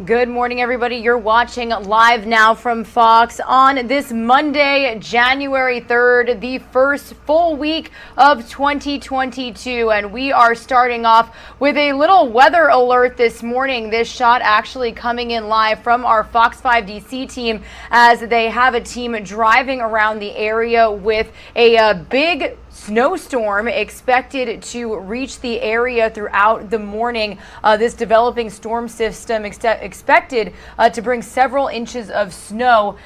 Good morning, everybody. You're watching Live Now from Fox on this Monday, January 3rd, the first full week of 2022. And we are starting off with a little weather alert this morning. This shot actually coming in live from our Fox 5 DC team as they have a team driving around the area with a big snowstorm expected to reach the area throughout the morning. This developing storm system expected to bring several inches of snow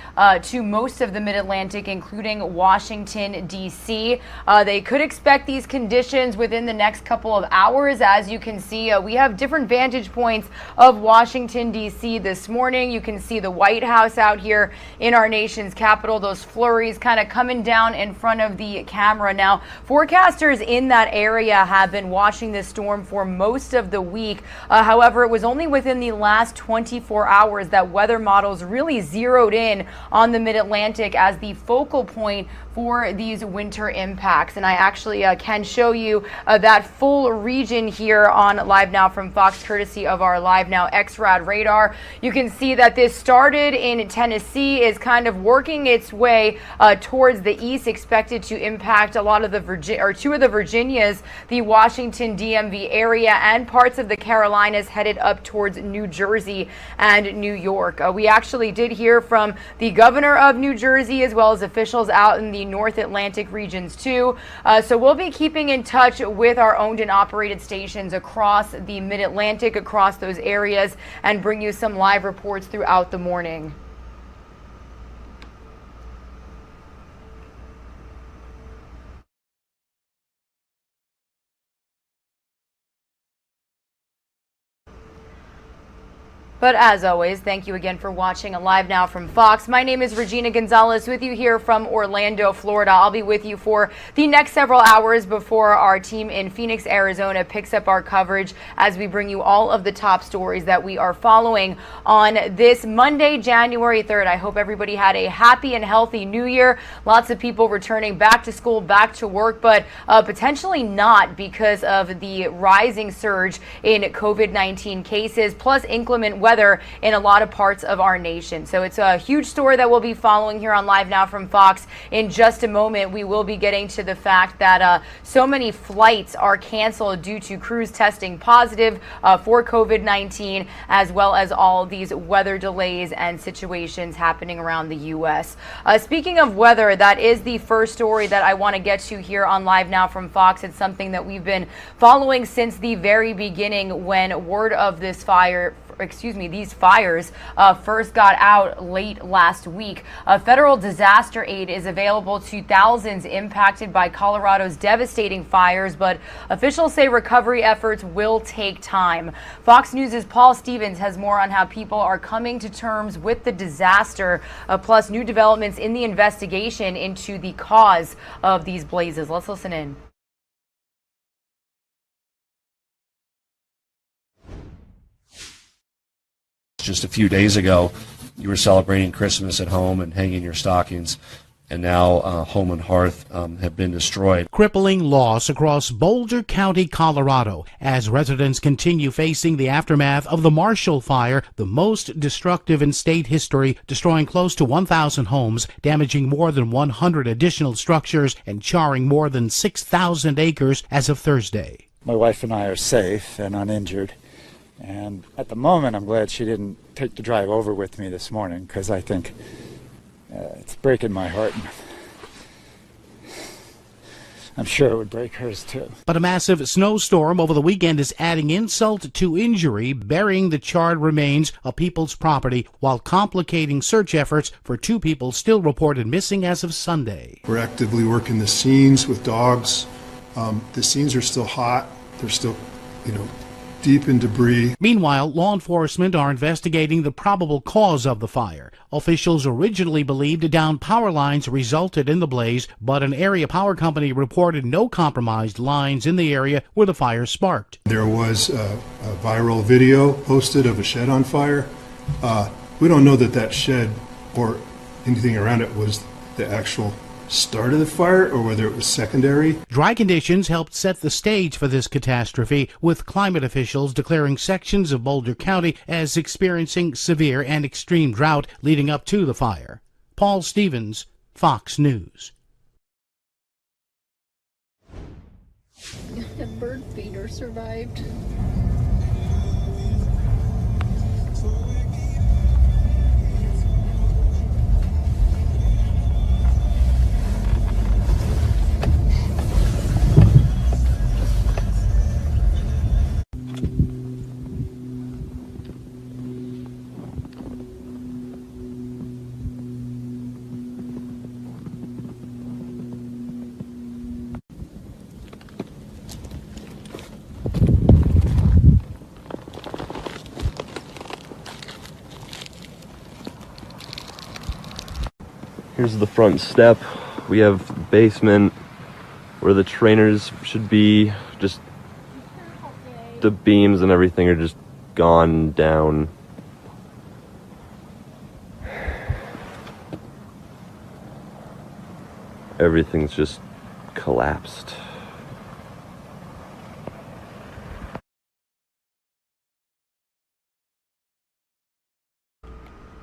to most of the mid-Atlantic, including Washington, D.C. They could expect these conditions within the next couple of hours. As you can see, we have different vantage points of Washington, D.C. this morning. You can see the White House out here in our nation's capital, those flurries kind of coming down in front of the camera. Now, forecasters in that area have been watching this storm for most of the week. However, it was only within the last 24 hours that weather models really zeroed in on the mid-Atlantic as the focal point for these winter impacts. And I actually can show you that full region here on Live Now from Fox, courtesy of our Live Now XRAD radar. You can see that this started in Tennessee, is kind of working its way towards the east, expected to impact a lot of the two of the Virginias, the Washington DMV area, and parts of the Carolinas, headed up towards New Jersey and New York. We actually did hear from the governor of New Jersey as well as officials out in the North Atlantic regions too. So we'll be keeping in touch with our owned and operated stations across the Mid-Atlantic, across those areas, and bring you some live reports throughout the morning. But as always, thank you again for watching Live Now from Fox. My name is Regina Gonzalez with you here from Orlando, Florida. I'll be with you for the next several hours before our team in Phoenix, Arizona picks up our coverage as we bring you all of the top stories that we are following on this Monday, January 3rd. I hope everybody had a happy and healthy new year. Lots of people returning back to school, back to work, but potentially not because of the rising surge in COVID-19 cases, plus inclement weather in a lot of parts of our nation. So it's a huge story that we'll be following here on Live Now from Fox. In just a moment, we will be getting to the fact that so many flights are canceled due to crews testing positive for COVID-19, as well as all these weather delays and situations happening around the U.S. Speaking of weather, that is the first story that I want to get to here on Live Now from Fox. It's something that we've been following since the very beginning when word of these fires first got out late last week. Federal disaster aid is available to thousands impacted by Colorado's devastating fires, but officials say recovery efforts will take time. Fox News' Paul Stevens has more on how people are coming to terms with the disaster, plus new developments in the investigation into the cause of these blazes. Let's listen in. Just a few days ago, you were celebrating Christmas at home and hanging your stockings, and now home and hearth have been destroyed. Crippling loss across Boulder County, Colorado, as residents continue facing the aftermath of the Marshall Fire, the most destructive in state history, destroying close to 1,000 homes, damaging more than 100 additional structures, and charring more than 6,000 acres as of Thursday. My wife and I are safe and uninjured. And at the moment, I'm glad she didn't take the drive over with me this morning, because I think it's breaking my heart. I'm sure it would break hers too. But a massive snowstorm over the weekend is adding insult to injury, burying the charred remains of people's property while complicating search efforts for two people still reported missing as of Sunday. We're actively working the scenes with dogs. The scenes are still hot. They're still, deep in debris. Meanwhile, law enforcement are investigating the probable cause of the fire. Officials originally believed downed power lines resulted in the blaze, but an area power company reported no compromised lines in the area where the fire sparked. There was a viral video posted of a shed on fire. We don't know that shed or anything around it was the actual started the fire or whether it was secondary. Dry conditions helped set the stage for this catastrophe, with climate officials declaring sections of Boulder County as experiencing severe and extreme drought leading up to the fire. Paul Stevens, Fox News. The bird feeder survived. Here's the front step. We have the basement where the trainers should be. Just the beams and everything are just gone down. Everything's just collapsed.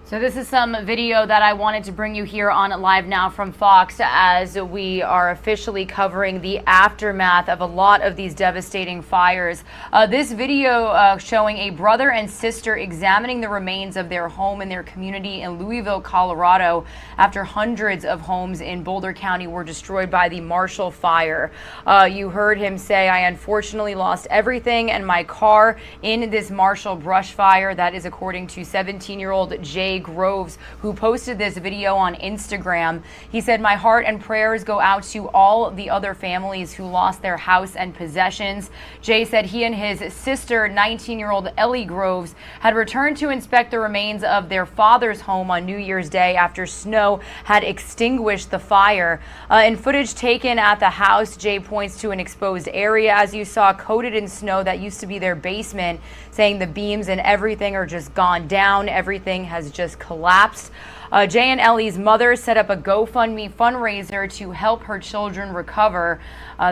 So this is some video that I wanted to bring you here on Live Now from Fox as we are officially covering the aftermath of a lot of these devastating fires. This video showing a brother and sister examining the remains of their home in their community in Louisville, Colorado, after hundreds of homes in Boulder County were destroyed by the Marshall Fire. You heard him say, "I unfortunately lost everything and my car in this Marshall brush fire." That is according to 17-year-old Jay Groves, who posted this video on Instagram. He said, "My heart and prayers go out to all the other families who lost their house and possessions." Jay said he and his sister, 19-year-old Ellie Groves, had returned to inspect the remains of their father's home on New Year's Day after snow had extinguished the fire. In footage taken at the house, Jay points to an exposed area, as you saw, coated in snow that used to be their basement, saying the beams and everything are just gone down. Everything has just collapsed. Jay and Ellie's mother set up a GoFundMe fundraiser to help her children recover.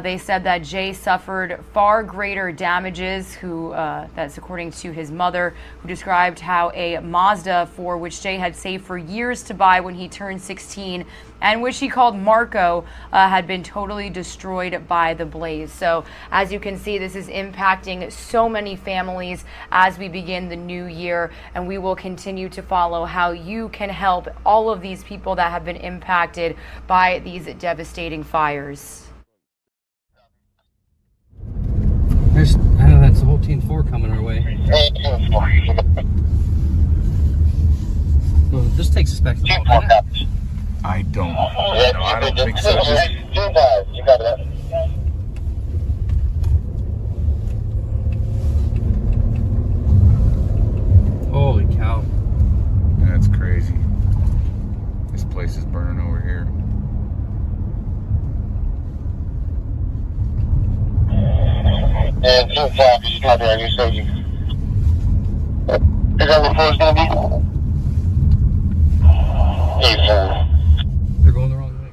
They said that Jay suffered far greater damages, that's according to his mother, who described how a Mazda, for which Jay had saved for years to buy when he turned 16, and which he called Marco, had been totally destroyed by the blaze. So as you can see, this is impacting so many families as we begin the new year, and we will continue to follow how you can help all of these people that have been impacted by these devastating fires. I know that's the whole Team 4 coming our way. Well, this takes us back to the planet. I don't. No, I don't think so. Holy cow. That's crazy. This place is burning over here. And 2-5, you got there, you say you. Is that what 4 is going to be? 8-4. They're going the wrong way.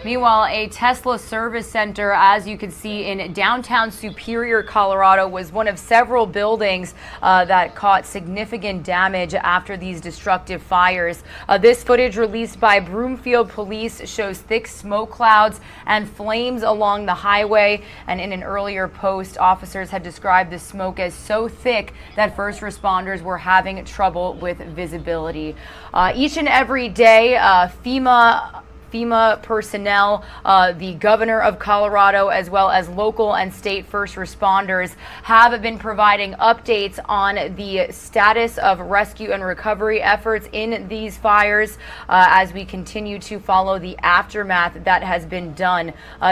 Meanwhile, a Tesla service center, as you can see in downtown Superior, Colorado, was one of several buildings that caught significant damage after these destructive fires. This footage released by Broomfield Police shows thick smoke clouds and flames along the highway. And in an earlier post, officers had described the smoke as so thick that first responders were having trouble with visibility. Each and every day, FEMA personnel, the governor of Colorado, as well as local and state first responders have been providing updates on the status of rescue and recovery efforts in these fires as we continue to follow the aftermath that has been done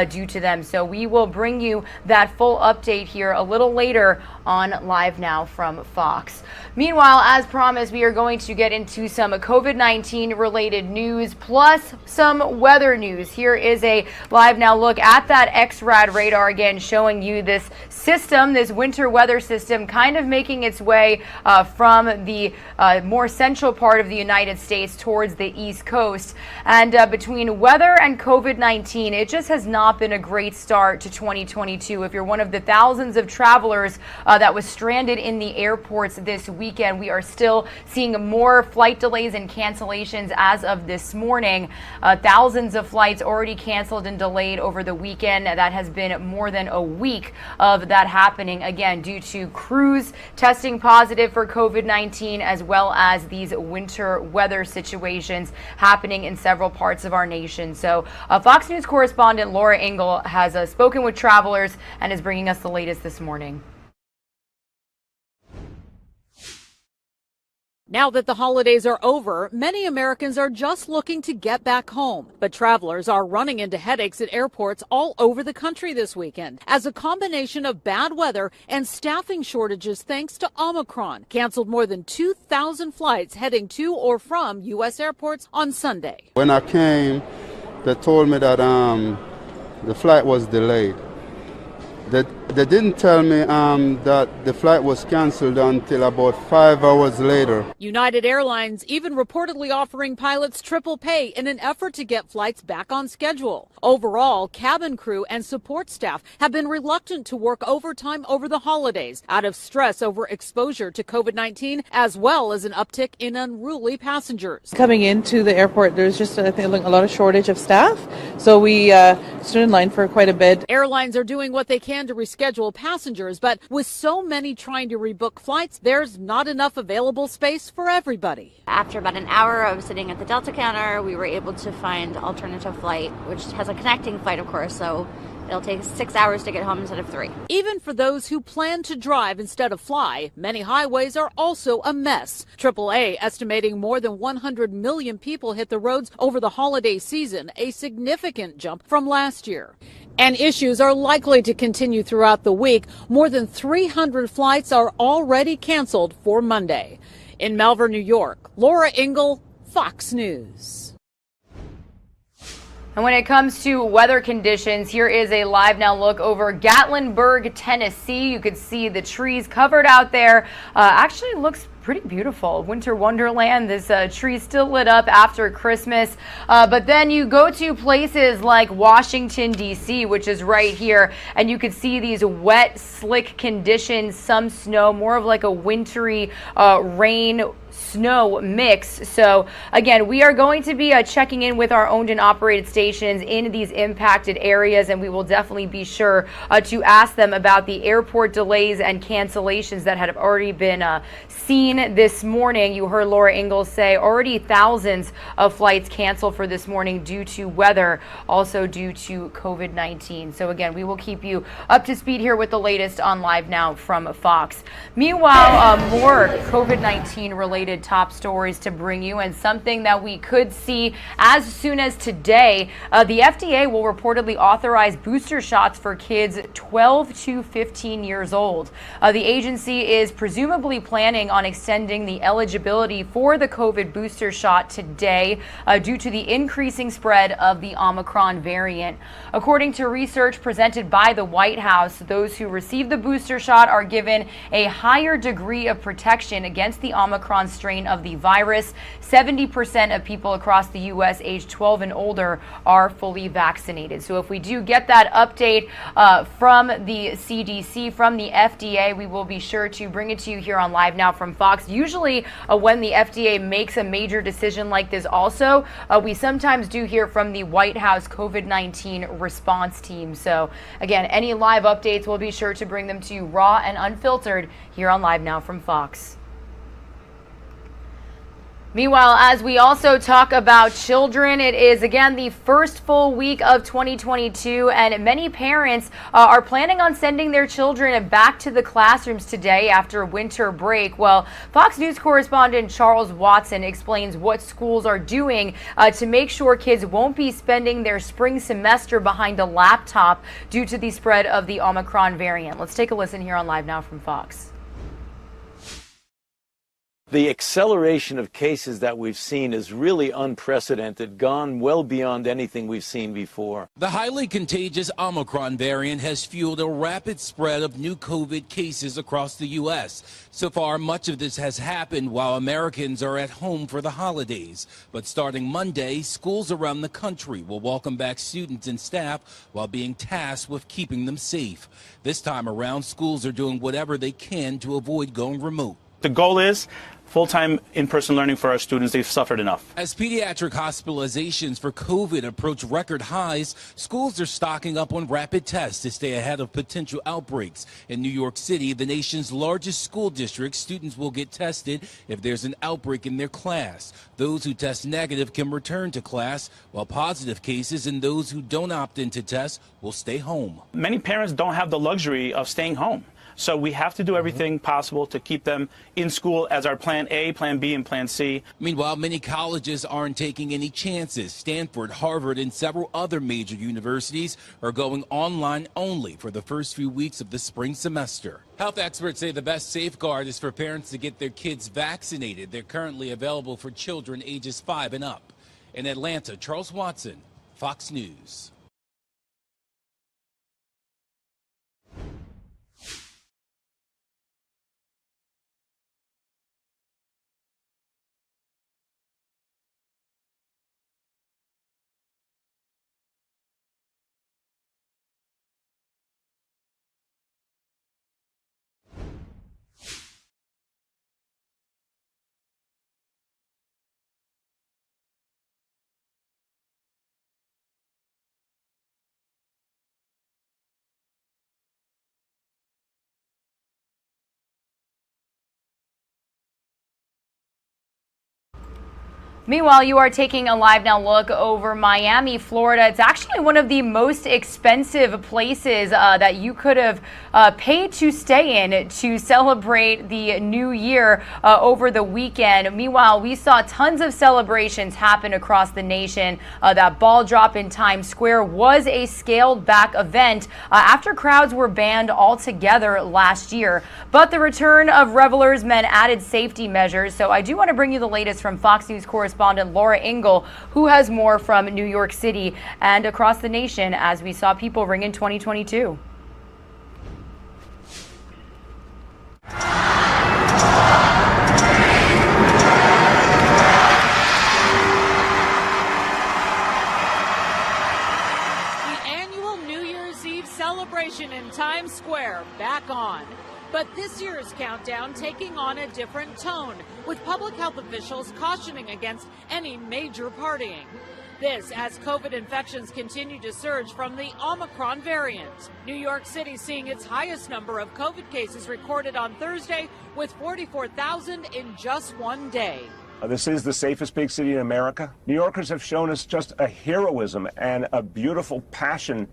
due to them. So we will bring you that full update here a little later on Live Now from Fox. Meanwhile, as promised, we are going to get into some COVID-19 related news, plus some weather news, here is a live now look at that X-RAD radar again, showing you this system, this winter weather system, kind of making its way from the more central part of the United States towards the East Coast. And between weather and COVID-19, it just has not been a great start to 2022. If you're one of the thousands of travelers that was stranded in the airports this weekend, we are still seeing more flight delays and cancellations as of this morning. Thousands of flights already canceled and delayed over the weekend. That has been more than a week of that happening, again, due to crews testing positive for COVID-19, as well as these winter weather situations happening in several parts of our nation. So Fox News correspondent Laura Ingle has spoken with travelers and is bringing us the latest this morning. Now that the holidays are over, many Americans are just looking to get back home. But travelers are running into headaches at airports all over the country this weekend, as a combination of bad weather and staffing shortages thanks to Omicron canceled more than 2,000 flights heading to or from U.S. airports on Sunday. When I came, they told me that the flight was delayed. They didn't tell me that the flight was canceled until about 5 hours later. United Airlines even reportedly offering pilots triple pay in an effort to get flights back on schedule. Overall, cabin crew and support staff have been reluctant to work overtime over the holidays out of stress over exposure to COVID-19, as well as an uptick in unruly passengers. Coming into the airport, there's just I think a lot of shortage of staff, so we stood in line for quite a bit. Airlines are doing what they can to reschedule passengers, but with so many trying to rebook flights, there's not enough available space for everybody. After about an hour of sitting at the Delta counter, we were able to find alternative flight, which has a connecting flight, of course, so it'll take 6 hours to get home instead of 3. Even for those who plan to drive instead of fly, many highways are also a mess. AAA estimating more than 100 million people hit the roads over the holiday season, a significant jump from last year. And issues are likely to continue throughout the week. More than 300 flights are already canceled for Monday. In Malvern, New York, Laura Ingle, Fox News. And when it comes to weather conditions, here is a live now look over Gatlinburg, Tennessee. You could see the trees covered out there. Actually looks pretty beautiful. Winter wonderland. This tree still lit up after Christmas. But then you go to places like Washington, D.C., which is right here, and you could see these wet, slick conditions, some snow, more of like a wintry rain snow mix. So again, we are going to be checking in with our owned and operated stations in these impacted areas, and we will definitely be sure to ask them about the airport delays and cancellations that have already been seen this morning. You heard Laura Ingalls say already thousands of flights canceled for this morning due to weather, also due to COVID-19. So again, we will keep you up to speed here with the latest on Live Now from Fox. Meanwhile, more COVID-19 related top stories to bring you, and something that we could see as soon as today. The FDA will reportedly authorize booster shots for kids 12 to 15 years old. The agency is presumably planning on extending the eligibility for the COVID booster shot today due to the increasing spread of the Omicron variant. According to research presented by the White House, those who receive the booster shot are given a higher degree of protection against the Omicron strain of the virus. 70% of people across the U.S. aged 12 and older are fully vaccinated. So if we do get that update from the CDC, from the FDA, we will be sure to bring it to you here on Live Now from Fox. Usually when the FDA makes a major decision like this also, we sometimes do hear from the White House COVID-19 response team. So again, any live updates, we'll be sure to bring them to you raw and unfiltered here on Live Now from Fox. Meanwhile, as we also talk about children, it is again the first full week of 2022, and many parents are planning on sending their children back to the classrooms today after winter break. Well, Fox News correspondent Charles Watson explains what schools are doing to make sure kids won't be spending their spring semester behind a laptop due to the spread of the Omicron variant. Let's take a listen here on Live Now from Fox. The acceleration of cases that we've seen is really unprecedented, gone well beyond anything we've seen before. The highly contagious Omicron variant has fueled a rapid spread of new COVID cases across the U.S. So far, much of this has happened while Americans are at home for the holidays. But starting Monday, schools around the country will welcome back students and staff while being tasked with keeping them safe. This time around, schools are doing whatever they can to avoid going remote. The goal is full-time in-person learning for our students. They've suffered enough. As pediatric hospitalizations for COVID approach record highs, schools are stocking up on rapid tests to stay ahead of potential outbreaks. In New York City, the nation's largest school district, students will get tested if there's an outbreak in their class. Those who test negative can return to class, while positive cases and those who don't opt in to test will stay home. Many parents don't have the luxury of staying home. So we have to do everything possible to keep them in school as our plan A, plan B, and plan C. Meanwhile, many colleges aren't taking any chances. Stanford, Harvard, and several other major universities are going online only for the first few weeks of the spring semester. Health experts say the best safeguard is for parents to get their kids vaccinated. They're currently available for children ages 5 and up. In Atlanta, Charles Watson, Fox News. Meanwhile, you are taking a live now look over Miami, Florida. It's actually one of the most expensive places that you could have paid to stay in to celebrate the new year over the weekend. Meanwhile, we saw tons of celebrations happen across the nation. That ball drop in Times Square was a scaled back event after crowds were banned altogether last year. But the return of revelers meant added safety measures. So I do want to bring you the latest from Fox News correspondent Laura Ingle, who has more from New York City and across the nation as we saw people ring in 2022. Celebration in Times Square back on. But this year's countdown taking on a different tone, with public health officials cautioning against any major partying. This as COVID infections continue to surge from the Omicron variant. New York City seeing its highest number of COVID cases recorded on Thursday, with 44,000 in just one day. This is the safest big city in America. New Yorkers have shown us just a heroism and a beautiful passion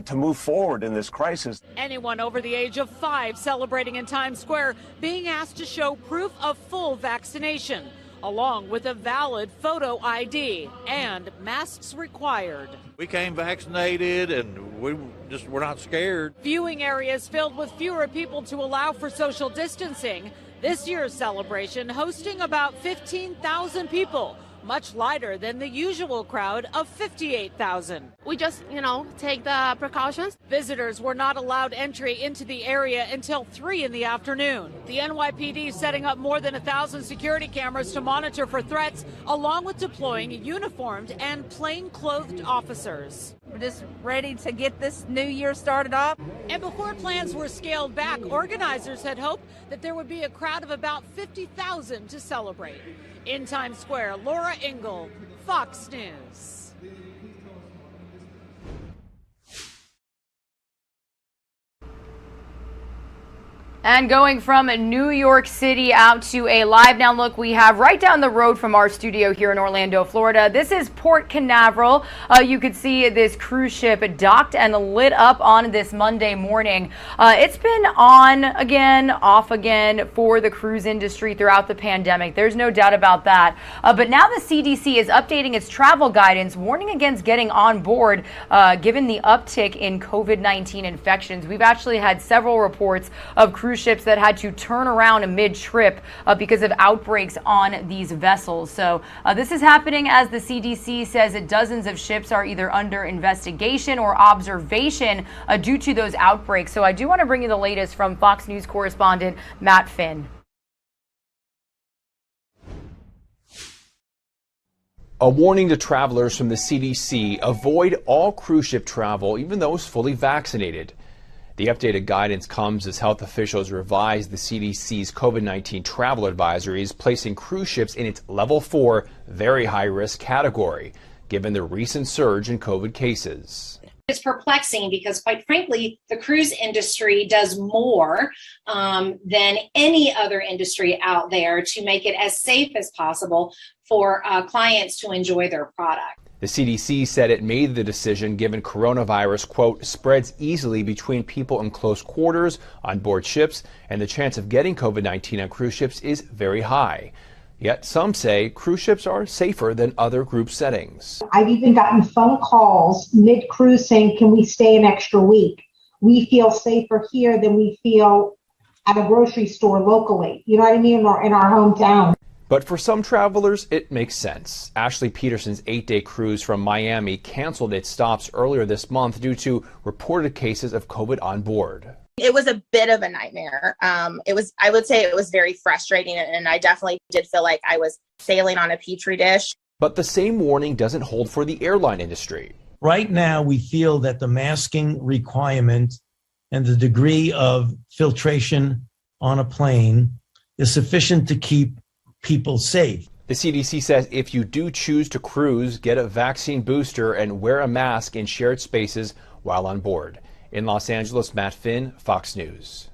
to move forward in this crisis. Anyone over the age of 5 celebrating in Times Square being asked to show proof of full vaccination, along with a valid photo ID and masks required. We came vaccinated and we're not scared. Viewing areas filled with fewer people to allow for social distancing. This year's celebration hosting about 15,000 people, much lighter than the usual crowd of 58,000. We just, take the precautions. Visitors were not allowed entry into the area until 3 in the afternoon. The NYPD setting up more than 1,000 security cameras to monitor for threats, along with deploying uniformed and plain-clothed officers. We're just ready to get this new year started off. And before plans were scaled back, organizers had hoped that there would be a crowd of about 50,000 to celebrate. In Times Square, Laura Ingle, Fox News. And going from New York City out to a live now look we have right down the road from our studio here in Orlando, Florida. This is Port Canaveral. You could see this cruise ship docked and lit up on this Monday morning. It's been on again, off again for the cruise industry throughout the pandemic. There's no doubt about that. But now the CDC is updating its travel guidance, warning against getting on board given the uptick in COVID-19 infections. We've actually had several reports of cruise cruise ships that had to turn around mid-trip because of outbreaks on these vessels. So this is happening as the CDC says that dozens of ships are either under investigation or observation due to those outbreaks. So I do want to bring you the latest from Fox News correspondent Matt Finn. A warning to travelers from the CDC: avoid all cruise ship travel, even those fully vaccinated. The updated guidance comes as health officials revise the CDC's COVID-19 travel advisories, placing cruise ships in its level 4 very high risk category, given the recent surge in COVID cases. It's perplexing because, quite frankly, the cruise industry does more than any other industry out there to make it as safe as possible for clients to enjoy their product. The CDC said it made the decision given coronavirus, quote, spreads easily between people in close quarters on board ships, and the chance of getting COVID-19 on cruise ships is very high. Yet some say cruise ships are safer than other group settings. I've even gotten phone calls mid-cruise saying, can we stay an extra week? We feel safer here than we feel at a grocery store locally. You know what I mean? Or in our hometown. But for some travelers, it makes sense. Ashley Peterson's 8-day cruise from Miami canceled its stops earlier this month due to reported cases of COVID on board. It was a bit of a nightmare. I would say it was very frustrating, and I definitely did feel like I was sailing on a petri dish. But the same warning doesn't hold for the airline industry. Right now, we feel that the masking requirement and the degree of filtration on a plane is sufficient to keep people safe. The CDC says if you do choose to cruise, get a vaccine booster and wear a mask in shared spaces while on board. In Los Angeles, Matt Finn, Fox News.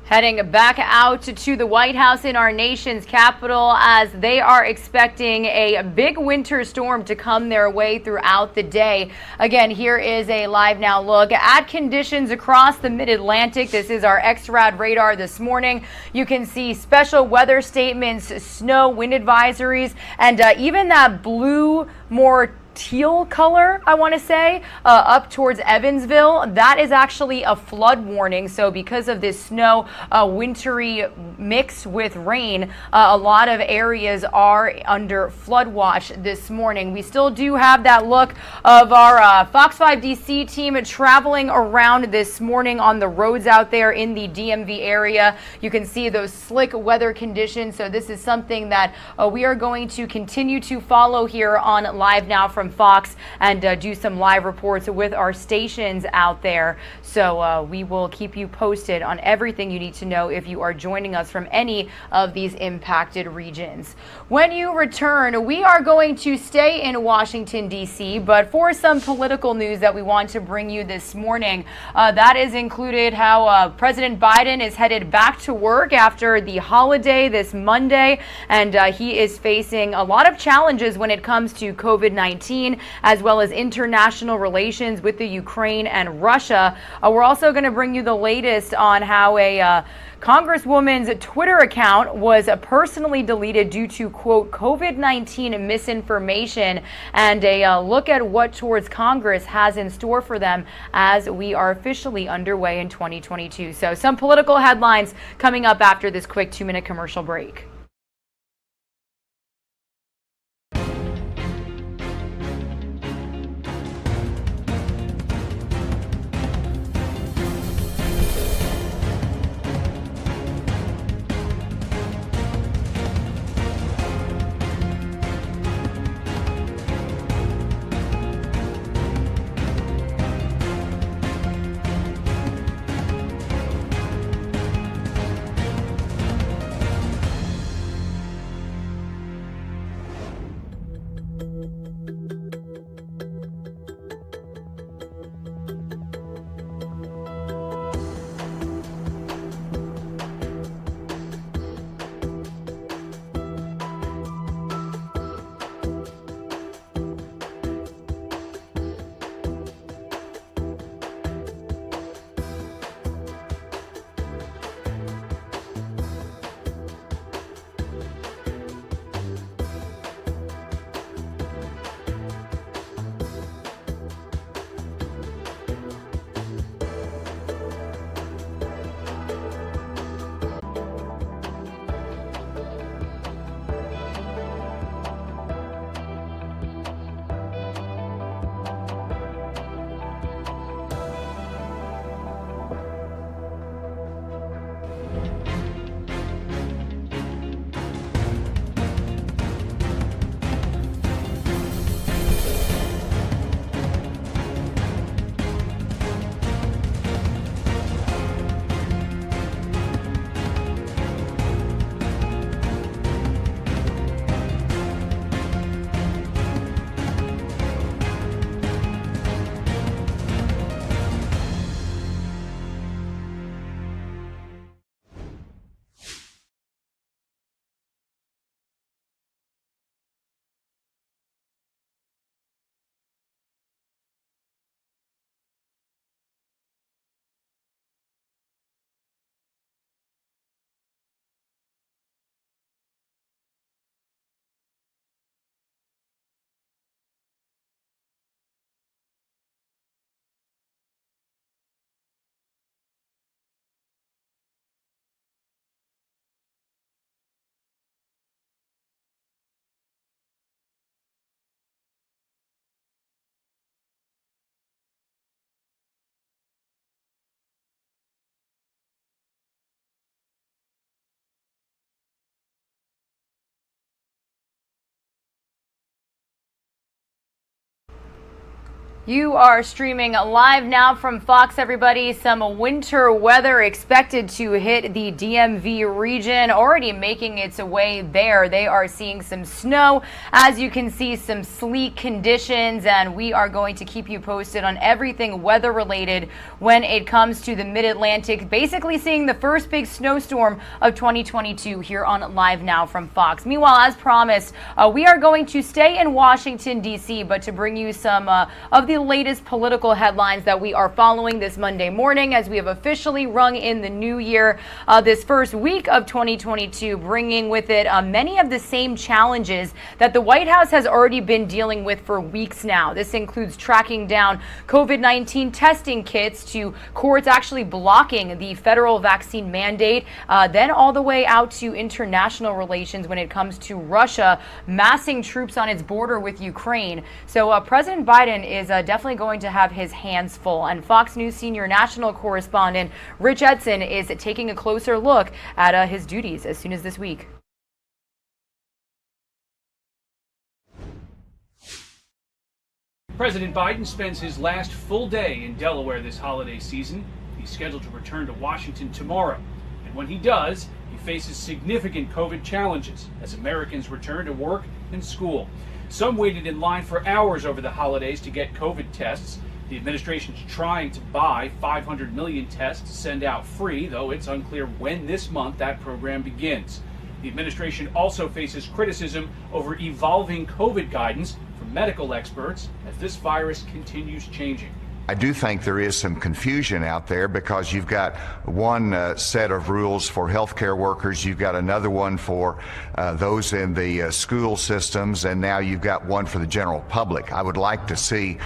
Heading back out to the White House in our nation's capital as they are expecting a big winter storm to come their way throughout the day. Again, here is a live now look at conditions across the mid-Atlantic. This is our X-Rad radar this morning. You can see special weather statements, snow, wind advisories, and even that blue, more teal color, I want to say, up towards Evansville. That is actually a flood warning. So because of this snow, wintry mix with rain, a lot of areas are under flood watch this morning. We still do have that look of our Fox 5 DC team traveling around this morning on the roads out there in the DMV area. You can see those slick weather conditions. So this is something that we are going to continue to follow here on Live Now from Fox and do some live reports with our stations out there. So we will keep you posted on everything you need to know if you are joining us from any of these impacted regions. When you return, we are going to stay in Washington, D.C., but for some political news that we want to bring you this morning, that is included how President Biden is headed back to work after the holiday this Monday, and he is facing a lot of challenges when it comes to COVID-19 as well as international relations with the Ukraine and Russia. We're also going to bring you the latest on how a Congresswoman's Twitter account was personally deleted due to, quote, COVID-19 misinformation, and a look at what towards Congress has in store for them as we are officially underway in 2022. So some political headlines coming up after this quick 2-minute commercial break. You are streaming live now from Fox, everybody. Some winter weather expected to hit the DMV region, already making its way there. They are seeing some snow, as you can see, some sleet conditions, and we are going to keep you posted on everything weather related when it comes to the Mid-Atlantic. Basically seeing the first big snowstorm of 2022 here on Live Now from Fox. Meanwhile, as promised, we are going to stay in Washington, D.C., but to bring you some of the latest political headlines that we are following this Monday morning as we have officially rung in the new year, this first week of 2022, bringing with it many of the same challenges that the White House has already been dealing with for weeks now. This includes tracking down COVID-19 testing kits, to courts actually blocking the federal vaccine mandate, then all the way out to international relations when it comes to Russia massing troops on its border with Ukraine. So President Biden is definitely going to have his hands full. And Fox News senior national correspondent Rich Edson is taking a closer look at his duties as soon as this week. President Biden spends his last full day in Delaware this holiday season. He's scheduled to return to Washington tomorrow. And when he does, he faces significant COVID challenges as Americans return to work and school. Some waited in line for hours over the holidays to get COVID tests. The administration's trying to buy 500 million tests to send out free, though it's unclear when this month that program begins. The administration also faces criticism over evolving COVID guidance from medical experts as this virus continues changing. I do think there is some confusion out there because you've got one set of rules for healthcare workers, you've got another one for those in the school systems, and now you've got one for the general public. I would like to see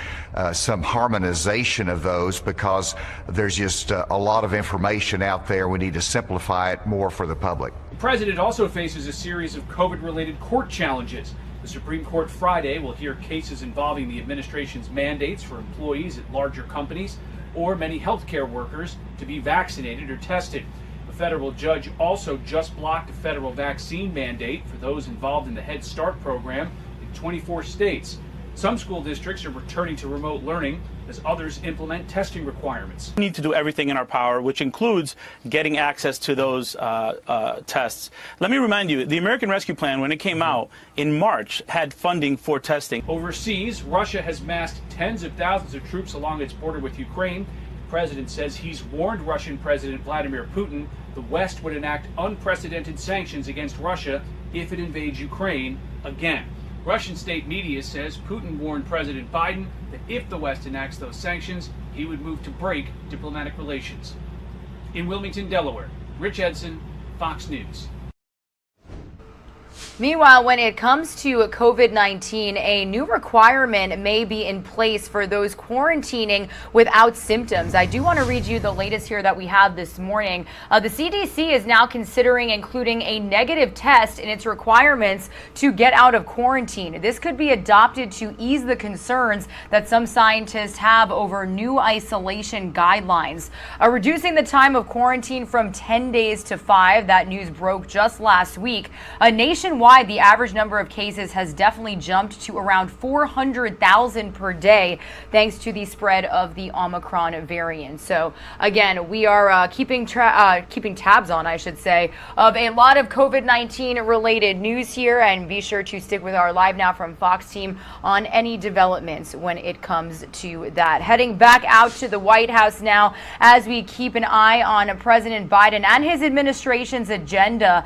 some harmonization of those because there's just a lot of information out there. We need to simplify it more for the public. The president also faces a series of COVID-related court challenges. The Supreme Court Friday will hear cases involving the administration's mandates for employees at larger companies or many healthcare workers to be vaccinated or tested. A federal judge also just blocked a federal vaccine mandate for those involved in the Head Start program in 24 states. Some school districts are returning to remote learning as others implement testing requirements. We need to do everything in our power, which includes getting access to those tests. Let me remind you, the American Rescue Plan, when it came out in March, had funding for testing. Overseas, Russia has massed tens of thousands of troops along its border with Ukraine. The president says he's warned Russian President Vladimir Putin the West would enact unprecedented sanctions against Russia if it invades Ukraine again. Russian state media says Putin warned President Biden that if the West enacts those sanctions, he would move to break diplomatic relations. In Wilmington, Delaware, Rich Edson, Fox News. Meanwhile, when it comes to COVID-19, a new requirement may be in place for those quarantining without symptoms. I do want to read you the latest here that we have this morning. The CDC is now considering including a negative test in its requirements to get out of quarantine. This could be adopted to ease the concerns that some scientists have over new isolation guidelines. Reducing the time of quarantine from 10 days to 5, that news broke just last week. Nationwide, the average number of cases has definitely jumped to around 400,000 per day, thanks to the spread of the Omicron variant. So again, we are keeping tabs on, I should say, of a lot of COVID-19 related news here, and be sure to stick with our Live Now from Fox team on any developments when it comes to that. Heading back out to the White House now as we keep an eye on President Biden and his administration's agenda.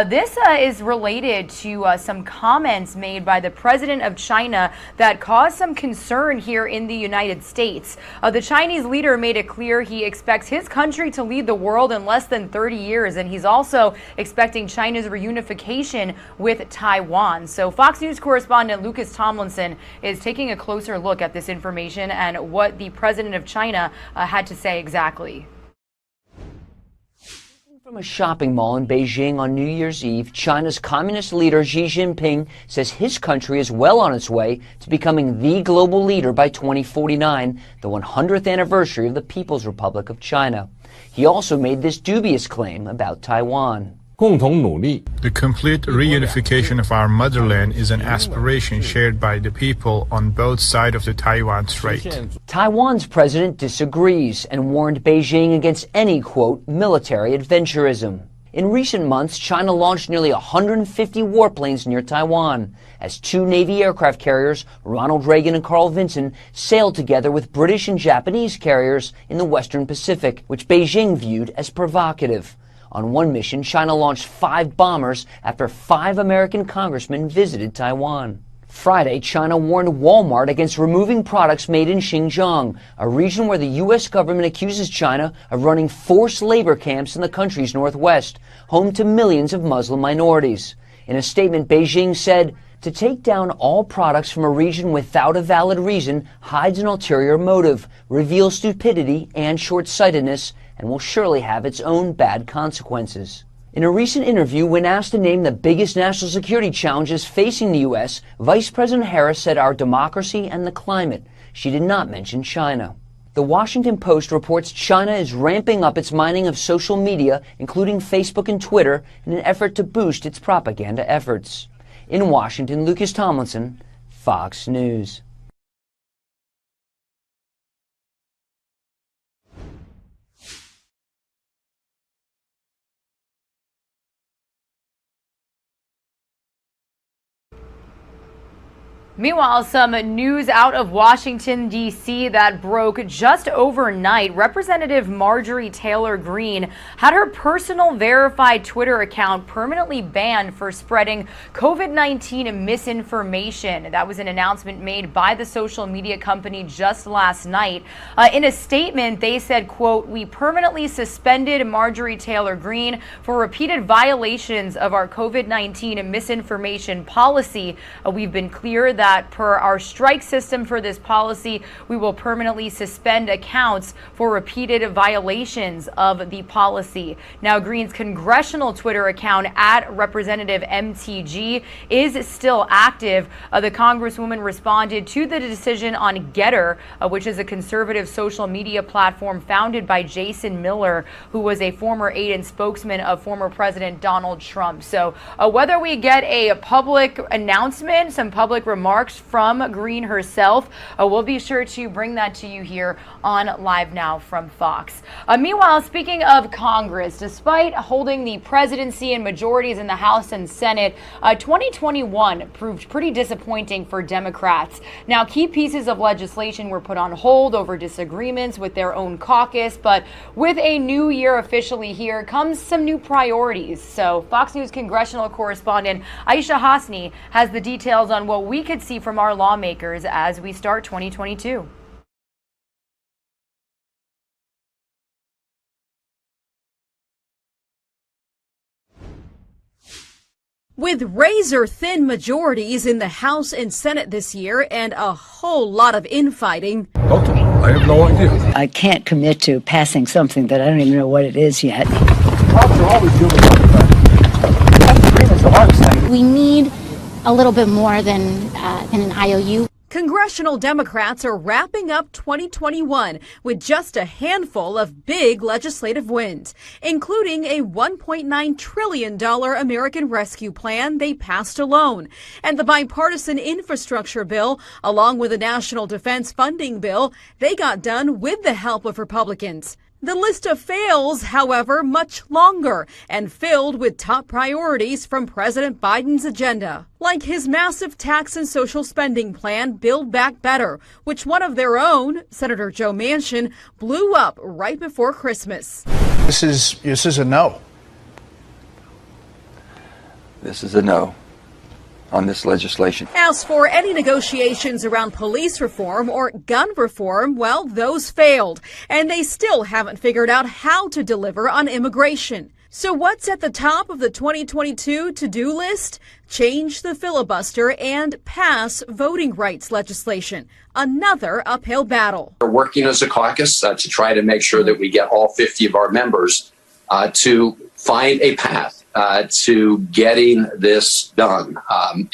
This is related to some comments made by the president of China that caused some concern here in the United States. The Chinese leader made it clear he expects his country to lead the world in less than 30 years, and he's also expecting China's reunification with Taiwan. So Fox News correspondent Lucas Tomlinson is taking a closer look at this information and what the president of China had to say exactly. From a shopping mall in Beijing on New Year's Eve, China's communist leader Xi Jinping says his country is well on its way to becoming the global leader by 2049, the 100th anniversary of the People's Republic of China. He also made this dubious claim about Taiwan. The complete reunification of our motherland is an aspiration shared by the people on both sides of the Taiwan Strait. Taiwan's president disagrees and warned Beijing against any, quote, military adventurism. In recent months, China launched nearly 150 warplanes near Taiwan, as two Navy aircraft carriers, Ronald Reagan and Carl Vinson, sailed together with British and Japanese carriers in the Western Pacific, which Beijing viewed as provocative. On one mission, China launched 5 bombers after 5 American congressmen visited Taiwan. Friday, China warned Walmart against removing products made in Xinjiang, a region where the U.S. government accuses China of running forced labor camps in the country's northwest, home to millions of Muslim minorities. In a statement, Beijing said, "To take down all products from a region without a valid reason hides an ulterior motive, reveals stupidity and short-sightedness, and will surely have its own bad consequences." In a recent interview, when asked to name the biggest national security challenges facing the U.S., Vice President Harris said our democracy and the climate. She did not mention China. The Washington Post reports China is ramping up its mining of social media, including Facebook and Twitter, in an effort to boost its propaganda efforts. In Washington, Lucas Tomlinson, Fox News. Meanwhile, some news out of Washington, D.C. that broke just overnight. Representative Marjorie Taylor Greene had her personal verified Twitter account permanently banned for spreading COVID-19 misinformation. That was an announcement made by the social media company just last night. In a statement, they said, quote, "We permanently suspended Marjorie Taylor Greene for repeated violations of our COVID-19 misinformation policy. We've been clear that per our strike system for this policy, we will permanently suspend accounts for repeated violations of the policy." Now, Greene's Congressional Twitter account at Representative MTG is still active. The Congresswoman responded to the decision on Getter, which is a conservative social media platform founded by Jason Miller, who was a former aide and spokesman of former President Donald Trump. So whether we get a public announcement, some public remarks from Greene herself, we'll be sure to bring that to you here on Live Now from Fox. Meanwhile, speaking of Congress, despite holding the presidency and majorities in the House and Senate, 2021 proved pretty disappointing for Democrats. Now, key pieces of legislation were put on hold over disagreements with their own caucus, but with a new year officially here comes some new priorities. So Fox News congressional correspondent Aisha Hasni has the details on what we could see from our lawmakers as we start 2022. With razor-thin majorities in the House and Senate this year and a whole lot of infighting, I have no idea. I can't commit to passing something that I don't even know what it is yet. We need a little bit more than an IOU. Congressional Democrats are wrapping up 2021 with just a handful of big legislative wins, including a $1.9 trillion American Rescue Plan they passed alone, and the bipartisan infrastructure bill, along with a national defense funding bill, they got done with the help of Republicans. The list of fails, however, much longer and filled with top priorities from President Biden's agenda, like his massive tax and social spending plan, Build Back Better, which one of their own, Senator Joe Manchin, blew up right before Christmas. This is a no. This is a no on this legislation. As for any negotiations around police reform or gun reform, well, those failed, and they still haven't figured out how to deliver on immigration. So what's at the top of the 2022 to-do list? Change the filibuster and pass voting rights legislation. Another uphill battle. We're working as a caucus to try to make sure that we get all 50 of our members to find a path to getting this done.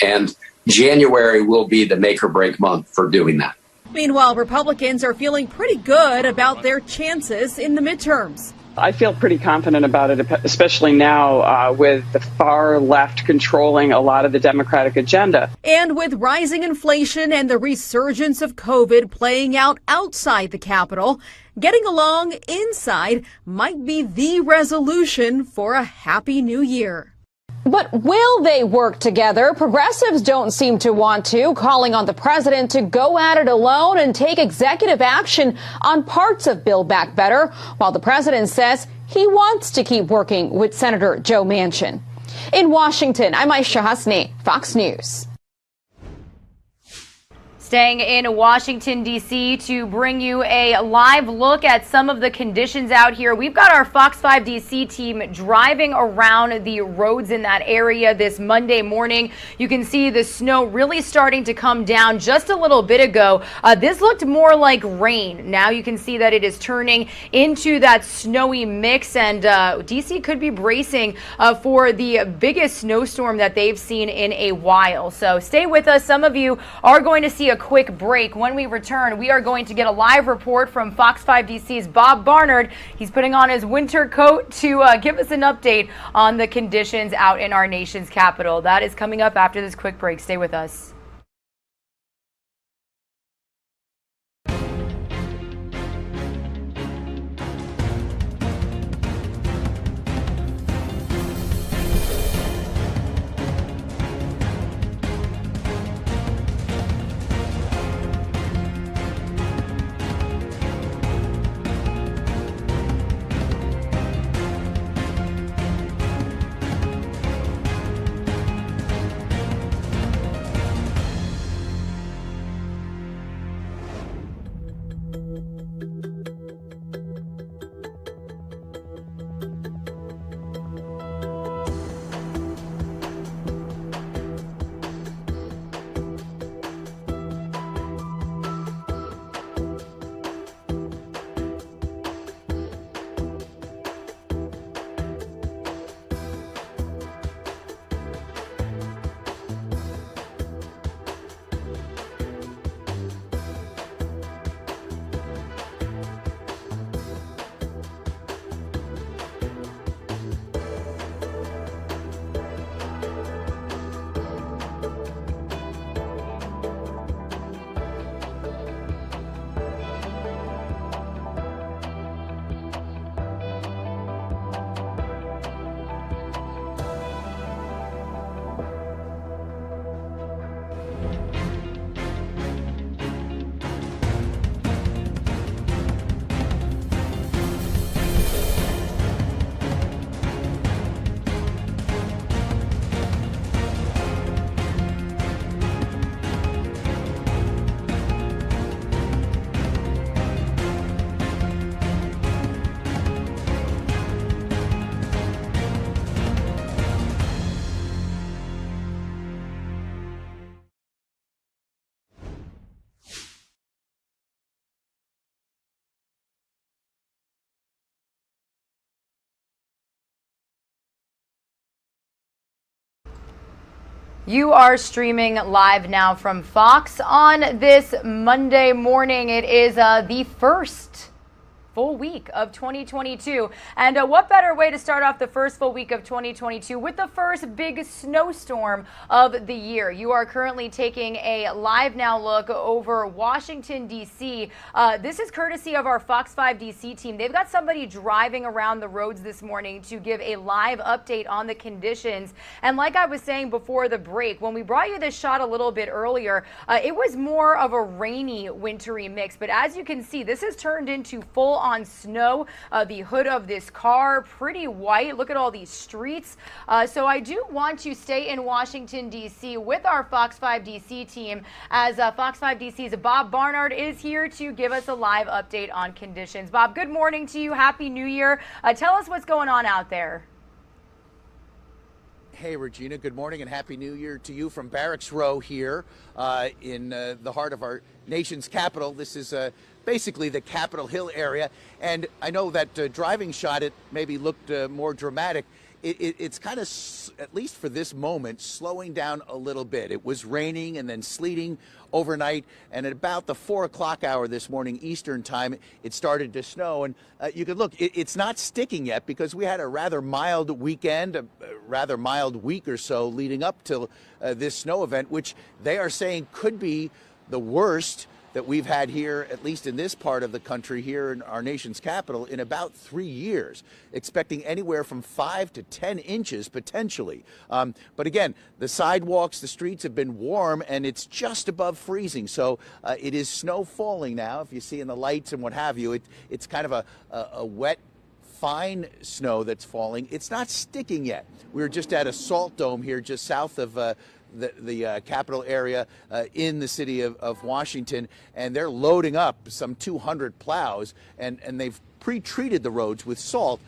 And January will be the make or break month for doing that. Meanwhile, Republicans are feeling pretty good about their chances in the midterms. I feel pretty confident about it, especially now with the far left controlling a lot of the Democratic agenda. And with rising inflation and the resurgence of COVID playing out outside the Capitol, getting along inside might be the resolution for a happy new year. But will they work together? Progressives don't seem to want to, calling on the president to go at it alone and take executive action on parts of Build Back Better, while the president says he wants to keep working with Senator Joe Manchin. In Washington, I'm Aisha Hasni, Fox News. Staying in Washington, D.C. to bring you a live look at some of the conditions out here. We've got our Fox 5 D.C. team driving around the roads in that area this Monday morning. You can see the snow really starting to come down just a little bit ago. This looked more like rain. Now you can see that it is turning into that snowy mix, and D.C. could be bracing for the biggest snowstorm that they've seen in a while. So stay with us. Some of you are going to see a quick break. When we return, we are going to get a live report from Fox 5 DC's Bob Barnard. He's putting on his winter coat to give us an update on the conditions out in our nation's capital. That is coming up after this quick break. Stay with us. You are streaming live now from Fox on this Monday morning. It is the first full week of 2022. And what better way to start off the first full week of 2022 with the first big snowstorm of the year. You are currently taking a live now look over Washington, D.C. This is courtesy of our Fox 5 D.C. team. They've got somebody driving around the roads this morning to give a live update on the conditions. And like I was saying before the break, when we brought you this shot a little bit earlier, it was more of a rainy, wintry mix. But as you can see, this has turned into full on snow. The hood of this car, pretty white. Look at all these streets. So I do want to stay in Washington, D.C. with our Fox 5 D.C. team as Fox 5 DC's Bob Barnard is here to give us a live update on conditions. Bob, good morning to you. Happy New Year. Tell us what's going on out there. Hey, Regina, good morning and Happy New Year to you from Barracks Row here in the heart of our nation's capital. This is basically the Capitol Hill area. And I know that driving shot, it maybe looked more dramatic. it's kind of, at least for this moment, slowing down a little bit. It was raining and then sleeting overnight, and at about the 4 o'clock hour this morning Eastern time, it started to snow. And you could look, it's not sticking yet because we had a rather mild weekend, a rather mild week or so leading up to this snow event, which they are saying could be the worst that we've had here, at least in this part of the country, here in our nation's capital, in about 3 years, expecting anywhere from 5 to 10 inches potentially. But again, the sidewalks, the streets have been warm, and it's just above freezing. So it is snow falling now. If you see in the lights and what have you, it's kind of a wet, fine snow that's falling. It's not sticking yet. We were just at a salt dome here just south of the capital area in the city of Washington, and they're loading up some 200 plows, and they've pre-treated the roads with salt.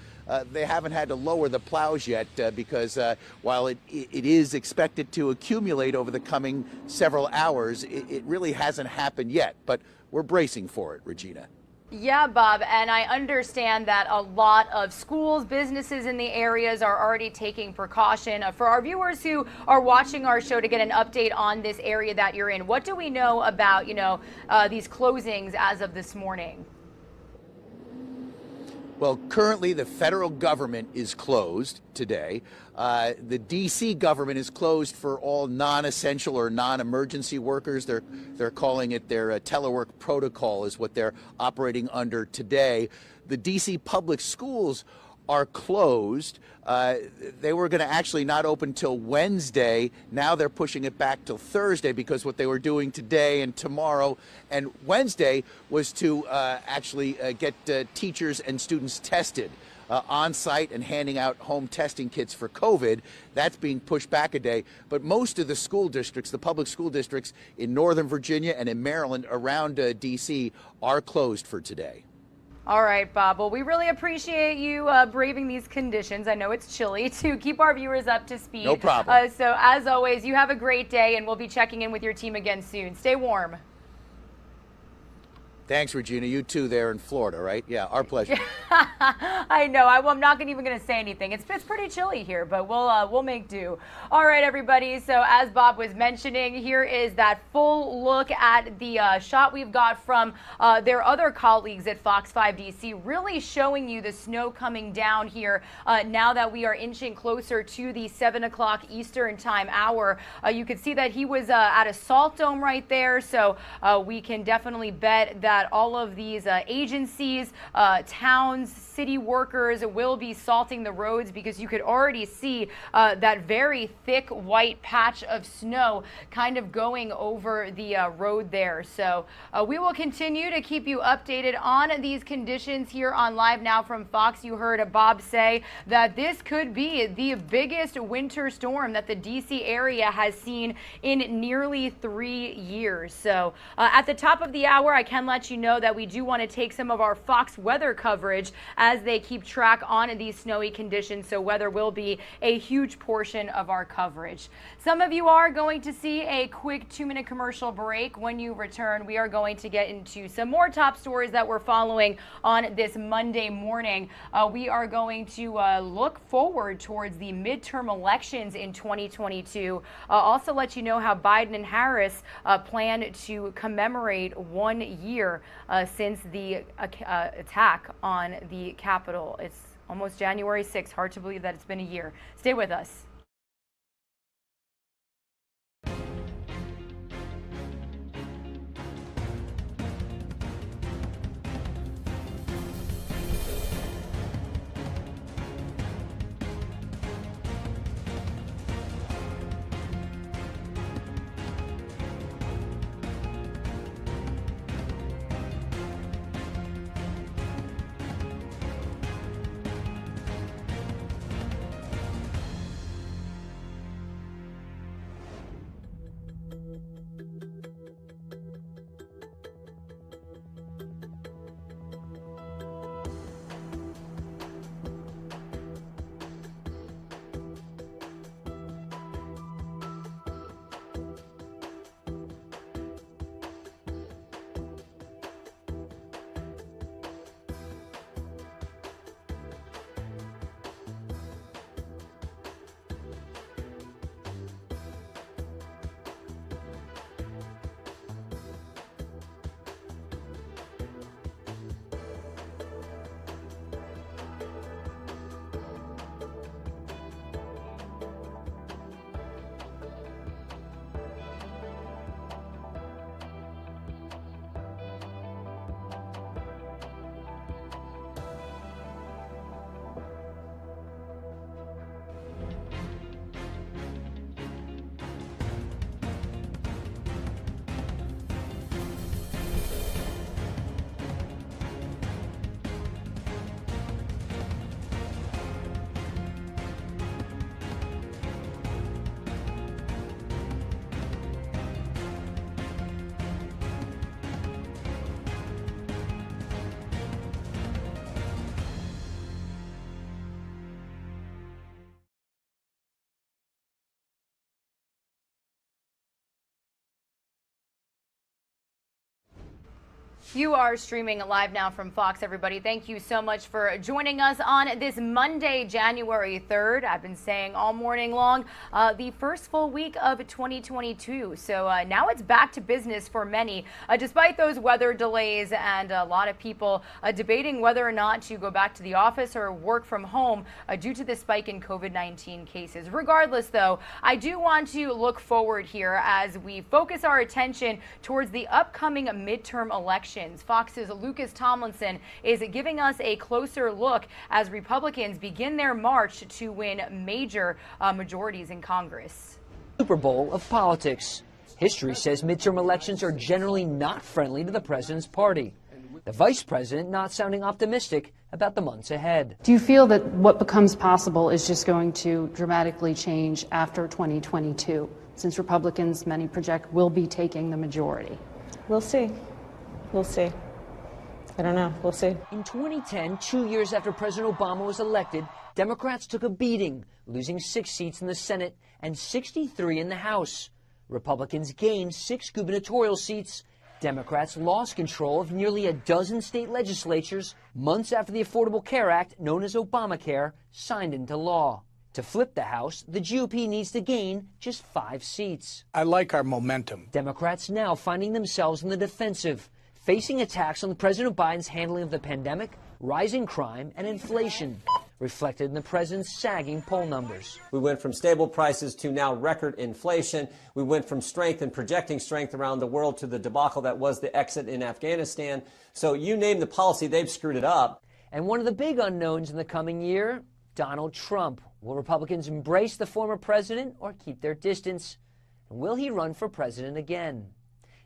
They haven't had to lower the plows yet because while it is expected to accumulate over the coming several hours, it really hasn't happened yet, but we're bracing for it, Regina. Yeah, Bob, and I understand that a lot of schools, businesses in the areas are already taking precaution. For our viewers who are watching our show to get an update on this area that you're in, what do we know about, these closings as of this morning? Well, currently the federal government is closed today. The D.C. government is closed for all non-essential or non-emergency workers. They're calling it their telework protocol is what they're operating under today. The D.C. public schools are closed. They were going to actually not open till Wednesday. Now they're pushing it back till Thursday because what they were doing today and tomorrow and Wednesday was to actually get teachers and students tested on site and handing out home testing kits for COVID. That's being pushed back a day. But most of the school districts, the public school districts in Northern Virginia and in Maryland around D.C. are closed for today. All right, Bob. Well, we really appreciate you braving these conditions. I know it's chilly to keep our viewers up to speed. No problem. So as always, you have a great day, and we'll be checking in with your team again soon. Stay warm. Thanks, Regina. You too there in Florida, right? Yeah, our pleasure. I know. I'm not even going to say anything. It's pretty chilly here, but we'll make do. All right, everybody. So as Bob was mentioning, here is that full look at the shot we've got from their other colleagues at Fox 5 DC, really showing you the snow coming down here now that we are inching closer to the 7 o'clock Eastern time hour. You could see that he was at a salt dome right there, so we can definitely bet that all of these agencies, towns, city workers will be salting the roads because you could already see that very thick white patch of snow kind of going over the road there. So we will continue to keep you updated on these conditions here on Live Now from Fox. You heard Bob say that this could be the biggest winter storm that the DC area has seen in nearly 3 years. So at the top of the hour, I can let you know that we do want to take some of our Fox weather coverage as they keep track on these snowy conditions. So weather will be a huge portion of our coverage. Some of you are going to see a quick 2-minute commercial break. When you return, we are going to get into some more top stories that we're following on this Monday morning. We are going to look forward towards the midterm elections in 2022. Also let you know how Biden and Harris plan to commemorate 1 year since the attack on the Capitol. It's almost January 6th. Hard to believe that it's been a year. Stay with us. You are streaming live now from Fox, everybody. Thank you so much for joining us on this Monday, January 3rd. I've been saying all morning long, the first full week of 2022. So now it's back to business for many, despite those weather delays and a lot of people debating whether or not to go back to the office or work from home due to the spike in COVID-19 cases. Regardless, though, I do want to look forward here as we focus our attention towards the upcoming midterm elections. Fox's Lucas Tomlinson is giving us a closer look as Republicans begin their march to win major majorities in Congress. Super Bowl of politics. History says midterm elections are generally not friendly to the president's party. The vice president not sounding optimistic about the months ahead. Do you feel that what becomes possible is just going to dramatically change after 2022, since Republicans, many project, will be taking the majority? We'll see. We'll see. I don't know. We'll see. In 2010, 2 years after President Obama was elected, Democrats took a beating, losing 6 seats in the Senate and 63 in the House. Republicans gained 6 gubernatorial seats. Democrats lost control of nearly a dozen state legislatures months after the Affordable Care Act, known as Obamacare, signed into law. To flip the House, the GOP needs to gain just 5 seats. I like our momentum. Democrats now finding themselves in the defensive, facing attacks on President Biden's handling of the pandemic, rising crime, and inflation, reflected in the president's sagging poll numbers. We went from stable prices to now record inflation. We went from strength and projecting strength around the world to the debacle that was the exit in Afghanistan. So you name the policy, they've screwed it up. And one of the big unknowns in the coming year, Donald Trump. Will Republicans embrace the former president or keep their distance? And will he run for president again?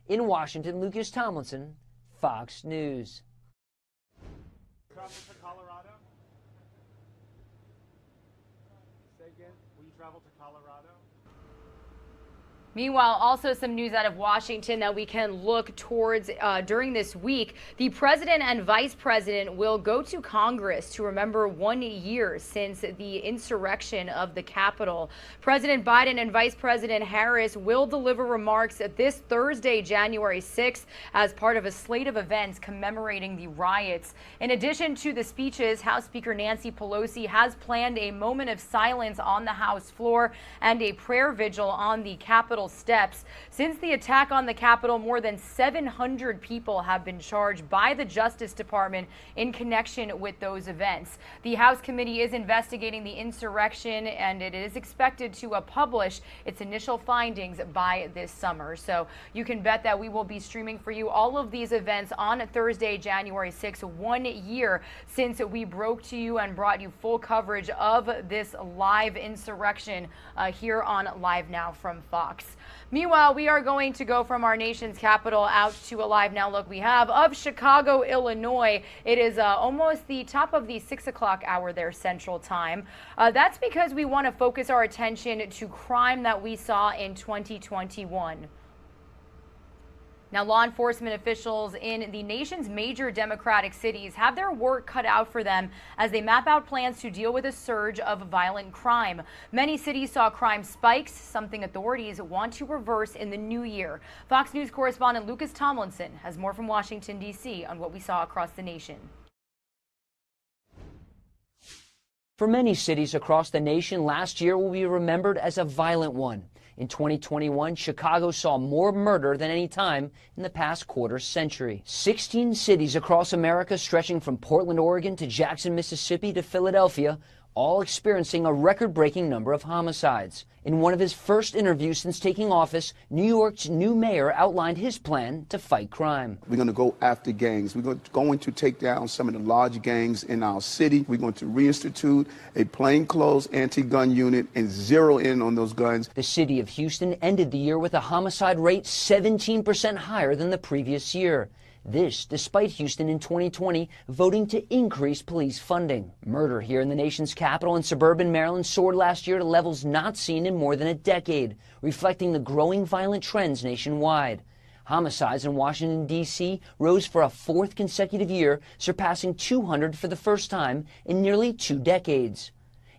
In Washington, Lucas Tomlinson, Fox News. Travel to Colorado? Say again, will you travel to Colorado? Meanwhile, also some news out of Washington that we can look towards during this week. The president and vice president will go to Congress to remember 1 year since the insurrection of the Capitol. President Biden and Vice President Harris will deliver remarks this Thursday, January 6th, as part of a slate of events commemorating the riots. In addition to the speeches, House Speaker Nancy Pelosi has planned a moment of silence on the House floor and a prayer vigil on the Capitol steps. Since the attack on the Capitol, more than 700 people have been charged by the Justice Department in connection with those events. The House committee is investigating the insurrection, and it is expected to publish its initial findings by this summer. So you can bet that we will be streaming for you all of these events on Thursday, January 6th, 1 year since we broke to you and brought you full coverage of this live insurrection here on Live Now from Fox. Meanwhile, we are going to go from our nation's capital out to a live now look we have of Chicago, Illinois. It is almost the top of the 6 o'clock hour there, Central Time. That's because we want to focus our attention to crime that we saw in 2021. Now, law enforcement officials in the nation's major Democratic cities have their work cut out for them as they map out plans to deal with a surge of violent crime. Many cities saw crime spikes, something authorities want to reverse in the new year. Fox News correspondent Lucas Tomlinson has more from Washington, D.C. on what we saw across the nation. For many cities across the nation, last year will be remembered as a violent one. In 2021, Chicago saw more murder than any time in the past quarter century. 16 cities across America, stretching from Portland, Oregon to Jackson, Mississippi to Philadelphia, all experiencing a record-breaking number of homicides. In one of his first interviews since taking office, New York's new mayor outlined his plan to fight crime. We're going to go after gangs. We're going to take down some of the large gangs in our city. We're going to reinstitute a plainclothes anti-gun unit and zero in on those guns. The city of Houston ended the year with a homicide rate 17% higher than the previous year. This despite Houston in 2020 voting to increase police funding. Murder here in the nation's capital and suburban Maryland soared last year to levels not seen in more than a decade, reflecting the growing violent trends nationwide. Homicides in Washington, D.C. rose for a fourth consecutive year, surpassing 200 for the first time in nearly 2 decades.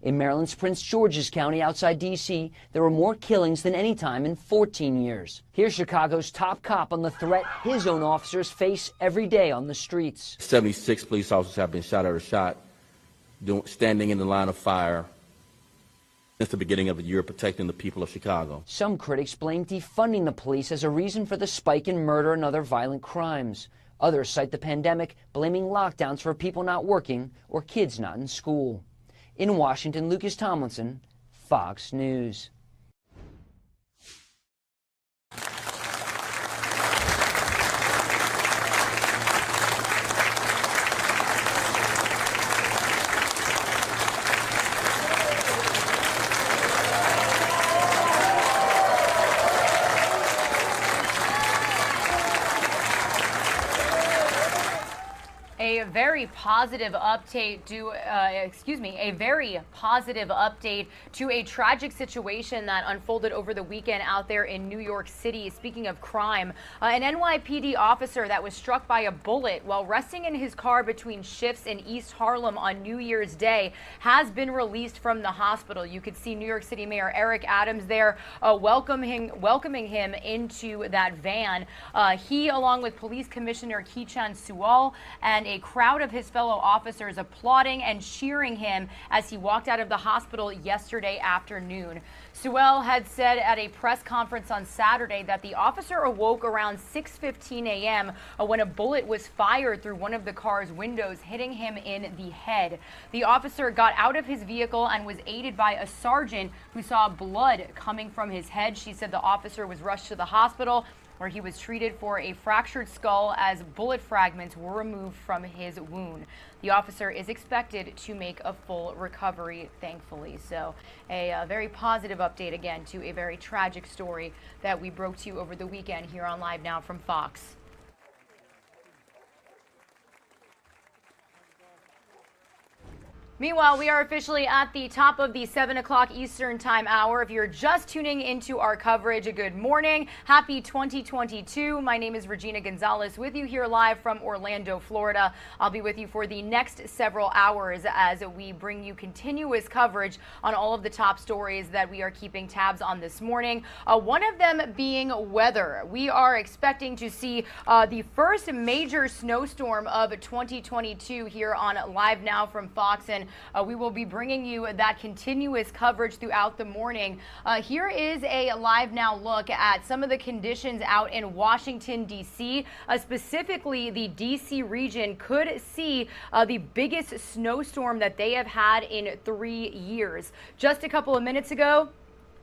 In Maryland's Prince George's County outside D.C., there were more killings than any time in 14 years. Here's Chicago's top cop on the threat his own officers face every day on the streets. 76 police officers have been shot or shot, standing in the line of fire since the beginning of the year, protecting the people of Chicago. Some critics blame defunding the police as a reason for the spike in murder and other violent crimes. Others cite the pandemic, blaming lockdowns for people not working or kids not in school. In Washington, Lucas Tomlinson, Fox News. A very positive update to a tragic situation that unfolded over the weekend out there in New York City. Speaking of crime, an NYPD officer that was struck by a bullet while resting in his car between shifts in East Harlem on New Year's Day has been released from the hospital. You could see New York City Mayor Eric Adams there welcoming him into that van. He, along with Police Commissioner Keechant Sewell and a crowd of his fellow officers applauding and cheering him as he walked out of the hospital yesterday afternoon. Sewell had said at a press conference on Saturday that the officer awoke around 6:15 a.m. When a bullet was fired through one of the car's windows, hitting him in the head. The officer got out of his vehicle and was aided by a sergeant who saw blood coming from his head. She said the officer was rushed to the hospital, where he was treated for a fractured skull as bullet fragments were removed from his wound. The officer is expected to make a full recovery, thankfully. So a very positive update again to a very tragic story that we broke to you over the weekend here on Live Now from Fox. Meanwhile, we are officially at the top of the 7 o'clock Eastern Time hour. If you're just tuning into our coverage, good morning. Happy 2022. My name is Regina Gonzalez with you here live from Orlando, Florida. I'll be with you for the next several hours as we bring you continuous coverage on all of the top stories that we are keeping tabs on this morning. One of them being weather. We are expecting to see the first major snowstorm of 2022 here on Live Now from Fox, and we will be bringing you that continuous coverage throughout the morning. Here is a Live Now look at some of the conditions out in Washington, D.C. Specifically, the D.C. region could see the biggest snowstorm that they have had in 3 years. Just a couple of minutes ago,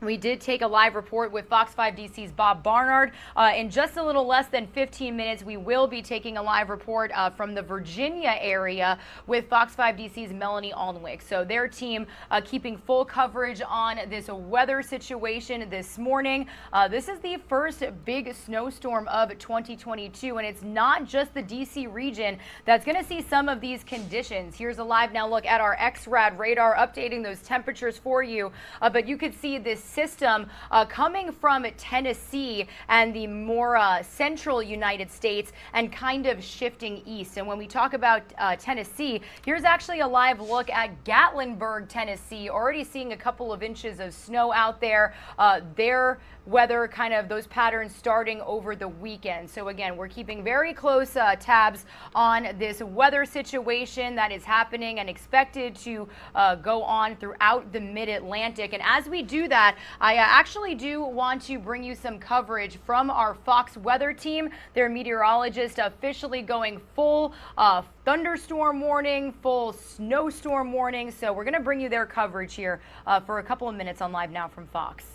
we did take a live report with Fox 5 DC's Bob Barnard. In just a little less than 15 minutes, we will be taking a live report from the Virginia area with Fox 5 DC's Melanie Alnwick. So their team keeping full coverage on this weather situation this morning. This is the first big snowstorm of 2022, and it's not just the DC region that's going to see some of these conditions. Here's a Live Now look at our XRAD radar, updating those temperatures for you. But you could see this system coming from Tennessee and the more central United States and kind of shifting east. And when we talk about Tennessee, here's actually a live look at Gatlinburg, Tennessee, already seeing a couple of inches of snow out there. Their weather, kind of those patterns starting over the weekend. So again, we're keeping very close tabs on this weather situation that is happening and expected to go on throughout the mid-Atlantic. And as we do that, I actually do want to bring you some coverage from our Fox weather team. Their meteorologist officially going full thunderstorm warning, full snowstorm warning. So we're going to bring you their coverage here for a couple of minutes on Live Now from Fox.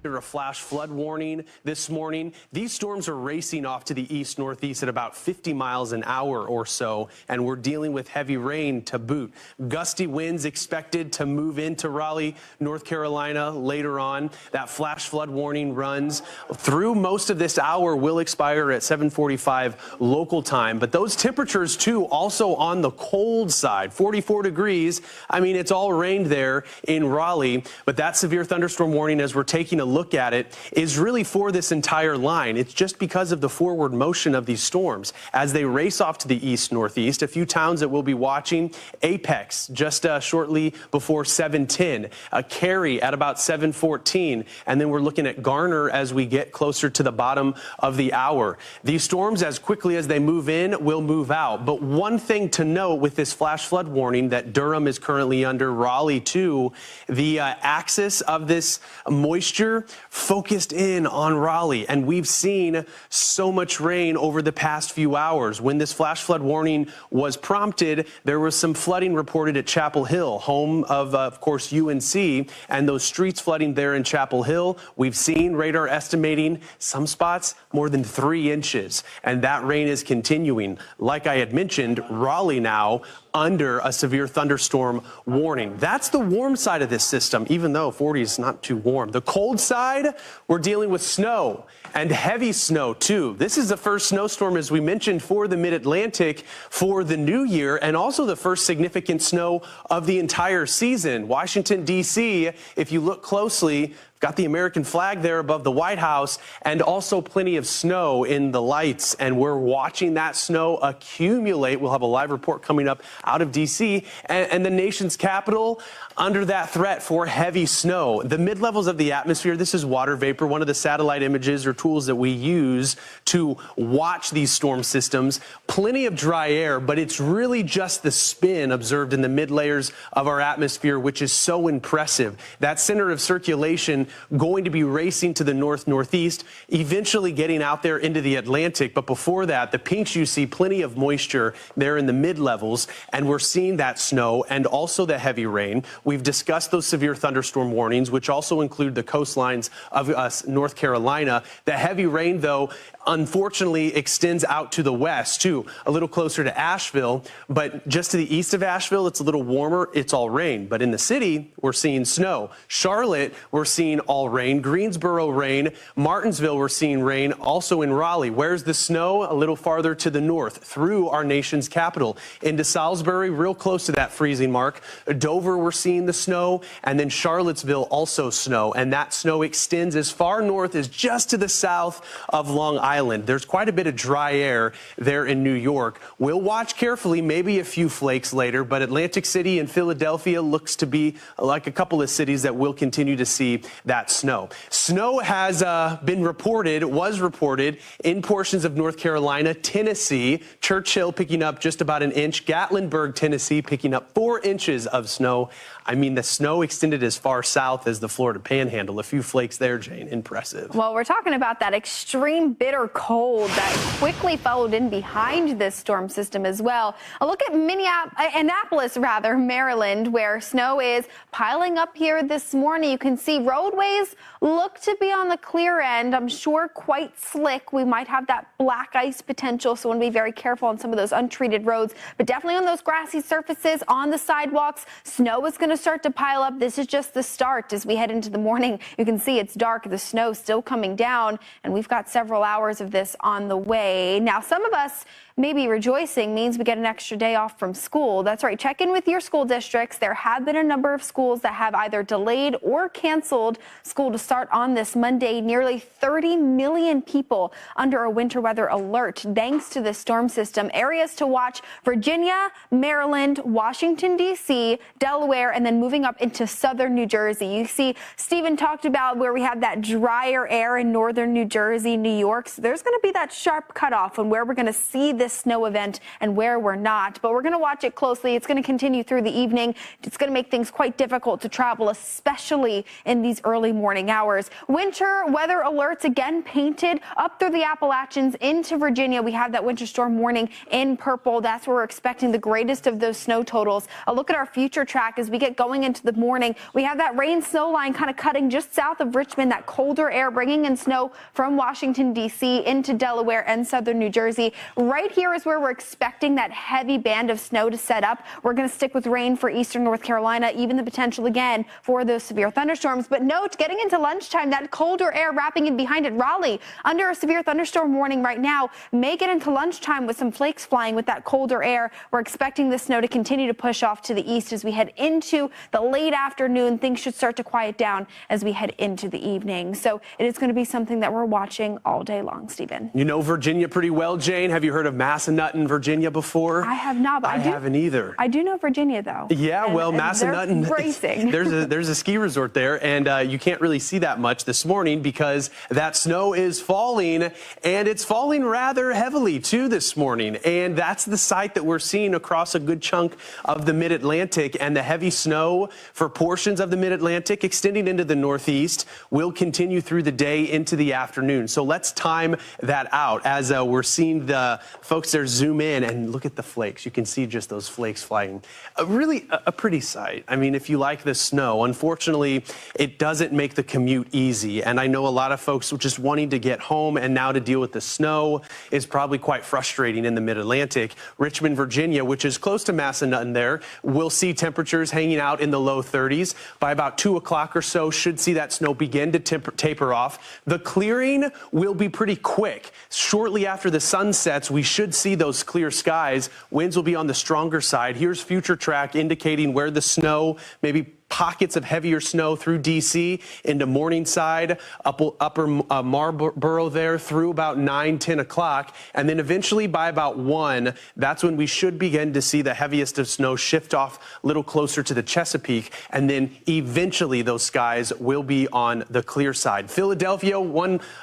A flash flood warning this morning. These storms are racing off to the east-northeast at about 50 miles an hour or so, and we're dealing with heavy rain to boot. Gusty winds expected to move into Raleigh, North Carolina later on. That flash flood warning runs through most of this hour, will expire at 7:45 local time. But those temperatures, too, also on the cold side, 44 degrees. I mean, it's all rained there in Raleigh, but that severe thunderstorm warning, as we're taking a look at it, is really for this entire line. It's just because of the forward motion of these storms. As they race off to the east-northeast, a few towns that we'll be watching: Apex, just shortly before 7:10, Cary at about 7:14, and then we're looking at Garner as we get closer to the bottom of the hour. These storms, as quickly as they move in, will move out. But one thing to note with this flash flood warning that Durham is currently under, Raleigh too, the axis of this moisture focused in on Raleigh, and we've seen so much rain over the past few hours. When this flash flood warning was prompted, there was some flooding reported at Chapel Hill, home of course, UNC, and those streets flooding there in Chapel Hill. We've seen radar estimating some spots more than 3 inches, and that rain is continuing. Like I had mentioned, Raleigh now under a severe thunderstorm warning. That's the warm side of this system, even though 40 is not too warm. The cold side, we're dealing with snow, and heavy snow too. This is the first snowstorm, as we mentioned, for the mid-Atlantic for the new year, and also the first significant snow of the entire season. Washington, D.C., if you look closely, got the American flag there above the White House, and also plenty of snow in the lights, and we're watching that snow accumulate. We'll have a live report coming up out of D.C., and the nation's capital under that threat for heavy snow. The mid-levels of the atmosphere, this is water vapor, one of the satellite images or tools that we use to watch these storm systems. Plenty of dry air, but it's really just the spin observed in the mid-layers of our atmosphere, which is so impressive. That center of circulation going to be racing to the north-northeast, eventually getting out there into the Atlantic. But before that, the pinks you see, plenty of moisture there in the mid-levels, and we're seeing that snow and also the heavy rain. We've discussed those severe thunderstorm warnings, which also include the coastlines of North Carolina. The heavy rain, though, unfortunately extends out to the west, too, a little closer to Asheville. But just to the east of Asheville, it's a little warmer. It's all rain. But in the city, we're seeing snow. Charlotte, we're seeing all rain. Greensboro, rain. Martinsville, we're seeing rain. Also in Raleigh. Where's the snow? A little farther to the north, through our nation's capital. Into Salisbury, real close to that freezing mark. Dover, we're seeing the snow. And then Charlottesville, also snow. And that snow extends as far north as just to the south of Long Island. There's quite a bit of dry air there in New York. We'll watch carefully, maybe a few flakes later, but Atlantic City and Philadelphia looks to be like a couple of cities that will continue to see that snow. Snow has was reported in portions of North Carolina, Tennessee, Churchill picking up just about an inch, Gatlinburg, Tennessee picking up 4 inches of snow. I mean, the snow extended as far south as the Florida Panhandle. A few flakes there, Jane. Impressive. Well, we're talking about that extreme bitter cold that quickly followed in behind this storm system as well. A look at Annapolis, Maryland, where snow is piling up here this morning. You can see roadways look to be on the clear end. I'm sure quite slick. We might have that black ice potential, so we want to be very careful on some of those untreated roads. But definitely on those grassy surfaces, on the sidewalks, snow is going to start to pile up. This is just the start. As we head into the morning, you can see it's dark. The snow still coming down, and we've got several hours of this on the way. Now, some of us maybe rejoicing means we get an extra day off from school. That's right. Check in with your school districts. There have been a number of schools that have either delayed or canceled school to start on this Monday. Nearly 30 million people under a winter weather alert thanks to this storm system. Areas to watch: Virginia, Maryland, Washington, D.C., Delaware, and then moving up into southern New Jersey. You see, Stephen talked about where we have that drier air in northern New Jersey, New York. So there's going to be that sharp cutoff on where we're going to see this snow event and where we're not. But we're going to watch it closely. It's going to continue through the evening. It's going to make things quite difficult to travel, especially in these early morning hours. Winter weather alerts again painted up through the Appalachians into Virginia. We have that winter storm warning in purple. That's where we're expecting the greatest of those snow totals. A look at our future track as we get going into the morning. We have that rain snow line kind of cutting just south of Richmond, that colder air bringing in snow from Washington, D.C. into Delaware and southern New Jersey. Right here is where we're expecting that heavy band of snow to set up. We're going to stick with rain for eastern North Carolina, even the potential again for those severe thunderstorms. But no note, getting into lunchtime, that colder air wrapping in behind it. Raleigh under a severe thunderstorm warning right now. May get into lunchtime with some flakes flying with that colder air. We're expecting the snow to continue to push off to the east as we head into the late afternoon. Things should start to quiet down as we head into the evening. So it is going to be something that we're watching all day long, Stephen. You know Virginia pretty well, Jane. Have you heard of Massanutten, Virginia before? I have not, but I haven't either. I do know Virginia, though. Yeah, well, Massanutten, bracing. there's a ski resort there, and you can't really see that much this morning because that snow is falling, and it's falling rather heavily, too, this morning. And that's the sight that we're seeing across a good chunk of the mid-Atlantic, and the heavy snow for portions of the mid-Atlantic extending into the Northeast will continue through the day into the afternoon. So let's time that out as we're seeing the folks there zoom in and look at the flakes. You can see just those flakes flying. Really a pretty sight. I mean, if you like the snow, unfortunately, it doesn't make the commute easy. And I know a lot of folks just wanting to get home and now to deal with the snow is probably quite frustrating in the mid-Atlantic. Richmond, Virginia, which is close to Massanutten there, will see temperatures hanging out in the low 30s. By about 2 o'clock or so, should see that snow begin to taper off. The clearing will be pretty quick. Shortly after the sun sets, we should see those clear skies. Winds will be on the stronger side. Here's future track indicating where the snow, maybe pockets of heavier snow through D.C. into Morningside, upper Marlboro there through about 9, 10 o'clock. And then eventually by about 1, that's when we should begin to see the heaviest of snow shift off a little closer to the Chesapeake. And then eventually those skies will be on the clear side. Philadelphia,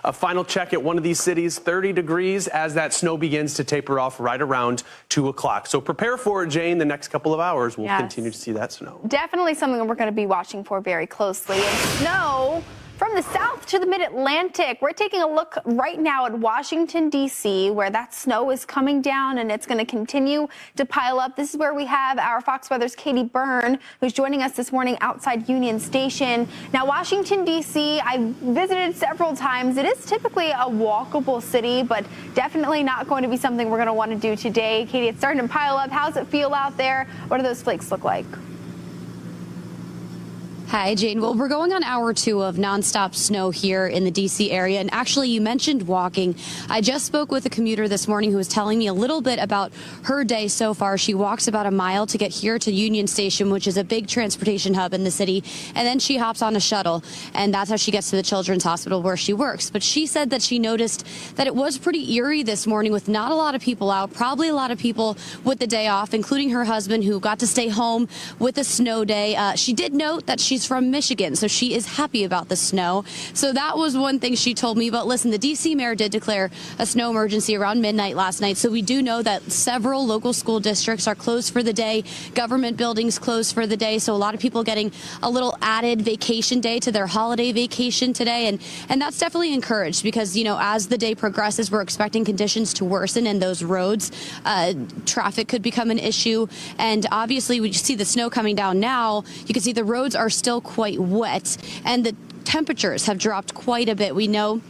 a final check at one of these cities, 30 degrees as that snow begins to taper off right around 2 o'clock. So prepare for it, Jane. The next couple of hours, we'll continue to see that snow. Definitely something we're going to be watching for very closely. And snow from the south to the mid-Atlantic. We're taking a look right now at Washington, D.C., where that snow is coming down and it's going to continue to pile up. This is where we have our Fox Weather's Katie Byrne, who's joining us this morning outside Union Station. Now, Washington, D.C., I visited several times. It is typically a walkable city, but definitely not going to be something we're going to want to do today. Katie, it's starting to pile up. How's it feel out there? What do those flakes look like? Hi, Jane. Well, we're going on hour 2 of nonstop snow here in the D.C. area. And actually, you mentioned walking. I just spoke with a commuter this morning who was telling me a little bit about her day so far. She walks about a mile to get here to Union Station, which is a big transportation hub in the city. And then she hops on a shuttle. And that's how she gets to the Children's Hospital where she works. But she said that she noticed that it was pretty eerie this morning with not a lot of people out, probably a lot of people with the day off, including her husband, who got to stay home with a snow day. She did note that she's from Michigan, so she is happy about the snow. So that was one thing she told me. But listen, the D.C. mayor did declare a snow emergency around midnight last night, so we do know that several local school districts are closed for the day, government buildings closed for the day, so a lot of people getting a little added vacation day to their holiday vacation today, and that's definitely encouraged because, you know, as the day progresses, we're expecting conditions to worsen in those roads. Traffic could become an issue, and obviously we see the snow coming down now. You can see the roads are still quite wet, and the temperatures have dropped quite a bit. We know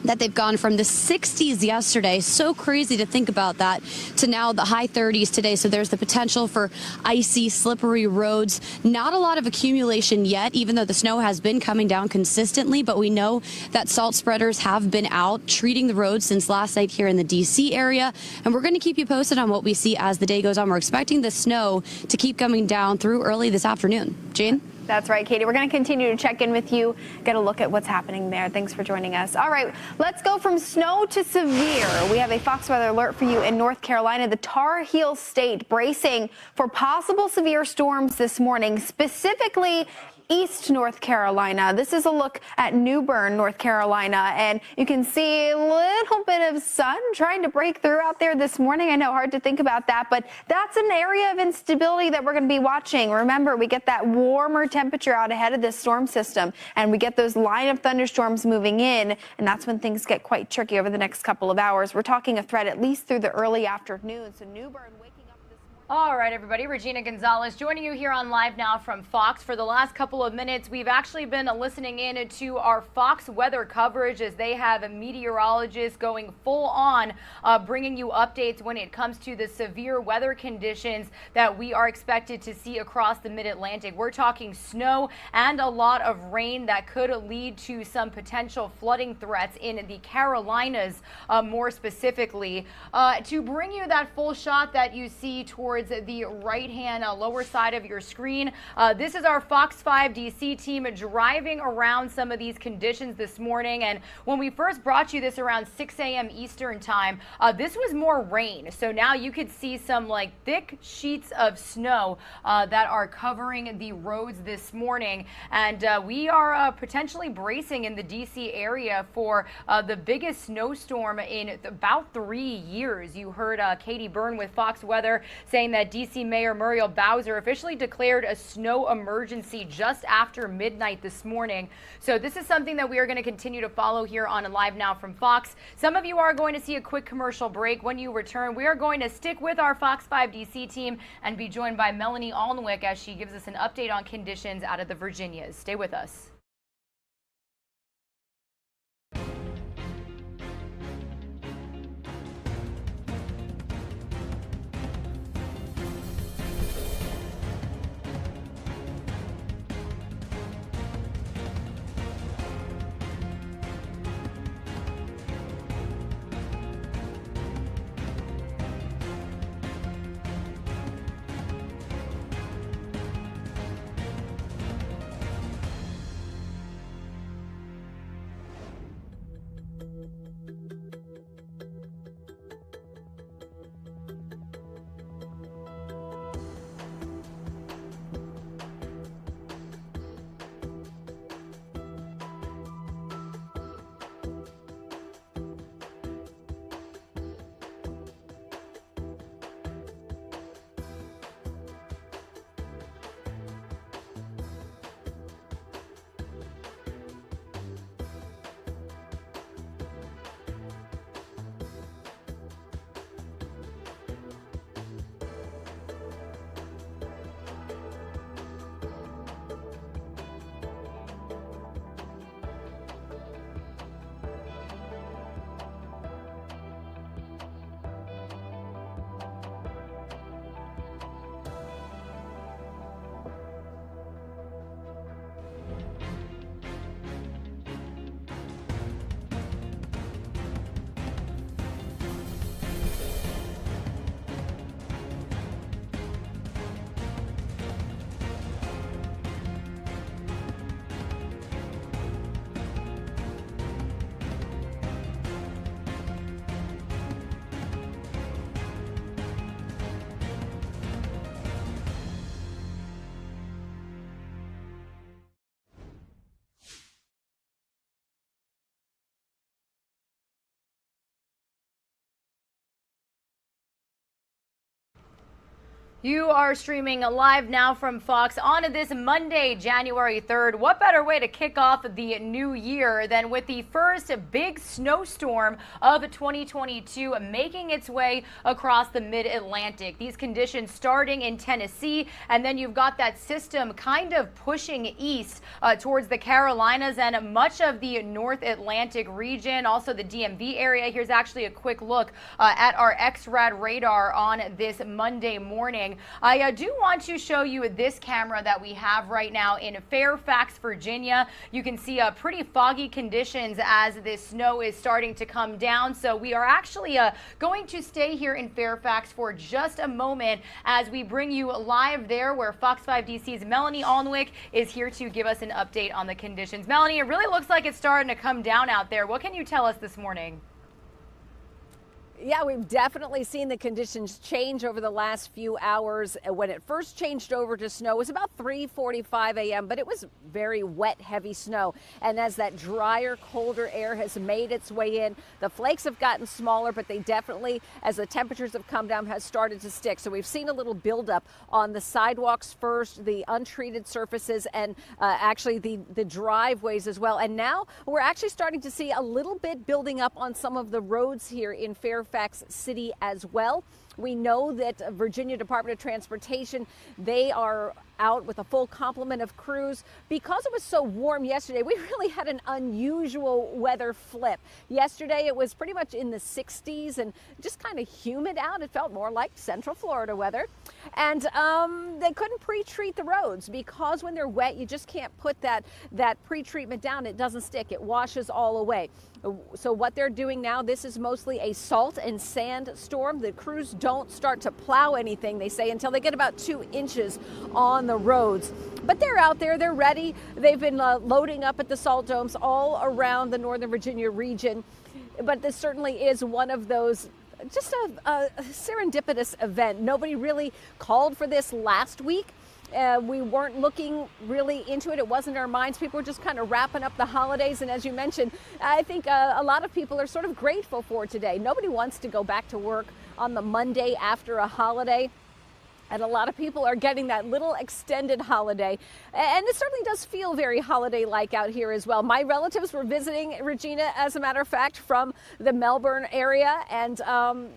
that they've gone from the 60s yesterday, so crazy to think about that, to now the high 30s today. So there's the potential for icy, slippery roads. Not a lot of accumulation yet, even though the snow has been coming down consistently. But we know that salt spreaders have been out treating the roads since last night here in the D.C. area. And we're going to keep you posted on what we see as the day goes on. We're expecting the snow to keep coming down through early this afternoon. Jane? That's right, Katie. We're going to continue to check in with you, get a look at what's happening there. Thanks for joining us. All right, let's go from snow to severe. We have a Fox Weather alert for you in North Carolina. The Tar Heel State bracing for possible severe storms this morning, specifically East North Carolina. This is a look at New Bern, North Carolina, and you can see a little bit of sun trying to break through out there this morning. I know, hard to think about that, but that's an area of instability that we're going to be watching. Remember, we get that warmer temperature out ahead of this storm system, and we get those line of thunderstorms moving in, and that's when things get quite tricky over the next couple of hours. We're talking a threat at least through the early afternoon. So New Bern waking up this morning. All right, everybody. Regina Gonzalez joining you here on Live Now from Fox. For the last couple of minutes, we've actually been listening in to our Fox weather coverage as they have meteorologists going full on, bringing you updates when it comes to the severe weather conditions that we are expected to see across the mid-Atlantic. We're talking snow and a lot of rain that could lead to some potential flooding threats in the Carolinas, more specifically. To bring you that full shot that you see towards the right-hand lower side of your screen. This is our Fox 5 DC team driving around some of these conditions this morning. And when we first brought you this around 6 a.m. Eastern time, this was more rain. So now you could see some like thick sheets of snow that are covering the roads this morning. And we are potentially bracing in the DC area for the biggest snowstorm in about 3 years. You heard Katie Byrne with Fox Weather saying that DC Mayor Muriel Bowser officially declared a snow emergency just after midnight this morning. So this is something that we are going to continue to follow here on Live Now from Fox. Some of you are going to see a quick commercial break. When you return, we are going to stick with our Fox 5 DC team and be joined by Melanie Alnwick as she gives us an update on conditions out of the Virginias. Stay with us. You are streaming live now from Fox on this Monday, January 3rd. What better way to kick off the new year than with the first big snowstorm of 2022 making its way across the mid-Atlantic. These conditions starting in Tennessee, and then you've got that system kind of pushing east towards the Carolinas and much of the North Atlantic region, also the DMV area. Here's actually a quick look at our X-Rad radar on this Monday morning. I do want to show you this camera that we have right now in Fairfax, Virginia. You can see pretty foggy conditions as this snow is starting to come down. So we are actually going to stay here in Fairfax for just a moment as we bring you live there where Fox 5 DC's Melanie Alnwick is here to give us an update on the conditions. Melanie, it really looks like it's starting to come down out there. What can you tell us this morning? Yeah, we've definitely seen the conditions change over the last few hours. When it first changed over to snow, it was about 3:45 a.m., but it was very wet, heavy snow. And as that drier, colder air has made its way in, the flakes have gotten smaller, but they definitely, as the temperatures have come down, has started to stick. So we've seen a little buildup on the sidewalks first, the untreated surfaces, and actually the driveways as well. And now we're actually starting to see a little bit building up on some of the roads here in Fairfax City as well. We know that Virginia Department of Transportation, they are out with a full complement of crews. Because it was so warm yesterday, we really had an unusual weather flip. Yesterday, it was pretty much in the 60s and just kind of humid out. It felt more like Central Florida weather. And they couldn't pre-treat the roads because when they're wet, you just can't put that pre-treatment down. It doesn't stick. It washes all away. So what they're doing now, this is mostly a salt and sand storm. The crews don't start to plow anything, they say, until they get about 2 inches on the roads. But they're out there, they're ready. They've been loading up at the salt domes all around the Northern Virginia region. But this certainly is one of those, just a serendipitous event. Nobody really called for this last week. We weren't looking really into it. It wasn't our minds. People were just kind of wrapping up the holidays. And as you mentioned, I think a lot of people are sort of grateful for today. Nobody wants to go back to work on the Monday after a holiday. And a lot of people are getting that little extended holiday. And it certainly does feel very holiday-like out here as well. My relatives were visiting Regina, as a matter of fact, from the Melbourne area. And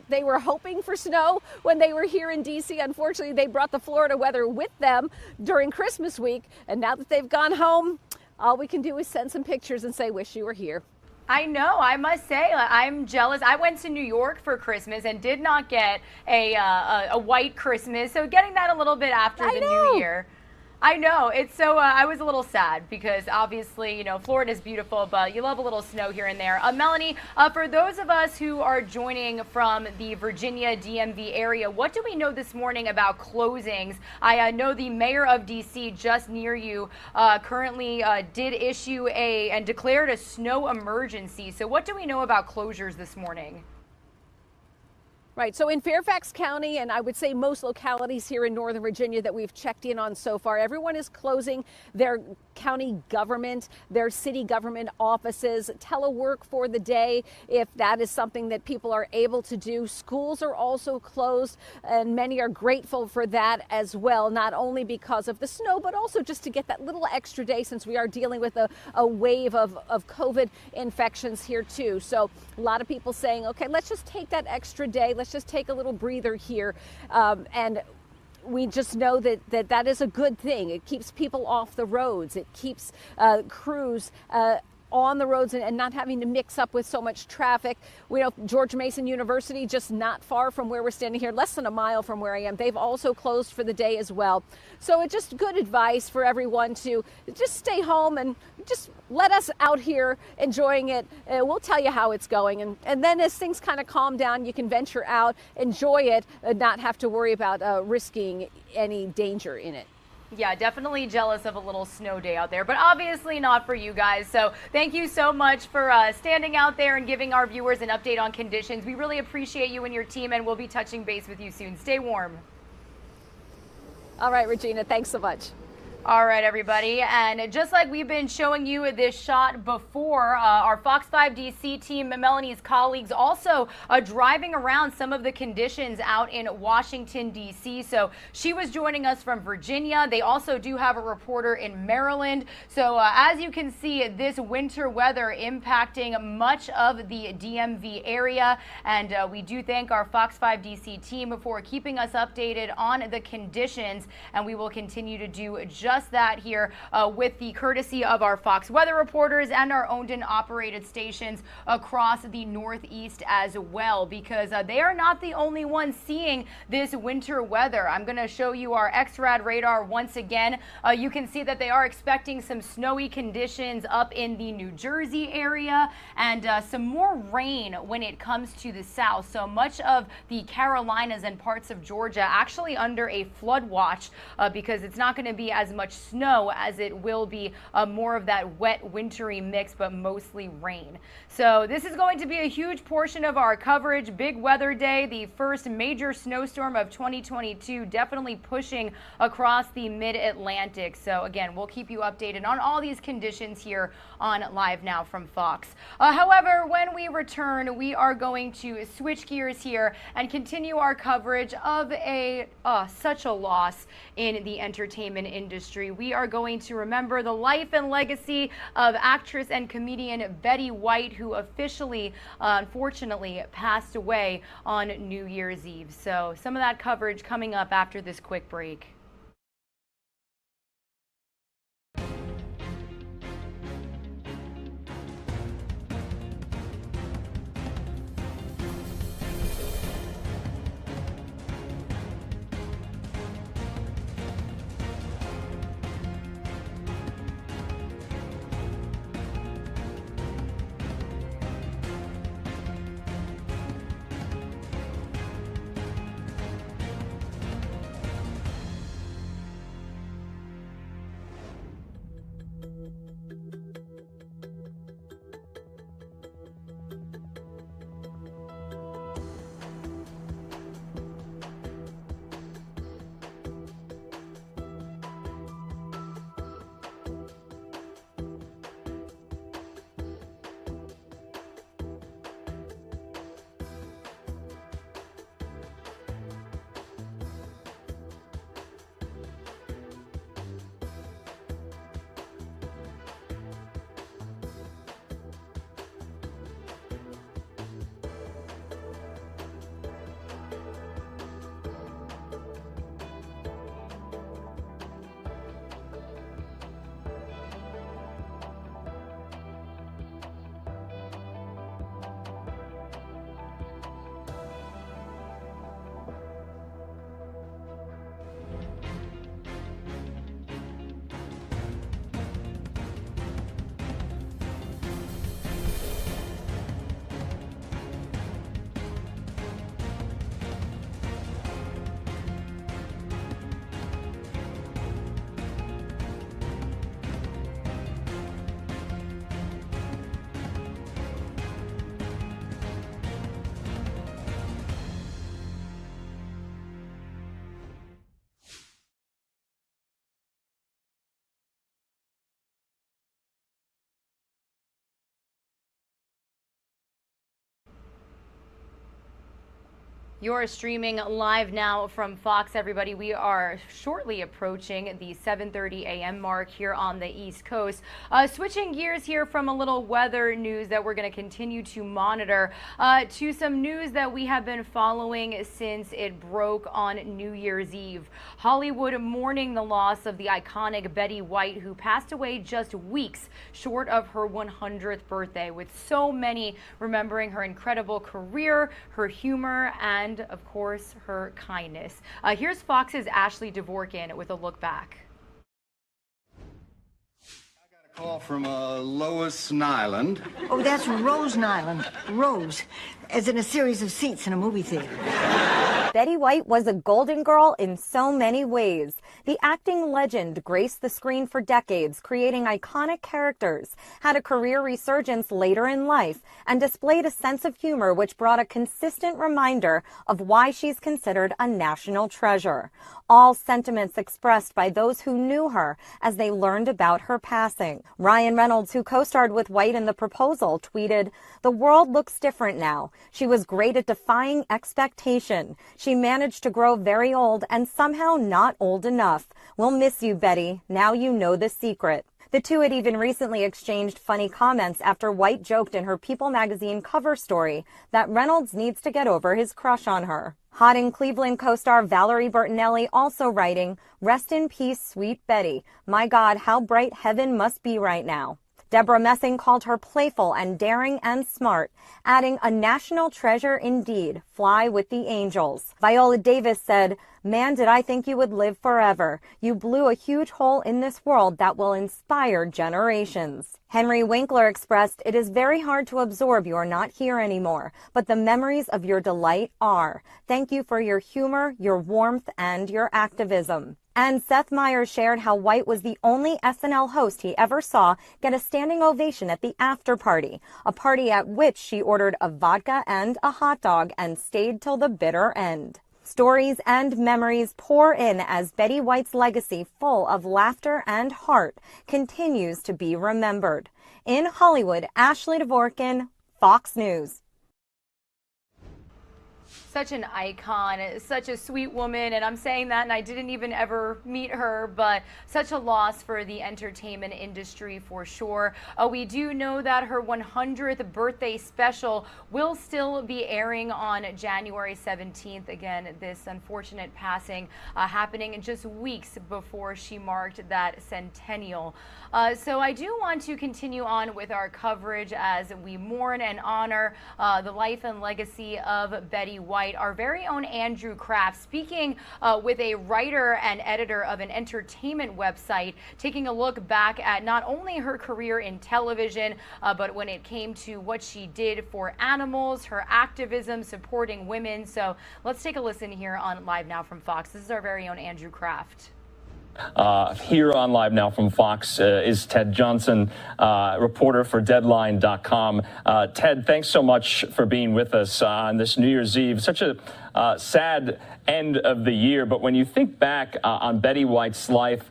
they were hoping for snow when they were here in D.C. Unfortunately, they brought the Florida weather with them during Christmas week. And now that they've gone home, all we can do is send some pictures and say, wish you were here. I know. I must say, I'm jealous. I went to New York for Christmas and did not get a white Christmas. So getting that a little bit after the new year. I know. It's so, I was a little sad because obviously, you know, Florida is beautiful, but you love a little snow here and there. Melanie, for those of us who are joining from the Virginia DMV area, what do we know this morning about closings? I know the mayor of D.C. just near you currently did issue and declared a snow emergency. So what do we know about closures this morning? Right. So in Fairfax County, and I would say most localities here in Northern Virginia that we've checked in on so far, everyone is closing their county government, their city government offices, telework for the day, if that is something that people are able to do. Schools are also closed, and many are grateful for that as well, not only because of the snow, but also just to get that little extra day since we are dealing with a wave of COVID infections here too. So a lot of people saying, okay, let's just take that extra day. Let's just take a little breather here. And we just know that is a good thing. It keeps people off the roads. It keeps crews on the roads and not having to mix up with so much traffic. We know George Mason University, just not far from where we're standing here, less than a mile from where I am. They've also closed for the day as well. So it's just good advice for everyone to just stay home and just let us out here enjoying it. We'll tell you how it's going. And then as things kind of calm down, you can venture out, enjoy it, and not have to worry about risking any danger in it. Yeah, definitely jealous of a little snow day out there, but obviously not for you guys. So thank you so much for standing out there and giving our viewers an update on conditions. We really appreciate you and your team, and we'll be touching base with you soon. Stay warm. All right, Regina, thanks so much. All right, everybody, and just like we've been showing you this shot before, our Fox 5 DC team, Melanie's colleagues, also driving around some of the conditions out in Washington, D.C. So she was joining us from Virginia. They also do have a reporter in Maryland. So as you can see, this winter weather impacting much of the DMV area, and we do thank our Fox 5 DC team for keeping us updated on the conditions, and we will continue to do just that here with the courtesy of our Fox weather reporters and our owned and operated stations across the Northeast as well, because they are not the only ones seeing this winter weather. I'm going to show you our XRAD radar once again. You can see that they are expecting some snowy conditions up in the New Jersey area and some more rain when it comes to the south. So much of the Carolinas and parts of Georgia actually under a flood watch because it's not going to be as much snow as it will be more of that wet wintry mix, but mostly rain. So this is going to be a huge portion of our coverage. Big weather day, the first major snowstorm of 2022, definitely pushing across the mid-Atlantic. So again, we'll keep you updated on all these conditions here on Live Now from Fox. However, when we return, we are going to switch gears here and continue our coverage of such a loss in the entertainment industry. history. We are going to remember the life and legacy of actress and comedian Betty White, who officially, unfortunately, passed away on New Year's Eve. So some of that coverage coming up after this quick break. You're streaming live now from Fox, everybody. We are shortly approaching the 7:30 a.m. mark here on the East Coast. Switching gears here from a little weather news that we're going to continue to monitor to some news that we have been following since it broke on New Year's Eve. Hollywood mourning the loss of the iconic Betty White, who passed away just weeks short of her 100th birthday, with so many remembering her incredible career, her humor, and of course, her kindness. Here's Fox's Ashley Dvorkin with a look back. I got a call from Lois Nyland. Oh, that's Rose Nyland. Rose, as in a series of seats in a movie theater. Betty White was a golden girl in so many ways. The acting legend graced the screen for decades, creating iconic characters, had a career resurgence later in life, and displayed a sense of humor which brought a consistent reminder of why she's considered a national treasure. All sentiments expressed by those who knew her as they learned about her passing. Ryan Reynolds, who co-starred with White in The Proposal, tweeted, "The world looks different now. She was great at defying expectation. She managed to grow very old and somehow not old enough. We'll miss you, Betty. Now you know the secret." The two had even recently exchanged funny comments after White joked in her People magazine cover story that Reynolds needs to get over his crush on her. Hot in Cleveland co-star Valerie Bertinelli also writing, "Rest in peace, sweet Betty. My God, how bright heaven must be right now." Deborah Messing called her playful and daring and smart, adding, "A national treasure indeed. Fly with the angels." Viola Davis said, "Man, did I think you would live forever. You blew a huge hole in this world that will inspire generations." Henry Winkler expressed, "It is very hard to absorb you're not here anymore, but the memories of your delight are. Thank you for your humor, your warmth, and your activism." And Seth Meyers shared how White was the only SNL host he ever saw get a standing ovation at the after party, a party at which she ordered a vodka and a hot dog and stayed till the bitter end. Stories and memories pour in as Betty White's legacy, full of laughter and heart, continues to be remembered. In Hollywood, Ashley Dvorkin, Fox News. Such an icon, such a sweet woman, and I'm saying that and I didn't even ever meet her, but such a loss for the entertainment industry for sure. We do know that her 100th birthday special will still be airing on January 17th. Again, this unfortunate passing happening just weeks before she marked that centennial. So I do want to continue on with our coverage as we mourn and honor the life and legacy of Betty White. Our very own Andrew Kraft speaking with a writer and editor of an entertainment website, taking a look back at not only her career in television, but when it came to what she did for animals, her activism supporting women. So let's take a listen here on Live Now from Fox. This is our very own Andrew Kraft. Here on Live Now from Fox is Ted Johnson, reporter for Deadline.com. Ted, thanks so much for being with us on this New Year's Eve. Such a sad end of the year, but when you think back on Betty White's life,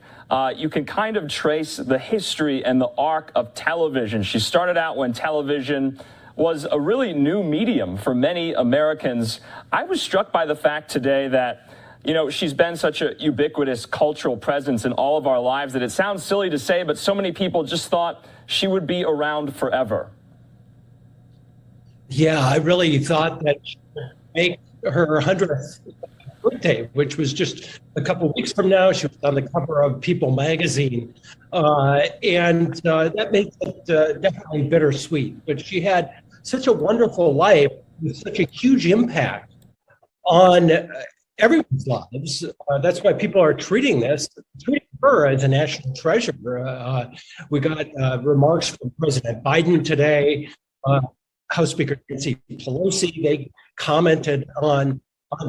you can kind of trace the history and the arc of television. She started out when television was a really new medium for many Americans. I was struck by the fact today that she's been such a ubiquitous cultural presence in all of our lives that it sounds silly to say, but so many people just thought she would be around forever. Yeah, I really thought that she would make her 100th birthday, which was just a couple of weeks from now. She was on the cover of People magazine. And that makes it definitely bittersweet. But she had such a wonderful life with such a huge impact on everyone's lives. That's why people are treating her as a national treasure. We got remarks from President Biden today, House Speaker Nancy Pelosi. They commented on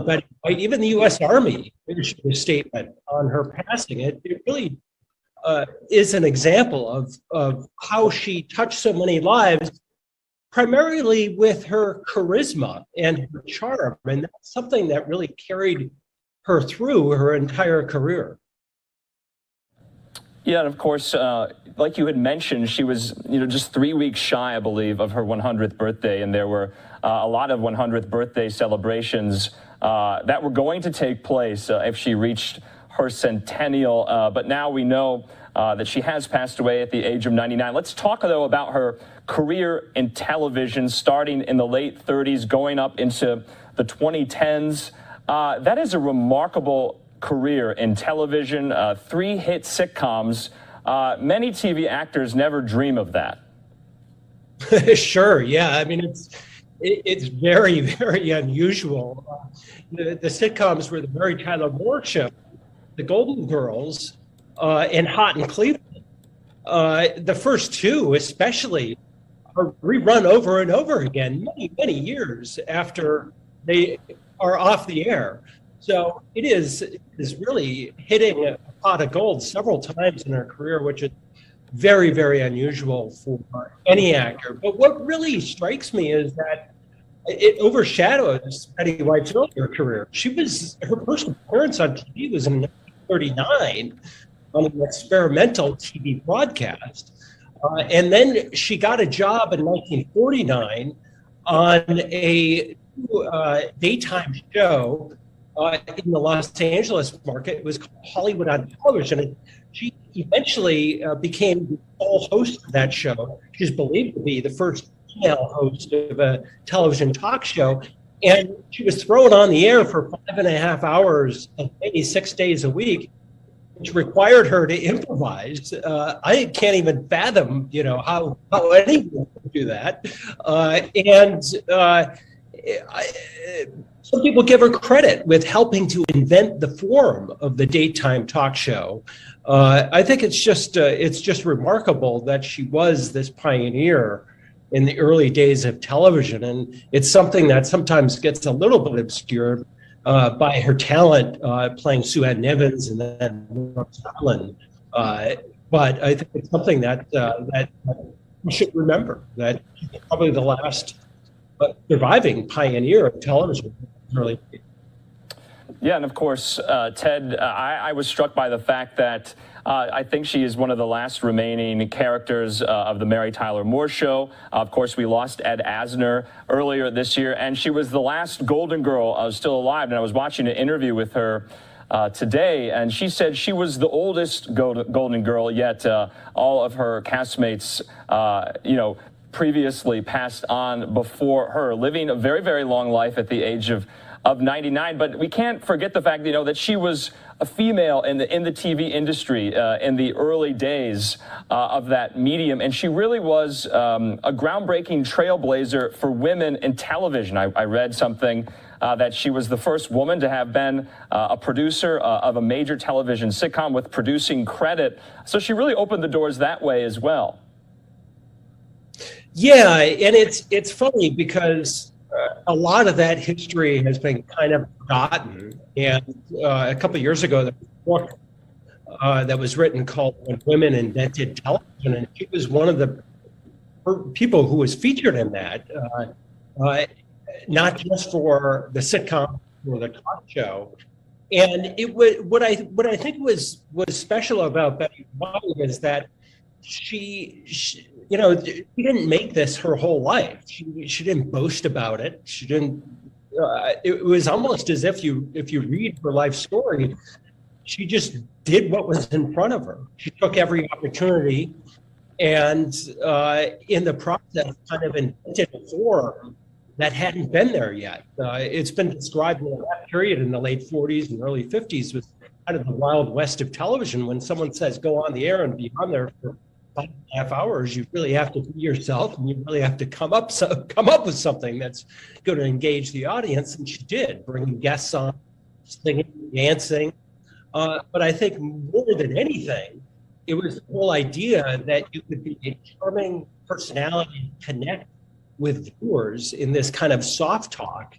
Betty White. Even the U.S. Army issued a statement on her passing. It really is an example of how she touched so many lives, primarily with her charisma and her charm. And that's something that really carried her through her entire career. Yeah, and of course, like you had mentioned, she was, just 3 weeks shy, I believe, of her 100th birthday. And there were a lot of 100th birthday celebrations that were going to take place if she reached her centennial. But now we know that she has passed away at the age of 99. Let's talk, though, about her career in television, starting in the late 30s, going up into the 2010s. That is a remarkable career in television, 3 hit sitcoms. Many TV actors never dream of that. Sure, yeah. I mean, it's very, very unusual. The sitcoms were the Mary Tyler Moore Show, The Golden Girls, and Hot in Cleveland. The first 2 especially are rerun over and over again many, many years after they are off the air. So it is really hitting a pot of gold several times in her career, which is very, very unusual for any actor. But what really strikes me is that it overshadows Betty White's earlier career. Her first appearance on TV was in 1939 on an experimental TV broadcast. And then she got a job in 1949 on a daytime show in the Los Angeles market. It was called Hollywood on Television. And she eventually became the sole host of that show. She's believed to be the first female host of a television talk show. And she was thrown on the air for 5.5 hours, maybe 6 days a week, which required her to improvise. I can't even fathom, how anyone could do that. Some people give her credit with helping to invent the form of the daytime talk show. I think it's just remarkable that she was this pioneer in the early days of television, and it's something that sometimes gets a little bit obscured by her talent playing Sue Ann Nivens and then Rose Allen. But I think it's something that we should remember, that she's probably the last surviving pioneer of television. Yeah, and of course, Ted, I was struck by the fact that I think she is one of the last remaining characters of the Mary Tyler Moore Show. Of course, we lost Ed Asner earlier this year, and she was the last Golden Girl still alive. And I was watching an interview with her today, and she said she was the oldest Golden Girl, yet all of her castmates, previously passed on before her, living a very, very long life at the age of 99. But we can't forget the fact, that she was a female in the TV industry in the early days of that medium. And she really was a groundbreaking trailblazer for women in television. I read something that she was the first woman to have been a producer of a major television sitcom with producing credit. So she really opened the doors that way as well. Yeah, and it's funny because a lot of that history has been kind of forgotten. And a couple of years ago, there was a book that was written called When Women Invented Television, and she was one of the people who was featured in that, not just for the sitcom or the talk show. And it was what I think was special about Betty White is that she didn't make this her whole life. She didn't boast about it. She didn't. It was almost as if you read her life story, she just did what was in front of her. She took every opportunity, and in the process, kind of invented a form that hadn't been there yet. It's been described in that period in the late 40s and early 50s was kind of the Wild West of television. When someone says go on the air and be on there for 5.5 hours, you really have to be yourself, and you really have to come up with something that's going to engage the audience. And she did, bringing guests on, singing, dancing. But I think more than anything, it was the whole idea that you could be a charming personality and connect with viewers in this kind of soft talk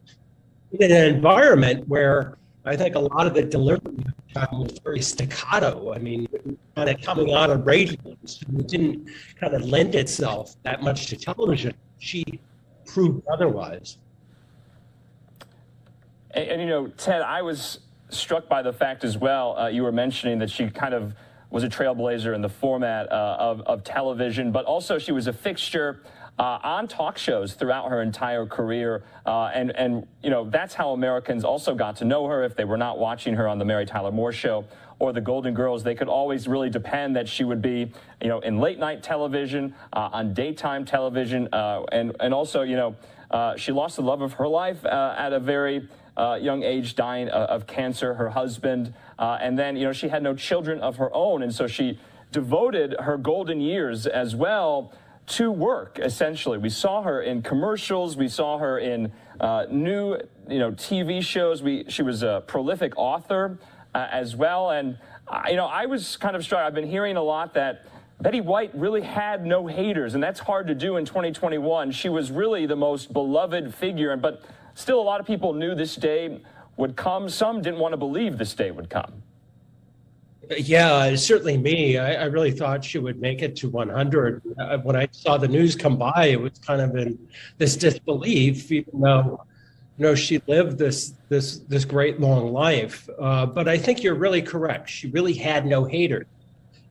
in an environment where I think a lot of the delivery was very staccato. I mean, kind of coming out of radio, so it didn't kind of lend itself that much to television. She proved otherwise. And Ted, I was struck by the fact as well, you were mentioning that she kind of was a trailblazer in the format of television, but also she was a fixture on talk shows throughout her entire career. And that's how Americans also got to know her. If they were not watching her on the Mary Tyler Moore Show or the Golden Girls, they could always really depend that she would be, in late night television, on daytime television. And also, she lost the love of her life at a very young age, dying of cancer, her husband. And then, she had no children of her own. And so she devoted her golden years as well to work, essentially. We saw her in commercials. We saw her in new, TV shows. She was a prolific author as well. And, I was kind of struck. I've been hearing a lot that Betty White really had no haters, and that's hard to do in 2021. She was really the most beloved figure, but still a lot of people knew this day would come. Some didn't want to believe this day would come. Yeah, certainly me. I really thought she would make it to 100. When I saw the news come by, it was kind of in this disbelief, even though, she lived this great long life. But I think you're really correct. She really had no haters.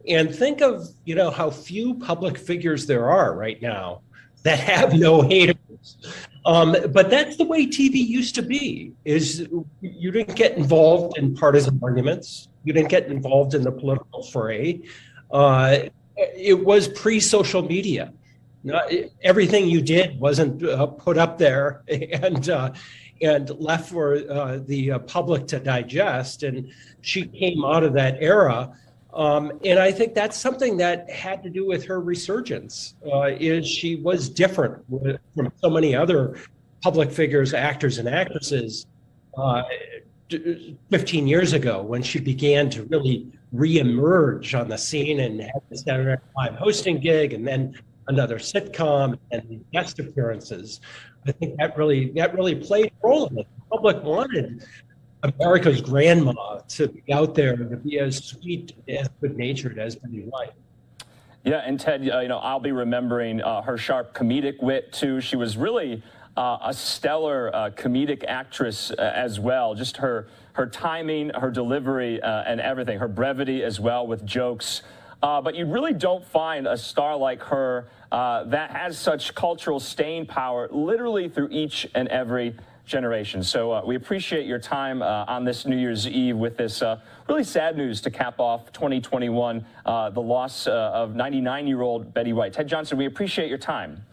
And think of, how few public figures there are right now that have no haters. But that's the way TV used to be, is you didn't get involved in partisan arguments. You didn't get involved in the political fray. It was pre-social media. Everything you did wasn't put up there and left for the public to digest. And she came out of that era. And I think that's something that had to do with her resurgence, is she was different from so many other public figures, actors and actresses 15 years ago, when she began to really reemerge on the scene and had the Saturday Night Live hosting gig and then another sitcom and guest appearances. I think that really played a role in it. The public wanted America's grandma to be out there, to be as sweet, as good-natured as Betty White. Yeah, and Ted, I'll be remembering her sharp comedic wit too. She was really a stellar comedic actress as well. Just her timing, her delivery, and everything, her brevity as well with jokes. But you really don't find a star like her that has such cultural staying power literally through each and every generation. So we appreciate your time on this New Year's Eve with this really sad news to cap off 2021, the loss of 99-year-old Betty White. Ted Johnson, we appreciate your time.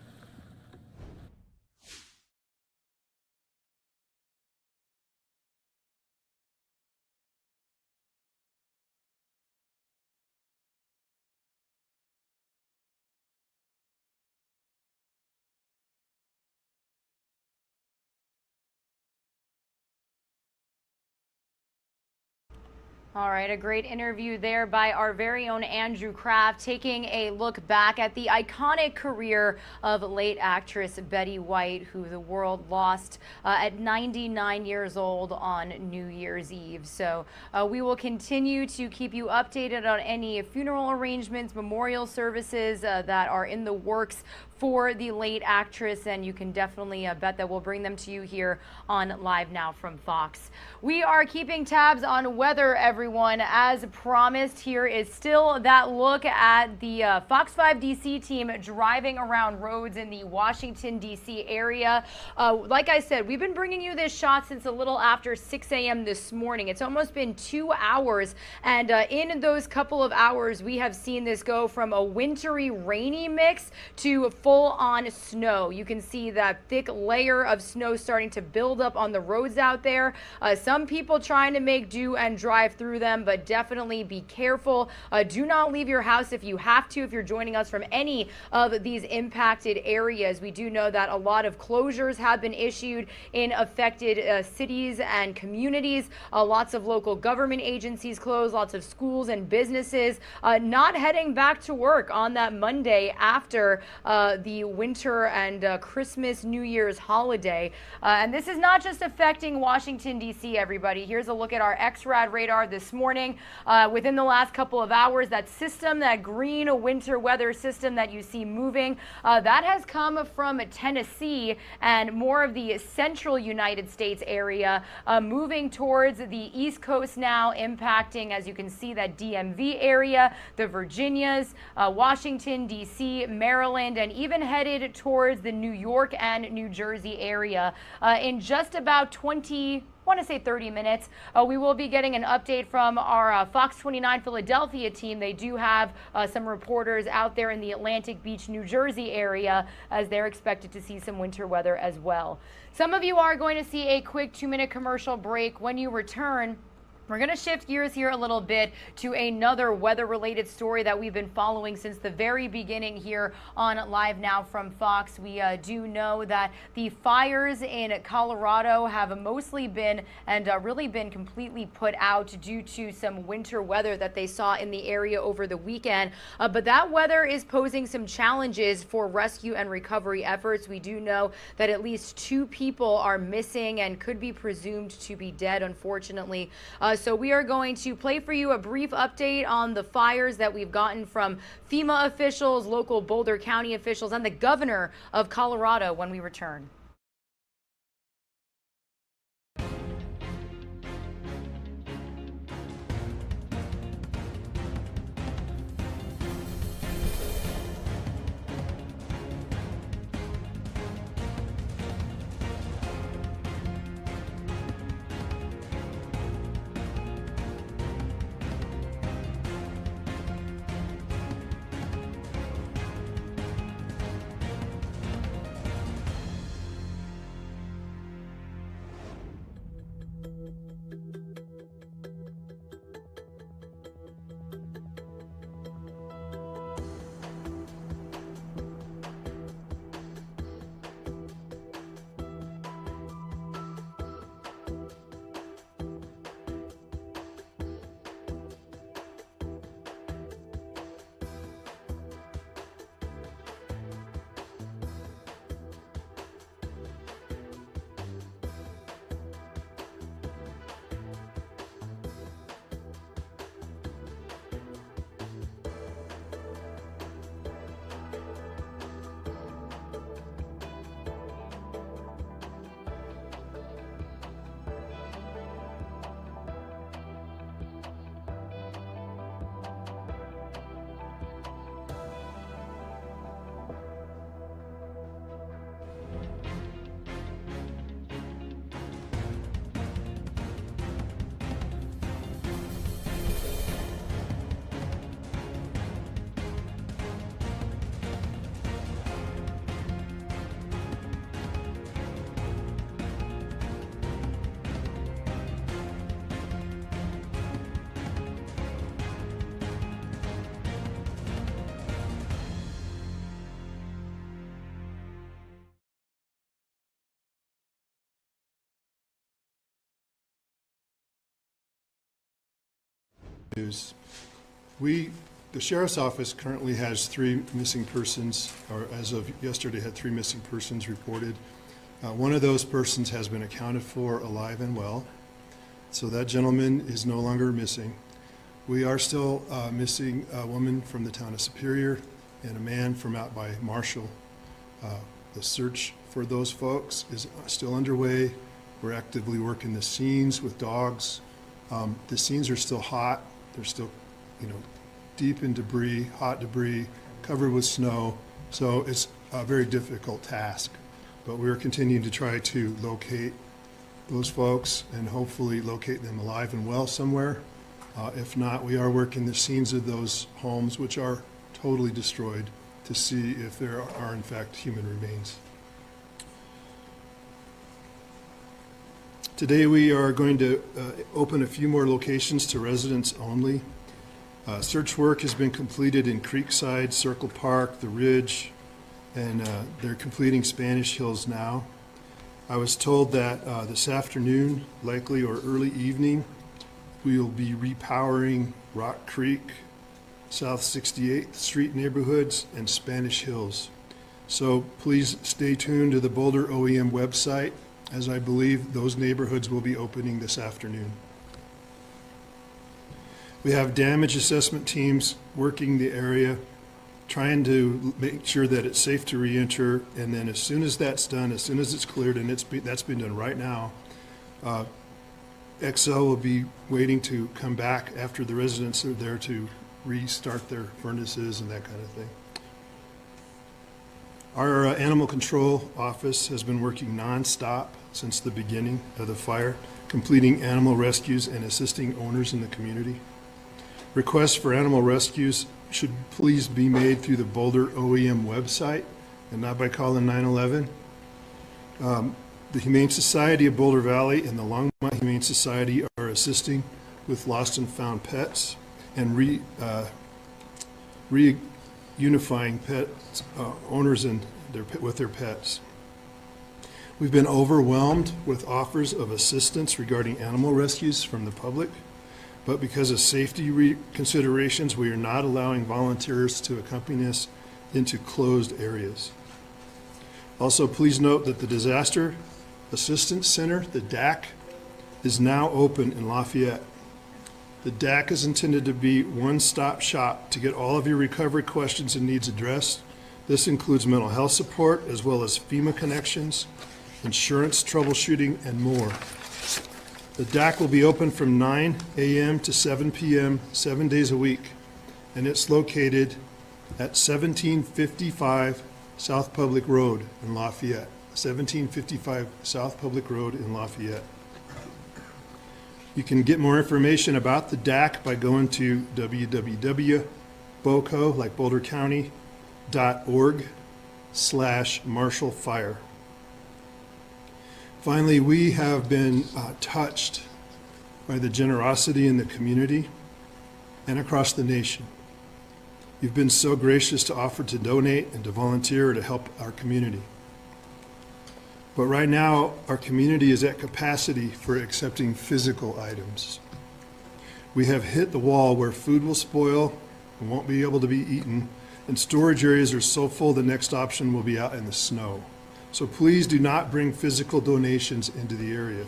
All right, a great interview there by our very own Andrew Kraft, taking a look back at the iconic career of late actress Betty White, who the world lost at 99 years old on New Year's Eve. So we will continue to keep you updated on any funeral arrangements, memorial services that are in the works for the late actress, and you can definitely bet that we'll bring them to you here on Live Now from Fox. We are keeping tabs on weather, everyone. As promised, here is still that look at the Fox 5 DC team driving around roads in the Washington, D.C. area. Like I said, we've been bringing you this shot since a little after 6 a.m. this morning. It's almost been 2 hours, and in those couple of hours, we have seen this go from a wintry, rainy mix to full-on snow. You can see that thick layer of snow starting to build up on the roads out there. Some people trying to make do and drive through them, but definitely be careful. Do not leave your house if you have to, if you're joining us from any of these impacted areas. We do know that a lot of closures have been issued in affected cities and communities. Lots of local government agencies closed, lots of schools and businesses not heading back to work on that Monday after the winter and Christmas, New Year's holiday. And this is not just affecting Washington, D.C., everybody. Here's a look at our XRAD radar this morning. Within the last couple of hours, that system, that green winter weather system that you see moving, that has come from Tennessee and more of the central United States area, moving towards the East Coast now, impacting, as you can see, that DMV area, the Virginias, Washington, D.C., Maryland, and even headed towards the New York and New Jersey area. In just about 30 minutes, we will be getting an update from our Fox 29 Philadelphia team. They do have some reporters out there in the Atlantic Beach, New Jersey area, as they're expected to see some winter weather as well. Some of you are going to see a quick 2-minute commercial break. When you return, we're going to shift gears here a little bit to another weather-related story that we've been following since the very beginning here on Live Now from Fox. We do know that the fires in Colorado have mostly been and really been completely put out due to some winter weather that they saw in the area over the weekend. But that weather is posing some challenges for rescue and recovery efforts. We do know that at least 2 people are missing and could be presumed to be dead, unfortunately. So we are going to play for you a brief update on the fires that we've gotten from FEMA officials, local Boulder County officials, and the governor of Colorado when we return. news. The Sheriff's Office currently has 3 missing persons, or as of yesterday had 3 missing persons reported. One of those persons has been accounted for alive and well, so that gentleman is no longer missing. We are still missing a woman from the town of Superior and a man from out by Marshall. The search for those folks is still underway. We're actively working the scenes with dogs. The scenes are still hot. They're still, deep in debris, hot debris, covered with snow. So it's a very difficult task. But we're continuing to try to locate those folks and hopefully locate them alive and well somewhere. If not, we are working the scenes of those homes which are totally destroyed to see if there are in fact human remains. Today we are going to open a few more locations to residents only. Search work has been completed in Creekside, Circle Park, The Ridge, and they're completing Spanish Hills now. I was told that this afternoon, likely or early evening, we will be repowering Rock Creek, South 68th Street neighborhoods, and Spanish Hills. So please stay tuned to the Boulder OEM website, as I believe those neighborhoods will be opening this afternoon. We have damage assessment teams working the area, trying to make sure that it's safe to re-enter, and then as soon as that's done, as soon as it's cleared, and that's been done right now, XL will be waiting to come back after the residents are there to restart their furnaces and that kind of thing. Our animal control office has been working nonstop since the beginning of the fire, completing animal rescues and assisting owners in the community. Requests for animal rescues should please be made through the Boulder OEM website and not by calling 911. The Humane Society of Boulder Valley and the Longmont Humane Society are assisting with lost and found pets and reunifying pet owners and with their pets. We've been overwhelmed with offers of assistance regarding animal rescues from the public, but because of safety considerations, we are not allowing volunteers to accompany us into closed areas. Also, please note that the Disaster Assistance Center, the DAC, is now open in Lafayette. The DAC is intended to be one-stop shop to get all of your recovery questions and needs addressed. This includes mental health support, as well as FEMA connections, insurance troubleshooting, and more. The DAC will be open from 9 a.m. to 7 p.m. 7 days a week, and it's located at 1755 South Public Road in Lafayette. 1755 South Public Road in Lafayette. You can get more information about the DAC by going to www.boco, like Boulder County, .org/Marshall-Fire. Finally, we have been touched by the generosity in the community and across the nation. You've been so gracious to offer to donate and to volunteer to help our community. But right now, our community is at capacity for accepting physical items. We have hit the wall where food will spoil and won't be able to be eaten, and storage areas are so full the next option will be out in the snow. So please do not bring physical donations into the area.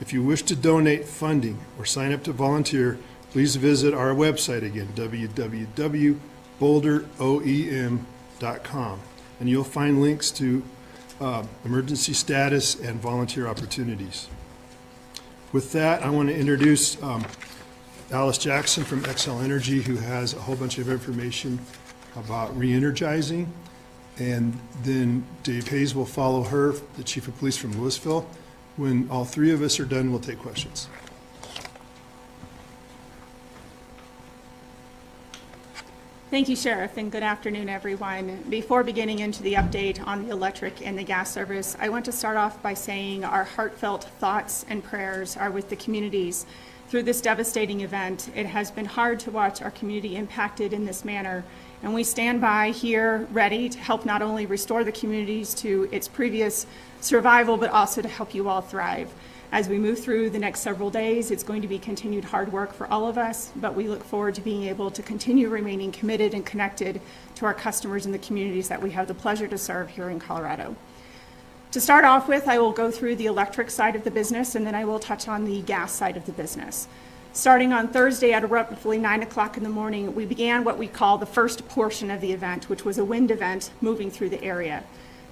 If you wish to donate funding or sign up to volunteer, please visit our website again, www.boulderoem.com, and you'll find links to emergency status and volunteer opportunities. With that, I want to introduce Alice Jackson from XL Energy, who has a whole bunch of information about re-energizing. And then Dave Hayes will follow her, the Chief of Police from Louisville. When all three of us are done, we'll take questions. Thank you, Sheriff, and good afternoon, everyone. Before beginning into the update on the electric and the gas service, I want to start off by saying our heartfelt thoughts and prayers are with the communities through this devastating event. It has been hard to watch our community impacted in this manner, and we stand by here ready to help not only restore the communities to its previous survival, but also to help you all thrive. As we move through the next several days, it's going to be continued hard work for all of us, but we look forward to being able to continue remaining committed and connected to our customers and the communities that we have the pleasure to serve here in Colorado. To start off with, I will go through the electric side of the business, and then I will touch on the gas side of the business. Starting on Thursday at roughly 9 o'clock in the morning, we began what we call the first portion of the event, which was a wind event moving through the area.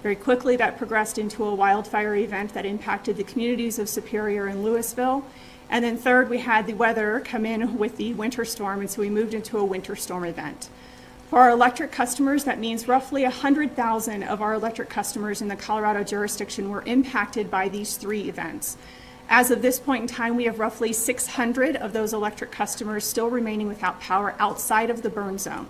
Very quickly, that progressed into a wildfire event that impacted the communities of Superior and Louisville. And then third, we had the weather come in with the winter storm, and so we moved into a winter storm event. For our electric customers, that means roughly 100,000 of our electric customers in the Colorado jurisdiction were impacted by these three events. As of this point in time, we have roughly 600 of those electric customers still remaining without power outside of the burn zone.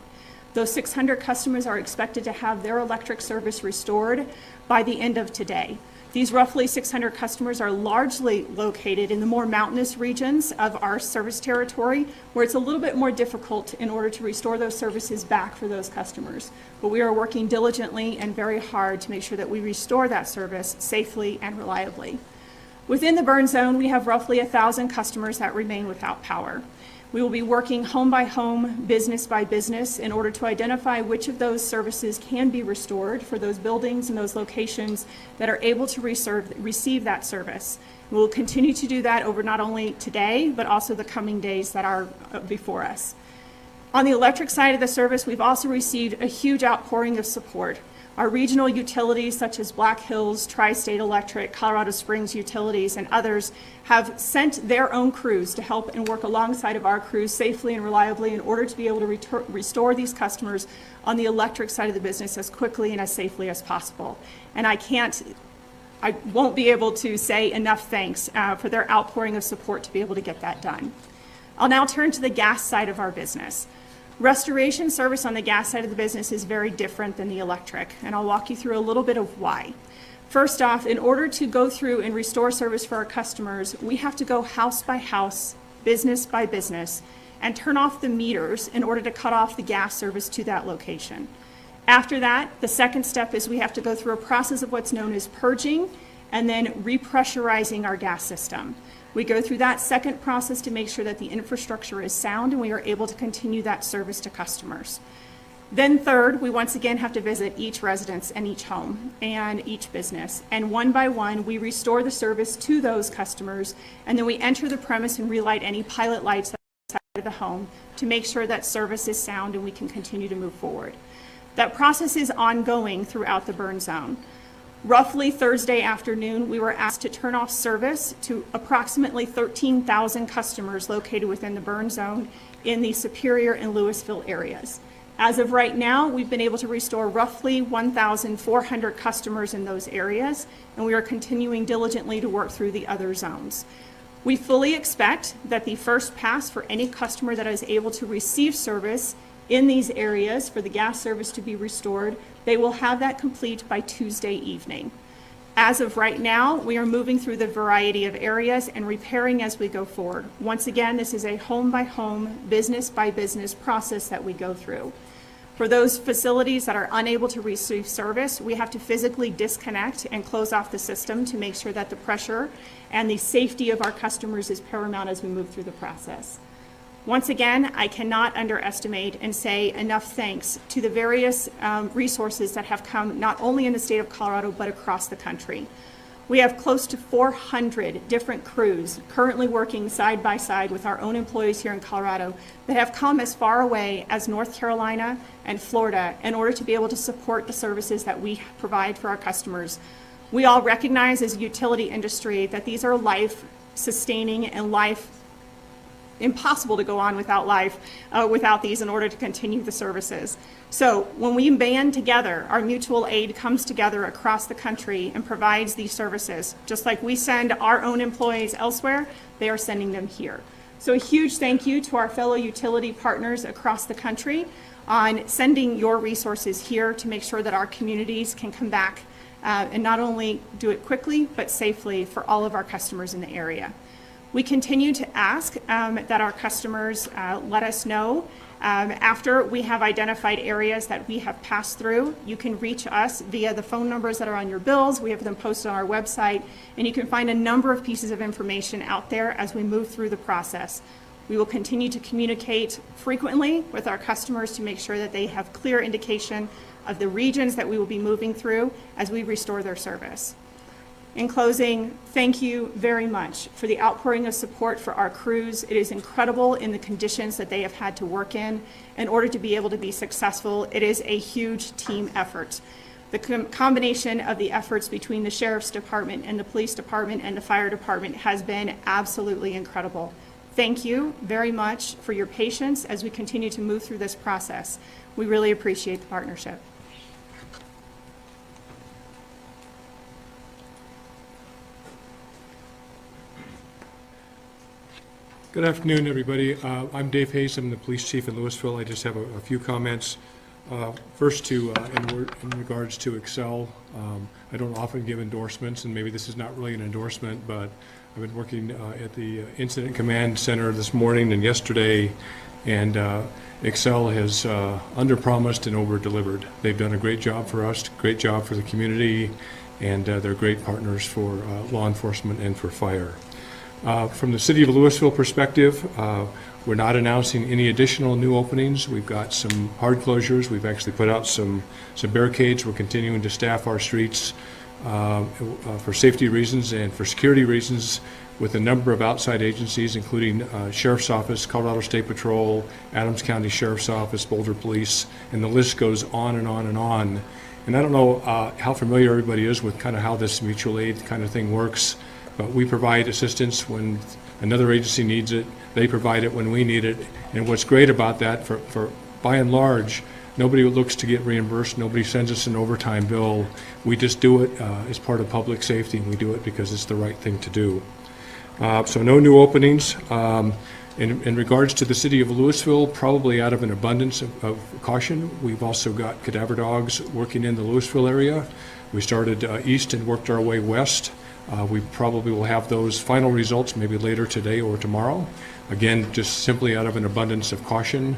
Those 600 customers are expected to have their electric service restored by the end of today. These roughly 600 customers are largely located in the more mountainous regions of our service territory, where it's a little bit more difficult in order to restore those services back for those customers. But we are working diligently and very hard to make sure that we restore that service safely and reliably. Within the burn zone, we have roughly 1,000 customers that remain without power. We will be working home by home, business by business, in order to identify which of those services can be restored for those buildings and those locations that are able to receive that service. We will continue to do that over not only today, but also the coming days that are before us. On the electric side of the service, we've also received a huge outpouring of support. Our regional utilities, such as Black Hills, Tri-State Electric, Colorado Springs Utilities, and others, have sent their own crews to help and work alongside of our crews safely and reliably in order to be able to restore these customers on the electric side of the business as quickly and as safely as possible. And I won't be able to say enough thanks for their outpouring of support to be able to get that done. I'll now turn to the gas side of our business. Restoration service on the gas side of the business is very different than the electric, and I'll walk you through a little bit of why. First off, in order to go through and restore service for our customers, we have to go house by house, business by business, and turn off the meters in order to cut off the gas service to that location. After that, the second step is we have to go through a process of what's known as purging and then repressurizing our gas system. We go through that second process to make sure that the infrastructure is sound and we are able to continue that service to customers. Then third, we once again have to visit each residence and each home and each business. And one by one, we restore the service to those customers, and then we enter the premise and relight any pilot lights outside of the home to make sure that service is sound and we can continue to move forward. That process is ongoing throughout the burn zone. Roughly Thursday afternoon, we were asked to turn off service to approximately 13,000 customers located within the burn zone in the Superior and Louisville areas. As of right now, we've been able to restore roughly 1,400 customers in those areas, and we are continuing diligently to work through the other zones. We fully expect that the first pass for any customer that is able to receive service in these areas for the gas service to be restored, they will have that complete by Tuesday evening. As of right now, we are moving through the variety of areas and repairing as we go forward. Once again, this is a home by home, business by business process that we go through. For those facilities that are unable to receive service, we have to physically disconnect and close off the system to make sure that the pressure and the safety of our customers is paramount as we move through the process. Once again, I cannot underestimate and say enough thanks to the various resources that have come not only in the state of Colorado, but across the country. We have close to 400 different crews currently working side by side with our own employees here in Colorado that have come as far away as North Carolina and Florida in order to be able to support the services that we provide for our customers. We all recognize as a utility industry that these are life-sustaining and impossible to go on without these in order to continue the services. So when we band together, our mutual aid comes together across the country and provides these services. Just like we send our own employees elsewhere, they are sending them here. So a huge thank you to our fellow utility partners across the country on sending your resources here to make sure that our communities can come back and not only do it quickly, but safely for all of our customers in the area. We continue to ask that our customers let us know after we have identified areas that we have passed through. You can reach us via the phone numbers that are on your bills. We have them posted on our website, and you can find a number of pieces of information out there as we move through the process. We will continue to communicate frequently with our customers to make sure that they have clear indication of the regions that we will be moving through as we restore their service. In closing, thank you very much for the outpouring of support for our crews. It is incredible in the conditions that they have had to work in order to be able to be successful. It is a huge team effort. The combination of the efforts between the Sheriff's Department and the Police Department and the Fire Department has been absolutely incredible. Thank you very much for your patience as we continue to move through this process. We really appreciate the partnership. Good afternoon, everybody. I'm Dave Hayes. I'm the police chief in Louisville. I just have a few comments. First, in regards to Excel, I don't often give endorsements, and maybe this is not really an endorsement, but I've been working at the Incident Command Center this morning and yesterday, and Excel has under-promised and over-delivered. They've done a great job for us, great job for the community, and they're great partners for law enforcement and for fire. From the City of Louisville perspective, we're not announcing any additional new openings. We've got some hard closures. We've actually put out some barricades. We're continuing to staff our streets for safety reasons and for security reasons with a number of outside agencies, including Sheriff's Office, Colorado State Patrol, Adams County Sheriff's Office, Boulder Police, and the list goes on and on and on. And I don't know how familiar everybody is with kind of how this mutual aid kind of thing works. But we provide assistance when another agency needs it. They provide it when we need it. And what's great about that, for by and large, nobody looks to get reimbursed. Nobody sends us an overtime bill. We just do it as part of public safety, and we do it because it's the right thing to do. So no new openings. In regards to the City of Louisville, probably out of an abundance of caution, we've also got cadaver dogs working in the Louisville area. We started east and worked our way west. We probably will have those final results maybe later today or tomorrow. Again, just simply out of an abundance of caution.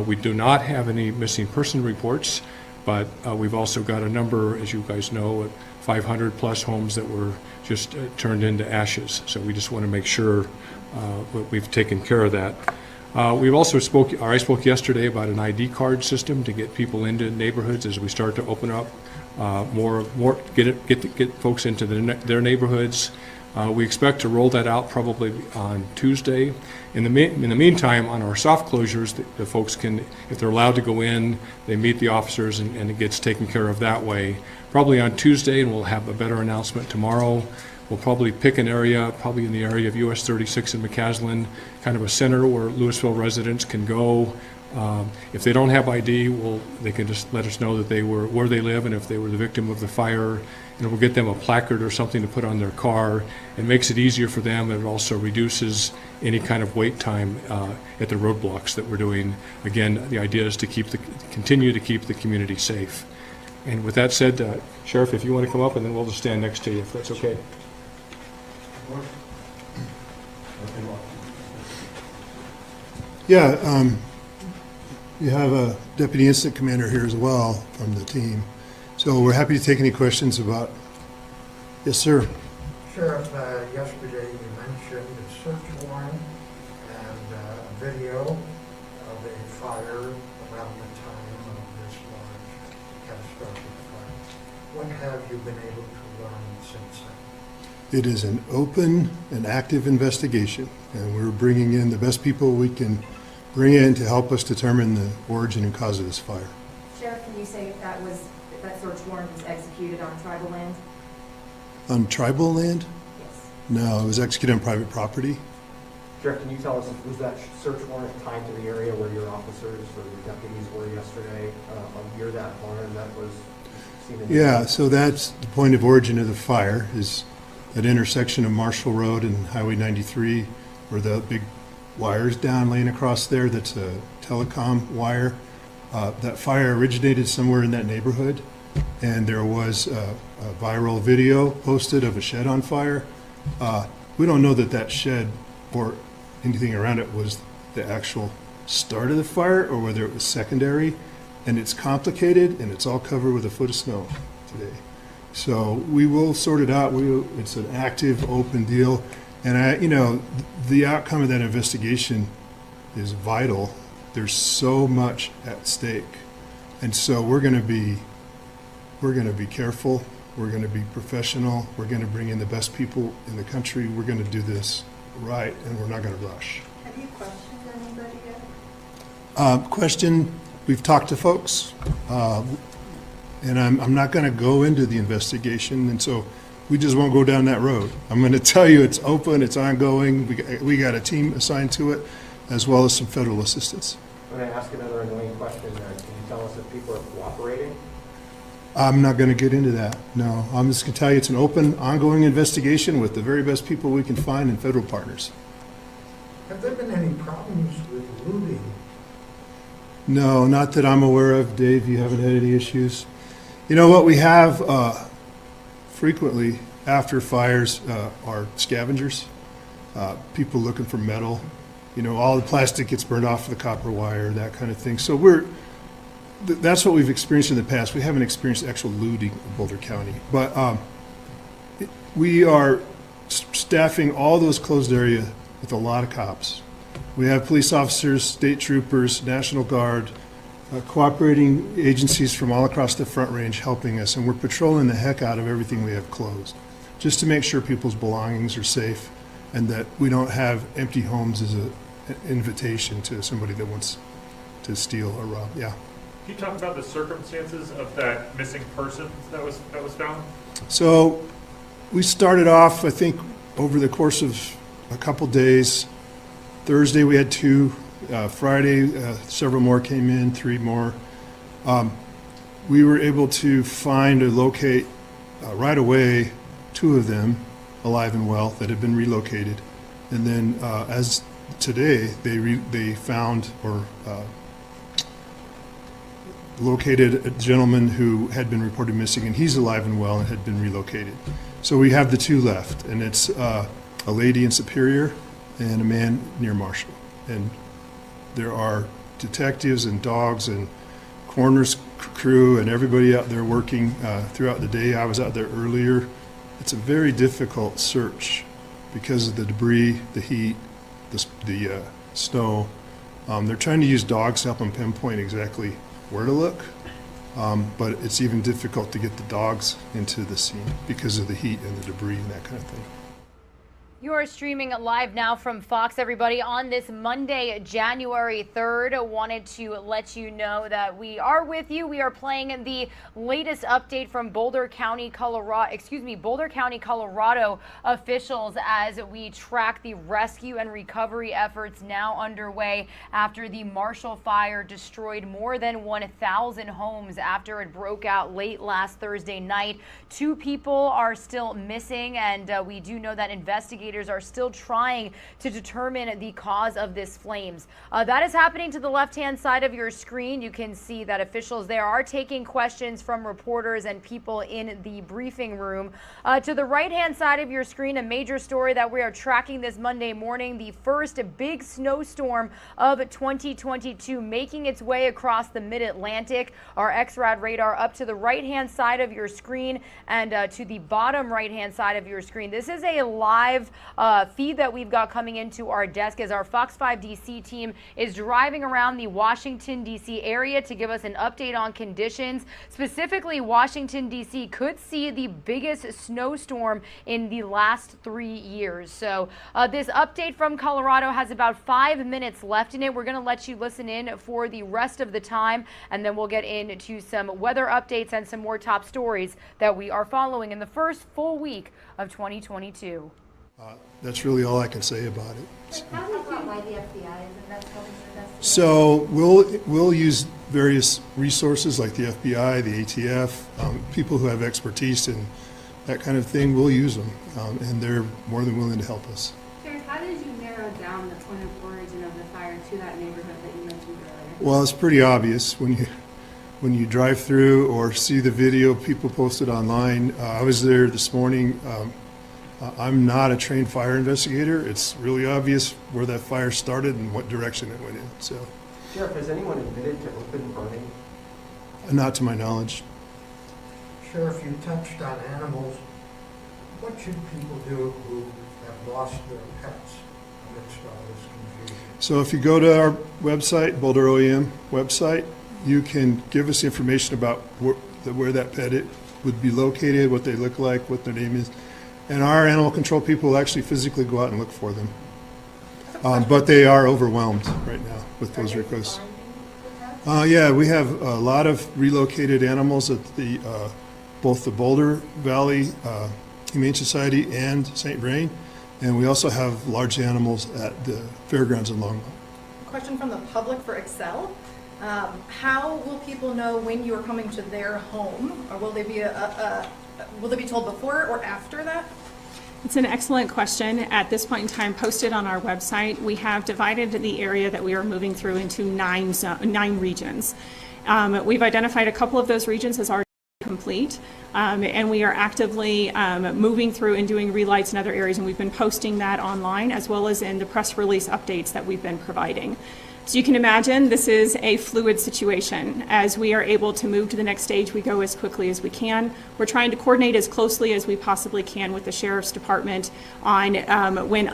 We do not have any missing person reports, but we've also got a number, as you guys know, 500 plus homes that were just turned into ashes. So we just want to make sure we've taken care of that. We've also I spoke yesterday about an ID card system to get people into neighborhoods as we start to open up get folks into their neighborhoods. We expect to roll that out probably on Tuesday. In the meantime, on our soft closures, the folks can, if they're allowed to go in, they meet the officers and it gets taken care of that way. Probably on Tuesday, and we'll have a better announcement tomorrow. We'll probably pick an area, probably in the area of US 36 and McCaslin, kind of a center where Louisville residents can go. If they don't have ID, they can just let us know that they were where they live and if they were the victim of the fire, and we'll get them a placard or something to put on their car. It makes it easier for them, and it also reduces any kind of wait time at the roadblocks that we're doing. Again, the idea is to continue to keep the community safe. And with that said, Sheriff, if you want to come up, and then we'll just stand next to you, if that's okay. Yeah. You have a deputy incident commander here as well from the team. So we're happy to take any questions about. Yes, sir. Sheriff, yesterday you mentioned a search warrant and a video of a fire around the time of this large catastrophic fire. What have you been able to learn since then? It is an open and active investigation, and we're bringing in the best people we can bring in to help us determine the origin and cause of this fire. Sheriff, can you say if that search warrant was executed on tribal land? On tribal land? Yes. No, it was executed on private property. Sheriff, can you tell us, was that search warrant tied to the area where your officers or your deputies were yesterday, near that barn that was seen in the Yeah, so that's the point of origin of the fire, is that intersection of Marshall Road and Highway 93, where the big wires down laying across there, that's a telecom wire. That fire originated somewhere in that neighborhood, and there was a viral video posted of a shed on fire. we don't know that that shed or anything around it was the actual start of the fire or whether it was secondary. And it's complicated, and it's all covered with a foot of snow today. So we will sort it out. It's an active, open deal. And the outcome of that investigation is vital. There's so much at stake. And so we're going to be careful. We're going to be professional. We're going to bring in the best people in the country. We're going to do this right, and we're not going to rush. Have you questioned anybody yet? We've talked to folks, and I'm not going to go into the investigation, and so we just won't go down that road. I'm going to tell you it's open, it's ongoing. We got a team assigned to it, as well as some federal assistance. When I ask another annoying question, can you tell us if people are cooperating? I'm not going to get into that. No, I'm just going to tell you it's an open, ongoing investigation with the very best people we can find and federal partners. Have there been any problems with looting? No, not that I'm aware of. Dave, you haven't had any issues? You know what we have frequently after fires are scavengers, people looking for metal. All the plastic gets burned off the copper wire, that kind of thing. So that's what we've experienced in the past. We haven't experienced actual looting in Boulder County. But we are staffing all those closed areas with a lot of cops. We have police officers, state troopers, National Guard, cooperating agencies from all across the Front Range helping us, and we're patrolling the heck out of everything we have closed, just to make sure people's belongings are safe and that we don't have empty homes as an invitation to somebody that wants to steal or rob. Yeah. Can you talk about the circumstances of that missing person that was found? So we started off, I think, over the course of a couple days. Thursday we had 2. Friday, several more came in, 3 more. We were able to find or locate right away 2 of them alive and well that had been relocated. And then as today, they found or located a gentleman who had been reported missing, and he's alive and well and had been relocated. So we have the 2 left, and it's a lady in Superior and a man near Marshall. And there are detectives and dogs and coroner's crew and everybody out there working throughout the day. I was out there earlier. It's a very difficult search because of the debris, the heat, the snow. They're trying to use dogs to help them pinpoint exactly where to look, but it's even difficult to get the dogs into the scene because of the heat and the debris and that kind of thing. You are streaming live now from Fox, everybody, on this Monday, January 3rd. Wanted to let you know that we are with you. We are playing the latest update from Boulder County, Colorado officials as we track the rescue and recovery efforts now underway after the Marshall Fire destroyed more than 1,000 homes after it broke out late last Thursday night. 2 people are still missing, and we do know that investigators are still trying to determine the cause of this flames. That is happening to the left-hand side of your screen. You can see that officials there are taking questions from reporters and people in the briefing room. To the right-hand side of your screen, a major story that we are tracking this Monday morning, the first big snowstorm of 2022 making its way across the mid-Atlantic. Our XRAD radar up to the right-hand side of your screen and to the bottom right-hand side of your screen. This is a live feed that we've got coming into our desk as our Fox 5 DC team is driving around the Washington DC area to give us an update on conditions. Specifically, Washington DC could see the biggest snowstorm in the last 3 years. So this update from Colorado has about 5 minutes left in it. We're going to let you listen in for the rest of the time, and then we'll get into some weather updates and some more top stories that we are following in the first full week of 2022. That's really all I can say about it. How do you about why the FBI is investigating? So we'll use various resources like the FBI, the ATF, people who have expertise in that kind of thing. We'll use them, and they're more than willing to help us. Sheriff, how did you narrow down the point of origin of the fire to that neighborhood that you mentioned earlier? Well, it's pretty obvious when you drive through or see the video people posted online. I was there this morning. I'm not a trained fire investigator. It's really obvious where that fire started and what direction it went in, so. Sheriff, has anyone admitted to open burning? Not to my knowledge. Sheriff, you touched on animals. What should people do who have lost their pets amidst all this confusion? So if you go to our website, Boulder OEM website, you can give us information about where that pet would be located, what they look like, what their name is. And our animal control people will actually physically go out and look for them. But they are overwhelmed right now with those requests. Yeah, we have a lot of relocated animals at both the Boulder Valley Humane Society and St. Vrain, and we also have large animals at the fairgrounds in Longmont. Question from the public for Excel. How will people know when you are coming to their home, or will they be told before or after that? It's an excellent question. At this point in time, posted on our website, we have divided the area that we are moving through into 9 regions. We've identified a couple of those regions as already complete, and we are actively moving through and doing relights in other areas, and we've been posting that online as well as in the press release updates that we've been providing. So you can imagine this is a fluid situation. As we are able to move to the next stage, we go as quickly as we can. We're trying to coordinate as closely as we possibly can with the Sheriff's Department on when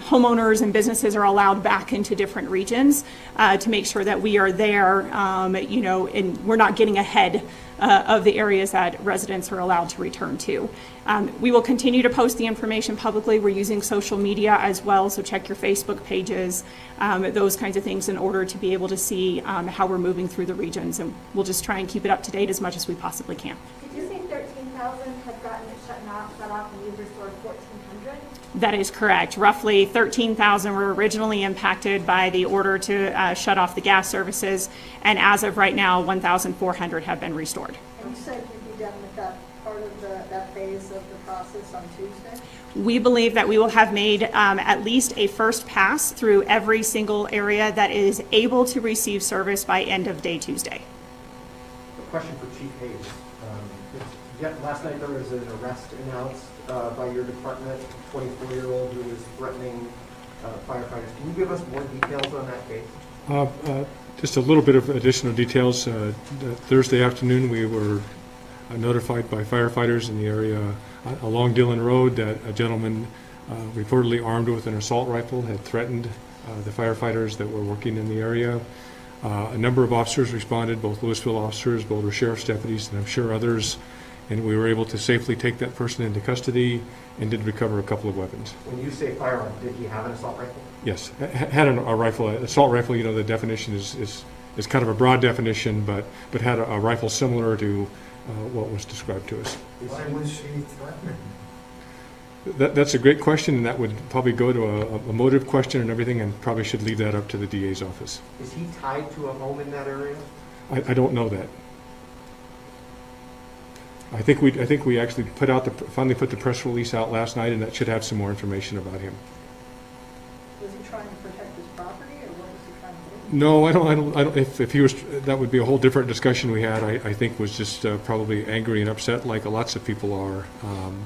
homeowners and businesses are allowed back into different regions to make sure that we are there, and we're not getting ahead of the areas that residents are allowed to return to. We will continue to post the information publicly. We're using social media as well, so check your Facebook pages, those kinds of things in order to be able to see how we're moving through the regions, and we'll just try and keep it up to date as much as we possibly can. Did you say 13,000 had gotten it shut off and you've restored 1,400? That is correct. Roughly 13,000 were originally impacted by the order to shut off the gas services, and as of right now, 1,400 have been restored. And you said you'd be done with that part of that phase of the process on Tuesday? We believe that we will have made at least a first pass through every single area that is able to receive service by end of day Tuesday. A question for Chief Hayes. Last night there was an arrest announced by your department, a 24-year-old who was threatening firefighters. Can you give us more details on that case? Just a little bit of additional details. Thursday afternoon, we were notified by firefighters in the area along Dillon Road that a gentleman reportedly armed with an assault rifle had threatened the firefighters that were working in the area. A number of officers responded, both Louisville officers, Boulder Sheriff's deputies, and I'm sure others, and we were able to safely take that person into custody and did recover a couple of weapons. When you say firearm, did he have an assault rifle? Yes, had a rifle. Assault rifle, the definition is kind of a broad definition, but had a rifle similar to what was described to us. Why was he threatening? That's a great question, and that would probably go to a motive question and everything, and probably should leave that up to the DA's office. Is he tied to a home in that area? I don't know that. I think we actually finally put the press release out last night, and that should have some more information about him. Was he trying to protect his property, or what was he trying to do? No, I don't. If he was, that would be a whole different discussion we had. I think was just probably angry and upset, like lots of people are.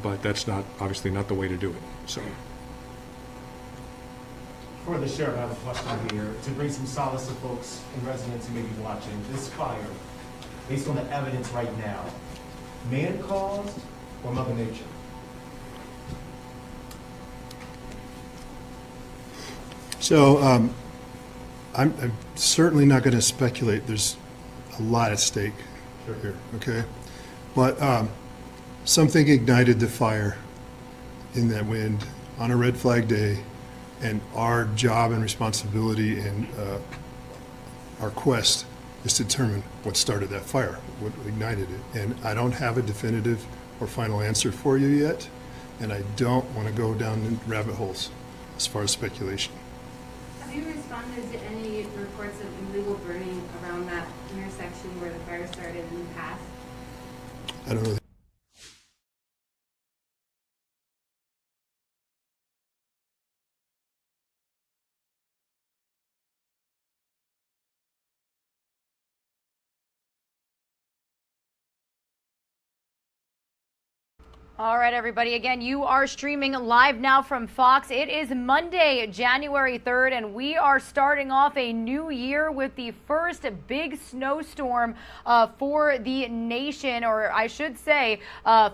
But that's obviously not the way to do it. So. For the sheriff, I have a question here to bring some solace to folks and residents who may be watching. This fire, based on the evidence right now, man-caused or Mother Nature? So I'm certainly not going to speculate. There's a lot at stake here, okay? But something ignited the fire in that wind on a red flag day, and our job and responsibility and our quest is to determine what started that fire, what ignited it. And I don't have a definitive or final answer for you yet, and I don't want to go down in rabbit holes as far as speculation. Have you responded to any reports of illegal burning around that intersection where the fire started in the past? I don't know. All right, everybody. Again, you are streaming live now from Fox. It is Monday, January 3rd, and we are starting off a new year with the first big snowstorm for the nation, or I should say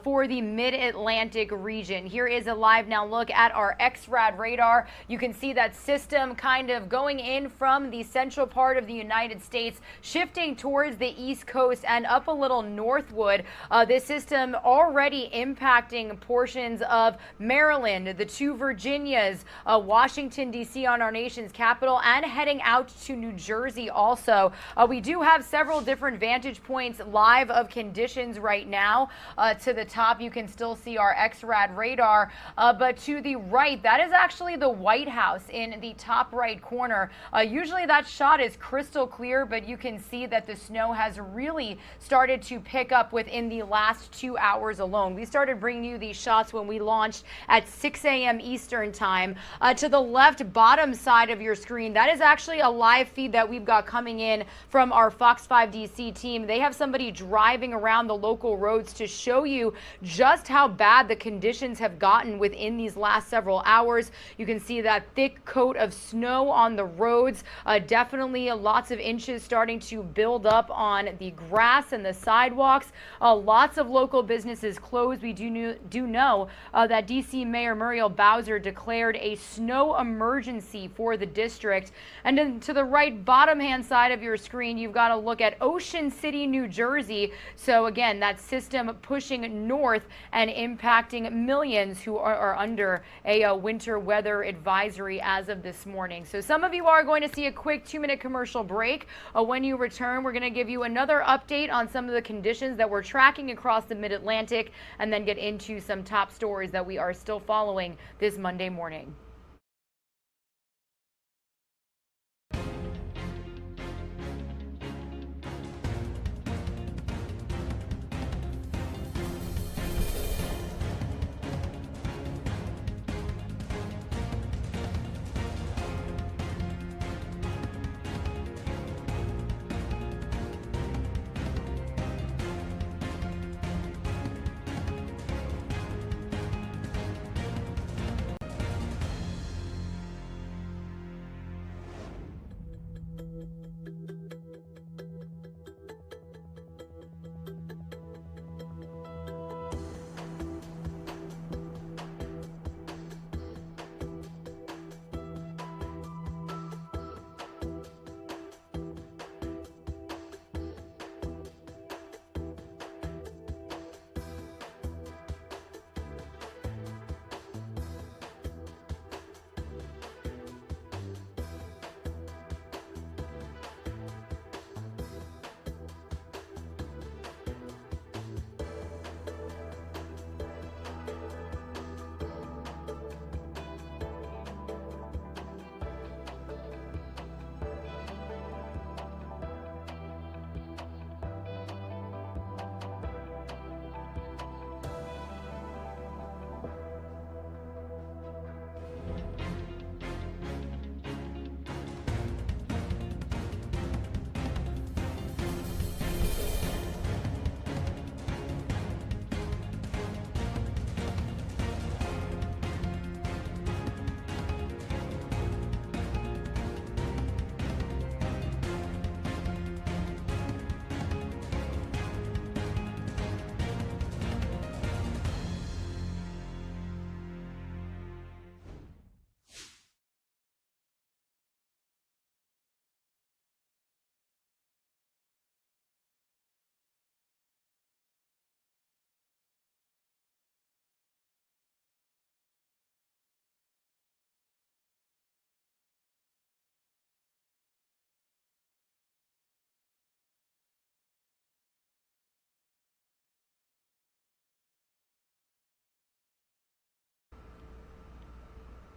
for the mid-Atlantic region. Here is a live now look at our XRAD radar. You can see that system kind of going in from the central part of the United States, shifting towards the East Coast and up a little northward. This system already impacting portions of Maryland, the two Virginias, Washington, D.C. on our nation's capital, and heading out to New Jersey also. We do have several different vantage points live of conditions right now. To the top, you can still see our XRAD radar, but to the right, that is actually the White House in the top right corner. Usually that shot is crystal clear, but you can see that the snow has really started to pick up within the last 2 hours alone. We started bringing you these shots when we launched at 6 a.m. Eastern time. To the left bottom side of your screen, that is actually a live feed that we've got coming in from our Fox 5 DC team. They have somebody driving around the local roads to show you just how bad the conditions have gotten within these last several hours. You can see that thick coat of snow on the roads. Definitely lots of inches starting to build up on the grass and the sidewalks. Lots of local businesses closed. We do know that D.C. Mayor Muriel Bowser declared a snow emergency for the district. And then to the right bottom hand side of your screen, you've got to look at Ocean City, New Jersey. So again, that system pushing north and impacting millions who are under a winter weather advisory as of this morning. So some of you are going to see a quick 2-minute commercial break. When you return, we're going to give you another update on some of the conditions that we're tracking across the mid-Atlantic, and then get into some top stories that we are still following this Monday morning.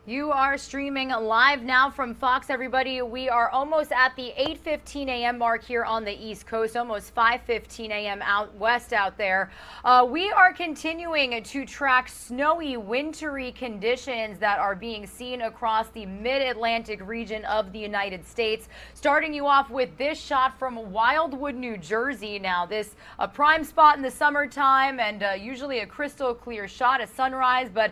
You are streaming live now from Fox, everybody. We are almost at the 8:15 a.m. mark here on the East Coast, almost 5:15 a.m. out west out there. We are continuing to track snowy, wintry conditions that are being seen across the mid-Atlantic region of the United States. Starting you off with this shot from Wildwood, New Jersey. Now, this a prime spot in the summertime and usually a crystal clear shot at sunrise, but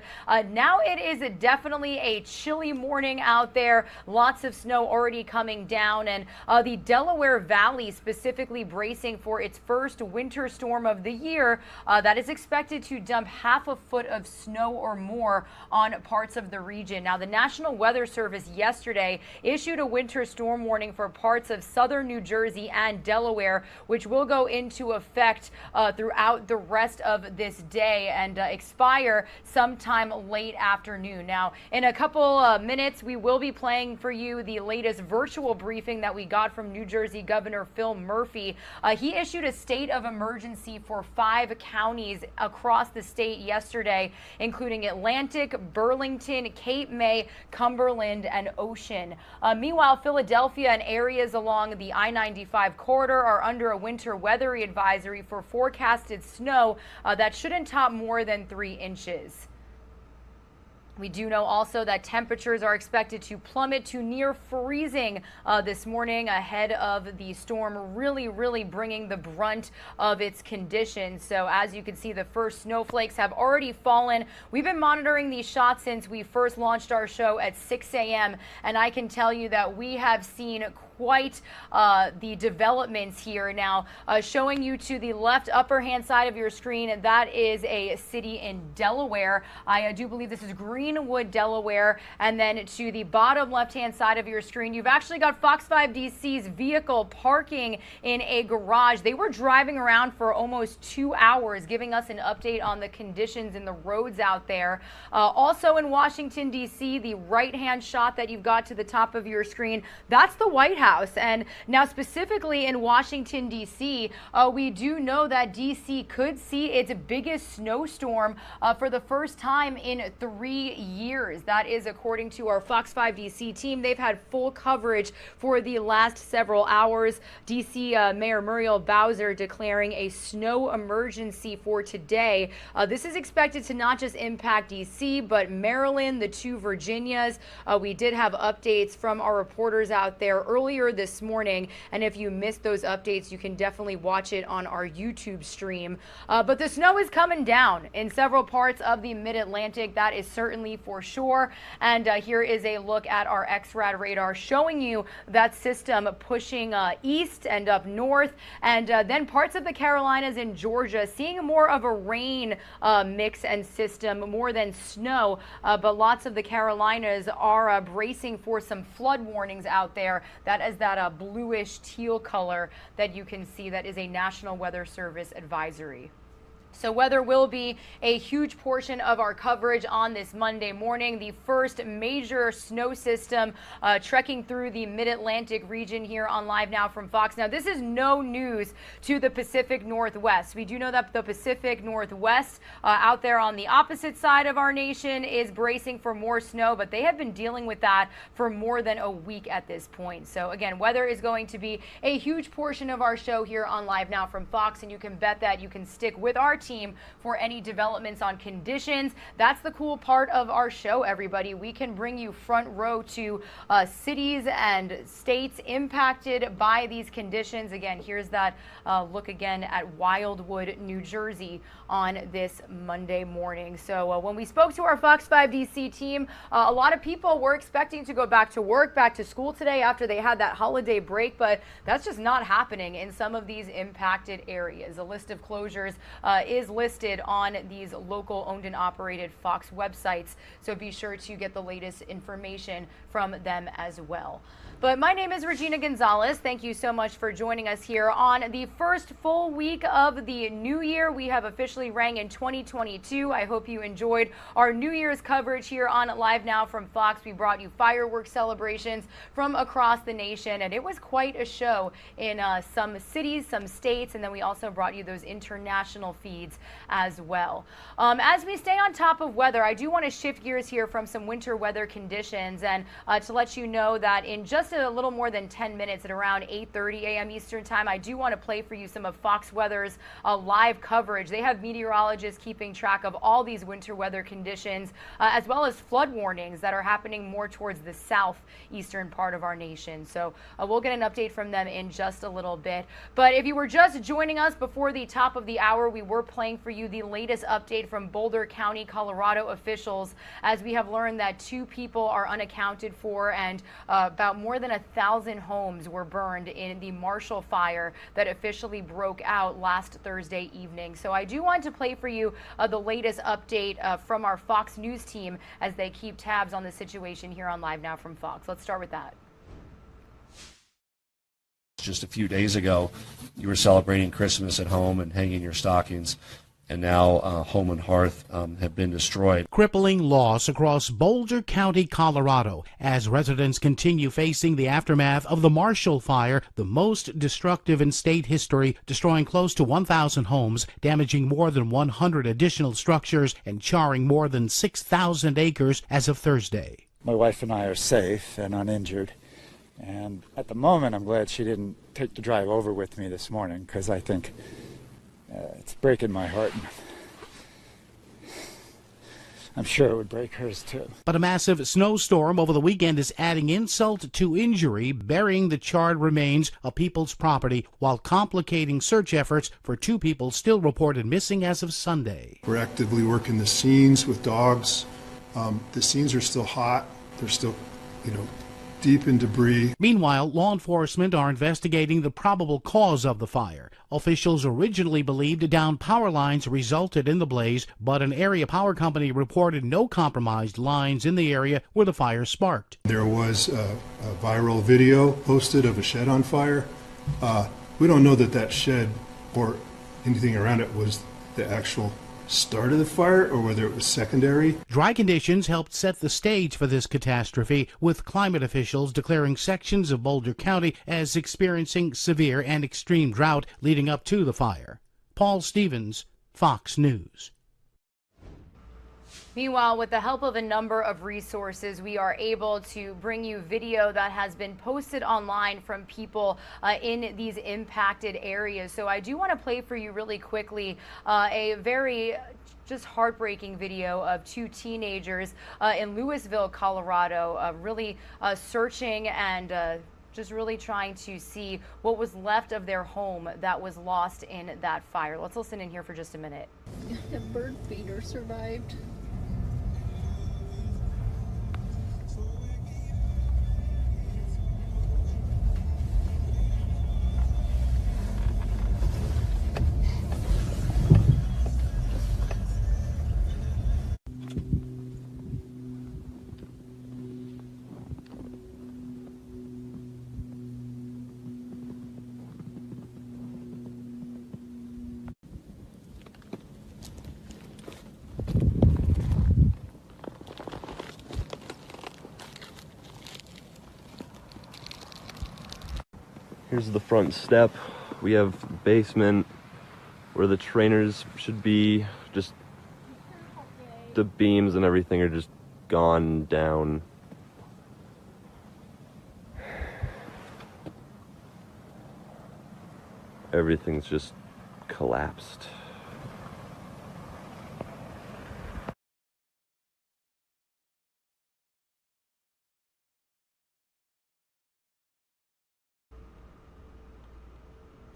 now it is definitely a chilly morning out there. Lots of snow already coming down, and the Delaware Valley specifically bracing for its first winter storm of the year that is expected to dump half a foot of snow or more on parts of the region. Now, the National Weather Service yesterday issued a winter storm warning for parts of southern New Jersey and Delaware, which will go into effect throughout the rest of this day and expire sometime late afternoon. Now, in a couple minutes, we will be playing for you the latest virtual briefing that we got from New Jersey Governor Phil Murphy. He issued a state of emergency for 5 counties across the state yesterday, including Atlantic, Burlington, Cape May, Cumberland, and Ocean. Meanwhile, Philadelphia and areas along the I-95 corridor are under a winter weather advisory for forecasted snow that shouldn't top more than 3 inches. We do know also that temperatures are expected to plummet to near freezing this morning ahead of the storm really bringing the brunt of its conditions. So as you can see, the first snowflakes have already fallen. We've been monitoring these shots since we first launched our show at 6 a.m. and I can tell you that we have seen quite the developments here. Now, showing you to the left upper hand side of your screen, and that is a city in Delaware. I do believe this is Greenwood, Delaware. And then to the bottom left hand side of your screen, you've actually got Fox 5 DC's vehicle parking in a garage. They were driving around for almost 2 hours, giving us an update on the conditions in the roads out there. Also in Washington, D.C., the right hand shot that you've got to the top of your screen, that's the White House. And now specifically in Washington, D.C., we do know that D.C. could see its biggest snowstorm for the first time in 3 years. That is according to our Fox 5 D.C. team. They've had full coverage for the last several hours. D.C. Mayor Muriel Bowser declaring a snow emergency for today. This is expected to not just impact D.C., but Maryland, the 2 Virginias. We did have updates from our reporters out there earlier this morning, and if you missed those updates, you can definitely watch it on our YouTube stream. But the snow is coming down in several parts of the mid-Atlantic. That is certainly for sure. And here is a look at our XRAD radar showing you that system pushing east and up north, and then parts of the Carolinas and Georgia seeing more of a rain mix and system more than snow, but lots of the Carolinas are bracing for some flood warnings out there. That is that bluish teal color that you can see. That is a National Weather Service advisory. So weather will be a huge portion of our coverage on this Monday morning. The first major snow system trekking through the mid-Atlantic region here on Live Now from Fox. Now, this is no news to the Pacific Northwest. We do know that the Pacific Northwest out there on the opposite side of our nation is bracing for more snow, but they have been dealing with that for more than a week at this point. So again, weather is going to be a huge portion of our show here on Live Now from Fox, and you can bet that you can stick with our team for any developments on conditions. That's the cool part of our show, everybody. We can bring you front row to cities and states impacted by these conditions. Again, here's that look again at Wildwood, New Jersey on this Monday morning. So when we spoke to our Fox 5 DC team, a lot of people were expecting to go back to work, back to school today after they had that holiday break, but that's just not happening in some of these impacted areas. A list of closures is listed on these local owned and operated Fox websites, so be sure to get the latest information from them as well. But my name is Regina Gonzalez. Thank you so much for joining us here on the first full week of the new year. We have officially rang in 2022. I hope you enjoyed our New Year's coverage here on Live Now from Fox. We brought you fireworks celebrations from across the nation, and it was quite a show in some cities, some states, and then we also brought you those international feeds feeds as well. As we stay on top of weather, I do want to shift gears here from some winter weather conditions and to let you know that in just a little more than 10 minutes at around 8:30 a.m. Eastern time, I do want to play for you some of Fox Weather's live coverage. They have meteorologists keeping track of all these winter weather conditions as well as flood warnings that are happening more towards the southeastern part of our nation. So we'll get an update from them in just a little bit. But if you were just joining us before the top of the hour, we were playing for you the latest update from Boulder County, Colorado officials, as we have learned that 2 people are unaccounted for and about more than 1,000 homes were burned in the Marshall fire that officially broke out last Thursday evening. So I do want to play for you the latest update from our Fox News team as they keep tabs on the situation here on Live Now from Fox. Let's start with that. Just a few days ago, you were celebrating Christmas at home and hanging your stockings, and now home and hearth have been destroyed. Crippling loss across Boulder County, Colorado, as residents continue facing the aftermath of the Marshall fire, the most destructive in state history, destroying close to 1,000 homes, damaging more than 100 additional structures, and charring more than 6,000 acres as of Thursday. My wife and I are safe and uninjured. And at the moment, I'm glad she didn't take the drive over with me this morning, because I think it's breaking my heart. I'm sure it would break hers too. But a massive snowstorm over the weekend is adding insult to injury, burying the charred remains of people's property while complicating search efforts for 2 people still reported missing as of Sunday. We're actively working the scenes with dogs. The scenes are still hot. They're still, deep in debris. Meanwhile, law enforcement are investigating the probable cause of the fire. Officials originally believed downed power lines resulted in the blaze, but an area power company reported no compromised lines in the area where the fire sparked. There was a viral video posted of a shed on fire. We don't know that shed or anything around it was the actual start of the fire or whether it was secondary. Dry conditions helped set the stage for this catastrophe, with climate officials declaring sections of Boulder County as experiencing severe and extreme drought leading up to the fire. Paul Stevens, Fox News. Meanwhile, with the help of a number of resources, we are able to bring you video that has been posted online from people in these impacted areas. So I do want to play for you really quickly a very just heartbreaking video of 2 teenagers in Louisville, Colorado, really searching and just really trying to see what was left of their home that was lost in that fire. Let's listen in here for just a minute. The bird feeder survived. Here's the front step. We have the basement where the trainers should be. Just the beams and everything are just gone down. Everything's just collapsed.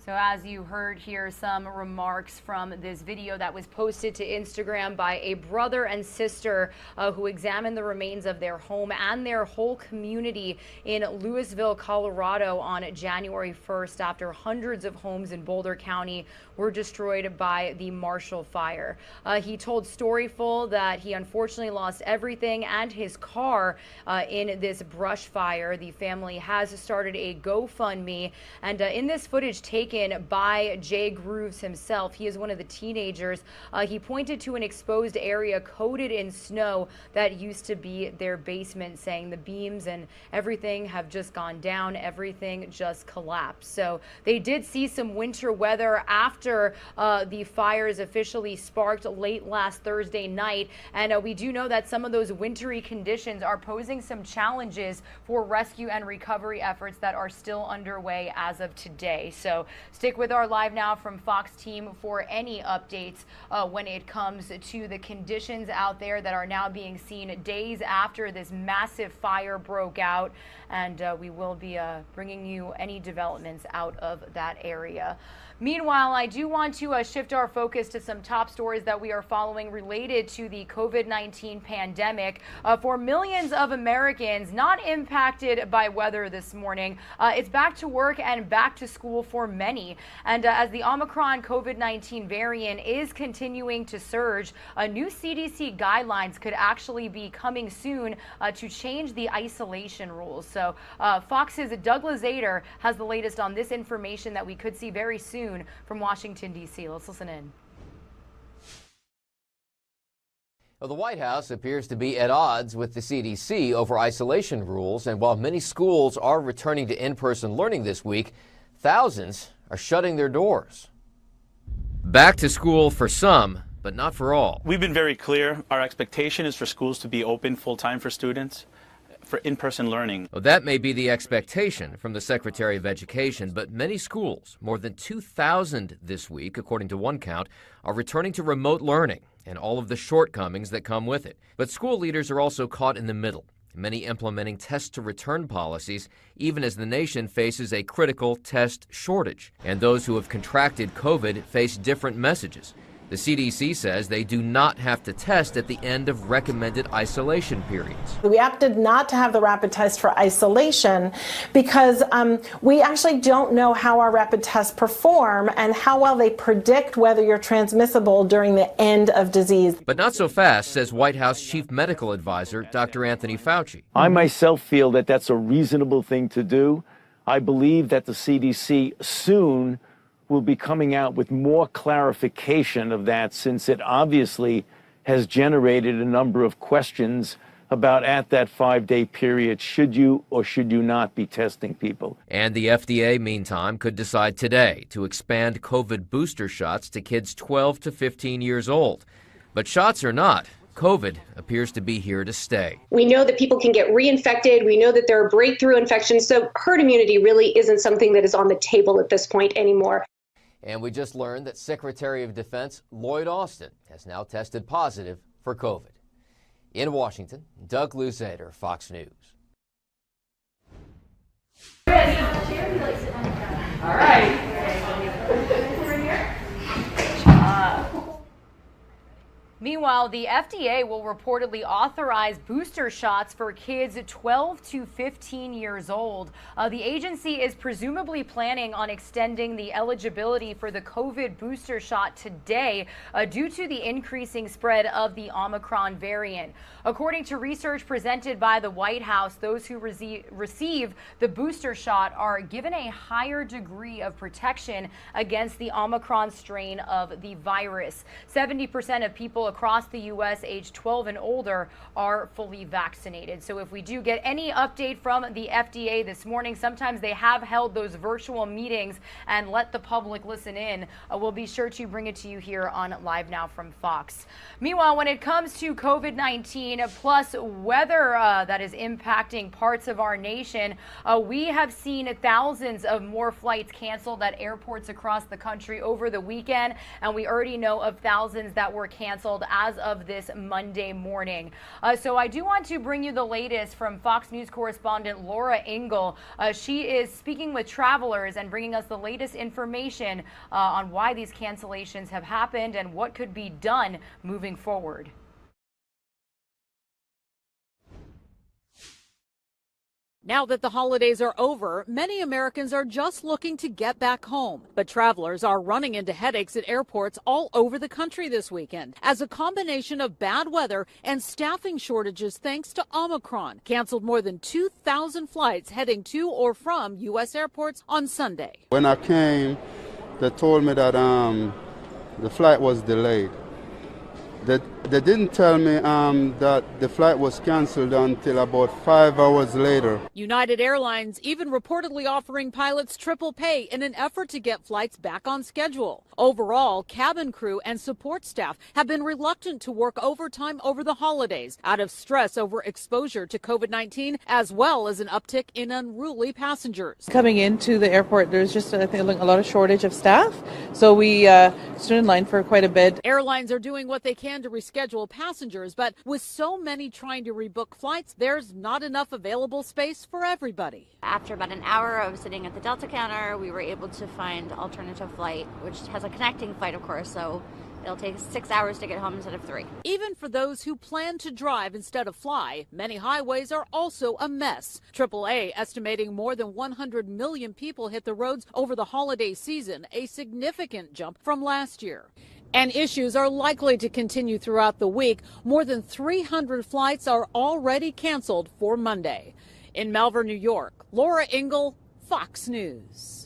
So as you heard here, some remarks from this video that was posted to Instagram by a brother and sister who examined the remains of their home and their whole community in Louisville, Colorado on January 1st after hundreds of homes in Boulder County were destroyed by the Marshall fire. He told Storyful that he unfortunately lost everything and his car in this brush fire. The family has started a GoFundMe, and in this footage taken spoken by Jay Grooves himself. He is one of the teenagers. He pointed to an exposed area coated in snow that used to be their basement, saying the beams and everything have just gone down. Everything just collapsed. So they did see some winter weather after the fires officially sparked late last Thursday night. And we do know that some of those wintry conditions are posing some challenges for rescue and recovery efforts that are still underway as of today. So stick with our Live Now from Fox team for any updates when it comes to the conditions out there that are now being seen days after this massive fire broke out. And we will be bringing you any developments out of that area. Meanwhile, I do want to shift our focus to some top stories that we are following related to the COVID-19 pandemic. For millions of Americans not impacted by weather this morning, it's back to work and back to school for many. And as the Omicron COVID-19 variant is continuing to surge, new CDC guidelines could actually be coming soon to change the isolation rules. So Fox's Douglas Zader has the latest on this information that we could see very soon from Washington, D.C. Let's listen in. Well, the White House appears to be at odds with the CDC over isolation rules, and while many schools are returning to in-person learning this week, thousands are shutting their doors. Back to school for some, but not for all. We've been very clear. Our expectation is for schools to be open full-time for students, for in-person learning. Well, that may be the expectation from the Secretary of Education, but many schools, more than 2,000 this week, according to one count, are returning to remote learning and all of the shortcomings that come with it. But school leaders are also caught in the middle, many implementing test-to-return policies, even as the nation faces a critical test shortage. And those who have contracted COVID face different messages. The CDC says they do not have to test at the end of recommended isolation periods. We opted not to have the rapid test for isolation because we actually don't know how our rapid tests perform and how well they predict whether you're transmissible during the end of disease. But not so fast, says White House Chief Medical Advisor Dr. Anthony Fauci. I myself feel that that's a reasonable thing to do. I believe that the CDC soon will be coming out with more clarification of that, since it obviously has generated a number of questions about at that 5-day period, should you or should you not be testing people. And the FDA, meantime, could decide today to expand COVID booster shots to kids 12 to 15 years old. But shots or not, COVID appears to be here to stay. We know that people can get reinfected. We know that there are breakthrough infections. So herd immunity really isn't something that is on the table at this point anymore. And we just learned that Secretary of Defense Lloyd Austin has now tested positive for COVID. In Washington, Douglas Zader, Fox News. All right. Meanwhile, the FDA will reportedly authorize booster shots for kids 12 to 15 years old. The agency is presumably planning on extending the eligibility for the COVID booster shot today due to the increasing spread of the Omicron variant. According to research presented by the White House, those who receive the booster shot are given a higher degree of protection against the Omicron strain of the virus. 70% of people across the U.S. age 12 and older are fully vaccinated. So if we do get any update from the FDA this morning, sometimes they have held those virtual meetings and let the public listen in. We'll be sure to bring it to you here on Live Now from Fox. Meanwhile, when it comes to COVID-19 plus weather that is impacting parts of our nation, we have seen thousands of more flights canceled at airports across the country over the weekend, and we already know of thousands that were canceled as of this Monday morning. So I do want to bring you the latest from Fox News correspondent Laura Ingle. She is speaking with travelers and bringing us the latest information on why these cancellations have happened and what could be done moving forward. Now that the holidays are over, many Americans are just looking to get back home. But travelers are running into headaches at airports all over the country this weekend as a combination of bad weather and staffing shortages thanks to Omicron canceled more than 2,000 flights heading to or from U.S. airports on Sunday. When I came, they told me that the flight was delayed. They didn't tell me that the flight was canceled until about 5 hours later. United Airlines even reportedly offering pilots triple pay in an effort to get flights back on schedule. Overall, cabin crew and support staff have been reluctant to work overtime over the holidays out of stress over exposure to COVID-19, as well as an uptick in unruly passengers. Coming into the airport, there's just, I think, a lot of shortage of staff. So we stood in line for quite a bit. Airlines are doing what they can to reschedule passengers, but with so many trying to rebook flights, there's not enough available space for everybody. After about an hour of sitting at the Delta counter, we were able to find alternative flight, which has a connecting flight, of course, so it'll take 6 hours to get home instead of 3. Even for those who plan to drive instead of fly, many highways are also a mess. AAA estimating more than 100 million people hit the roads over the holiday season, a significant jump from last year. And issues are likely to continue throughout the week. More than 300 flights are already canceled for Monday. In Malvern, New York, Laura Ingle, Fox News.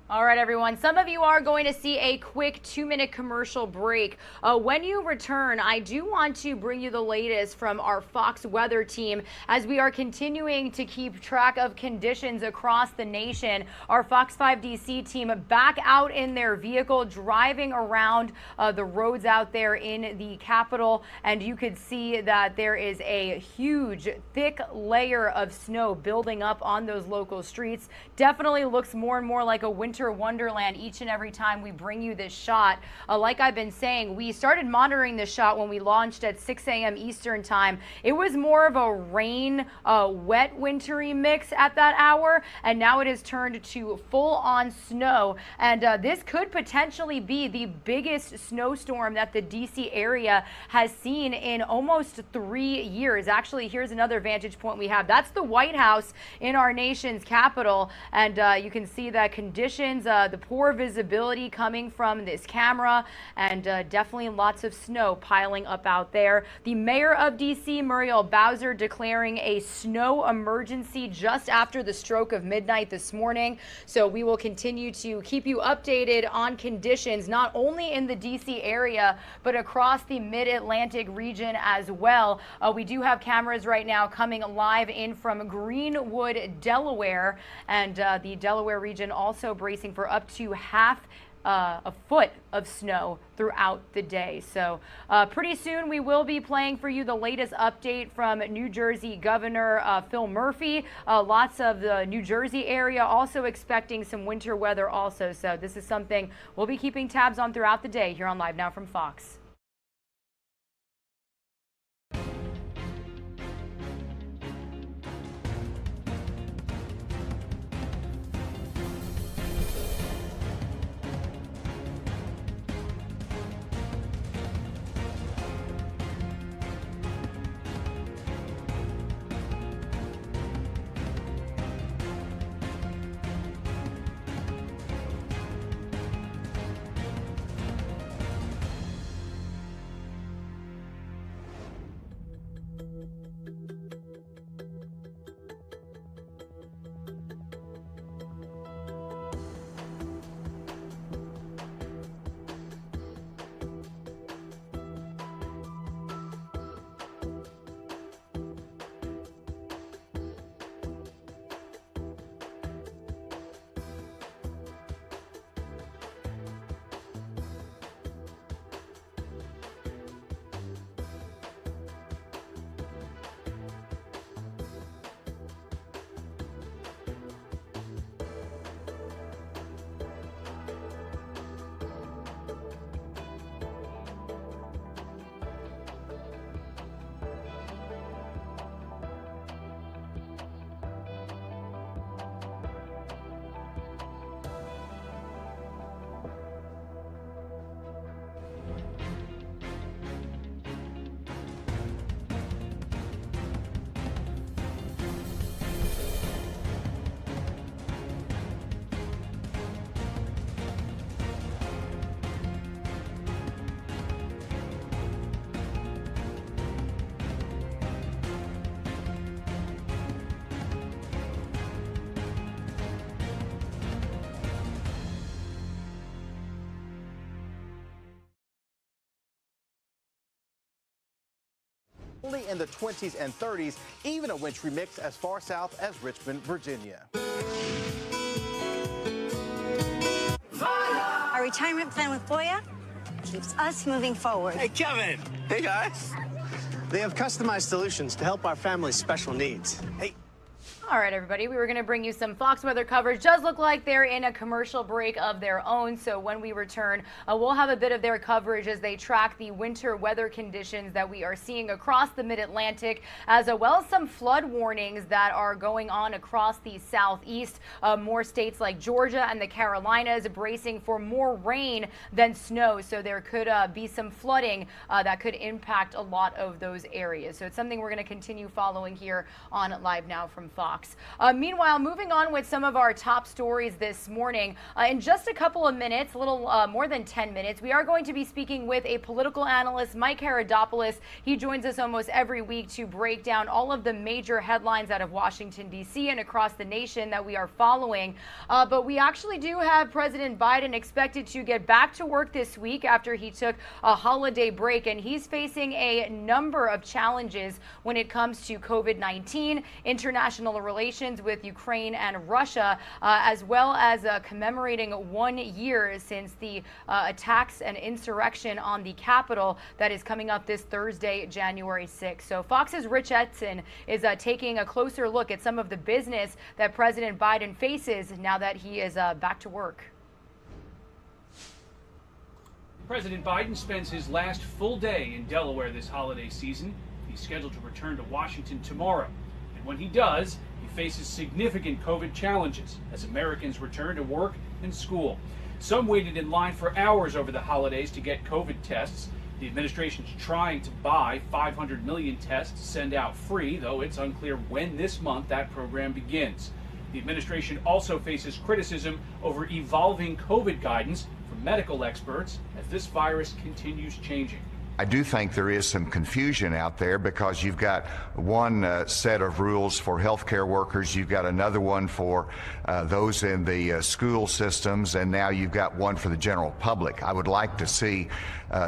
All right, everyone. Some of you are going to see a quick 2-minute commercial break. When you return, I do want to bring you the latest from our Fox weather team as we are continuing to keep track of conditions across the nation. Our Fox 5 DC team back out in their vehicle, driving around the roads out there in the capital, and you could see that there is a huge, thick layer of snow building up on those local streets. Definitely looks more and more like a winter wonderland each and every time we bring you this shot. Like I've been saying, we started monitoring this shot when we launched at 6 a.m. Eastern time. It was more of a rain, wet, wintry mix at that hour, and now it has turned to full-on snow. And this could potentially be the biggest snowstorm that the DC area has seen in almost 3 years. Actually, here's another vantage point we have. That's the White House in our nation's capital, and you can see that conditions, the poor visibility coming from this camera, and definitely lots of snow piling up out there. The mayor of DC, Muriel Bowser, declaring a snow emergency just after the stroke of midnight this morning. So we will continue to keep you updated on conditions, not only in the DC area, but across the mid-Atlantic region as well. We do have cameras right now coming live in from Greenwood, Delaware, and the Delaware region also bracing for up to half a foot of snow throughout the day. So pretty soon we will be playing for you the latest update from New Jersey Governor Phil Murphy. Lots of the New Jersey area also expecting some winter weather also. So this is something we'll be keeping tabs on throughout the day here on Live Now from Fox. only in the 20s and 30s, even a wintry mix as far south as Richmond, Virginia. Our retirement plan with Boya keeps us moving forward. Hey, Kevin. Hey, guys. They have customized solutions to help our family's special needs. Hey. All right, everybody, we were going to bring you some Fox weather coverage. Does look like they're in a commercial break of their own, so when we return, we'll have a bit of their coverage as they track the winter weather conditions that we are seeing across the mid-Atlantic, as well as some flood warnings that are going on across the southeast. More states like Georgia and the Carolinas bracing for more rain than snow, so there could be some flooding that could impact a lot of those areas. So it's something we're going to continue following here on Live Now from Fox. Meanwhile, moving on with some of our top stories this morning. In just a couple of minutes, a little more than 10 minutes, we are going to be speaking with a political analyst, Mike Herodopoulos. He joins us almost every week to break down all of the major headlines out of Washington, D.C. and across the nation that we are following. But we actually do have President Biden expected to get back to work this week after he took a holiday break, and he's facing a number of challenges when it comes to COVID-19, international relations with Ukraine and Russia, as well as commemorating 1 year since the attacks and insurrection on the Capitol that is coming up this Thursday, January 6th. So Fox's Rich Edson is taking a closer look at some of the business that President Biden faces now that he is back to work. President Biden spends his last full day in Delaware this holiday season. He's scheduled to return to Washington tomorrow. And when he does, he faces significant COVID challenges as Americans return to work and school. Some waited in line for hours over the holidays to get COVID tests. The administration's trying to buy 500 million tests to send out free, though it's unclear when this month that program begins. The administration also faces criticism over evolving COVID guidance from medical experts as this virus continues changing. I do think there is some confusion out there because you've got one set of rules for healthcare workers, you've got another one for those in the school systems, and now you've got one for the general public. I would like to see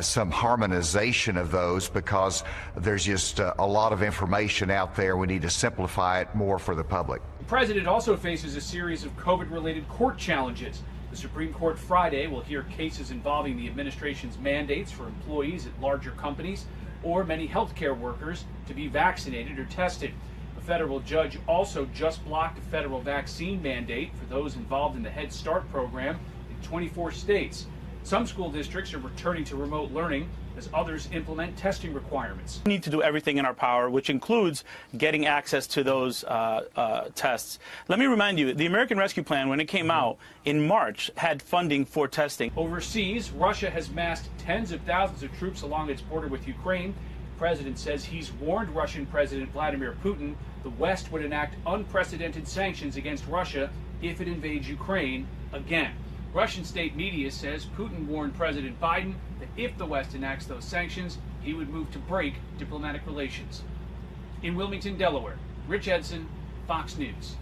some harmonization of those because there's just a lot of information out there. We need to simplify it more for the public. The president also faces a series of COVID-related court challenges. The Supreme Court Friday will hear cases involving the administration's mandates for employees at larger companies or many healthcare workers to be vaccinated or tested. A federal judge also just blocked a federal vaccine mandate for those involved in the Head Start program in 24 states. Some school districts are returning to remote learning as others implement testing requirements. We need to do everything in our power, which includes getting access to those tests. Let me remind you, the American Rescue Plan, when it came out in March, had funding for testing. Overseas, Russia has massed tens of thousands of troops along its border with Ukraine. The president says he's warned Russian President Vladimir Putin the West would enact unprecedented sanctions against Russia if it invades Ukraine again. Russian state media says Putin warned President Biden that if the West enacts those sanctions, he would move to break diplomatic relations. In Wilmington, Delaware, Rich Edson, Fox News.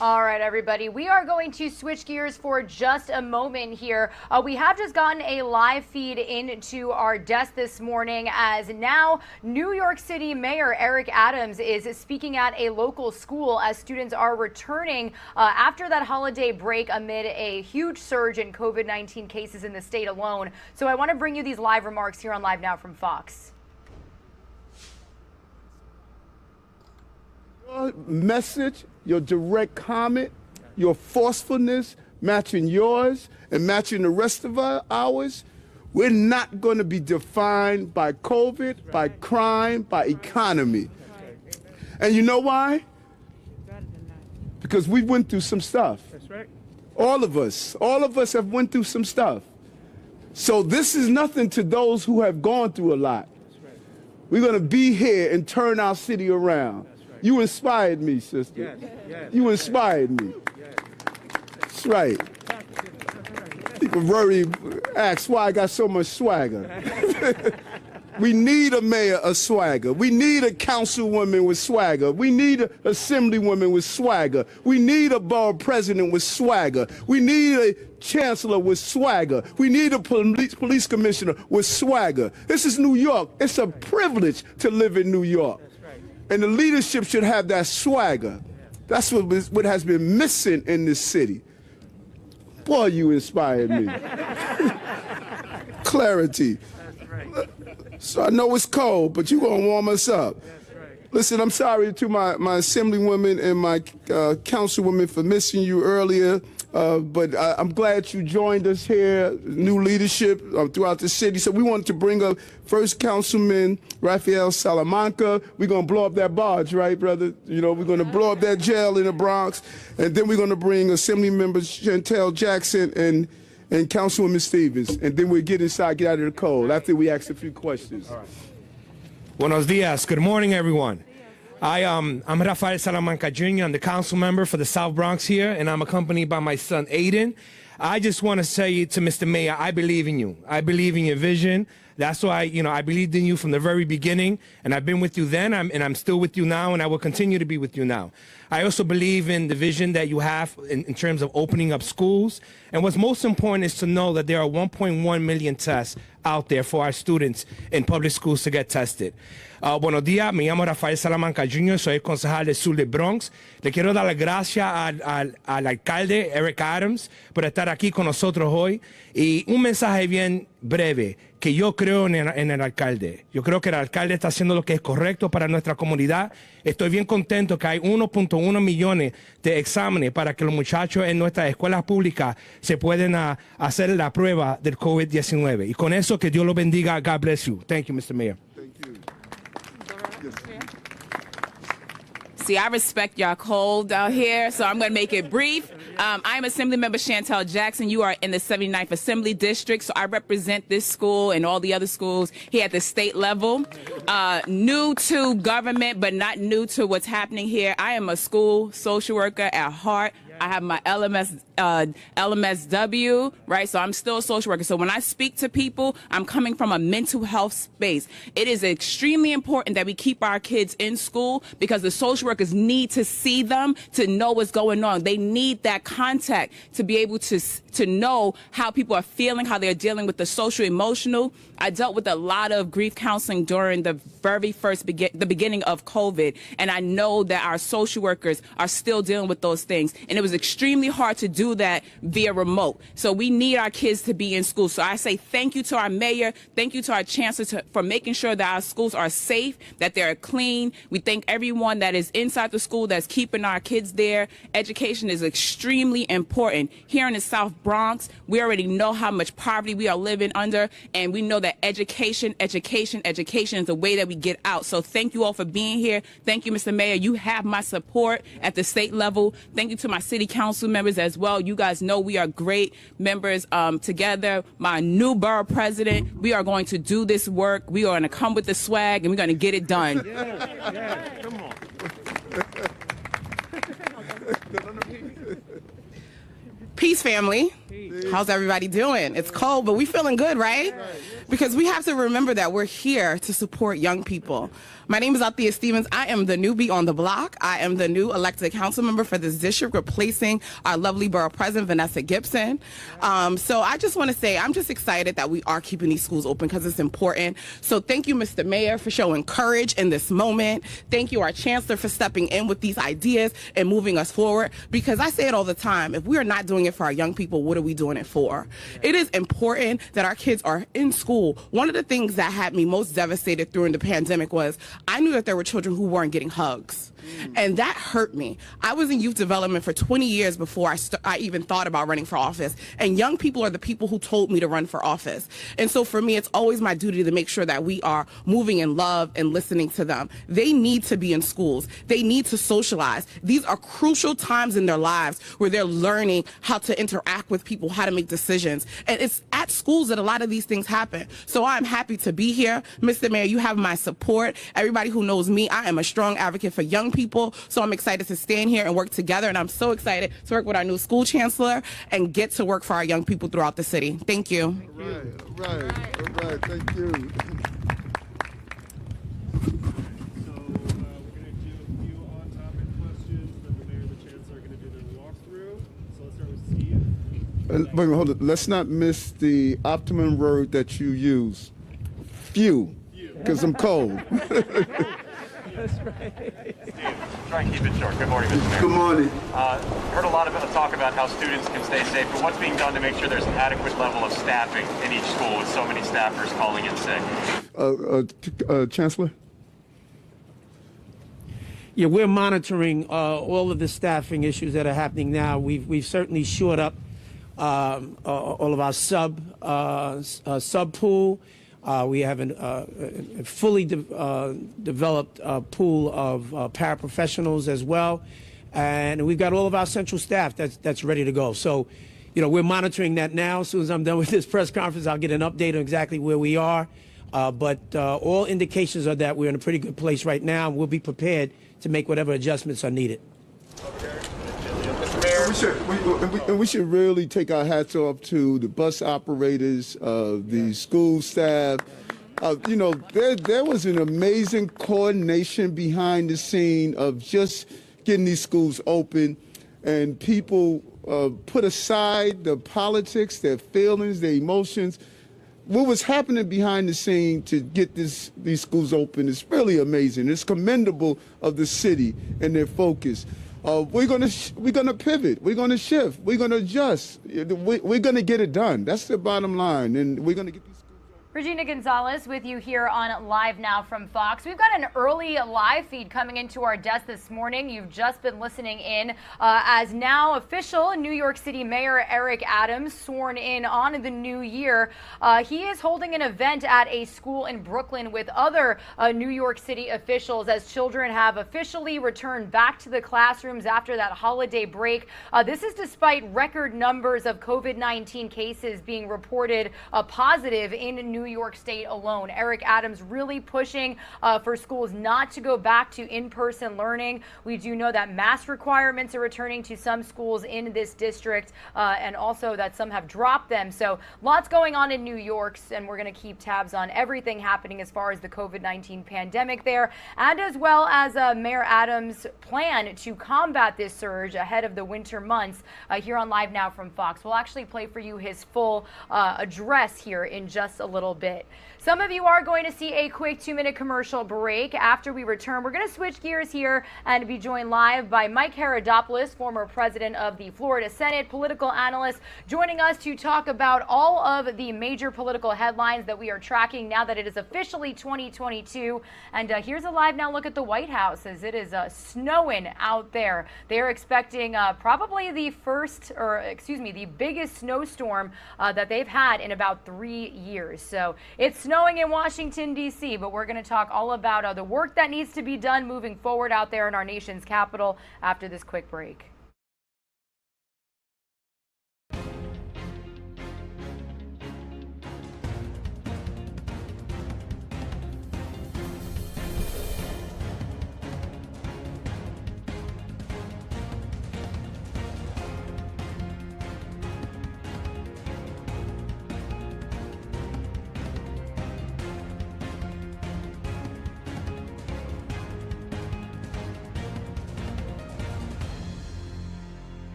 All right, everybody, we are going to switch gears for just a moment here. We have just gotten a live feed into our desk this morning as now New York City Mayor Eric Adams is speaking at a local school as students are returning after that holiday break amid a huge surge in COVID-19 cases in the state alone. So I want to bring you these live remarks here on Live Now from Fox. Your message, your direct comment, your forcefulness matching yours and matching the rest of ours, we're not going to be defined by COVID, by crime, by economy. And you know why? Because we went through some stuff. That's right. All of us have went through some stuff. So this is nothing to those who have gone through a lot. That's right. We're going to be here and turn our city around. You inspired me, sister. Yes. You inspired me. Yes. That's right. People worry, ask why I got so much swagger. We need a mayor of swagger. We need a councilwoman with swagger. We need an assemblywoman with swagger. We need a borough president with swagger. We need a chancellor with swagger. We need a police commissioner with swagger. This is New York. It's a privilege to live in New York. And the leadership should have that swagger. That's what has been missing in this city. Boy, you inspired me. Clarity. So I know it's cold, but you're going to warm us up. Listen, I'm sorry to my assemblywomen and my councilwomen for missing you earlier, but I'm glad you joined us here, new leadership throughout the city. So we wanted to bring up First Councilman Rafael Salamanca. We're going to blow up that barge, right, brother? You know, we're going to blow up that jail in the Bronx, and then we're going to bring Assembly members Chantel Jackson and Councilwoman Stevens, and then we'll get inside, get out of the cold after we ask a few questions. All right. Buenos dias. Good morning, everyone. I'm Rafael Salamanca Jr. I'm the council member for the South Bronx here, and I'm accompanied by my son, Aiden. I just want to say to Mr. Mayor, I believe in you. I believe in your vision. That's why, I believed in you from the very beginning, and I've been with you then, and I'm still with you now, and I will continue to be with you now. I also believe in the vision that you have in terms of opening up schools, and what's most important is to know that there are 1.1 million tests out there for our students in public schools to get tested. Buenos días, me llamo Rafael Salamanca Jr., soy el concejal del sur de Bronx. Le quiero dar las gracias al alcalde Eric Adams por estar aquí con nosotros hoy, y un mensaje bien breve, que yo creo en el alcalde. Yo creo que el alcalde está haciendo lo que es correcto para nuestra comunidad. Estoy bien contento que hay 1.1 millones de exámenes para que los muchachos en nuestras escuelas públicas se puedan hacer la prueba del COVID-19. Y con eso, que Dios los bendiga. God bless you. Thank you, Mr. Mayor. Thank you. See, I respect y'all cold out here, so I'm going to make it brief. I'm Assemblymember Chantel Jackson. You are in the 79th Assembly District, so I represent this school and all the other schools here at the state level. New to government, but not new to what's happening here. I am a school social worker at heart. I have my LMSW, right? So I'm still a social worker. So when I speak to people, I'm coming from a mental health space. It is extremely important that we keep our kids in school because the social workers need to see them to know what's going on. They need that contact to be able to know how people are feeling, how they're dealing with the social, emotional. I dealt with a lot of grief counseling during the very first the beginning of COVID, and I know that our social workers are still dealing with those things. And it was extremely hard to do that via remote. So we need our kids to be in school. So I say thank you to our mayor, thank you to our chancellor for making sure that our schools are safe, that they're clean. We thank everyone that is inside the school that's keeping our kids there. Education is extremely important. Here in the South Bronx, we already know how much poverty we are living under, and we know that education is the way that we get out. So thank you all for being here. Thank you, Mr. Mayor. You have my support at the state level. Thank you to my city council members as well. You guys know we are great members together. My new borough president, we are going to do this work. We are going to come with the swag, and we're going to get it done. Come on. Peace, family. How's everybody doing? It's cold, but we feeling good, right? Because we have to remember that we're here to support young people. My name is Althea Stevens. I am the newbie on the block. I am the new elected council member for this district, replacing our lovely borough president, Vanessa Gibson. So I just want to say I'm just excited that we are keeping these schools open because it's important. So thank you, Mr. Mayor, for showing courage in this moment. Thank you, our chancellor, for stepping in with these ideas and moving us forward. Because I say it all the time, if we are not doing it for our young people, what are we doing it for? It is important that our kids are in school. One of the things that had me most devastated during the pandemic was I knew that there were children who weren't getting hugs. And that hurt me. I was in youth development for 20 years before I even thought about running for office. And young people are the people who told me to run for office. And so for me, it's always my duty to make sure that we are moving in love and listening to them. They need to be in schools. They need to socialize. These are crucial times in their lives where they're learning how to interact with people, how to make decisions. And it's at schools that a lot of these things happen. So I'm happy to be here. Mr. Mayor, you have my support. Everybody who knows me, I am a strong advocate for young people, so I'm excited to stand here and work together, and I'm so excited to work with our new school chancellor and get to work for our young people throughout the city. Thank you. All right. Thank you. Wait, hold it. Let's not miss the optimum word that you use. Few, because I'm cold. That's right. Steve, try and keep it short. Good morning, Mr. Mayor. Good morning. Heard a lot of talk about how students can stay safe, but what's being done to make sure there's an adequate level of staffing in each school with so many staffers calling in sick? Chancellor? Yeah, we're monitoring all of the staffing issues that are happening now. We've certainly shored up all of our sub pool. We have a fully developed pool of paraprofessionals as well, and we've got all of our central staff that's ready to go. So, we're monitoring that now. As soon as I'm done with this press conference, I'll get an update on exactly where we are. But all indications are that we're in a pretty good place right now, and we'll be prepared to make whatever adjustments are needed. We should really take our hats off to the bus operators, the school staff. There was an amazing coordination behind the scene of just getting these schools open, and people put aside the politics, their feelings, their emotions. What was happening behind the scene to get these schools open is really amazing. It's commendable of the city and their focus. We're gonna pivot. We're gonna shift. We're gonna adjust. We're gonna get it done. That's the bottom line, and we're gonna get these. Regina Gonzalez with you here on Live Now from Fox. We've got an early live feed coming into our desk this morning. You've just been listening in as now official New York City Mayor Eric Adams sworn in on the new year. He is holding an event at a school in Brooklyn with other New York City officials as children have officially returned back to the classrooms after that holiday break. This is despite record numbers of COVID-19 cases being reported positive in New York State alone. Eric Adams really pushing for schools not to go back to in-person learning. We do know that mask requirements are returning to some schools in this district and also that some have dropped them. So lots going on in New York, and we're going to keep tabs on everything happening as far as the COVID-19 pandemic there, and as well as Mayor Adams' plan to combat this surge ahead of the winter months here on Live Now from Fox. We'll actually play for you his full address here in just a little bit. Some of you are going to see a quick 2-minute commercial break. After we return, we're going to switch gears here and be joined live by Mike Herodopoulos, former president of the Florida Senate, political analyst, joining us to talk about all of the major political headlines that we are tracking now that it is officially 2022. And here's a live now look at the White House as it is snowing out there. They're expecting probably the biggest snowstorm that they've had in about 3 years. So it's snowing in Washington, D.C., but we're going to talk all about the work that needs to be done moving forward out there in our nation's capital after this quick break.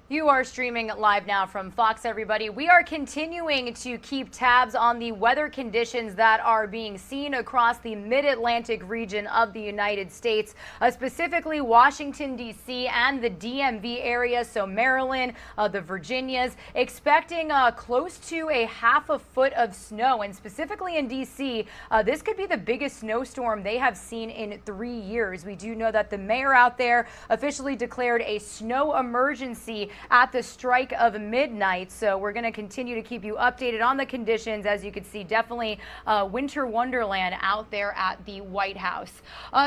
You are streaming live now from Fox, everybody. We are continuing to keep tabs on the weather conditions that are being seen across the mid-Atlantic region of the United States, specifically Washington, D.C. and the DMV area, so Maryland, the Virginias, expecting close to a half a foot of snow. And specifically in D.C., this could be the biggest snowstorm they have seen in 3 years. We do know that the mayor out there officially declared a snow emergency at the strike of midnight. So we're going to continue to keep you updated on the conditions. As you can see, definitely winter wonderland out there at the White House.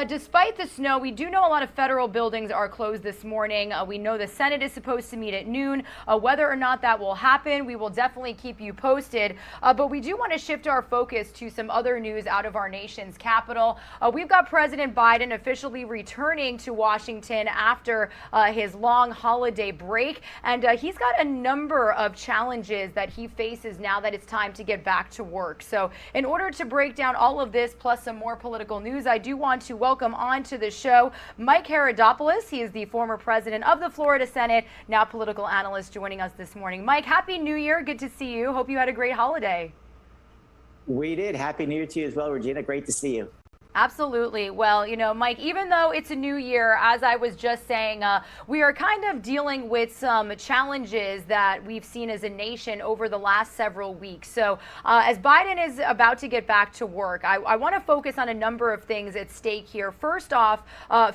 Despite the snow, we do know a lot of federal buildings are closed this morning. We know the Senate is supposed to meet at noon. Whether or not that will happen, we will definitely keep you posted. But we do want to shift our focus to some other news out of our nation's capital. We've got President Biden officially returning to Washington after his long holiday break. And he's got a number of challenges that he faces now that it's time to get back to work. So in order to break down all of this, plus some more political news, I do want to welcome on to the show Mike Herodopoulos. He is the former president of the Florida Senate, now political analyst, joining us this morning. Mike, Happy New Year. Good to see you. Hope you had a great holiday. We did. Happy New Year to you as well, Regina. Great to see you. Absolutely. Well, you know, Mike, even though it's a new year, as I was just saying, we are kind of dealing with some challenges that we've seen as a nation over the last several weeks. So as Biden is about to get back to work, I want to focus on a number of things at stake here. First off,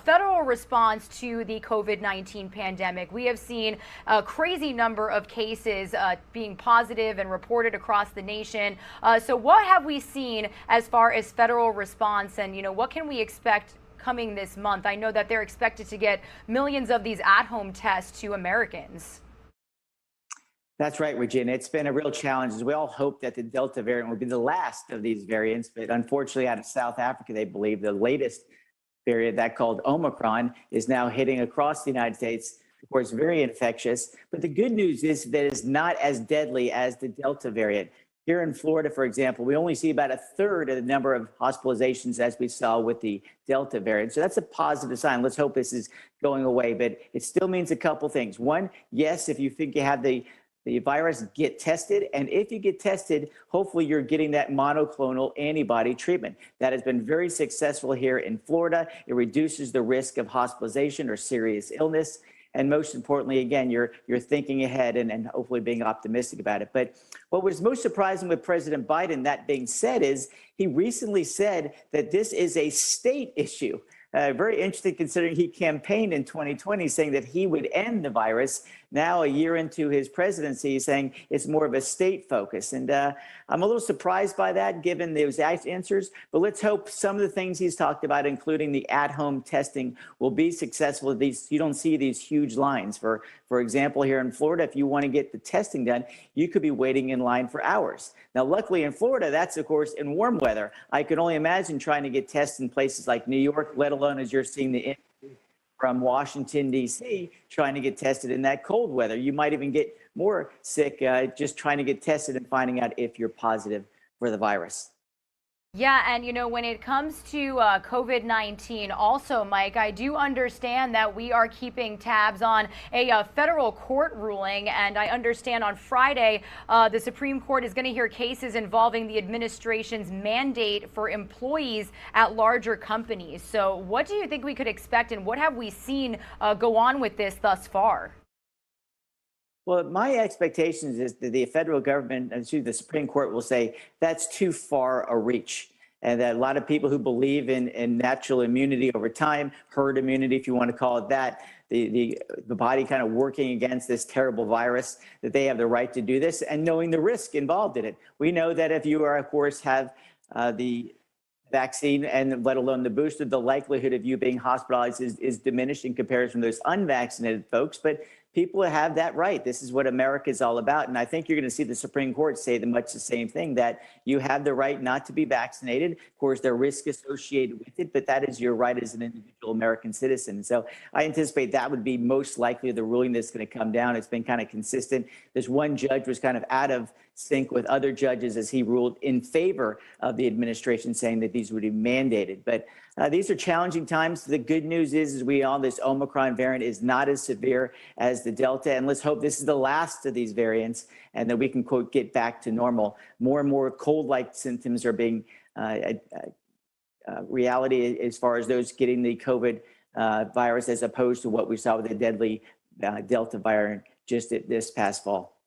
federal response to the COVID-19 pandemic. We have seen a crazy number of cases being positive and reported across the nation. So what have we seen as far as federal response? And, you know, what can we expect coming this month? I know that they're expected to get millions of these at-home tests to Americans. That's right, Regina. It's been a real challenge. We all hope that the Delta variant will be the last of these variants, but unfortunately out of South Africa, they believe the latest variant, that called Omicron, is now hitting across the United States. Of course, very infectious. But the good news is that it's not as deadly as the Delta variant. Here in Florida, for example, we only see about a third of the number of hospitalizations as we saw with the Delta variant. So that's a positive sign. Let's hope this is going away, but it still means a couple things. One, yes, if you think you have the virus, get tested. And if you get tested, hopefully you're getting that monoclonal antibody treatment. That has been very successful here in Florida. It reduces the risk of hospitalization or serious illness. And most importantly, again, you're thinking ahead and hopefully being optimistic about it. But what was most surprising with President Biden, that being said, is he recently said that this is a state issue. Very interesting considering he campaigned in 2020 saying that he would end the virus. Now, a year into his presidency, he's saying it's more of a state focus. And I'm a little surprised by that, given those answers. But let's hope some of the things he's talked about, including the at-home testing, will be successful. You don't see these huge lines. For example, here in Florida, if you want to get the testing done, you could be waiting in line for hours. Now, luckily in Florida, that's, of course, in warm weather. I could only imagine trying to get tests in places like New York, let alone as you're seeing the from Washington, D.C., trying to get tested in that cold weather. You might even get more sick just trying to get tested and finding out if you're positive for the virus. Yeah, and you know, when it comes to COVID-19, also, Mike, I do understand that we are keeping tabs on a federal court ruling, and I understand on Friday the Supreme Court is going to hear cases involving the administration's mandate for employees at larger companies. So what do you think we could expect, and what have we seen go on with this thus far? Well, my expectations is that the federal government, the Supreme Court will say that's too far a reach. And that a lot of people who believe in natural immunity over time, herd immunity, if you want to call it that, the body kind of working against this terrible virus, that they have the right to do this and knowing the risk involved in it. We know that if you are, of course, have the vaccine and let alone the booster, the likelihood of you being hospitalized is diminished in comparison to those unvaccinated folks. But people have that right. This is what America is all about. And I think you're going to see the Supreme Court say much the same thing, that you have the right not to be vaccinated. Of course, there are risks associated with it, but that is your right as an individual American citizen. So I anticipate that would be most likely the ruling that's going to come down. It's been kind of consistent. This one judge was kind of out of sync with other judges as he ruled in favor of the administration, saying that these would be mandated. But these are challenging times. The good news is we all, this Omicron variant is not as severe as the Delta. And let's hope this is the last of these variants and that we can, quote, get back to normal. More and more cold-like symptoms are being reality as far as those getting the COVID virus, as opposed to what we saw with the deadly Delta variant just this past fall.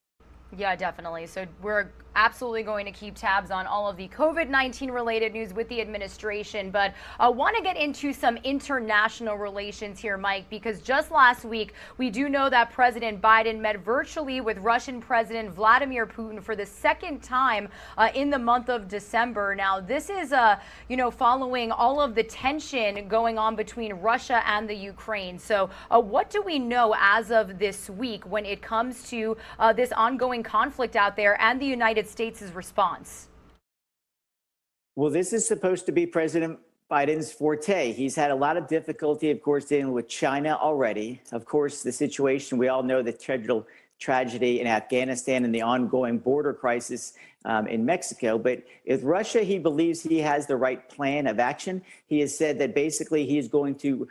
Yeah, definitely. So we're absolutely going to keep tabs on all of the COVID-19 related news with the administration. But I want to get into some international relations here, Mike, because just last week, we do know that President Biden met virtually with Russian President Vladimir Putin for the second time in the month of December. Now, this is, following all of the tension going on between Russia and the Ukraine. So what do we know as of this week when it comes to this ongoing conflict out there and the United States' response? Well, this is supposed to be President Biden's forte. He's had a lot of difficulty, of course, dealing with China already. Of course, the situation, we all know the tragedy in Afghanistan and the ongoing border crisis in Mexico. But with Russia, he believes he has the right plan of action. He has said that basically he is going to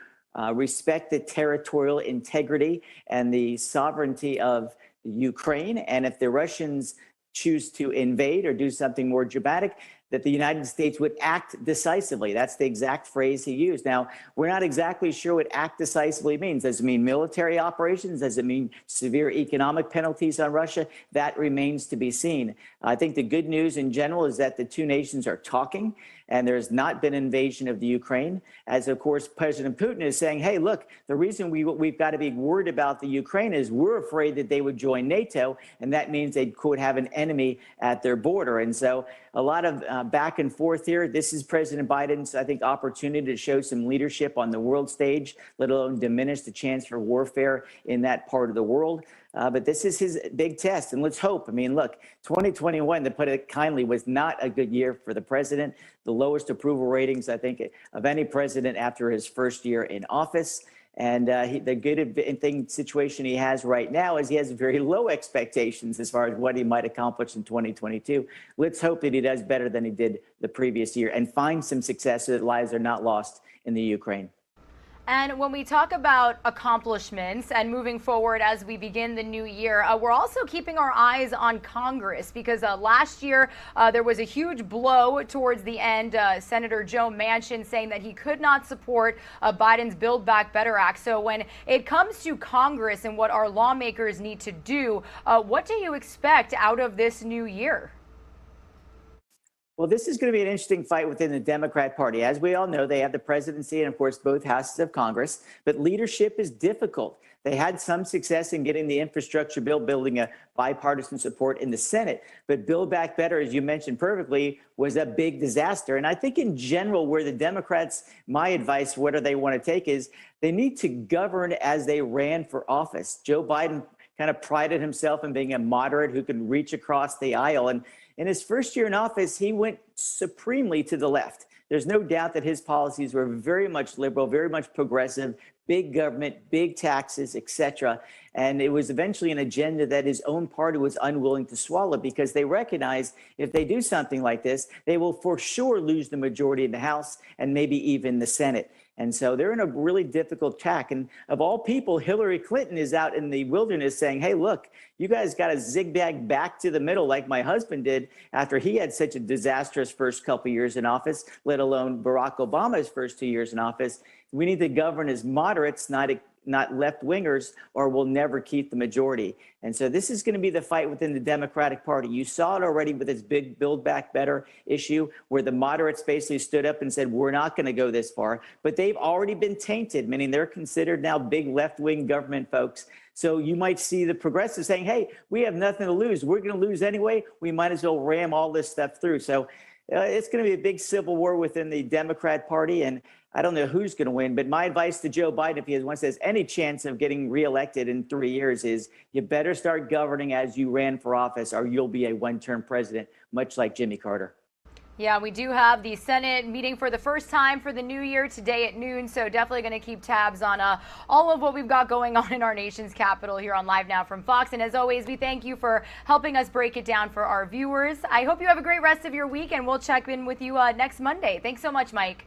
respect the territorial integrity and the sovereignty of Ukraine. And if the Russians choose to invade or do something more dramatic, that the United States would act decisively. That's the exact phrase he used. Now, we're not exactly sure what act decisively means. Does it mean military operations? Does it mean severe economic penalties on Russia? That remains to be seen. I think the good news in general is that the two nations are talking, and there's not been invasion of the Ukraine. As, of course, President Putin is saying, hey, look, the reason we've got to be worried about the Ukraine is we're afraid that they would join NATO, and that means they could have an enemy at their border. And so a lot of back and forth here. This is President Biden's, I think, opportunity to show some leadership on the world stage, let alone diminish the chance for warfare in that part of the world. But this is his big test, and let's hope. I mean, look, 2021, to put it kindly, was not a good year for the president. The lowest approval ratings, I think, of any president after his first year in office. And the good situation he has right now is he has very low expectations as far as what he might accomplish in 2022. Let's hope that he does better than he did the previous year and find some success so that lives are not lost in the Ukraine. And when we talk about accomplishments and moving forward as we begin the new year, we're also keeping our eyes on Congress because last year there was a huge blow towards the end. Senator Joe Manchin saying that he could not support Biden's Build Back Better Act. So when it comes to Congress and what our lawmakers need to do, what do you expect out of this new year? Well, this is going to be an interesting fight within the Democrat Party. As we all know, they have the presidency and, of course, both houses of Congress. But leadership is difficult. They had some success in getting the infrastructure bill, building a bipartisan support in the Senate. But Build Back Better, as you mentioned perfectly, was a big disaster. And I think in general, where the Democrats, my advice, what do they want to take is they need to govern as they ran for office. Joe Biden kind of prided himself in being a moderate who can reach across the aisle. And in his first year in office, he went supremely to the left. There's no doubt that his policies were very much liberal, very much progressive, big government, big taxes, etc. And it was eventually an agenda that his own party was unwilling to swallow because they recognize if they do something like this, they will for sure lose the majority in the House and maybe even the Senate. And so they're in a really difficult track. And of all people, Hillary Clinton is out in the wilderness saying, hey, look, you guys got to zigzag back to the middle like my husband did after he had such a disastrous first couple years in office, let alone Barack Obama's first 2 years in office. We need to govern as moderates, not left-wingers, or we'll never keep the majority. And so this is going to be the fight within the Democratic Party. You saw it already with this big Build Back Better issue where the moderates basically stood up and said, we're not going to go this far. But they've already been tainted, meaning they're considered now big left-wing government folks. So you might see the progressives saying, hey, we have nothing to lose. We're going to lose anyway. We might as well ram all this stuff through. So it's going to be a big civil war within the Democrat Party. And I don't know who's going to win, but my advice to Joe Biden, if he has any chance of getting reelected in 3 years, is you better start governing as you ran for office, or you'll be a one-term president, much like Jimmy Carter. Yeah, we do have the Senate meeting for the first time for the new year today at noon, so definitely going to keep tabs on all of what we've got going on in our nation's capital here on Live Now from Fox. And as always, we thank you for helping us break it down for our viewers. I hope you have a great rest of your week, and we'll check in with you next Monday. Thanks so much, Mike.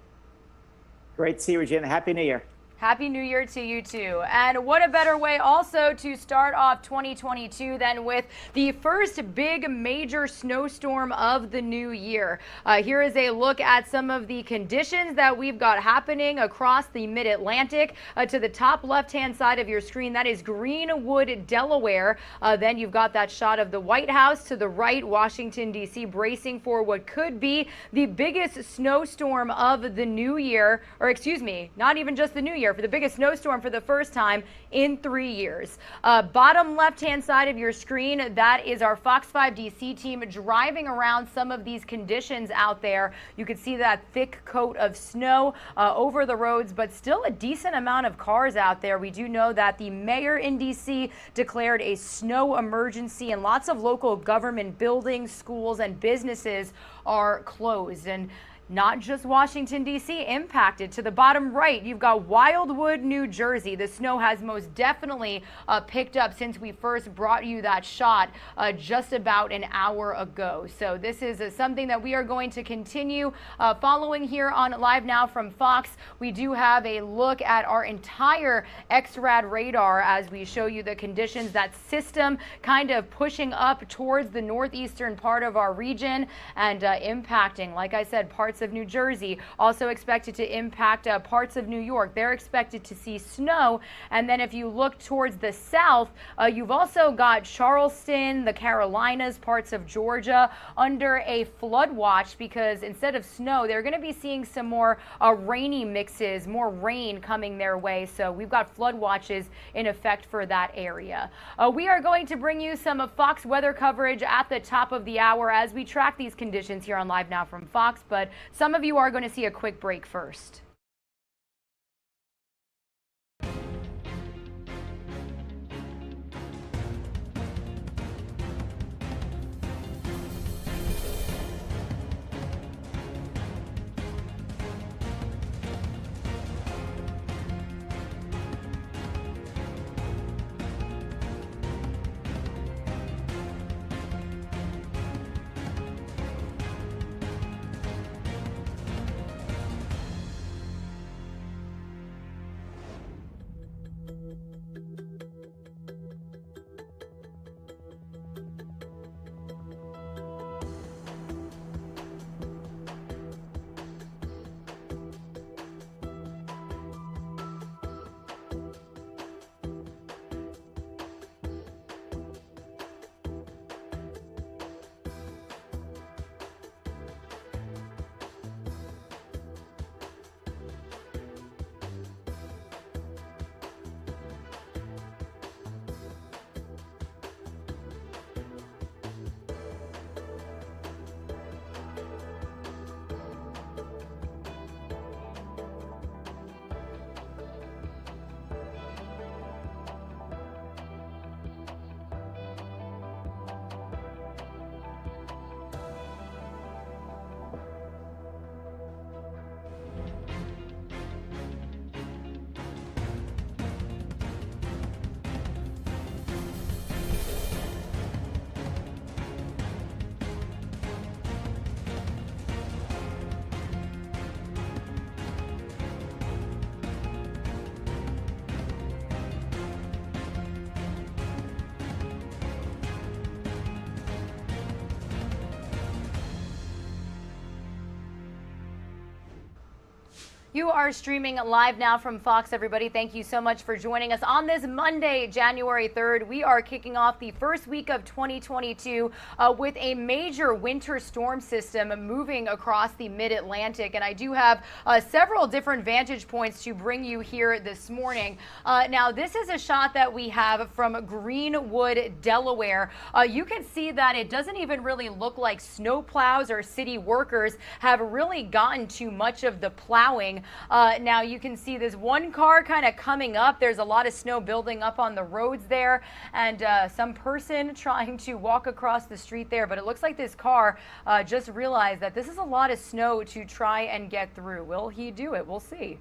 Great to see you, Regina. Happy New Year. Happy New Year to you too. And what a better way also to start off 2022 than with the first big major snowstorm of the new year. Here is a look at some of the conditions that we've got happening across the mid-Atlantic. To the top left-hand side of your screen, that is Greenwood, Delaware. Then you've got that shot of the White House. To the right, Washington, D.C., bracing for what could be the biggest snowstorm of the new year, or excuse me, not even just the new year, for the biggest snowstorm for the first time in 3 years. Bottom left-hand side of your screen, that is our Fox 5 DC team driving around some of these conditions out there. You can see that thick coat of snow over the roads, but still a decent amount of cars out there. We do know that the mayor in DC declared a snow emergency, and lots of local government buildings, schools, and businesses are closed. And not just Washington, D.C. impacted. To the bottom right, you've got Wildwood, New Jersey. The snow has most definitely picked up since we first brought you that shot just about an hour ago. So this is something that we are going to continue following here on Live Now from Fox. We do have a look at our entire XRAD radar as we show you the conditions, that system kind of pushing up towards the northeastern part of our region and impacting, like I said, parts of New Jersey, also expected to impact parts of New York. They're expected to see snow. And then if you look towards the south, you've also got Charleston, the Carolinas, parts of Georgia under a flood watch, because instead of snow, they're going to be seeing some more rainy mixes, more rain coming their way. So we've got flood watches in effect for that area. We are going to bring you some of Fox weather coverage at the top of the hour as we track these conditions here on Live Now from Fox, but some of you are going to see a quick break first. You are streaming live now from Fox, everybody. Thank you so much for joining us on this Monday, January 3rd. We are kicking off the first week of 2022 with a major winter storm system moving across the mid-Atlantic. And I do have several different vantage points to bring you here this morning. Now, this is a shot that we have from Greenwood, Delaware. You can see that it doesn't even really look like snow plows or city workers have really gotten to much of the plowing. Now you can see this one car kind of coming up. There's a lot of snow building up on the roads there, and some person trying to walk across the street there. But it looks like this car just realized that this is a lot of snow to try and get through. Will he do it? We'll see.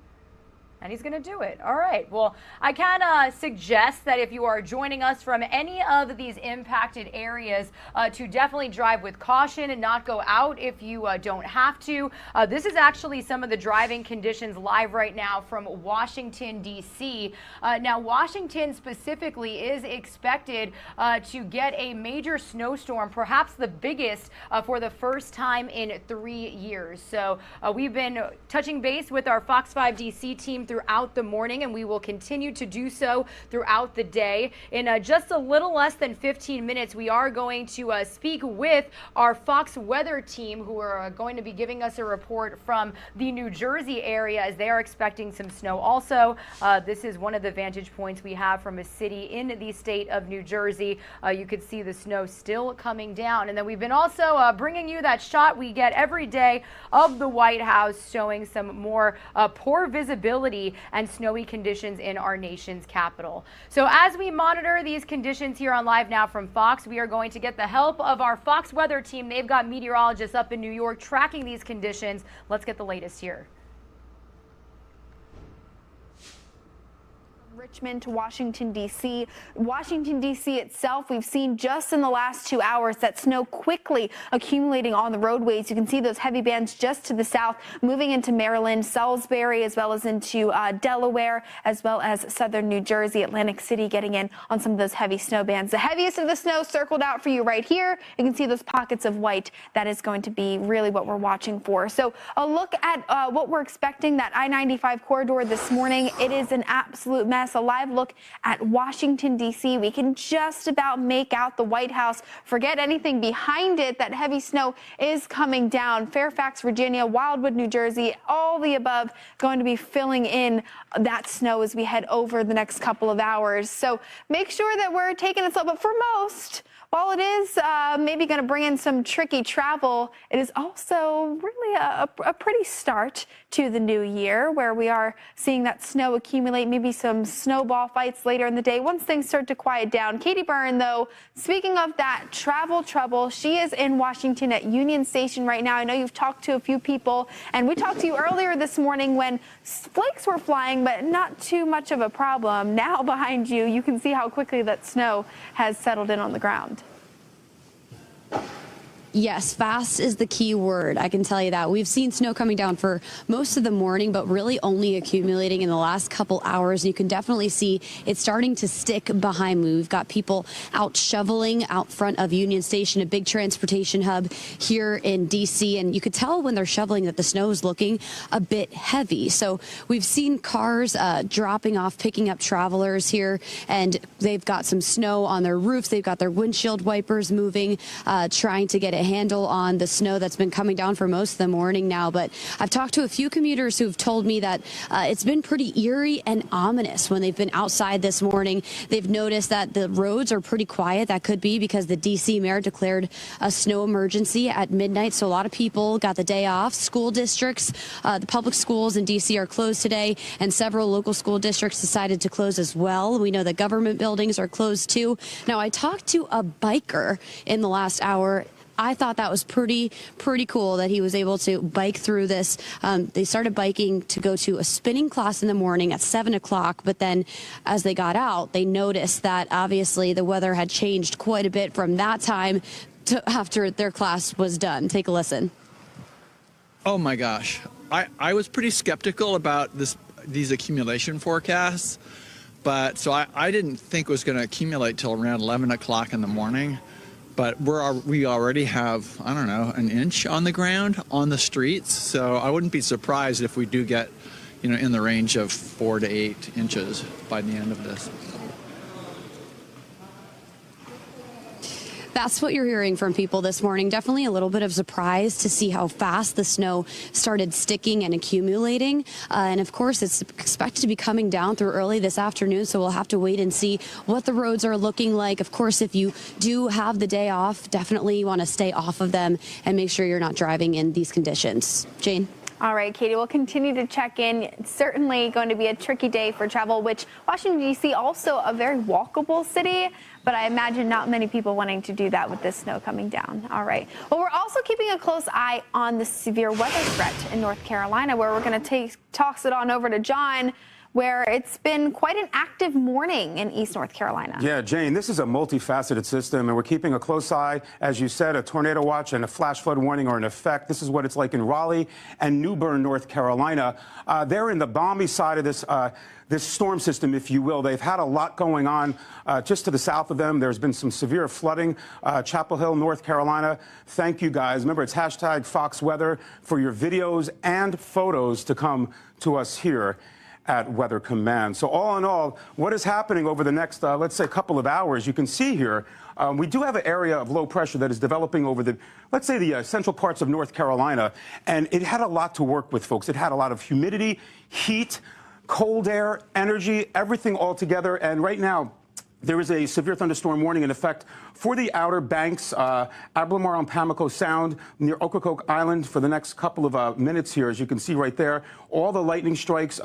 And he's going to do it. All right. Well, I can suggest that if you are joining us from any of these impacted areas, to definitely drive with caution and not go out if you don't have to. This is actually some of the driving conditions live right now from Washington, D.C. Now, Washington specifically is expected to get a major snowstorm, perhaps the biggest for the first time in 3 years. So we've been touching base with our Fox 5 D.C. team throughout the morning, and we will continue to do so throughout the day. In just a little less than 15 minutes, we are going to speak with our Fox weather team, who are going to be giving us a report from the New Jersey area, as they are expecting some snow also. This is one of the vantage points we have from a city in the state of New Jersey. You could see the snow still coming down. And then we've been also bringing you that shot we get every day of the White House, showing some more poor visibility and snowy conditions in our nation's capital. So as we monitor these conditions here on Live Now from Fox, we are going to get the help of our Fox weather team. They've got meteorologists up in New York tracking these conditions. Let's get the latest here. Richmond to Washington, D.C. Washington, D.C. itself, we've seen just in the last 2 hours that snow quickly accumulating on the roadways. You can see those heavy bands just to the south moving into Maryland, Salisbury, as well as into Delaware, as well as southern New Jersey, Atlantic City getting in on some of those heavy snow bands. The heaviest of the snow circled out for you right here. You can see those pockets of white. That is going to be really what we're watching for. So a look at what we're expecting, that I-95 corridor this morning. It is an absolute mess. A live look at Washington, D.C. We can just about make out the White House. Forget anything behind it. That heavy snow is coming down. Fairfax, Virginia, Wildwood, New Jersey, all the above going to be filling in that snow as we head over the next couple of hours. So make sure that we're taking it slow. But for most, while it is maybe going to bring in some tricky travel, it is also really a pretty start to the new year, where we are seeing that snow accumulate, maybe some snowball fights later in the day once things start to quiet down. Katie Byrne, though, speaking of that travel trouble, she is in Washington at Union Station right now. I know you've talked to a few people, and we talked to you earlier this morning when flakes were flying, but not too much of a problem. Now behind you, you can see how quickly that snow has settled in on the ground. Yes, fast is the key word. I can tell you that. We've seen snow coming down for most of the morning, but really only accumulating in the last couple hours. You can definitely see it's starting to stick behind me. We've got people out shoveling out front of Union Station, a big transportation hub here in D.C. And you could tell when they're shoveling that the snow is looking a bit heavy. So we've seen cars dropping off, picking up travelers here, and they've got some snow on their roofs. They've got their windshield wipers moving, trying to get a handle on the snow that's been coming down for most of the morning now. But I've talked to a few commuters who've told me that it's been pretty eerie and ominous when they've been outside this morning. They've noticed that the roads are pretty quiet. That could be because the D.C. mayor declared a snow emergency at midnight, so a lot of people got the day off. School districts, the public schools in D.C. are closed today, and several local school districts decided to close as well. We know that government buildings are closed too. Now, I talked to a biker in the last hour. I thought that was pretty cool that he was able to bike through this. They started biking to go to a spinning class in the morning at 7 o'clock, but then as they got out, they noticed that obviously the weather had changed quite a bit from that time to after their class was done. Take a listen. Oh my gosh. I was pretty skeptical about these accumulation forecasts, but so I didn't think it was going to accumulate till around 11 o'clock in the morning. But we already have, I don't know, an inch on the ground on the streets. So I wouldn't be surprised if we do get, in the range of 4 to 8 inches by the end of this. That's what you're hearing from people this morning. Definitely a little bit of surprise to see how fast the snow started sticking and accumulating. And of course, it's expected to be coming down through early this afternoon, so we'll have to wait and see what the roads are looking like. Of course, if you do have the day off, definitely want to stay off of them and make sure you're not driving in these conditions. Jane? All right, Katie, we'll continue to check in. It's certainly going to be a tricky day for travel, which Washington, D.C. also a very walkable city, but I imagine not many people wanting to do that with this snow coming down. All right. Well, we're also keeping a close eye on the severe weather threat in North Carolina, where we're going to toss it on over to John, where it's been quite an active morning in East North Carolina. Yeah, Jane, this is a multifaceted system, and we're keeping a close eye. As you said, a tornado watch and a flash flood warning are in effect. This is what it's like in Raleigh and New Bern, North Carolina. They're in the balmy side of this storm system, if you will. They've had a lot going on just to the south of them. There's been some severe flooding. Chapel Hill, North Carolina. Thank you, guys. Remember, it's hashtag Fox Weather for your videos and photos to come to us here at Weather Command. So all in all, what is happening over the next, let's say, couple of hours, you can see here, we do have an area of low pressure that is developing over the, let's say, the central parts of North Carolina. And it had a lot to work with, folks. It had a lot of humidity, heat, cold air, energy, everything all together. And right now, there is a severe thunderstorm warning in effect for the Outer Banks, Albemarle and Pamlico Sound near Ocracoke Island for the next couple of minutes here, as you can see right there. All the lightning strikes,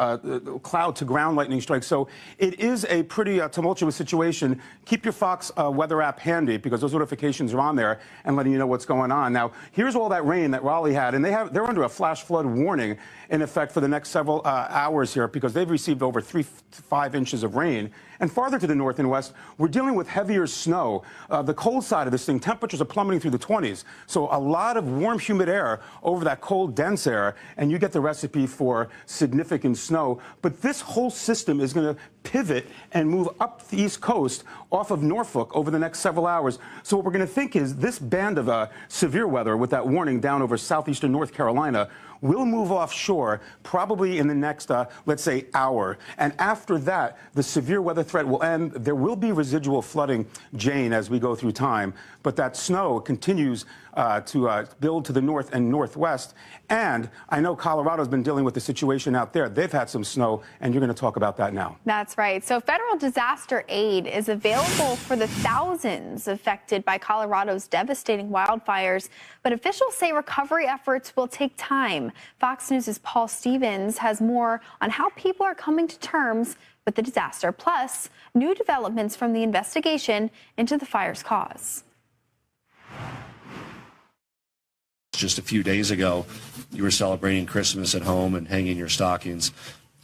cloud to ground lightning strikes. So it is a pretty tumultuous situation. Keep your Fox weather app handy because those notifications are on there and letting you know what's going on. Now, here's all that rain that Raleigh had, and they're under a flash flood warning in effect for the next several hours here because they've received over 3 to 5 inches of rain. And farther to the north and west, we're dealing with heavier snow. The cold side of this thing, temperatures are plummeting through the 20s. So a lot of warm, humid air over that cold, dense air, and you get the recipe for significant snow. But this whole system is going to pivot and move up the East Coast off of Norfolk over the next several hours. So what we're going to think is this band of severe weather with that warning down over southeastern North Carolina will move offshore probably in the next, let's say, hour. And after that, the severe weather threat will end. There will be residual flooding, Jane, as we go through time. But that snow continues to build to the north and northwest. And I know Colorado's been dealing with the situation out there. They've had some snow, and you're going to talk about that now. That's right. So federal disaster aid is available for the thousands affected by Colorado's devastating wildfires. But officials say recovery efforts will take time. Fox News' Paul Stevens has more on how people are coming to terms with the disaster, plus new developments from the investigation into the fire's cause. Just a few days ago, you were celebrating Christmas at home and hanging your stockings,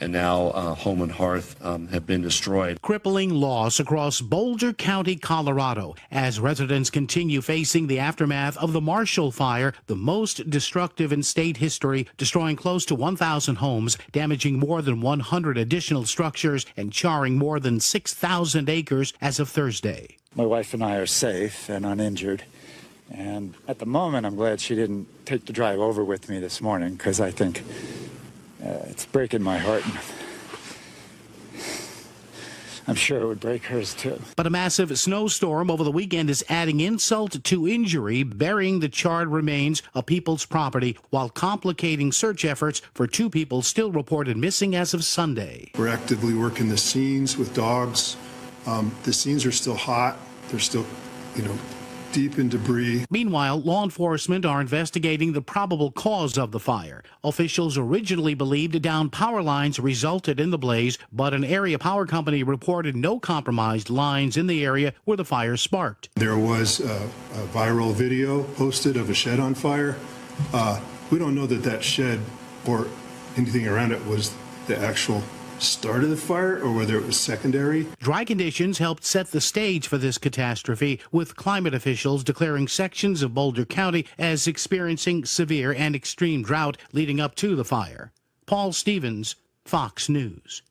and now home and hearth have been destroyed. Crippling loss across Boulder County, Colorado, as residents continue facing the aftermath of the Marshall Fire, the most destructive in state history, destroying close to 1,000 homes, damaging more than 100 additional structures, and charring more than 6,000 acres as of Thursday. My wife and I are safe and uninjured. And at the moment, I'm glad she didn't take the drive over with me this morning because I think it's breaking my heart. I'm sure it would break hers, too. But a massive snowstorm over the weekend is adding insult to injury, burying the charred remains of people's property while complicating search efforts for 2 people still reported missing as of Sunday. We're actively working the scenes with dogs. The scenes are still hot. They're still, deep in debris. Meanwhile, law enforcement are investigating the probable cause of the fire. Officials originally believed downed power lines resulted in the blaze, but an area power company reported no compromised lines in the area where the fire sparked. There was a viral video posted of a shed on fire. We don't know that shed or anything around it was the actual start of the fire or whether it was secondary. Dry conditions helped set the stage for this catastrophe, with climate officials declaring sections of Boulder County as experiencing severe and extreme drought leading up to the fire. Paul Stevens, Fox News.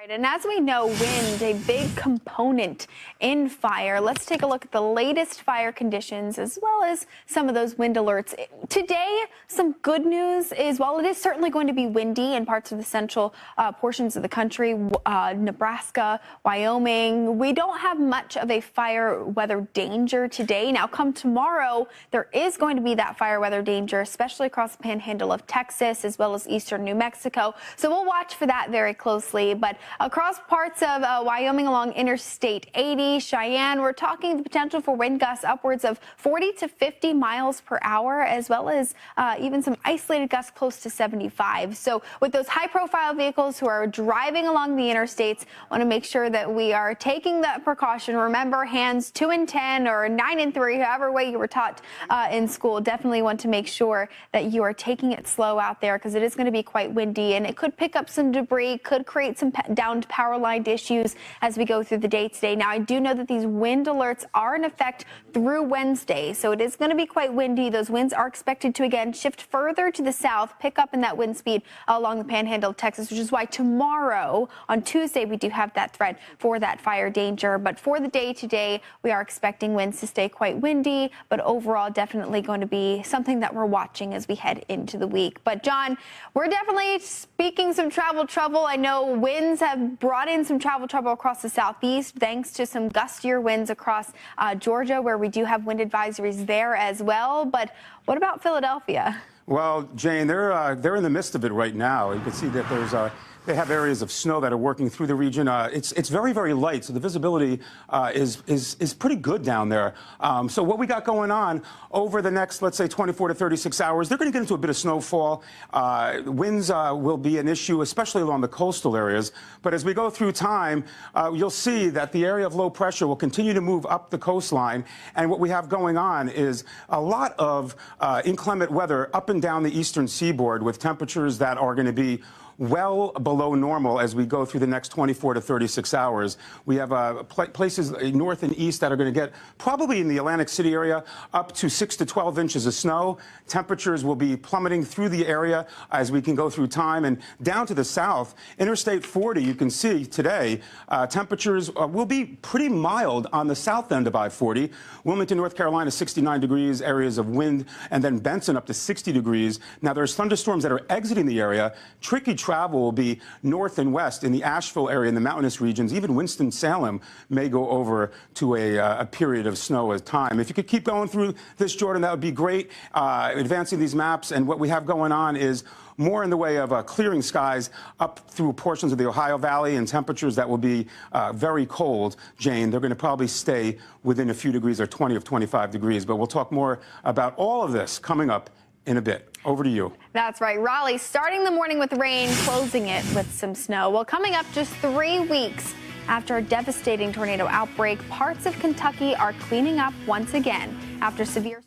And as we know, wind, a big component in fire. Let's take a look at the latest fire conditions as well as some of those wind alerts. Today, some good news is, while it is certainly going to be windy in parts of the central portions of the country, Nebraska, Wyoming, we don't have much of a fire weather danger today. Now, come tomorrow, there is going to be that fire weather danger, especially across the panhandle of Texas as well as eastern New Mexico. So we'll watch for that very closely. But Across parts of Wyoming along Interstate 80, Cheyenne, we're talking the potential for wind gusts upwards of 40 to 50 miles per hour, as well as even some isolated gusts close to 75. So with those high-profile vehicles who are driving along the interstates, want to make sure that we are taking that precaution. Remember, hands 2 and 10 or 9 and 3, however way you were taught in school. Definitely want to make sure that you are taking it slow out there because it is going to be quite windy and it could pick up some debris, could create some downed power line issues as we go through the day today. Now, I do know that these wind alerts are in effect through Wednesday, so it is going to be quite windy. Those winds are expected to again shift further to the south, pick up in that wind speed along the panhandle of Texas, which is why tomorrow on Tuesday we do have that threat for that fire danger. But for the day today, we are expecting winds to stay quite windy, but overall definitely going to be something that we're watching as we head into the week. But John, we're definitely speaking some travel trouble. I know winds have brought in some travel trouble across the southeast thanks to some gustier winds across Georgia, where we do have wind advisories there as well. But what about Philadelphia? Well, Jane, they're in the midst of it right now. You can see that they have areas of snow that are working through the region. It's very, very light, so the visibility is pretty good down there. So what we got going on over the next, let's say, 24 to 36 hours, they're going to get into a bit of snowfall. Winds will be an issue, especially along the coastal areas. But as we go through time, you'll see that the area of low pressure will continue to move up the coastline. And what we have going on is a lot of inclement weather up and down the eastern seaboard with temperatures that are going to be well below normal as we go through the next 24 to 36 hours. We have places north and east that are going to get probably in the Atlantic City area up to 6 to 12 inches of snow. Temperatures will be plummeting through the area as we can go through time. And down to the south, Interstate 40, you can see today, temperatures will be pretty mild on the south end of I-40. Wilmington, North Carolina, 69 degrees, areas of wind, and then Benson up to 60 degrees. Now, there's thunderstorms that are exiting the area. Tricky travel will be north and west in the Asheville area, in the mountainous regions. Even Winston-Salem may go over to a period of snow at a time. If you could keep going through this, Jordan, that would be great. Advancing these maps, and what we have going on is more in the way of clearing skies up through portions of the Ohio Valley, and temperatures that will be very cold, Jane. They're going to probably stay within a few degrees, or 20 of 25 degrees. But we'll talk more about all of this coming up in a bit. Over to you. That's right. Raleigh starting the morning with rain, closing it with some snow. Well, coming up just 3 weeks after a devastating tornado outbreak, parts of Kentucky are cleaning up once again after severe storm.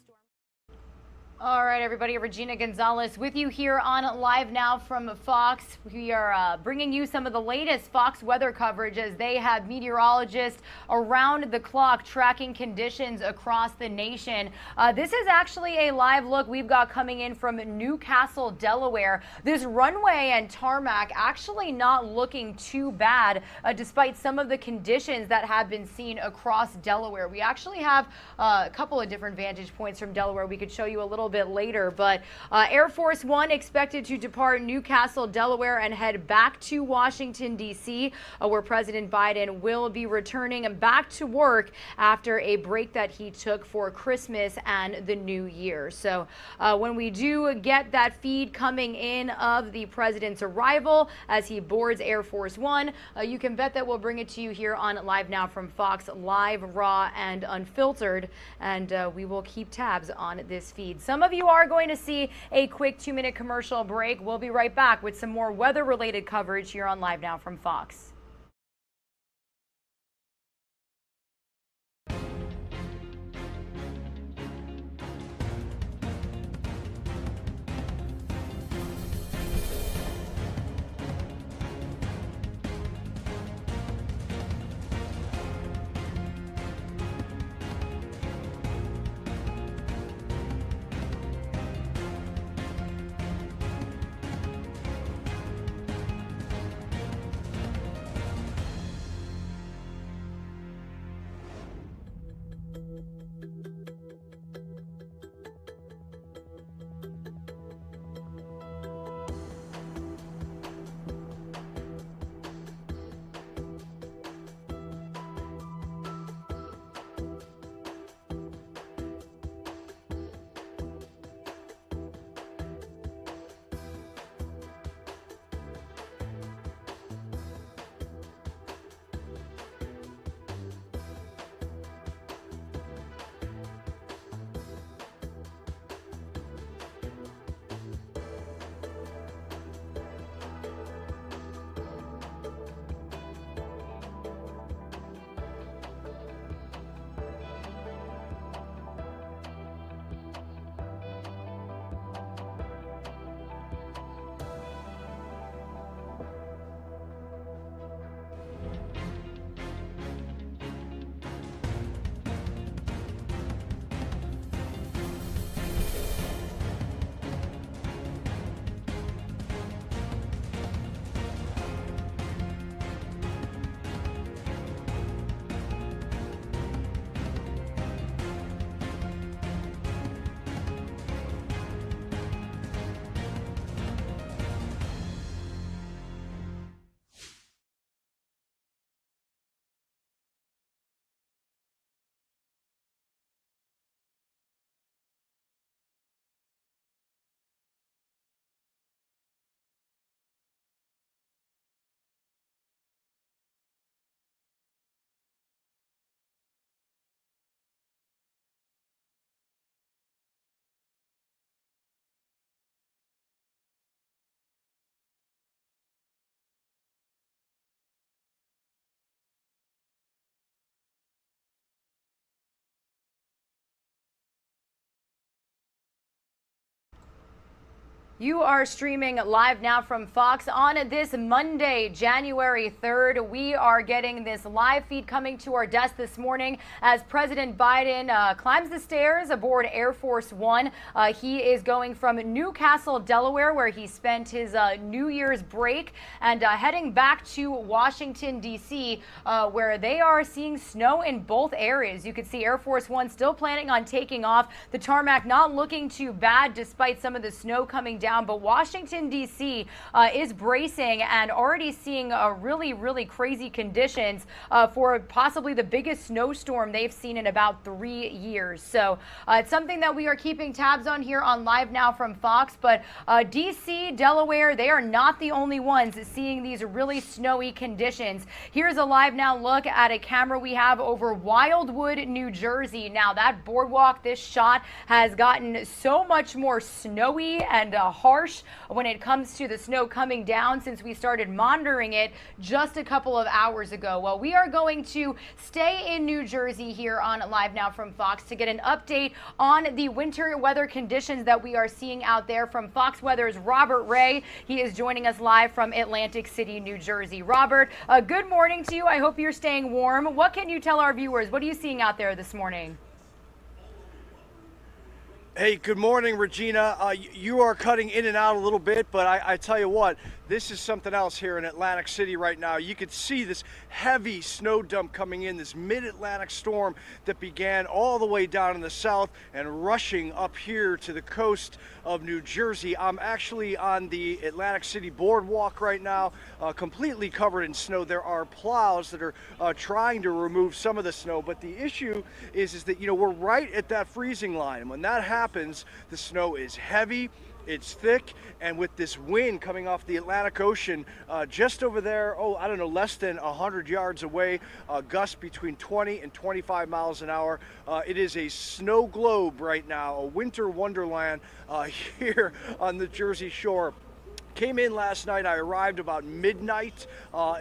All right, everybody, Regina Gonzalez with you here on Live Now from Fox. We are bringing you some of the latest Fox weather coverage as they have meteorologists around the clock tracking conditions across the nation. This is actually a live look we've got coming in from Newcastle, Delaware. This runway and tarmac actually not looking too bad despite some of the conditions that have been seen across Delaware. We actually have a couple of different vantage points from Delaware we could show you a little bit later, but Air Force One expected to depart Newcastle, Delaware and head back to Washington, D.C., where President Biden will be returning back to work after a break that he took for Christmas and the New Year. So when we do get that feed coming in of the president's arrival as he boards Air Force One, you can bet that we'll bring it to you here on Live Now from Fox, live, raw, and unfiltered, and we will keep tabs on this feed. Some of you are going to see a quick 2-minute commercial break. We'll be right back with some more weather-related coverage here on Live Now from Fox. You are streaming live now from Fox on this Monday, January 3rd. We are getting this live feed coming to our desk this morning as President Biden climbs the stairs aboard Air Force One. He is going from Newcastle, Delaware, where he spent his New Year's break, and heading back to Washington, D.C., where they are seeing snow in both areas. You can see Air Force One still planning on taking off. The tarmac not looking too bad despite some of the snow coming down. But Washington, D.C. Is bracing and already seeing really crazy conditions for possibly the biggest snowstorm they've seen in about 3 years. So it's something that we are keeping tabs on here on Live Now from Fox. But D.C., Delaware, they are not the only ones seeing these really snowy conditions. Here's a Live Now look at a camera we have over Wildwood, New Jersey. Now that boardwalk, this shot has gotten so much more snowy and harsh when it comes to the snow coming down since we started monitoring it just a couple of hours ago. Well, we are going to stay in New Jersey here on Live Now from Fox to get an update on the winter weather conditions that we are seeing out there from Fox Weather's Robert Ray. He is joining us live from Atlantic City, New Jersey. Robert, good morning to you. I hope you're staying warm. What can you tell our viewers? What are you seeing out there this morning? Hey, good morning, Regina. You are cutting in and out a little bit, but I tell you what, this is something else here in Atlantic City right now. You could see this heavy snow dump coming in, this mid-Atlantic storm that began all the way down in the south and rushing up here to the coast of New Jersey. I'm actually on the Atlantic City boardwalk right now, completely covered in snow. There are plows that are trying to remove some of the snow, but the issue is that, you know, we're right at that freezing line. And when that happens, the snow is heavy, it's thick, and with this wind coming off the Atlantic Ocean just over there, I don't know, less than 100 yards away, gusts between 20 and 25 miles an hour. It is a snow globe right now, a winter wonderland here on the Jersey Shore. Came in last night. I arrived about midnight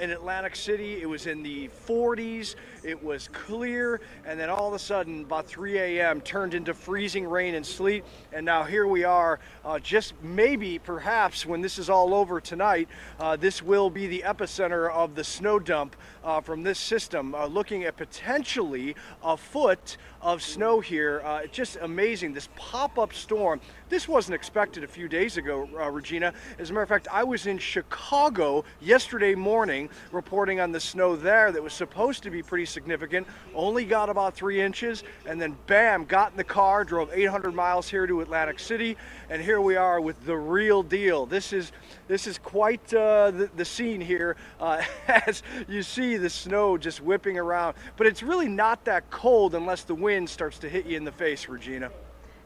in Atlantic City. It was in the 40s. It was clear, and then all of a sudden, about 3 a.m., turned into freezing rain and sleet. And now here we are, just maybe, perhaps, when this is all over tonight, this will be the epicenter of the snow dump from this system, looking at potentially a foot of snow here. Just amazing, this pop-up storm. This wasn't expected a few days ago, Regina. As a matter of fact, I was in Chicago yesterday morning reporting on the snow there that was supposed to be pretty significant, only got about 3 inches, and then bam, got in the car, drove 800 miles here to Atlantic City, and here we are with the real deal. This is quite the scene here as you see the snow just whipping around, but it's really not that cold unless the wind starts to hit you in the face, Regina.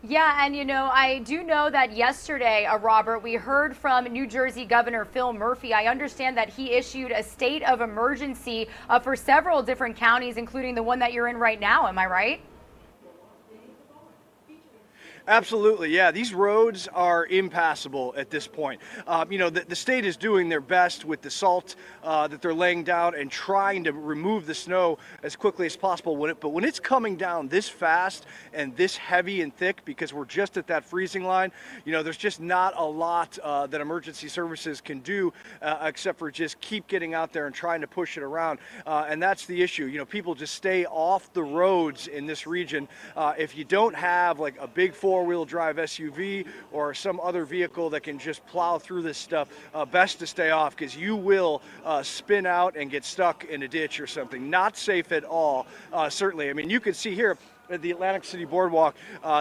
Yeah, and you know, I do know that yesterday, Robert, we heard from New Jersey Governor Phil Murphy. I understand that he issued a state of emergency for several different counties, including the one that you're in right now. Am I right? Absolutely, yeah. These roads are impassable at this point. You know, the state is doing their best with the salt that they're laying down and trying to remove the snow as quickly as possible. But when it's coming down this fast and this heavy and thick, because we're just at that freezing line, you know, there's just not a lot that emergency services can do except for just keep getting out there and trying to push it around. And that's the issue. You know, people just stay off the roads in this region. If you don't have like a big four-wheel drive SUV or some other vehicle that can just plow through this stuff, best to stay off, because you will spin out and get stuck in a ditch or something. Not safe at all, certainly. I mean, you can see here at the Atlantic City Boardwalk,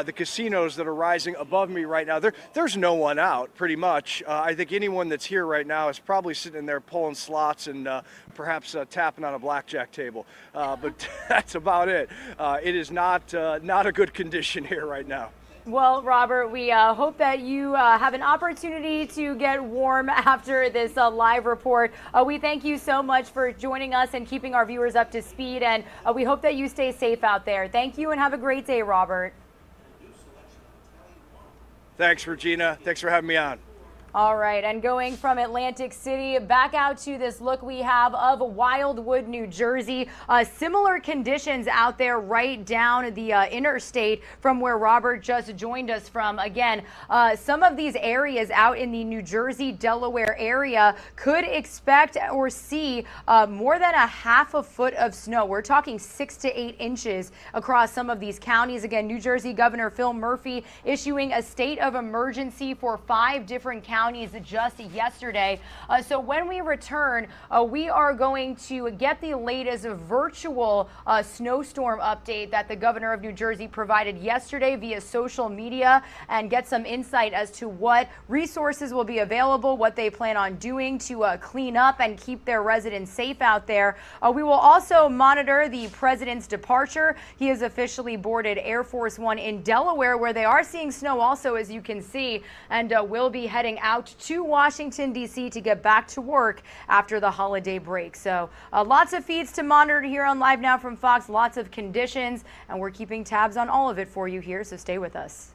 the casinos that are rising above me right now, there's no one out, pretty much. I think anyone that's here right now is probably sitting in there pulling slots and perhaps tapping on a blackjack table. But that's about it. It is not a good condition here right now. Well, Robert, we hope that you have an opportunity to get warm after this live report. We thank you so much for joining us and keeping our viewers up to speed, and we hope that you stay safe out there. Thank you and have a great day, Robert. Thanks, Regina. Thanks for having me on. All right, and going from Atlantic City back out to this look we have of Wildwood, New Jersey. Similar conditions out there right down the interstate from where Robert just joined us from. Again, some of these areas out in the New Jersey, Delaware area could expect or see more than a half a foot of snow. We're talking 6 to 8 inches across some of these counties. Again, New Jersey Governor Phil Murphy issuing a state of emergency for 5 different counties just yesterday. So when we return, we are going to get the latest virtual snowstorm update that the governor of New Jersey provided yesterday via social media and get some insight as to what resources will be available, what they plan on doing to clean up and keep their residents safe out there. We will also monitor the president's departure. He has officially boarded Air Force One in Delaware, where they are seeing snow also, as you can see, and will be heading out to Washington, D.C. to get back to work after the holiday break. So lots of feeds to monitor here on Live Now from Fox, lots of conditions, and we're keeping tabs on all of it for you here, so stay with us.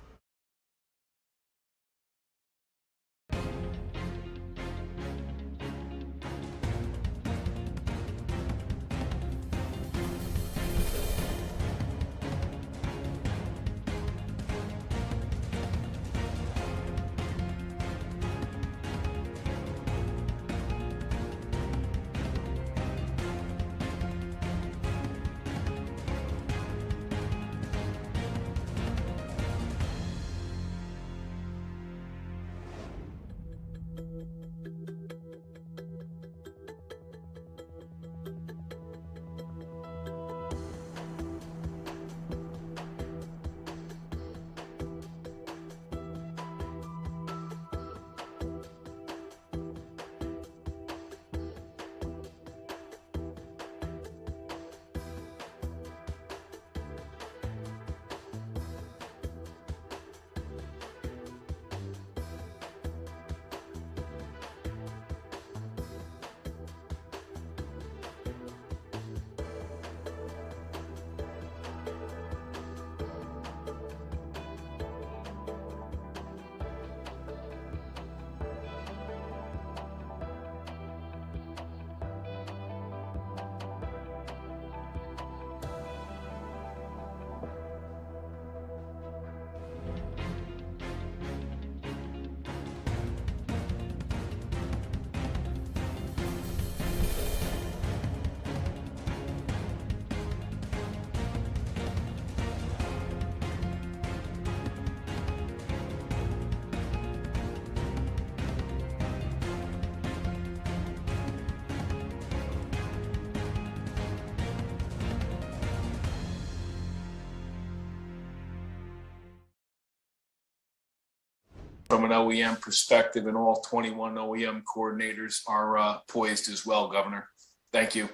From an OEM perspective, and all 21 OEM coordinators are poised as well, Governor. Thank you.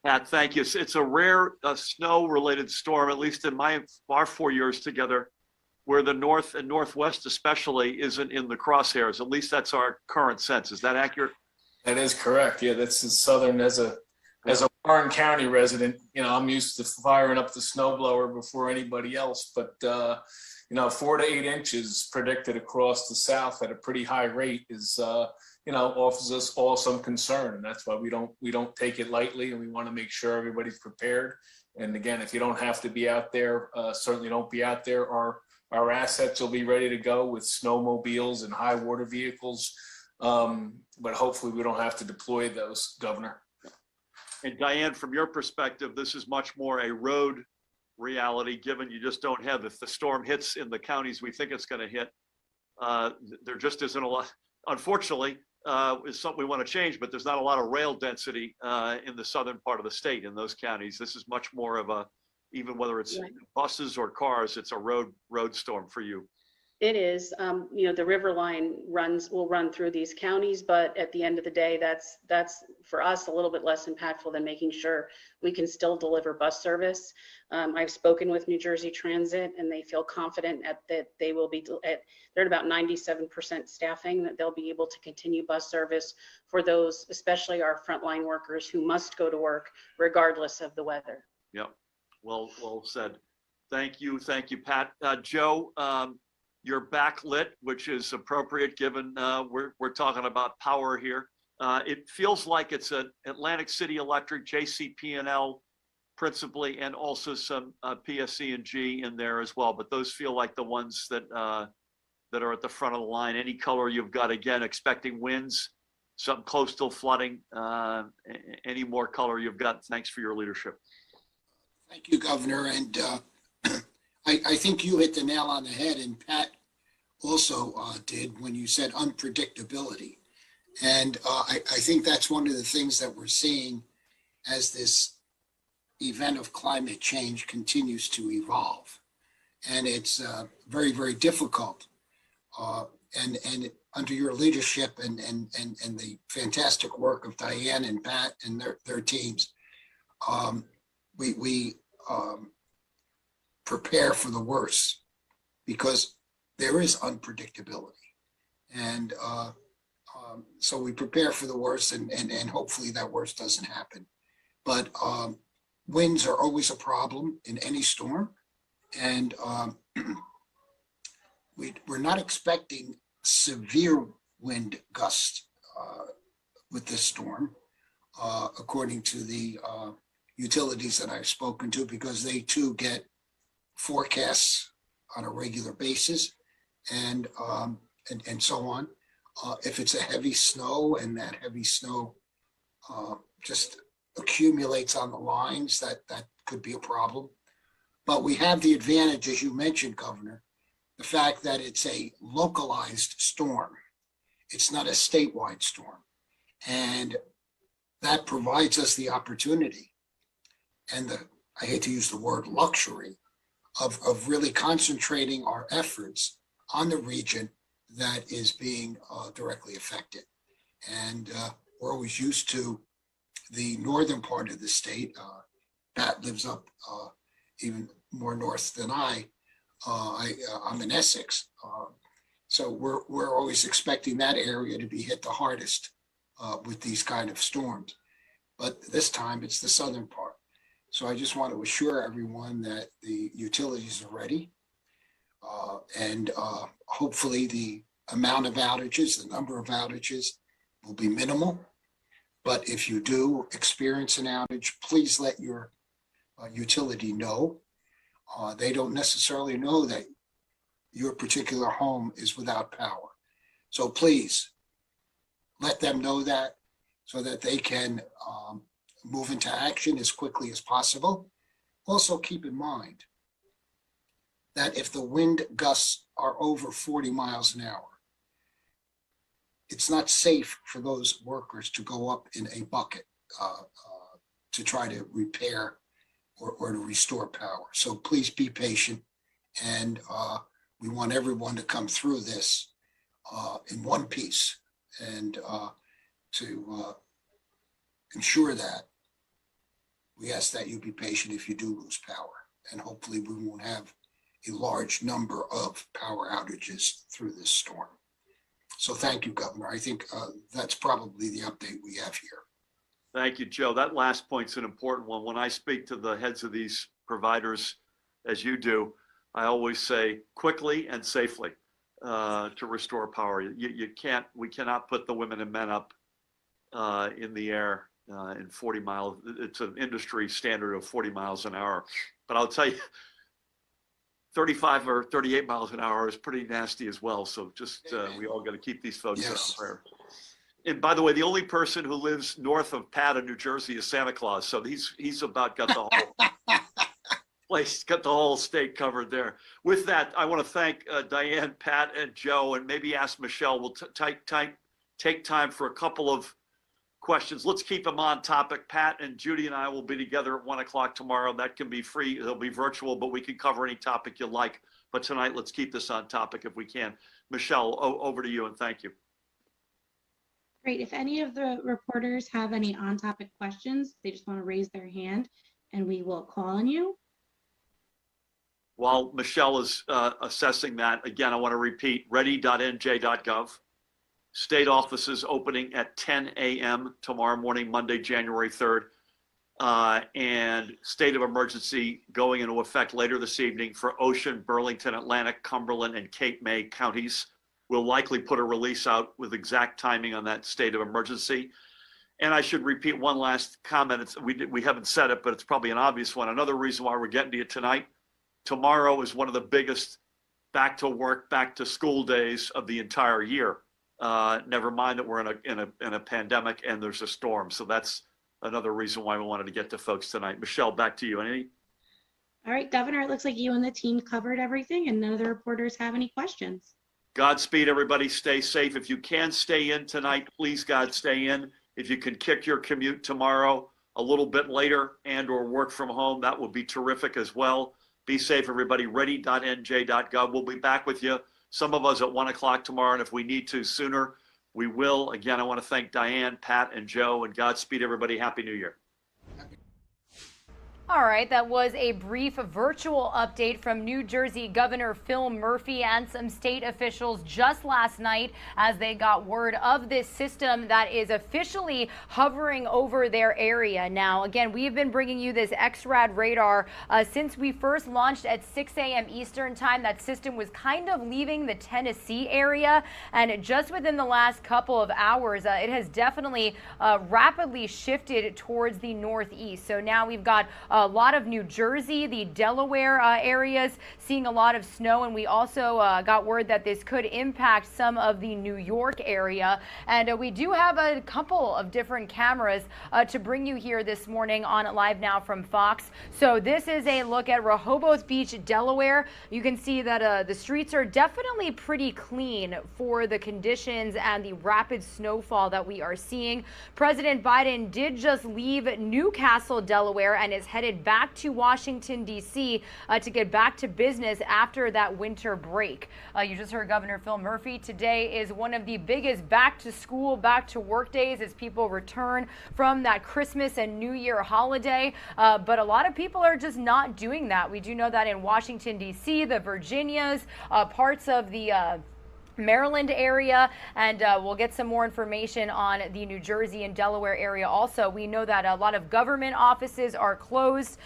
Pat, thank you. It's a rare snow-related storm, at least in our 4 years together, where the North and Northwest especially isn't in the crosshairs. At least that's our current sense. Is that accurate? That is correct. Yeah, that's as Southern as a Warren County resident. You know, I'm used to firing up the snowblower before anybody else, but 4 to 8 inches predicted across the South at a pretty high rate is, offers us all some concern. And that's why we don't take it lightly, and we want to make sure everybody's prepared. And again, if you don't have to be out there, certainly don't be out there. Our assets will be ready to go with snowmobiles and high water vehicles. But hopefully we don't have to deploy those, Governor. And Diane, from your perspective, this is much more a road reality, given you just don't have, if the storm hits in the counties we think it's going to hit, there just isn't a lot, unfortunately, is something we want to change, but there's not a lot of rail density in the southern part of the state in those counties. This is much more of a, even whether it's buses or cars, it's a road storm for you. It is, the river line will run through these counties, but at the end of the day, that's for us a little bit less impactful than making sure we can still deliver bus service. I've spoken with New Jersey Transit, and they feel confident that they will be they're at about 97% staffing, that they'll be able to continue bus service for those, especially our frontline workers who must go to work regardless of the weather. Yep, well said. Thank you, Pat. Joe, You're backlit, which is appropriate given we're talking about power here. It feels like it's an Atlantic City Electric, JCP&L principally, and also some PSE&G in there as well. But those feel like the ones that that are at the front of the line. Any color you've got, again, expecting winds, some coastal flooding, any more color you've got. Thanks for your leadership. Thank you, Governor. And I think you hit the nail on the head, and Pat also did when you said unpredictability. And I think that's one of the things that we're seeing as this event of climate change continues to evolve. And it's very, very difficult. And under your leadership and the fantastic work of Diane and Pat and their teams, we prepare for the worst because there is unpredictability. And so we prepare for the worst and hopefully that worst doesn't happen. But winds are always a problem in any storm. And we're not expecting severe wind gusts with this storm, according to the utilities that I've spoken to, because they too get forecasts on a regular basis and so on. If it's a heavy snow and that heavy snow just accumulates on the lines, that could be a problem. But we have the advantage, as you mentioned, Governor, the fact that it's a localized storm. It's not a statewide storm. And that provides us the opportunity and I hate to use the word luxury, of really concentrating our efforts on the region that is being directly affected. And we're always used to the northern part of the state. Pat lives up even more north than I'm in Essex. So we're always expecting that area to be hit the hardest with these kind of storms. But this time it's the southern part. So I just want to assure everyone that the utilities are ready. And hopefully the amount of outages, the number of outages will be minimal. But if you do experience an outage, please let your utility know. They don't necessarily know that your particular home is without power. So please let them know that so that they can move into action as quickly as possible. Also keep in mind that if the wind gusts are over 40 miles an hour, it's not safe for those workers to go up in a bucket to try to repair or to restore power. So please be patient. And we want everyone to come through this in one piece and to ensure that we ask that you be patient if you do lose power. And hopefully we won't have a large number of power outages through this storm. So thank you, Governor. I think that's probably the update we have here. Thank you, Joe. That last point's an important one. When I speak to the heads of these providers, as you do, I always say quickly and safely to restore power. We cannot put the women and men up in the air in 40 miles. It's an industry standard of 40 miles an hour. But I'll tell you, 35 or 38 miles an hour is pretty nasty as well. So just we all got to keep these folks in prayer. And by the way, the only person who lives north of Pat in New Jersey is Santa Claus. So he's about got the whole place, got the whole state covered there. With that, I want to thank Diane, Pat, and Joe, and maybe ask Michelle. We'll take time for a couple of questions. Let's keep them on topic. Pat and Judy and I will be together at 1 o'clock tomorrow. That can be free. It'll be virtual, but we can cover any topic you like. But tonight, let's keep this on topic if we can. Michelle, over to you, and thank you. Great. If any of the reporters have any on-topic questions, they just want to raise their hand and we will call on you. While Michelle is assessing that, again, I want to repeat, ready.nj.gov. State offices opening at 10 a.m. tomorrow morning, Monday, January 3rd. and state of emergency going into effect later this evening for Ocean, Burlington, Atlantic, Cumberland, and Cape May counties. We'll likely put a release out with exact timing on that state of emergency. And I should repeat one last comment. We haven't said it, but it's probably an obvious one. Another reason why we're getting to you tonight, tomorrow is one of the biggest back to work, back to school days of the entire year. Never mind that we're in a pandemic and there's a storm. So that's another reason why we wanted to get to folks tonight. Michelle, back to you. Any? All right, Governor, it looks like you and the team covered everything and none of the reporters have any questions. Godspeed, everybody. Stay safe. If you can stay in tonight, please, God, stay in. If you can kick your commute tomorrow a little bit later and or work from home, that would be terrific as well. Be safe, everybody. Ready.nj.gov. We'll be back with you, some of us at 1 o'clock tomorrow, and if we need to sooner, we will. Again, I want to thank Diane, Pat, and Joe, and Godspeed, everybody. Happy New Year. All right, that was a brief virtual update from New Jersey Governor Phil Murphy and some state officials just last night as they got word of this system that is officially hovering over their area. Now, again, we've been bringing you this XRAD radar since we first launched at 6 a.m. Eastern time. That system was kind of leaving the Tennessee area, and just within the last couple of hours, it has definitely rapidly shifted towards the northeast. So now we've got a lot of New Jersey, the Delaware areas seeing a lot of snow, and we also got word that this could impact some of the New York area. And we do have a couple of different cameras to bring you here this morning on Live Now from Fox. So this is a look at Rehoboth Beach, Delaware. You can see that the streets are definitely pretty clean for the conditions and the rapid snowfall that we are seeing. President Biden did just leave Newcastle, Delaware, and is headed back to Washington, D.C. To get back to business after that winter break. You just heard Governor Phil Murphy. Today is one of the biggest back to school, back to work days as people return from that Christmas and New Year holiday. But a lot of people are just not doing that. We do know that in Washington, D.C., the Virginias, parts of the Maryland area, and we'll get some more information on the New Jersey and Delaware area also. We know that a lot of government offices are closed,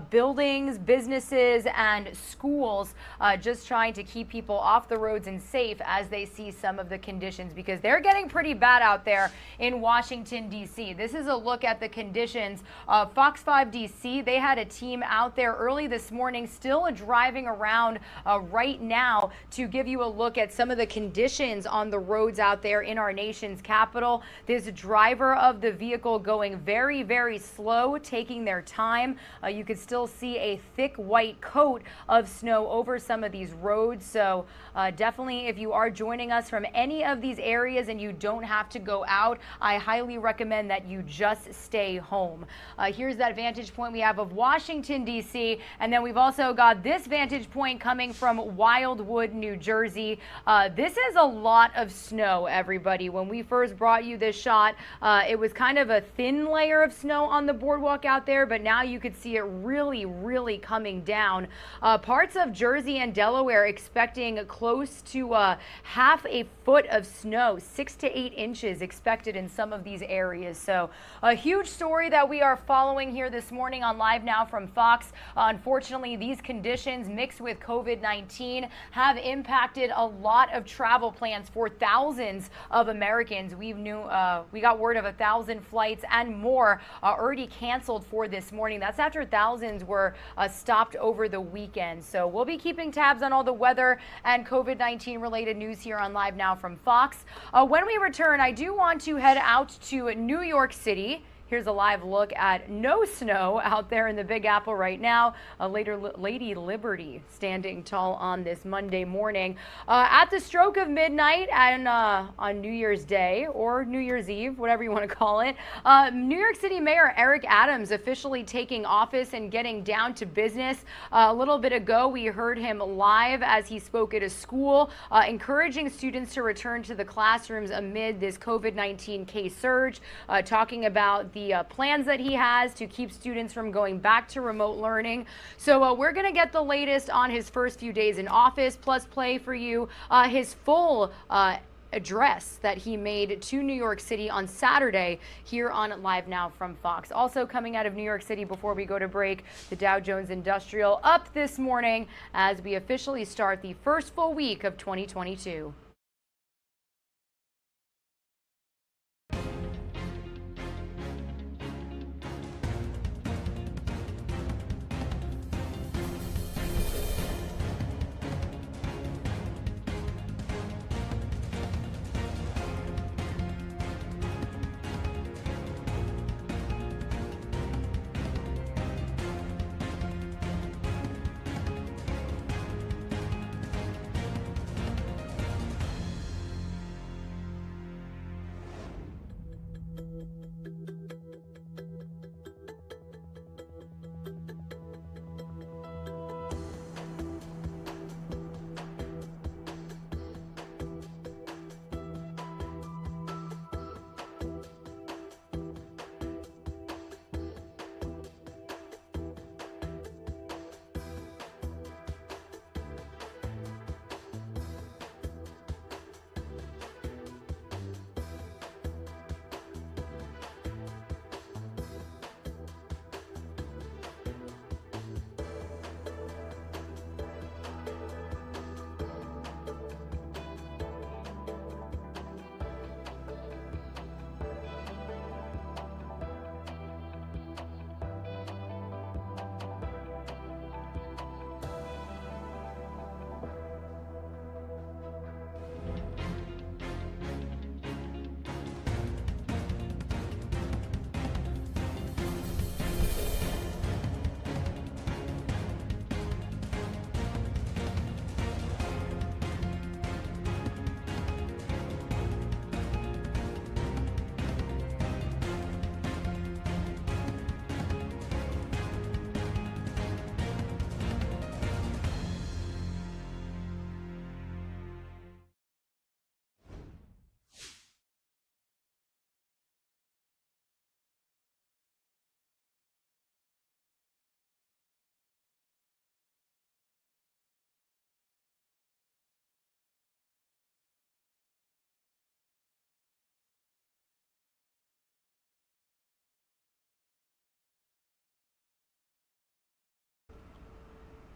buildings, businesses, and schools just trying to keep people off the roads and safe as they see some of the conditions, because they're getting pretty bad out there in Washington, D.C. This is a look at the conditions. Fox 5 D.C., they had a team out there early this morning, still driving around right now to give you a look at some of the conditions on the roads out there in our nation's capital. This driver of the vehicle going very, very slow, taking their time. You could still see a thick white coat of snow over some of these roads. So definitely, if you are joining us from any of these areas and you don't have to go out, I highly recommend that you just stay home. Here's that vantage point we have of Washington, D.C. And then we've also got this vantage point coming from Wildwood, New Jersey. This is a lot of snow, everybody. When we first brought you this shot, it was kind of a thin layer of snow on the boardwalk out there, but now you could see it really, really coming down. Parts of Jersey and Delaware expecting close to half a foot of snow, 6 to 8 inches expected in some of these areas. So a huge story that we are following here this morning on Live Now from Fox. Unfortunately, these conditions mixed with COVID-19 have impacted a lot of travel plans for thousands of Americans. We got word of 1,000 flights and more already canceled for this morning. That's after thousands were stopped over the weekend. So we'll be keeping tabs on all the weather and COVID-19 related news here on Live Now from Fox. When we return, I do want to head out to New York City. Here's a live look at no snow out there in the Big Apple right now. Lady Liberty standing tall on this Monday morning. At the stroke of midnight and on New Year's Day or New Year's Eve, whatever you want to call it, New York City Mayor Eric Adams officially taking office and getting down to business. A little bit ago, we heard him live as he spoke at a school, encouraging students to return to the classrooms amid this COVID-19 case surge, talking about the plans that he has to keep students from going back to remote learning. So we're going to get the latest on his first few days in office, plus play for you his full address that he made to New York City on Saturday here on Live Now from Fox. Also coming out of New York City before we go to break, the Dow Jones Industrial up this morning as we officially start the first full week of 2022.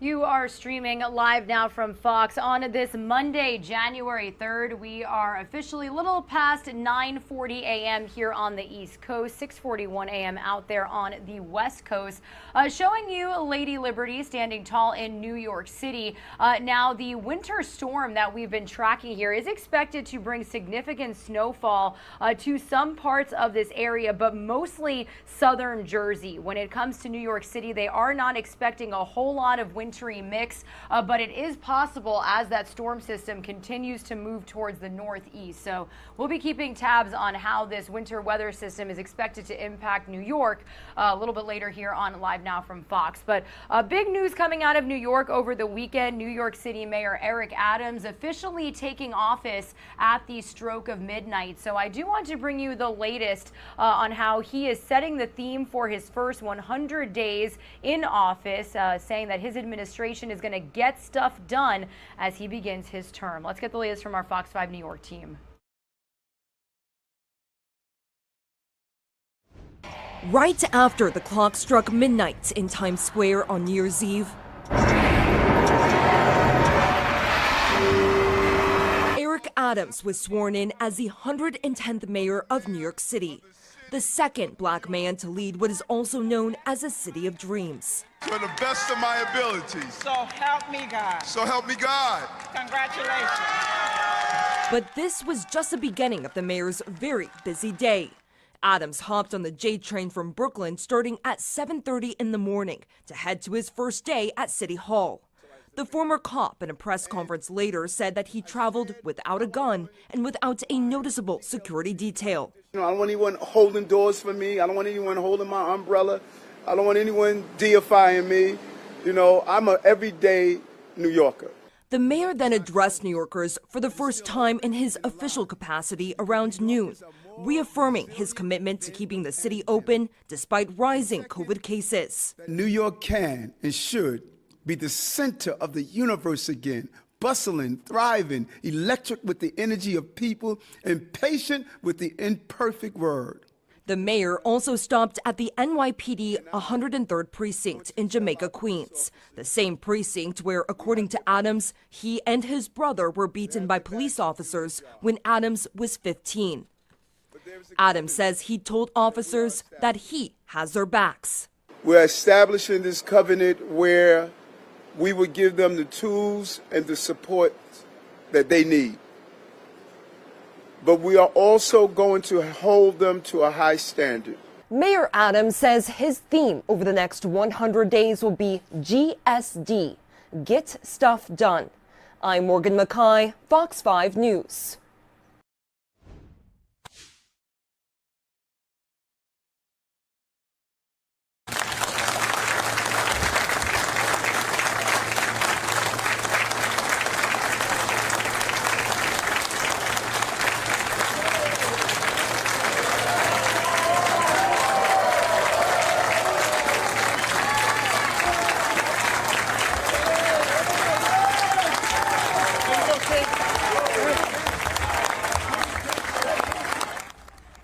You are streaming live now from Fox on this Monday, January 3rd. We are officially a little past 9:40 a.m. here on the East Coast, 6:41 a.m. out there on the West Coast, showing you Lady Liberty standing tall in New York City. Now, the winter storm that we've been tracking here is expected to bring significant snowfall to some parts of this area, but mostly southern Jersey. When it comes to New York City, they are not expecting a whole lot of wintry mix, but it is possible as that storm system continues to move towards the northeast. So we'll be keeping tabs on how this winter weather system is expected to impact New York a little bit later here on Live Now from Fox. But big news coming out of New York over the weekend. New York City Mayor Eric Adams officially taking office at the stroke of midnight. So I do want to bring you the latest on how he is setting the theme for his first 100 days in office, saying that his administration is going to get stuff done as he begins his term. Let's get the latest from our Fox 5 New York team. Right after the clock struck midnight in Times Square on New Year's Eve, Eric Adams was sworn in as the 110th mayor of New York City, the second black man to lead what is also known as a city of dreams. To the best of my abilities. So help me God. So help me God. Congratulations. But this was just the beginning of the mayor's very busy day. Adams hopped on the J train from Brooklyn starting at 7:30 in the morning to head to his first day at City Hall. The former cop in a press conference later said that he traveled without a gun and without a noticeable security detail. I don't want anyone holding doors for me. I don't want anyone holding my umbrella. I don't want anyone deifying me. I'm an everyday New Yorker. The mayor then addressed New Yorkers for the first time in his official capacity around noon, reaffirming his commitment to keeping the city open despite rising COVID cases. New York can and should be the center of the universe again, bustling, thriving, electric with the energy of people, and patient with the imperfect word. The mayor also stopped at the NYPD 103rd Precinct in Jamaica, Queens, the same precinct where, according to Adams, he and his brother were beaten by police officers when Adams was 15. Adams says he told officers that he has their backs. We're establishing this covenant where we would give them the tools and the support that they need. But we are also going to hold them to a high standard. Mayor Adams says his theme over the next 100 days will be GSD, Get Stuff Done. I'm Morgan Mackay, Fox 5 News.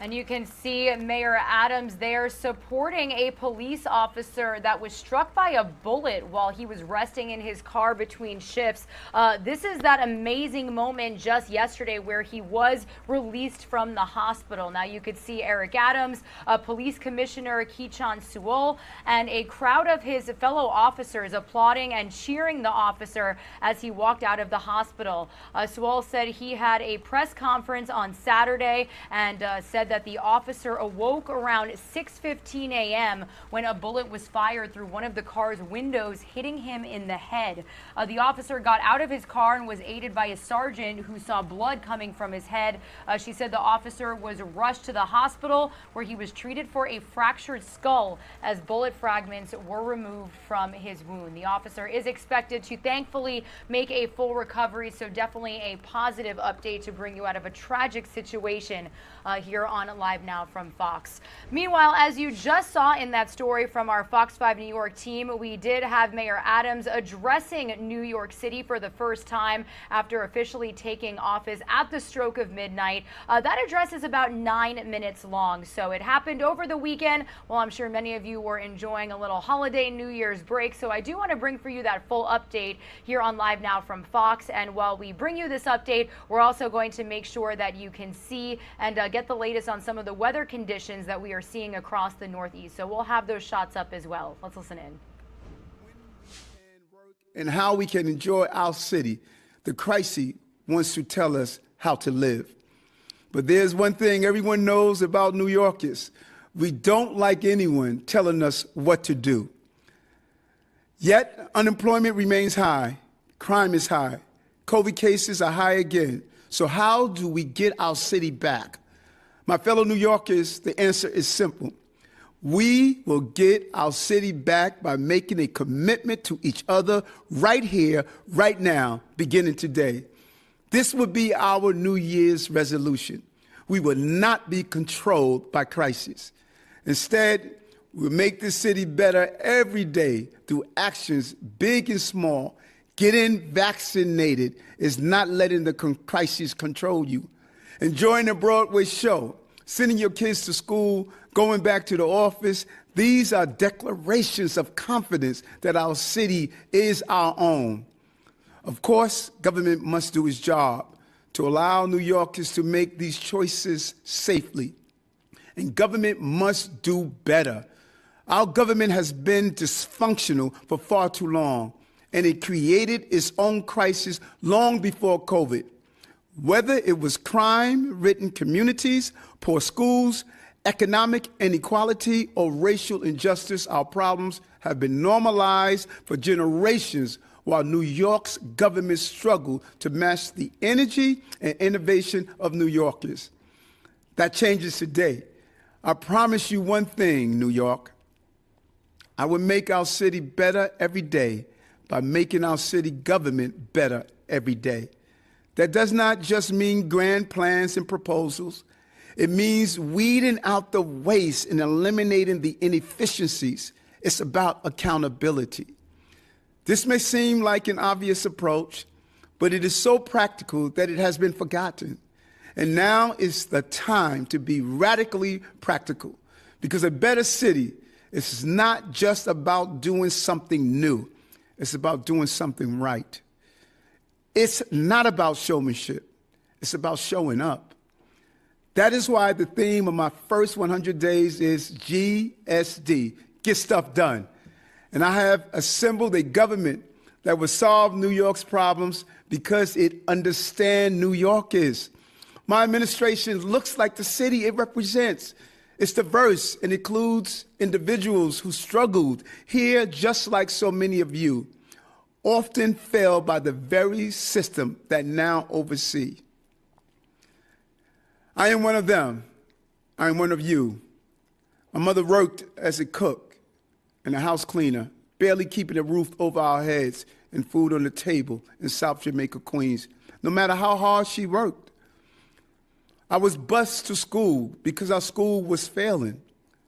And you can see Mayor Adams there supporting a police officer that was struck by a bullet while he was resting in his car between shifts. This is that amazing moment just yesterday where he was released from the hospital. Now you could see Eric Adams, Police Commissioner Keechon Sewell, and a crowd of his fellow officers applauding and cheering the officer as he walked out of the hospital. Sewell said he had a press conference on Saturday and said that the officer awoke around 6:15 a.m. when a bullet was fired through one of the car's windows, hitting him in the head. The officer got out of his car and was aided by a sergeant who saw blood coming from his head. She said the officer was rushed to the hospital where he was treated for a fractured skull as bullet fragments were removed from his wound. The officer is expected to thankfully make a full recovery, so definitely a positive update to bring you out of a tragic situation here on Live Now from Fox. Meanwhile, as you just saw in that story from our Fox 5 New York team, we did have Mayor Adams addressing New York City for the first time after officially taking office at the stroke of midnight. That address is about 9 minutes long, so it happened over the weekend. Well, I'm sure many of you were enjoying a little holiday New Year's break, so I do want to bring for you that full update here on Live Now from Fox. And while we bring you this update, we're also going to make sure that you can see and get the latest on some of the weather conditions that we are seeing across the Northeast. So we'll have those shots up as well. Let's listen in. And how we can enjoy our city, the crisis wants to tell us how to live. But there's one thing everyone knows about New Yorkers. We don't like anyone telling us what to do. Yet unemployment remains high, crime is high, COVID cases are high again. So how do we get our city back? My fellow New Yorkers, the answer is simple. We will get our city back by making a commitment to each other right here, right now, beginning today. This will be our New Year's resolution. We will not be controlled by crisis. Instead, we'll make this city better every day through actions big and small. Getting vaccinated is not letting the crisis control you. Enjoying a Broadway show, sending your kids to school, going back to the office, these are declarations of confidence that our city is our own. Of course, government must do its job to allow New Yorkers to make these choices safely. And government must do better. Our government has been dysfunctional for far too long, and it created its own crisis long before COVID. Whether it was crime-ridden communities, poor schools, economic inequality, or racial injustice, our problems have been normalized for generations while New York's government struggled to match the energy and innovation of New Yorkers. That changes today. I promise you one thing, New York. I will make our city better every day by making our city government better every day. That does not just mean grand plans and proposals. It means weeding out the waste and eliminating the inefficiencies. It's about accountability. This may seem like an obvious approach, but it is so practical that it has been forgotten. And now is the time to be radically practical, because a better city is not just about doing something new. It's about doing something right. It's not about showmanship. It's about showing up. That is why the theme of my first 100 days is GSD, get stuff done. And I have assembled a government that will solve New York's problems because it understands New Yorkers. My administration looks like the city it represents. It's diverse and includes individuals who struggled here just like so many of you, often failed by the very system that now oversee. I am one of them. I am one of you. My mother worked as a cook and a house cleaner, barely keeping a roof over our heads and food on the table in South Jamaica, Queens, no matter how hard she worked. I was bused to school because our school was failing.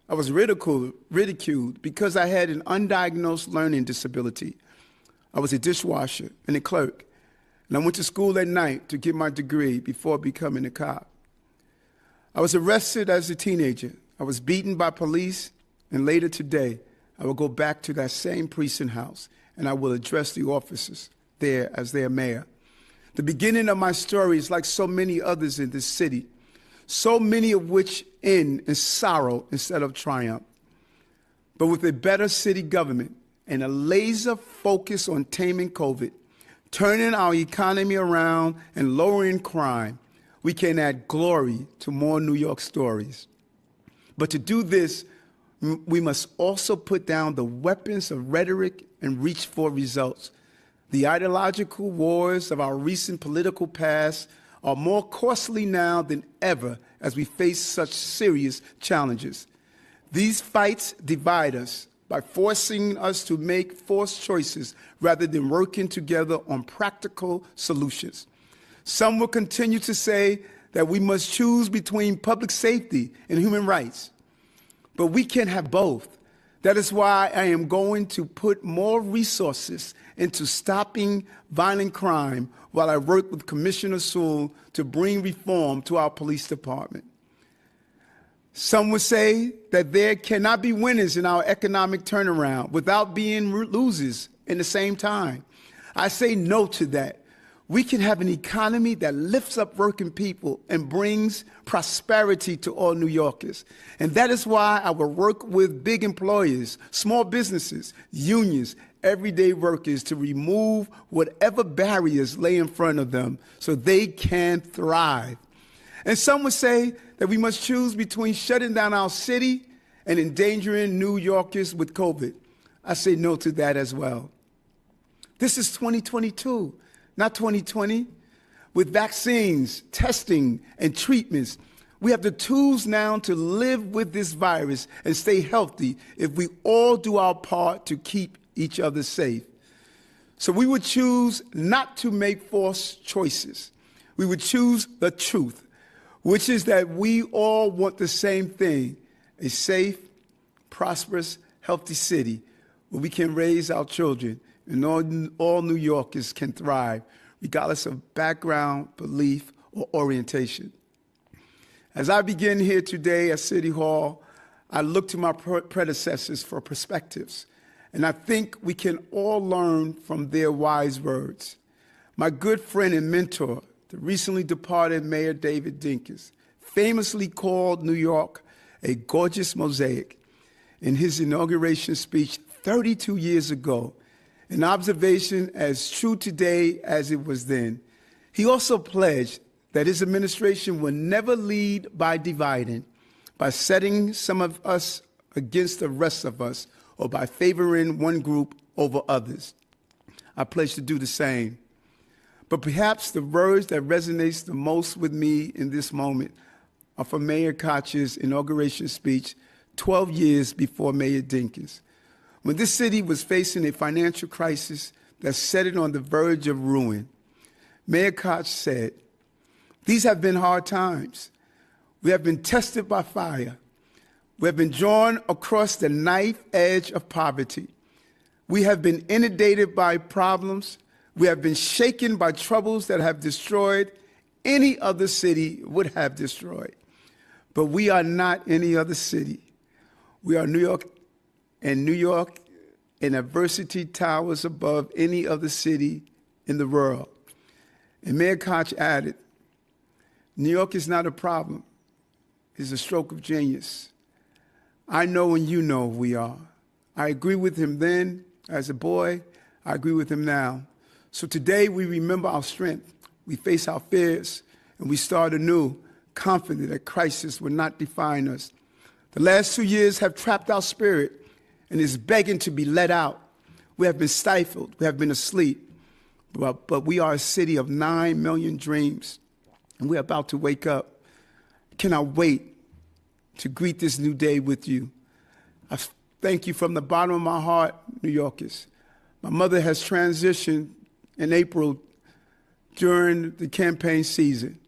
I was ridiculed because I had an undiagnosed learning disability. I was a dishwasher and a clerk, and I went to school at night to get my degree before becoming a cop. I was arrested as a teenager. I was beaten by police, and later today, I will go back to that same precinct house, and I will address the officers there as their mayor. The beginning of my story is like so many others in this city, so many of which end in sorrow instead of triumph. But with a better city government and a laser focus on taming COVID, turning our economy around and lowering crime, we can add glory to more New York stories. But to do this, we must also put down the weapons of rhetoric and reach for results. The ideological wars of our recent political past are more costly now than ever as we face such serious challenges. These fights divide us by forcing us to make forced choices rather than working together on practical solutions. Some will continue to say that we must choose between public safety and human rights, but we can't have both. That is why I am going to put more resources into stopping violent crime while I work with Commissioner Sewell to bring reform to our police department. Some would say that there cannot be winners in our economic turnaround without being losers in the same time. I say no to that. We can have an economy that lifts up working people and brings prosperity to all New Yorkers. And that is why I will work with big employers, small businesses, unions, everyday workers to remove whatever barriers lay in front of them so they can thrive. And some would say that we must choose between shutting down our city and endangering New Yorkers with COVID. I say no to that as well. This is 2022. Not 2020. With vaccines, testing, and treatments, we have the tools now to live with this virus and stay healthy if we all do our part to keep each other safe. So we would choose not to make forced choices. We would choose the truth, which is that we all want the same thing, a safe, prosperous, healthy city where we can raise our children and all New Yorkers can thrive, regardless of background, belief, or orientation. As I begin here today at City Hall, I look to my predecessors for perspectives, and I think we can all learn from their wise words. My good friend and mentor, the recently departed Mayor David Dickens, famously called New York a gorgeous mosaic in his inauguration speech 32 years ago, an observation as true today as it was then. He also pledged that his administration will never lead by dividing, by setting some of us against the rest of us, or by favoring one group over others. I pledge to do the same. But perhaps the words that resonates the most with me in this moment are from Mayor Koch's inauguration speech 12 years before Mayor Dickens. When this city was facing a financial crisis that set it on the verge of ruin, Mayor Koch said, "These have been hard times. We have been tested by fire. We have been drawn across the knife edge of poverty. We have been inundated by problems, We have been shaken by troubles that have destroyed any other city would have destroyed. But we are not any other city. We are New York, and New York and adversity towers above any other city in the world. And Mayor Koch added, New York is not a problem. It's a stroke of genius. I know and you know we are. I agree with him then as a boy. I agree with him now. So today we remember our strength. We face our fears, and we start anew, confident that crisis will not define us. The last 2 years have trapped our spirit and is begging to be let out. We have been stifled. We have been asleep. But we are a city of 9 million dreams, and we're about to wake up. I cannot wait to greet this new day with you. I thank you from the bottom of my heart, New Yorkers. My mother has transitioned in April during the campaign season,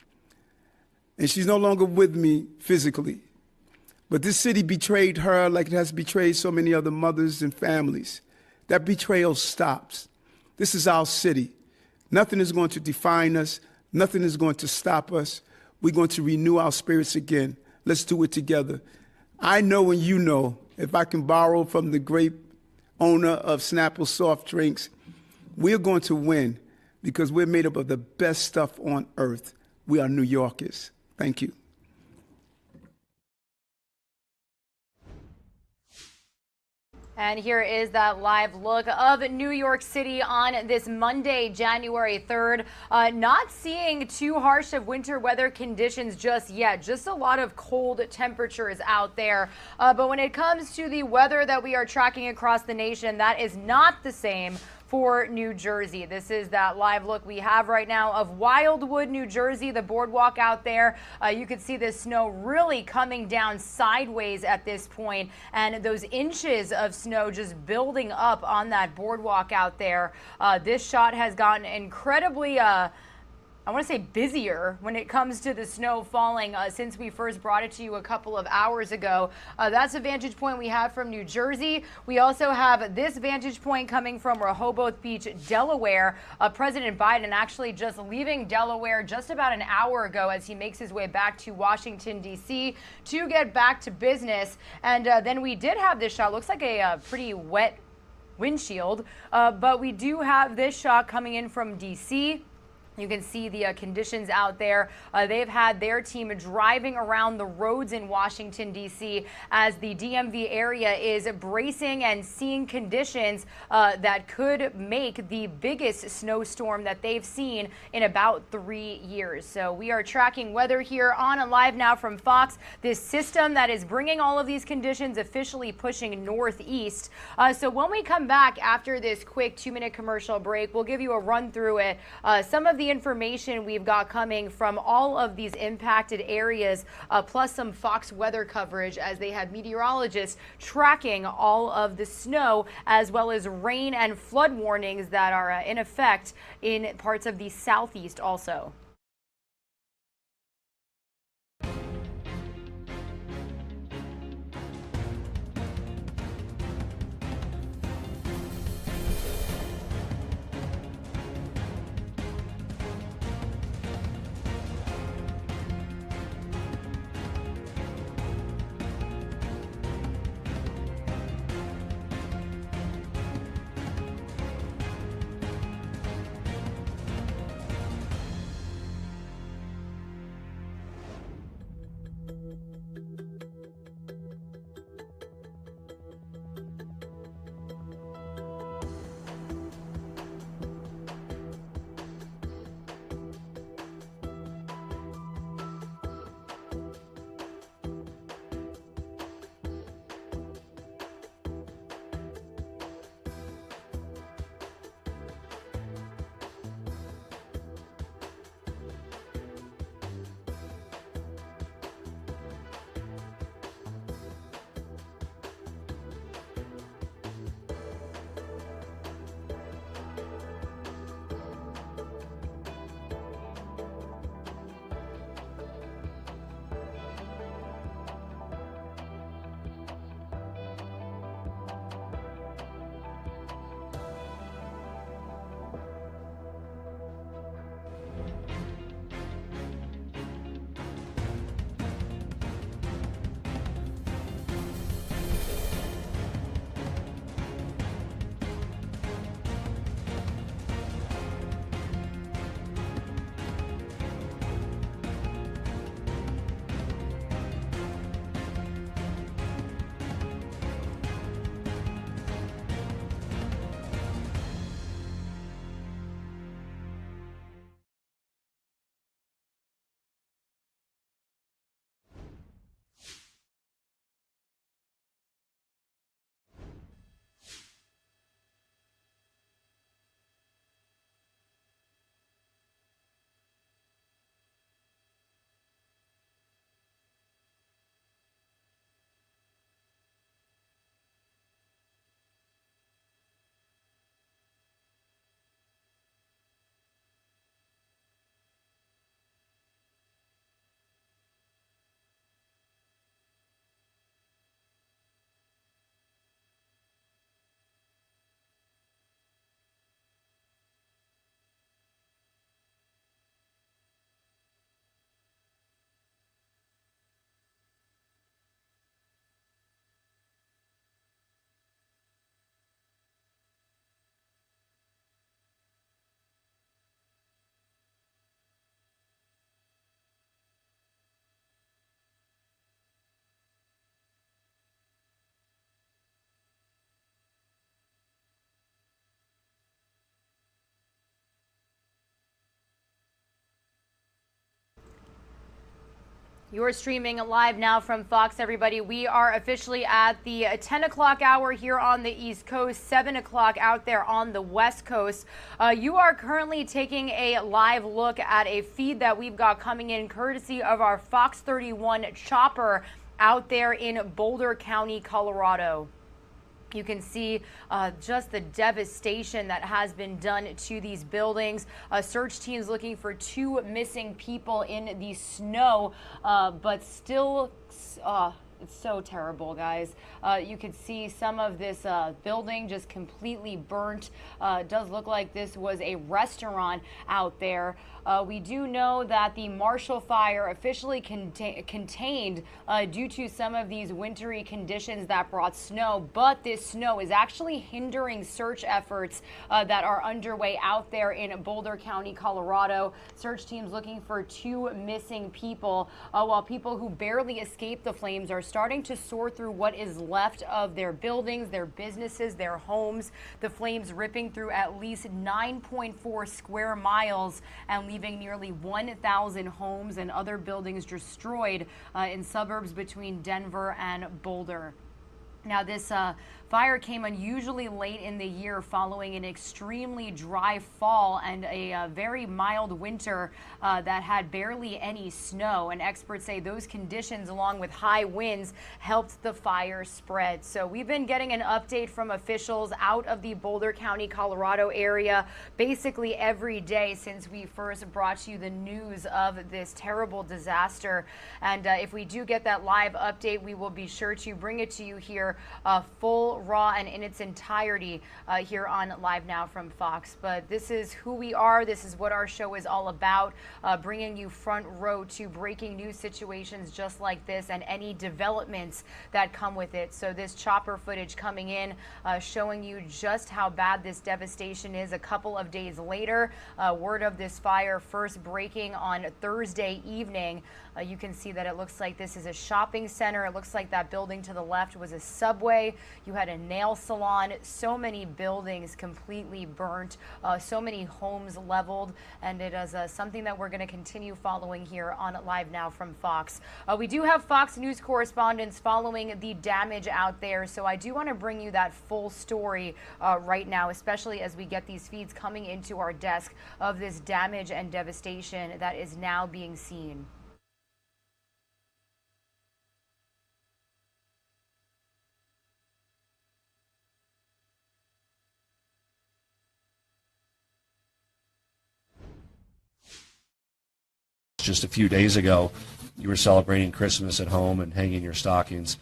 and she's no longer with me physically. But this city betrayed her like it has betrayed so many other mothers and families. That betrayal stops. This is our city. Nothing is going to define us. Nothing is going to stop us. We're going to renew our spirits again. Let's do it together. I know and you know, if I can borrow from the great owner of Snapple soft drinks, we're going to win because we're made up of the best stuff on earth. We are New Yorkers. Thank you. And here is that live look of New York City on this Monday, January 3rd. Not seeing too harsh of winter weather conditions just yet. Just a lot of cold temperatures out there. But when it comes to the weather that we are tracking across the nation, that is not the same for New Jersey. This is that live look we have right now of Wildwood, New Jersey, the boardwalk out there. You can see the snow really coming down sideways at this point, and those inches of snow just building up on that boardwalk out there. This shot has gotten incredibly I want to say busier when it comes to the snow falling since we first brought it to you a couple of hours ago. That's a vantage point we have from New Jersey. We also have this vantage point coming from Rehoboth Beach, Delaware. President Biden actually just leaving Delaware just about an hour ago as he makes his way back to Washington, D.C. to get back to business. And then we did have this shot. Looks like a pretty wet windshield, but we do have this shot coming in from D.C. You can see the conditions out there. They've had their team driving around the roads in Washington, D.C. as the DMV area is bracing and seeing conditions that could make the biggest snowstorm that they've seen in about 3 years. So we are tracking weather here on Live Now from Fox. This system that is bringing all of these conditions officially pushing northeast. So when we come back after this quick 2-minute commercial break, we'll give you a run through it. Some of the information we've got coming from all of these impacted areas, plus some Fox weather coverage as they have meteorologists tracking all of the snow as well as rain and flood warnings that are in effect in parts of the southeast also. You're streaming live now from Fox, everybody. We are officially at the 10 o'clock hour here on the East Coast, 7 o'clock out there on the West Coast. You are currently taking a live look at a feed that we've got coming in courtesy of our Fox 31 chopper out there in Boulder County, Colorado. You can see just the devastation that has been done to these buildings. Search teams looking for 2 missing people in the snow, but still, it's so terrible, guys. You can see some of this building just completely burnt. It does look like this was a restaurant out there. We do know that the Marshall Fire officially contained due to some of these wintry conditions that brought snow, but this snow is actually hindering search efforts that are underway out there in Boulder County, Colorado. Search teams looking for 2 missing people, while people who barely escaped the flames are starting to sort through what is left of their buildings, their businesses, their homes. The flames ripping through at least 9.4 square miles and leaving nearly 1,000 homes and other buildings destroyed in suburbs between Denver and Boulder. Now, this fire came unusually late in the year following an extremely dry fall and a very mild winter that had barely any snow. And experts say those conditions, along with high winds, helped the fire spread. So we've been getting an update from officials out of the Boulder County, Colorado area basically every day since we first brought you the news of this terrible disaster. And if we do get that live update, we will be sure to bring it to you here full, raw, and in its entirety here on Live Now from Fox. But this is who we are. This is what our show is all about, bringing you front row to breaking news situations just like this and any developments that come with it. So this chopper footage coming in, showing you just how bad this devastation is a couple of days later. Word of this fire first breaking on Thursday evening. You can see that it looks like this is a shopping center. It looks like that building to the left was a Subway. You had a nail salon. So many buildings completely burnt. So many homes leveled. And it is something that we're going to continue following here on Live Now from Fox. We do have Fox News correspondents following the damage out there. So I do want to bring you that full story right now, especially as we get these feeds coming into our desk of this damage and devastation that is now being seen. Just a few days ago, you were celebrating Christmas at home and hanging your stockings,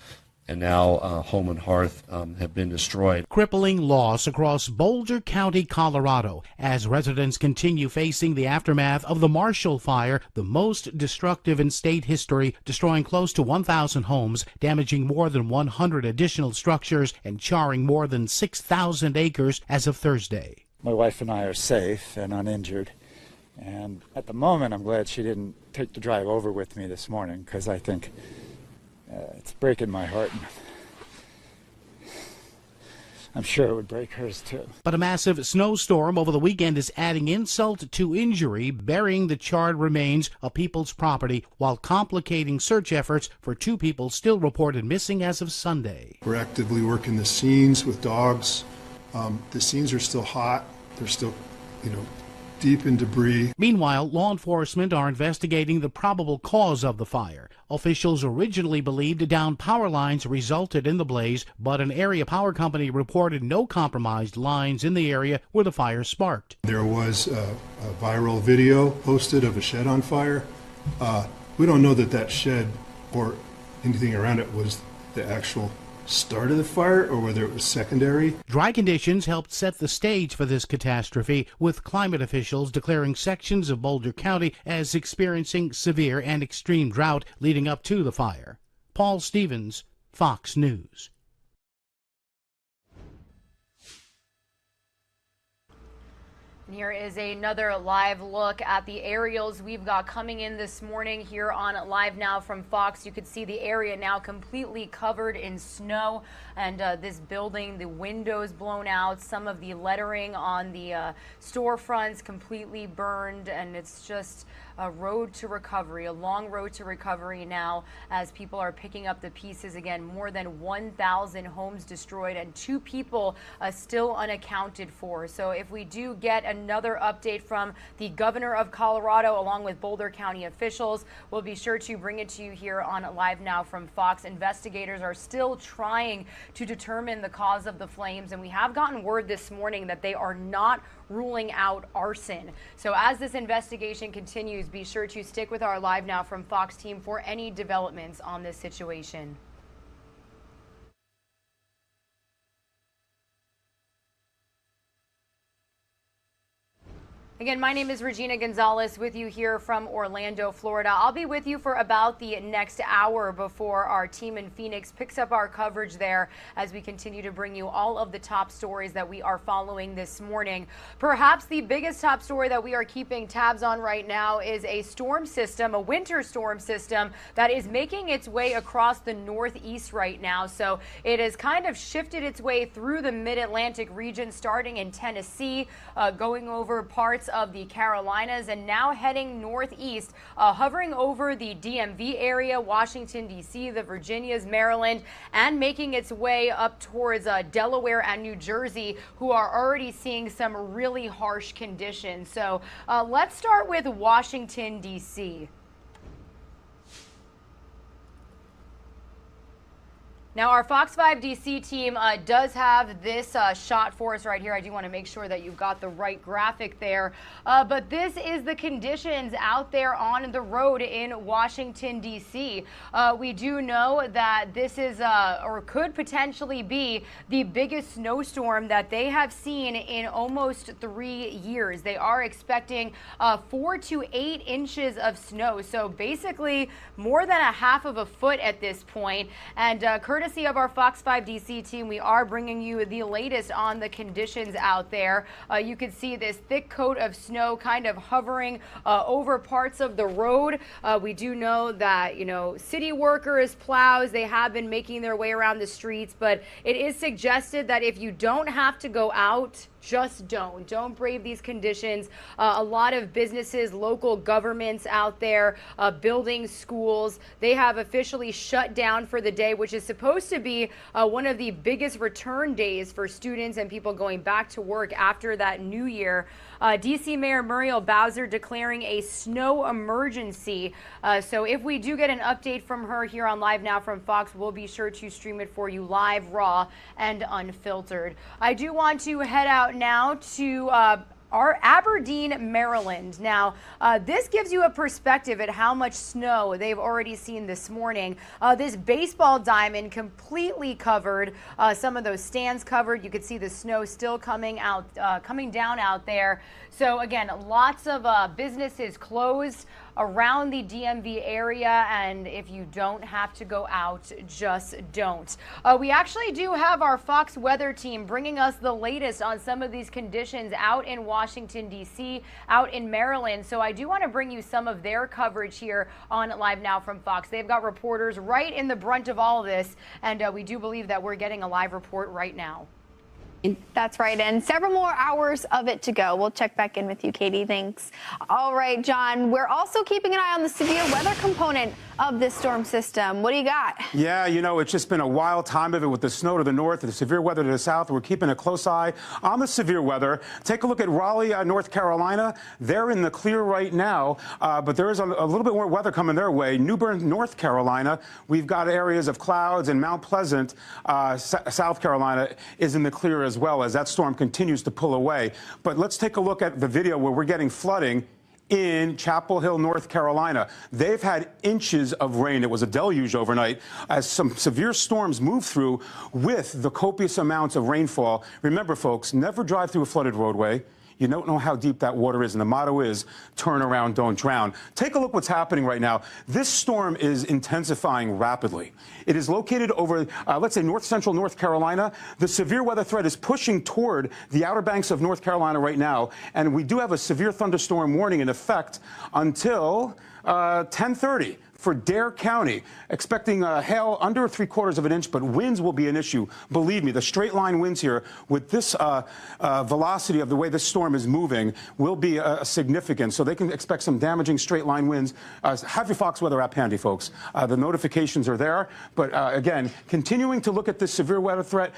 and now home and hearth have been destroyed. Crippling loss across Boulder County, Colorado, as residents continue facing the aftermath of the Marshall Fire, the most destructive in state history, destroying close to 1,000 homes, damaging more than 100 additional structures, and charring more than 6,000 acres as of Thursday. My wife and I are safe and uninjured. And at the moment, I'm glad she didn't take the drive over with me this morning, because I think it's breaking my heart. I'm sure it would break hers too. But a massive snowstorm over the weekend is adding insult to injury, burying the charred remains of people's property while complicating search efforts for 2 people still reported missing as of Sunday. We're actively working the scenes with dogs. The scenes are still hot. They're still, deep in debris. Meanwhile, law enforcement are investigating the probable cause of the fire. Officials originally believed downed power lines resulted in the blaze, but an area power company reported no compromised lines in the area where the fire sparked. There was a viral video posted of a shed on fire. We don't know that shed or anything around it was the actual start of the fire or whether it was secondary. Dry conditions helped set the stage for this catastrophe, with climate officials declaring sections of Boulder County as experiencing severe and extreme drought leading up to the fire. Paul Stevens, Fox News. Here is another live look at the aerials we've got coming in this morning here on Live Now from Fox. You could see the area now completely covered in snow, and this building, the windows blown out, some of the lettering on the storefronts completely burned, and it's just a road to recovery, a long road to recovery now as people are picking up the pieces again. More than 1,000 homes destroyed and 2 people still unaccounted for. So if we do get another update from the governor of Colorado along with Boulder County officials, we'll be sure to bring it to you here on Live Now from Fox. Investigators are still trying to determine the cause of the flames, and we have gotten word this morning that they are not ruling out arson. So as this investigation continues, be sure to stick with our Live Now from Fox team for any developments on this situation. Again, my name is Regina Gonzalez with you here from Orlando, Florida. I'll be with you for about the next hour before our team in Phoenix picks up our coverage there as we continue to bring you all of the top stories that we are following this morning. Perhaps the biggest top story that we are keeping tabs on right now is a storm system, a winter storm system that is making its way across the Northeast right now. So it has kind of shifted its way through the mid-Atlantic region, starting in Tennessee, going over parts of the Carolinas, and now heading northeast, hovering over the DMV area, Washington, D.C., the Virginias, Maryland, and making its way up towards Delaware and New Jersey, who are already seeing some really harsh conditions. So let's start with Washington, D.C. Now, our Fox 5 DC team does have this shot for us right here. I do want to make sure that you've got the right graphic there. But this is the conditions out there on the road in Washington, D.C. We do know that this is or could potentially be the biggest snowstorm that they have seen in almost 3 years. They are expecting 4 to 8 inches of snow. So basically more than a half of a foot at this point. And courtesy of our Fox 5 DC team, we are bringing you the latest on the conditions out there. You can see this thick coat of snow kind of hovering over parts of the road. We do know that, city workers, plows, they have been making their way around the streets, but it is suggested that if you don't have to go out, just don't brave these conditions. A lot of businesses, local governments out there, buildings, schools, they have officially shut down for the day, which is supposed to be one of the biggest return days for students and people going back to work after that new year. DC Mayor Muriel Bowser declaring a snow emergency. So if we do get an update from her here on Live Now from Fox, we'll be sure to stream it for you live, raw, and unfiltered. I do want to head out now to our Aberdeen, Maryland. Now, this gives you a perspective at how much snow they've already seen this morning. This baseball diamond completely covered, some of those stands covered. You could see the snow still coming down out there. So again, lots of businesses closed around the DMV area, and if you don't have to go out, just don't. We actually do have our Fox weather team bringing us the latest on some of these conditions out in Washington, D.C., out in Maryland. So I do want to bring you some of their coverage here on Live Now from Fox. They've got reporters right in the brunt of all of this, and we do believe that we're getting a live report right now. That's right, and several more hours of it to go. We'll check back in with you, Katie. Thanks. All right, John, we're also keeping an eye on the severe weather component of this storm system. What do you got? Yeah, it's just been a wild time of it with the snow to the north and the severe weather to the south. We're keeping a close eye on the severe weather. Take a look at Raleigh, North Carolina. They're in the clear right now, but there is a little bit more weather coming their way. New Bern, North Carolina, we've got areas of clouds, and Mount Pleasant, South Carolina, is in the clear as well as that storm continues to pull away. But let's take a look at the video where we're getting flooding in Chapel Hill, North Carolina. They've had inches of rain. It was a deluge overnight as some severe storms move through with the copious amounts of rainfall. Remember, folks, never drive through a flooded roadway. You don't know how deep that water is, and the motto is turn around, don't drown. Take a look what's happening right now. This storm is intensifying rapidly. It is located over, let's say, north-central North Carolina. The severe weather threat is pushing toward the Outer Banks of North Carolina right now, and we do have a severe thunderstorm warning in effect until 10:30. for Dare County, expecting hail under 3/4 of an inch, but winds will be an issue. Believe me, the straight line winds here with this velocity of the way this storm is moving will be significant. So they can expect some damaging straight line winds. Have your Fox weather app handy, folks. The notifications are there. But again, continuing to look at this severe weather threat,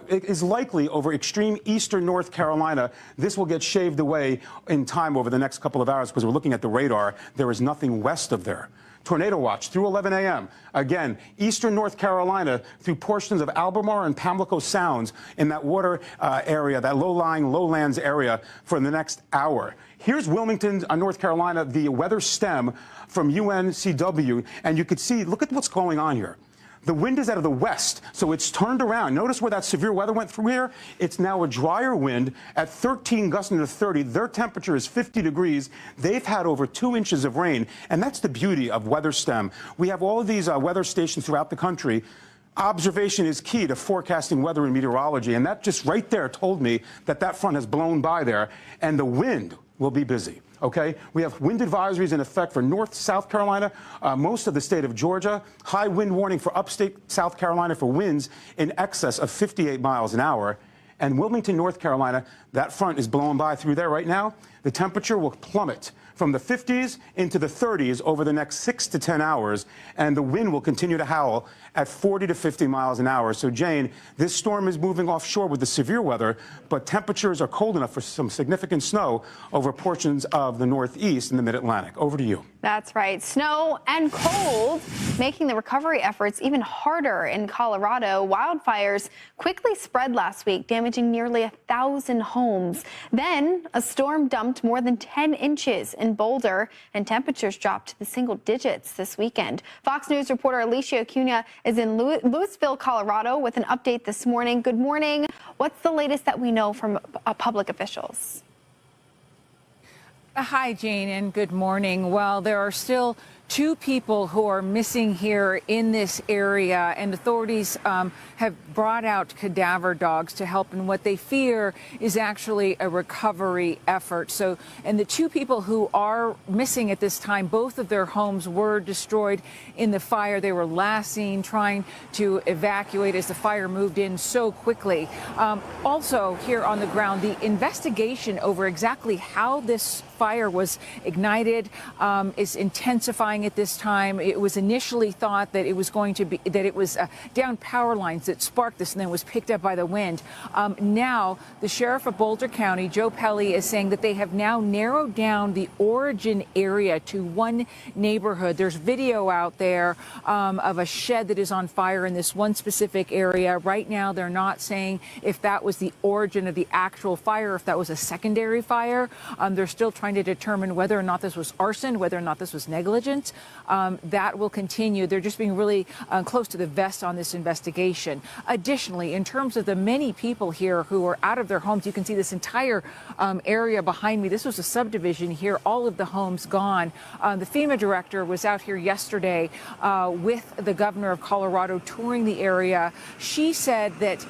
it is likely over extreme eastern North Carolina. This will get shaved away in time over the next couple of hours because we're looking at the radar. There is nothing west of there. Tornado watch through 11 a.m. Again, eastern North Carolina through portions of Albemarle and Pamlico Sounds in that water area, that low-lying lowlands area for the next hour. Here's Wilmington, North Carolina, the weather stem from UNCW, and you could see, look at what's going on here. The wind is out of the west, so it's turned around. Notice where that severe weather went through here? It's now a drier wind at 13 gusting to 30. Their temperature is 50 degrees. They've had over 2 inches of rain, and that's the beauty of Weather STEM. We have all of these weather stations throughout the country. Observation is key to forecasting weather and meteorology, and that just right there told me that that front has blown by there, and the wind will be busy. Okay, we have wind advisories in effect for North South Carolina, most of the state of Georgia, high wind warning for upstate South Carolina for winds in excess of 58 miles an hour. And Wilmington, North Carolina, that front is blowing by through there right now. The temperature will plummet from the 50s into the 30s over the next 6 to 10 hours, and the wind will continue to howl at 40 to 50 miles an hour. So, Jane, this storm is moving offshore with the severe weather, but temperatures are cold enough for some significant snow over portions of the Northeast and the Mid-Atlantic. Over to you. That's right. Snow and cold making the recovery efforts even harder in Colorado. Wildfires quickly spread last week, damaging nearly 1,000 homes. Then a storm dumped more than 10 inches in Boulder, and temperatures dropped to the single digits this weekend. Fox News reporter Alicia Acuna is in Louisville, Colorado, with an update this morning. Good morning. What's the latest that we know from public officials? Hi, Jane, and good morning. Well, there are still 2 people who are missing here in this area, and authorities have brought out cadaver dogs to help in what they fear is actually a recovery effort. So, and the 2 people who are missing at this time, both of their homes were destroyed in the fire. They were last seen trying to evacuate as the fire moved in so quickly. Also here on the ground, the investigation over exactly how this fire was ignited is intensifying at this time. It was initially thought that it was going to be that it was down power lines that sparked this and then was picked up by the wind. Now, the sheriff of Boulder County, Joe Pelly, is saying that they have now narrowed down the origin area to 1 neighborhood. There's video out there of a shed that is on fire in this one specific area. Right now, they're not saying if that was the origin of the actual fire, if that was a secondary fire. They're still trying to determine whether or not this was arson, whether or not this was negligent. That will continue. They're just being really close to the vest on this investigation. Additionally, in terms of the many people here who are out of their homes, you can see this entire area behind me. This was a subdivision here, all of the homes gone. The FEMA director was out here yesterday with the governor of Colorado touring the area. She said that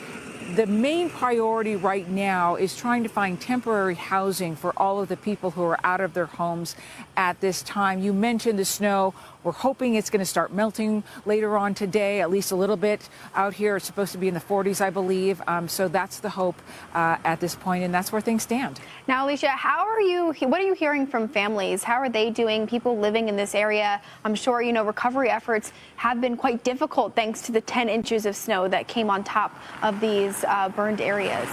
the main priority right now is trying to find temporary housing for all of the people who are out of their homes at this time. You mentioned the snow. We're hoping it's going to start melting later on today, at least a little bit out here. It's supposed to be in the 40s, I believe. So that's the hope at this point, and that's where things stand. Now, Alicia, what are you hearing from families? How are they doing? People living in this area, I'm sure, recovery efforts have been quite difficult thanks to the 10 inches of snow that came on top of these burned areas.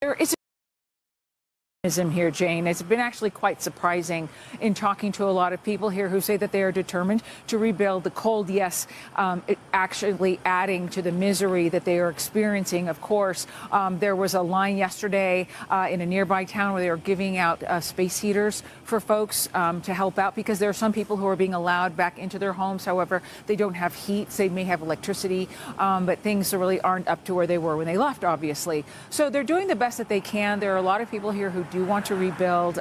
There is here, Jane. It's been actually quite surprising in talking to a lot of people here who say that they are determined to rebuild. The cold, yes, actually adding to the misery that they are experiencing. Of course, there was a line yesterday in a nearby town where they were giving out space heaters for folks to help out because there are some people who are being allowed back into their homes. However, they don't have heat. They may have electricity, but things really aren't up to where they were when they left, obviously. So they're doing the best that they can. There are a lot of people here who do want to rebuild.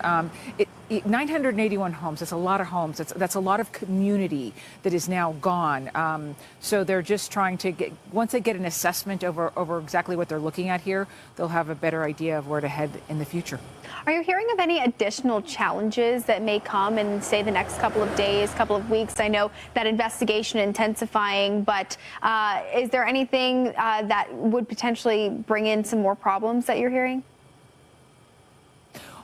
981 homes, that's a lot of homes. That's a lot of community that is now gone. So they're just trying to get, once they get an assessment over exactly what they're looking at here, they'll have a better idea of where to head in the future. Are you hearing of any additional challenges that may come in, say, the next couple of days, couple of weeks? I know that investigation intensifying, but is there anything that would potentially bring in some more problems that you're hearing?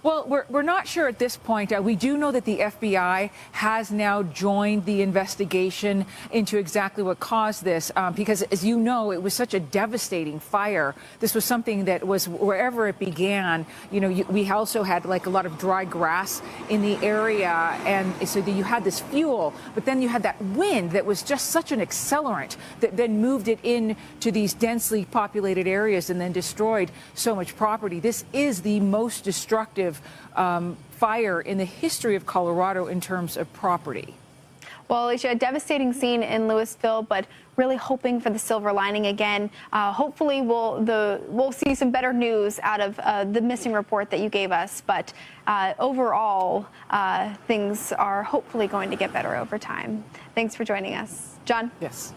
Well, we're not sure at this point. We do know that the FBI has now joined the investigation into exactly what caused this, because, as you know, it was such a devastating fire. This was something that was, wherever it began, you know, we also had like a lot of dry grass in the area, and so you had this fuel, but then you had that wind that was just such an accelerant that then moved it into these densely populated areas and then destroyed so much property. This is the most destructive fire in the history of Colorado in terms of property. Well, Alicia, a devastating scene in Louisville, but really hoping for the silver lining again. Hopefully we'll see some better news out of the missing report that you gave us. But overall, things are hopefully going to get better over time. Thanks for joining us. John? Yes.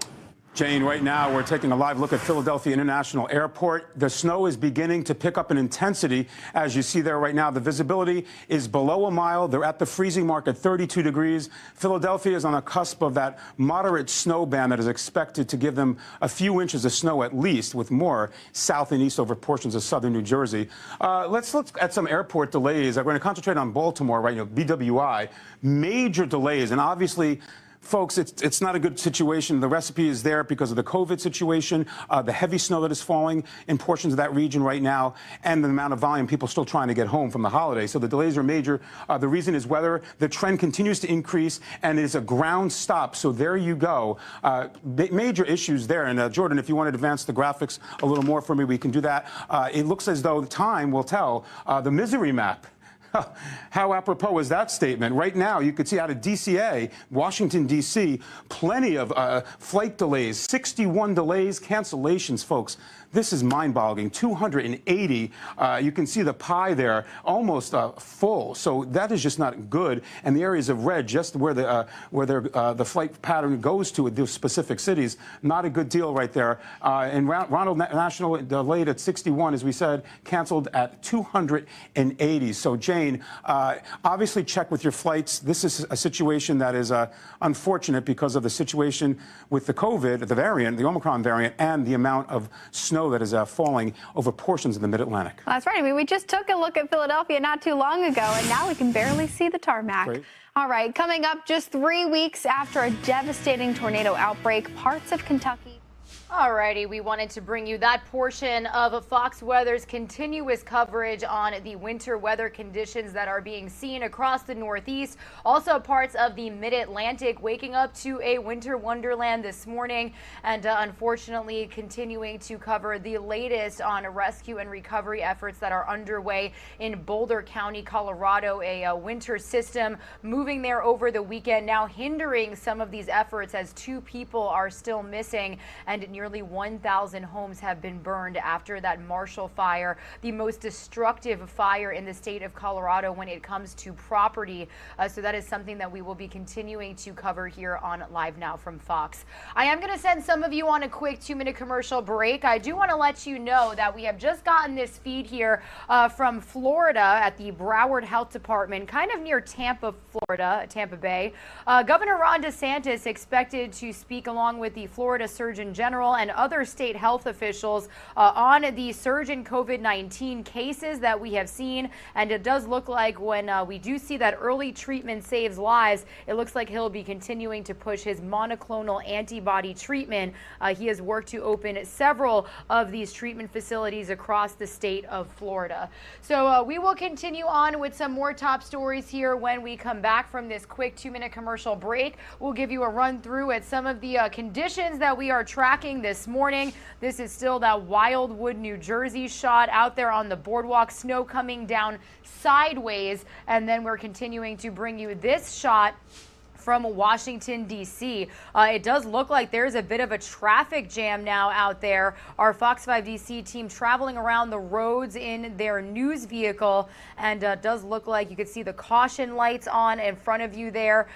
Jane, right now we're taking a live look at Philadelphia International Airport. The snow is beginning to pick up in intensity. As you see there right now, the visibility is below a mile. They're at the freezing mark at 32 degrees. Philadelphia is on the cusp of that moderate snow band that is expected to give them a few inches of snow at least, with more south and east over portions of southern New Jersey. Let's look at some airport delays. I'm going to concentrate on Baltimore right now, BWI. Major delays, and obviously, folks, it's not a good situation. The recipe is there because of the COVID situation, the heavy snow that is falling in portions of that region right now, and the amount of volume, people still trying to get home from the holiday. So the delays are major. The reason is weather. The trend continues to increase, and it is a ground stop. So there you go. Major issues there. And Jordan, if you want to advance the graphics a little more for me, we can do that. It looks as though time will tell. The misery map. How apropos is that statement? Right now, you could see out of DCA, Washington, D.C., plenty of flight delays, 61 delays, cancellations, folks. This is mind-boggling. 280. You can see the pie there, almost full. So that is just not good. And the areas of red, just where the flight pattern goes to those specific cities, not a good deal right there. And Ronald National delayed at 61, as we said, canceled at 280. So Jane, obviously check with your flights. This is a situation that is unfortunate because of the situation with the COVID, the variant, the Omicron variant, and the amount of snow that is falling over portions of the Mid-Atlantic. That's right. I mean, we just took a look at Philadelphia not too long ago, and now we can barely see the tarmac. Great. All right, coming up just 3 weeks after a devastating tornado outbreak, parts of Kentucky. Alrighty, we wanted to bring you that portion of Fox Weather's continuous coverage on the winter weather conditions that are being seen across the Northeast. Also parts of the Mid-Atlantic waking up to a winter wonderland this morning, and unfortunately continuing to cover the latest on rescue and recovery efforts that are underway in Boulder County, Colorado. A winter system moving there over the weekend, now hindering some of these efforts as 2 people are still missing, and nearly 1,000 homes have been burned after that Marshall fire, the most destructive fire in the state of Colorado when it comes to property. So that is something that we will be continuing to cover here on Live Now from Fox. I am going to send some of you on a quick 2-minute commercial break. I do want to let you know that we have just gotten this feed here from Florida at the Broward Health Department, kind of near Tampa, Florida, Tampa Bay. Governor Ron DeSantis expected to speak along with the Florida Surgeon General and other state health officials on the surge in COVID-19 cases that we have seen. And it does look like when we do see that early treatment saves lives, it looks like he'll be continuing to push his monoclonal antibody treatment. He has worked to open several of these treatment facilities across the state of Florida. So we will continue on with some more top stories here when we come back from this quick 2-minute commercial break. We'll give you a run through at some of the conditions that we are tracking this morning. This is still that Wildwood, New Jersey shot out there on the boardwalk, snow coming down sideways, and then we're continuing to bring you this shot from Washington, D.C. It does look like there's a bit of a traffic jam now out there. Our Fox 5 D.C. team traveling around the roads in their news vehicle, and does look like you could see the caution lights on in front of you there.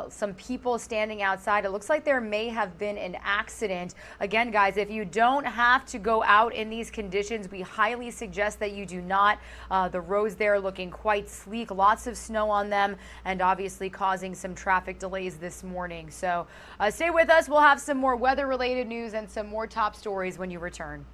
Some people standing outside. It looks like there may have been an accident. Again, guys, if you don't have to go out in these conditions, we highly suggest that you do not. The roads there looking quite sleek, lots of snow on them, and obviously causing some traffic delays this morning. So stay with us. We'll have some more weather-related news and some more top stories when you return.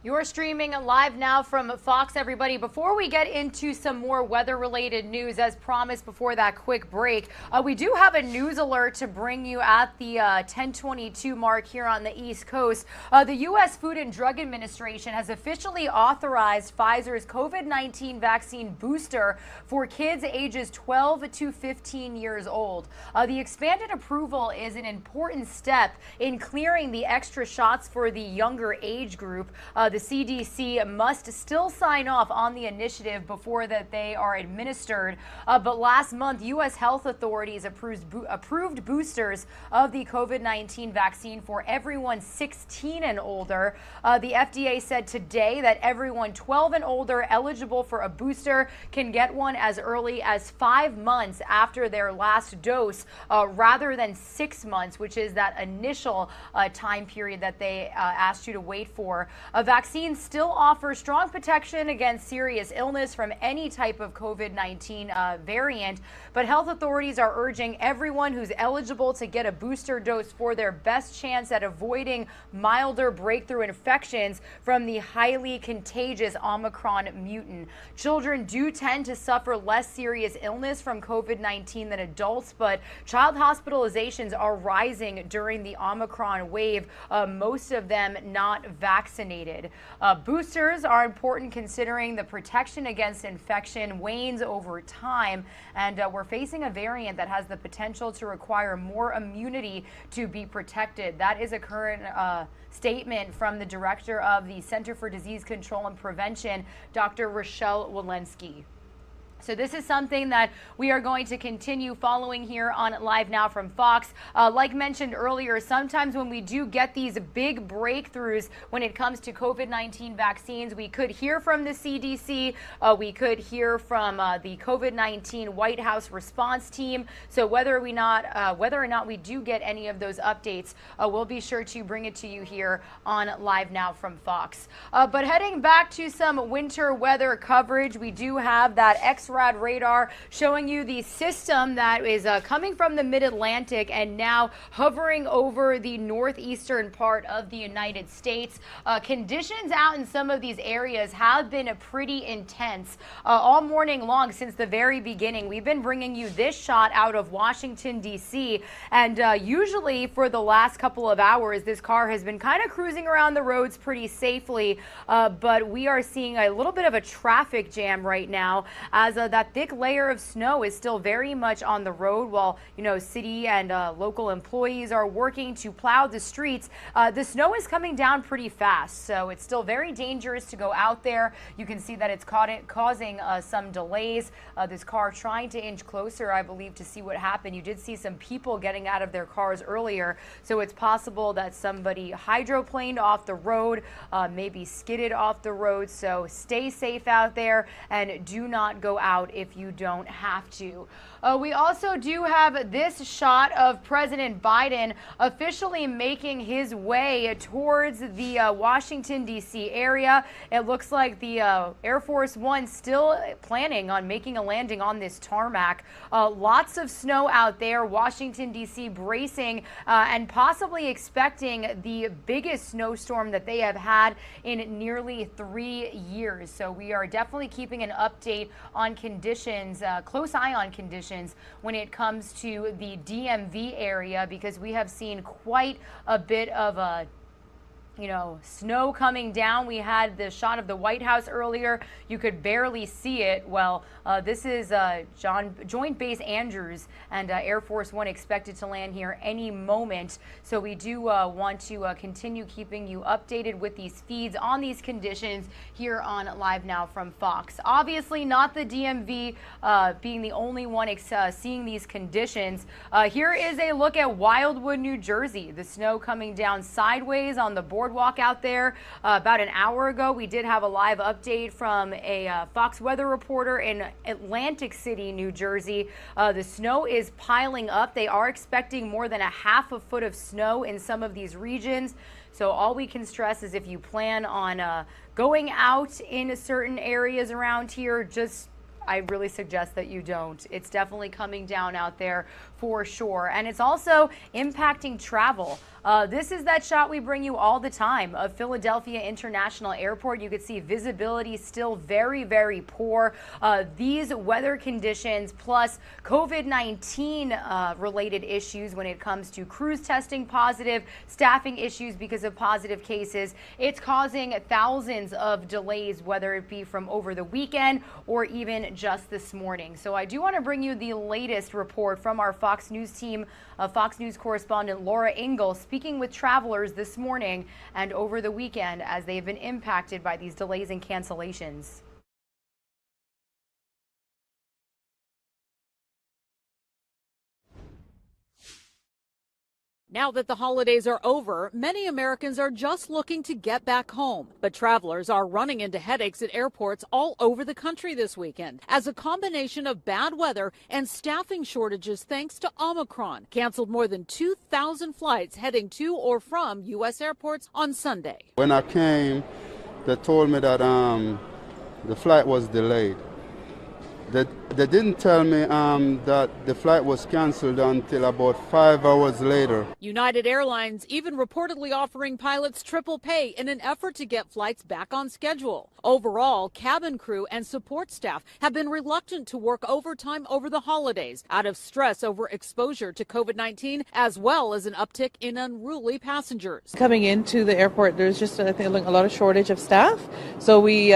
You're streaming live now from Fox, everybody. Before we get into some more weather-related news, as promised before that quick break, we do have a news alert to bring you at the 10:22 mark here on the East Coast. The U.S. Food and Drug Administration has officially authorized Pfizer's COVID-19 vaccine booster for kids ages 12 to 15 years old. The expanded approval is an important step in clearing the extra shots for the younger age group. The CDC must still sign off on the initiative before that they are administered. But last month, U.S. health authorities approved boosters of the COVID-19 vaccine for everyone 16 and older. The FDA said today that everyone 12 and older eligible for a booster can get one as early as 5 months after their last dose, rather than 6 months, which is that initial time period that they asked you to wait for. A vaccine still offers strong protection against serious illness from any type of COVID-19 variant, but health authorities are urging everyone who's eligible to get a booster dose for their best chance at avoiding milder breakthrough infections from the highly contagious Omicron mutant. Children do tend to suffer less serious illness from COVID-19 than adults, but child hospitalizations are rising during the Omicron wave, most of them not vaccinated. COVID. Boosters are important considering the protection against infection wanes over time, and we're facing a variant that has the potential to require more immunity to be protected. That is a current statement from the director of the Center for Disease Control and Prevention, Dr. Rochelle Walensky. So this is something that we are going to continue following here on Live Now from Fox. Like mentioned earlier, sometimes when we do get these big breakthroughs when it comes to COVID-19 vaccines, we could hear from the CDC, we could hear from the COVID-19 White House response team. So whether or not we do get any of those updates, we'll be sure to bring it to you here on Live Now from Fox. But heading back to some winter weather coverage, we do have that X-rad radar showing you the system that is coming from the mid-Atlantic and now hovering over the northeastern part of the United States. Conditions out in some of these areas have been pretty intense all morning long since the very beginning. We've been bringing you this shot out of Washington, D.C., and usually for the last couple of hours, this car has been kind of cruising around the roads pretty safely, but we are seeing a little bit of a traffic jam right now as that thick layer of snow is still very much on the road while, city and local employees are working to plow the streets. The snow is coming down pretty fast, so it's still very dangerous to go out there. You can see that it's causing some delays. This car trying to inch closer, I believe, to see what happened. You did see some people getting out of their cars earlier, so it's possible that somebody hydroplaned off the road, maybe skidded off the road. So stay safe out there and do not go out if you don't have to. We also do have this shot of President Biden officially making his way towards the Washington, D.C. area. It looks like the Air Force One still planning on making a landing on this tarmac. Lots of snow out there. Washington, D.C. bracing and possibly expecting the biggest snowstorm that they have had in nearly 3 years. So we are definitely keeping an update on conditions, close eye on conditions when it comes to the DMV area, because we have seen quite a bit of snow coming down. We had the shot of the White House earlier. You could barely see it. Well, this is Joint Base Andrews, and Air Force One expected to land here any moment. So we do want to continue keeping you updated with these feeds on these conditions here on Live Now from Fox. Obviously not the DMV being the only one seeing these conditions. Here is a look at Wildwood, New Jersey. The snow coming down sideways on the boardwalk out there. About an hour ago, we did have a live update from a Fox weather reporter in Atlantic City, New Jersey. The snow is piling up. They are expecting more than a half a foot of snow in some of these regions. So all we can stress is if you plan on going out in certain areas around here, I really suggest that you don't. It's definitely coming down out there for sure. And it's also impacting travel. This is that shot we bring you all the time of Philadelphia International Airport. You can see visibility still very, very poor. These weather conditions plus COVID-19 related issues when it comes to crews testing positive, staffing issues because of positive cases, it's causing thousands of delays, whether it be from over the weekend or even just this morning. So I do want to bring you the latest report from our Fox News team, Fox News correspondent Laura Ingle, speaking with travelers this morning and over the weekend as they've been impacted by these delays and cancellations. Now that the holidays are over, many Americans are just looking to get back home. But travelers are running into headaches at airports all over the country this weekend as a combination of bad weather and staffing shortages thanks to Omicron canceled more than 2,000 flights heading to or from U.S. airports on Sunday. When I came, they told me that the flight was delayed. They didn't tell me that the flight was canceled until about 5 hours later. United Airlines even reportedly offering pilots triple pay in an effort to get flights back on schedule. Overall, cabin crew and support staff have been reluctant to work overtime over the holidays out of stress over exposure to COVID-19, as well as an uptick in unruly passengers. Coming into the airport, there's just I think a lot of shortage of staff, so we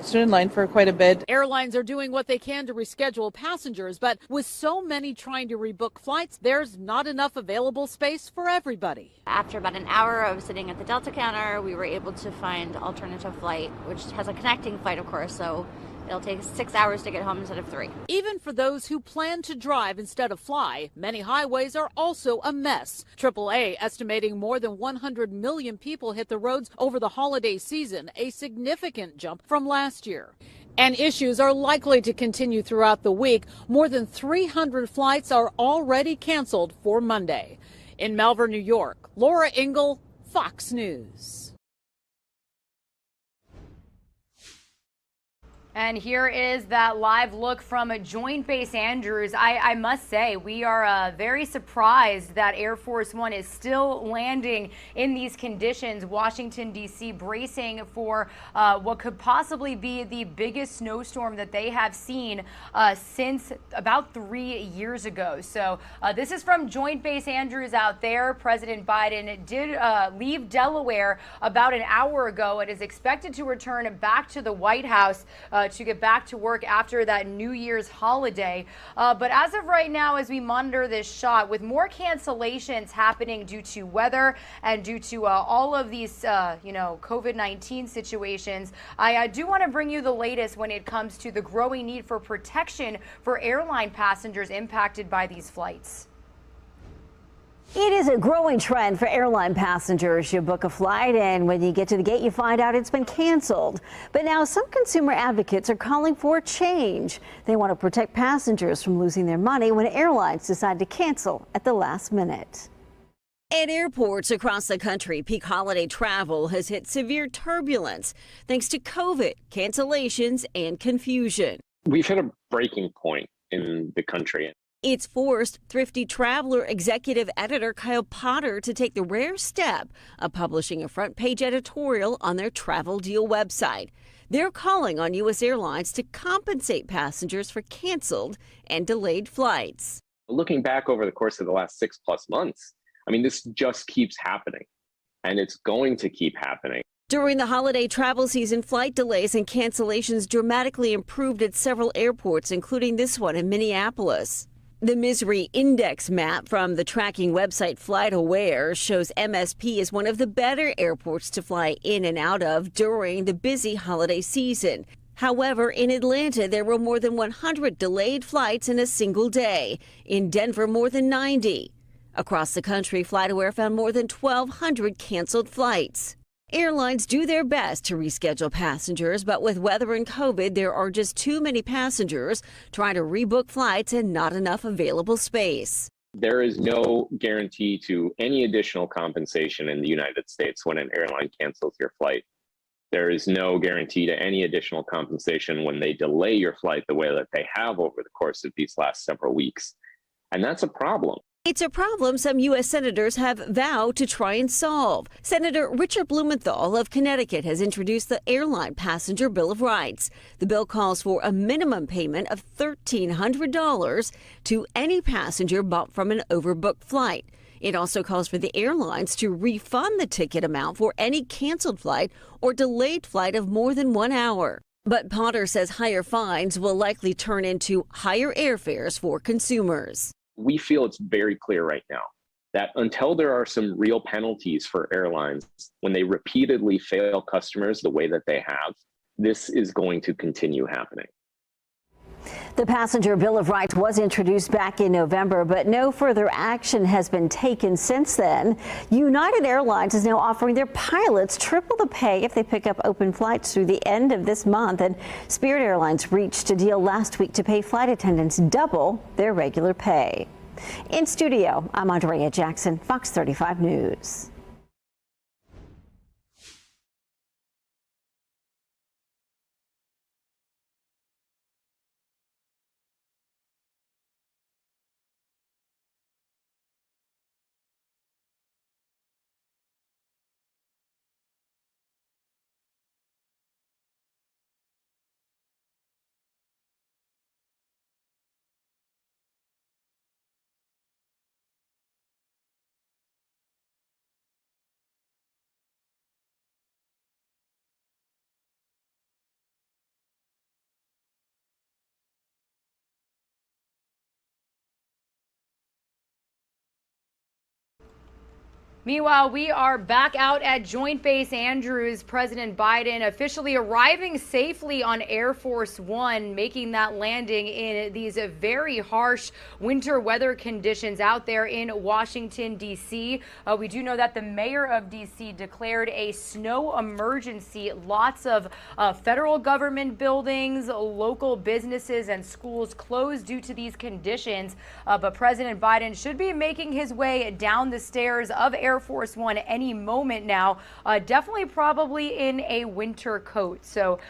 stood in line for quite a bit. Airlines are doing what they can to reschedule passengers, but with so many trying to rebook flights, there's not enough available space for everybody. After about an hour of sitting at the Delta counter, we were able to find alternative flight, which has a connecting flight, of course, so it'll take 6 hours to get home instead of 3. Even for those who plan to drive instead of fly, many highways are also a mess. AAA estimating more than 100 million people hit the roads over the holiday season, a significant jump from last year. And issues are likely to continue throughout the week. More than 300 flights are already canceled for Monday. In Malvern, New York, Laura Ingle, Fox News. And here is that live look from Joint Base Andrews. I must say, we are very surprised that Air Force One is still landing in these conditions. Washington, D.C. bracing for what could possibly be the biggest snowstorm that they have seen since about 3 years ago. So this is from Joint Base Andrews out there. President Biden did leave Delaware about an hour ago and is expected to return back to the White House to get back to work after that New Year's holiday. But as of right now, as we monitor this shot, with more cancellations happening due to weather and due to all of these, COVID-19 situations, I do want to bring you the latest when it comes to the growing need for protection for airline passengers impacted by these flights. It is a growing trend for airline passengers. You book a flight and when you get to the gate, you find out it's been canceled. But now some consumer advocates are calling for a change. They want to protect passengers from losing their money when airlines decide to cancel at the last minute. At airports across the country, peak holiday travel has hit severe turbulence thanks to COVID, cancellations, and confusion. We've hit a breaking point in the country. It's forced Thrifty Traveler executive editor Kyle Potter to take the rare step of publishing a front-page editorial on their travel deal website. They're calling on U.S. airlines to compensate passengers for canceled and delayed flights. Looking back over the course of the last 6+ months, this just keeps happening, and it's going to keep happening. During the holiday travel season, flight delays and cancellations dramatically improved at several airports, including this one in Minneapolis. The Misery Index map from the tracking website FlightAware shows MSP is one of the better airports to fly in and out of during the busy holiday season. However, in Atlanta, there were more than 100 delayed flights in a single day. In Denver, more than 90. Across the country, FlightAware found more than 1,200 canceled flights. Airlines do their best to reschedule passengers, but with weather and COVID, there are just too many passengers trying to rebook flights and not enough available space. There is no guarantee to any additional compensation in the United States when an airline cancels your flight. There is no guarantee to any additional compensation when they delay your flight the way that they have over the course of these last several weeks. And that's a problem. It's a problem some U.S. senators have vowed to try and solve. Senator Richard Blumenthal of Connecticut has introduced the Airline Passenger Bill of Rights. The bill calls for a minimum payment of $1,300 to any passenger bought from an overbooked flight. It also calls for the airlines to refund the ticket amount for any canceled flight or delayed flight of more than 1 hour. But Potter says higher fines will likely turn into higher airfares for consumers. We feel it's very clear right now that until there are some real penalties for airlines when they repeatedly fail customers the way that they have, this is going to continue happening. The Passenger Bill of Rights was introduced back in November, but no further action has been taken since then. United Airlines is now offering their pilots triple the pay if they pick up open flights through the end of this month. And Spirit Airlines reached a deal last week to pay flight attendants double their regular pay. In studio, I'm Andrea Jackson, Fox 35 News. Meanwhile, we are back out at Joint Base Andrews. President Biden officially arriving safely on Air Force One, making that landing in these very harsh winter weather conditions out there in Washington, D.C. We do know that the mayor of D.C. declared a snow emergency. Lots of federal government buildings, local businesses, and schools closed due to these conditions. But President Biden should be making his way down the stairs of Air Force One any moment now, definitely probably in a winter coat. So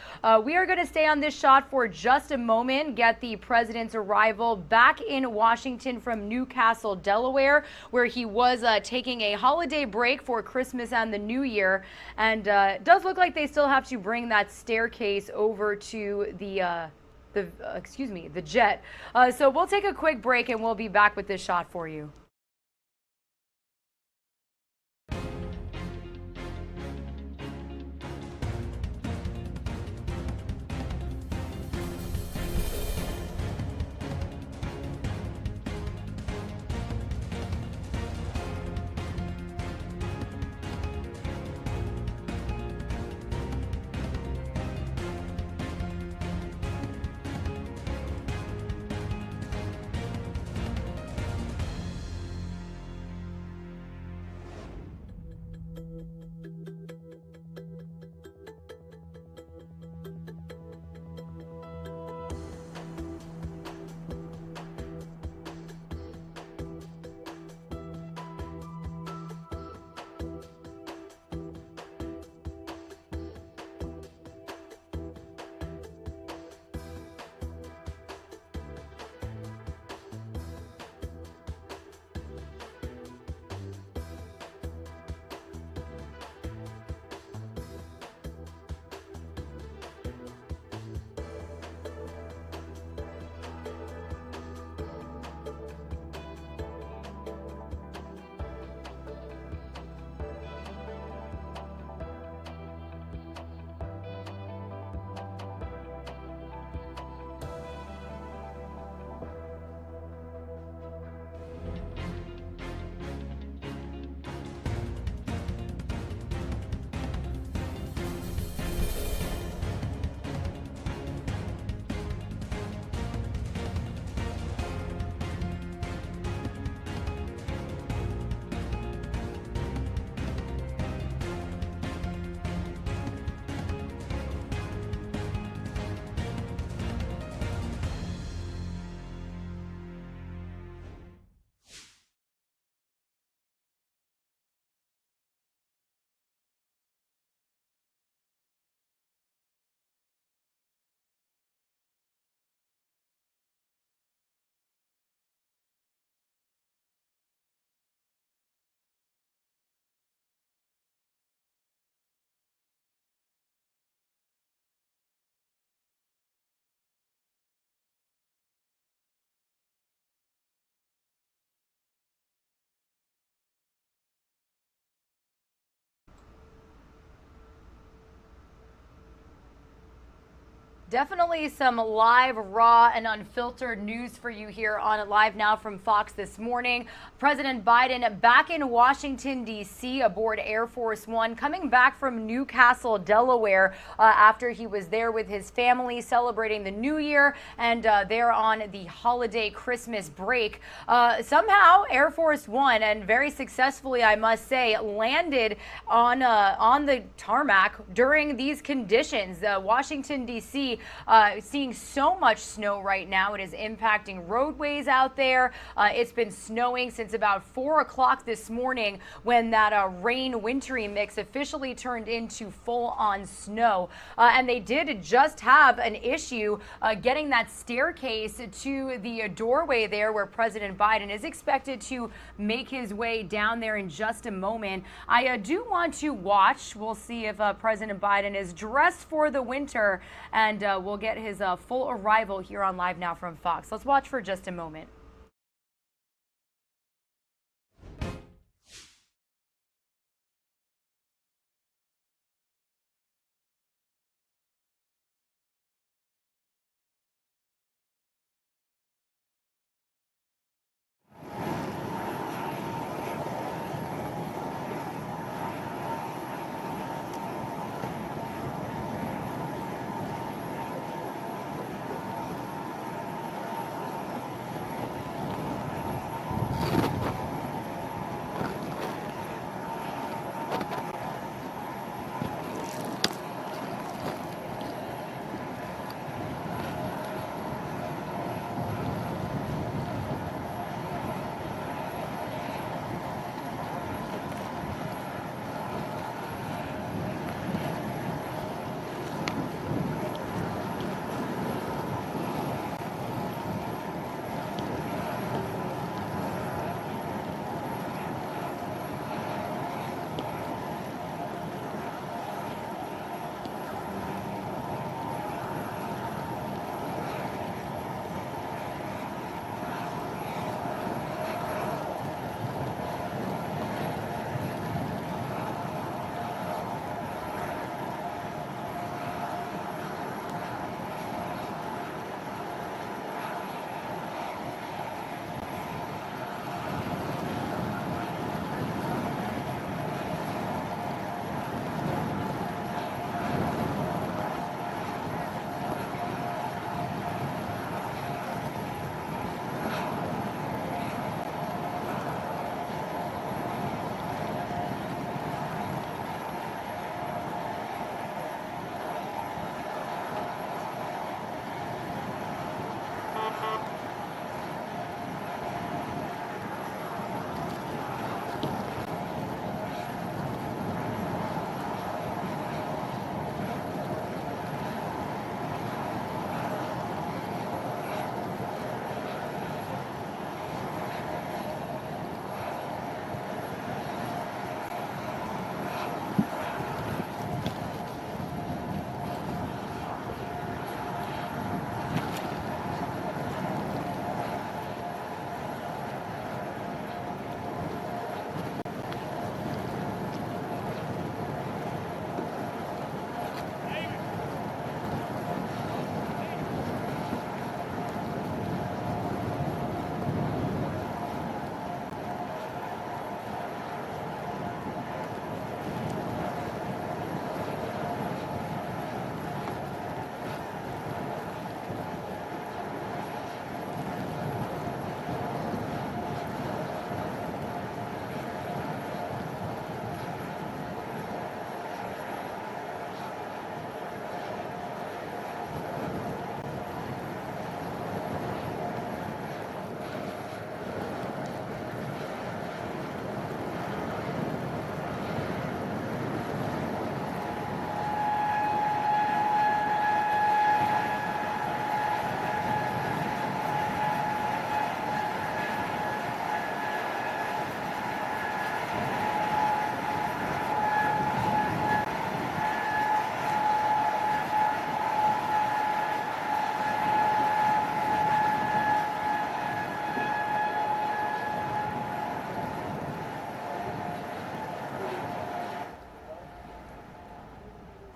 we are going to stay on this shot for just a moment, get the president's arrival back in Washington from Newcastle, Delaware, where he was taking a holiday break for Christmas and the New Year. And it does look like they still have to bring that staircase over to the jet. So we'll take a quick break and we'll be back with this shot for you. Definitely some live, raw, and unfiltered news for you here on Live Now from Fox this morning. President Biden back in Washington, D.C. aboard Air Force One, coming back from Newcastle, Delaware, after he was there with his family celebrating the New Year and there on the holiday Christmas break. Somehow, Air Force One, and very successfully, I must say, landed on the tarmac during these conditions. Washington, D.C. Seeing so much snow right now. It is impacting roadways out there. It's been snowing since about 4 o'clock this morning when that rain wintry mix officially turned into full-on snow. And they did just have an issue getting that staircase to the doorway there where President Biden is expected to make his way down there in just a moment. I do want to watch. We'll see if President Biden is dressed for the winter, and we'll get his full arrival here on Live Now from Fox. Let's watch for just a moment.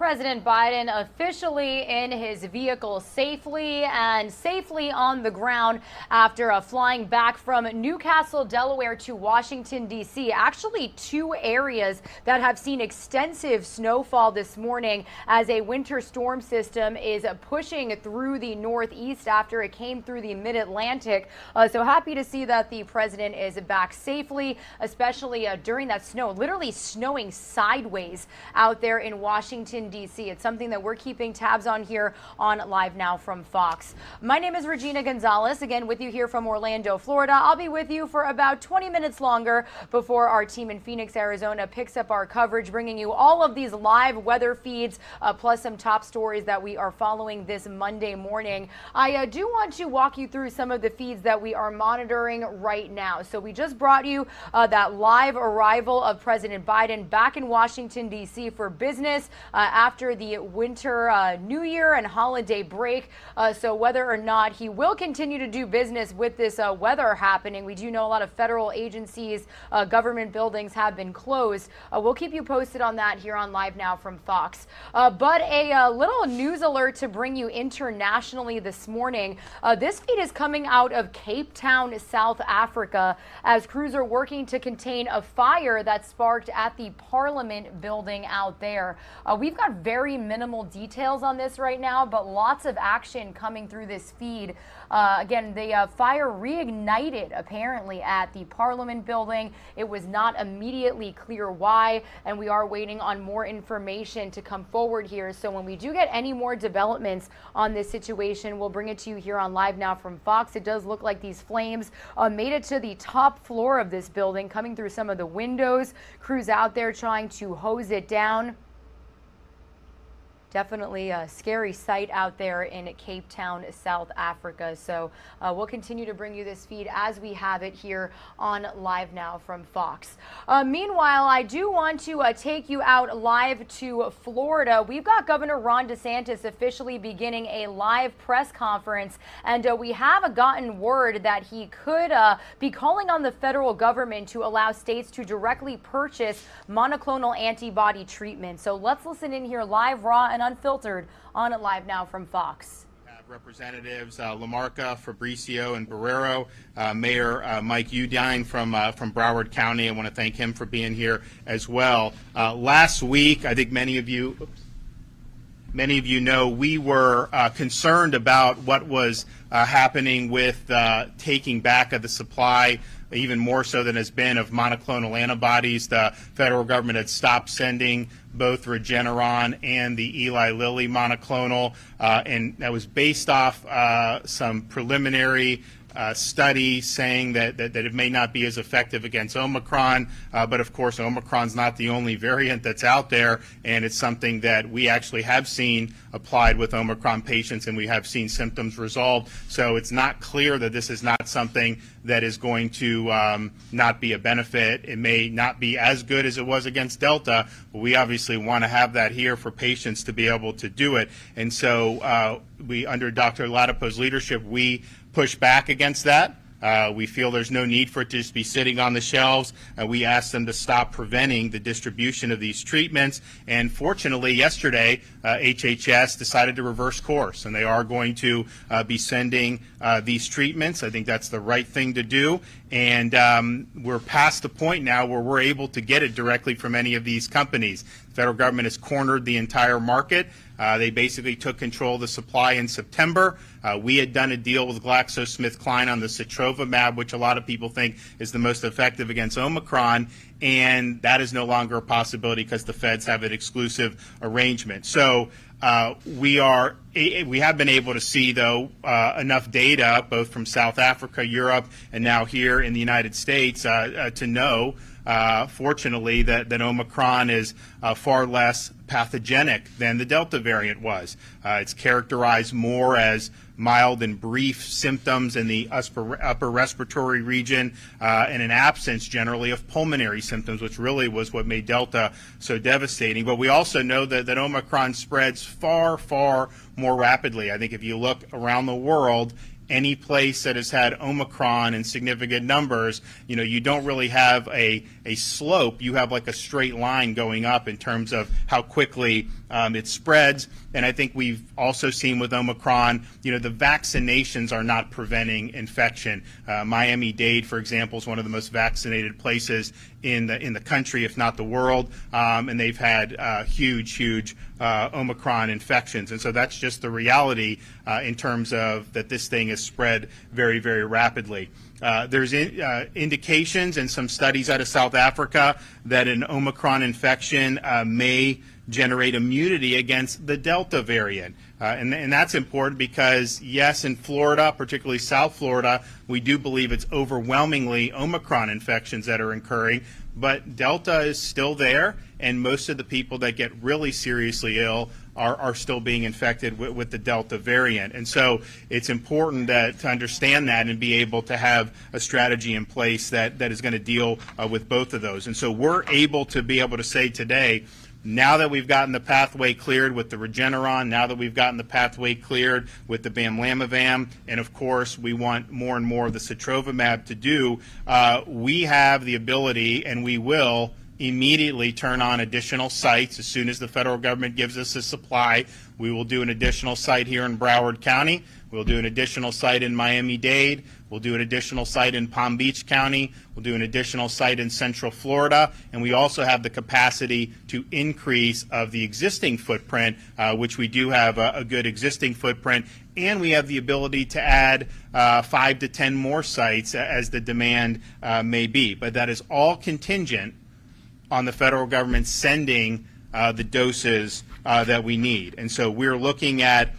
President Biden officially in his vehicle safely and safely on the ground after flying back from Newcastle, Delaware to Washington, D.C. Actually, two areas that have seen extensive snowfall this morning as a winter storm system is pushing through the Northeast after it came through the Mid-Atlantic. So happy to see that the president is back safely, especially during that snow, literally snowing sideways out there in Washington, D.C. It's something that we're keeping tabs on here on Live Now from Fox. My name is Regina Gonzalez, again with you here from Orlando, Florida. I'll be with you for about 20 minutes longer before our team in Phoenix, Arizona picks up our coverage, bringing you all of these live weather feeds, plus some top stories that we are following this Monday morning. I do want to walk you through some of the feeds that we are monitoring right now. So we just brought you that live arrival of President Biden back in Washington, D.C. for business after the winter New Year and holiday break. So whether or not he will continue to do business with this weather happening, we do know a lot of federal agencies, government buildings have been closed. We'll keep you posted on that here on Live Now from Fox. But a little news alert to bring you internationally this morning. This feed is coming out of Cape Town, South Africa, as crews are working to contain a fire that sparked at the Parliament building out there. We've got very minimal details on this right now, but lots of action coming through this feed. Again, the fire reignited apparently at the Parliament building. It was not immediately clear why, and we are waiting on more information to come forward here. So when we do get any more developments on this situation, we'll bring it to you here on Live Now from Fox. It does look like these flames made it to the top floor of this building, coming through some of the windows. Crews out there trying to hose it down. Definitely a scary sight out there in Cape Town, South Africa. So we'll continue to bring you this feed as we have it here on Live Now from Fox. Meanwhile, I do want to take you out live to Florida. We've got Governor Ron DeSantis officially beginning a live press conference, and we have gotten word that he could be calling on the federal government to allow states to directly purchase monoclonal antibody treatment. So let's listen in here live, raw, and unfiltered on it Live Now from Fox. Representatives Lamarca, Fabricio, and Barrero, Mayor Mike Udine from Broward County. I want to thank him for being here as well. Last week, I think many of you know, we were concerned about what was happening with taking back of the supply, even more so than has been, of monoclonal antibodies. The federal government had stopped sending both Regeneron and the Eli Lilly monoclonal, and that was based off some preliminary study saying that it may not be as effective against Omicron, but of course Omicron's not the only variant that's out there, and it's something that we actually have seen applied with Omicron patients, and we have seen symptoms resolved. So it's not clear that this is not something that is going to not be a benefit. It may not be as good as it was against Delta, but we obviously want to have that here for patients to be able to do it. And so we, under Dr. Latipo's leadership, we push back against that. We feel there's no need for it to just be sitting on the shelves. We asked them to stop preventing the distribution of these treatments. And fortunately, yesterday, HHS decided to reverse course, and they are going to be sending these treatments. I think that's the right thing to do. And we're past the point now where we're able to get it directly from any of these companies. The federal government has cornered the entire market. They basically took control of the supply in September. We had done a deal with GlaxoSmithKline on the Sotrovimab, which a lot of people think is the most effective against Omicron, and that is no longer a possibility because the feds have an exclusive arrangement. So we have been able to see, though, enough data, both from South Africa, Europe, and now here in the United States, to know, fortunately, that Omicron is far less pathogenic than the Delta variant was. It's characterized more as mild and brief symptoms in the upper respiratory region, and an absence generally of pulmonary symptoms, which really was what made Delta so devastating. But we also know that Omicron spreads far, far more rapidly. I think if you look around the world, any place that has had Omicron in significant numbers, you don't really have a a slope. You have like a straight line going up in terms of how quickly it spreads. And I think we've also seen with Omicron, the vaccinations are not preventing infection. Miami-Dade, for example, is one of the most vaccinated places in the country, if not the world, and they've had huge Omicron infections. And so that's just the reality in terms of that this thing is spread very, very rapidly. There's indications and some studies out of South Africa that an Omicron infection may generate immunity against the Delta variant. And that's important because, yes, in Florida, particularly South Florida, we do believe it's overwhelmingly Omicron infections that are occurring, but Delta is still there, and most of the people that get really seriously ill are still being infected with the Delta variant. And so it's important to understand that and be able to have a strategy in place that is going to deal with both of those. And so we're able to be able to say today, now that we've gotten the pathway cleared with the Regeneron, now that we've gotten the pathway cleared with the Bamlanivimab, and of course we want more and more of the Sotrovimab to do, we have the ability, and we will immediately turn on additional sites as soon as the federal government gives us a supply. We will do an additional site here in Broward County. We'll do an additional site in Miami-Dade. We'll do an additional site in Palm Beach County. We'll do an additional site in Central Florida. And we also have the capacity to increase of the existing footprint, which we do have a good existing footprint. And we have the ability to add 5 to 10 more sites as the demand may be. But that is all contingent on the federal government sending the doses that we need. And so we're looking at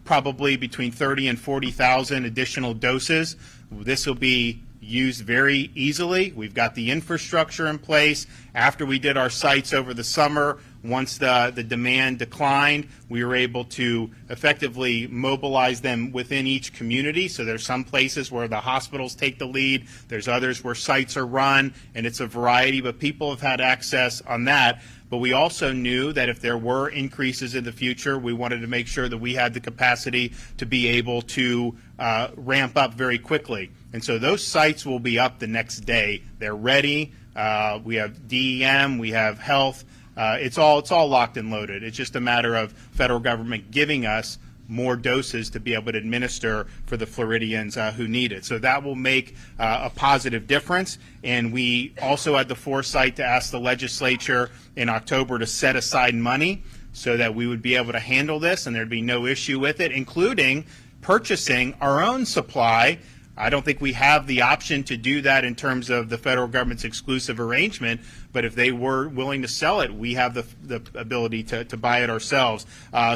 probably between 30 and 40,000 additional doses. This will be used very easily. We've got the infrastructure in place. After we did our sites over the summer, once the demand declined, we were able to effectively mobilize them within each community. So there's some places where the hospitals take the lead. There's others where sites are run, and it's a variety, but people have had access on that. But we also knew that if there were increases in the future, we wanted to make sure that we had the capacity to be able to ramp up very quickly. And so those sites will be up the next day. They're ready. We have DEM, we have health. It's all locked and loaded. It's just a matter of federal government giving us more doses to be able to administer for the Floridians who need it. So that will make a positive difference. And we also had the foresight to ask the legislature in October to set aside money so that we would be able to handle this and there'd be no issue with it, including purchasing our own supply. I don't think we have the option to do that in terms of the federal government's exclusive arrangement, but if they were willing to sell it, we have the ability to buy it ourselves.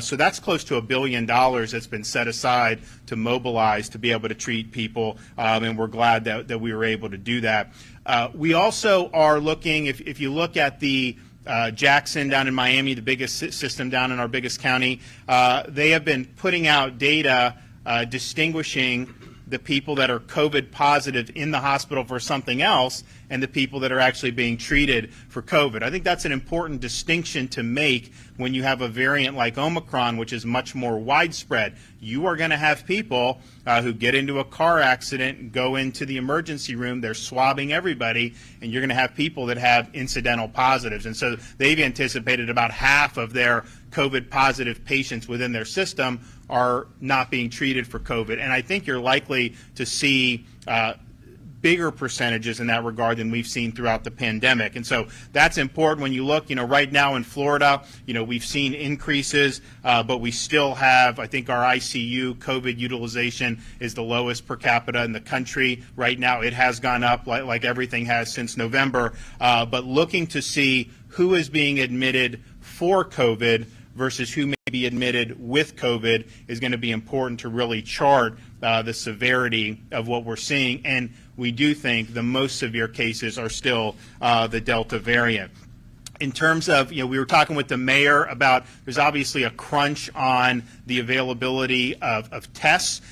So that's close to $1 billion that's been set aside to mobilize to be able to treat people, and we're glad that we were able to do that. We also are looking, if you look at the Jackson down in Miami, the biggest system down in our biggest county, they have been putting out data distinguishing the people that are COVID positive in the hospital for something else and the people that are actually being treated for COVID. I think that's an important distinction to make when you have a variant like Omicron, which is much more widespread. You are going to have people who get into a car accident, go into the emergency room, they're swabbing everybody, and you're going to have people that have incidental positives. And so they've anticipated about half of their COVID positive patients within their system are not being treated for COVID. And I think you're likely to see bigger percentages in that regard than we've seen throughout the pandemic. And so that's important when you look, right now in Florida, we've seen increases, but we still have, I think our ICU COVID utilization is the lowest per capita in the country. Right now it has gone up like everything has since November, but looking to see who is being admitted for COVID versus who may be admitted with COVID is going to be important to really chart the severity of what we're seeing. And we do think the most severe cases are still the Delta variant. In terms of, we were talking with the mayor about there's obviously a crunch on the availability of tests.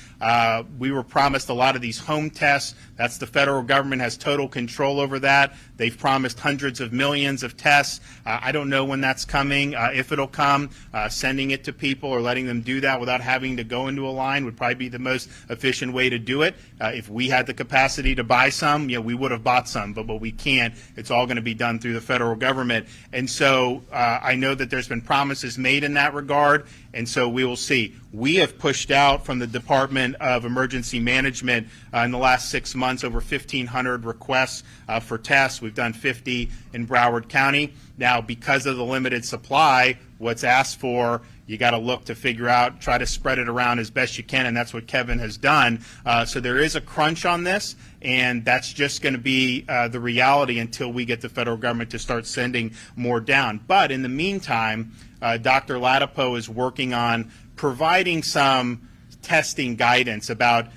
We were promised a lot of these home tests. That's the federal government has total control over that. They've promised hundreds of millions of tests. I don't know when that's coming, if it'll come. Sending it to people or letting them do that without having to go into a line would probably be the most efficient way to do it. If we had the capacity to buy some, we would have bought some, but we can't. It's all going to be done through the federal government. And so I know that there's been promises made in that regard, and so we will see. We have pushed out from the Department of Emergency Management in the last 6 months over 1,500 requests for tests. We've done 50 in Broward County. Now, because of the limited supply, what's asked for, you got to look to figure out, try to spread it around as best you can, and that's what Kevin has done. So there is a crunch on this, and that's just going to be the reality until we get the federal government to start sending more down. But in the meantime, Dr. Ladapo is working on providing some testing guidance about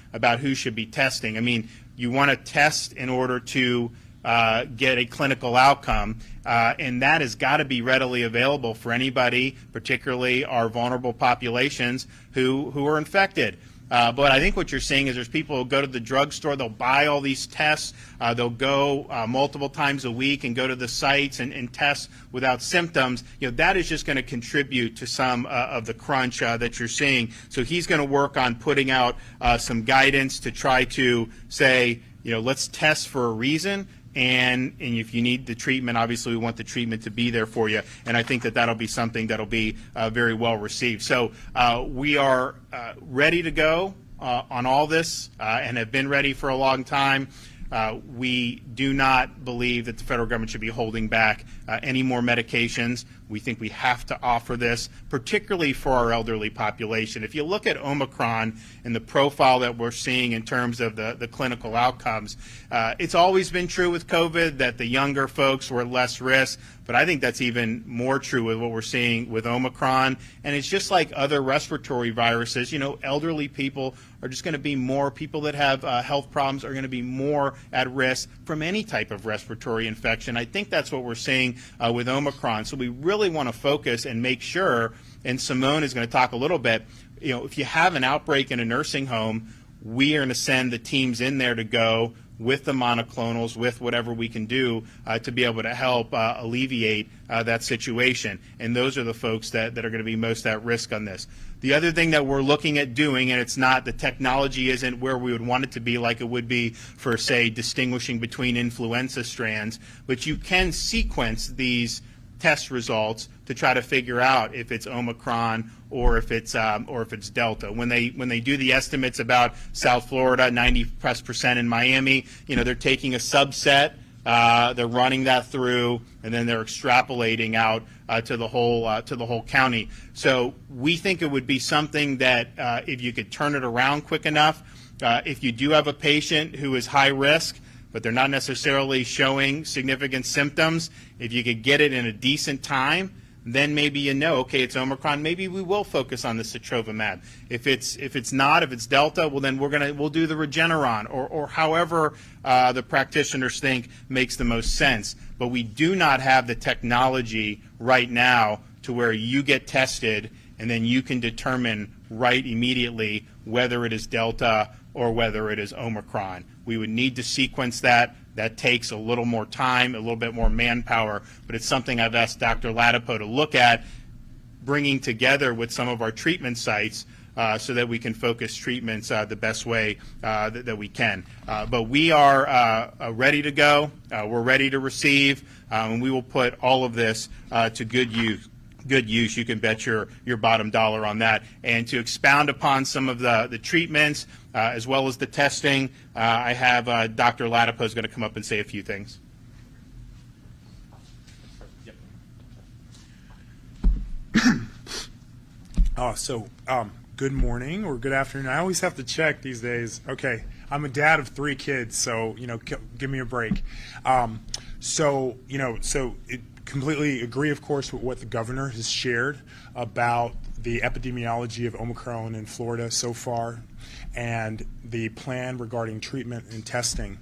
who should be testing. I mean, you want to test in order to get a clinical outcome, and that has got to be readily available for anybody, particularly our vulnerable populations who are infected. But I think what you're seeing is there's people who go to the drugstore, they'll buy all these tests, they'll go multiple times a week and go to the sites and test without symptoms. That is just going to contribute to some of the crunch that you're seeing. So he's going to work on putting out some guidance to try to say, let's test for a reason. And if you need the treatment, obviously we want the treatment to be there for you. And I think that that'll be something that'll be very well received. So we are ready to go on all this and have been ready for a long time. We do not believe that the federal government should be holding back any more medications. We think we have to offer this, particularly for our elderly population. If you look at Omicron and the profile that we're seeing in terms of the clinical outcomes, it's always been true with COVID that the younger folks were at less risk, but I think that's even more true with what we're seeing with Omicron. And it's just like other respiratory viruses, elderly people are just going to be more, people that have health problems are going to be more at risk from any type of respiratory infection. I think that's what we're seeing with Omicron. So we really want to focus and make sure, and Simone is going to talk a little bit, if you have an outbreak in a nursing home, we are going to send the teams in there to go with the monoclonals, with whatever we can do to be able to help alleviate that situation. And those are the folks that are going to be most at risk on this. The other thing that we're looking at doing, and it's not, the technology isn't where we would want it to be like it would be for, say, distinguishing between influenza strands, but you can sequence these test results to try to figure out if it's Omicron or if it's Delta. When they do the estimates about South Florida, 90+% in Miami, they're taking a subset, they're running that through, and then they're extrapolating out to the whole county. So we think it would be something that if you could turn it around quick enough, if you do have a patient who is high risk, but they're not necessarily showing significant symptoms, if you could get it in a decent time, then maybe okay, it's Omicron. Maybe we will focus on the sotrovimab. If it's not, if it's Delta, well then we'll do the Regeneron or however the practitioners think makes the most sense. But we do not have the technology right now to where you get tested and then you can determine right immediately whether it is Delta or whether it is Omicron. We would need to sequence that. That takes a little more time, a little bit more manpower, but it's something I've asked Dr. Ladapo to look at, bringing together with some of our treatment sites so that we can focus treatments the best way that we can. But we are ready to go. We're ready to receive, and we will put all of this to good use. You can bet your bottom dollar on that. And to expound upon some of the treatments as well as the testing, I have Dr. Ladapo is going to come up and say a few things. Good morning or good afternoon. I always have to check these days. Okay, I'm a dad of 3 kids, so give me a break. Completely agree, of course, with what the governor has shared about the epidemiology of Omicron in Florida so far and the plan regarding treatment and testing.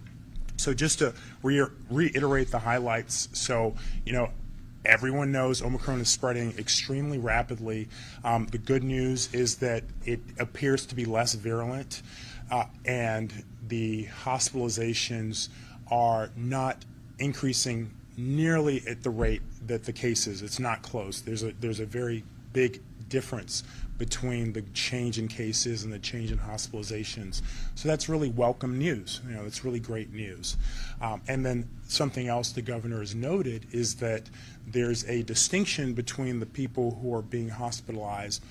So just to reiterate the highlights, Everyone knows Omicron is spreading extremely rapidly. The good news is that it appears to be less virulent, and the hospitalizations are not increasing nearly at the rate that the cases. It's not close. There's a very big difference between the change in cases and the change in hospitalizations. So that's really welcome news. That's really great news. And then something else the governor has noted is that there's a distinction between the people who are being hospitalized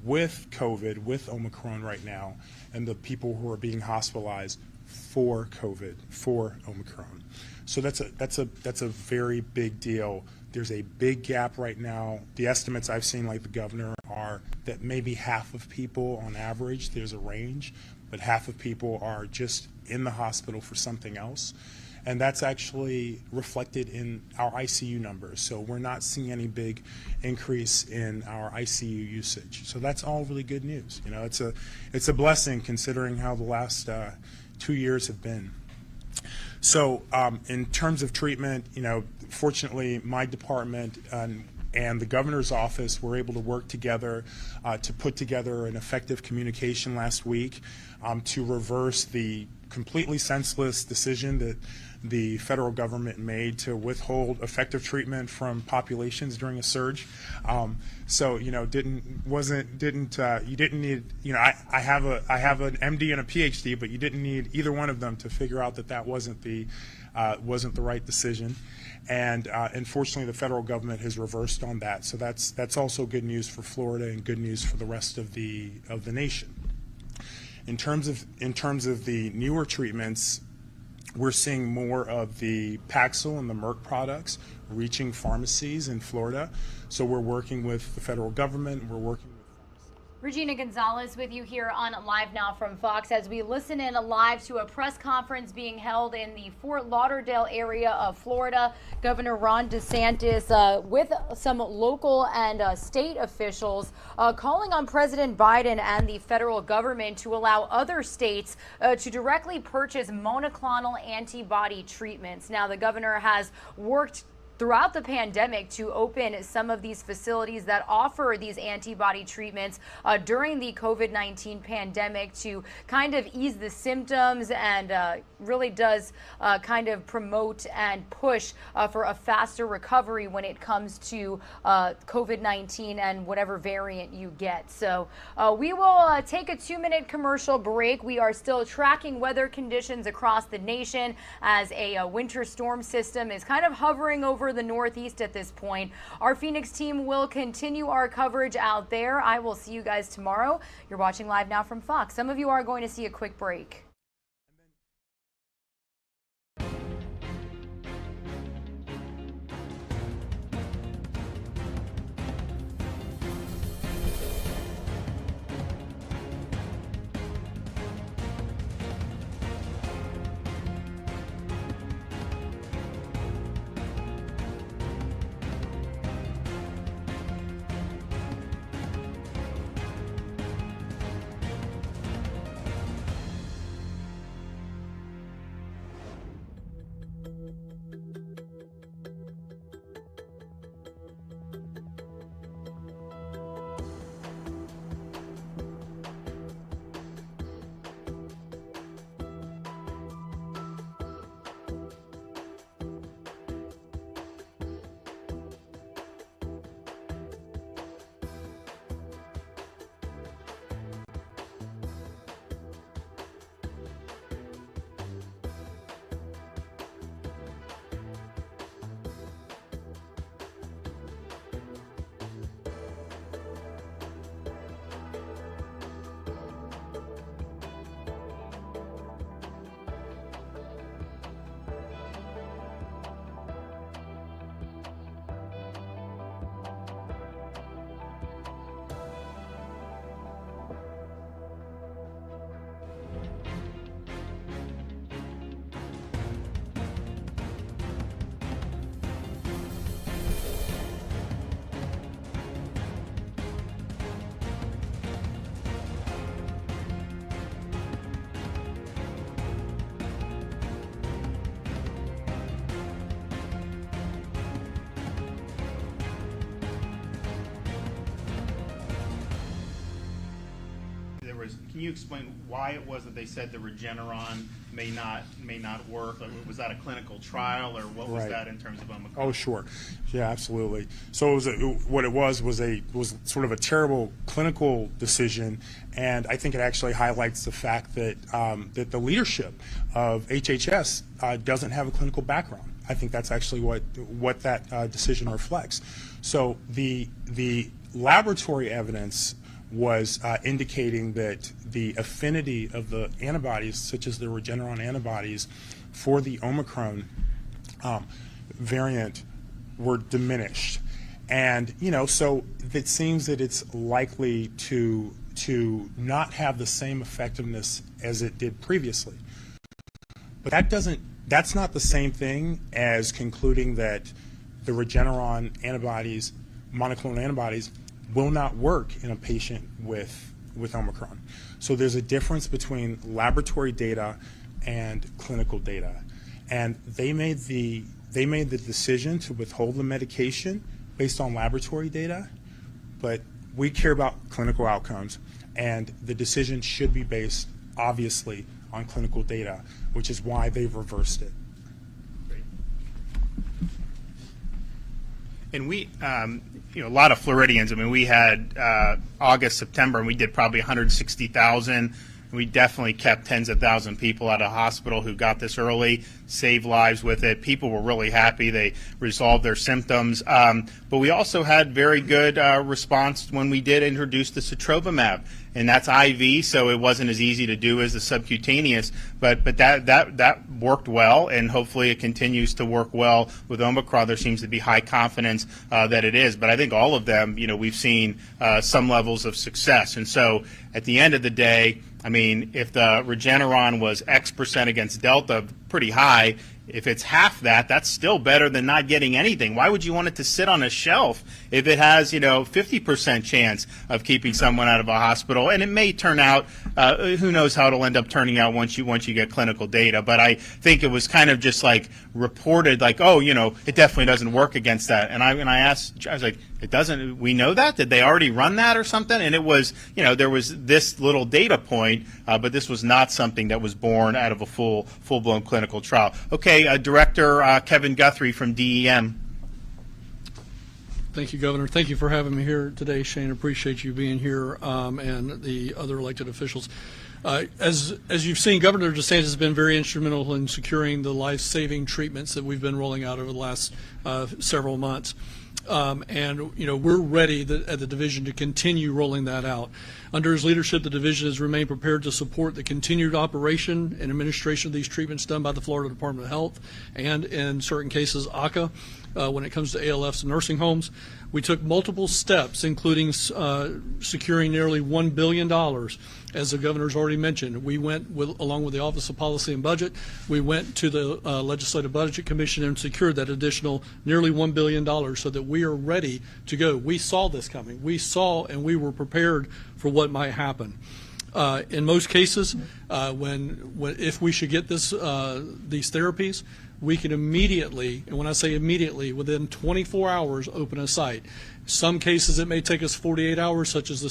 with COVID, with Omicron right now, and the people who are being hospitalized for COVID, for Omicron. So that's a very big deal. There's a big gap right now. The estimates I've seen, like the governor, are that maybe half of people on average, there's a range, but half of people are just in the hospital for something else. And that's actually reflected in our ICU numbers. So we're not seeing any big increase in our ICU usage. So that's all really good news. It's a blessing considering how the last 2 years have been. So in terms of treatment, fortunately, my department and the governor's office were able to work together to put together an effective communication last week to reverse the completely senseless decision that the federal government made to withhold effective treatment from populations during a surge. So you didn't need I have an MD and a PhD, but you didn't need either one of them to figure out that wasn't the right decision. And unfortunately, the federal government has reversed on that. So that's also good news for Florida and good news for the rest of the nation. In terms of the newer treatments, we're seeing more of the Paxil and the Merck products reaching pharmacies in Florida. So we're working with the federal government. We're working with Regina Gonzalez with you here on Live Now from Fox as we listen in live to a press conference being held in the Fort Lauderdale area of Florida. Governor Ron DeSantis with some local and state officials calling on President Biden and the federal government to allow other states to directly purchase monoclonal antibody treatments. Now, the governor has worked throughout the pandemic to open some of these facilities that offer these antibody treatments during the COVID-19 pandemic to kind of ease the symptoms and really does kind of promote and push for a faster recovery when it comes to COVID-19 and whatever variant you get. So we will take a 2-minute commercial break. We are still tracking weather conditions across the nation as a winter storm system is kind of hovering over the Northeast at this point. Our Phoenix team will continue our coverage out there. I will see you guys tomorrow. You're watching Live Now from Fox. Some of you are going to see a quick break. can you explain why it was that they said the Regeneron may not work? Like, was that a clinical trial, or what was that in terms of Omicron? Oh, sure. Yeah, absolutely. So what it was sort of a terrible clinical decision, and I think it actually highlights the fact that that the leadership of HHS doesn't have a clinical background. I think that's actually what that decision reflects. So the laboratory evidence was indicating that the affinity of the antibodies, such as the Regeneron antibodies, for the Omicron variant were diminished. And, so it seems that it's likely to not have the same effectiveness as it did previously. But that's not the same thing as concluding that the Regeneron antibodies, monoclonal antibodies, will not work in a patient with Omicron. So there's a difference between laboratory data and clinical data. And they made the decision to withhold the medication based on laboratory data, but we care about clinical outcomes, and the decision should be based, obviously, on clinical data, which is why they've reversed it. And we, a lot of Floridians. I mean, we had August, September, and we did probably 160,000. We definitely kept tens of thousands of people out of hospital who got this early, saved lives with it. People were really happy. They resolved their symptoms. But we also had very good response when we did introduce the sotrovimab. And that's IV, so it wasn't as easy to do as the subcutaneous. But that worked well, and hopefully it continues to work well with Omicron. There seems to be high confidence that it is. But I think all of them, we've seen some levels of success. And so at the end of the day, I mean, if the Regeneron was X% against Delta, pretty high, if it's half that, that's still better than not getting anything. Why would you want it to sit on a shelf if it has, 50% chance of keeping someone out of a hospital? And it may turn out, who knows how it'll end up turning out once you get clinical data. But I think it was kind of just like reported, like, oh, it definitely doesn't work against that. And I asked, I was like, it doesn't. We know that? Did they already run that or something? And it was, there was this little data point, but this was not something that was born out of a full-blown clinical trial. Okay, Director Kevin Guthrie from DEM. Thank you, Governor. Thank you for having me here today, Shane. Appreciate you being here and the other elected officials. As you've seen, Governor DeSantis has been very instrumental in securing the life-saving treatments that we've been rolling out over the last several months. We're ready at the division to continue rolling that out. Under his leadership, the division has remained prepared to support the continued operation and administration of these treatments done by the Florida Department of Health and, in certain cases, ACA when it comes to ALFs and nursing homes. We took multiple steps, including securing nearly $1 billion, as the governor's already mentioned. We went, along with the Office of Policy and Budget, we went to the Legislative Budget Commission and secured that additional nearly $1 billion so that we are ready to go. We saw this coming. We saw and we were prepared for what might happen. In most cases, if we should get these therapies, we can immediately, and when I say immediately, within 24 hours, open a site. Some cases it may take us 48 hours, such as the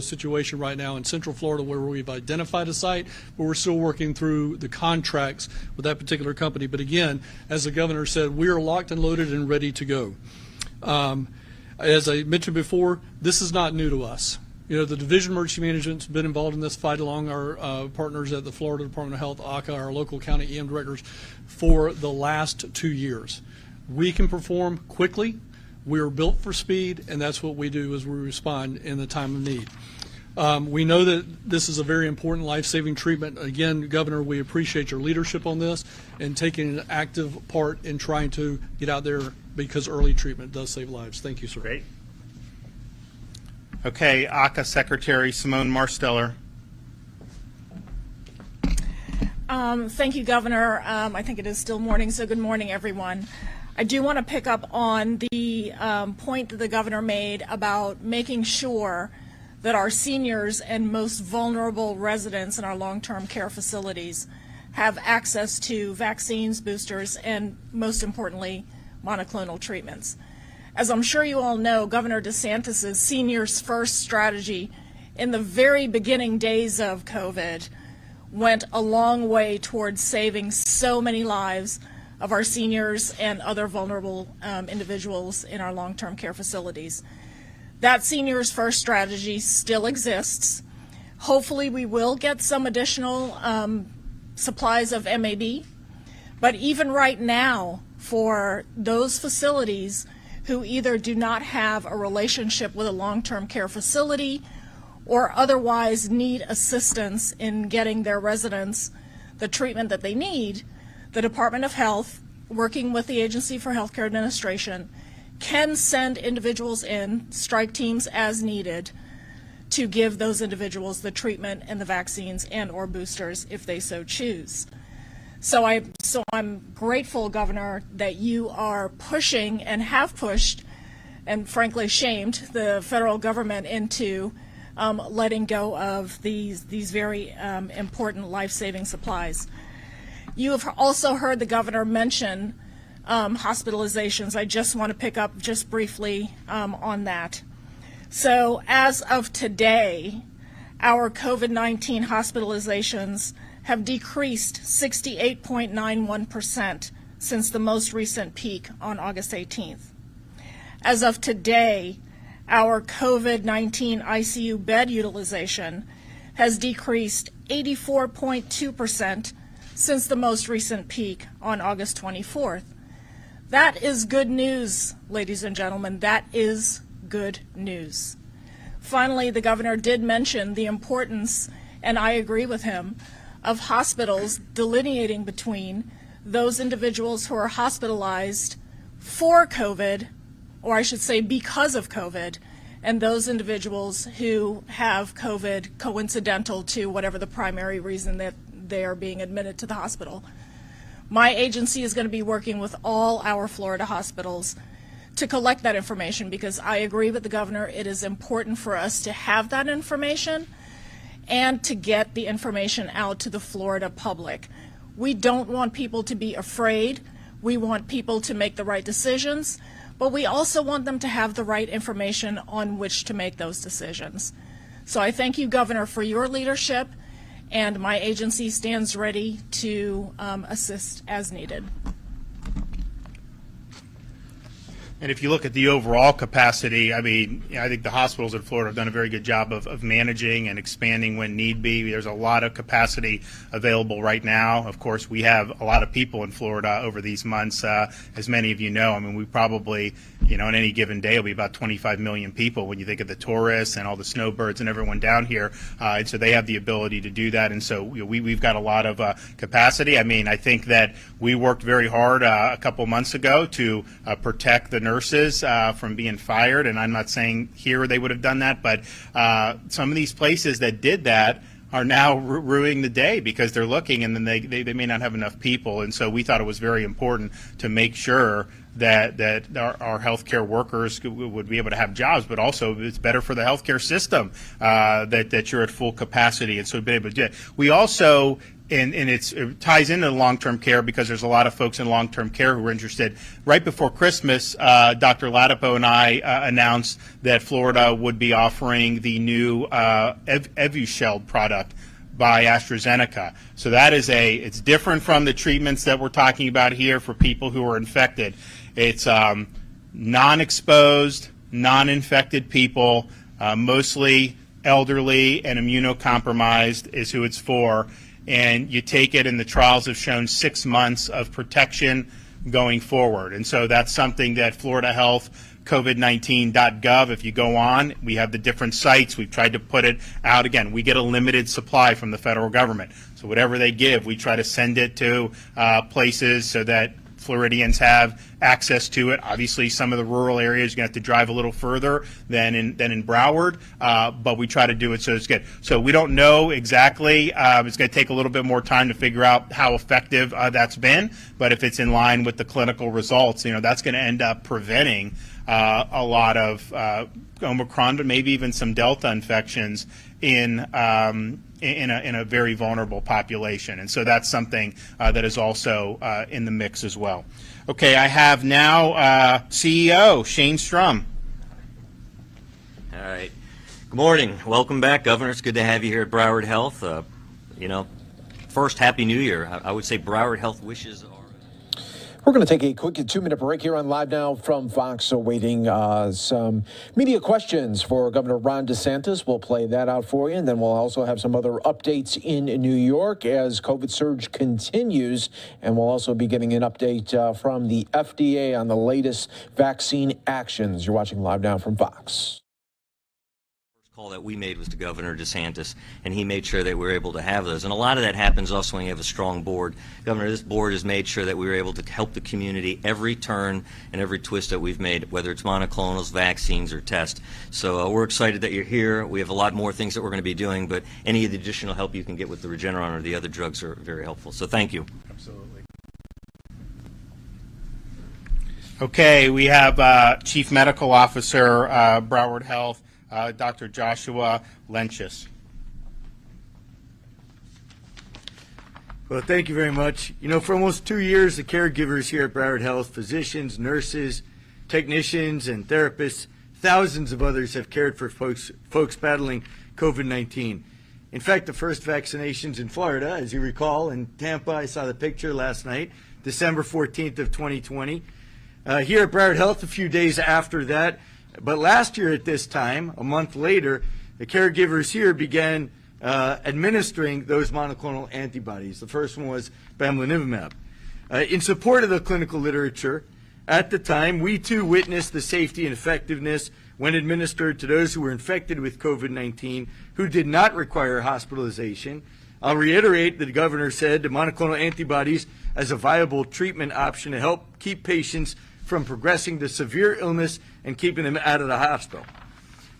situation right now in Central Florida where we've identified a site, but we're still working through the contracts with that particular company. But again, as the governor said, we are locked and loaded and ready to go. As I mentioned before, this is not new to us. The Division of Emergency Management's been involved in this fight along our partners at the Florida Department of Health, ACA, our local county EM directors, for the last 2 years. We can perform quickly. We are built for speed, and that's what we do as we respond in the time of need. We know that this is a very important life-saving treatment. Again, Governor, we appreciate your leadership on this and taking an active part in trying to get out there because early treatment does save lives. Thank you, sir. Great. Okay, ACA Secretary Simone Marsteller. Thank you, Governor. I think it is still morning, so good morning, everyone. I do want to pick up on the point that the Governor made about making sure that our seniors and most vulnerable residents in our long-term care facilities have access to vaccines, boosters, and most importantly, monoclonal treatments. As I'm sure you all know, Governor DeSantis' Seniors First strategy in the very beginning days of COVID went a long way towards saving so many lives of our seniors and other vulnerable individuals in our long-term care facilities. That Seniors First strategy still exists. Hopefully we will get some additional supplies of MAB, but even right now, for those facilities who either do not have a relationship with a long-term care facility or otherwise need assistance in getting their residents the treatment that they need, the Department of Health, working with the Agency for Healthcare Administration, can send individuals in, strike teams as needed, to give those individuals the treatment and the vaccines and or boosters if they so choose. So I'm grateful, Governor, that you are pushing and have pushed and frankly shamed the federal government into letting go of these very important life-saving supplies. You have also heard the governor mention hospitalizations. I just want to pick up just briefly on that. So as of today, our COVID-19 hospitalizations have decreased 68.91% since the most recent peak on August 18th. As of today, our COVID-19 ICU bed utilization has decreased 84.2% since the most recent peak on August 24th. That is good news, ladies and gentlemen. That is good news. Finally, the governor did mention the importance, and I agree with him, of hospitals delineating between those individuals who are hospitalized for COVID, or I should say because of COVID, and those individuals who have COVID coincidental to whatever the primary reason that they are being admitted to the hospital. My agency is going to be working with all our Florida hospitals to collect that information, because I agree with the governor, it is important for us to have that information and to get the information out to the Florida public. We don't want people to be afraid. We want people to make the right decisions, but we also want them to have the right information on which to make those decisions. So I thank you, Governor, for your leadership, and my agency stands ready to assist as needed. And if you look at the overall capacity, I mean, I think the hospitals in Florida have done a very good job of managing and expanding when need be. There's a lot of capacity available right now. Of course, we have a lot of people in Florida over these months. As many of you know, I mean, we probably, on any given day, will be about 25 million people when you think of the tourists and all the snowbirds and everyone down here. And so they have the ability to do that. And so we've got a lot of capacity. I mean, I think that we worked very hard a couple months ago to protect the nurses from being fired, and I'm not saying here they would have done that, but some of these places that did that are now ruining the day because they're looking and then they may not have enough people. And so we thought it was very important to make sure that our healthcare workers would be able to have jobs, but also it's better for the healthcare system that you're at full capacity. And so we've been able to do it. We also, and it ties into long-term care because there's a lot of folks in long-term care who are interested. Right before Christmas, Dr. Latipo and I announced that Florida would be offering the new Evusheld product by AstraZeneca. So that is it's different from the treatments that we're talking about here for people who are infected. It's non-exposed, non-infected people, mostly elderly and immunocompromised is who it's for. And you take it, and the trials have shown 6 months of protection going forward. And so that's something that Florida Health, COVID19.gov, if you go on, we have the different sites. We've tried to put it out. Again, we get a limited supply from the federal government. So whatever they give, we try to send it to places so that Floridians have access to it. Obviously, some of the rural areas you're going to have to drive a little further than in Broward, but we try to do it so it's good. So we don't know exactly. It's going to take a little bit more time to figure out how effective that's been. But if it's in line with the clinical results, that's going to end up preventing a lot of Omicron, but maybe even some Delta infections in a very vulnerable population. And so that's something that is also in the mix as well. Okay, I have now CEO Shane Strum. All right. Good Good morning. Welcome back, Governor. It's good to have you here at Broward Health. First, Happy New Year. I would say Broward Health wishes are... We're going to take a quick 2-minute break here on Live Now from Fox, awaiting some media questions for Governor Ron DeSantis. We'll play that out for you, and then we'll also have some other updates in New York as COVID surge continues, and we'll also be getting an update from the FDA on the latest vaccine actions. You're watching Live Now from Fox. Call that we made was to Governor DeSantis, and he made sure that we were able to have those. And a lot of that happens also when you have a strong board. Governor, this board has made sure that we were able to help the community every turn and every twist that we've made, whether it's monoclonals, vaccines, or tests. So we're excited that you're here. We have a lot more things that we're going to be doing, but any of the additional help you can get with the Regeneron or the other drugs are very helpful. So thank you. Absolutely. Okay, we have Chief Medical Officer, Broward Health, Dr. Joshua Lenchis. Well, thank you very much. For almost 2 years, the caregivers here at Broward Health, physicians, nurses, technicians, and therapists, thousands of others have cared for folks battling COVID-19. In fact, the first vaccinations in Florida, as you recall, in Tampa, I saw the picture last night, December 14th of 2020. Here at Broward Health, a few days after that, but last year at this time, a month later, the caregivers here began administering those monoclonal antibodies. The first one was bamlanivimab. In support of the clinical literature, at the time, we too witnessed the safety and effectiveness when administered to those who were infected with COVID-19 who did not require hospitalization. I'll reiterate that the governor said the monoclonal antibodies as a viable treatment option to help keep patients from progressing to severe illness and keeping them out of the hospital.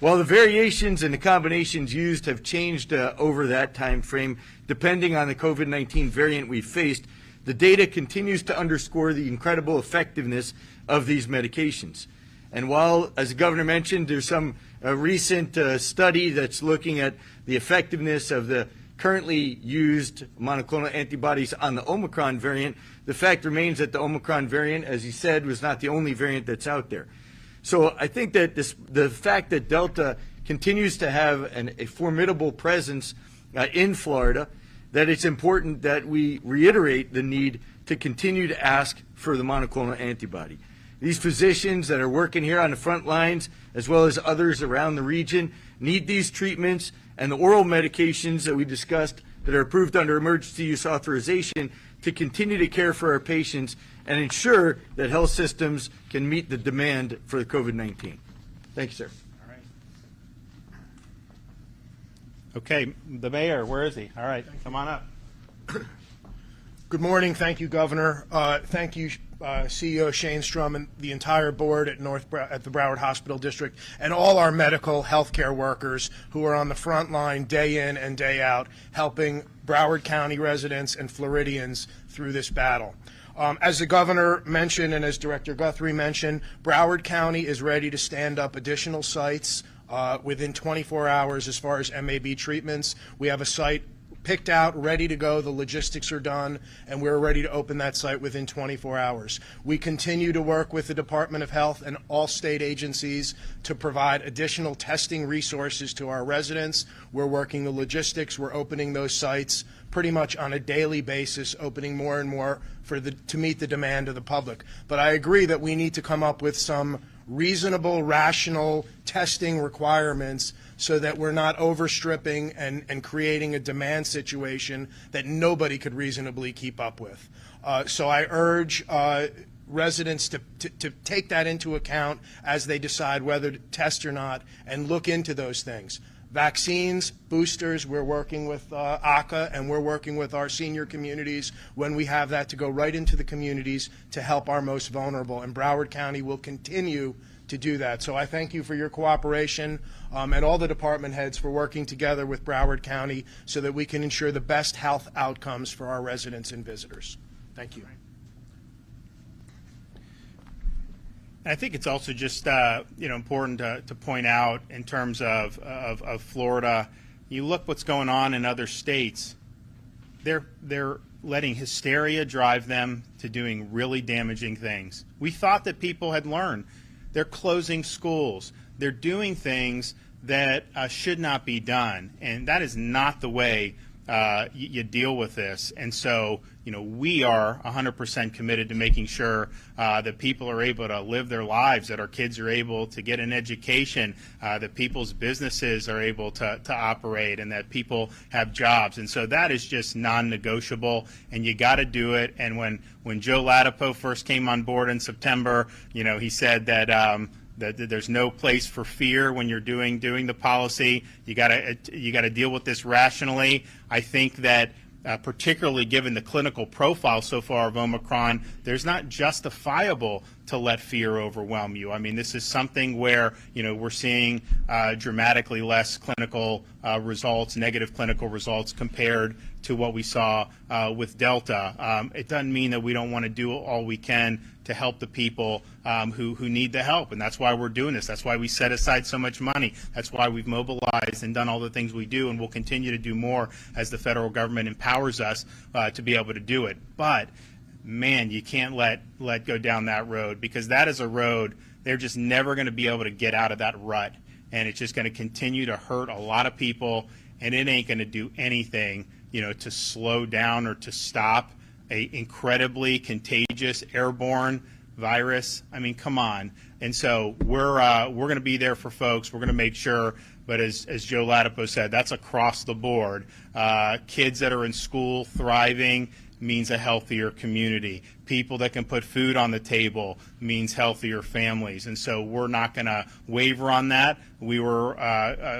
While the variations and the combinations used have changed over that time frame, depending on the COVID-19 variant we faced, the data continues to underscore the incredible effectiveness of these medications. And while, as the governor mentioned, there's some recent study that's looking at the effectiveness of the currently used monoclonal antibodies on the Omicron variant, the fact remains that the Omicron variant, as he said, was not the only variant that's out there. So I think that the fact that Delta continues to have a formidable presence in Florida, that it's important that we reiterate the need to continue to ask for the monoclonal antibody. These physicians that are working here on the front lines, as well as others around the region, need these treatments, and the oral medications that we discussed that are approved under emergency use authorization to continue to care for our patients and ensure that health systems can meet the demand for the COVID-19. Thank you, sir. All right. Okay, the mayor, where is he? All right, come on up. Good morning. Thank you, Governor. Thank you, CEO Shane Strum and the entire board at the Broward Hospital District and all our medical healthcare workers who are on the front line day in and day out helping Broward County residents and Floridians through this battle. As the governor mentioned and as Director Guthrie mentioned, Broward County is ready to stand up additional sites within 24 hours as far as MAB treatments. We have a site picked out, ready to go, the logistics are done, and we're ready to open that site within 24 hours. We continue to work with the Department of Health and all state agencies to provide additional testing resources to our residents. We're working the logistics, we're opening those sites pretty much on a daily basis, opening more and more to meet the demand of the public. But I agree that we need to come up with some reasonable, rational testing requirements so that we're not overstripping and creating a demand situation that nobody could reasonably keep up with. So I urge residents to take that into account as they decide whether to test or not and look into those things. Vaccines, boosters, we're working with ACA and we're working with our senior communities when we have that to go right into the communities to help our most vulnerable. And Broward County will continue to do that. So I thank you for your cooperation and all the department heads for working together with Broward County so that we can ensure the best health outcomes for our residents and visitors. Thank you. I think it's also just important to point out in terms of Florida. You look what's going on in other states. They're letting hysteria drive them to doing really damaging things. We thought that people had learned. They're closing schools. They're doing things that should not be done, and that is not the way you deal with this. And so, we are 100% committed to making sure that people are able to live their lives, that our kids are able to get an education, that people's businesses are able to operate, and that people have jobs. And so that is just non-negotiable, and you got to do it. And when Joe Latipo first came on board in September, he said that there's no place for fear when you're doing the policy. You got to deal with this rationally. I think that particularly given the clinical profile so far of Omicron, there's not justifiable to let fear overwhelm you. I mean, this is something where, we're seeing dramatically less clinical results, negative clinical results compared to what we saw with Delta. It doesn't mean that we don't want to do all we can to help the people who need the help, and that's why we're doing this. That's why we set aside so much money. That's why we've mobilized and done all the things we do, and we'll continue to do more as the federal government empowers us to be able to do it. But man, you can't let go down that road, because that is a road they're just never going to be able to get out of that rut, and it's just going to continue to hurt a lot of people, and it ain't going to do anything, to slow down or to stop a incredibly contagious airborne virus. I mean, come on. And so we're going to be there for folks. We're going to make sure. But as Joe Latipo said, that's across the board. Kids that are in school thriving means a healthier community. People that can put food on the table means healthier families. And so we're not going to waver on that. We were,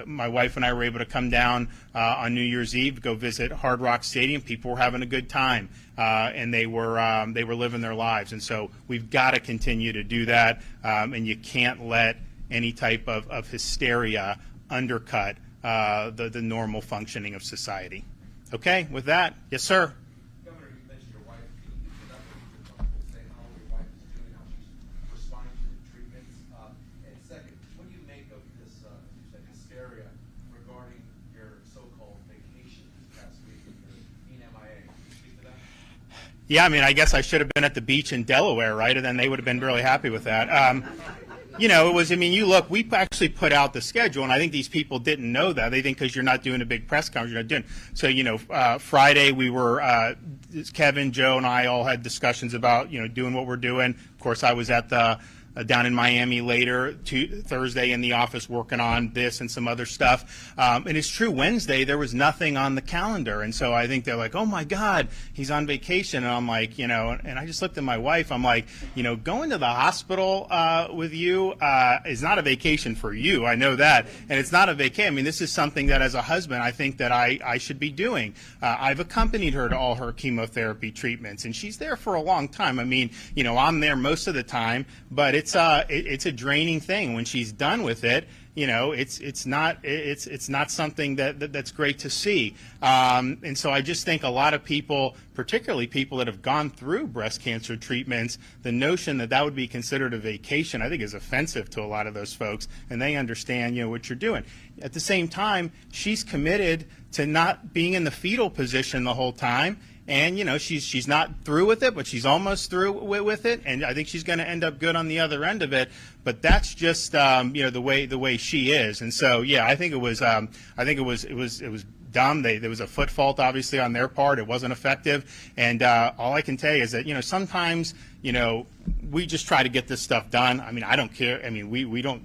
my wife and I were able to come down on New Year's Eve, go visit Hard Rock Stadium. People were having a good time, and they were living their lives. And so we've got to continue to do that, and you can't let any type of hysteria undercut the normal functioning of society. Okay, with that, yes, sir. Yeah, I mean, I guess I should have been at the beach in Delaware, right? And then they would have been really happy with that. It was, you look, we actually put out the schedule, and I think these people didn't know that. They think because you're not doing a big press conference, you're not doing. So, Friday we were, Kevin, Joe, and I all had discussions about, doing what we're doing. Of course, I was at the down in Miami later, Thursday in the office working on this and some other stuff. And it's true, Wednesday there was nothing on the calendar. And so I think they're like, oh my God, he's on vacation. And I'm like, and I just looked at my wife, I'm like, going to the hospital with you is not a vacation for you. I know that. And it's not a vacation. I mean, this is something that as a husband, I think that I should be doing. I've accompanied her to all her chemotherapy treatments, and she's there for a long time. I mean, I'm there most of the time, but it's a draining thing. When she's done with it, it's not something that's great to see. And so I just think a lot of people, particularly people that have gone through breast cancer treatments, the notion that would be considered a vacation, I think is offensive to a lot of those folks, and they understand, what you're doing. At the same time, she's committed to not being in the fetal position the whole time. And, she's not through with it, but she's almost through with it. And I think she's going to end up good on the other end of it. But that's just, the way she is. And so, yeah, I think it was dumb. There was a foot fault, obviously, on their part. It wasn't effective. And all I can tell you is that, sometimes, we just try to get this stuff done. I mean, I don't care. I mean, we don't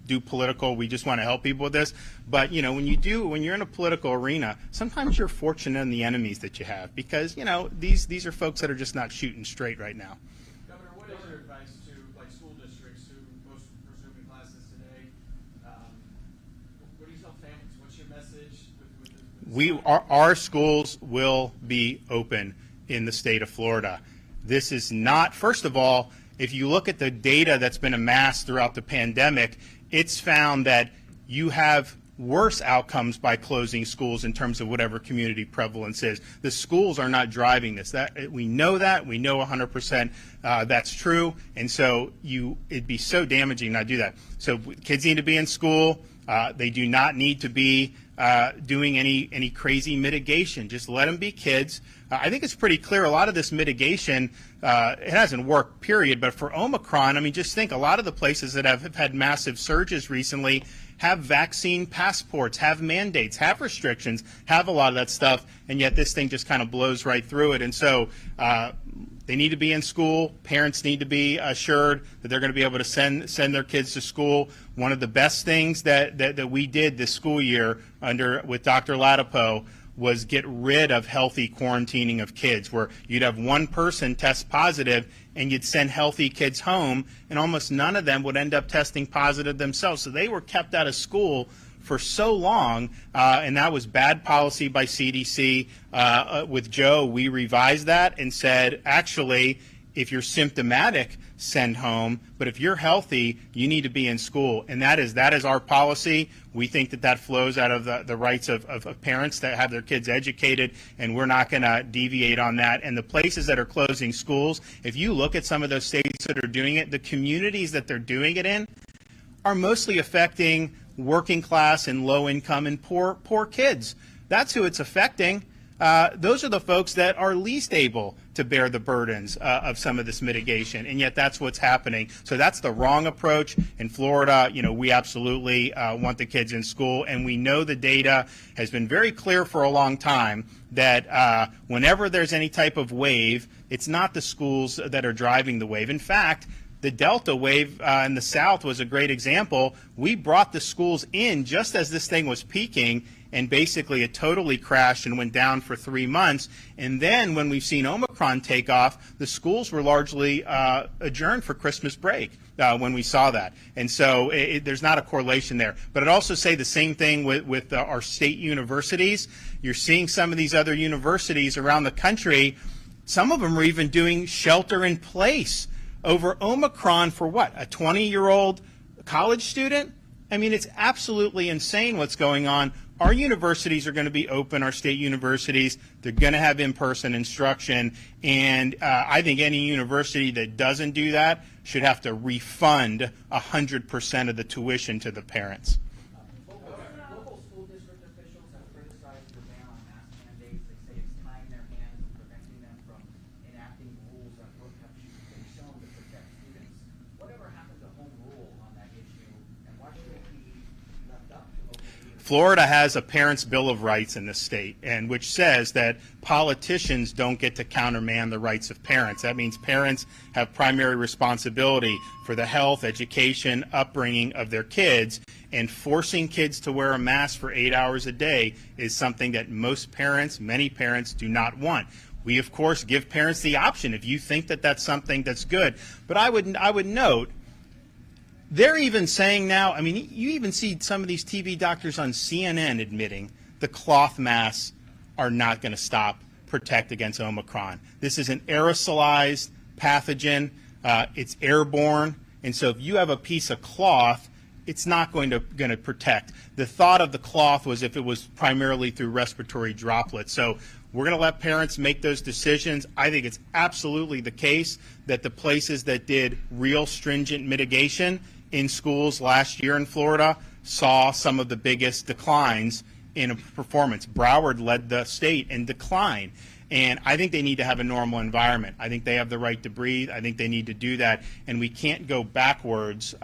do political. We just want to help people with this. But, when you're in a political arena, sometimes you're fortunate in the enemies that you have, because, these are folks that are just not shooting straight right now. Governor, what is your advice to school districts who most resuming classes today? What do you tell families? What's your message? Our schools will be open in the state of Florida. This is not, first of all, if you look at the data that's been amassed throughout the pandemic, it's found that you have worse outcomes by closing schools in terms of whatever community prevalence is. The schools are not driving this. We know 100% that's true, and so it'd be so damaging not to do that. So kids need to be in school. They do not need to be doing any crazy mitigation. Just let them be kids. I think it's pretty clear a lot of this mitigation, it hasn't worked, period. But for Omicron, I mean, just think a lot of the places that have had massive surges recently have vaccine passports, have mandates, have restrictions, have a lot of that stuff, and yet this thing just kind of blows right through it. And so they need to be in school. Parents need to be assured that they're going to be able to send their kids to school. One of the best things that we did this school year with Dr. Latipo was get rid of healthy quarantining of kids, where you'd have one person test positive and you'd send healthy kids home, and almost none of them would end up testing positive themselves. So they were kept out of school for so long, and that was bad policy by CDC. With Joe, we revised that and said, actually, if you're symptomatic, send home, but if you're healthy, you need to be in school. And that is our policy. We think that flows out of the rights of parents that have their kids educated, and we're not going to deviate on that. And the places that are closing schools, if you look at some of those states that are doing it, the communities that they're doing it in are mostly affecting working class and low income and poor kids. That's who it's affecting. Those are the folks that are least able to bear the burdens of some of this mitigation, and yet that's what's happening. So that's the wrong approach. In Florida, we absolutely want the kids in school, and we know the data has been very clear for a long time that whenever there's any type of wave, it's not the schools that are driving the wave. In fact, the Delta wave in the South was a great example. We brought the schools in just as this thing was peaking, and basically it totally crashed and went down for 3 months. And then when we've seen Omicron take off, the schools were largely adjourned for Christmas break when we saw that. And so there's not a correlation there. But I'd also say the same thing with our state universities. You're seeing some of these other universities around the country, some of them are even doing shelter in place over Omicron for what, a 20-year-old college student? I mean, it's absolutely insane what's going on. Our universities are going to be open, our state universities. They're going to have in-person instruction. And I think any university that doesn't do that should have to refund 100% of the tuition to the parents. Local school district officials have criticized the ban on mask mandates. They say it's tying their hands and preventing them from enacting rules that would have been shown to protect students. Whatever happened to home rule on that issue, and why should it be left up to local leaders? Florida has a Parents' Bill of Rights in the state, and which says that politicians don't get to countermand the rights of parents. That means parents have primary responsibility for the health, education, upbringing of their kids, and forcing kids to wear a mask for 8 hours a day is something that most parents, many parents, do not want. We, of course, give parents the option if you think that that's something that's good. But I would note, they're even saying now, I mean, you even see some of these TV doctors on CNN admitting the cloth masks are not going to protect against Omicron. This is an aerosolized pathogen. It's airborne. And so if you have a piece of cloth, it's not going to protect. The thought of the cloth was if it was primarily through respiratory droplets. So we're going to let parents make those decisions. I think it's absolutely the case that the places that did real stringent mitigation in schools last year in Florida saw some of the biggest declines in performance. Broward led the state in decline. And I think they need to have a normal environment. I think they have the right to breathe. I think they need to do that. And we can't go backwards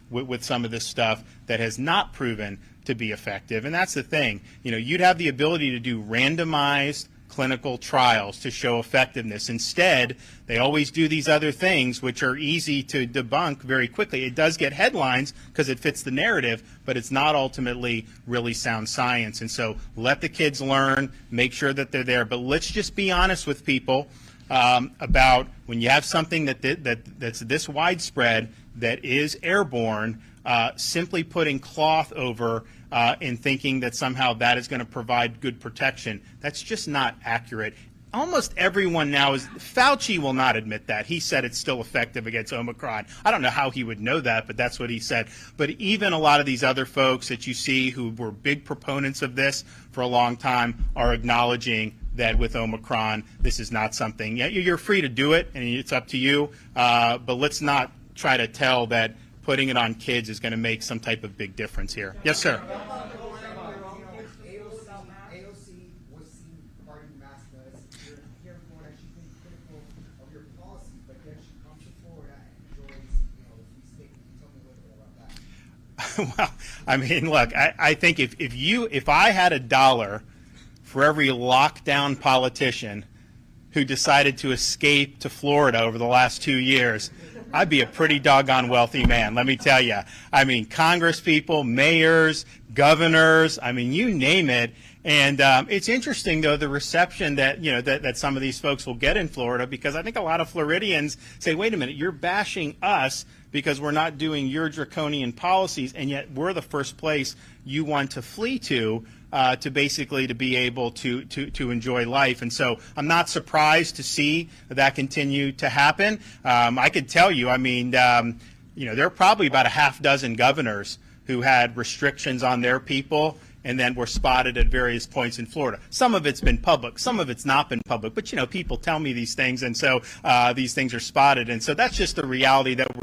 with some of this stuff that has not proven to be effective. And that's the thing. You'd have the ability to do randomized clinical trials to show effectiveness. Instead, they always do these other things which are easy to debunk very quickly. It does get headlines because it fits the narrative, but it's not ultimately really sound science. And so let the kids learn, make sure that they're there. But let's just be honest with people about when you have something that's this widespread, that is airborne, simply putting cloth over and thinking that somehow that is going to provide good protection. That's just not accurate. Almost everyone now Fauci will not admit that. He said it's still effective against Omicron. I don't know how he would know that, but that's what he said. But even a lot of these other folks that you see who were big proponents of this for a long time are acknowledging that with Omicron, this is not something. Yeah, you're free to do it, and it's up to you. But let's not try to tell that putting it on kids is going to make some type of big difference here. Yes, sir. Well, I mean, look, I think if I had $1 for every lockdown politician who decided to escape to Florida over the last 2 years, I'd be a pretty doggone wealthy man, let me tell you. I mean, Congress people, mayors, governors, I mean, you name it. And it's interesting, though, the reception that, that some of these folks will get in Florida, because I think a lot of Floridians say, wait a minute, you're bashing us because we're not doing your draconian policies, and yet we're the first place you want to flee to basically to be able to enjoy life. And so I'm not surprised to see that continue to happen. I could tell you, I mean, there are probably about a half dozen governors who had restrictions on their people and then were spotted at various points in Florida. Some of it's been public, some of it's not been public, but people tell me these things, and so these things are spotted, and so that's just the reality that we're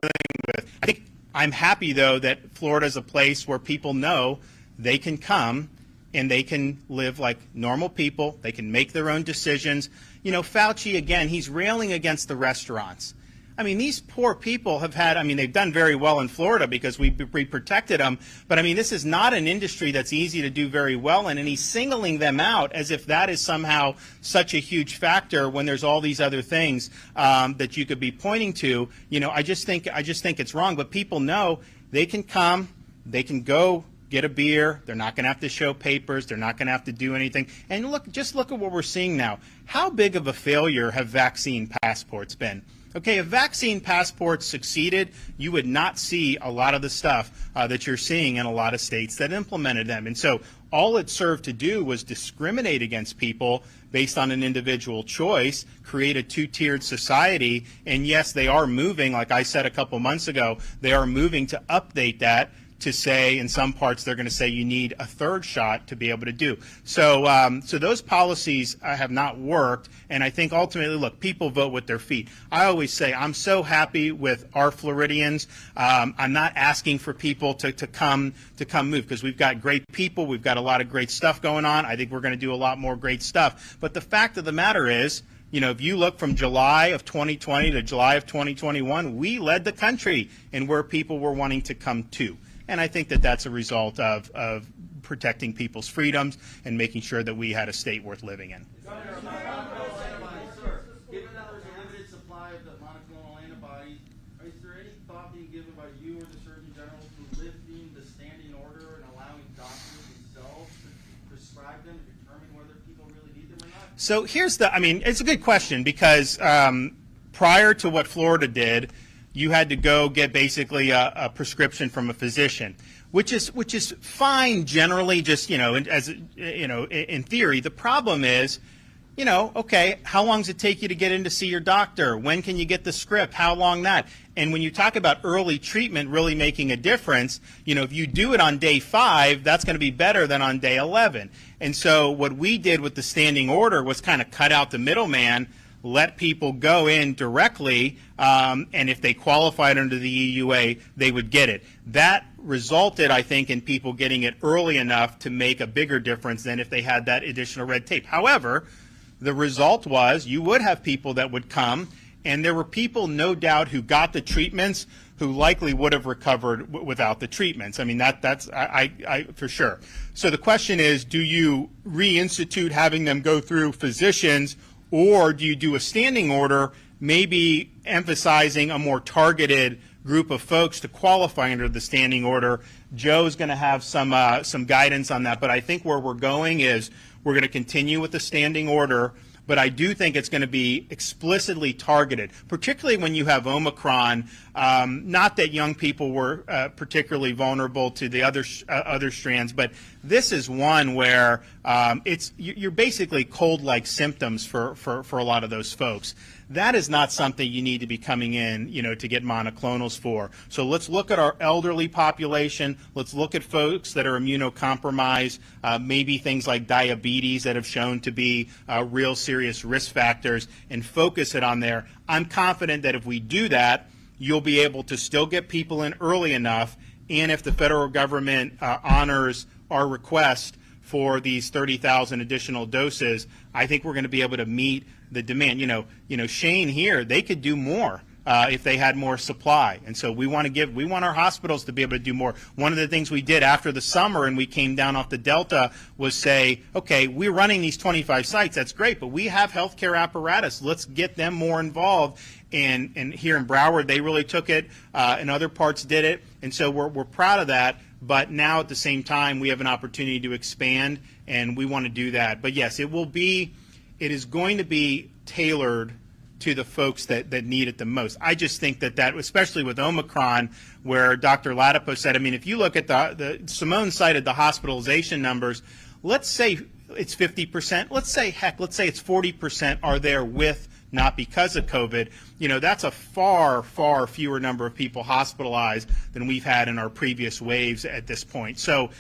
dealing with. I think I'm happy, though, that Florida is a place where people know they can come and they can live like normal people. They can make their own decisions. Fauci, again, he's railing against the restaurants. I mean, these poor people have had, they've done very well in Florida because we protected them. But, this is not an industry that's easy to do very well in. And he's singling them out as if that is somehow such a huge factor when there's all these other things that you could be pointing to. I just think it's wrong. But people know they can come, they can go get a beer. They're not going to have to show papers. They're not going to have to do anything. And just look at what we're seeing now. How big of a failure have vaccine passports been? Okay, if vaccine passports succeeded, you would not see a lot of the stuff that you're seeing in a lot of states that implemented them. And so all it served to do was discriminate against people based on an individual choice, create a two-tiered society. And yes, they are moving, like I said a couple months ago, they are moving to update that to say, in some parts, they're going to say you need a third shot to be able to do. So those policies have not worked, and I think ultimately, look, people vote with their feet. I always say I'm so happy with our Floridians. I'm not asking for people to come move, because we've got great people, we've got a lot of great stuff going on. I think we're going to do a lot more great stuff. But the fact of the matter is, if you look from July of 2020 to July of 2021, we led the country in where people were wanting to come to. And I think that that's a result of protecting people's freedoms and making sure that we had a state worth living in. Given that there's a limited supply of the monoclonal antibodies, is there any thought being given by you or the Surgeon General to lifting the standing order and allowing doctors themselves to prescribe them to determine whether people really need them or not? So here's it's a good question, because prior to what Florida did, you had to go get basically a prescription from a physician, which is fine generally, just in theory. The problem is, okay, how long does it take you to get in to see your doctor? When can you get the script? How long that? And when you talk about early treatment really making a difference, if you do it on day 5, that's going to be better than on day 11. And so what we did with the standing order was kind of cut out the middleman, let people go in directly, and if they qualified under the EUA, they would get it. That resulted, I think, in people getting it early enough to make a bigger difference than if they had that additional red tape. However, the result was you would have people that would come, and there were people, no doubt, who got the treatments who likely would have recovered without the treatments. That's for sure. So the question is, do you reinstitute having them go through physicians, or do you do a standing order, maybe emphasizing a more targeted group of folks to qualify under the standing order? Joe's going to have some guidance on that, but I think where we're going is we're going to continue with the standing order, but I do think it's going to be explicitly targeted, particularly when you have Omicron. Not that young people were particularly vulnerable to the other strands, but this is one where you're basically cold-like symptoms for a lot of those folks. That is not something you need to be coming in, to get monoclonals for. So let's look at our elderly population. Let's look at folks that are immunocompromised, maybe things like diabetes that have shown to be real serious risk factors, and focus it on there. I'm confident that if we do that, you'll be able to still get people in early enough, and if the federal government honors our request for these 30,000 additional doses, I think we're going to be able to meet the demand. Shane here, they could do more. if they had more supply. And so we want our hospitals to be able to do more. One of the things we did after the summer and we came down off the Delta was say, okay, we're running these 25 sites, that's great, but we have healthcare apparatus. Let's get them more involved. And here in Broward, they really took it, and other parts did it. And so we're proud of that. But now at the same time, we have an opportunity to expand, and we want to do that. But yes, it is going to be tailored to the folks that need it the most. I just think that especially with Omicron, where Dr. Latipo said, I mean, if you look at Simone cited the hospitalization numbers, let's say it's 50%, let's say it's 40% are there with, not because of COVID. You know, that's a far, far fewer number of people hospitalized than we've had in our previous waves at this point. So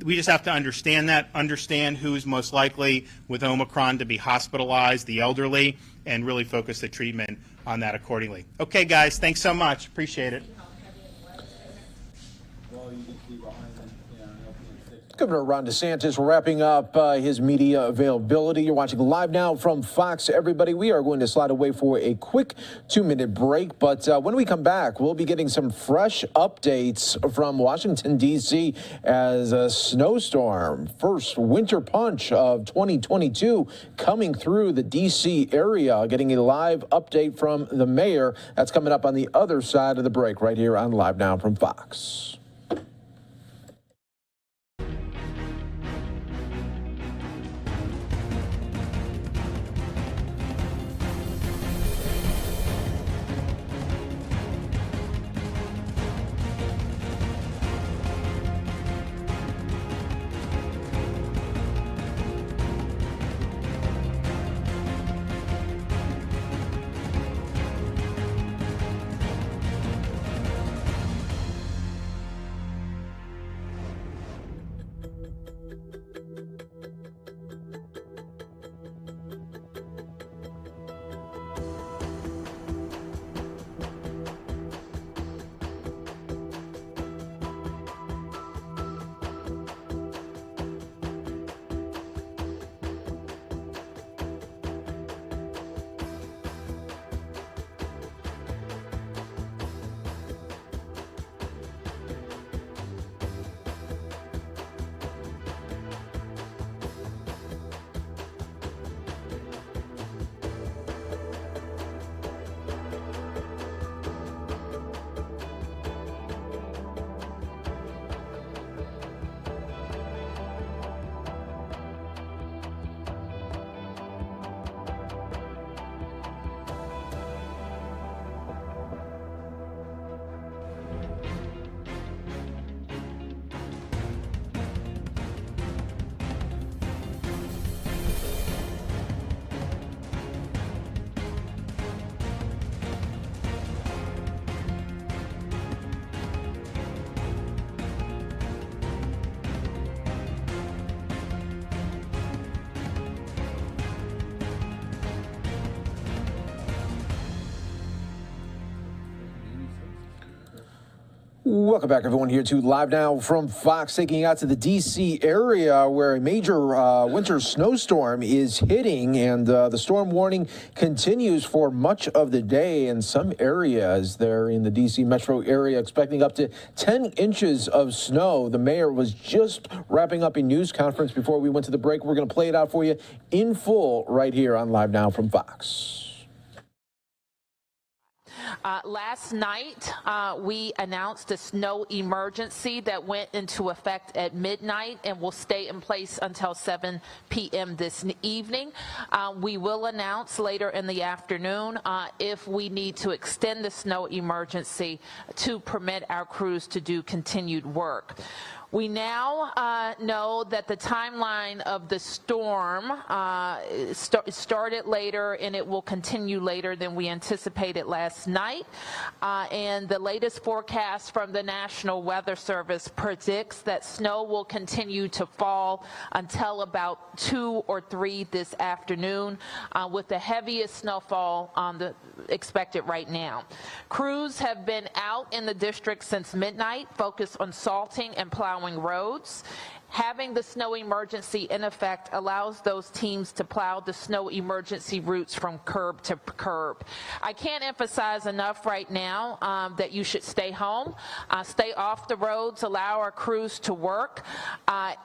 we just have to understand who's most likely with Omicron to be hospitalized, the elderly, and really focus the treatment on that accordingly. Okay, guys, thanks so much. Appreciate it. Governor Ron DeSantis wrapping up his media availability. You're watching Live Now from Fox, everybody. We are going to slide away for a quick 2-minute break, but when we come back, we'll be getting some fresh updates from Washington, D.C. as a snowstorm, first winter punch of 2022, coming through the D.C. area. Getting a live update from the mayor. That's coming up on the other side of the break right here on Live Now from Fox. Welcome back, everyone, here to Live Now from Fox, taking you out to the D.C. area where a major winter snowstorm is hitting, and the storm warning continues for much of the day. In some areas there in the D.C. metro area, expecting up to 10 inches of snow. The mayor was just wrapping up a news conference before we went to the break. We're going to play it out for you in full right here on Live Now from Fox. Last night, we announced a snow emergency that went into effect at midnight and will stay in place until 7 p.m. this evening. We will announce later in the afternoon if we need to extend the snow emergency to permit our crews to do continued work. We now know that the timeline of the storm started later and it will continue later than we anticipated last night. And the latest forecast from the National Weather Service predicts that snow will continue to fall until about 2 or 3 this afternoon, with the heaviest snowfall expected right now. Crews have been out in the district since midnight, focused on salting and plowing roads. Having the snow emergency in effect allows those teams to plow the snow emergency routes from curb to curb. I can't emphasize enough right now that you should stay home, stay off the roads, allow our crews to work,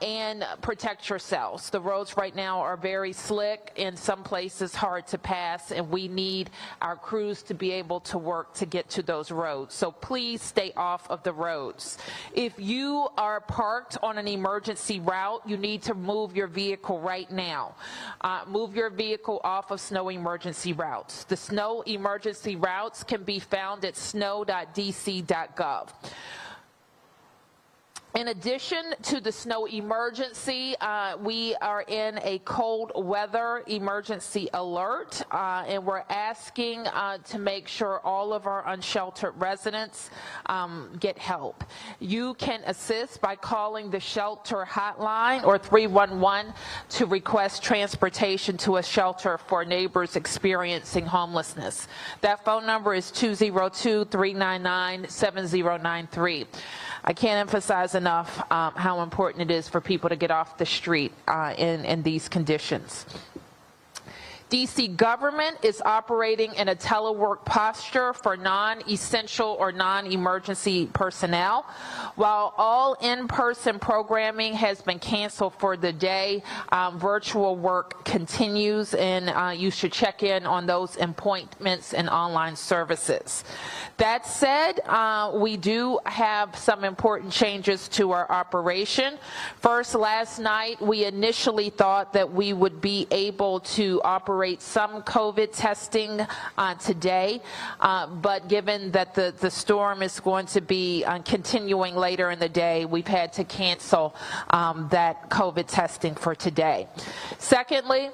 and protect yourselves. The roads right now are very slick, in some places hard to pass, and we need our crews to be able to work to get to those roads. So please stay off of the roads. If you are parked on an emergency route, you need to move your vehicle right now. Move your vehicle off of snow emergency routes. The snow emergency routes can be found at snow.dc.gov. In addition to the snow emergency, we are in a cold weather emergency alert, and we're asking to make sure all of our unsheltered residents get help. You can assist by calling the shelter hotline or 311 to request transportation to a shelter for neighbors experiencing homelessness. That phone number is 202-399-7093. I can't emphasize enough how important it is for people to get off the street in these conditions. DC government is operating in a telework posture for non-essential or non-emergency personnel. While all in-person programming has been canceled for the day, virtual work continues, and you should check in on those appointments and online services. That said, we do have some important changes to our operation. First, last night, we initially thought that we would be able to operate some COVID testing today, but given that the storm is going to be continuing later in the day, we've had to cancel that COVID testing for today. Secondly,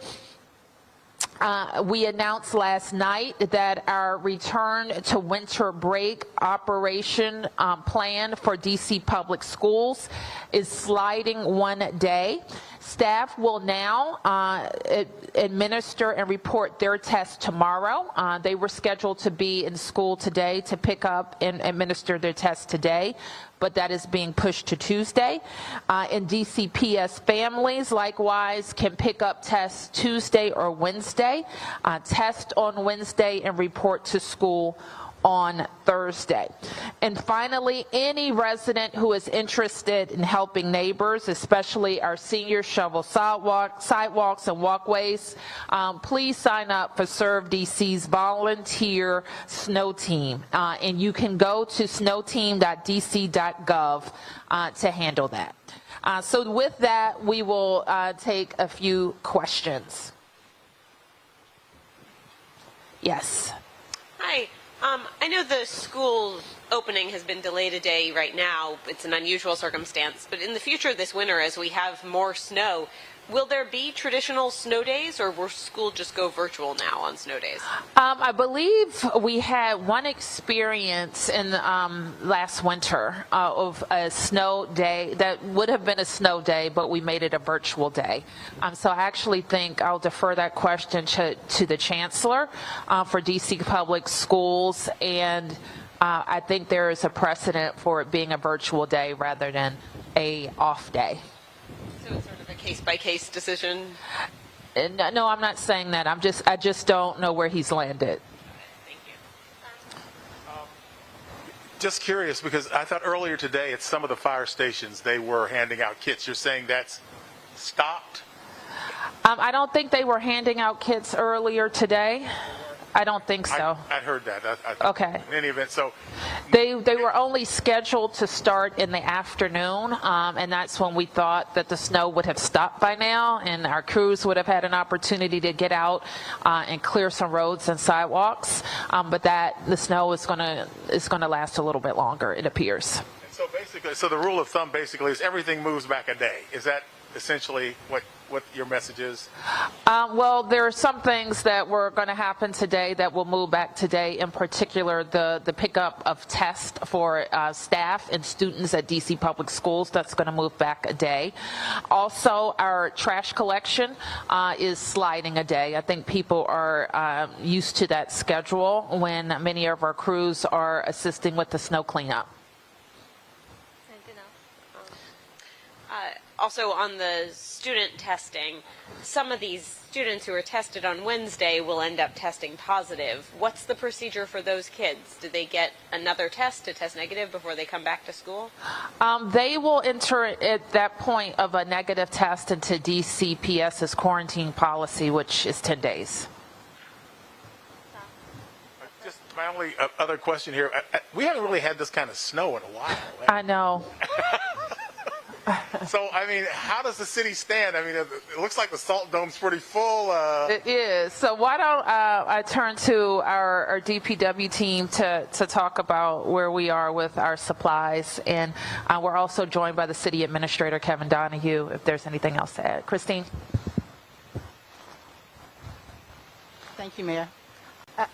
we announced last night that our return to winter break operation plan for DC Public Schools is sliding one day. Staff will now administer and report their tests tomorrow. They were scheduled to be in school today to pick up and administer their tests today, but that is being pushed to Tuesday. And DCPS families, likewise, can pick up tests Tuesday or Wednesday, test on Wednesday, and report to school on Thursday. And finally, any resident who is interested in helping neighbors, especially our seniors, shovel sidewalks and walkways, please sign up for Serve DC's volunteer snow team. And you can go to snowteam.dc.gov to handle that. So with that, we will take a few questions. Yes. Hi. I know the school opening has been delayed a day right now. It's an unusual circumstance, but in the future this winter, as we have more snow, will there be traditional snow days, or will school just go virtual now on snow days? I believe we had one experience in last winter of a snow day that would have been a snow day, but we made it a virtual day. So I actually think I'll defer that question to the Chancellor for DC Public Schools, and I think there is a precedent for it being a virtual day rather than a off day. So it's sort of a case-by-case decision? No, I'm not saying that. I just don't know where he's landed. Thank you. Just curious, because I thought earlier today at some of the fire stations they were handing out kits. You're saying that's stopped? I don't think they were handing out kits earlier today. I don't think so. I'd heard that. Okay. In any event, so they were only scheduled to start in the afternoon, and that's when we thought that the snow would have stopped by now, and our crews would have had an opportunity to get out and clear some roads and sidewalks. But the snow is going to last a little bit longer, it appears. And so basically, the rule of thumb basically is everything moves back a day. Is that essentially what your message is? Well, there are some things that were going to happen today that will move back today, in particular the pickup of tests for staff and students at DC Public Schools. That's going to move back a day. Also, our trash collection is sliding a day. I think people are used to that schedule when many of our crews are assisting with the snow cleanup. also on the student testing, some of these students who are tested on Wednesday will end up testing positive. What's the procedure for those kids? Do they get another test to test negative before they come back to school? They will enter at that point of a negative test into DCPS's quarantine policy, which is 10 days. Just my only other question here. We haven't really had this kind of snow in a while. I know. So, I mean, how does the city stand? I mean, it looks like the Salt Dome's pretty full. It is. So why don't I turn to our DPW team to talk about where we are with our supplies. And we're also joined by the city administrator, Kevin Donahue, if there's anything else to add. Christine? Thank you, Mayor.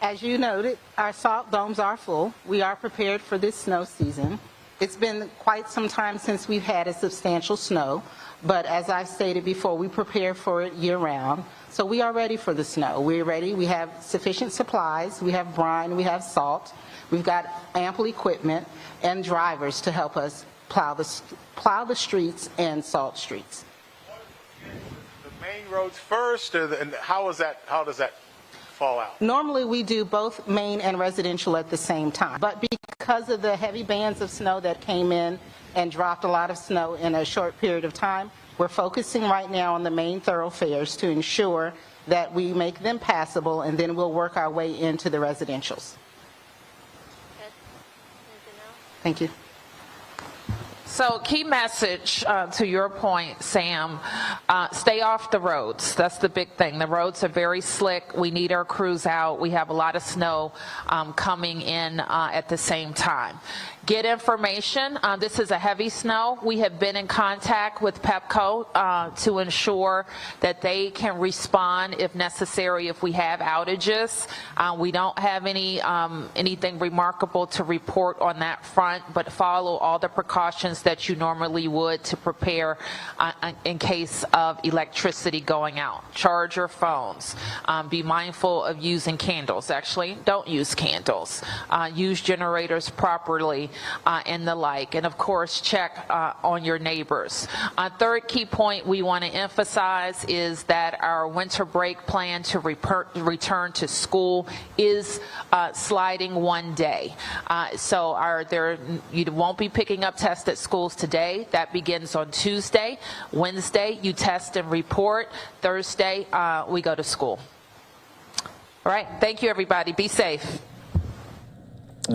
As you noted, our salt domes are full. We are prepared for this snow season. It's been quite some time since we've had a substantial snow, but as I stated before, we prepare for it year-round. So we are ready for the snow. We're ready. We have sufficient supplies. We have brine. We have salt. We've got ample equipment and drivers to help us plow the streets and salt streets. The main roads first, and how does that fall out? Normally we do both main and residential at the same time, but because of the heavy bands of snow that came in and dropped a lot of snow in a short period of time, we're focusing right now on the main thoroughfares to ensure that we make them passable, and then we'll work our way into the residentials. Thank you. So key message to your point, Sam, stay off the roads. That's the big thing. The roads are very slick. We need our crews out. We have a lot of snow coming in at the same time. Get information. This is a heavy snow. We have been in contact with PEPCO to ensure that they can respond if necessary if we have outages. We don't have anything remarkable to report on that front, but follow all the precautions that you normally would to prepare in case of electricity going out. Charge your phones. Be mindful of using candles. Actually, don't use candles. Use generators properly. And the like, and of course check on your neighbors. Third key point we want to emphasize is that our winter break plan to return to school is sliding one day. So you won't be picking up tests at schools today. That begins on Tuesday. Wednesday you test and report. Thursday we go to school. All right, thank you everybody. Be safe.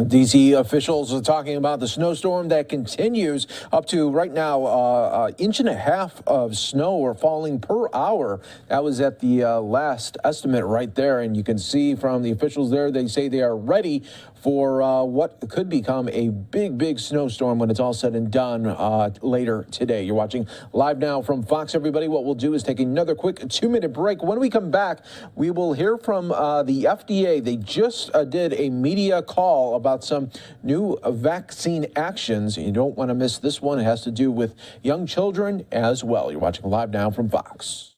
D.C. officials are talking about the snowstorm that continues up to right now, inch and a half of snow are falling per hour. That was at the last estimate right there. And you can see from the officials there, they say they are ready for what could become a big snowstorm when it's all said and done later today. You're watching Live Now from Fox, everybody. What we'll do is take another quick 2-minute break. When we come back, we will hear from the FDA. They just did a media call about some new vaccine actions. You don't want to miss this one. It has to do with young children as well. You're watching Live Now from Fox.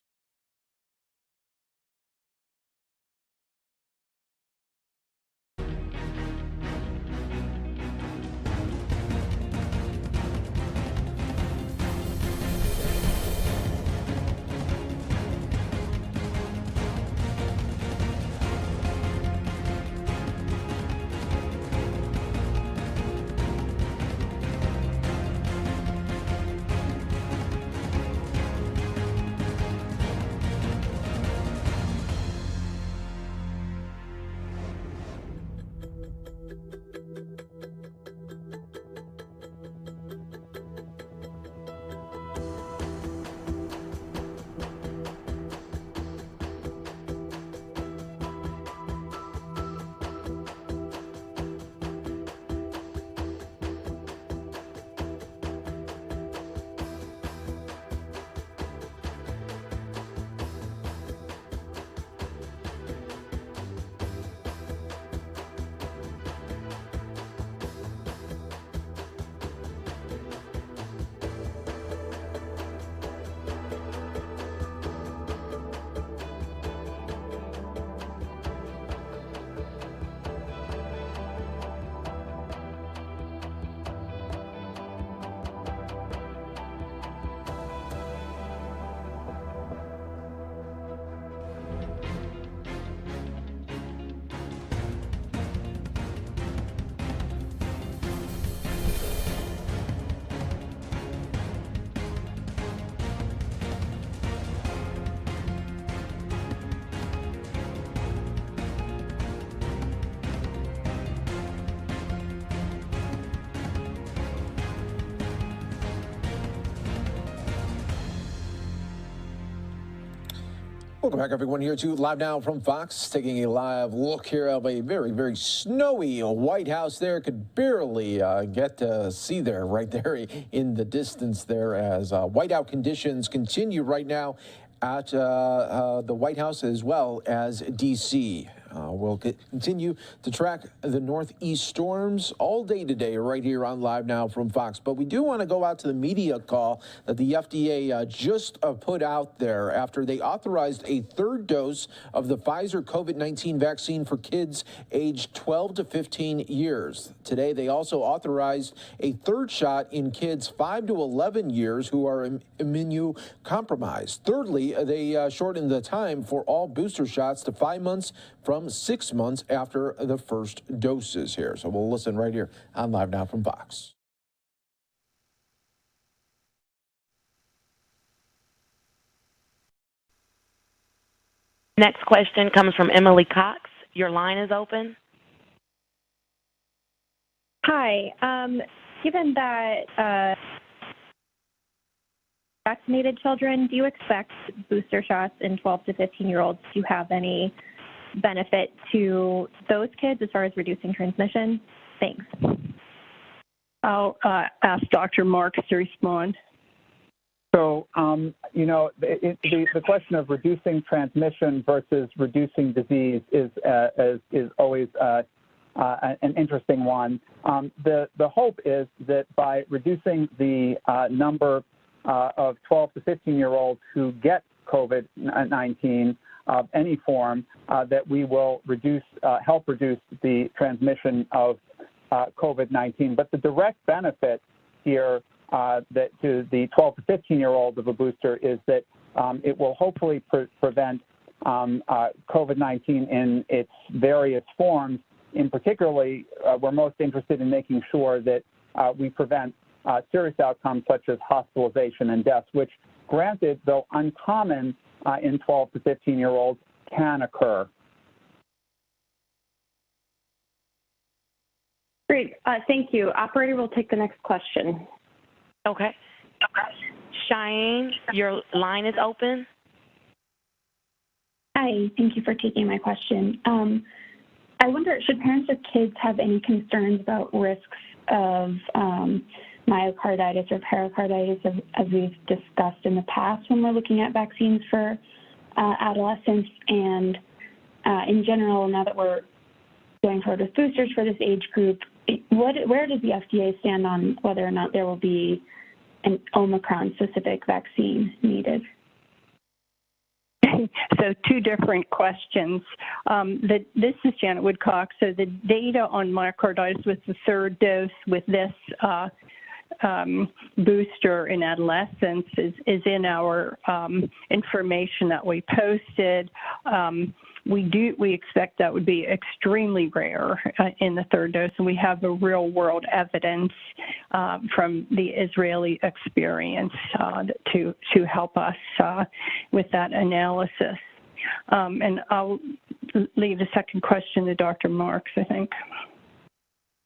Welcome back, everyone, here to Live Now from Fox. Taking a live look here of a very, very snowy White House there. Could barely get to see there, right there in the distance there, as whiteout conditions continue right now at the White House as well as D.C. We'll continue to track the northeast storms all day today right here on Live Now from Fox. But we do want to go out to the media call that the FDA just put out there after they authorized a third dose of the Pfizer COVID-19 vaccine for kids aged 12 to 15 years. Today, they also authorized a third shot in kids 5 to 11 years who are immunocompromised. Thirdly, they shortened the time for all booster shots to 5 months from 6 months after the first doses here. So we'll listen right here on Live Now from Fox. Next question comes from Emily Cox. Your line is open. Hi. Given that vaccinated children, do you expect booster shots in 12 to 15-year-olds to have any benefit to those kids as far as reducing transmission? Thanks. I'll ask Dr. Marks to respond. So, the question of reducing transmission versus reducing disease is always an interesting one. The hope is that by reducing the number of 12 to 15-year-olds who get COVID-19 of any form, that we will help reduce the transmission of COVID-19. But the direct benefit here that to the 12 to 15-year-old of a booster is that it will hopefully prevent COVID-19 in its various forms. In particularly, we're most interested in making sure that we prevent serious outcomes such as hospitalization and deaths, which, granted, though uncommon in 12 to 15-year-olds, can occur. Great. Thank you. Operator will take the next question. Okay. Cheyenne, your line is open. Hi. Thank you for taking my question. I wonder, should parents of kids have any concerns about risks of myocarditis or pericarditis, as we've discussed in the past when we're looking at vaccines for adolescents? And in general, now that we're going forward with boosters for this age group, where does the FDA stand on whether or not there will be an Omicron-specific vaccine needed? So two different questions. This is Janet Woodcock. So the data on myocarditis with the third dose with this booster in adolescents is in our information that we posted. We expect that would be extremely rare in the third dose, and we have the real world evidence from the Israeli experience to help us with that analysis. And I'll leave the second question to Dr. Marks, I think.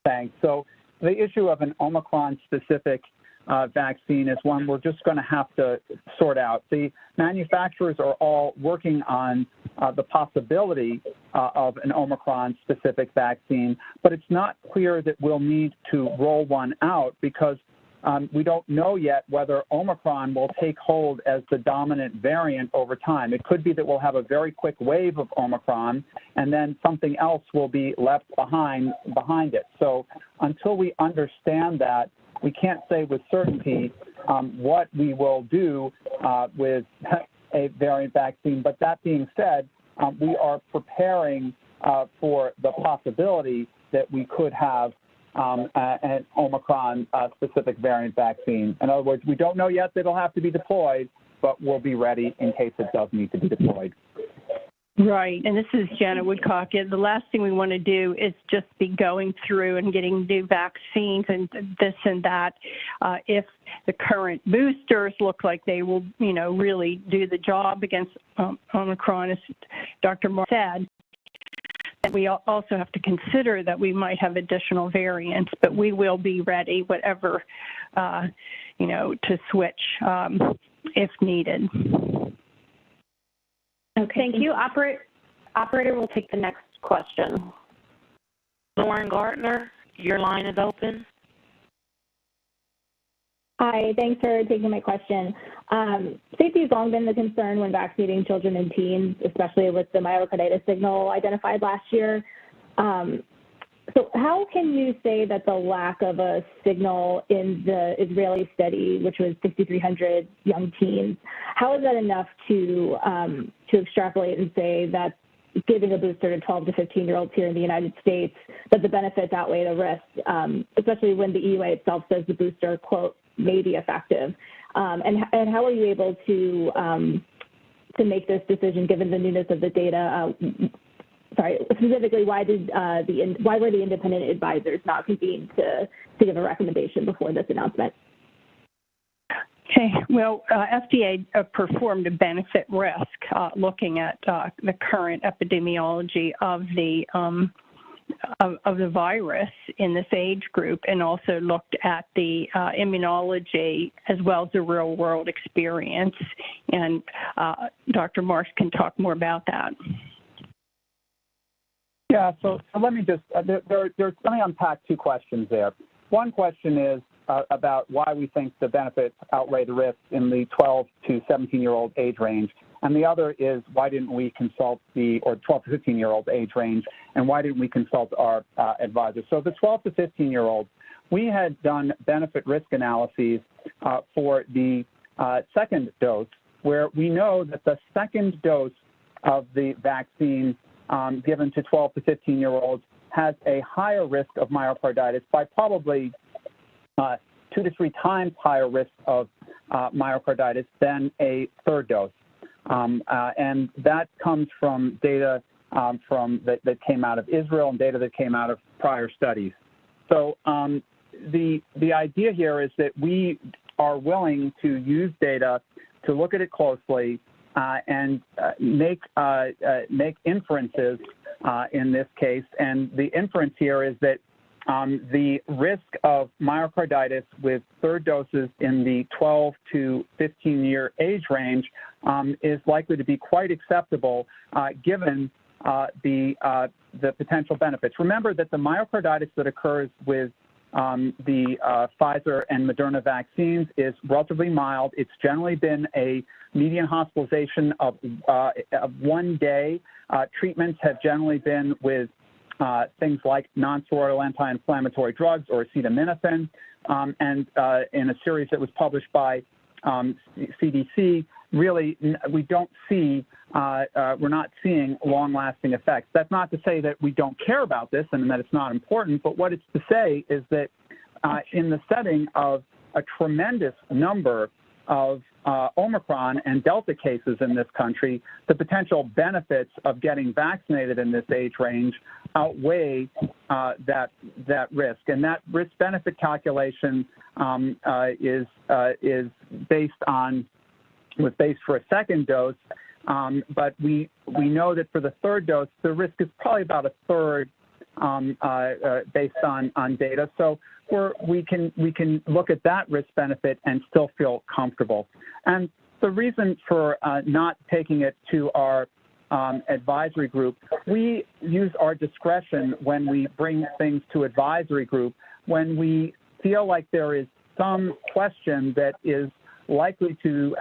Thanks. So the issue of an Omicron-specific vaccine is one we're just going to have to sort out. The manufacturers are all working on the possibility of an Omicron-specific vaccine, but it's not clear that we'll need to roll one out because we don't know yet whether Omicron will take hold as the dominant variant over time. It could be that we'll have a very quick wave of Omicron, and then something else will be left behind it. So until we understand that, we can't say with certainty what we will do with a variant vaccine. But that being said, we are preparing for the possibility that we could have an Omicron-specific variant vaccine. In other words, we don't know yet that it'll have to be deployed, but we'll be ready in case it does need to be deployed. Right, and this is Janet Woodcock. The last thing we want to do is just be going through and getting new vaccines and this and that. If the current boosters look like they will, really do the job against Omicron, as Dr. Mark said, we also have to consider that we might have additional variants, but we will be ready, whatever, to switch if needed. Okay. Thank you. Operator will take the next question. Lauren Gardner, your line is open. Hi, thanks for taking my question. Safety has long been the concern when vaccinating children and teens, especially with the myocarditis signal identified last year. So how can you say that the lack of a signal in the Israeli study, which was 6,300 young teens, how is that enough to extrapolate and say that giving a booster to 12 to 15-year-olds here in the United States, that the benefits outweigh the risks, especially when the EUA itself says the booster, quote, may be effective? And how are you able to make this decision given the newness of the data? Specifically, why were the independent advisors not convened to give a recommendation before this announcement? Okay, well, FDA performed a benefit risk looking at the current epidemiology of the virus in this age group, and also looked at the immunology as well as the real world experience. And Dr. Marsh can talk more about that. Yeah, so let me just, let me unpack two questions there. One question is about why we think the benefits outweigh the risks in the 12 to 17-year-old age range. And the other is why didn't we consult or 12 to 15-year-old age range, and why didn't we consult our advisors? So the 12 to 15-year-olds, we had done benefit risk analyses for the second dose, where we know that the second dose of the vaccine given to 12 to 15-year-olds has a higher risk of myocarditis by probably 2 to 3 times higher risk of myocarditis than a third dose. And that comes from data that came out of Israel and data that came out of prior studies. So the idea here is that we are willing to use data to look at it closely and make inferences in this case. And the inference here is that the risk of myocarditis with third doses in the 12 to 15-year age range is likely to be quite acceptable given the potential benefits. Remember that the myocarditis that occurs with the Pfizer and Moderna vaccines is relatively mild. It's generally been a median hospitalization of 1 day. Treatments have generally been with things like non-steroidal anti-inflammatory drugs or acetaminophen, and in a series that was published by CDC, really we don't see, we're not seeing long-lasting effects. That's not to say that we don't care about this and that it's not important, but what it's to say is that in the setting of a tremendous number of Omicron and Delta cases in this country, the potential benefits of getting vaccinated in this age range outweigh that risk. And that risk-benefit calculation was based for a second dose, but we know that for the third dose, the risk is probably about a third based on data. So we can look at that risk benefit and still feel comfortable. And the reason for not taking it to our advisory group, we use our discretion when we bring things to advisory group when we feel like there is some question that is likely to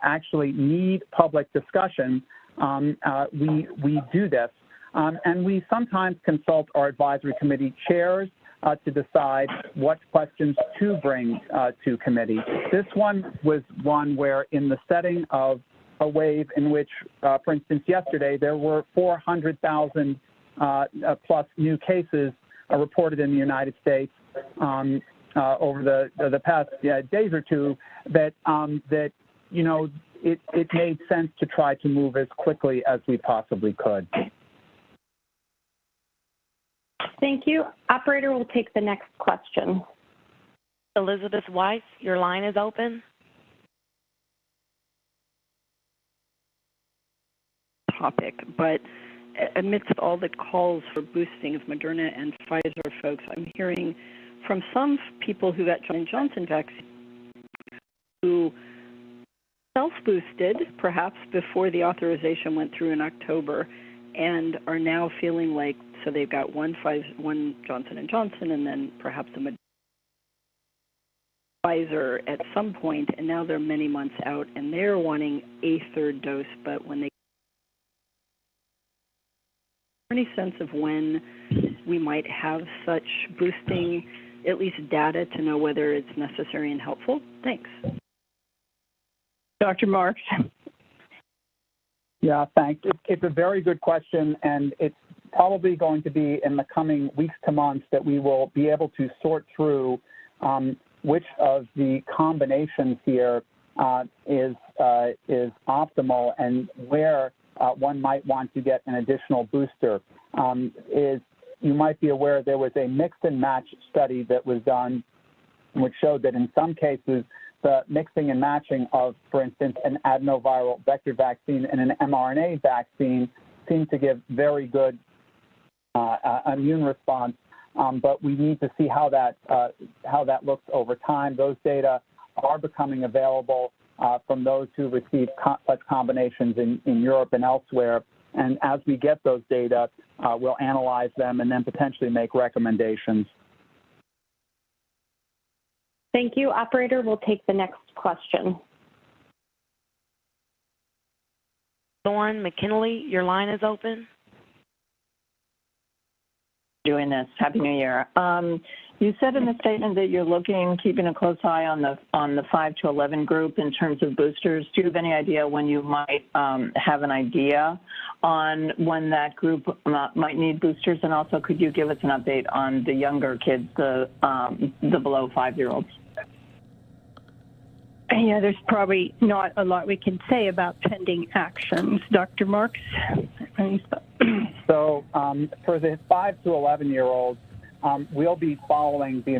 actually need public discussion. We do this. And we sometimes consult our advisory committee chairs to decide what questions to bring to committee. This one was one where in the setting of a wave in which, for instance, yesterday there were 400,000 plus new cases reported in the United States over the past days or two, that it made sense to try to move as quickly as we possibly could. Thank you. Operator will take the next question. Elizabeth Weiss, your line is open. Topic, but amidst all the calls for boosting of Moderna and Pfizer folks, I'm hearing from some people who got Johnson & Johnson vaccine who self-boosted, perhaps before the authorization went through in October, and are now feeling like, so they've got one Johnson & Johnson and then perhaps a Pfizer at some point, and now they're many months out, and they're wanting a third dose, but when they any sense of when we might have such boosting, at least data to know whether it's necessary and helpful? Thanks. Dr. Marks. Yeah, thanks. It's a very good question, and it's probably going to be in the coming weeks to months that we will be able to sort through which of the combinations here is optimal and where one might want to get an additional booster. You might be aware there was a mixed and match study that was done which showed that in some cases the mixing and matching of, for instance, an adenoviral vector vaccine and an mRNA vaccine seemed to give very good immune response, but we need to see how that looks over time. Those data are becoming available from those who received such combinations in Europe and elsewhere. And as we get those data, we'll analyze them and then potentially make recommendations. Thank you. Operator, we'll take the next question. Lauren McKinley, your line is open. Doing this. Happy New Year. You said in the statement that you're keeping a close eye on the 5 to 11 group in terms of boosters. Do you have any idea when you might have an idea on when that group might need boosters? And also, could you give us an update on the younger kids, the below 5-year-olds? Yeah, there's probably not a lot we can say about pending actions. Dr. Marks? So for the 5 to 11-year-olds, we'll be following the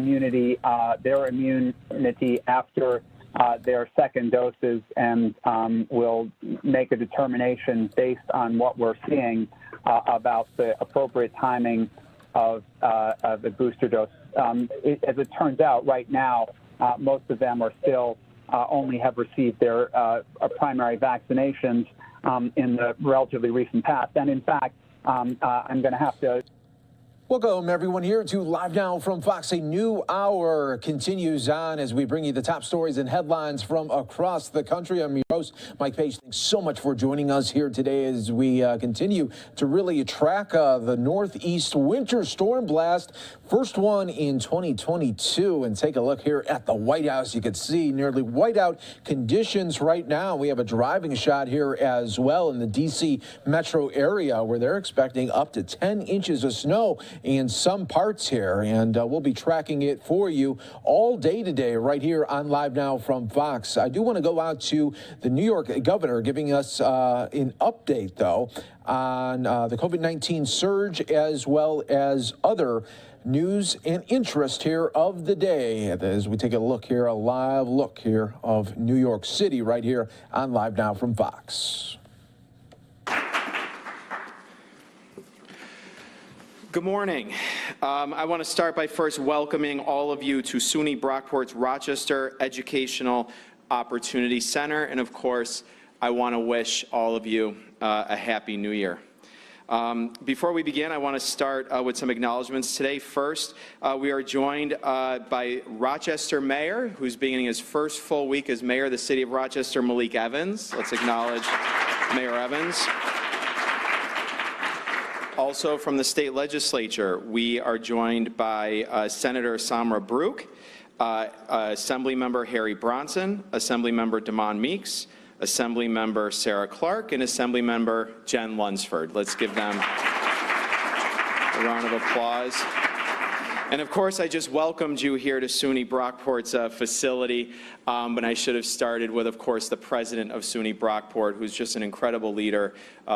their immunity after their second doses, and we'll make a determination based on what we're seeing about the appropriate timing of the booster dose. As it turns out, right now, most of them are still only have received their primary vaccinations in the relatively recent past. And in fact, I'm going to have to. Welcome, everyone, here to Live Now from Fox. A new hour continues on as we bring you the top stories and headlines from across the country. I'm your host, Mike Page. Thanks so much for joining us here today as we continue to really track the Northeast winter storm blast, first one in 2022. And take a look here at the White House. You can see nearly whiteout conditions right now. We have a driving shot here as well in the D.C. metro area where they're expecting up to 10 inches of snow in some parts here, and we'll be tracking it for you all day today right here on Live Now from Fox. I do want to go out to the New York governor giving us an update, though, on the COVID-19 surge as well as other news and interest here of the day as we take a look here, a live look here of New York City right here on Live Now from Fox. Good morning. I want to start by first welcoming all of you to SUNY Brockport's Rochester Educational Opportunity Center. And of course, I want to wish all of you a happy new year. Before we begin, I want to start with some acknowledgments today. First, we are joined by Rochester Mayor, who's beginning his first full week as mayor of the city of Rochester, Malik Evans. Let's acknowledge Mayor Evans. Also from the state legislature, we are joined by Senator Samra Brook, Assemblymember Harry Bronson, Assemblymember Damon Meeks, Assemblymember Sarah Clark, and Assemblymember Jen Lunsford. Let's give them a round of applause. And of course, I just welcomed you here to SUNY Brockport's facility, but I should have started with, of course, the president of SUNY Brockport, who's just an incredible leader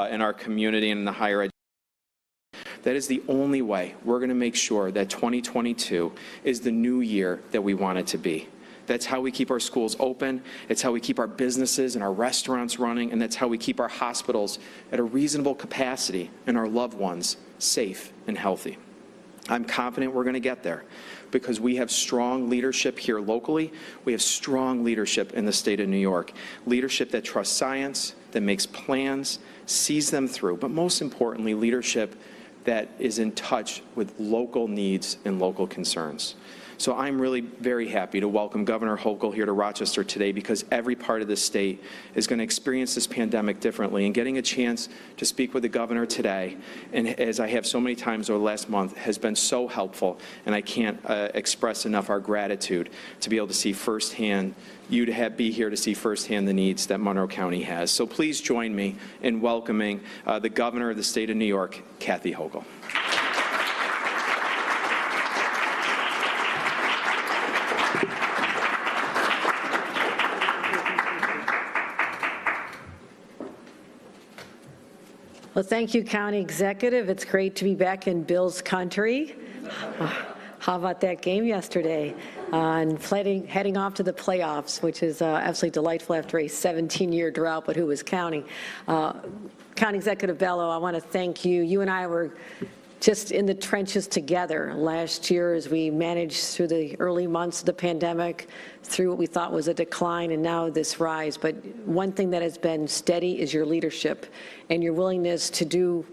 in our community and in the higher education. That is the only way we're going to make sure that 2022 is the new year that we want it to be. That's how we keep our schools open, it's how we keep our businesses and our restaurants running, and that's how we keep our hospitals at a reasonable capacity and our loved ones safe and healthy. I'm confident we're going to get there because we have strong leadership here locally. We have strong leadership in the state of New York, leadership that trusts science, that makes plans, sees them through, but most importantly, leadership that is in touch with local needs and local concerns. So I'm really very happy to welcome Governor Hochul here to Rochester today because every part of the state is going to experience this pandemic differently, and getting a chance to speak with the governor today, and as I have so many times over the last month, has been so helpful, and I can't express enough our gratitude to be able to see firsthand, you to be here to see firsthand the needs that Monroe County has. So please join me in welcoming the governor of the state of New York, Kathy Hochul. Well, thank you, County Executive. It's great to be back in Bill's country. How about that game yesterday? And heading off to the playoffs, which is absolutely delightful after a 17-year drought, but who was counting? County Executive Bello, I want to thank you. You and I were just in the trenches together last year as we managed through the early months of the pandemic, through what we thought was a decline and now this rise. But one thing that has been steady is your leadership and your willingness to do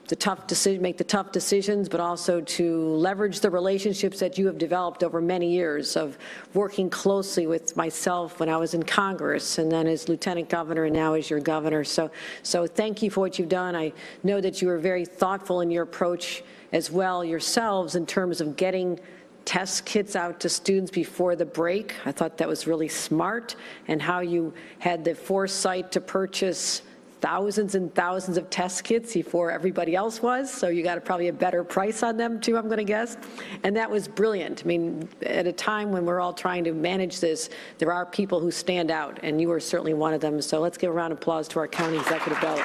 make the tough decisions, but also to leverage the relationships that you have developed over many years of working closely with myself when I was in Congress and then as Lieutenant Governor and now as your governor. So thank you for what you've done. I know that you were very thoughtful in your approach as well yourselves in terms of getting test kits out to students before the break. I thought that was really smart, and how you had the foresight to purchase thousands and thousands of test kits before everybody else was, so you got probably a better price on them too, I'm going to guess. And that was brilliant. I mean, at a time when we're all trying to manage this, there are people who stand out, and you are certainly one of them. So let's give a round of applause to our County Executive Bello.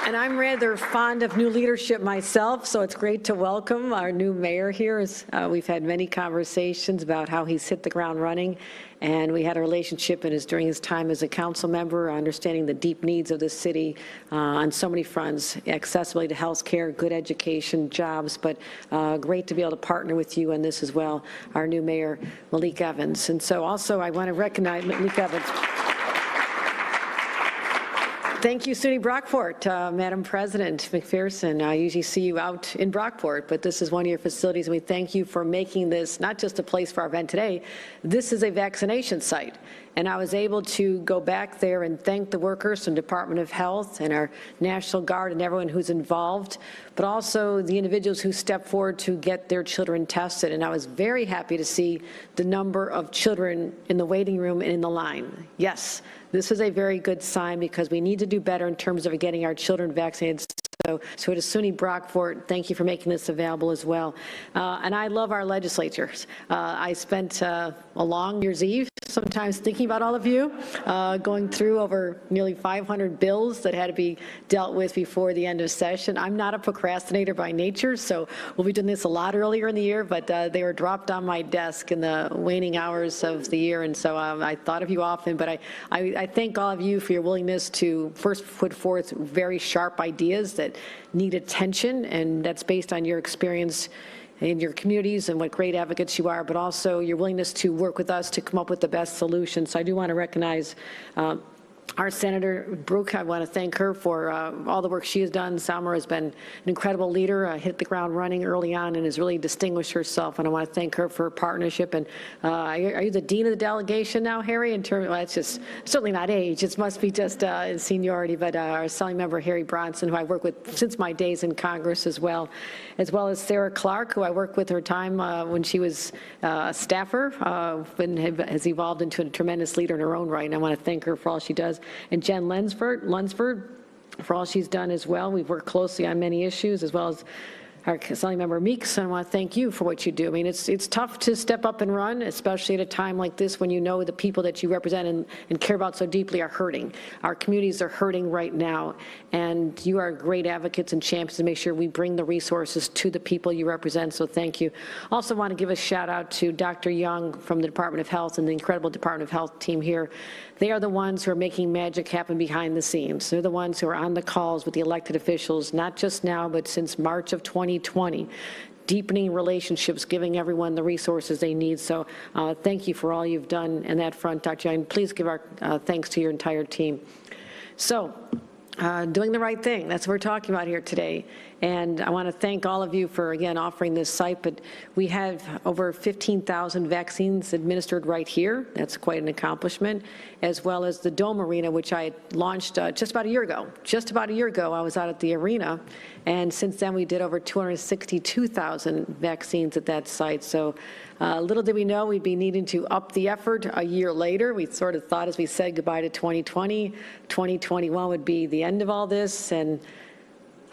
And I'm rather fond of new leadership myself, so it's great to welcome our new mayor here. We've had many conversations about how he's hit the ground running, and we had a relationship during his time as a council member, understanding the deep needs of the city on so many fronts, accessibility to health care, good education, jobs, but great to be able to partner with you on this as well, our new mayor, Malik Evans. And so also I want to recognize Malik Evans. Thank you, SUNY Brockport, Madam President McPherson. I usually see you out in Brockport, but this is one of your facilities, and we thank you for making this not just a place for our event today. This is a vaccination site, and I was able to go back there and thank the workers from Department of Health and our National Guard and everyone who's involved, but also the individuals who stepped forward to get their children tested. And I was very happy to see the number of children in the waiting room and in the line. Yes. This is a very good sign because we need to do better in terms of getting our children vaccinated. So to SUNY Brockport, thank you for making this available as well. And I love our legislatures. I spent a long New Year's Eve sometimes thinking about all of you, going through over nearly 500 bills that had to be dealt with before the end of session. I'm not a procrastinator by nature, so we'll be doing this a lot earlier in the year, but they were dropped on my desk in the waning hours of the year, and so I thought of you often. But I thank all of you for your willingness to first put forth very sharp ideas that need attention, and that's based on your experience in your communities and what great advocates you are, but also your willingness to work with us to come up with the best solutions. So I do want to recognize our Senator Brooke. I want to thank her for all the work she has done. Salma has been an incredible leader, hit the ground running early on, and has really distinguished herself. And I want to thank her for her partnership. And are you the dean of the delegation now, Harry? In terms, well, it's just certainly not age. It must be just seniority. But our Assembly Member Harry Bronson, who I work with since my days in Congress as well as Sarah Clark, who I worked with her time when she was a staffer, and has evolved into a tremendous leader in her own right. And I want to thank her for all she does. And Jen Lunsford for all she's done as well. We've worked closely on many issues, as well as our Assemblymember Meeks, and I want to thank you for what you do. I mean, it's tough to step up and run, especially at a time like this when you know the people that you represent and care about so deeply are hurting. Our communities are hurting right now, and you are great advocates and champions to make sure we bring the resources to the people you represent, so thank you. Also want to give a shout out to Dr. Young from the Department of Health and the incredible Department of Health team here. They are the ones who are making magic happen behind the scenes. They're the ones who are on the calls with the elected officials, not just now, but since March of 2020, deepening relationships, giving everyone the resources they need. So thank you for all you've done in that front, Dr. Young. Please give our thanks to your entire team. So, doing the right thing, that's what we're talking about here today. And I want to thank all of you for, again, offering this site, but we have over 15,000 vaccines administered right here. That's quite an accomplishment, as well as the Dome Arena, which I launched just about a year ago. Just about a year ago, I was out at the arena, and since then we did over 262,000 vaccines at that site. So little did we know we'd be needing to up the effort a year later. We sort of thought as we said goodbye to 2020, 2021 would be the end of all this, and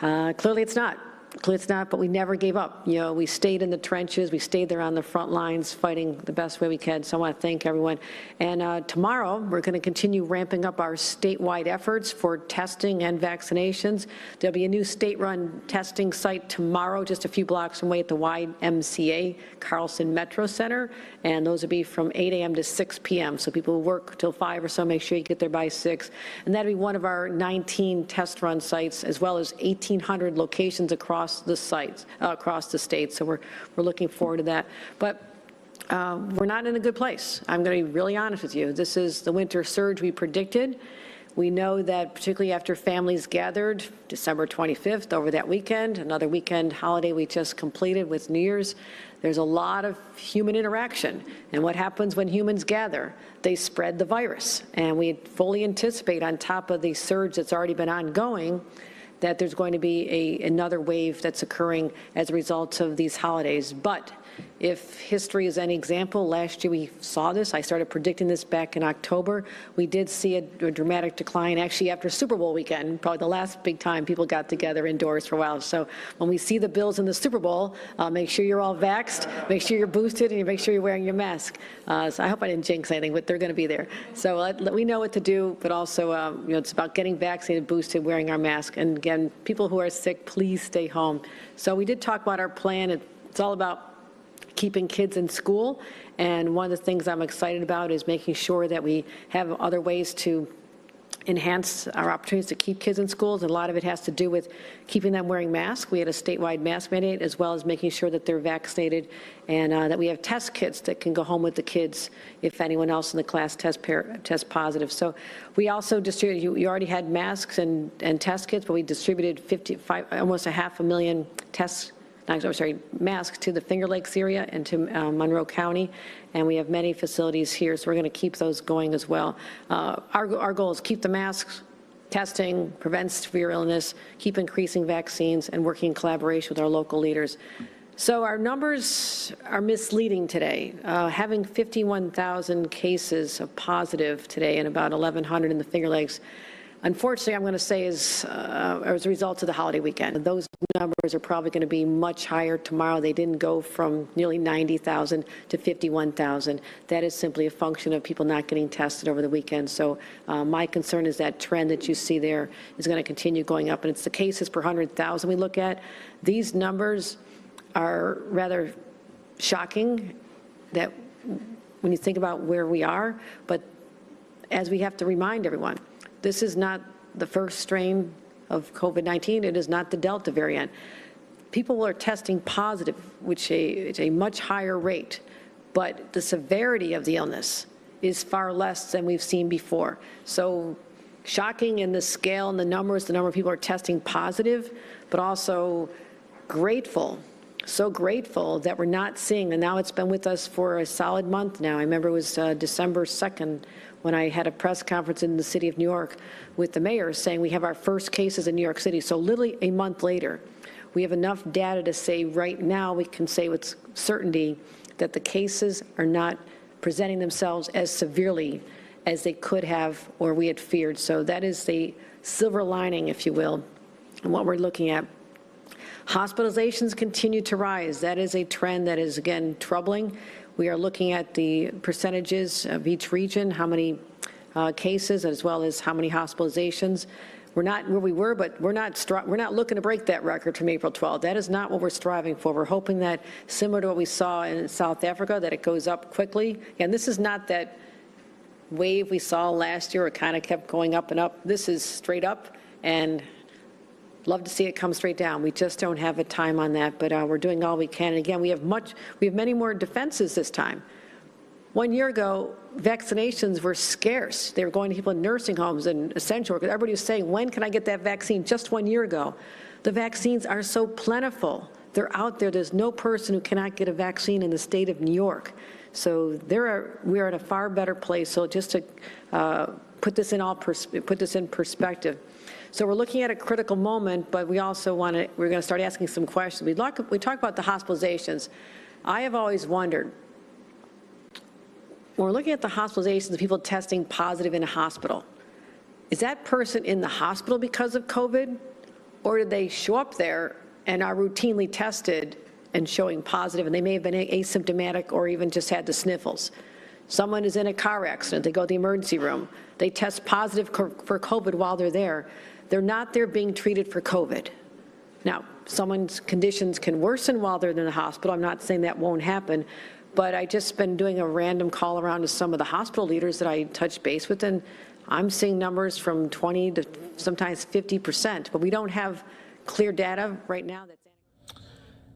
clearly it's not. Clearly it's not, but we never gave up. You know, we stayed in the trenches. We stayed there on the front lines fighting the best way we can. So I want to thank everyone. And tomorrow, we're going to continue ramping up our statewide efforts for testing and vaccinations. There'll be a new state-run testing site tomorrow, just a few blocks away at the YMCA Carlson Metro Center. And those will be from 8 a.m. to 6 p.m. So people who work till 5 or so, make sure you get there by 6. And that'll be one of our 19 test run sites, as well as 1,800 locations across the sites, across the state. So we're looking forward to that. But we're not in a good place. I'm going to be really honest with you. This is the winter surge we predicted. We know that particularly after families gathered December 25th over that weekend, another weekend holiday we just completed with New Year's, there's a lot of human interaction. And what happens when humans gather? They spread the virus. And we fully anticipate, on top of the surge that's already been ongoing, that there's going to be another wave that's occurring as a result of these holidays. But if history is any example, last year we saw this. I started predicting this back in October. We did see a dramatic decline actually after Super Bowl weekend, probably the last big time people got together indoors for a while. So when we see the Bills in the Super Bowl, make sure you're all vaxxed, make sure you're boosted, and you make sure you're wearing your mask. So I hope I didn't jinx anything, but they're going to be there. So we know what to do, but also you know, it's about getting vaccinated, boosted, wearing our mask. And again, people who are sick, please stay home. So we did talk about our plan. It's all about keeping kids in school, and one of the things I'm excited about is making sure that we have other ways to enhance our opportunities to keep kids in schools. And a lot of it has to do with keeping them wearing masks. We had a statewide mask mandate, as well as making sure that they're vaccinated, and that we have test kits that can go home with the kids if anyone else in the class tests positive. So we also distributed, you already had masks and test kits, but we distributed almost 500,000 masks to the Finger Lakes area and to Monroe County, and we have many facilities here, so we're going to keep those going as well. Our goal is keep the masks, testing, prevent severe illness, keep increasing vaccines, and working in collaboration with our local leaders. So our numbers are misleading today. Having 51,000 cases of positive today and about 1,100 in the Finger Lakes, unfortunately, I'm going to say is as a result of the holiday weekend. Those numbers are probably going to be much higher tomorrow. They didn't go from nearly 90,000 to 51,000. That is simply a function of people not getting tested over the weekend. So my concern is that trend that you see there is going to continue going up. And it's the cases per 100,000 we look at. These numbers are rather shocking that when you think about where we are. But as we have to remind everyone, this is not the first strain of COVID-19. It is not the Delta variant. People are testing positive, which is a much higher rate, but the severity of the illness is far less than we've seen before. So shocking in the scale and the numbers, the number of people are testing positive, but also grateful, so grateful that we're not seeing, and now it's been with us for a solid month now. I remember it was December 2nd when I had a press conference in the city of New York with the mayor saying we have our first cases in New York City. So literally a month later, we have enough data to say right now we can say with certainty that the cases are not presenting themselves as severely as they could have or we had feared. So that is the silver lining, if you will, and what we're looking at. Hospitalizations continue to rise. That is a trend that is, again, troubling. We are looking at the percentages of each region, how many cases, as well as how many hospitalizations. We're not where we were, but we're not looking to break that record from April 12th. That is not what we're striving for. We're hoping that, similar to what we saw in South Africa, that it goes up quickly. And this is not that wave we saw last year. It kind of kept going up and up. This is straight up, and love to see it come straight down. We just don't have a time on that, but we're doing all we can. And again, we have many more defenses this time. 1 year ago, vaccinations were scarce. They were going to people in nursing homes and essential workers. Everybody was saying, when can I get that vaccine? Just 1 year ago. The vaccines are so plentiful. They're out there. There's no person who cannot get a vaccine in the state of New York. So we are in a far better place. So just to put this in perspective. So we're looking at a critical moment, but we also we're going to start asking some questions. We talk about the hospitalizations. I have always wondered, when we're looking at the hospitalizations of people testing positive in a hospital, is that person in the hospital because of COVID, or did they show up there and are routinely tested and showing positive, and they may have been asymptomatic or even just had the sniffles? Someone is in a car accident, they go to the emergency room, they test positive for COVID while they're there. They're not there being treated for COVID. Now, someone's conditions can worsen while they're in the hospital. I'm not saying that won't happen, but I just been doing a random call around to some of the hospital leaders that I touched base with, and I'm seeing numbers from 20 to sometimes 50%, but we don't have clear data right now.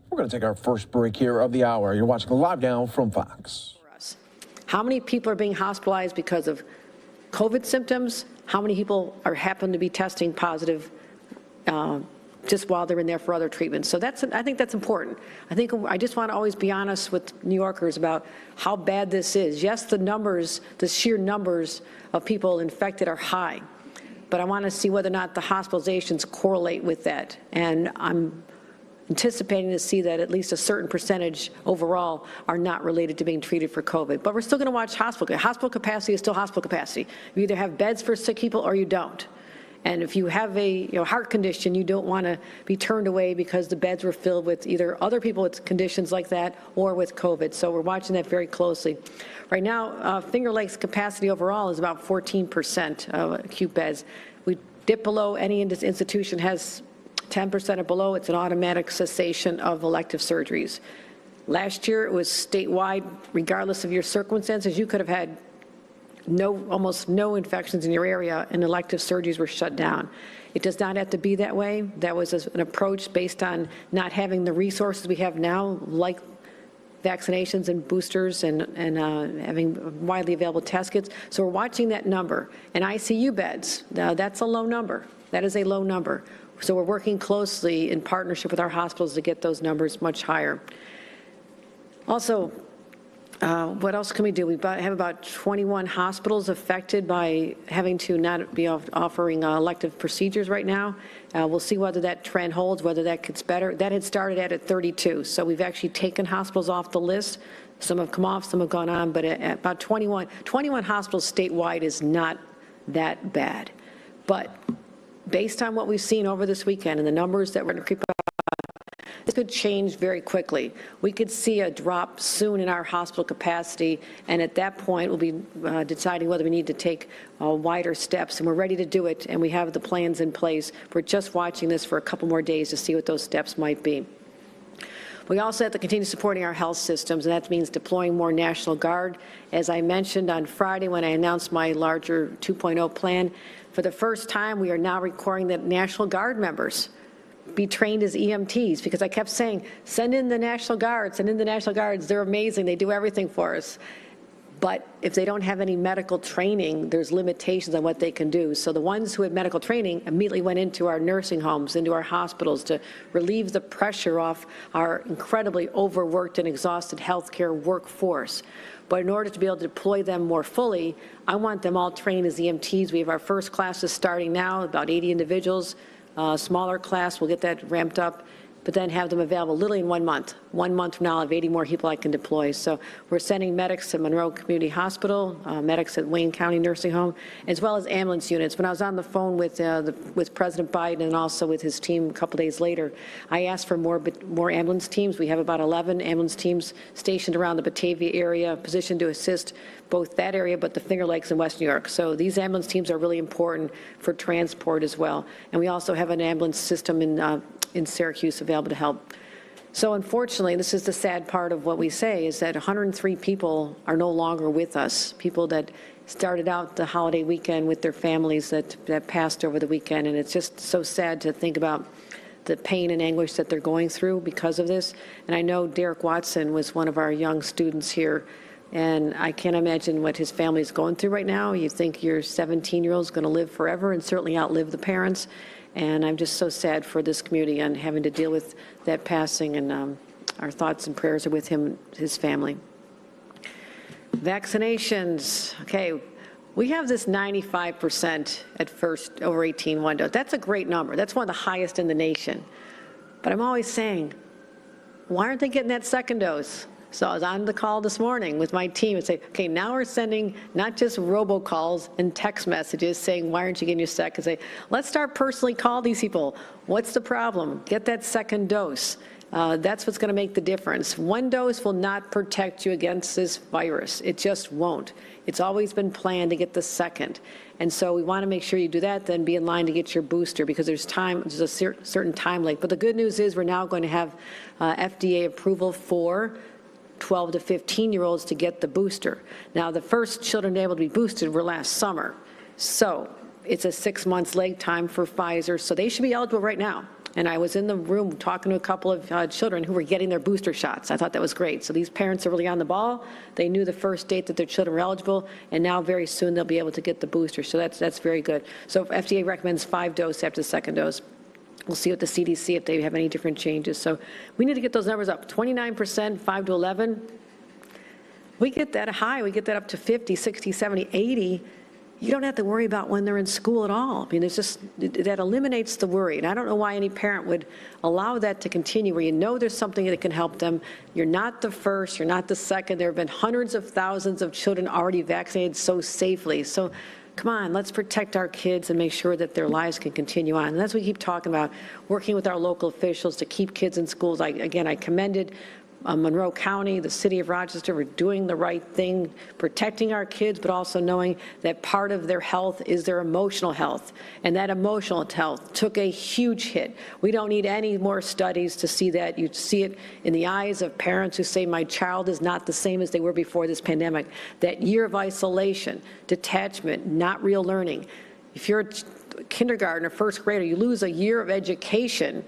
We're going to take our first break here of the hour. You're watching Live Now from Fox. How many people are being hospitalized because of COVID symptoms? How many people happen to be testing positive just while they're in there for other treatments? So I think that's important. I just want to always be honest with New Yorkers about how bad this is. Yes, the sheer numbers of people infected are high, but I want to see whether or not the hospitalizations correlate with that. And I'm anticipating to see that at least a certain percentage overall are not related to being treated for COVID. But we're still going to watch hospital. Hospital capacity is still hospital capacity. You either have beds for sick people or you don't. And if you have a heart condition, you don't want to be turned away because the beds were filled with either other people with conditions like that or with COVID. So we're watching that very closely. Right now, Finger Lakes capacity overall is about 14% of acute beds. We dip below. Any institution has 10% or below, it's an automatic cessation of elective surgeries. Last year, it was statewide, regardless of your circumstances. You could have had almost no infections in your area, and elective surgeries were shut down. It does not have to be that way. That was an approach based on not having the resources we have now, like vaccinations and boosters and having widely available test kits. So we're watching that number. And ICU beds, that's a low number. That is a low number. So we're working closely in partnership with our hospitals to get those numbers much higher. Also, what else can we do? We have about 21 hospitals affected by having to not be offering elective procedures right now. We'll see whether that trend holds, whether that gets better. That had started at 32, so we've actually taken hospitals off the list. Some have come off, some have gone on, but at about 21 hospitals statewide is not that bad. But based on what we've seen over this weekend and the numbers that we're going to creep up, this could change very quickly. We could see a drop soon in our hospital capacity, and at that point, we'll be deciding whether we need to take wider steps, and we're ready to do it, and we have the plans in place. We're just watching this for a couple more days to see what those steps might be. We also have to continue supporting our health systems, and that means deploying more National Guard. As I mentioned on Friday when I announced my larger 2.0 plan, for the first time, we are now requiring that National Guard members be trained as EMTs, because I kept saying, send in the National Guard, send in the National Guards. They're amazing. They do everything for us. But if they don't have any medical training, there's limitations on what they can do. So the ones who had medical training immediately went into our nursing homes, into our hospitals to relieve the pressure off our incredibly overworked and exhausted healthcare workforce. But in order to be able to deploy them more fully, I want them all trained as EMTs. We have our first classes starting now, about 80 individuals. Smaller class, we'll get that ramped up. but then have them available literally in 1 month. 1 month from now, I'll have 80 more people I can deploy. So we're sending medics to Monroe Community Hospital, medics at Wayne County Nursing Home, as well as ambulance units. When I was on the phone with President Biden and also with his team a couple days later, I asked for more ambulance teams. We have about 11 ambulance teams stationed around the Batavia area, positioned to assist both that area, but the Finger Lakes in West New York. So these ambulance teams are really important for transport as well. And we also have an ambulance system in Syracuse available to help. So unfortunately, this is the sad part of what we say, is that 103 people are no longer with us, people that started out the holiday weekend with their families that passed over the weekend. And it's just so sad to think about the pain and anguish that they're going through because of this. And I know Derek Watson was one of our young students here, and I can't imagine what his family is going through right now. You think your 17-year-old is going to live forever and certainly outlive the parents. And I'm just so sad for this community on having to deal with that passing, and our thoughts and prayers are with him and his family. Vaccinations. Okay, we have this 95% at first over 18 one dose. That's a great number. That's one of the highest in the nation. But I'm always saying, why aren't they getting that second dose? So I was on the call this morning with my team and say, okay, now we're sending not just robocalls and text messages saying, why aren't you getting your second? Say, let's start personally call these people. What's the problem? Get that second dose. That's what's going to make the difference. One dose will not protect you against this virus. It just won't. It's always been planned to get the second. And so we want to make sure you do that, then be in line to get your booster, because there's a certain time lag. But the good news is we're now going to have FDA approval for 12 to 15-year-olds to get the booster. Now, the first children able to be boosted were last summer. So it's a 6 months lag time for Pfizer. So they should be eligible right now. And I was in the room talking to a couple of children who were getting their booster shots. I thought that was great. So these parents are really on the ball. They knew the first date that their children were eligible, and now very soon they'll be able to get the booster. So that's very good. So FDA recommends 5 doses after the second dose. We'll see what the CDC, if they have any different changes. So we need to get those numbers up. 29%, 5 to 11. We get that high. We get that up to 50, 60, 70, 80. You don't have to worry about when they're in school at all. I mean, it's just, that eliminates the worry. And I don't know why any parent would allow that to continue, where you know there's something that can help them. You're not the first, you're not the second. There have been hundreds of thousands of children already vaccinated so safely. So come on, let's protect our kids and make sure that their lives can continue on. And that's what we keep talking about, working with our local officials to keep kids in schools. I commended Monroe County, the city of Rochester, for doing the right thing, protecting our kids, but also knowing that part of their health is their emotional health. And that emotional health took a huge hit. We don't need any more studies to see that. You see it in the eyes of parents who say, my child is not the same as they were before this pandemic. That year of isolation, detachment, not real learning. If you're a kindergartner, first grader, you lose a year of education.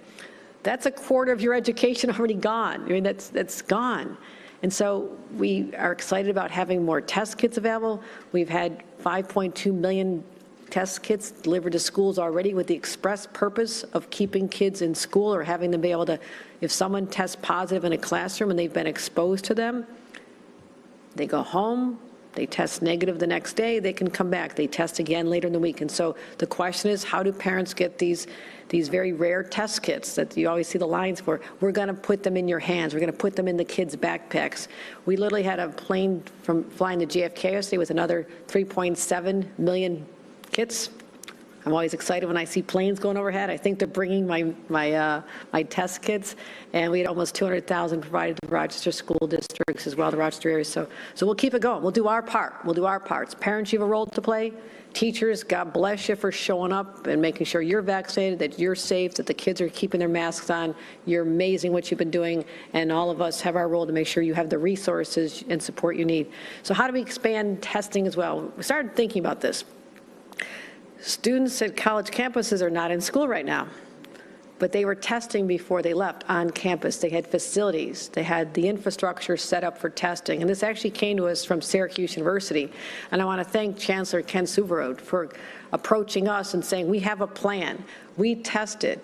That's a quarter of your education already gone. I mean, that's gone. And so we are excited about having more test kits available. We've had 5.2 million test kits delivered to schools already with the express purpose of keeping kids in school, or having them be able to, if someone tests positive in a classroom and they've been exposed to them, they go home, they test negative the next day, they can come back, they test again later in the week. And so the question is, how do parents get these very rare test kits that you always see the lines for? We're going to put them in your hands. We're going to put them in the kids' backpacks. We literally had a plane flying to JFK yesterday with another 3.7 million kits. I'm always excited when I see planes going overhead. I think they're bringing my test kits, and we had almost 200,000 provided to Rochester school districts as well, the Rochester area. So we'll keep it going. We'll do our part. We'll do our parts. Parents, you have a role to play. Teachers, God bless you for showing up and making sure you're vaccinated, that you're safe, that the kids are keeping their masks on. You're amazing what you've been doing, and all of us have our role to make sure you have the resources and support you need. So how do we expand testing as well? We started thinking about this. Students at college campuses are not in school right now, but they were testing before they left on campus. They had facilities. They had the infrastructure set up for testing. And this actually came to us from Syracuse University. And I want to thank Chancellor Ken Suvarode for approaching us and saying, we have a plan. We tested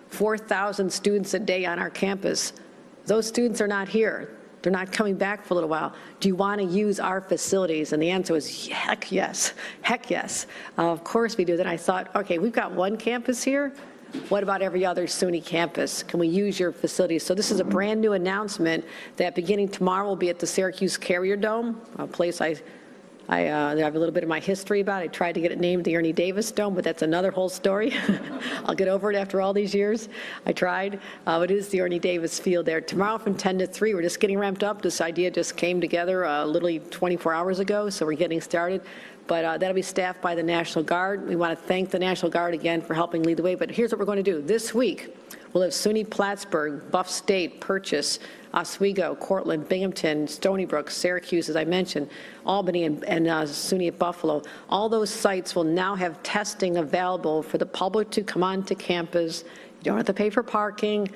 4,000 students a day on our campus. Those students are not here. They're not coming back for a little while. Do you want to use our facilities? And the answer was, heck yes, heck yes. Of course we do. Then I thought, okay, we've got one campus here. What about every other SUNY campus? Can we use your facilities? So this is a brand new announcement that beginning tomorrow will be at the Syracuse Carrier Dome, a place I have a little bit of my history about. I tried to get it named the Ernie Davis Dome, but that's another whole story. I'll get over it after all these years. I tried. It is the Ernie Davis Field there. Tomorrow from 10 to 3, we're just getting ramped up. This idea just came together literally 24 hours ago, so we're getting started. But that'll be staffed by the National Guard. We want to thank the National Guard again for helping lead the way. But here's what we're going to do. This week, we'll have SUNY Plattsburgh, Buff State, Purchase, Oswego, Cortland, Binghamton, Stony Brook, Syracuse, as I mentioned, Albany, and SUNY at Buffalo. All those sites will now have testing available for the public to come onto campus. You don't have to pay for parking.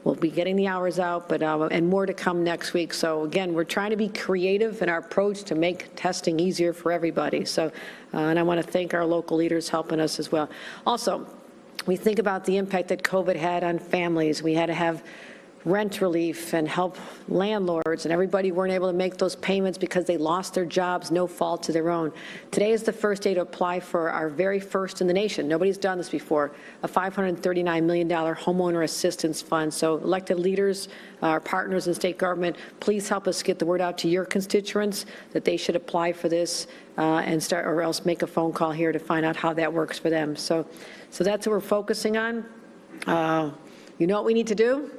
We'll be getting the hours out, but and more to come next week. So again, we're trying to be creative in our approach to make testing easier for everybody. So, and I want to thank our local leaders helping us as well. Also, we think about the impact that COVID had on families. We had to have rent relief and help landlords, and everybody weren't able to make those payments because they lost their jobs, no fault to their own. Today is the first day to apply for our very first in the nation, nobody's done this before, a $539 million homeowner assistance fund. So elected leaders, our partners in state government, please help us get the word out to your constituents that they should apply for this and start, or else make a phone call here to find out how that works for them. So that's what we're focusing on. You know what we need to do?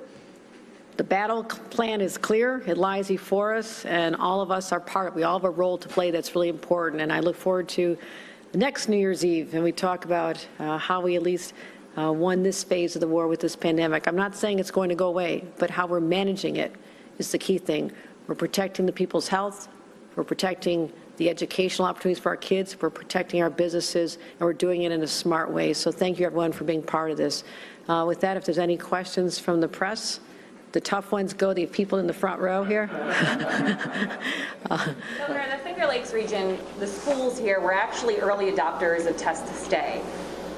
The battle plan is clear. It lies before us, and all of us are part of it. We all have a role to play that's really important, and I look forward to the next New Year's Eve, and we talk about how we at least won this phase of the war with this pandemic. I'm not saying it's going to go away, but how we're managing it is the key thing. We're protecting the people's health. We're protecting the educational opportunities for our kids. We're protecting our businesses, and we're doing it in a smart way. So thank you, everyone, for being part of this. With that, if there's any questions from the press, the tough ones go, the people in the front row here. Governor, in the Finger Lakes region, the schools here were actually early adopters of test to stay.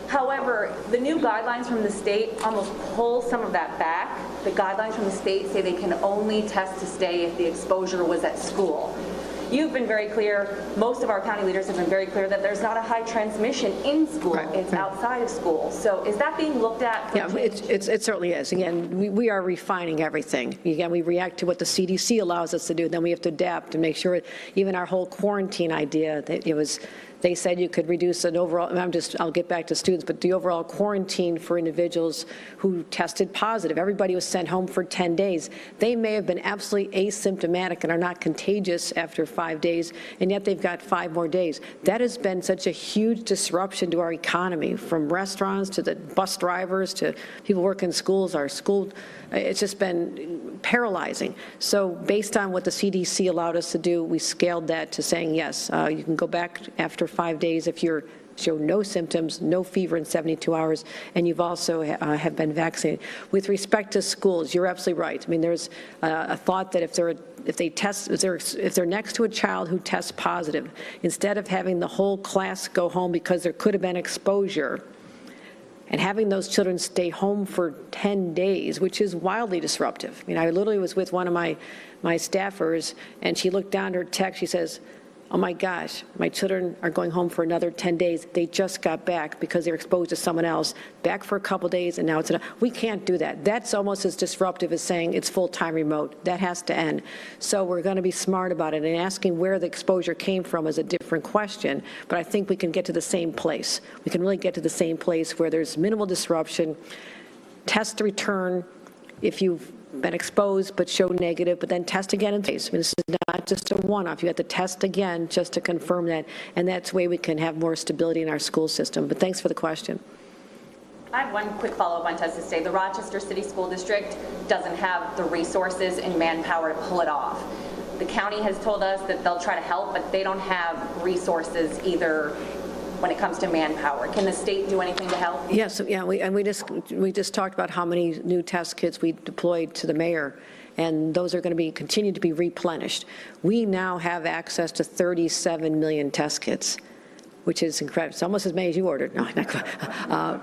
However, the new guidelines from the state almost pull some of that back. The guidelines from the state say they can only test to stay if the exposure was at school. You've been very clear, most of our county leaders have been very clear that there's not a high transmission in school, it's outside of school. So is that being looked at? Yeah, it certainly is. Again, we are refining everything. Again, we react to what the CDC allows us to do, then we have to adapt and make sure, even our whole quarantine idea, that it was, they said you could reduce an overall, I'll get back to students, but the overall quarantine for individuals who tested positive. Everybody was sent home for 10 days. They may have been absolutely asymptomatic and are not contagious after 5 days, and yet they've got 5 more days. That has been such a huge disruption to our economy, from restaurants to the bus drivers to people working in schools, our school. It's just been paralyzing. So based on what the CDC allowed us to do, we scaled that to saying, yes, you can go back after 5 days if you show no symptoms, no fever in 72 hours, and you've also have been vaccinated. With respect to schools, you're absolutely right. I mean, there's a thought that if they're next to a child who tests positive, instead of having the whole class go home because there could have been exposure, and having those children stay home for 10 days, which is wildly disruptive. I mean, I literally was with one of my staffers, and she looked down at her text, she says, oh my gosh, my children are going home for another 10 days. They just got back because they're exposed to someone else, back for a couple days, and now it's enough. We can't do that. That's almost as disruptive as saying it's full-time remote. That has to end. So we're going to be smart about it, and asking where the exposure came from is a different question, but I think we can get to the same place. We can really get to the same place where there's minimal disruption, test to return if you've been exposed but show negative, but then test again in place. I mean, this is not just a one-off. You have to test again just to confirm that, and that's the way we can have more stability in our school system. But thanks for the question. I have one quick follow-up on test to stay. The Rochester City School District doesn't have the resources and manpower to pull it off. The county has told us that they'll try to help, but they don't have resources either when it comes to manpower. Can the state do anything to help? Yes, yeah, we just talked about how many new test kits we deployed to the mayor, and those are going to continue to be replenished. We now have access to 37 million test kits, which is incredible. It's almost as many as you ordered. No, not quite.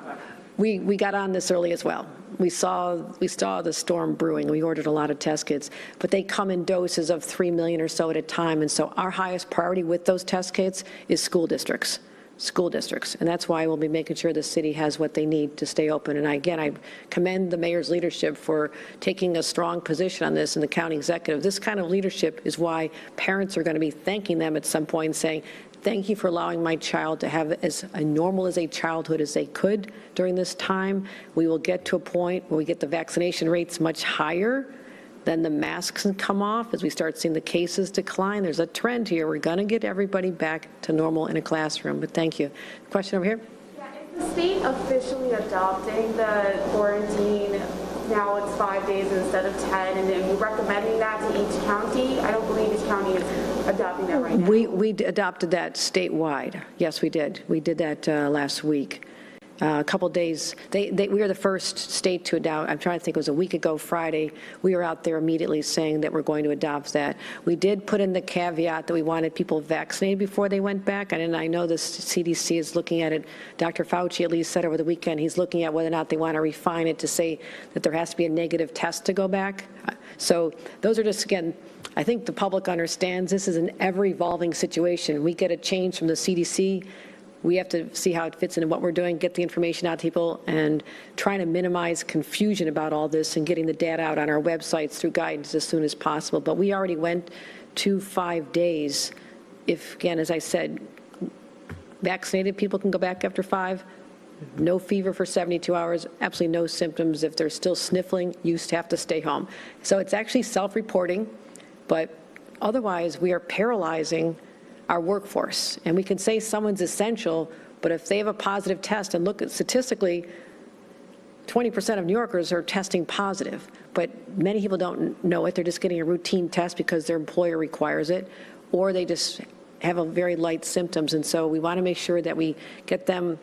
We got on this early as well. We saw the storm brewing. We ordered a lot of test kits, but they come in doses of 3 million or so at a time, and so our highest priority with those test kits is school districts. school districts. And that's why we'll be making sure the city has what they need to stay open. And I commend the mayor's leadership for taking a strong position on this, and the county executive. This kind of leadership is why parents are going to be thanking them at some point, saying, thank you for allowing my child to have as normal as a childhood as they could during this time. We will get to a point where we get the vaccination rates much higher, then the masks can come off as we start seeing the cases decline. There's a trend here. We're going to get everybody back to normal in a classroom. But thank you. Question over here. Yeah, is the state officially adopting the quarantine? Now it's 5 days instead of 10, and then recommending that to each county? I don't believe each county is adopting that right now. We adopted that statewide. Yes, we did. We did that last week. A couple days, we were the first state to adopt. I'm trying to think, it was a week ago Friday. We were out there immediately saying that we're going to adopt that. We did put in the caveat that we wanted people vaccinated before they went back, and I know the CDC is looking at it. Dr. Fauci at least said over the weekend he's looking at whether or not they want to refine it to say that there has to be a negative test to go back. So those are just, again, I think the public understands this is an ever-evolving situation. We get a change from the CDC. We have to see how it fits into what we're doing, get the information out to people, and trying to minimize confusion about all this and getting the data out on our websites through guidance as soon as possible. But we already went to 5 days. If, again, as I said, vaccinated people can go back after 5, no fever for 72 hours, absolutely no symptoms. If they're still sniffling, you have to stay home. So it's actually self-reporting, but otherwise we are paralyzing our workforce. And we can say someone's essential, but if they have a positive test, and look at statistically, 20% of New Yorkers are testing positive, but many people don't know it. They're just getting a routine test because their employer requires it, or they just have a very light symptoms. And so we want to make sure that we get them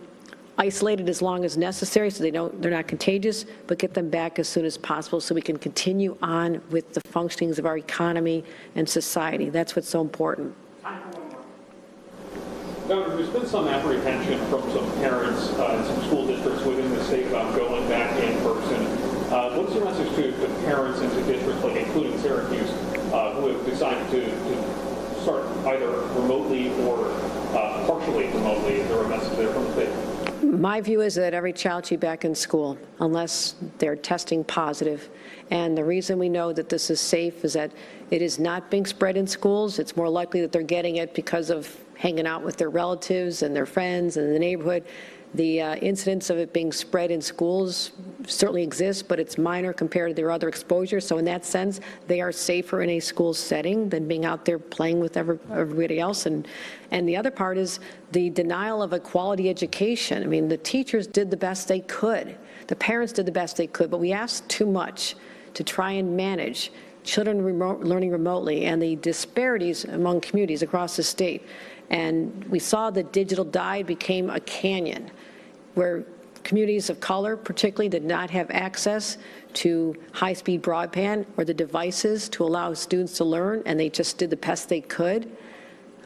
isolated as long as necessary so they're not contagious, but get them back as soon as possible so we can continue on with the functionings of our economy and society. That's what's so important. Governor, there's been some apprehension from some parents and some school districts within the state about going back in person. What's your message to parents and to districts, like including Syracuse, who have decided to start either remotely or partially remotely? Is there a message there from the state? My view is that every child should be back in school unless they're testing positive. And the reason we know that this is safe is that it is not being spread in schools. It's more likely that they're getting it because of hanging out with their relatives and their friends and the neighborhood. The incidence of it being spread in schools certainly exists, but it's minor compared to their other exposures. So in that sense, they are safer in a school setting than being out there playing with everybody else. And the other part is the denial of a quality education. I mean, the teachers did the best they could. The parents did the best they could, but we asked too much to try and manage children learning remotely and the disparities among communities across the state. And we saw the digital divide became a canyon where communities of color particularly did not have access to high-speed broadband or the devices to allow students to learn, and they just did the best they could.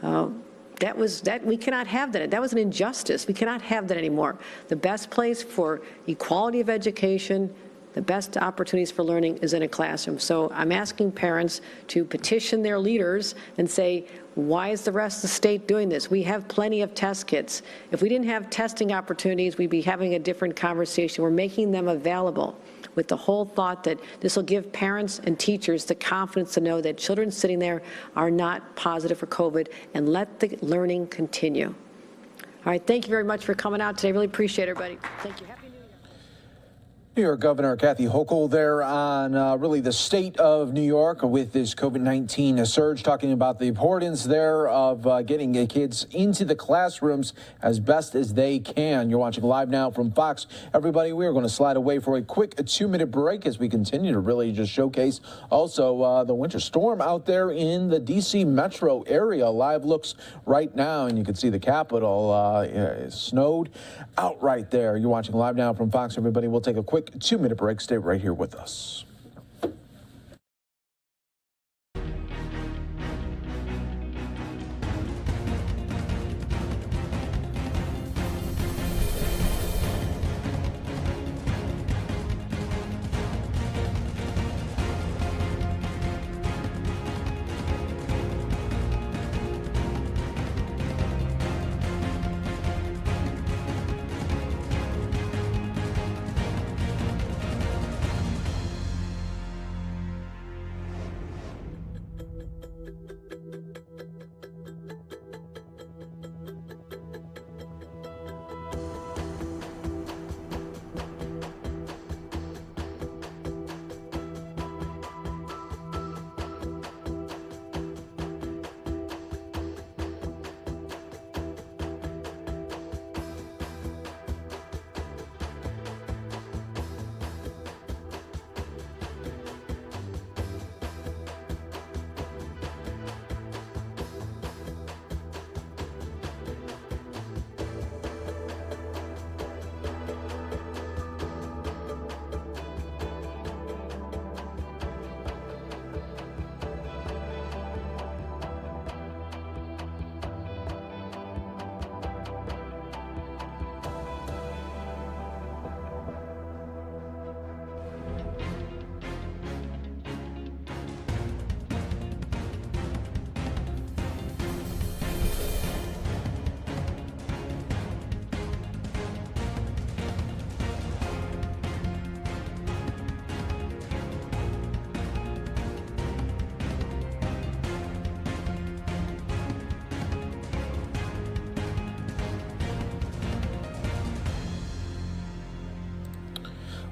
We cannot have that. That was an injustice. We cannot have that anymore. The best place for equality of education, the best opportunities for learning is in a classroom. So I'm asking parents to petition their leaders and say, why is the rest of the state doing this? We have plenty of test kits. If we didn't have testing opportunities, we'd be having a different conversation. We're making them available with the whole thought that this will give parents and teachers the confidence to know that children sitting there are not positive for COVID, and let the learning continue. All right, thank you very much for coming out today. Really appreciate it, everybody. Thank you. Happy New Year. New York Governor Kathy Hochul there on really the state of New York with this COVID-19 surge, talking about the importance there of getting kids into the classrooms as best as they can. You're watching Live Now from Fox. Everybody, we are going to slide away for a quick 2-minute break as we continue to really just showcase also the winter storm out there in the D.C. metro area. Live looks right now, and you can see the Capitol snowed out right there. You're watching Live Now from Fox. Everybody, we'll take a quick 2-minute break. Stay right here with us.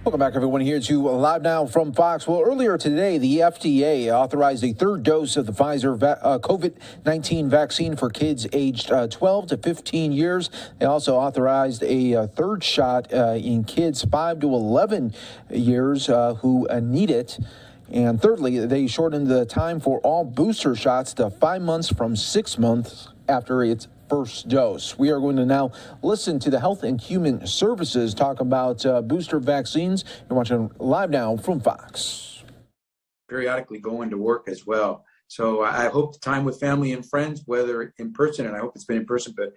Welcome back, everyone, here to Live Now from Fox. Well, earlier today, the FDA authorized a third dose of the Pfizer COVID-19 vaccine for kids aged 12 to 15 years. They also authorized a third shot in kids 5 to 11 years who need it. And thirdly, they shortened the time for all booster shots to 5 months from 6 months after its first dose. We are going to now listen to the Health and Human Services talk about booster vaccines. You're watching Live Now from Fox. Periodically going to work as well. So I hope the time with family and friends, whether in person, and I hope it's been in person, but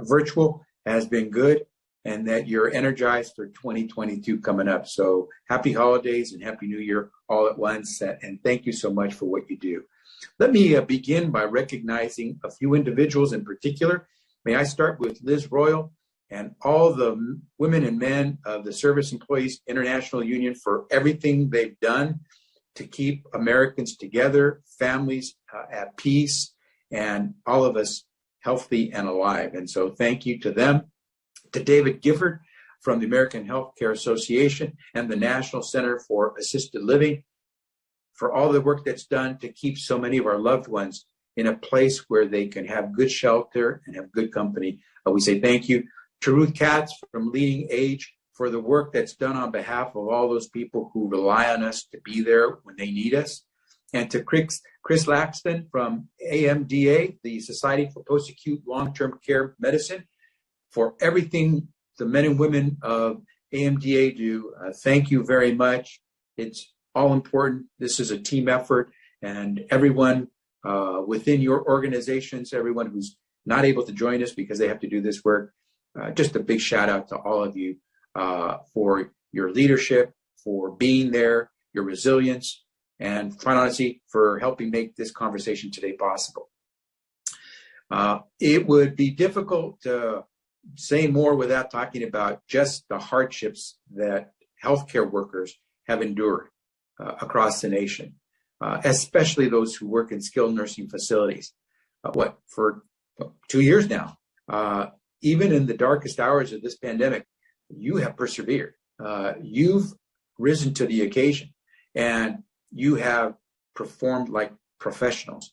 virtual, has been good, and that you're energized for 2022 coming up. So happy holidays and happy new year all at once. And thank you so much for what you do. Let me begin by recognizing a few individuals in particular. May I start with Liz Royal and all the women and men of the Service Employees International Union for everything they've done to keep Americans together, families at peace, and all of us healthy and alive. And so thank you to them. To David Gifford from the American Healthcare Association and the National Center for Assisted Living, for all the work that's done to keep so many of our loved ones in a place where they can have good shelter and have good company. We say thank you to Ruth Katz from Leading Age for the work that's done on behalf of all those people who rely on us to be there when they need us. And to Chris Laxton from AMDA, the Society for Post-Acute Long-Term Care Medicine, for everything the men and women of AMDA do. Thank you very much. It's all important. This is a team effort, and everyone within your organizations, everyone who's not able to join us because they have to do this work, just a big shout out to all of you for your leadership, for being there, your resilience, and quite honestly, for helping make this conversation today possible. It would be difficult to say more without talking about just the hardships that healthcare workers have endured across the nation, especially those who work in skilled nursing facilities. For 2 years now, even in the darkest hours of this pandemic, you have persevered. You've risen to the occasion, and you have performed like professionals.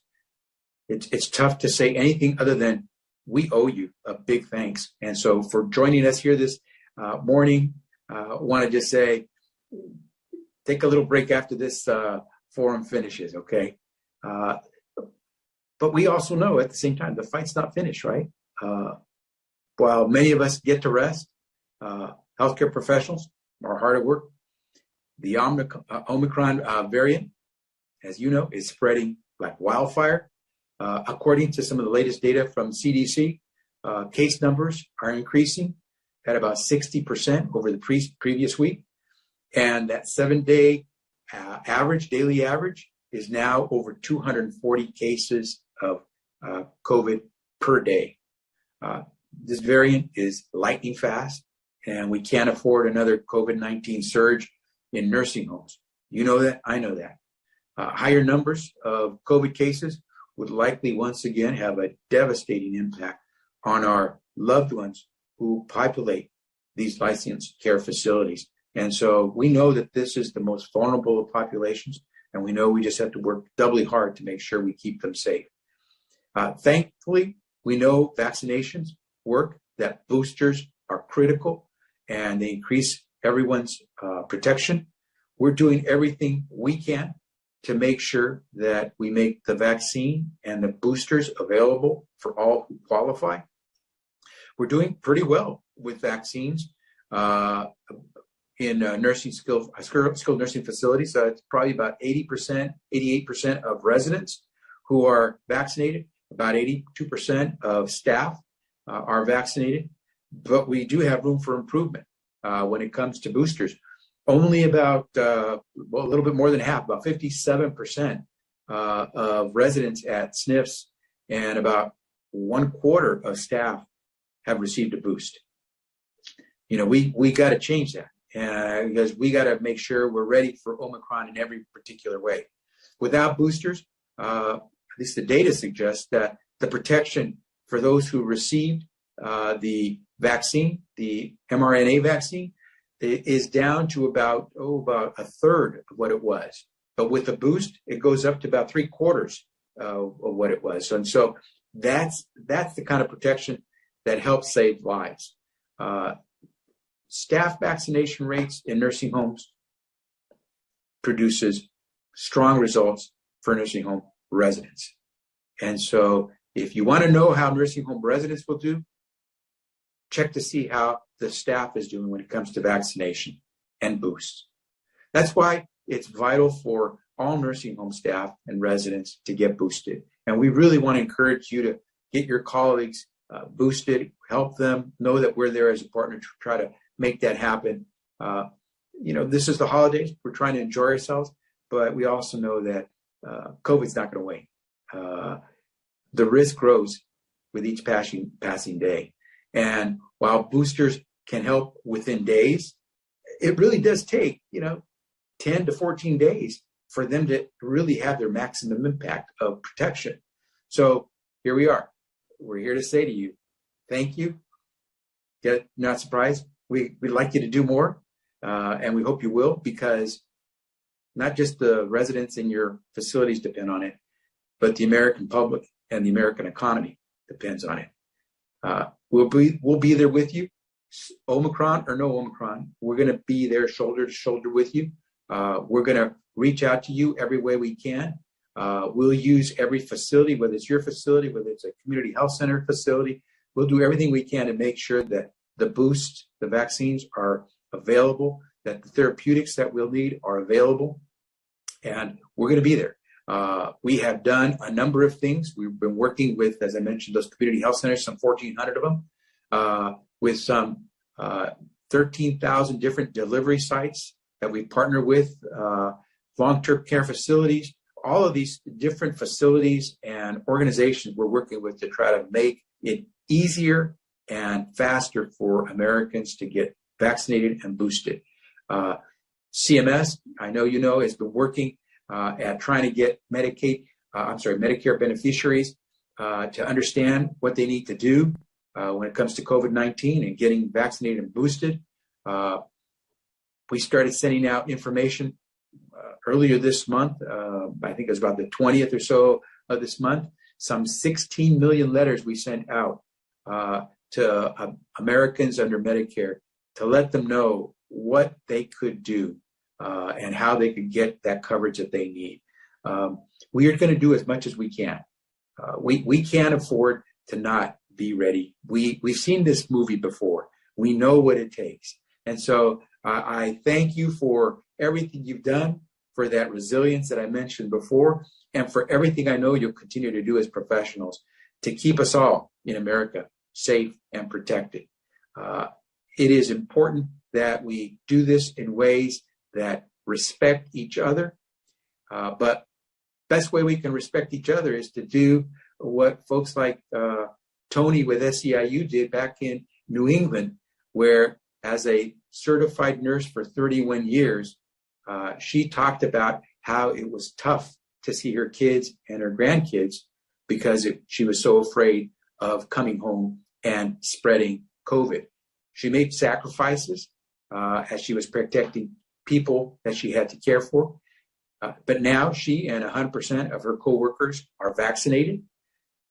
It's tough to say anything other than we owe you a big thanks. And so for joining us here this morning, I want to just say, take a little break after this forum finishes, okay? But we also know at the same time, the fight's not finished, right? While many of us get to rest, healthcare professionals are hard at work. The Omicron variant, as you know, is spreading like wildfire. According to some of the latest data from CDC, case numbers are increasing at about 60% over the previous week. And that 7-day daily average, is now over 240 cases of COVID per day. This variant is lightning fast, and we can't afford another COVID-19 surge in nursing homes. You know that, I know that. Higher numbers of COVID cases would likely once again have a devastating impact on our loved ones who populate these licensed care facilities. And so we know that this is the most vulnerable of populations, and we know we just have to work doubly hard to make sure we keep them safe. Thankfully, we know vaccinations work, that boosters are critical, and they increase everyone's protection. We're doing everything we can to make sure that we make the vaccine and the boosters available for all who qualify. We're doing pretty well with vaccines in skilled nursing facilities. It's probably about 80%, 88% of residents who are vaccinated. About 82% of staff are vaccinated, but we do have room for improvement when it comes to boosters. Only about, a little bit more than half, about 57% of residents at SNFs and about 1/4 of staff have received a boost. You know, we got to change that because we got to make sure we're ready for Omicron in every particular way. Without boosters, at least the data suggests that the protection for those who received the vaccine, the mRNA vaccine, is down to about a third of what it was. But with the boost, it goes up to about 3/4 of what it was. And so that's the kind of protection that helps save lives. Staff vaccination rates in nursing homes produces strong results for nursing home residents. And so if you want to know how nursing home residents will do, check to see how the staff is doing when it comes to vaccination and boosts. That's why it's vital for all nursing home staff and residents to get boosted. And we really want to encourage you to get your colleagues boosted, help them know that we're there as a partner to try to make that happen. This is the holidays. We're trying to enjoy ourselves, but we also know that COVID's not going to wane. The risk grows with each passing day. And while boosters can help within days, it really does take, 10 to 14 days for them to really have their maximum impact of protection. So here we are. We're here to say to you, thank you. Get not surprised. We'd like you to do more, and we hope you will, because not just the residents in your facilities depend on it, but the American public and the American economy depends on it. We'll be there with you, Omicron or no Omicron. We're going to be there shoulder to shoulder with you. We're going to reach out to you every way we can. We'll use every facility, whether it's your facility, whether it's a community health center facility. We'll do everything we can to make sure that the boosts, the vaccines are available, that the therapeutics that we'll need are available, and we're going to be there. We have done a number of things. We've been working with, as I mentioned, those community health centers, some 1,400 of them, with some 13,000 different delivery sites that we partner with, long-term care facilities, all of these different facilities and organizations we're working with to try to make it easier and faster for Americans to get vaccinated and boosted. CMS, I know you know, has been working at trying to get Medicare beneficiaries to understand what they need to do when it comes to COVID-19 and getting vaccinated and boosted. We started sending out information earlier this month. I think it was about the 20th or so of this month. Some 16 million letters we sent out to Americans under Medicare to let them know what they could do and how they could get that coverage that they need. We are going to do as much as we can. We can't afford to not be ready. We've seen this movie before. We know what it takes. And so I thank you for everything you've done, for that resilience that I mentioned before, and for everything I know you'll continue to do as professionals to keep us all in America safe and protected. It is important that we do this in ways that respect each other, but best way we can respect each other is to do what folks like Tony with SEIU did back in New England, where as a certified nurse for 31 years, she talked about how it was tough to see her kids and her grandkids because she was so afraid of coming home and spreading COVID. She made sacrifices as she was protecting people that she had to care for. But now she and 100% of her coworkers are vaccinated,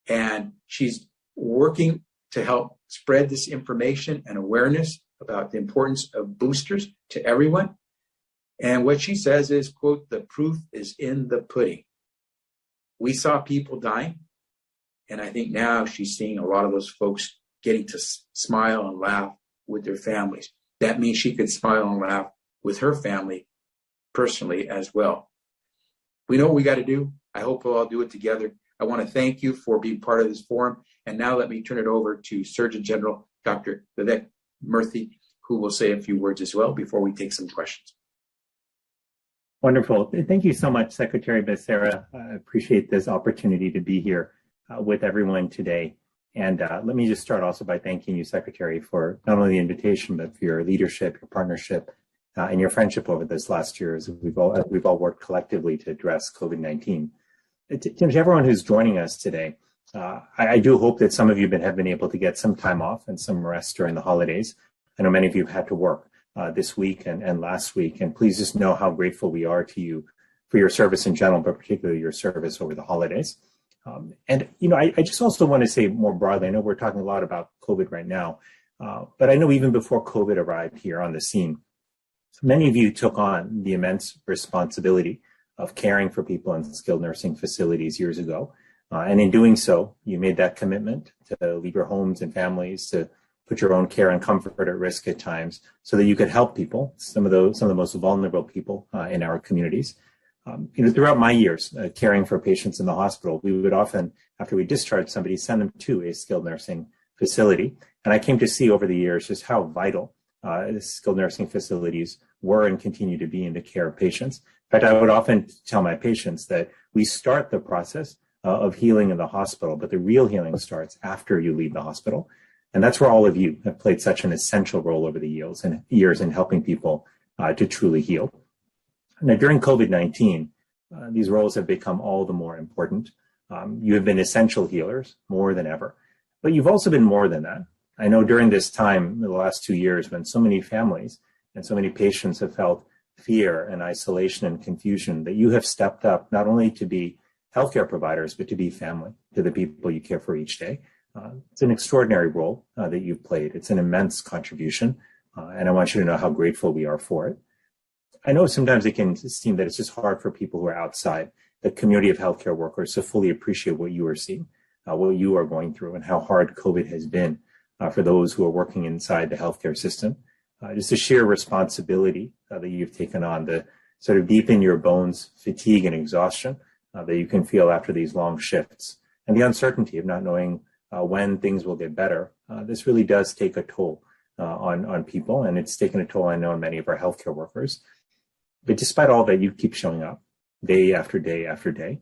and she's working to help spread this information and awareness about the importance of boosters to everyone. And what she says is, quote, "The proof is in the pudding." We saw people dying, and I think now she's seeing a lot of those folks getting to smile and laugh with their families. That means she could smile and laugh with her family personally as well. We know what we got to do. I hope we'll all do it together. I want to thank you for being part of this forum. And now let me turn it over to Surgeon General Dr. Vivek Murthy, who will say a few words as well before we take some questions. Wonderful. Thank you so much, Secretary Becerra. I appreciate this opportunity to be here with everyone today. And let me just start also by thanking you, Secretary, for not only the invitation, but for your leadership, your partnership, and your friendship over this last year as we've all worked collectively to address COVID-19. To everyone who's joining us today, I do hope that some of you have been able to get some time off and some rest during the holidays. I know many of you have had to work. this week and last week. And please just know how grateful we are to you for your service in general, but particularly your service over the holidays. And, you know, I just also want to say more broadly, I know we're talking a lot about COVID right now, but I know even before COVID arrived here on the scene, many of you took on the immense responsibility of caring for people in skilled nursing facilities years ago. And in doing so, you made that commitment to leave your homes and families, to put your own care and comfort at risk at times so that you could help people, some of the most vulnerable people in our communities. You know, throughout my years caring for patients in the hospital, we would often, after we discharged somebody, send them to a skilled nursing facility. And I came to see over the years just how vital skilled nursing facilities were and continue to be in the care of patients. In fact, I would often tell my patients that we start the process of healing in the hospital, but the real healing starts after you leave the hospital. And that's where all of you have played such an essential role over the years in helping people to truly heal. Now, during COVID-19, these roles have become all the more important. You have been essential healers more than ever, but you've also been more than that. I know during this time, the last 2 years, when so many families and so many patients have felt fear and isolation and confusion, that you have stepped up not only to be healthcare providers, but to be family to the people you care for each day. It's an extraordinary role that you've played. It's an immense contribution, and I want you to know how grateful we are for it. I know sometimes it can seem that it's just hard for people who are outside the community of healthcare workers to fully appreciate what you are seeing, what you are going through, and how hard COVID has been for those who are working inside the healthcare system. Just the sheer responsibility that you've taken on, the sort of deep in your bones fatigue and exhaustion that you can feel after these long shifts, and the uncertainty of not knowing when things will get better. This really does take a toll on people, and it's taken a toll, I know, on many of our healthcare workers. But despite all that, you keep showing up day after day after day.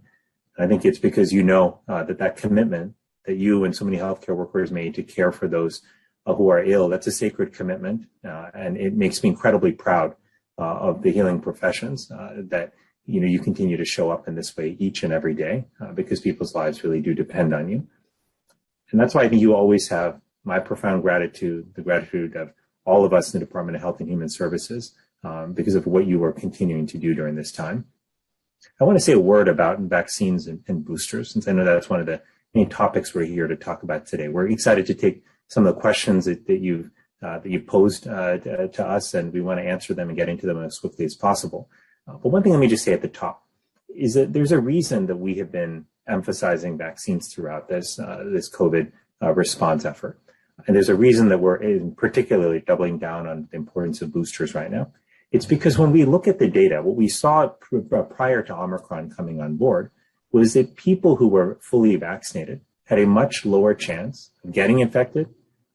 I think it's because you know that commitment that you and so many healthcare workers made to care for those who are ill, that's a sacred commitment, and it makes me incredibly proud of the healing professions that you continue to show up in this way each and every day because people's lives really do depend on you. And that's why I think you always have my profound gratitude, the gratitude of all of us in the Department of Health and Human Services because of what you are continuing to do during this time. I want to say a word about vaccines and boosters, since I know that's one of the main topics we're here to talk about today. We're excited to take some of the questions that you've posed to us, and we want to answer them and get into them as quickly as possible. But one thing let me just say at the top is that there's a reason that we have been emphasizing vaccines throughout this COVID response effort. And there's a reason that we're particularly doubling down on the importance of boosters right now. It's because when we look at the data, what we saw prior to Omicron coming on board was that people who were fully vaccinated had a much lower chance of getting infected,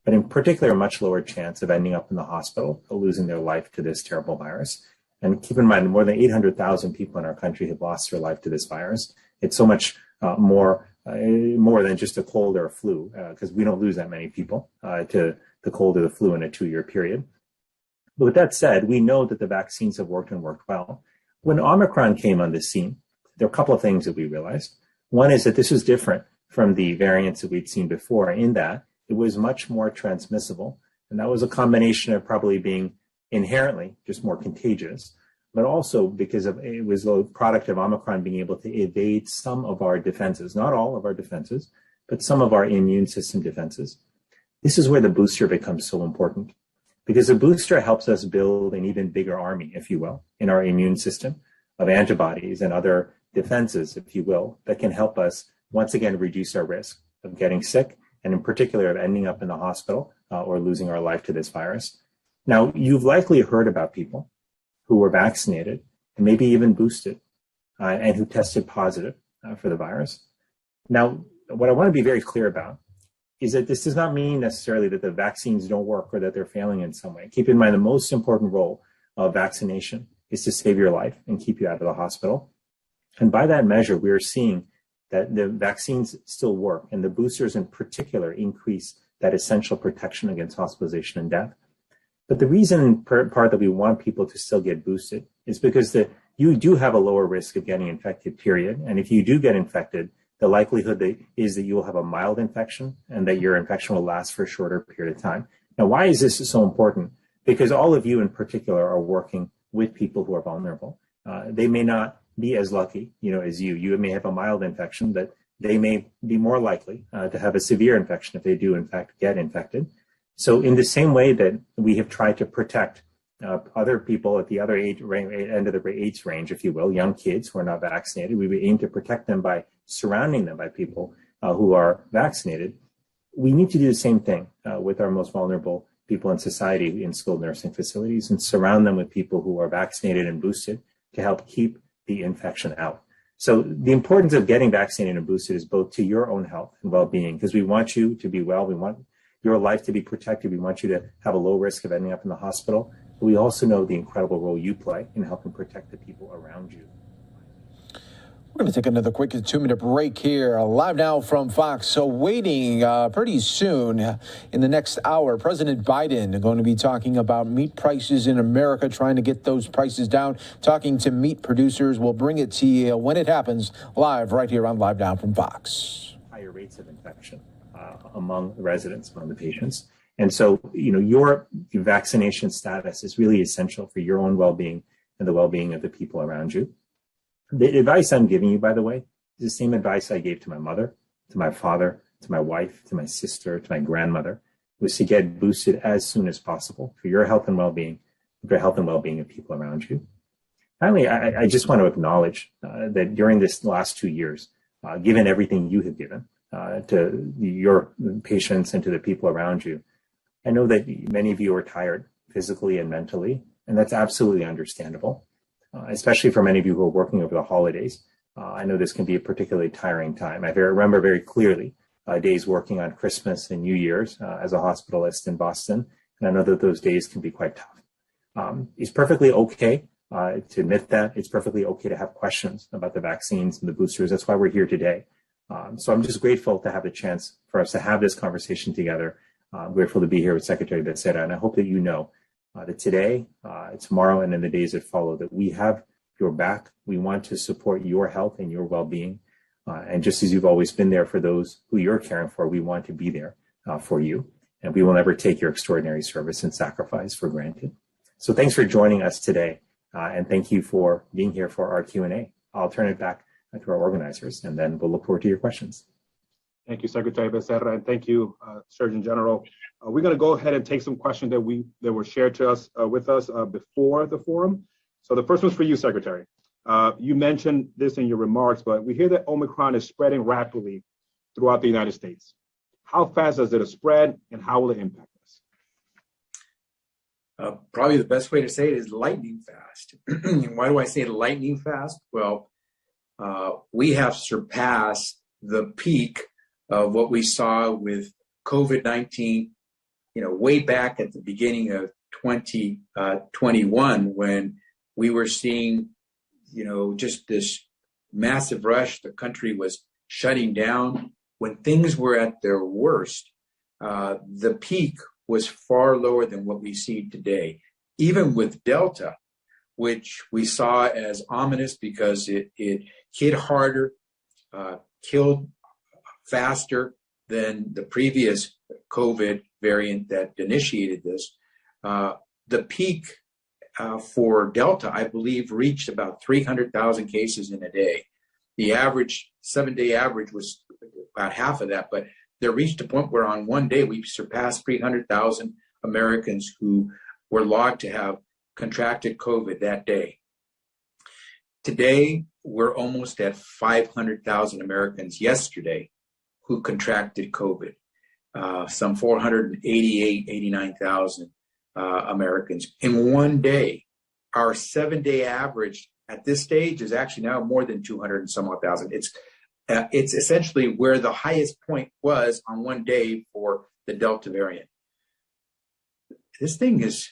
but in particular, a much lower chance of ending up in the hospital or losing their life to this terrible virus. And keep in mind, more than 800,000 people in our country have lost their life to this virus. It's so much more than just a cold or a flu, because we don't lose that many people to the cold or the flu in a 2-year period. But with that said, we know that the vaccines have worked and worked well. When Omicron came on the scene, there are a couple of things that we realized. One is that this was different from the variants that we'd seen before in that it was much more transmissible. And that was a combination of probably being inherently just more contagious, but also because it was a product of Omicron being able to evade some of our defenses, not all of our defenses, but some of our immune system defenses. This is where the booster becomes so important, because the booster helps us build an even bigger army, if you will, in our immune system of antibodies and other defenses, if you will, that can help us once again reduce our risk of getting sick, and in particular of ending up in the hospital or losing our life to this virus. Now, you've likely heard about people who were vaccinated and maybe even boosted and who tested positive for the virus. Now, what I want to be very clear about is that this does not mean necessarily that the vaccines don't work or that they're failing in some way. Keep in mind, the most important role of vaccination is to save your life and keep you out of the hospital. And by that measure, we are seeing that the vaccines still work, and the boosters in particular increase that essential protection against hospitalization and death. But the reason part that we want people to still get boosted is because you do have a lower risk of getting infected, period. And if you do get infected, the likelihood is that you will have a mild infection and that your infection will last for a shorter period of time. Now, why is this so important? because all of you in particular are working with people who are vulnerable. They may not be as lucky, as you. You may have a mild infection, but they may be more likely to have a severe infection if they do, in fact, get infected. So in the same way that we have tried to protect other people at the other end of the age range, if you will, young kids who are not vaccinated, we aim to protect them by surrounding them by people who are vaccinated. We need to do the same thing with our most vulnerable people in society in skilled nursing facilities and surround them with people who are vaccinated and boosted to help keep the infection out. So the importance of getting vaccinated and boosted is both to your own health and well-being, because we want you to be well. We want your life to be protected. We want you to have a low risk of ending up in the hospital. But we also know the incredible role you play in helping protect the people around you. We're going to take another quick 2-minute break here. Live now from Fox. So waiting pretty soon in the next hour, President Biden going to be talking about meat prices in America, trying to get those prices down, talking to meat producers. We'll bring it to you when it happens live right here on Live Now from Fox. Higher rates of infection among the residents, among the patients. And so, your vaccination status is really essential for your own well-being and the well-being of the people around you. The advice I'm giving you, by the way, is the same advice I gave to my mother, to my father, to my wife, to my sister, to my grandmother, was to get boosted as soon as possible for your health and well-being, for the health and well-being of people around you. Finally, I just want to acknowledge that during this last 2 years, given everything you have given to your patients and to the people around you, I know that many of you are tired physically and mentally, and that's absolutely understandable. Especially for many of you who are working over the holidays. I know this can be a particularly tiring time. I remember very clearly days working on Christmas and New Year's as a hospitalist in Boston, and I know that those days can be quite tough. It's perfectly okay to admit that. It's perfectly okay to have questions about the vaccines and the boosters. That's why we're here today. So I'm just grateful to have the chance for us to have this conversation together. I'm grateful to be here with Secretary Becerra, and I hope that you know that today, tomorrow, and in the days that follow, that we have your back. We want to support your health and your well-being. And just as you've always been there for those who you're caring for, we want to be there for you. And we will never take your extraordinary service and sacrifice for granted. So thanks for joining us today. And thank you for being here for our Q&A. I'll turn it back to our organizers, and then we'll look forward to your questions. Thank you, Secretary Becerra, and thank you, Surgeon General. We're going to go ahead and take some questions that were shared to us with us before the forum. So the first one's for you, Secretary. You mentioned this in your remarks, but we hear that Omicron is spreading rapidly throughout the United States. How fast does it spread, and how will it impact us? Probably the best way to say it is lightning fast. Why do I say lightning fast? Well, we have surpassed the peak of what we saw with COVID-19, way back at the beginning of 2021, when we were seeing, just this massive rush. The country was shutting down. When things were at their worst, the peak was far lower than what we see today. Even with Delta, which we saw as ominous because it hit harder, killed faster than the previous COVID variant that initiated this. The peak for Delta, I believe, reached about 300,000 cases in a day. The average 7-day average was about half of that, but they reached a point where on one day we surpassed 300,000 Americans who were logged to have contracted COVID that day. Today, we're almost at 500,000 Americans yesterday who contracted COVID. Some 89,000 Americans in one day. Our 7-day average at this stage is actually now more than 200 and some odd thousand. It's essentially where the highest point was on one day for the Delta variant. This thing is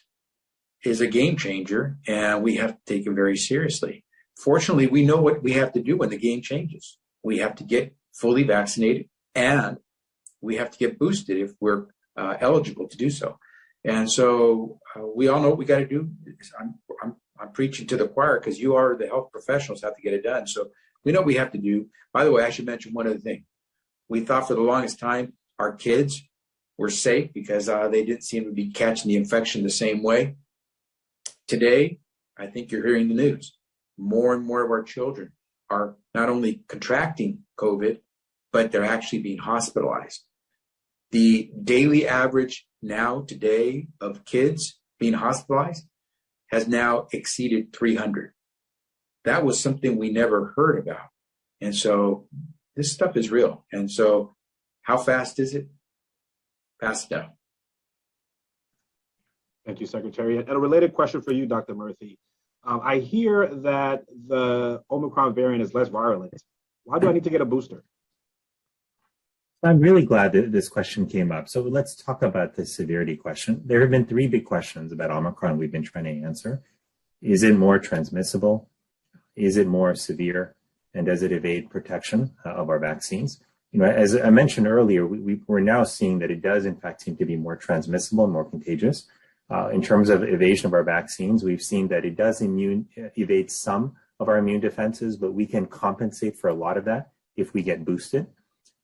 a game changer, and we have to take it very seriously. Fortunately, we know what we have to do when the game changes. We have to get fully vaccinated, and we have to get boosted if we're eligible to do so. And so we all know what we got to do. I'm preaching to the choir because you are the health professionals have to get it done. So we know what we have to do. By the way, I should mention one other thing. We thought for the longest time our kids were safe because they didn't seem to be catching the infection the same way. Today, I think you're hearing the news. More and more of our children are not only contracting COVID, but they're actually being hospitalized. The daily average now today of kids being hospitalized has now exceeded 300. That was something we never heard about. And so this stuff is real. And so how fast is it? Fast enough. Thank you, Secretary. And a related question for you, Dr. Murthy. I hear that the Omicron variant is less virulent. Why do I need to get a booster? I'm really glad that this question came up. So let's talk about the severity question. There have been three big questions about Omicron we've been trying to answer. Is it more transmissible? Is it more severe? And does it evade protection of our vaccines? You know, as I mentioned earlier, we're now seeing that it does in fact seem to be more transmissible and more contagious. In terms of evasion of our vaccines, we've seen that it does evade some of our immune defenses, but we can compensate for a lot of that if we get boosted.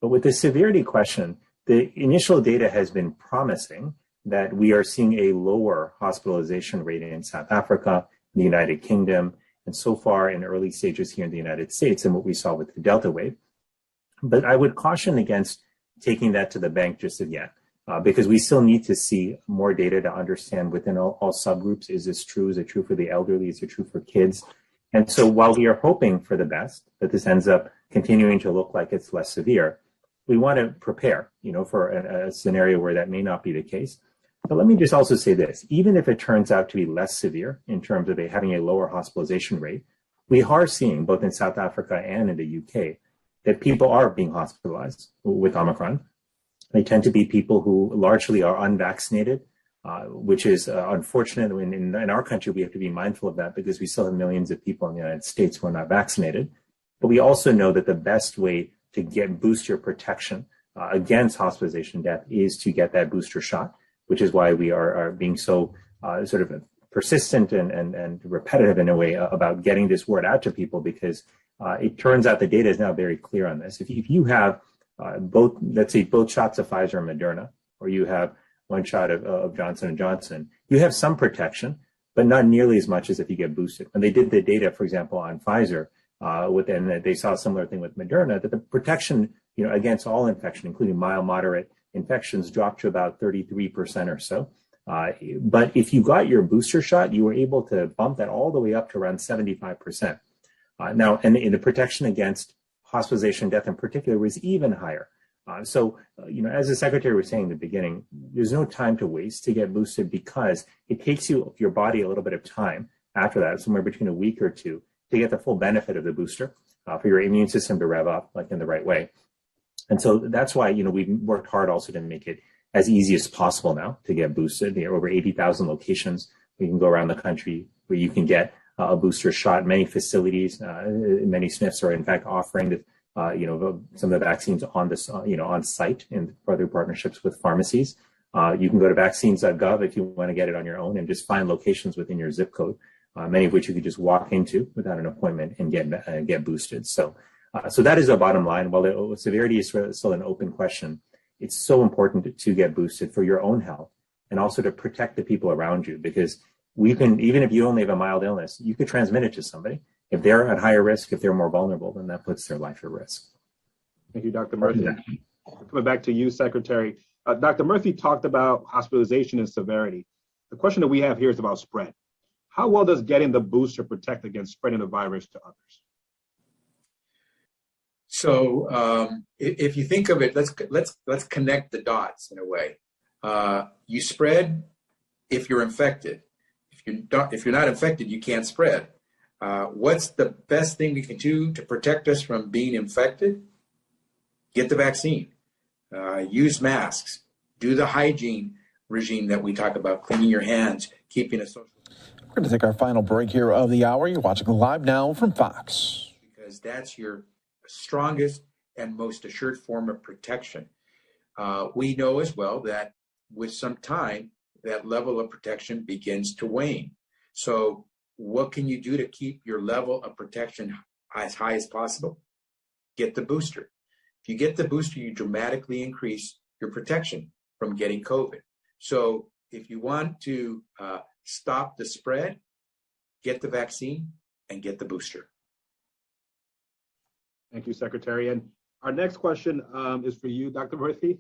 But with the severity question, the initial data has been promising that we are seeing a lower hospitalization rate in South Africa, the United Kingdom, and so far in early stages here in the United States than what we saw with the Delta wave. But I would caution against taking that to the bank just as yet, because we still need to see more data to understand within all subgroups, is this true? Is it true for the elderly? Is it true for kids? And so while we are hoping for the best, that this ends up continuing to look like it's less severe, we want to prepare, for a scenario where that may not be the case. But let me just also say this, even if it turns out to be less severe in terms of having a lower hospitalization rate, we are seeing both in South Africa and in the UK that people are being hospitalized with Omicron. They tend to be people who largely are unvaccinated, which is unfortunate. In our country, we have to be mindful of that because we still have millions of people in the United States who are not vaccinated. But we also know that the best way to boost your protection against hospitalization and death is to get that booster shot, which is why we are being so sort of persistent and repetitive in a way about getting this word out to people, because it turns out the data is now very clear on this. If you have both, let's say both shots of Pfizer and Moderna, or you have one shot of Johnson & Johnson, you have some protection, but not nearly as much as if you get boosted. When they did the data, for example, on Pfizer, and they saw a similar thing with Moderna, that the protection, against all infection, including mild, moderate infections, dropped to about 33% or so. But if you got your booster shot, you were able to bump that all the way up to around 75%. Now, and the protection against hospitalization, death in particular, was even higher. So, as the Secretary was saying in the beginning, there's no time to waste to get boosted, because it takes your body a little bit of time after that, somewhere between a week or two, to get the full benefit of the booster, for your immune system to rev up in the right way. And so that's why, we've worked hard also to make it as easy as possible now to get boosted. There are over 80,000 locations where you can go around the country where you can get a booster shot. Many facilities, many SNFs are in fact offering some of the vaccines on site in further partnerships with pharmacies. You can go to vaccines.gov if you want to get it on your own and just find locations within your zip code, many of which you could just walk into without an appointment and get boosted. So that is the bottom line. While the severity is still an open question, it's so important to get boosted for your own health and also to protect the people around you, because even if you only have a mild illness, you could transmit it to somebody. If they're at higher risk, if they're more vulnerable, then that puts their life at risk. Thank you, Dr. Murthy. Coming back to you, Secretary. Dr. Murthy talked about hospitalization and severity. The question that we have here is about spread. How well does getting the booster protect against spreading the virus to others? So if you think of it, let's connect the dots in a way. You spread if you're infected. If you're not infected, you can't spread. What's the best thing we can do to protect us from being infected? Get the vaccine. Use masks. Do the hygiene regime that we talk about, cleaning your hands, keeping a social. We're going to take our final break here of the hour. You're watching Live Now from Fox. Because that's your strongest and most assured form of protection. We know as well that with some time, that level of protection begins to wane. So what can you do to keep your level of protection as high as possible? Get the booster. If you get the booster, you dramatically increase your protection. from getting COVID. So if you want to stop the spread, get the vaccine and get the booster. Thank you, Secretary. And our next question is for you, Dr. Murthy.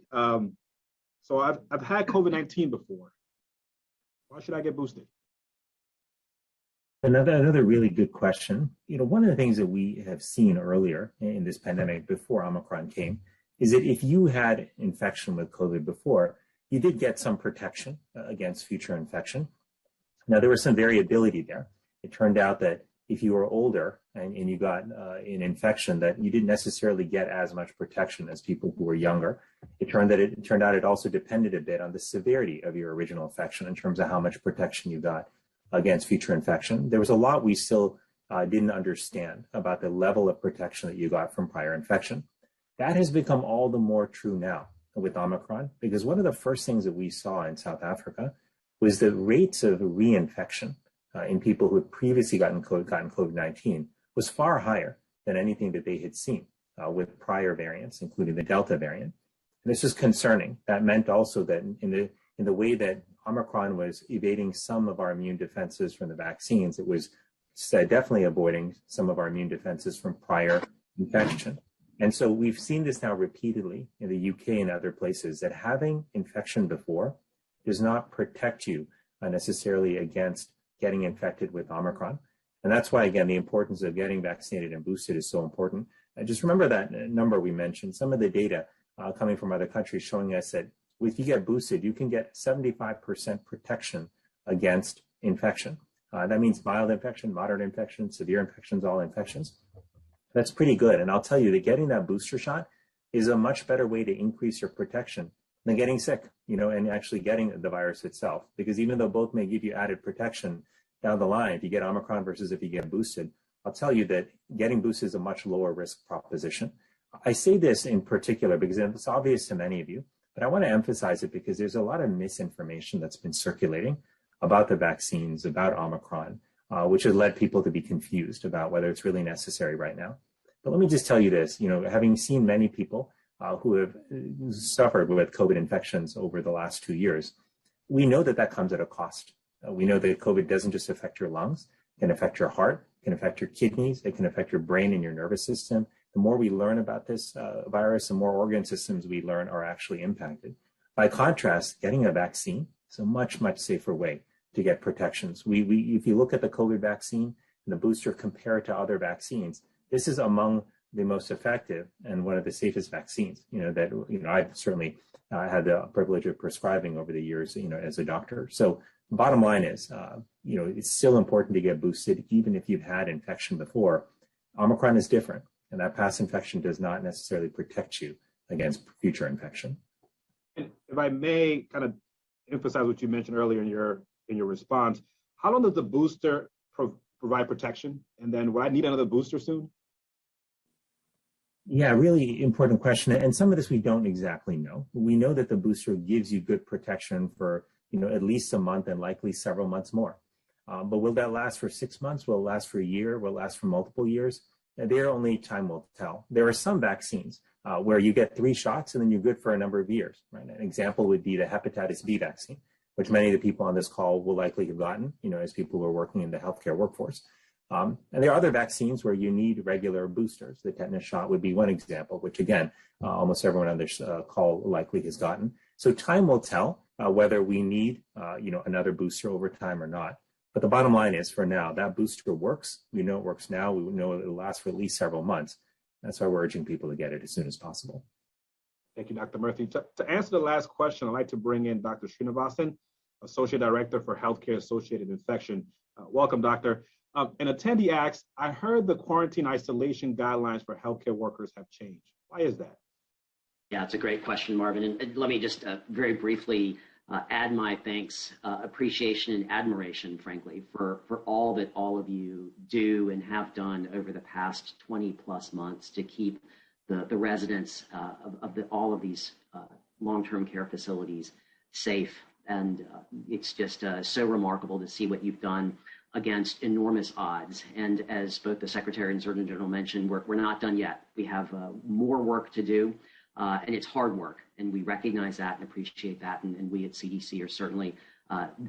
So I've had COVID-19 before. Why should I get boosted? Another really good question. One of the things that we have seen earlier in this pandemic before Omicron came is that if you had infection with COVID before, you did get some protection against future infection. Now, there was some variability there. It turned out that if you were older and you got an infection, that you didn't necessarily get as much protection as people who were younger. It turned out it also depended a bit on the severity of your original infection in terms of how much protection you got against future infection. There was a lot we still didn't understand about the level of protection that you got from prior infection. That has become all the more true now with Omicron, because one of the first things that we saw in South Africa was the rates of reinfection in people who had previously gotten COVID-19 was far higher than anything that they had seen with prior variants, including the Delta variant. And this is concerning. That meant also that in the way that Omicron was evading some of our immune defenses from the vaccines, it was definitely avoiding some of our immune defenses from prior infection. And so we've seen this now repeatedly in the UK and other places, that having infection before does not protect you necessarily against getting infected with Omicron. And that's why, again, the importance of getting vaccinated and boosted is so important. And just remember that number we mentioned, some of the data coming from other countries showing us that if you get boosted, you can get 75% protection against infection. That means mild infection, moderate infection, severe infections, all infections. That's pretty good. And I'll tell you that getting that booster shot is a much better way to increase your protection than getting sick, and actually getting the virus itself. Because even though both may give you added protection down the line, if you get Omicron versus if you get boosted, I'll tell you that getting boosted is a much lower risk proposition. I say this in particular because it's obvious to many of you, but I want to emphasize it because there's a lot of misinformation that's been circulating about the vaccines, about Omicron, which has led people to be confused about whether it's really necessary right now. But let me just tell you this, having seen many people who have suffered with COVID infections over the last 2 years, we know that comes at a cost. We know that COVID doesn't just affect your lungs, it can affect your heart, it can affect your kidneys, it can affect your brain and your nervous system. The more we learn about this virus, the more organ systems we learn are actually impacted. By contrast, getting a vaccine is a much, much safer way to get protections. If you look at the COVID vaccine and the booster compared to other vaccines, this is among the most effective and one of the safest vaccines, I've certainly had the privilege of prescribing over the years, as a doctor. So the bottom line is, it's still important to get boosted, even if you've had infection before. Omicron is different, and that past infection does not necessarily protect you against future infection. And if I may kind of emphasize what you mentioned earlier in your response, how long does the booster provide protection? And then will I need another booster soon? Yeah, really important question. And some of this we don't exactly know. We know that the booster gives you good protection for, at least a month and likely several months more. But will that last for 6 months? Will it last for a year? Will it last for multiple years? There only time will tell. There are some vaccines where you get 3 shots and then you're good for a number of years. Right? An example would be the hepatitis B vaccine, which many of the people on this call will likely have gotten, as people who are working in the healthcare workforce. And there are other vaccines where you need regular boosters. The tetanus shot would be one example, which again, almost everyone on this call likely has gotten. So time will tell whether we need, another booster over time or not. But the bottom line is, for now, that booster works. We know it works now. We know it'll last for at least several months. That's why we're urging people to get it as soon as possible. Thank you, Dr. Murthy. To answer the last question, I'd like to bring in Dr. Srinivasan, Associate Director for Healthcare Associated Infection. Welcome, Doctor. An attendee asks, I heard the quarantine isolation guidelines for healthcare workers have changed. Why is that? Yeah, it's a great question, Marvin. And let me just very briefly add my thanks, appreciation, and admiration, frankly, for all that all of you do and have done over the past 20 plus months to keep the residents of all of these long-term care facilities safe. And it's just so remarkable to see what you've done against enormous odds. And as both the Secretary and Surgeon General mentioned, we're not done yet. We have more work to do. And it's hard work, and we recognize that and appreciate that, and we at CDC are certainly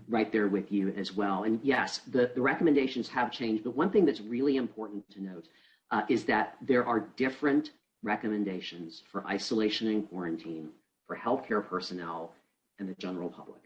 right there with you as well. And yes, the recommendations have changed, but one thing that's really important to note is that there are different recommendations for isolation and quarantine for healthcare personnel and the general public.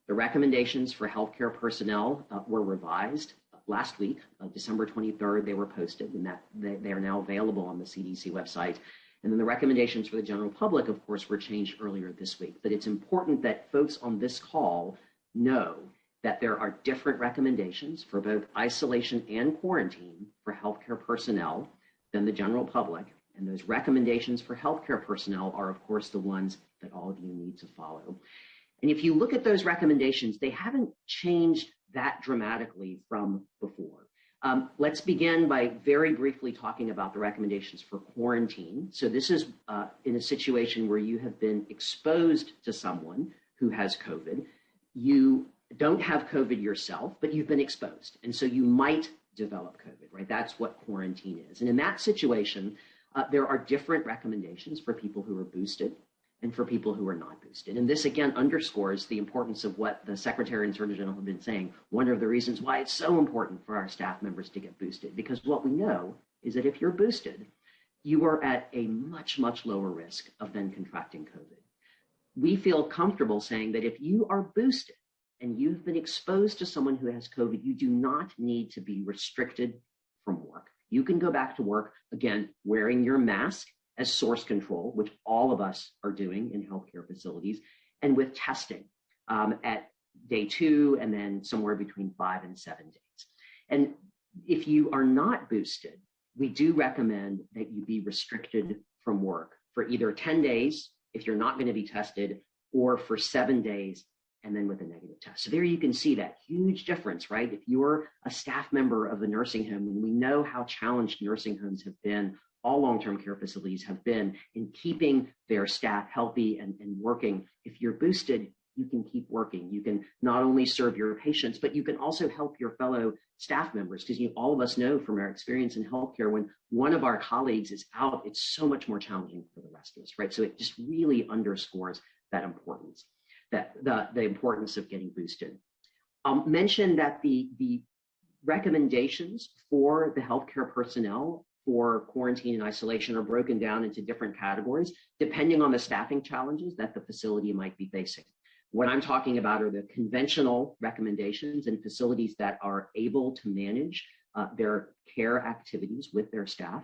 The recommendations for healthcare personnel were revised last week, December 23rd. They were posted, and that they are now available on the CDC website. And then the recommendations for the general public, of course, were changed earlier this week. But it's important that folks on this call know that there are different recommendations for both isolation and quarantine for healthcare personnel than the general public. And those recommendations for healthcare personnel are, of course, the ones that all of you need to follow. And if you look at those recommendations, they haven't changed that dramatically from before. Let's begin by very briefly talking about the recommendations for quarantine. So this is in a situation where you have been exposed to someone who has COVID. You don't have COVID yourself, but you've been exposed. And so you might develop COVID, right? That's what quarantine is. And in that situation, there are different recommendations for people who are boosted and for people who are not boosted. And this again underscores the importance of what the Secretary and Surgeon General have been saying. One of the reasons why it's so important for our staff members to get boosted, because what we know is that if you're boosted, you are at a much, much lower risk of then contracting COVID. We feel comfortable saying that if you are boosted and you've been exposed to someone who has COVID, you do not need to be restricted from work. You can go back to work, again, wearing your mask as source control, which all of us are doing in healthcare facilities, and with testing at day 2 and then somewhere between 5 and 7 days. And if you are not boosted, we do recommend that you be restricted from work for either 10 days if you're not going to be tested, or for 7 days and then with a negative test. So there you can see that huge difference, right? If you're a staff member of a nursing home, and we know how challenged nursing homes have been, all long-term care facilities have been in keeping their staff healthy and working. If you're boosted, you can keep working. You can not only serve your patients, but you can also help your fellow staff members, because all of us know from our experience in healthcare, when one of our colleagues is out, it's so much more challenging for the rest of us, right? So it just really underscores that importance, that the importance of getting boosted. I'll mention that the recommendations for the healthcare personnel for quarantine and isolation are broken down into different categories, depending on the staffing challenges that the facility might be facing. What I'm talking about are the conventional recommendations in facilities that are able to manage their care activities with their staff.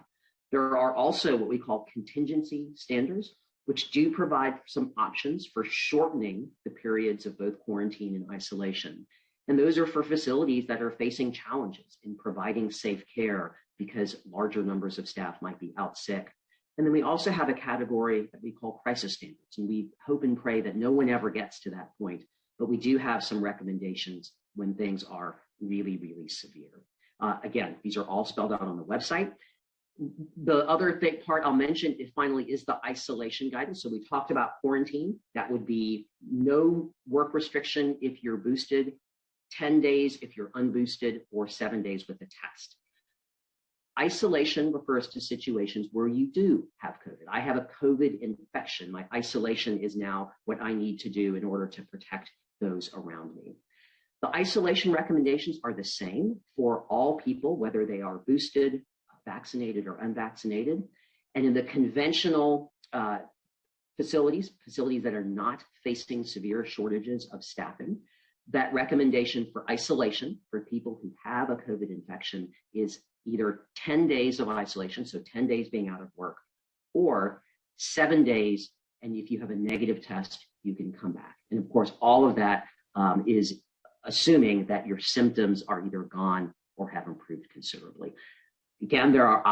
There are also what we call contingency standards, which do provide some options for shortening the periods of both quarantine and isolation. And those are for facilities that are facing challenges in providing safe care because larger numbers of staff might be out sick. And then we also have a category that we call crisis standards. And we hope and pray that no one ever gets to that point, but we do have some recommendations when things are really, really severe. Again, these are all spelled out on the website. The other part I'll mention finally is the isolation guidance. So we talked about quarantine. That would be no work restriction if you're boosted, 10 days if you're unboosted, or 7 days with a test. Isolation refers to situations where you do have COVID. I have a COVID infection. My isolation is now what I need to do in order to protect those around me. The isolation recommendations are the same for all people, whether they are boosted, vaccinated, or unvaccinated. And in the conventional facilities that are not facing severe shortages of staffing, that recommendation for isolation for people who have a COVID infection is either 10 days of isolation, so 10 days being out of work, or 7 days, and if you have a negative test, you can come back. And of course, all of that is assuming that your symptoms are either gone or have improved considerably. Again, there are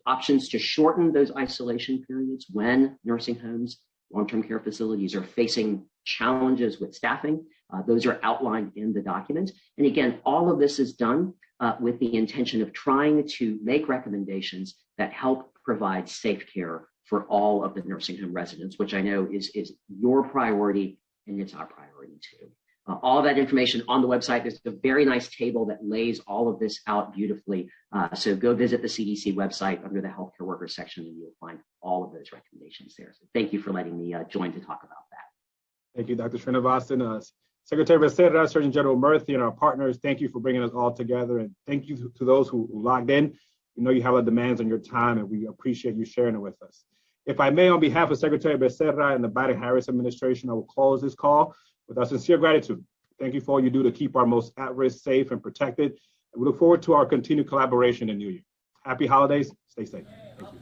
options to shorten those isolation periods when nursing homes, long-term care facilities are facing challenges with staffing. Those are outlined in the document. And again, all of this is done with the intention of trying to make recommendations that help provide safe care for all of the nursing home residents, which I know is your priority, and it's our priority too. all of that information on the website. There's a very nice table that lays all of this out beautifully. So go visit the CDC website under the healthcare workers section, and you'll find all of those recommendations there. So thank you for letting me join to talk about that. Thank you, Dr. Srinivasan. Secretary Becerra, Surgeon General Murthy, and our partners, thank you for bringing us all together. And thank you to those who logged in. We know you have a demands on your time, and we appreciate you sharing it with us. If I may, on behalf of Secretary Becerra and the Biden-Harris administration, I will close this call with our sincere gratitude. Thank you for all you do to keep our most at-risk safe and protected. And we look forward to our continued collaboration in the new year. Happy holidays. Stay safe. Thank you.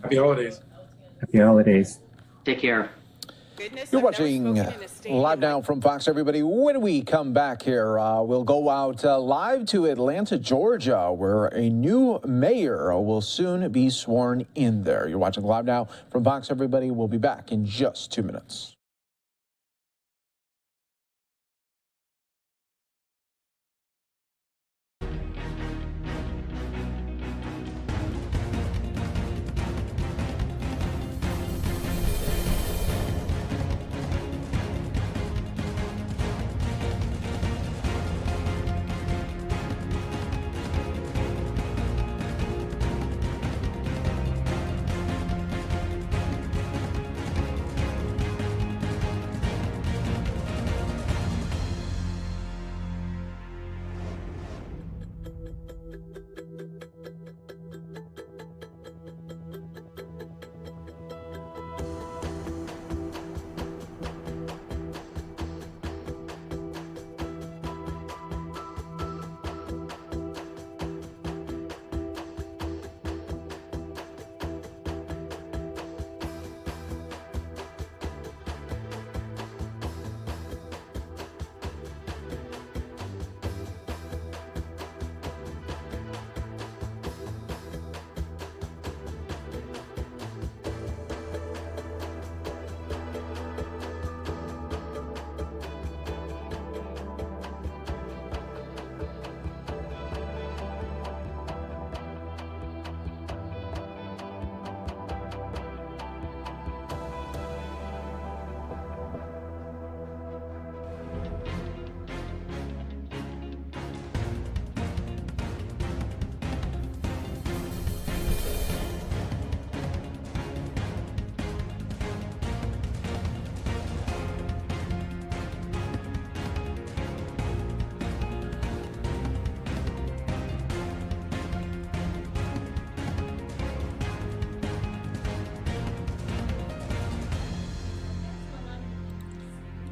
Happy holidays. Happy holidays. Take care. You're watching Live Now from Fox, everybody. When we come back here, we'll go out live to Atlanta, Georgia, where a new mayor will soon be sworn in there. You're watching Live Now from Fox, everybody. We'll be back in just 2 minutes.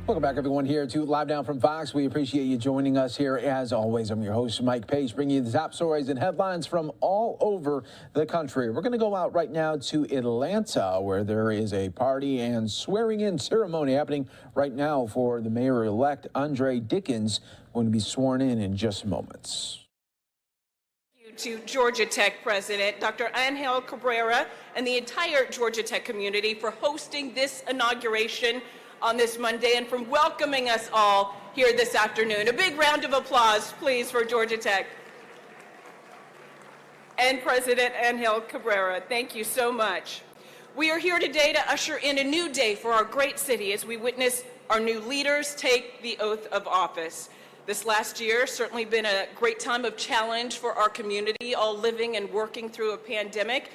Welcome back, everyone, here to Live Now from Fox. We appreciate you joining us here. As always, I'm your host, Mike Pace, bringing you the top stories and headlines from all over the country. We're going to go out right now to Atlanta, where there is a party and swearing-in ceremony happening right now for the mayor-elect, Andre Dickens, going to be sworn in just moments. To Georgia Tech President Dr. Angel Cabrera and the entire Georgia Tech community for hosting this inauguration on this Monday and for welcoming us all here this afternoon. A big round of applause, please, for Georgia Tech. And President Angel Cabrera, thank you so much. We are here today to usher in a new day for our great city as we witness our new leaders take the oath of office. This last year has certainly been a great time of challenge for our community, all living and working through a pandemic.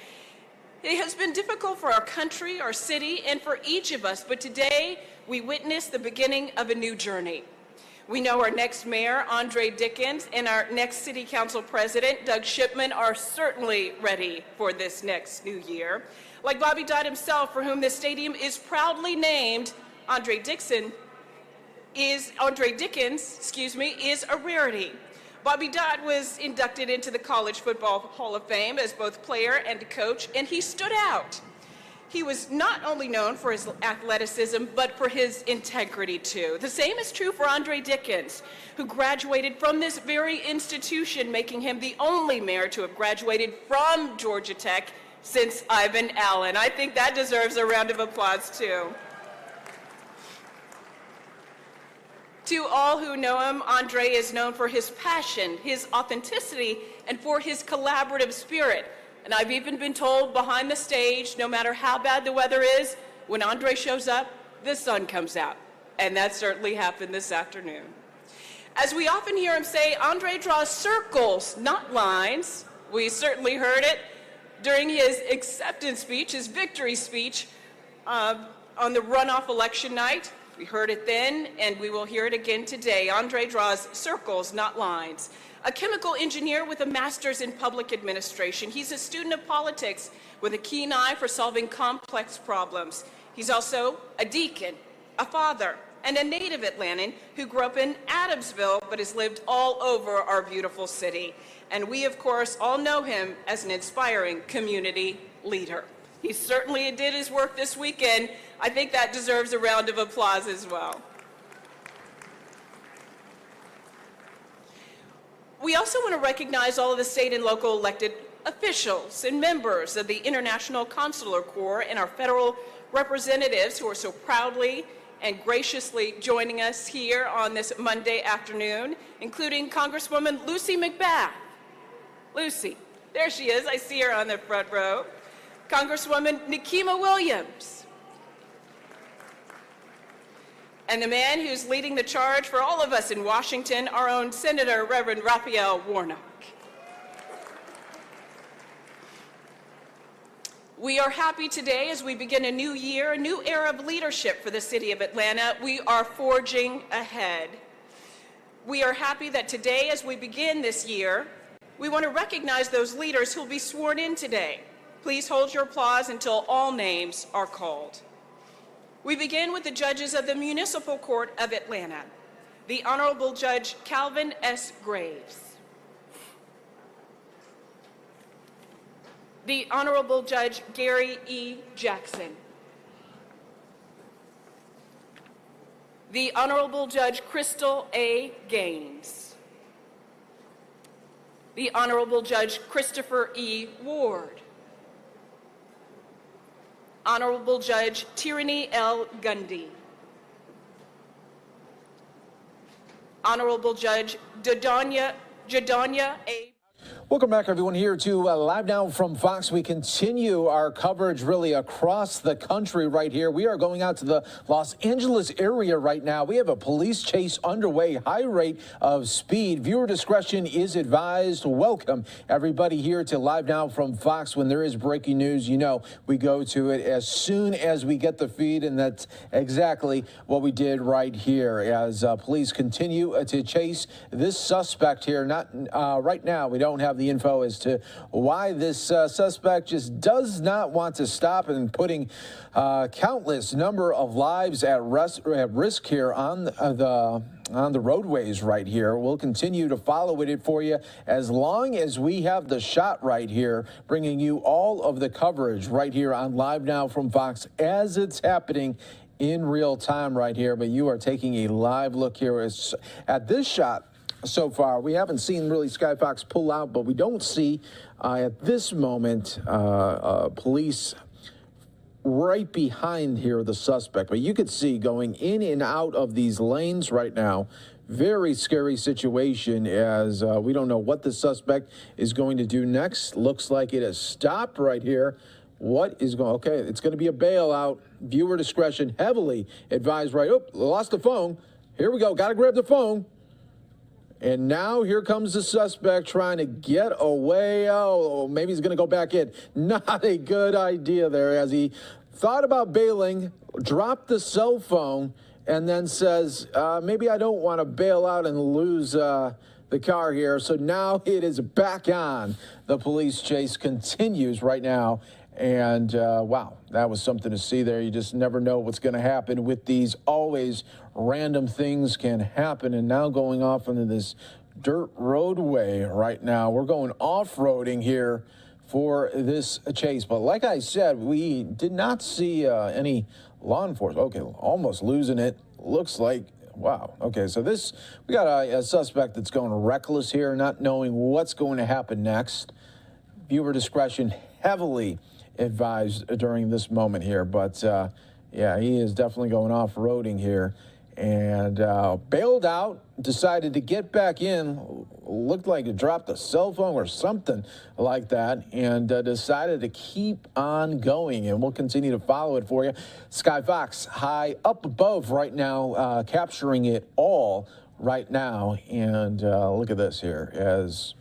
It has been difficult for our country, our city, and for each of us, but today we witness the beginning of a new journey. We know our next mayor, Andre Dickens, and our next city council president, Doug Shipman, are certainly ready for this next new year. Like Bobby Dodd himself, for whom this stadium is proudly named, Andre Dickens, is a rarity. Bobby Dodd was inducted into the College Football Hall of Fame as both player and coach, and he stood out. He was not only known for his athleticism, but for his integrity too. The same is true for Andre Dickens, who graduated from this very institution, making him the only mayor to have graduated from Georgia Tech since Ivan Allen. I think that deserves a round of applause too. To all who know him, Andre is known for his passion, his authenticity, and for his collaborative spirit. And I've even been told behind the stage, no matter how bad the weather is, when Andre shows up, the sun comes out. and that certainly happened this afternoon. As we often hear him say, Andre draws circles, not lines. We certainly heard it during his acceptance speech, his victory speech on the runoff election night. We heard it then, and we will hear it again today. Andre draws circles, not lines. A chemical engineer with a master's in public administration. He's a student of politics with a keen eye for solving complex problems. He's also a deacon, a father, and a native Atlantan who grew up in Adamsville but has lived all over our beautiful city. And we, of course, all know him as an inspiring community leader. He certainly did his work this weekend. I think that deserves a round of applause as well. We also want to recognize all of the state and local elected officials and members of the International Consular Corps and our federal representatives who are so proudly and graciously joining us here on this Monday afternoon, including Congresswoman Lucy McBath. Lucy, there she is. I see her on the front row. Congresswoman Nikema Williams. And the man who's leading the charge for all of us in Washington, our own Senator, Reverend Raphael Warnock. We are happy today as we begin a new year, a new era of leadership for the city of Atlanta. We are forging ahead. We are happy that today, as we begin this year, we want to recognize those leaders who will be sworn in today. Please hold your applause until all names are called. We begin with the judges of the Municipal Court of Atlanta, the Honorable Judge Calvin S. Graves, the Honorable Judge Gary E. Jackson, the Honorable Judge Crystal A. Gaines, the Honorable Judge Christopher E. Ward, Honorable Judge Tyranny L. Gundy, Honorable Judge Jadanya A. Welcome back, everyone, here to Live Now from Fox. We continue our coverage really across the country right here. We are going out to the Los Angeles area right now. We have a police chase underway, high rate of speed. Viewer discretion is advised. Welcome, everybody, here to Live Now from Fox. When there is breaking news, you know we go to it as soon as we get the feed, and that's exactly what we did right here as police continue to chase this suspect here. Not right now, we don't have the info as to why this suspect just does not want to stop, and putting countless number of lives at risk here on the roadways right here. We'll continue to follow it for you as long as we have the shot right here, bringing you all of the coverage right here on Live Now from Fox as it's happening in real time right here. But you are taking a live look here at this shot. So far, we haven't seen really Sky Fox pull out, but we don't see at this moment police right behind here the suspect. But you could see going in and out of these lanes right now. Very scary situation as we don't know what the suspect is going to do next. Looks like it has stopped right here. What is going? Okay, it's going to be a bailout. Viewer discretion heavily advised. Right. Oh, lost the phone. Here we go. Got to grab the phone. And now here comes the suspect trying to get away. Oh, maybe he's going to go back in. Not a good idea there, as he thought about bailing, dropped the cell phone, and then says, maybe I don't want to bail out and lose the car here. So now it is back on. The police chase continues right now. And wow, that was something to see there. You just never know what's going to happen with these. Always random things can happen. And now going off into this dirt roadway right now. We're going off-roading here for this chase. But like I said, we did not see any law enforcement. Okay, almost losing it. Looks like, wow. Okay, so we got a suspect that's going reckless here, not knowing what's going to happen next. Viewer discretion heavily advised during this moment here, but yeah, he is definitely going off-roading here, and bailed out, decided to get back in, looked like he dropped a cell phone or something like that, and decided to keep on going. And we'll continue to follow it for you. Sky Fox high up above right now, capturing it all right now. And look at this here as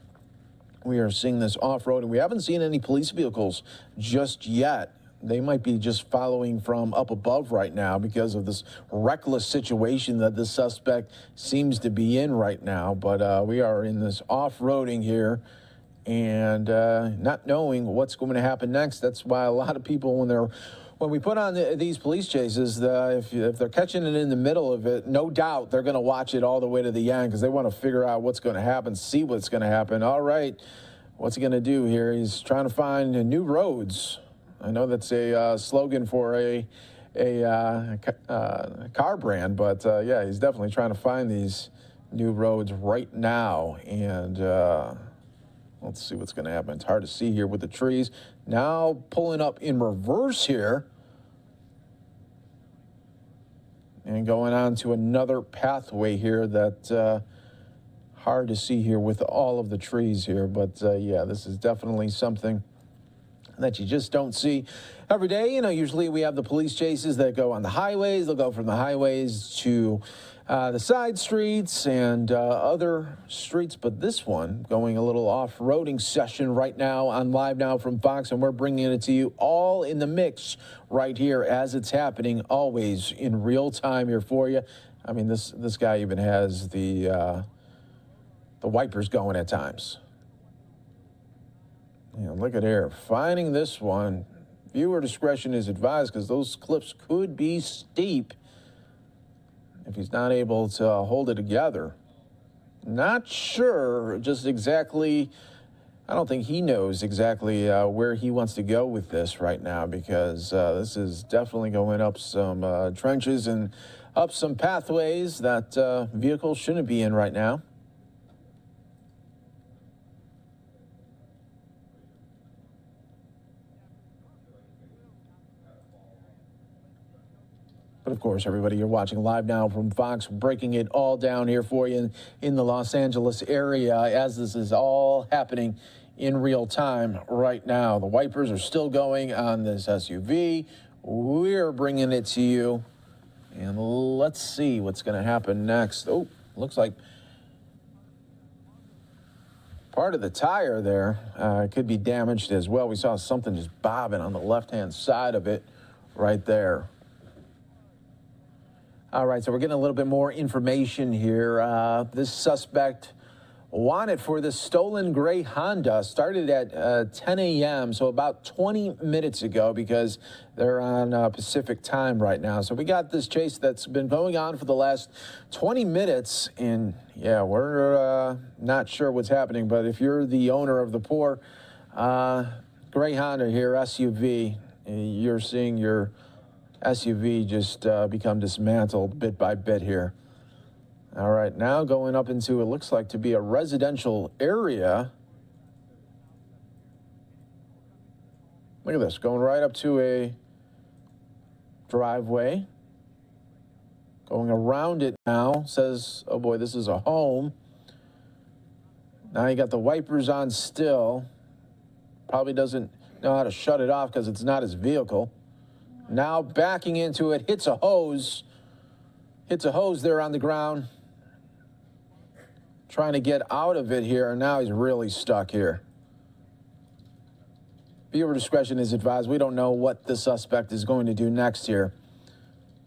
we are seeing this off-road, and we haven't seen any police vehicles just yet. They might be just following from up above right now because of this reckless situation that the suspect seems to be in right now. But we are in this off-roading here and not knowing what's going to happen next. That's why a lot of people, when we put on these police chases, if they're catching it in the middle of it, no doubt they're going to watch it all the way to the end because they want to figure out what's going to happen, see what's going to happen. All right, what's he going to do here? He's trying to find new roads. I know that's a slogan for a car brand, but yeah, he's definitely trying to find these new roads right now. And let's see what's going to happen. It's hard to see here with the trees. Now pulling up in reverse here and going on to another pathway here that hard to see here with all of the trees here. But yeah, this is definitely something that you just don't see every day. You know, usually we have the police chases that go on the highways. They'll go from the highways to the side streets and other streets. But this one going a little off-roading session right now on Live Now from Fox, and we're bringing it to you all in the mix right here as it's happening, always in real time here for you. I mean, this guy even has the wipers going at times. Yeah, look at here, finding this one. Viewer discretion is advised because those cliffs could be steep if he's not able to hold it together. Not sure just exactly, I don't think he knows exactly where he wants to go with this right now because this is definitely going up some trenches and up some pathways that vehicles shouldn't be in right now. But of course, everybody, you're watching Live Now from Fox, breaking it all down here for you in the Los Angeles area as this is all happening in real time right now. The wipers are still going on this SUV. We're bringing it to you. And let's see what's going to happen next. Oh, looks like part of the tire there could be damaged as well. We saw something just bobbing on the left-hand side of it right there. All right, so we're getting a little bit more information here. This suspect wanted for this stolen gray Honda started at 10 a.m., so about 20 minutes ago because they're on Pacific time right now. So we got this chase that's been going on for the last 20 minutes, and yeah, we're not sure what's happening, but if you're the owner of the poor gray Honda here, SUV, you're seeing your SUV just become dismantled bit by bit here. All right, now going up into, it looks like to be a residential area. Look at this, going right up to a driveway. Going around it now, says, oh boy, this is a home. Now you got the wipers on still. Probably doesn't know how to shut it off because it's not his vehicle. Now backing into it, hits a hose there on the ground. Trying to get out of it here, and now he's really stuck here. Viewer discretion is advised. We don't know what the suspect is going to do next here.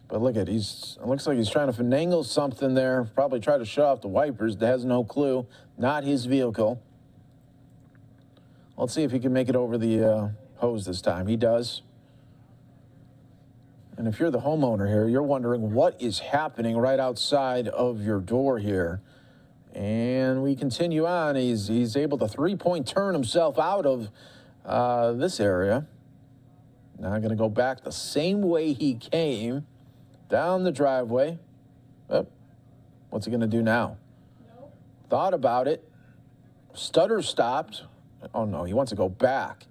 But look at, it looks like he's trying to finagle something there. Probably try to shut off the wipers. That has no clue. Not his vehicle. Let's see if he can make it over the hose this time. He does. And if you're the homeowner here, you're wondering what is happening right outside of your door here. And we continue on. He's able to three-point turn himself out of this area. Now going to go back the same way he came, down the driveway. Oh, what's he going to do now? Thought about it. Stutter stopped. Oh, no, he wants to go back.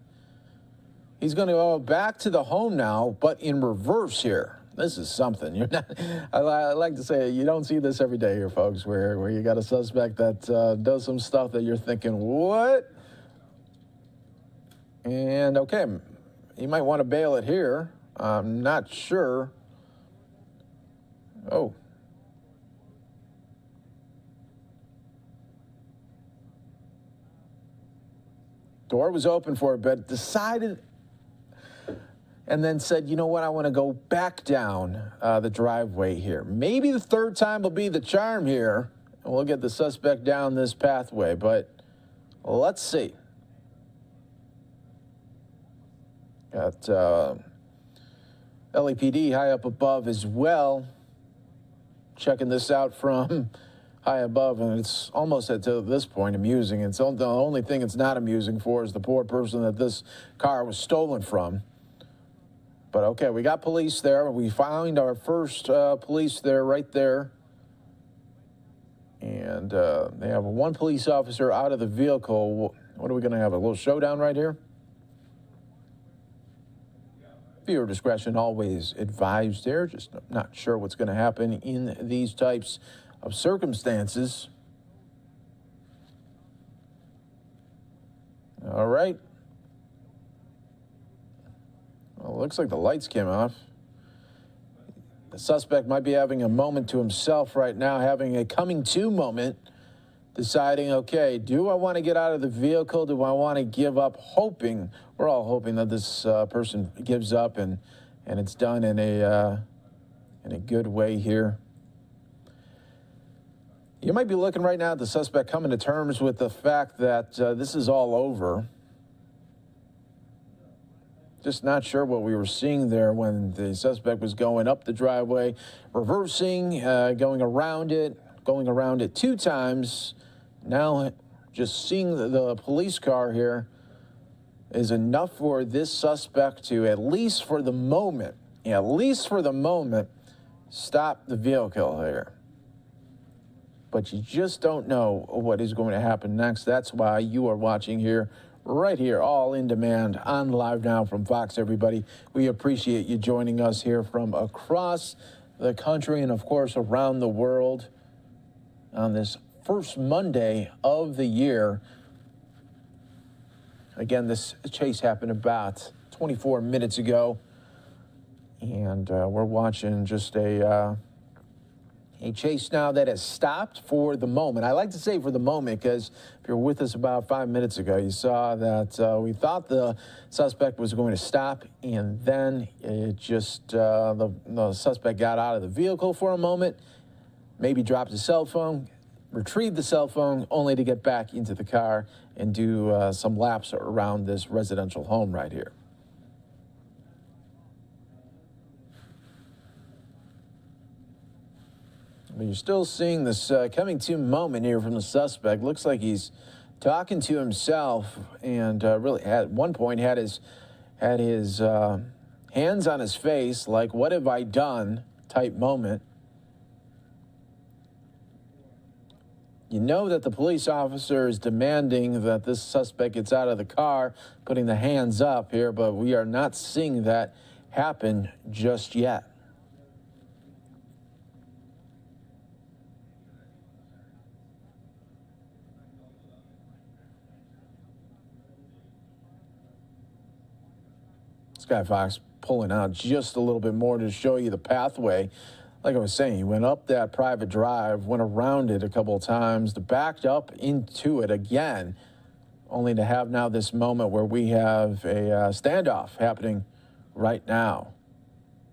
He's going to go back to the home now, but in reverse here. This is something. You're not. I like to say you don't see this every day here, folks. Where you got a suspect that does some stuff that you're thinking, what? And okay, you might want to bail it here. I'm not sure. Oh. Door was open for it, but decided and then said, you know what, I want to go back down the driveway here. Maybe the third time will be the charm here, and we'll get the suspect down this pathway, but let's see. Got LAPD high up above as well, checking this out from high above, and it's almost at this point amusing. It's the only thing it's not amusing for is the poor person that this car was stolen from. But okay, we got police there. We found our first police there, right there. And they have one police officer out of the vehicle. What are we going to have, a little showdown right here? Viewer discretion always advised there. Just not sure what's going to happen in these types of circumstances. All right. Well, it looks like the lights came off. The suspect might be having a moment to himself right now, having a coming to moment, deciding, okay, do I want to get out of the vehicle? Do I want to give up? We're all hoping that this person gives up and it's done in a good way here. You might be looking right now at the suspect coming to terms with the fact that this is all over. Just not sure what we were seeing there when the suspect was going up the driveway, reversing, going around it 2 times. Now, just seeing the police car here is enough for this suspect to, at least for the moment, stop the vehicle here. But you just don't know what is going to happen next. That's why you are watching here, right here, all in demand on Live Now from Fox, everybody. We appreciate you joining us here from across the country and, of course, around the world on this first Monday of the year. Again, this chase happened about 24 minutes ago, and we're watching just a chase now that has stopped for the moment. I like to say for the moment because if you're with us about 5 minutes ago, you saw that we thought the suspect was going to stop, and then it just, the suspect got out of the vehicle for a moment, maybe dropped his cell phone, retrieved the cell phone, only to get back into the car and do some laps around this residential home right here. But you're still seeing this coming to moment here from the suspect. Looks like he's talking to himself and really at one point had his hands on his face, like, what have I done type moment. You know that the police officer is demanding that this suspect gets out of the car, putting the hands up here, but we are not seeing that happen just yet. Sky Fox pulling out just a little bit more to show you the pathway. Like I was saying, he went up that private drive, went around it a couple of times, backed up into it again, only to have now this moment where we have a standoff happening right now.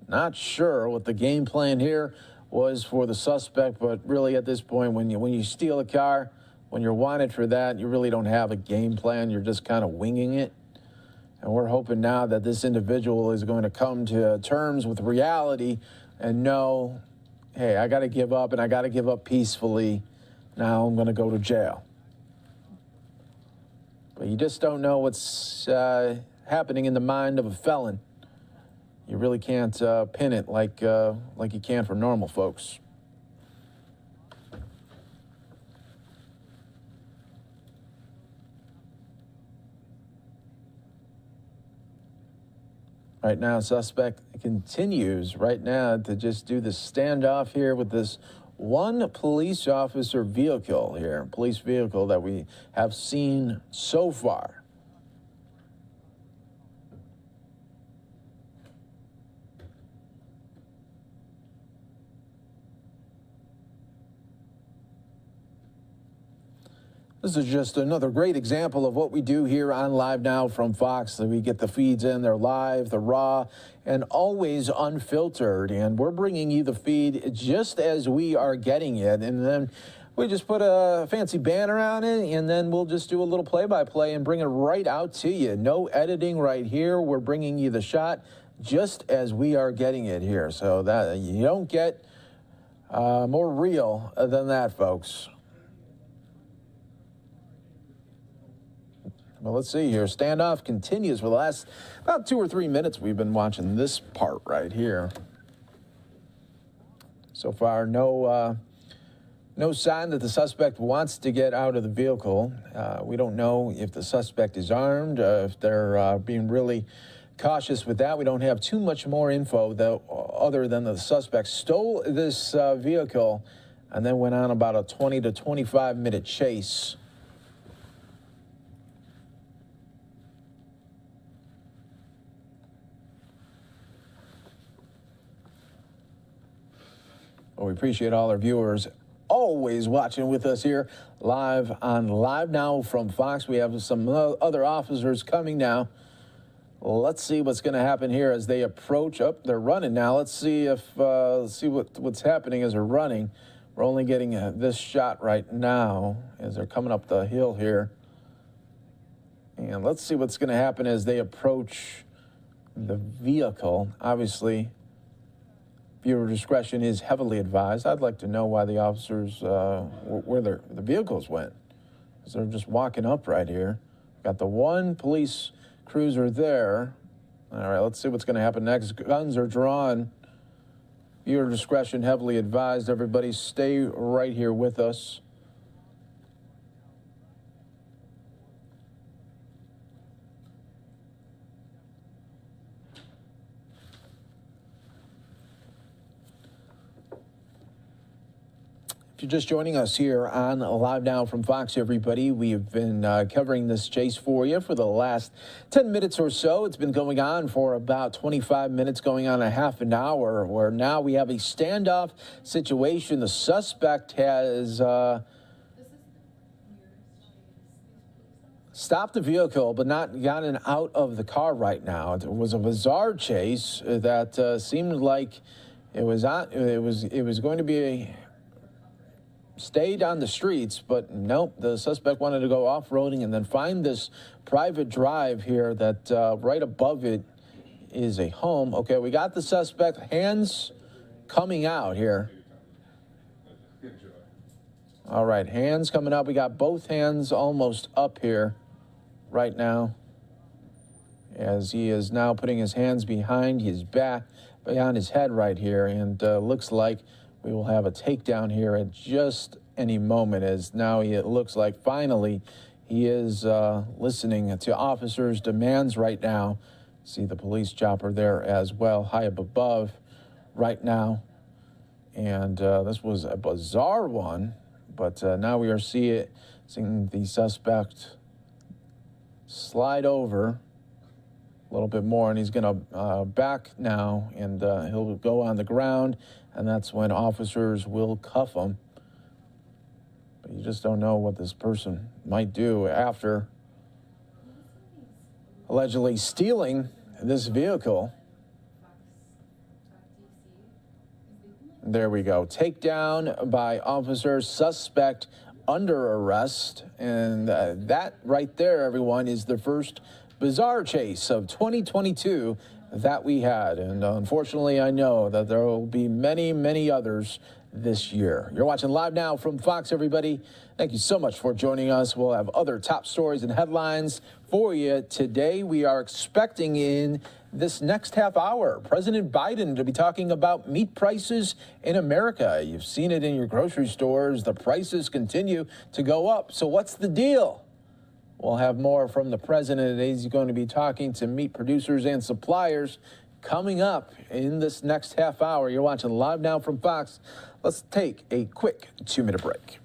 Not sure what the game plan here was for the suspect, but really at this point, when you steal a car, when you're wanted for that, you really don't have a game plan. You're just kind of winging it. And we're hoping now that this individual is going to come to terms with reality and know, hey, I got to give up, and I got to give up peacefully. Now I'm going to go to jail. But you just don't know what's happening in the mind of a felon. You really can't pin it like you can for normal folks. All Right now, suspect continues right now to just do the standoff here with this one police officer vehicle here, police vehicle that we have seen so far. This is just another great example of what we do here on Live Now from Fox. So we get the feeds in, they're live, they're raw, and always unfiltered. And we're bringing you the feed just as we are getting it. And then we just put a fancy banner on it, and then we'll just do a little play-by-play and bring it right out to you. No editing right here. We're bringing you the shot just as we are getting it here. So that you don't get more real than that, folks. Well, let's see here. Standoff continues for the last about 2 or 3 minutes. We've been watching this part right here. So far, no sign that the suspect wants to get out of the vehicle. We don't know if the suspect is armed, if they're being really cautious with that. We don't have too much more info, though, other than the suspect stole this vehicle and then went on about a 20 to 25 minute chase. Well, we appreciate all our viewers always watching with us here live on Live Now from Fox. We have some other officers coming now. Let's see what's going to happen here as they approach. Oh, they're running now. Let's see if see what's happening as they're running. We're only getting this shot right now as they're coming up the hill here. And let's see what's going to happen as they approach the vehicle. Obviously, viewer discretion is heavily advised. I'd like to know why the officers, where the vehicles went. Because they're just walking up right here. Got the one police cruiser there. All right, let's see what's going to happen next. Guns are drawn. Viewer discretion heavily advised. Everybody stay right here with us. If you're just joining us here on Live Now from Fox, everybody, we have been covering this chase for you for the last 10 minutes or so. It's been going on for about 25 minutes, going on a half an hour, where now we have a standoff situation. The suspect has stopped the vehicle, but not gotten out of the car right now. It was a bizarre chase that seemed like it was going to be stayed on the streets, but nope, the suspect wanted to go off-roading and then find this private drive here that right above it is a home. Okay, we got the suspect, hands coming out here. All right, hands coming up. We got both hands almost up here right now as he is now putting his hands behind his back, behind his head right here, and looks like we will have a takedown here at just any moment, as now it looks like finally he is listening to officers' demands right now. See the police chopper there as well, high up above right now. And this was a bizarre one, but now we are seeing the suspect slide over a little bit more, and he's going to back now, and he'll go on the ground, and that's when officers will cuff him. But you just don't know what this person might do after allegedly stealing this vehicle. There we go. Takedown by officers, suspect under arrest, and that right there, everyone, is the first bizarre chase of 2022 that we had. And unfortunately, I know that there will be many, many others this year. You're watching Live Now from Fox, everybody. Thank you so much for joining us. We'll have other top stories and headlines for you today. We are expecting in this next half hour President Biden to be talking about meat prices in America. You've seen it in your grocery stores. The prices continue to go up. So what's the deal? We'll have more from the president. He's going to be talking to meat producers and suppliers coming up in this next half hour. You're watching Live Now from Fox. Let's take a quick 2-minute break.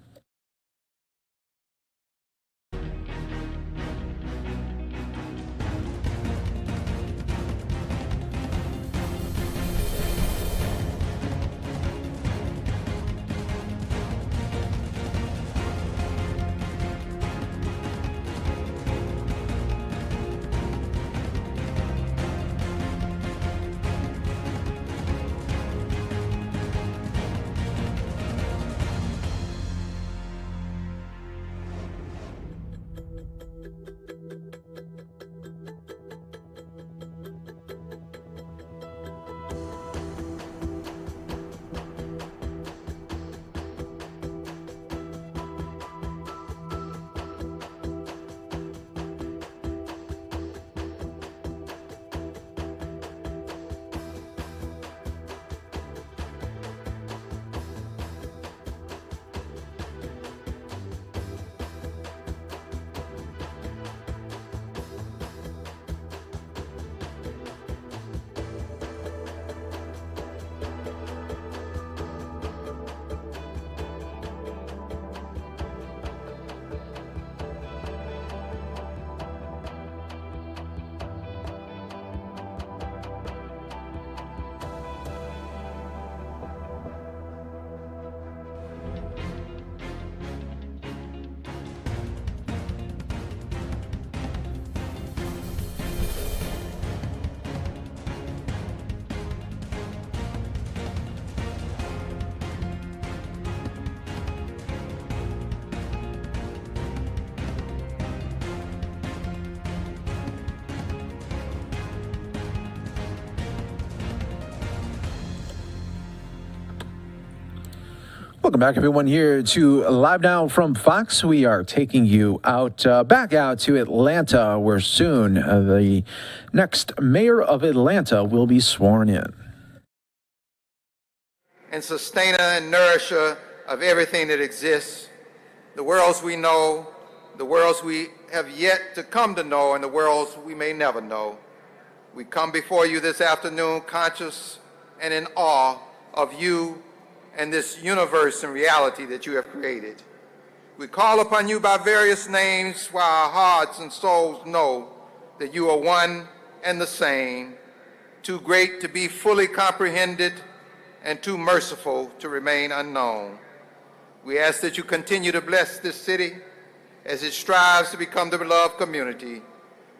Welcome back, everyone, here to Live Now from Fox. We are taking you out, back out to Atlanta, where soon the next mayor of Atlanta will be sworn in. And sustainer and nourisher of everything that exists, the worlds we know, the worlds we have yet to come to know, and the worlds we may never know. We come before you this afternoon conscious and in awe of you and this universe and reality that you have created. We call upon you by various names while our hearts and souls know that you are one and the same, too great to be fully comprehended and too merciful to remain unknown. We ask that you continue to bless this city as it strives to become the beloved community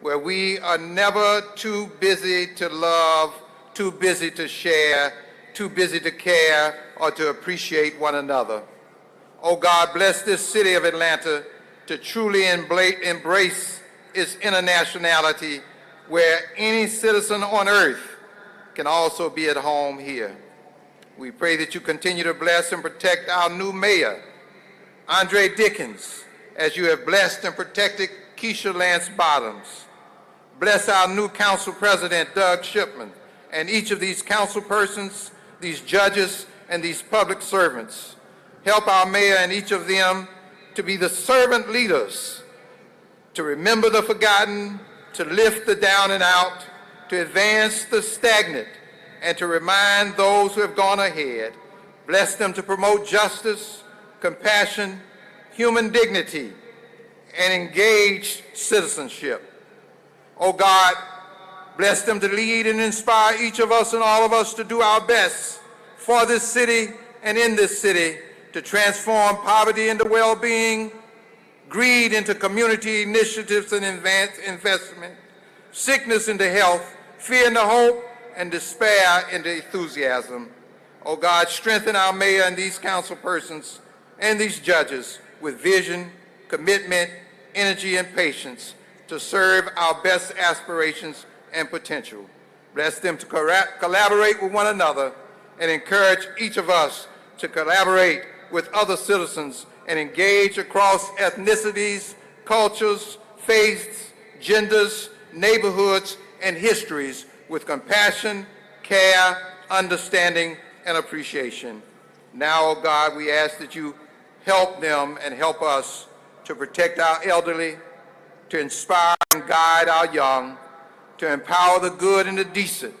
where we are never too busy to love, too busy to share, too busy to care or to appreciate one another. Oh God, bless this city of Atlanta to truly embrace its internationality where any citizen on earth can also be at home here. We pray that you continue to bless and protect our new mayor, Andre Dickens, as you have blessed and protected Keisha Lance Bottoms. Bless our new council president, Doug Shipman, and each of these council persons, these judges, and these public servants. Help our mayor and each of them to be the servant leaders, to remember the forgotten, to lift the down and out, to advance the stagnant, and to remind those who have gone ahead. Bless them to promote justice, compassion, human dignity, and engaged citizenship. Oh God, bless them to lead and inspire each of us and all of us to do our best for this city and in this city to transform poverty into well-being, greed into community initiatives and investment, sickness into health, fear into hope, and despair into enthusiasm. Oh God, strengthen our mayor and these council persons and these judges with vision, commitment, energy, and patience to serve our best aspirations and potential. Bless them to collaborate with one another and encourage each of us to collaborate with other citizens and engage across ethnicities, cultures, faiths, genders, neighborhoods, and histories with compassion, care, understanding, and appreciation. Now, oh God, we ask that you help them and help us to protect our elderly, to inspire and guide our young, to empower the good and the decent,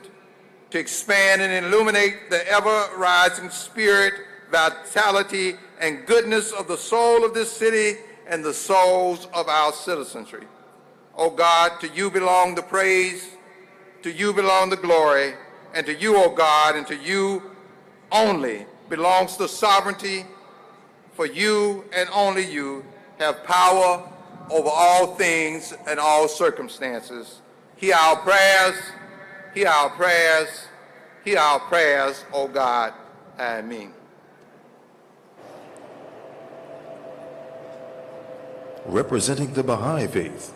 to expand and illuminate the ever-rising spirit, vitality, and goodness of the soul of this city and the souls of our citizenry. Oh God, to you belong the praise, to you belong the glory, and to you, oh God, and to you only belongs the sovereignty, for you and only you have power over all things and all circumstances. Hear our prayers, hear our prayers, hear our prayers, O God. Amen. Representing the Baha'i Faith,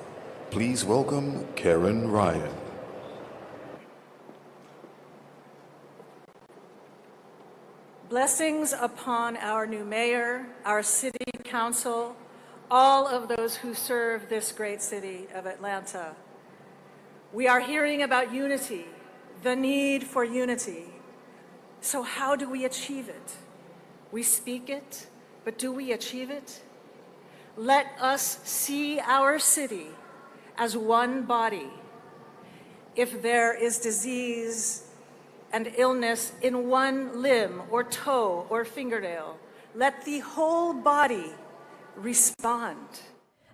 please welcome Karen Ryan. Blessings upon our new mayor, our city council, all of those who serve this great city of Atlanta. We are hearing about unity, the need for unity. So how do we achieve it? We speak it, but do we achieve it? Let us see our city as one body. If there is disease and illness in one limb or toe or fingernail, let the whole body respond.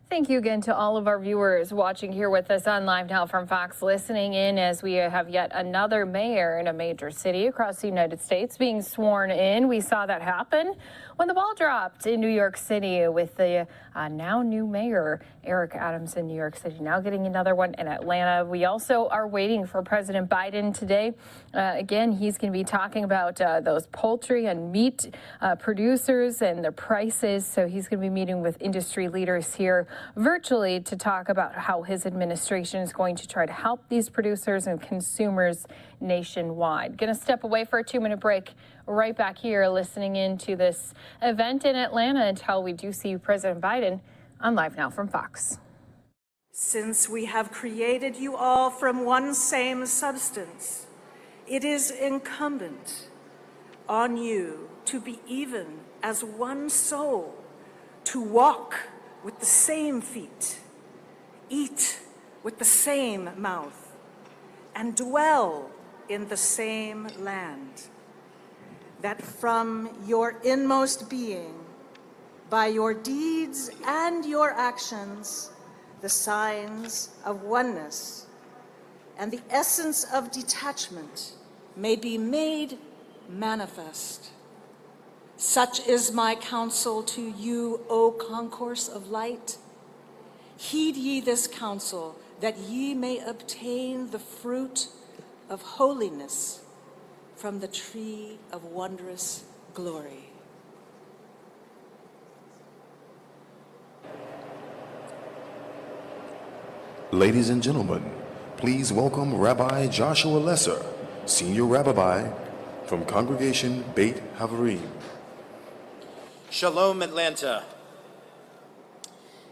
Thank you again to all of our viewers watching here with us on Live Now from Fox, listening in as we have yet another mayor in a major city across the United States being sworn in. We saw that happen when the ball dropped in New York City with the now new mayor, Eric Adams, in New York City, now getting another one in Atlanta. We also are waiting for President Biden today. Again, he's going to be talking about those poultry and meat producers and their prices. So he's going to be meeting with industry leaders here virtually to talk about how his administration is going to try to help these producers and consumers nationwide. Going to step away for a 2-minute break. Right back here listening in to this event in Atlanta until we do see President Biden on Live Now from Fox. Since we have created you all from one same substance, it is incumbent on you to be even as one soul, to walk with the same feet, eat with the same mouth, and dwell in the same land. That from your inmost being, by your deeds and your actions, the signs of oneness and the essence of detachment may be made manifest. Such is my counsel to you, O concourse of light. Heed ye this counsel, that ye may obtain the fruit of holiness from the tree of wondrous glory. Ladies and gentlemen, please welcome Rabbi Joshua Lesser, Senior Rabbi from Congregation Beit Havarim. Shalom, Atlanta.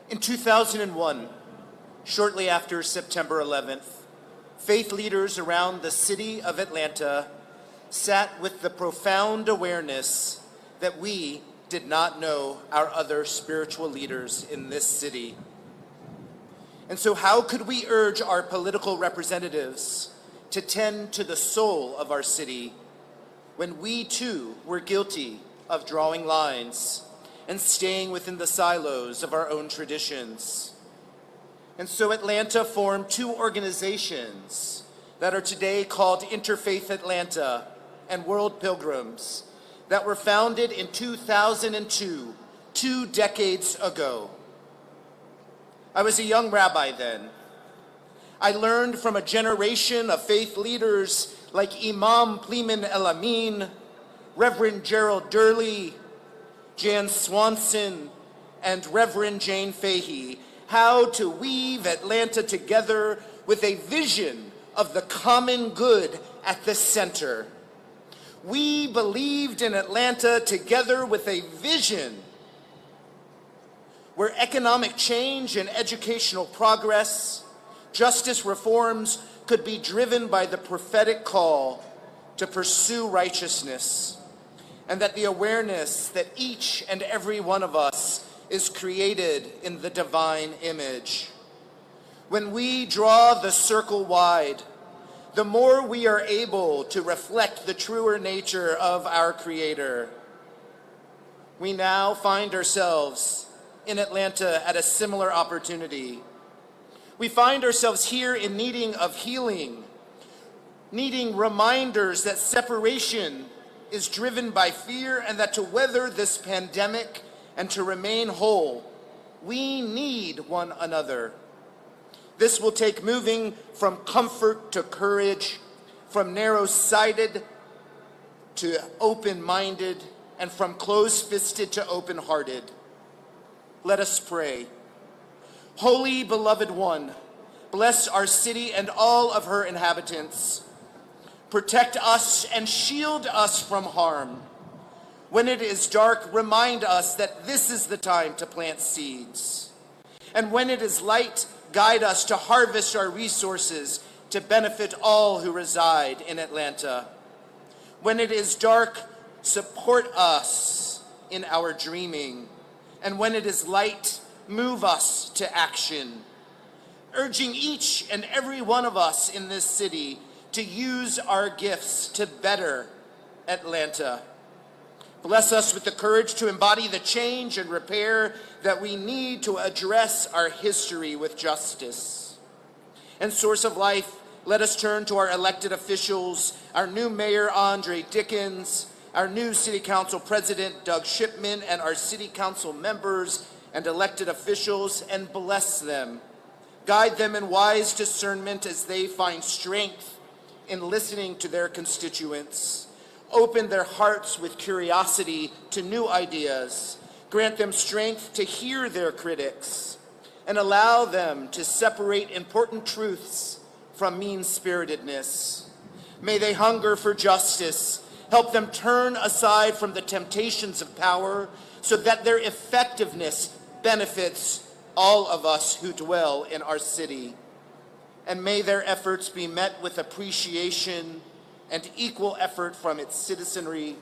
In 2001, shortly after September 11th, faith leaders around the city of Atlanta sat with the profound awareness that we did not know our other spiritual leaders in this city. And so how could we urge our political representatives to tend to the soul of our city when we too were guilty of drawing lines and staying within the silos of our own traditions? And so Atlanta formed 2 organizations that are today called Interfaith Atlanta and World Pilgrims, that were founded in 2002, 2 decades ago. I was a young rabbi then. I learned from a generation of faith leaders like Imam Pleeman El-Amin, Reverend Gerald Durley, Jan Swanson, and Reverend Jane Fahey, how to weave Atlanta together with a vision of the common good at the center. We believed in Atlanta together with a vision where economic change and educational progress, justice reforms could be driven by the prophetic call to pursue righteousness, and that the awareness that each and every one of us is created in the divine image. When we draw the circle wide, the more we are able to reflect the truer nature of our Creator. We now find ourselves in Atlanta at a similar opportunity. We find ourselves here in needing of healing, needing reminders that separation is driven by fear and that to weather this pandemic and to remain whole, we need one another. This will take moving from comfort to courage, from narrow-sighted to open-minded, and from close-fisted to open-hearted. Let us pray. Holy beloved one, bless our city and all of her inhabitants. Protect us and shield us from harm. When it is dark, remind us that this is the time to plant seeds. And when it is light, guide us to harvest our resources to benefit all who reside in Atlanta. When it is dark, support us in our dreaming. And when it is light, move us to action. Urging each and every one of us in this city to use our gifts to better Atlanta. Bless us with the courage to embody the change and repair that we need to address our history with justice. And Source of Life, let us turn to our elected officials, our new Mayor Andre Dickens, our new City Council President Doug Shipman, and our City Council members and elected officials, and bless them. Guide them in wise discernment as they find strength in listening to their constituents. Open their hearts with curiosity to new ideas. Grant them strength to hear their critics, and allow them to separate important truths from mean-spiritedness. May they hunger for justice. Help them turn aside from the temptations of power so that their effectiveness benefits all of us who dwell in our city. And may their efforts be met with appreciation and equal effort from its citizenry.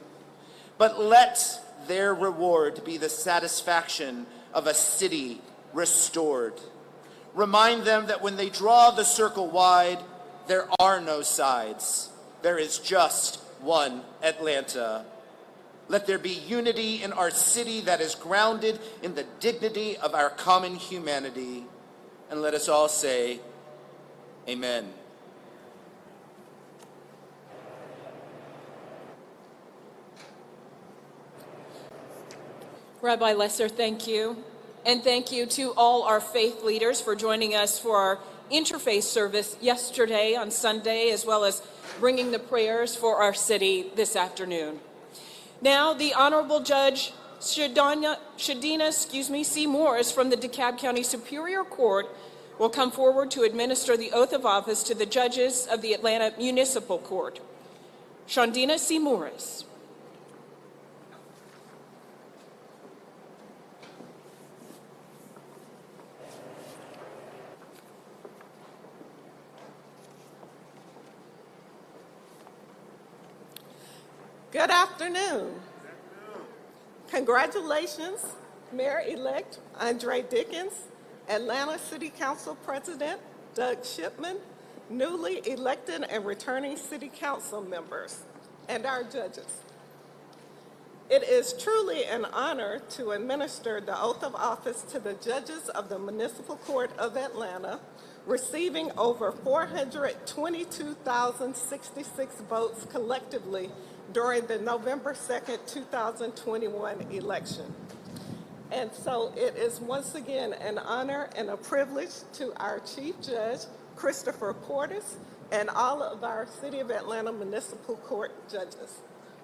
But let their reward be the satisfaction of a city restored. Remind them that when they draw the circle wide, there are no sides. There is just one Atlanta. Let there be unity in our city that is grounded in the dignity of our common humanity. And let us all say, Amen. Rabbi Lesser, thank you. And thank you to all our faith leaders for joining us for our Interfaith service yesterday on Sunday, as well as bringing the prayers for our city this afternoon. Now, the Honorable Judge Shadina C. Morris from the DeKalb County Superior Court will come forward to administer the oath of office to the judges of the Atlanta Municipal Court. Shadina C. Morris. Good afternoon. Congratulations, Mayor-elect Andre Dickens, Atlanta City Council President Doug Shipman, newly elected and returning City Council members, and our judges. It is truly an honor to administer the oath of office to the judges of the Municipal Court of Atlanta, receiving over 422,066 votes collectively during the November 2nd, 2021 election. And so it is once again an honor and a privilege to our Chief Judge, Christopher Portis, and all of our City of Atlanta Municipal Court judges.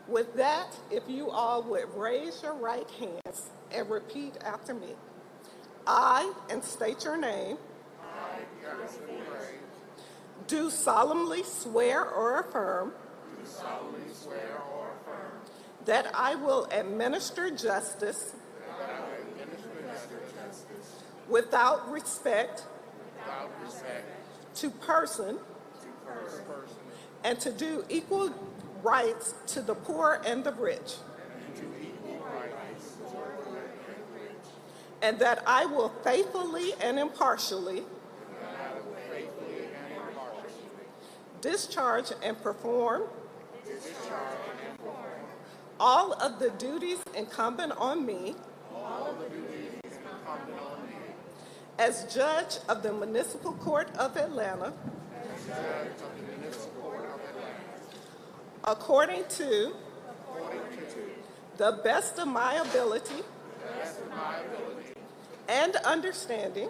With that, if you all would raise your right hands and repeat after me. I, and state your name, do solemnly swear or affirm that I will administer justice without respect to person and to do equal rights to the poor and the rich, and that I will faithfully and impartially discharge and perform all of the duties incumbent on me as judge of the Municipal Court of Atlanta according to the best of my ability and understanding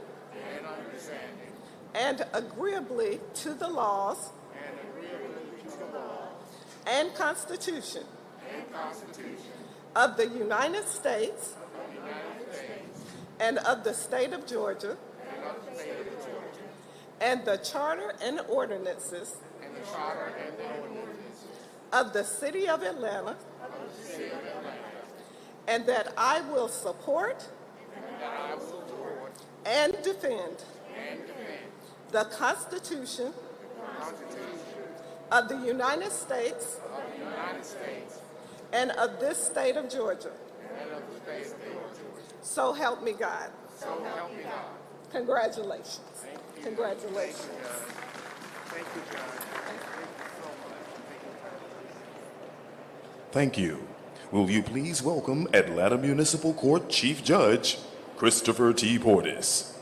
and agreeably to the laws and Constitution of the United States and of the state of Georgia and the charter and ordinances of the city of Atlanta, and that I will support and defend the Constitution of the United States and of this state of Georgia. So help me God. Congratulations. Congratulations. Thank you, John. Thank you. Will you please welcome Atlanta Municipal Court Chief Judge Christopher T. Portis.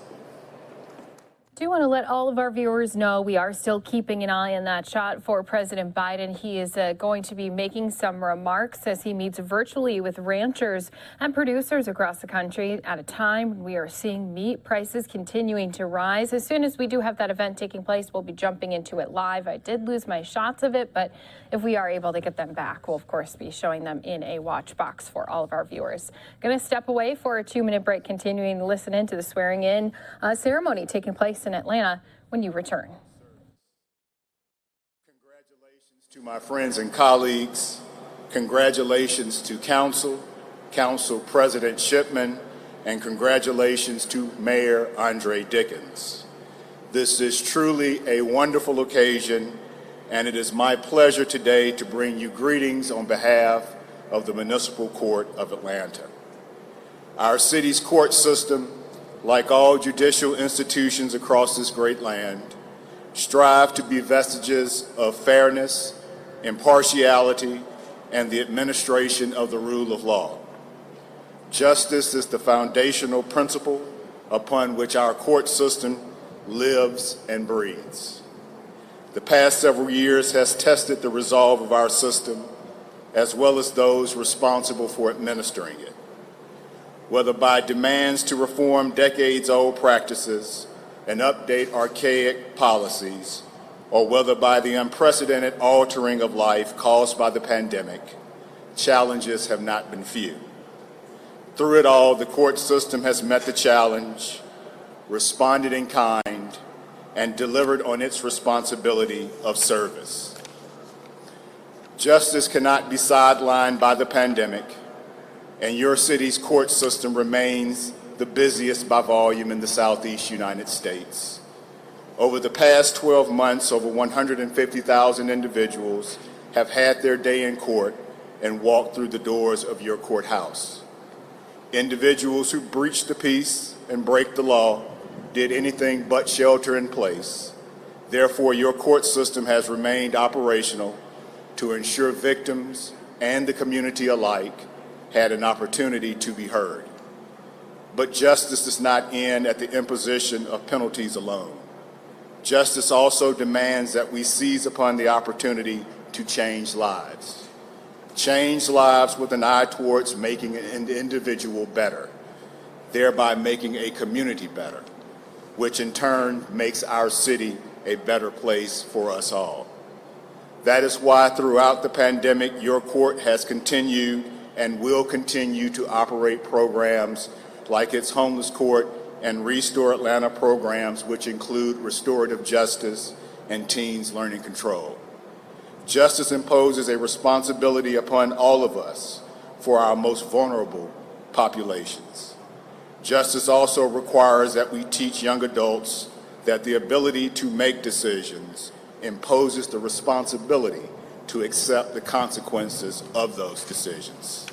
Do want to let all of our viewers know we are still keeping an eye on that shot for President Biden. He is going to be making some remarks as he meets virtually with ranchers and producers across the country at a time when we are seeing meat prices continuing to rise. As soon as we do have that event taking place, we'll be jumping into it live. I did lose my shots of it, but if we are able to get them back, we'll of course be showing them in a watch box for all of our viewers. Going to step away for a 2-minute break, continuing to listen in to the swearing in ceremony taking place in Atlanta when you return. Congratulations to my friends and colleagues. Congratulations to Council President Shipman, and congratulations to Mayor Andre Dickens. This is truly a wonderful occasion, and it is my pleasure today to bring you greetings on behalf of the Municipal Court of Atlanta. Our city's court system, like all judicial institutions across this great land, strive to be vestiges of fairness, impartiality, and the administration of the rule of law. Justice is the foundational principle upon which our court system lives and breathes. The past several years has tested the resolve of our system, as well as those responsible for administering it. Whether by demands to reform decades-old practices and update archaic policies, or whether by the unprecedented altering of life caused by the pandemic, challenges have not been few. Through it all, the court system has met the challenge, responded in kind, and delivered on its responsibility of service. Justice cannot be sidelined by the pandemic, and your city's court system remains the busiest by volume in the Southeast United States. Over the past 12 months, over 150,000 individuals have had their day in court and walked through the doors of your courthouse. Individuals who breached the peace and break the law did anything but shelter in place. Therefore, your court system has remained operational to ensure victims and the community alike had an opportunity to be heard. But justice does not end at the imposition of penalties alone. Justice also demands that we seize upon the opportunity to change lives. Change lives with an eye towards making an individual better, thereby making a community better, which in turn makes our city a better place for us all. That is why throughout the pandemic, your court has continued and will continue to operate programs like its Homeless Court and Restore Atlanta programs, which include restorative justice and teens learning control. Justice imposes a responsibility upon all of us for our most vulnerable populations. Justice also requires that we teach young adults that the ability to make decisions imposes the responsibility to accept the consequences of those decisions.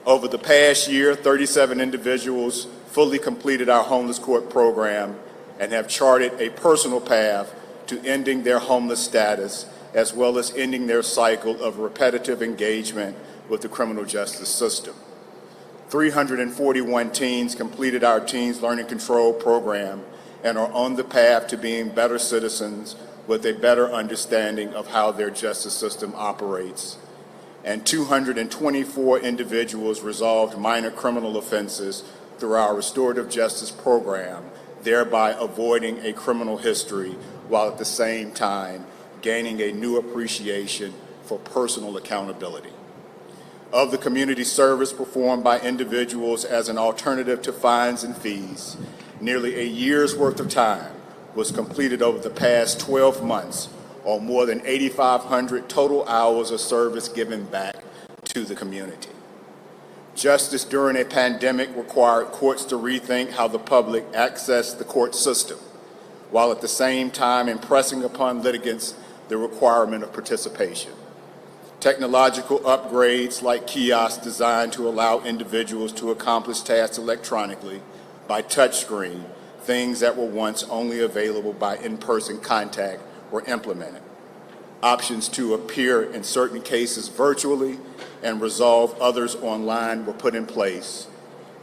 Over the past year, 37 individuals fully completed our Homeless Court program and have charted a personal path to ending their homeless status, as well as ending their cycle of repetitive engagement with the criminal justice system. 341 teens completed our Teens Learning Control program and are on the path to being better citizens with a better understanding of how their justice system operates. And 224 individuals resolved minor criminal offenses through our restorative justice program, thereby avoiding a criminal history while at the same time gaining a new appreciation for personal accountability. Of the community service performed by individuals as an alternative to fines and fees, nearly a year's worth of time was completed over the past 12 months, or more than 8,500 total hours of service given back to the community. Justice during a pandemic required courts to rethink how the public accessed the court system, while at the same time impressing upon litigants the requirement of participation. Technological upgrades like kiosks designed to allow individuals to accomplish tasks electronically by touchscreen, things that were once only available by in-person contact, were implemented. Options to appear in certain cases virtually and resolve others online were put in place,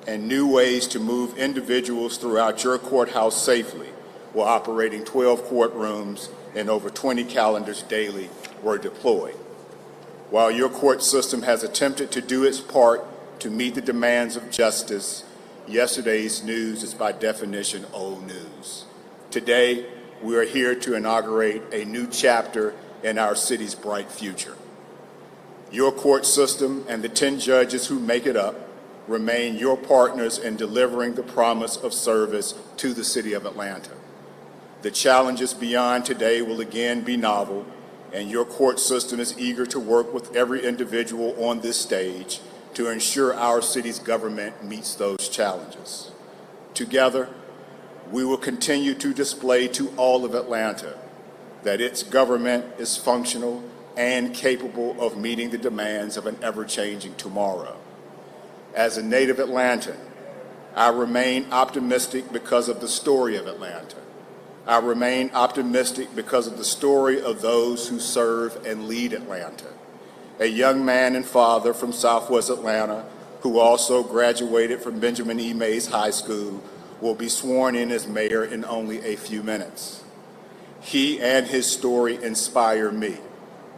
and new ways to move individuals throughout your courthouse safely, while operating 12 courtrooms and over 20 calendars daily, were deployed. While your court system has attempted to do its part to meet the demands of justice, yesterday's news is by definition old news. Today, we are here to inaugurate a new chapter in our city's bright future. Your court system and the 10 judges who make it up remain your partners in delivering the promise of service to the city of Atlanta. The challenges beyond today will again be novel, and your court system is eager to work with every individual on this stage to ensure our city's government meets those challenges. Together, we will continue to display to all of Atlanta that its government is functional and capable of meeting the demands of an ever-changing tomorrow. As a native Atlantan, I remain optimistic because of the story of Atlanta. I remain optimistic because of the story of those who serve and lead Atlanta. A young man and father from Southwest Atlanta who also graduated from Benjamin E. Mays High School will be sworn in as mayor in only a few minutes. He and his story inspire me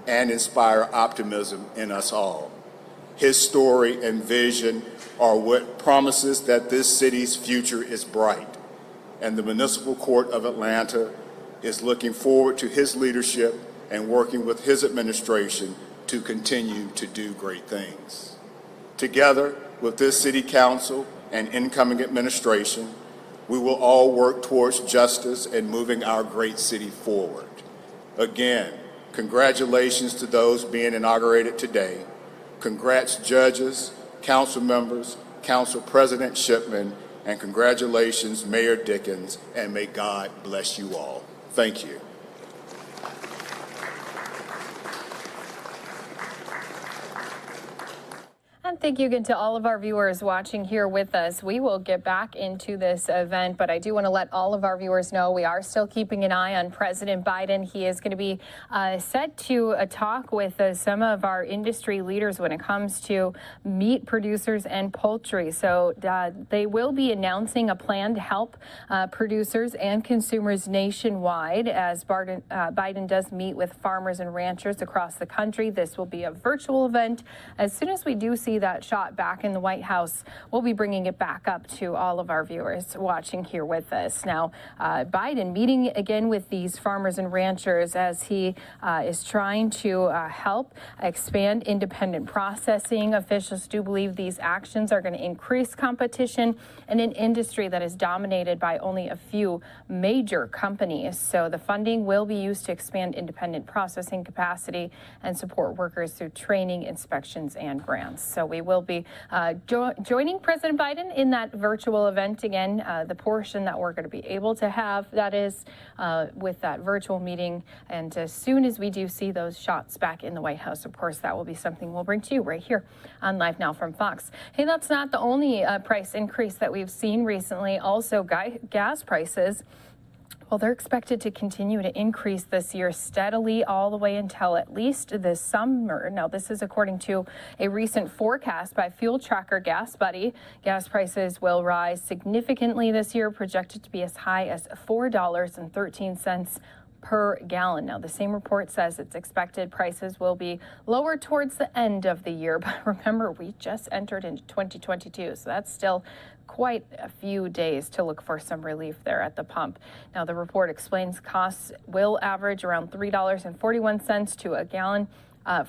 and inspire optimism in us all. His story and vision are what promises that this city's future is bright, and the Municipal Court of Atlanta is looking forward to his leadership and working with his administration to continue to do great things. Together with this City Council and incoming administration, we will all work towards justice and moving our great city forward. Again, congratulations to those being inaugurated today. Congrats judges, council members, Council President Shipman, and congratulations Mayor Dickens, and may God bless you all. Thank you. And thank you again to all of our viewers watching here with us. We will get back into this event, but I do want to let all of our viewers know we are still keeping an eye on President Biden. He is going to be set to talk with some of our industry leaders when it comes to meat producers and poultry. So they will be announcing a plan to help producers and consumers nationwide as Biden does meet with farmers and ranchers across the country. This will be a virtual event. As soon as we do see that shot back in the White House, we'll be bringing it back up to all of our viewers watching here with us. Now, Biden meeting again with these farmers and ranchers as he is trying to help expand independent processing. Officials do believe these actions are going to increase competition in an industry that is dominated by only a few major companies. So the funding will be used to expand independent processing capacity and support workers through training, inspections, and grants. So we will be joining President Biden in that virtual event again, the portion that we're going to be able to have, that is, with that virtual meeting. And as soon as we do see those shots back in the White House, of course, that will be something we'll bring to you right here on Live Now from Fox. Hey, that's not the only price increase that we've seen recently. Also, gas prices. Well, they're expected to continue to increase this year steadily all the way until at least this summer. Now, this is according to a recent forecast by fuel tracker Gas Buddy. Gas prices will rise significantly this year, projected to be as high as $4.13 per gallon. Now, the same report says it's expected prices will be lower towards the end of the year. But remember, we just entered into 2022, so that's still quite a few days to look for some relief there at the pump. Now, the report explains costs will average around $3.41 to a gallon.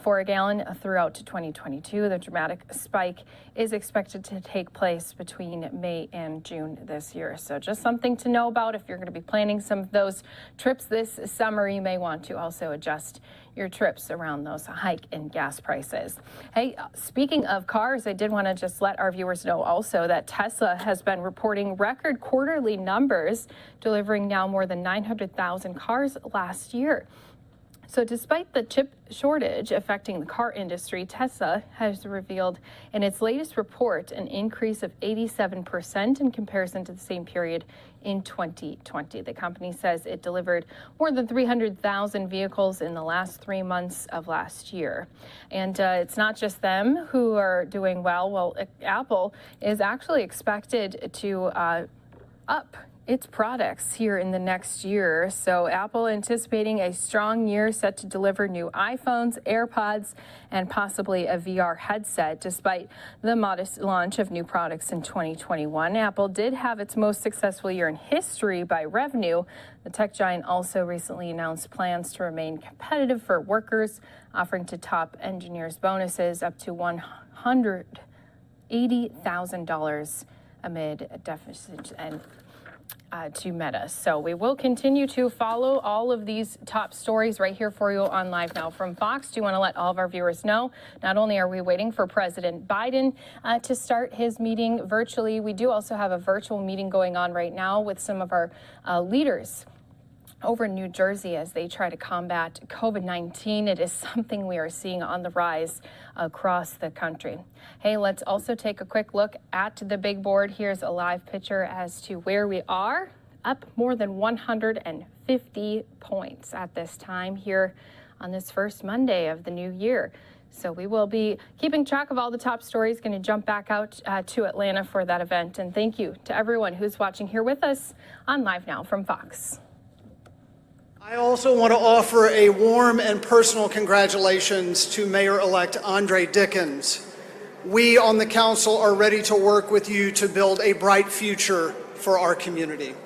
For a gallon throughout to 2022. The dramatic spike is expected to take place between May and June this year. So just something to know about if you're going to be planning some of those trips this summer. You may want to also adjust your trips around those hike in gas prices. Hey, speaking of cars, I did want to just let our viewers know also that Tesla has been reporting record quarterly numbers, delivering now more than 900,000 cars last year. So despite the chip shortage affecting the car industry, Tesla has revealed in its latest report an increase of 87% in comparison to the same period in 2020. The company says it delivered more than 300,000 vehicles in the last 3 months of last year. And it's not just them who are doing well. Well, Apple is actually expected to up its products here in the next year. So Apple anticipating a strong year, set to deliver new iPhones, AirPods, and possibly a VR headset. Despite the modest launch of new products in 2021, Apple did have its most successful year in history by revenue. The tech giant also recently announced plans to remain competitive for workers, offering to top engineers bonuses up to $180,000 amid deficits and to Meta. So we will continue to follow all of these top stories right here for you on Live Now from Fox. Do you want to let all of our viewers know, not only are we waiting for President Biden to start his meeting virtually, we do also have a virtual meeting going on right now with some of our leaders over in New Jersey as they try to combat COVID-19. It is something we are seeing on the rise across the country. Hey, let's also take a quick look at the big board. Here's a live picture as to where we are, up more than 150 points at this time here on this first Monday of the new year. So we will be keeping track of all the top stories, going to jump back out to Atlanta for that event. And thank you to everyone who's watching here with us on Live Now from Fox. I also want to offer a warm and personal congratulations to Mayor-elect Andre Dickens. We on the council are ready to work with you to build a bright future for our community.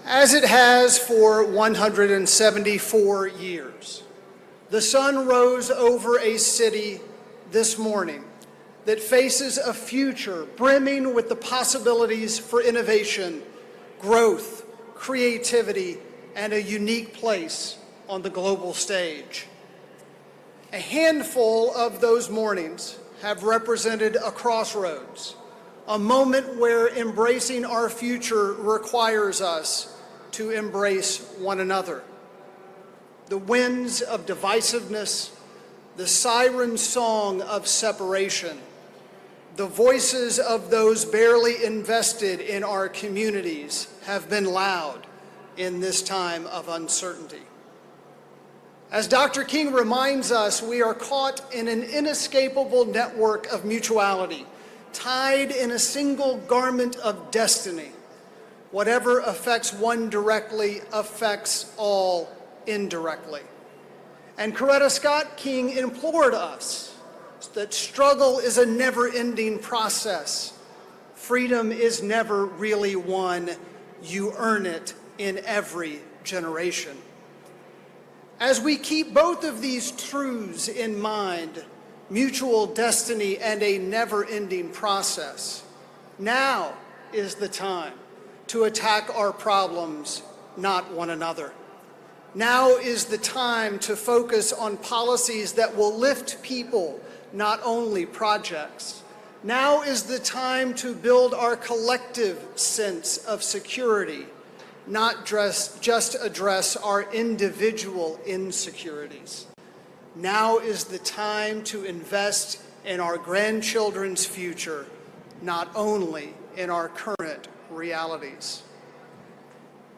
As it has for 174 years, the sun rose over a city this morning that faces a future brimming with the possibilities for innovation, growth, creativity, and a unique place on the global stage. A handful of those mornings have represented a crossroads, a moment where embracing our future requires us to embrace one another. The winds of divisiveness, the siren song of separation, the voices of those barely invested in our communities have been loud in this time of uncertainty. As Dr. King reminds us, we are caught in an inescapable network of mutuality, tied in a single garment of destiny. Whatever affects one directly affects all indirectly. And Coretta Scott King implored us that struggle is a never-ending process. Freedom is never really won. You earn it in every generation. As we keep both of these truths in mind, mutual destiny and a never-ending process, now is the time to attack our problems, not one another. Now is the time to focus on policies that will lift people, not only projects. Now is the time to build our collective sense of security, not just address our individual insecurities. Now is the time to invest in our grandchildren's future, not only in our current realities.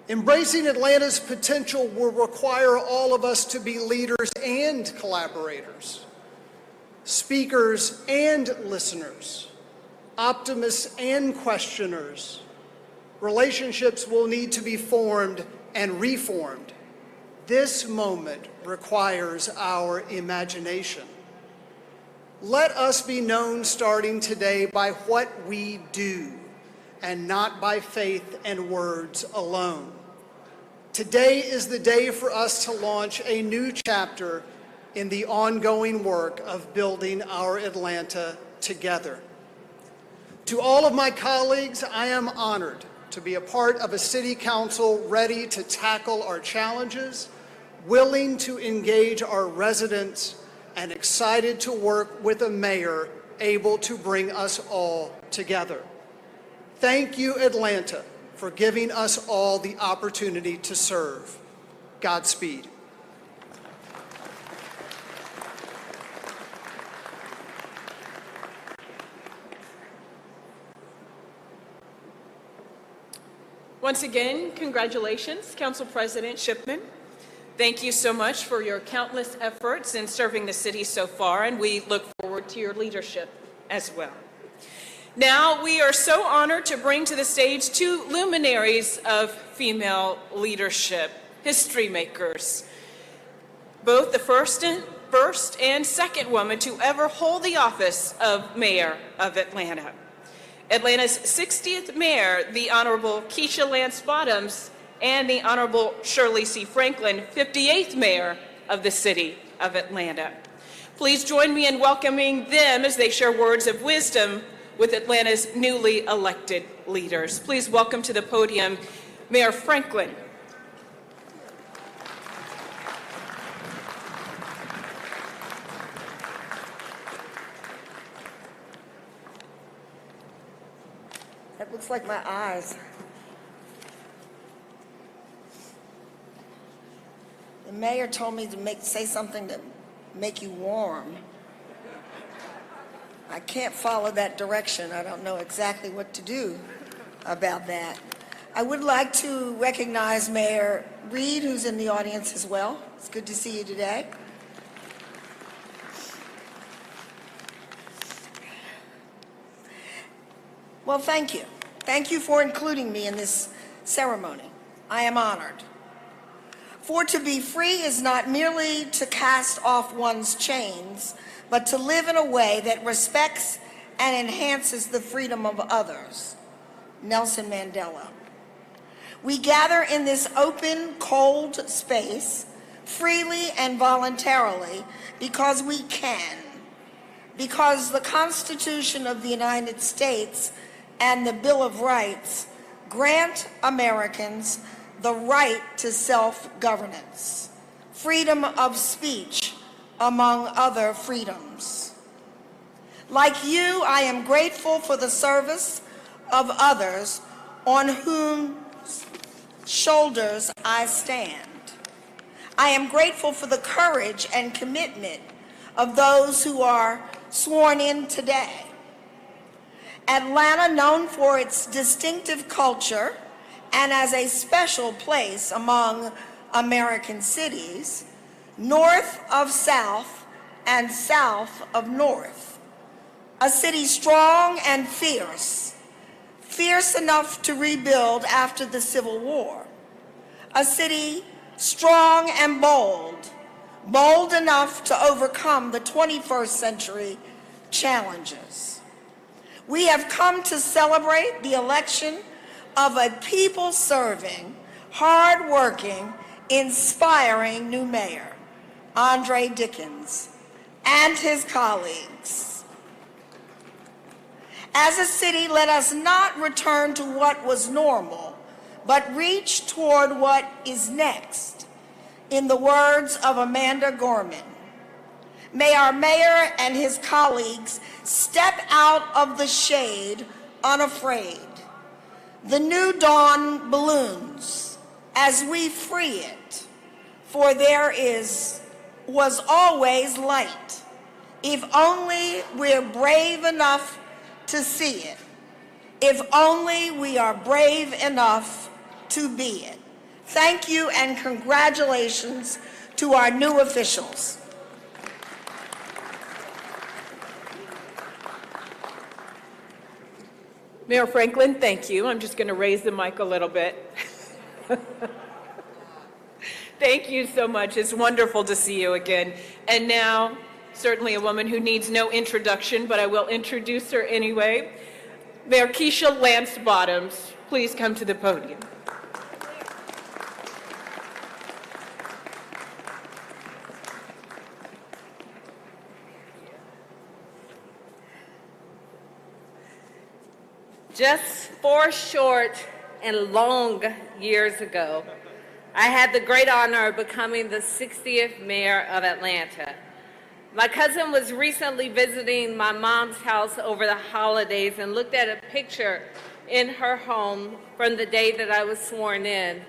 Embracing Atlanta's potential will require all of us to be leaders and collaborators, speakers and listeners, optimists and questioners. Relationships will need to be formed and reformed. This moment requires our imagination. Let us be known starting today by what we do and not by faith and words alone. Today is the day for us to launch a new chapter in the ongoing work of building our Atlanta together. To all of my colleagues, I am honored to be a part of a city council ready to tackle our challenges, willing to engage our residents, and excited to work with a mayor able to bring us all together. Thank you, Atlanta, for giving us all the opportunity to serve. Godspeed. Once again, congratulations, Council President Shipman. Thank you so much for your countless efforts in serving the city so far, and we look forward to your leadership as well. Now, we are so honored to bring to the stage two luminaries of female leadership, history makers, both the first and second woman to ever hold the office of Mayor of Atlanta. Atlanta's 60th Mayor, the Honorable Keisha Lance Bottoms, and the Honorable Shirley C. Franklin, 58th Mayor of the City of Atlanta. Please join me in welcoming them as they share words of wisdom with Atlanta's newly elected leaders. Please welcome to the podium Mayor Franklin. That looks like my eyes. The mayor told me to say something to make you warm. I can't follow that direction. I don't know exactly what to do about that. I would like to recognize Mayor Reed, who's in the audience as well. It's good to see you today. Well, thank you. Thank you for including me in this ceremony. I am honored. For to be free is not merely to cast off one's chains, but to live in a way that respects and enhances the freedom of others. Nelson Mandela. We gather in this open, cold space, freely and voluntarily, because we can, because the Constitution of the United States and the Bill of Rights grant Americans the right to self-governance, freedom of speech, among other freedoms. Like you, I am grateful for the service of others on whose shoulders I stand. I am grateful for the courage and commitment of those who are sworn in today. Atlanta, known for its distinctive culture and as a special place among American cities, north of South and south of North. A city strong and fierce, fierce enough to rebuild after the Civil War. A city strong and bold, bold enough to overcome the 21st century challenges. We have come to celebrate the election of a people-serving, hard-working, inspiring new mayor, Andre Dickens, and his colleagues. As a city, let us not return to what was normal, but reach toward what is next. In the words of Amanda Gorman, may our mayor and his colleagues step out of the shade unafraid. The new dawn balloons as we free it, for there was always light, if only we're brave enough to see it. if only we are brave enough to be it. Thank you and congratulations to our new officials. Mayor Franklin, thank you. I'm just going to raise the mic a little bit. Thank you so much. It's wonderful to see you again. And now, certainly a woman who needs no introduction, but I will introduce her anyway. Mayor Keisha Lance Bottoms, please come to the podium. Just 4 short and long years ago, I had the great honor of becoming the 60th mayor of Atlanta. My cousin was recently visiting my mom's house over the holidays and looked at a picture in her home from the day that I was sworn in.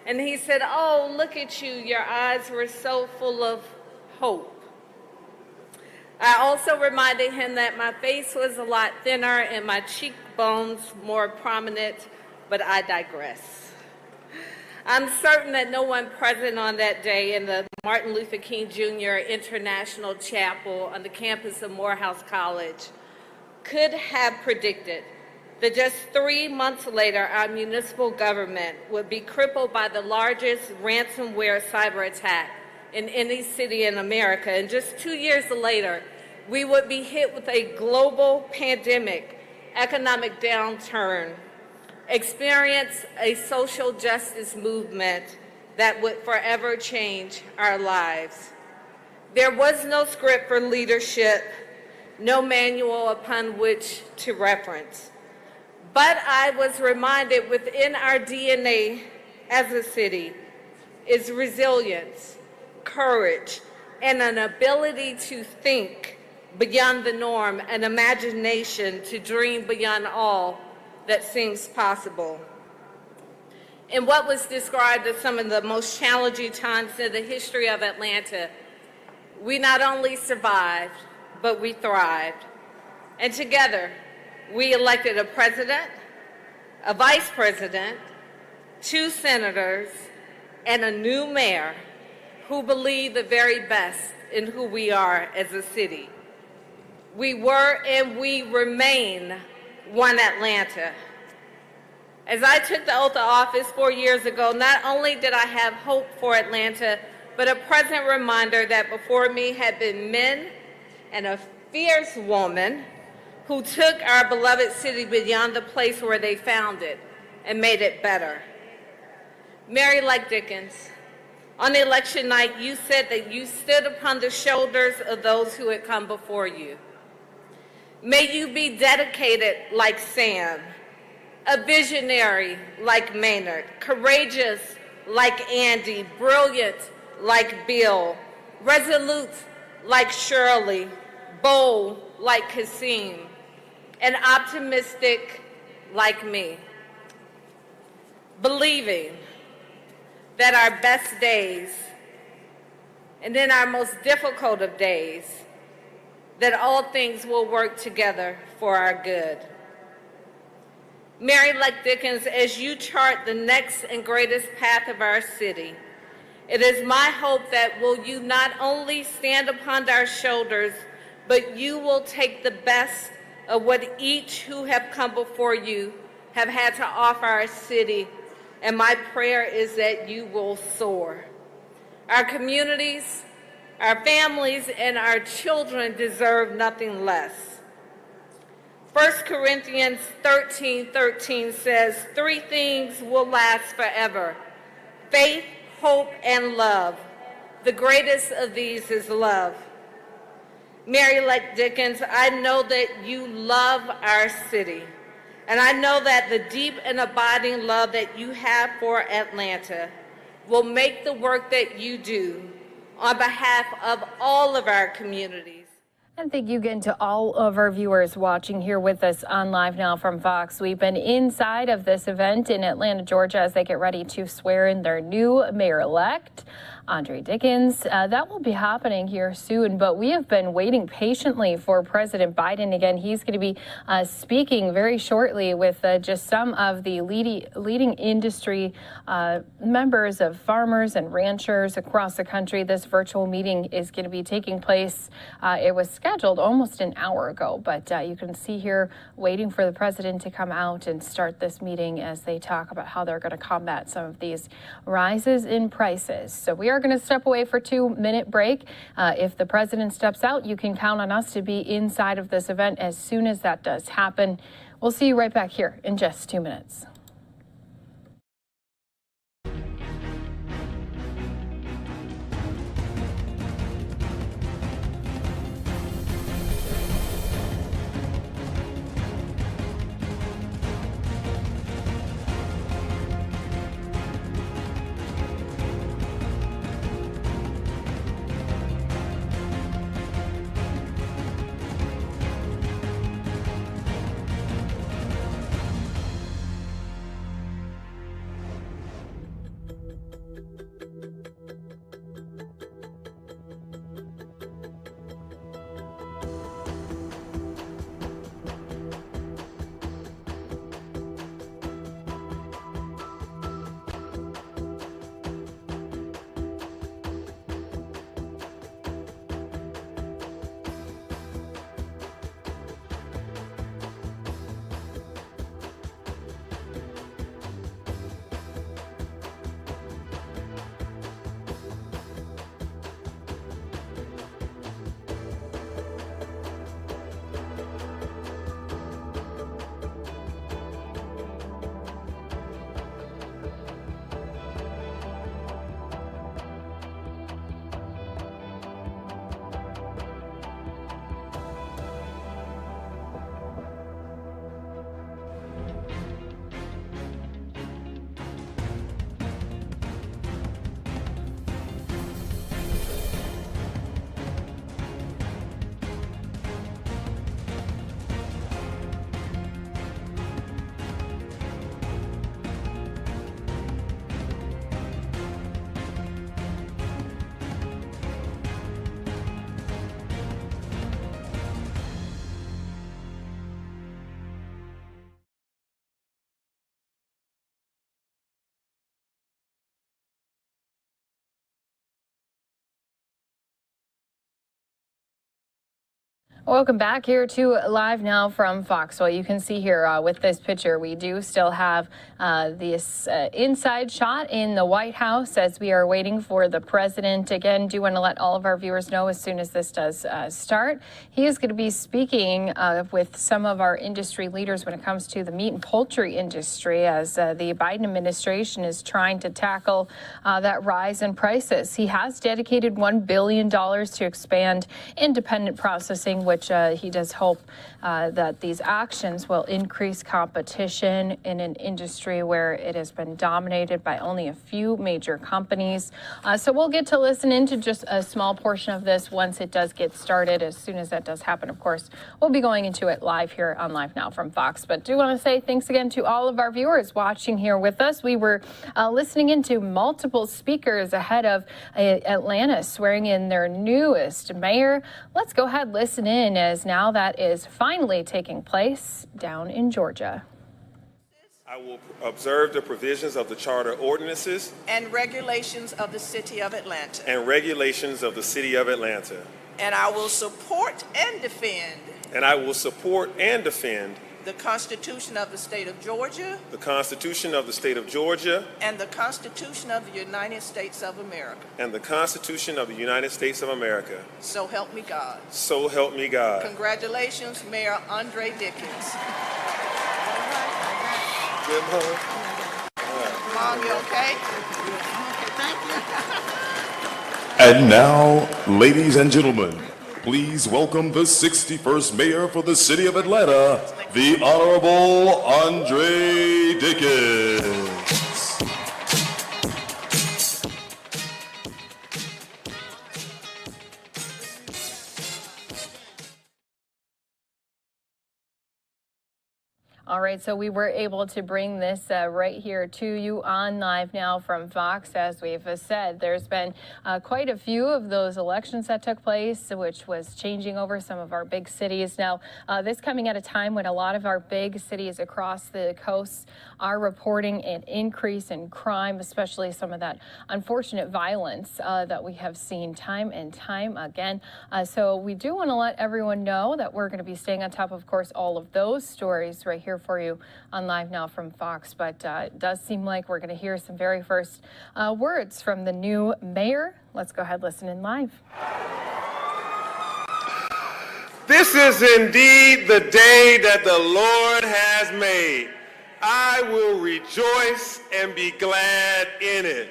And he said, "Oh, look at you, your eyes were so full of hope." I also reminded him that my face was a lot thinner and my cheekbones more prominent, but I digress. I'm certain that no one present on that day in the Martin Luther King Jr. International Chapel on the campus of Morehouse College could have predicted that just 3 months later, our municipal government would be crippled by the largest ransomware cyber attack in any city in America. And just 2 years later, we would be hit with a global pandemic, economic downturn, experience a social justice movement that would forever change our lives. There was no script for leadership, no manual upon which to reference. But I was reminded within our DNA as a city is resilience, courage, and an ability to think beyond the norm, and imagination to dream beyond all that seems possible. In what was described as some of the most challenging times in the history of Atlanta, we not only survived, but we thrived. And together, we elected a president, a vice president, 2 senators, and a new mayor who believe the very best in who we are as a city. We were and we remain one Atlanta. As I took the oath of office 4 years ago, not only did I have hope for Atlanta, but a present reminder that before me had been men and a fierce woman who took our beloved city beyond the place where they found it and made it better. Mary, like Dickens, on election night, you said that you stood upon the shoulders of those who had come before you. May you be dedicated like Sam, a visionary like Maynard, courageous like Andy, brilliant like Bill, resolute like Shirley, bold like Kasim, and optimistic like me. Believing that our best days and in our most difficult of days, that all things will work together for our good. Mary, like Dickens, as you chart the next and greatest path of our city, it is my hope that will you not only stand upon our shoulders, but you will take the best of what each who have come before you have had to offer our city, and my prayer is that you will soar. Our communities, our families, and our children deserve nothing less. 1 Corinthians 13:13 says, 3 things will last forever: faith, hope, and love. The greatest of these is love. Mary, like Dickens, I know that you love our city, and I know that the deep and abiding love that you have for Atlanta will make the work that you do on behalf of all of our communities. And thank you again to all of our viewers watching here with us on Live Now from Fox. We've been inside of this event in Atlanta, Georgia, as they get ready to swear in their new mayor-elect. Andre Dickens. That will be happening here soon, but we have been waiting patiently for President Biden. Again, he's going to be speaking very shortly with just some of the leading industry members of farmers and ranchers across the country. This virtual meeting is going to be taking place. It was scheduled almost an hour ago, but you can see here waiting for the president to come out and start this meeting as they talk about how they're going to combat some of these rises in prices. So we are going to step away for a 2-minute break. If the president steps out, you can count on us to be inside of this event as soon as that does happen. We'll see you right back here in just 2 minutes. Welcome back here to Live Now from Fox. Well, you can see here with this picture, we do still have this inside shot in the White House as we are waiting for the president. Again, do want to let all of our viewers know as soon as this does start. He is going to be speaking with some of our industry leaders when it comes to the meat and poultry industry as the Biden administration is trying to tackle that rise in prices. He has dedicated $1 billion to expand independent processing, which he does hope that these actions will increase competition in an industry where it has been dominated by only a few major companies. So we'll get to listen into just a small portion of this once it does get started. As soon as that does happen, of course, we'll be going into it live here on Live Now from Fox. But do want to say thanks again to all of our viewers watching here with us. We were listening into multiple speakers ahead of Atlanta swearing in their newest mayor. Let's go ahead, listen in, as now that is finally taking place down in Georgia. I will observe the provisions of the charter ordinances and regulations of the City of Atlanta. And regulations of the City of Atlanta. And I will support and defend. And I will support and defend the Constitution of the State of Georgia. The Constitution of the State of Georgia. And the Constitution of the United States of America. And the Constitution of the United States of America. So help me God. So help me God. Congratulations, Mayor Andre Dickens. Good, Mom. Mom, you okay? Okay, thank you. And now, ladies and gentlemen, please welcome the 61st Mayor for the City of Atlanta, the Honorable Andre Dickens. All right, so we were able to bring this right here to you on Live Now from Fox. As we've said, there's been quite a few of those elections that took place, which was changing over some of our big cities. Now, this coming at a time when a lot of our big cities across the coast are reporting an increase in crime, especially some of that unfortunate violence that we have seen time and time again. So we do want to let everyone know that we're going to be staying on top of course, all of those stories right here for you on Live Now from Fox. But it does seem like we're going to hear some very first words from the new mayor. Let's go ahead, listen in live. This is indeed the day that the Lord has made. I will rejoice and be glad in it.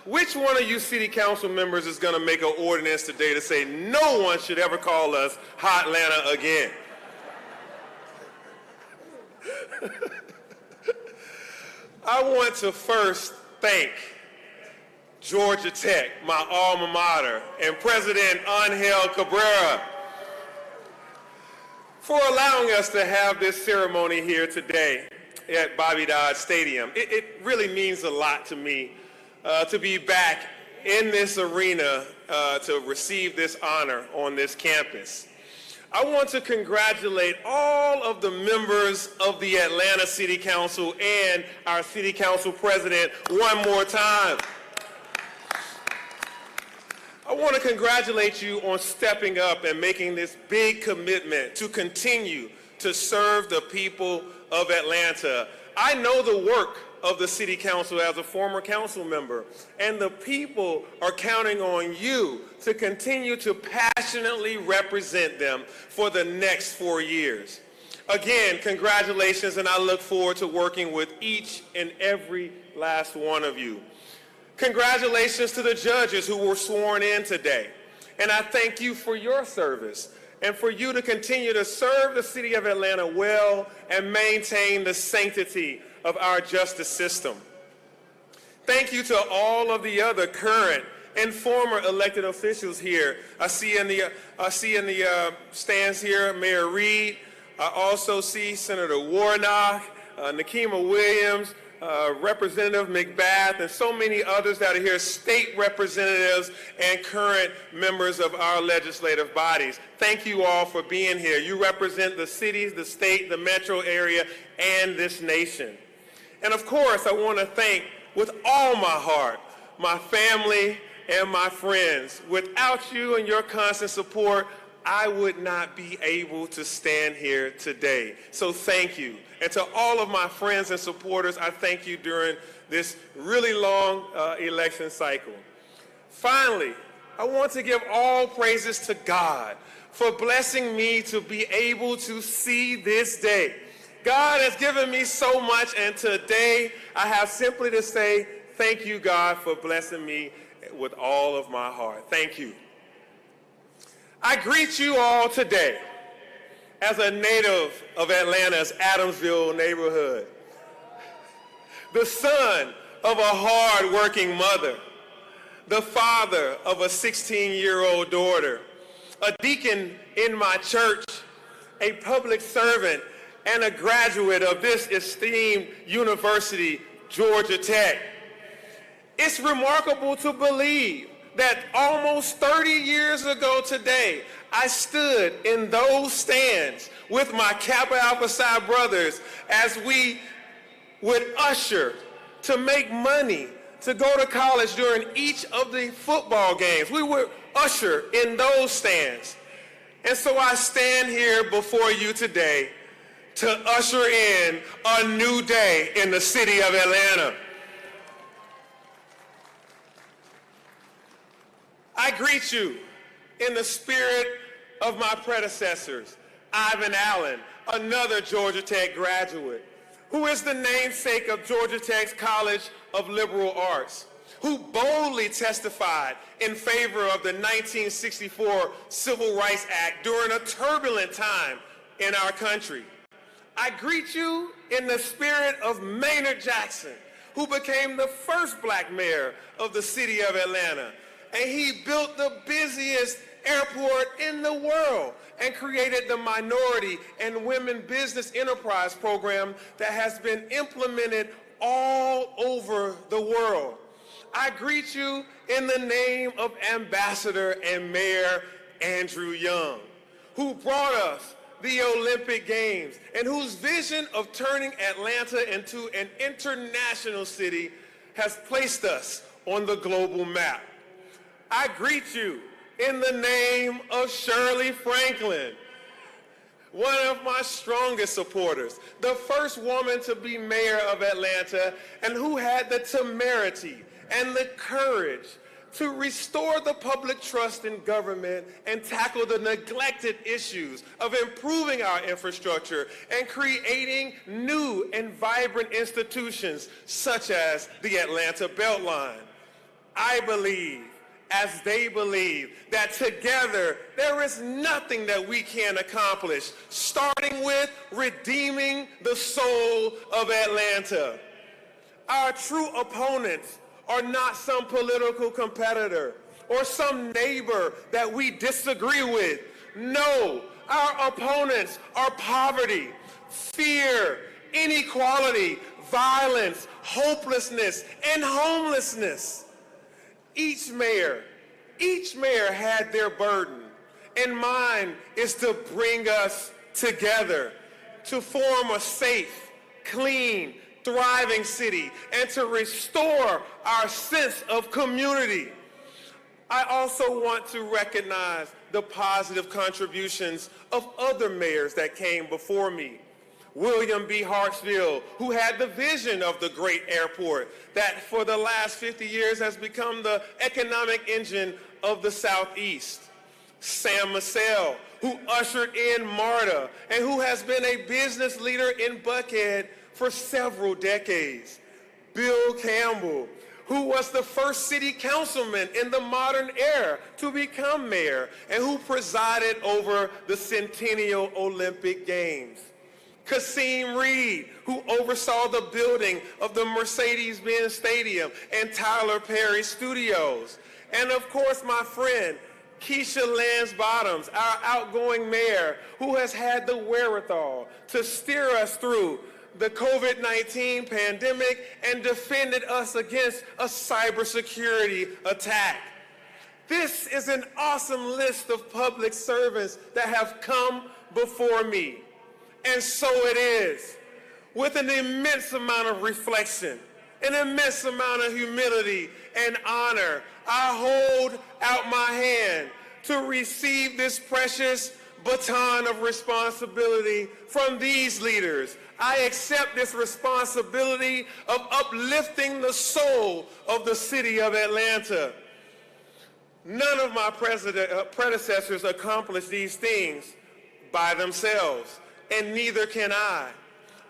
Which one of you city council members is going to make an ordinance today to say no one should ever call us Hotlanta again? I want to first thank Georgia Tech, my alma mater, and President Angel Cabrera for allowing us to have this ceremony here today at Bobby Dodd Stadium. It really means a lot to me to be back in this arena to receive this honor on this campus. I want to congratulate all of the members of the Atlanta City Council and our City Council President one more time. I want to congratulate you on stepping up and making this big commitment to continue to serve the people of Atlanta. I know the work of the City Council as a former council member, and the people are counting on you to continue to passionately represent them for the next 4 years. Again, congratulations, and I look forward to working with each and every last one of you. Congratulations to the judges who were sworn in today, and I thank you for your service and for you to continue to serve the city of Atlanta well and maintain the sanctity of our justice system. Thank you to all of the other current and former elected officials here. I see in the stands here Mayor Reed. I also see Senator Warnock, Nakima Williams, Representative McBath, and so many others that are here, state representatives and current members of our legislative bodies. Thank you all for being here. You represent the cities, the state, the metro area, and this nation. And of course, I want to thank with all my heart my family and my friends. Without you and your constant support, I would not be able to stand here today. So thank you. And to all of my friends and supporters, I thank you during this really long election cycle. Finally, I want to give all praises to God for blessing me to be able to see this day. God has given me so much, and today I have simply to say, thank you, God, for blessing me with all of my heart. Thank you. I greet you all today as a native of Atlanta's Adamsville neighborhood, the son of a hard-working mother, the father of a 16-year-old daughter, a deacon in my church, a public servant, and a graduate of this esteemed university, Georgia Tech. It's remarkable to believe that almost 30 years ago today, I stood in those stands with my Kappa Alpha Psi brothers as we would usher to make money to go to college during each of the football games. We would usher in those stands. And so I stand here before you today to usher in a new day in the city of Atlanta. I greet you in the spirit of my predecessors, Ivan Allen, another Georgia Tech graduate, who is the namesake of Georgia Tech's College of Liberal Arts, who boldly testified in favor of the 1964 Civil Rights Act during a turbulent time in our country. I greet you in the spirit of Maynard Jackson, who became the first black mayor of the city of Atlanta. And he built the busiest airport in the world and created the Minority and Women Business Enterprise Program that has been implemented all over the world. I greet you in the name of Ambassador and Mayor Andrew Young, who brought us the Olympic Games and whose vision of turning Atlanta into an international city has placed us on the global map. I greet you in the name of Shirley Franklin, one of my strongest supporters, the first woman to be mayor of Atlanta, and who had the temerity and the courage to restore the public trust in government and tackle the neglected issues of improving our infrastructure and creating new and vibrant institutions such as the Atlanta Beltline. I believe, as they believe, that together there is nothing that we can't accomplish, starting with redeeming the soul of Atlanta. Our true opponents are not some political competitor or some neighbor that we disagree with. No, our opponents are poverty, fear, inequality, violence, hopelessness, and homelessness. Each mayor had their burden, and mine is to bring us together to form a safe, clean, thriving city and to restore our sense of community. I also want to recognize the positive contributions of other mayors that came before me. William B. Hartsfield, who had the vision of the great airport that for the last 50 years has become the economic engine of the Southeast. Sam Massell, who ushered in MARTA and who has been a business leader in Buckhead for several decades. Bill Campbell, who was the first city councilman in the modern era to become mayor and who presided over the Centennial Olympic Games. Kasim Reed, who oversaw the building of the Mercedes-Benz Stadium and Tyler Perry Studios. And of course, my friend, Keisha Lance Bottoms, our outgoing mayor, who has had the wherewithal to steer us through the COVID-19 pandemic and defended us against a cybersecurity attack. This is an awesome list of public servants that have come before me. And so it is, with an immense amount of reflection, an immense amount of humility and honor, I hold out my hand to receive this precious baton of responsibility from these leaders. I accept this responsibility of uplifting the soul of the city of Atlanta. None of my predecessors accomplished these things by themselves, and neither can I.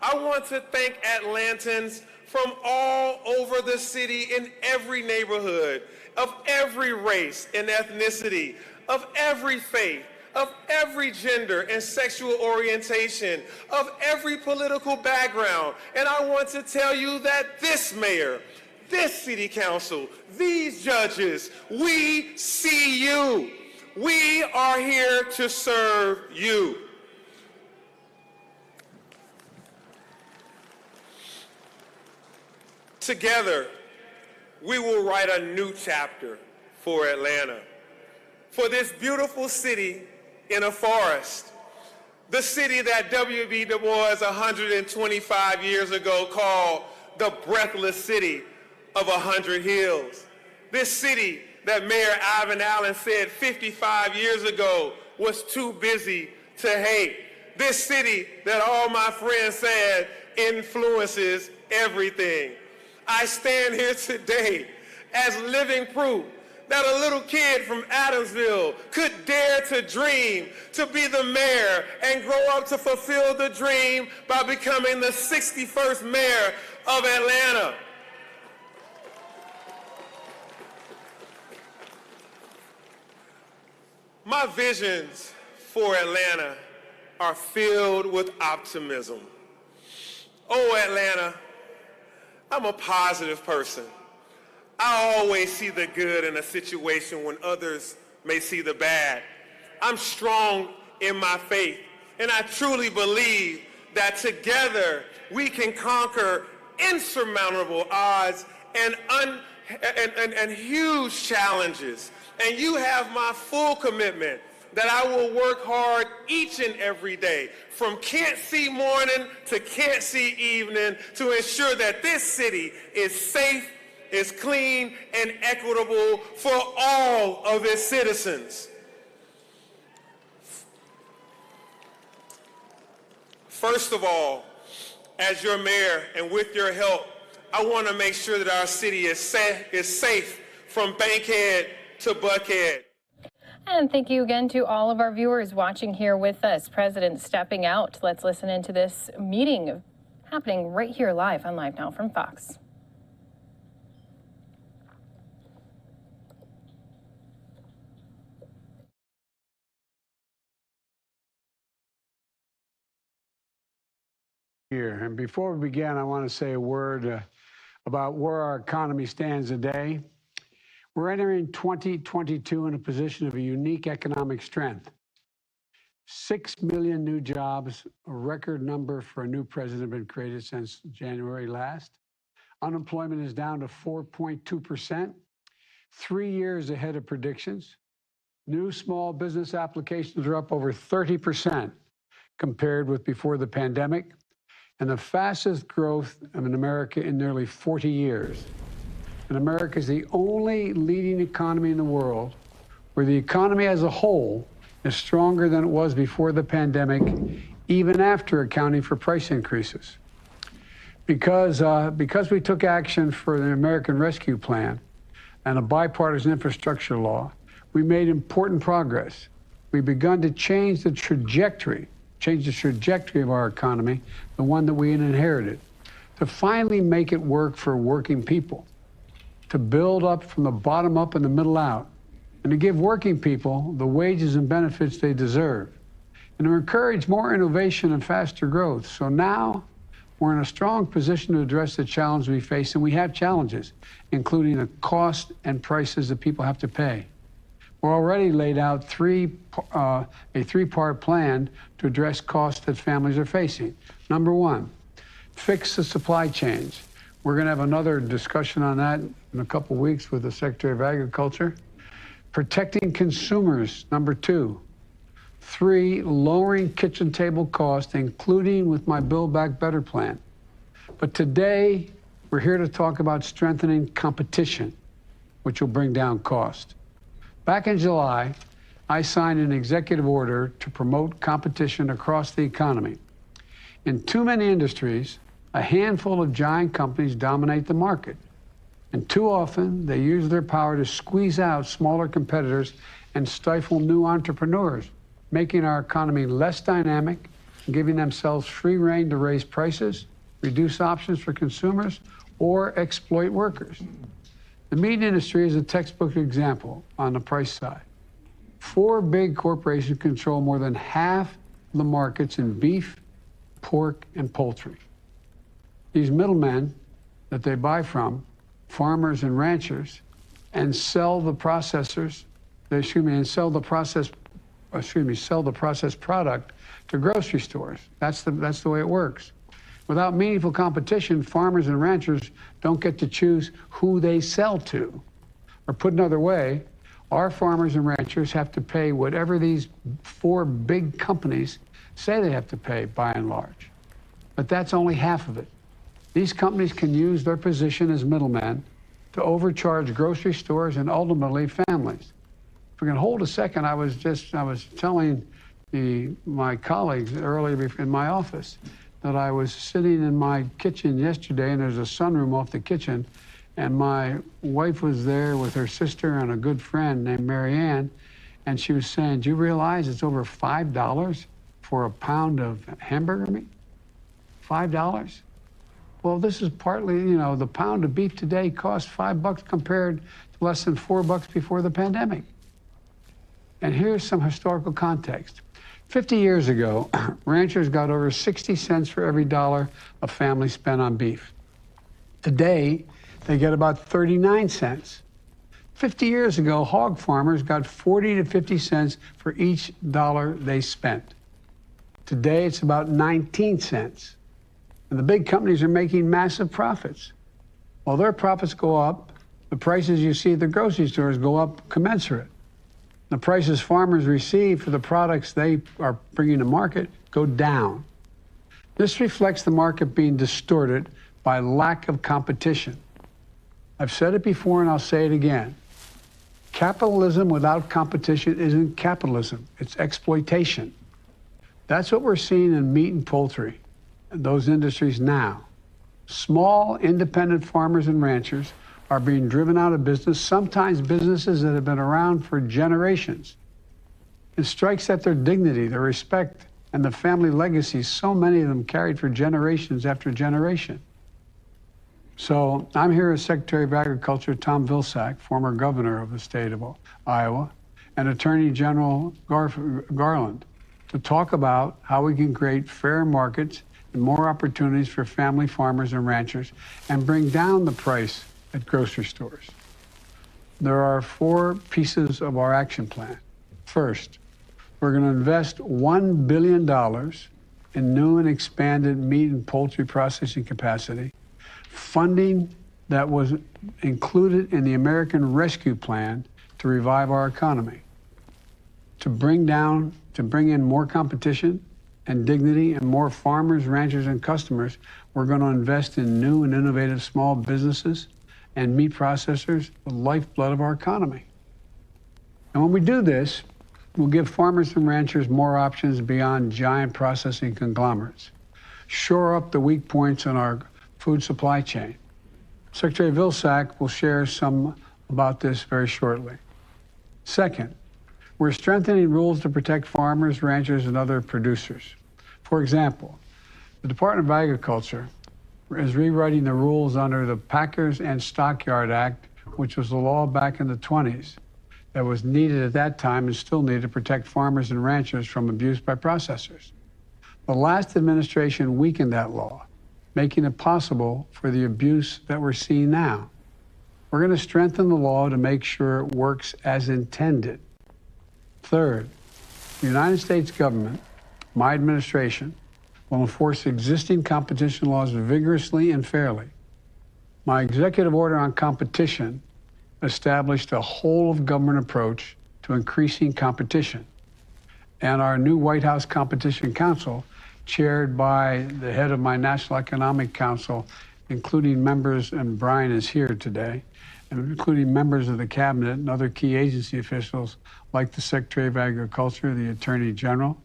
I want to thank Atlantans from all over the city in every neighborhood, of every race and ethnicity, of every faith, of every gender and sexual orientation, of every political background. And I want to tell you that this mayor, this city council, these judges, we see you. We are here to serve you. Together, we will write a new chapter for Atlanta, for this beautiful city in a forest, the city that W.B. Du Bois 125 years ago called the breathless city of 100 hills. This city that Mayor Ivan Allen said 55 years ago was too busy to hate. This city that all my friends said influences everything. I stand here today as living proof that a little kid from Adamsville could dare to dream to be the mayor and grow up to fulfill the dream by becoming the 61st mayor of Atlanta. My visions for Atlanta are filled with optimism. Oh, Atlanta, I'm a positive person. I always see the good in a situation when others may see the bad. I'm strong in my faith, and I truly believe that together we can conquer insurmountable odds and huge challenges. And you have my full commitment that I will work hard each and every day, from can't see morning to can't see evening, to ensure that this city is safe, is clean, and equitable for all of its citizens. First of all, as your mayor and with your help, I want to make sure that our city is safe from Bankhead to Buckhead. And thank you again to all of our viewers watching here with us. President stepping out. Let's listen into this meeting happening right here live on Live Now from Fox. Here. And before we begin, I want to say a word about where our economy stands today. We're entering 2022 in a position of a unique economic strength. 6 million new jobs, a record number for a new president, been created since January last. Unemployment is down to 4.2%, 3 years ahead of predictions. New small business applications are up over 30% compared with before the pandemic, and the fastest growth in America in nearly 40 years. And America is the only leading economy in the world where the economy as a whole is stronger than it was before the pandemic, even after accounting for price increases. Because we took action for the American Rescue Plan and a bipartisan infrastructure law, we made important progress. We've begun to change the trajectory of our economy, the one that we inherited, to finally make it work for working people, to build up from the bottom up and the middle out, and to give working people the wages and benefits they deserve, and to encourage more innovation and faster growth. So now we're in a strong position to address the challenge we face, and we have challenges, including the cost and prices that people have to pay. We're already laid out a three-part plan to address costs that families are facing. Number one, fix the supply chains. We're going to have another discussion on that in a couple of weeks with the Secretary of Agriculture. Protecting consumers, number two. 3, lowering kitchen table costs, including with my Build Back Better plan. But today, we're here to talk about strengthening competition, which will bring down cost. Back in July, I signed an executive order to promote competition across the economy. In too many industries, a handful of giant companies dominate the market. And too often, they use their power to squeeze out smaller competitors and stifle new entrepreneurs, making our economy less dynamic and giving themselves free rein to raise prices, reduce options for consumers, or exploit workers. The meat industry is a textbook example on the price side. 4 big corporations control more than half the markets in beef, pork, and poultry. These middlemen that they buy from, farmers and ranchers, and sell the processors, sell the processed product to grocery stores. That's the way it works. Without meaningful competition, farmers and ranchers don't get to choose who they sell to. Or put another way, our farmers and ranchers have to pay whatever these 4 big companies say they have to pay, by and large. But that's only half of it. These companies can use their position as middlemen to overcharge grocery stores and ultimately families. If we can hold a second, I was telling my colleagues earlier in my office that I was sitting in my kitchen yesterday, and there's a sunroom off the kitchen, and my wife was there with her sister and a good friend named Mary Ann, and she was saying, "Do you realize it's over $5 for a pound of hamburger meat? $5? Well, this is partly, the pound of beef today costs $5 compared to less than $4 before the pandemic." And here's some historical context. 50 years ago, ranchers got over 60 cents for every dollar a family spent on beef. Today, they get about 39 cents. 50 years ago, hog farmers got 40 to 50 cents for each dollar they spent. Today, it's about 19 cents. And the big companies are making massive profits. While their profits go up, the prices you see at the grocery stores go up commensurate. The prices farmers receive for the products they are bringing to market go down. This reflects the market being distorted by lack of competition. I've said it before and I'll say it again. Capitalism without competition isn't capitalism, it's exploitation. That's what we're seeing in meat and poultry, and those industries now. Small, independent farmers and ranchers are being driven out of business, sometimes businesses that have been around for generations. It strikes at their dignity, their respect, and the family legacies so many of them carried for generations after generation. So I'm here as Secretary of Agriculture Tom Vilsack, former governor of the state of Iowa, and Attorney General Garland, to talk about how we can create fair markets and more opportunities for family farmers and ranchers and bring down the price at grocery stores. There are 4 pieces of our action plan. First, we're going to invest $1 billion in new and expanded meat and poultry processing capacity, funding that was included in the American Rescue Plan to revive our economy, to bring in more competition and dignity and more farmers, ranchers, and customers. We're going to invest in new and innovative small businesses and meat processors, the lifeblood of our economy. And when we do this, we'll give farmers and ranchers more options beyond giant processing conglomerates, shore up the weak points in our food supply chain. Secretary Vilsack will share some about this very shortly. Second, we're strengthening rules to protect farmers, ranchers, and other producers. For example, the Department of Agriculture is rewriting the rules under the Packers and Stockyard Act, which was a law back in the 1920s that was needed at that time and still needed to protect farmers and ranchers from abuse by processors. The last administration weakened that law, making it possible for the abuse that we're seeing now. We're going to strengthen the law to make sure it works as intended. Third, the United States government, my administration, will enforce existing competition laws vigorously and fairly. My executive order on competition established a whole-of-government approach to increasing competition. And our new White House Competition Council, chaired by the head of my National Economic Council, including members, and Brian is here today, and including members of the cabinet and other key agency officials like the Secretary of Agriculture, the Attorney General,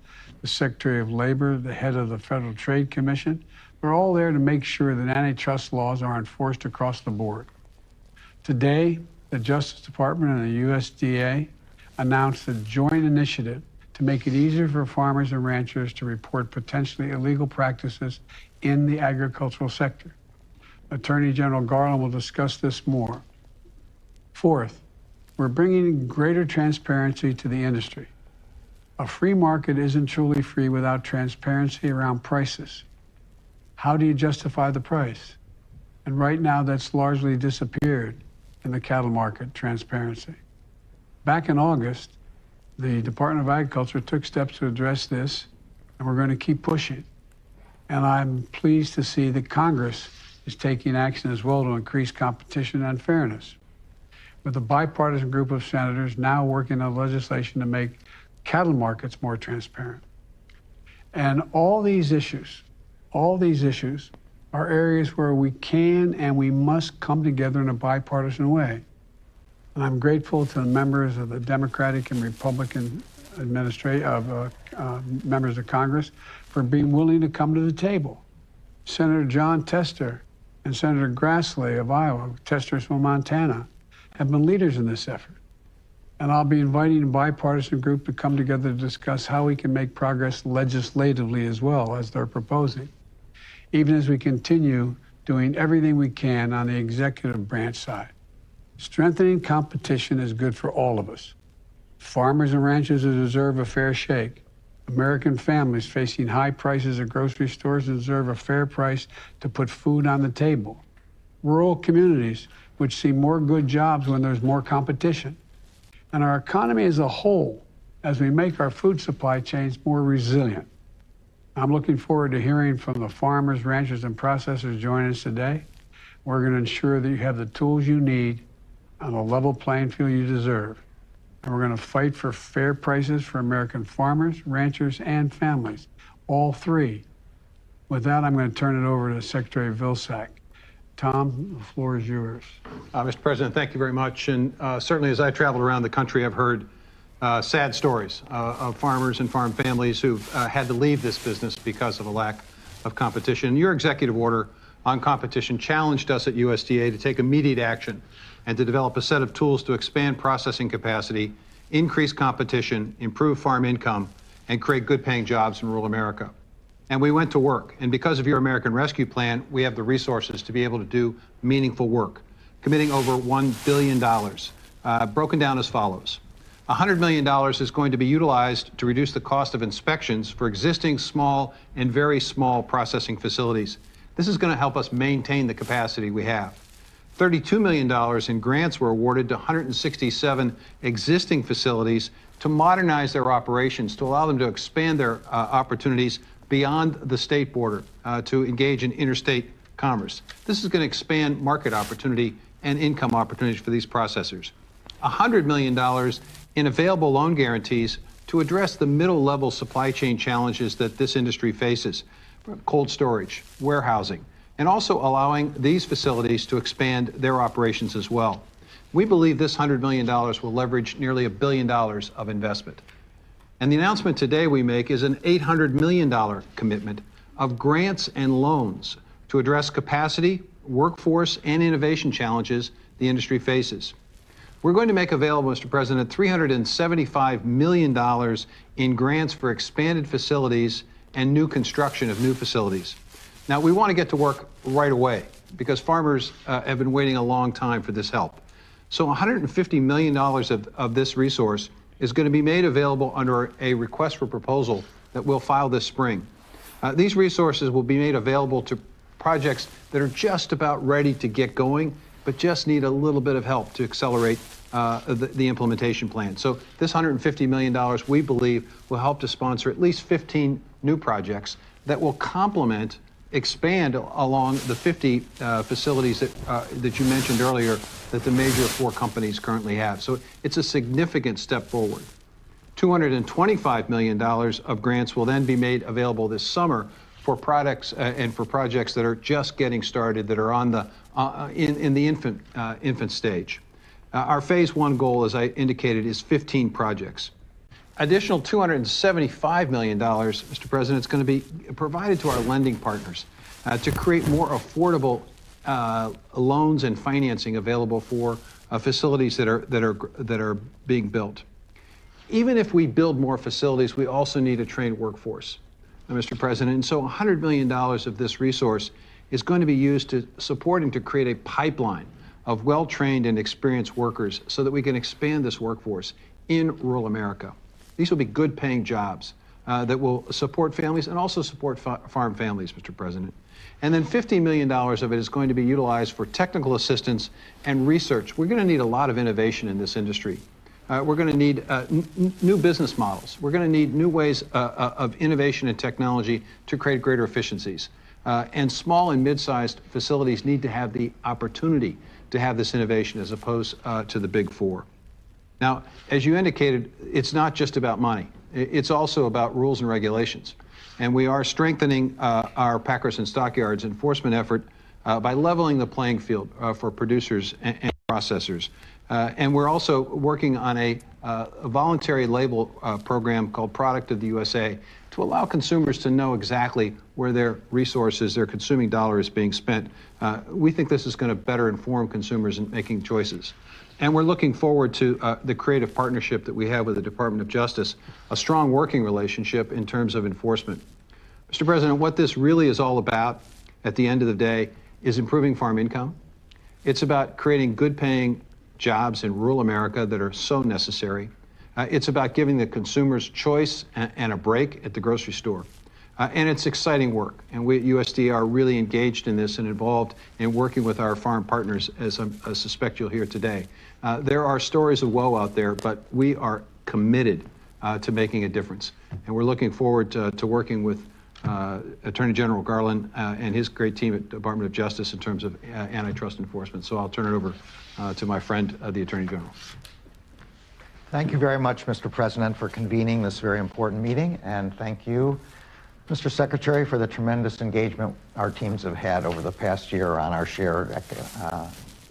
the Secretary of Labor, the head of the Federal Trade Commission. We're all there to make sure that antitrust laws are enforced across the board. Today, the Justice Department and the USDA announced a joint initiative to make it easier for farmers and ranchers to report potentially illegal practices in the agricultural sector. Attorney General Garland will discuss this more. Fourth, we're bringing greater transparency to the industry. A free market isn't truly free without transparency around prices. How do you justify the price? And right now, that's largely disappeared in the cattle market, transparency. Back in August, the Department of Agriculture took steps to address this, and we're going to keep pushing. And I'm pleased to see that Congress is taking action as well to increase competition and fairness, with a bipartisan group of senators now working on legislation to make cattle markets more transparent. And all these issues are areas where we can and we must come together in a bipartisan way. And I'm grateful to the members of the Democratic and Republican members of Congress for being willing to come to the table. Senator John Tester and Senator Grassley of Iowa, Tester's from Montana, have been leaders in this effort. And I'll be inviting a bipartisan group to come together to discuss how we can make progress legislatively as well as they're proposing, even as we continue doing everything we can on the executive branch side. Strengthening competition is good for all of us. Farmers and ranchers deserve a fair shake. American families facing high prices at grocery stores deserve a fair price to put food on the table. Rural communities which see more good jobs when there's more competition, and our economy as a whole as we make our food supply chains more resilient. I'm looking forward to hearing from the farmers, ranchers, and processors joining us today. We're going to ensure that you have the tools you need on the level playing field you deserve. And we're going to fight for fair prices for American farmers, ranchers, and families, all three. With that, I'm going to turn it over to Secretary Vilsack. Tom, the floor is yours. Mr. President, thank you very much. And certainly as I traveled around the country, I've heard sad stories of farmers and farm families who've had to leave this business because of a lack of competition. Your executive order on competition challenged us at USDA to take immediate action and to develop a set of tools to expand processing capacity, increase competition, improve farm income, and create good-paying jobs in rural America. And we went to work. And because of your American Rescue Plan, we have the resources to be able to do meaningful work, committing over $1 billion, broken down as follows. $100 million is going to be utilized to reduce the cost of inspections for existing small and very small processing facilities. This is going to help us maintain the capacity we have. $32 million in grants were awarded to 167 existing facilities to modernize their operations, to allow them to expand their opportunities beyond the state border, to engage in interstate commerce. This is going to expand market opportunity and income opportunities for these processors. $100 million in available loan guarantees to address the middle-level supply chain challenges that this industry faces, cold storage, warehousing, and also allowing these facilities to expand their operations as well. We believe this $100 million will leverage nearly $1 billion of investment. And the announcement today we make is an $800 million commitment of grants and loans to address capacity, workforce, and innovation challenges the industry faces. We're going to make available, Mr. President, $375 million in grants for expanded facilities and new construction of new facilities. Now, we want to get to work right away because farmers have been waiting a long time for this help. So $150 million of this resource is going to be made available under a request for proposal that we'll file this spring. These resources will be made available to projects that are just about ready to get going, but just need a little bit of help to accelerate the implementation plan. So this $150 million, we believe, will help to sponsor at least 15 new projects that will complement, expand along the 50 facilities that you mentioned earlier that the major 4 companies currently have. So it's a significant step forward. $225 million of grants will then be made available this summer for products and for projects that are just getting started, that are on the in the infant stage. Our phase 1 goal, as I indicated, is 15 projects. Additional $275 million, Mr. President, is going to be provided to our lending partners to create more affordable loans and financing available for facilities that are being built. Even if we build more facilities, we also need a trained workforce, Mr. President. And so $100 million of this resource is going to be used to support and to create a pipeline of well-trained and experienced workers so that we can expand this workforce in rural America. These will be good-paying jobs that will support families and also support farm families, Mr. President. And then $50 million of it is going to be utilized for technical assistance and research. We're going to need a lot of innovation in this industry. We're going to need new business models. We're going to need new ways of innovation and technology to create greater efficiencies. And small and mid-sized facilities need to have the opportunity to have this innovation as opposed to the big 4. Now, as you indicated, it's not just about money. It's also about rules and regulations. And we are strengthening our packers and stockyards enforcement effort by leveling the playing field for producers and processors. And we're also working on a voluntary label program called Product of the USA to allow consumers to know exactly where their resources, their consuming dollar is being spent. We think this is going to better inform consumers in making choices. And we're looking forward to the creative partnership that we have with the Department of Justice, a strong working relationship in terms of enforcement. Mr. President, what this really is all about at the end of the day is improving farm income. It's about creating good-paying jobs in rural America that are so necessary. It's about giving the consumers choice and a break at the grocery store. And it's exciting work. And we at USDA are really engaged in this and involved in working with our farm partners, as I suspect you'll hear today. There are stories of woe out there, but we are committed to making a difference. And we're looking forward to working with Attorney General Garland and his great team at Department of Justice in terms of antitrust enforcement. So I'll turn it over to my friend, the Attorney General. Thank you very much, Mr. President, for convening this very important meeting. And thank you, Mr. Secretary, for the tremendous engagement our teams have had over the past year on our shared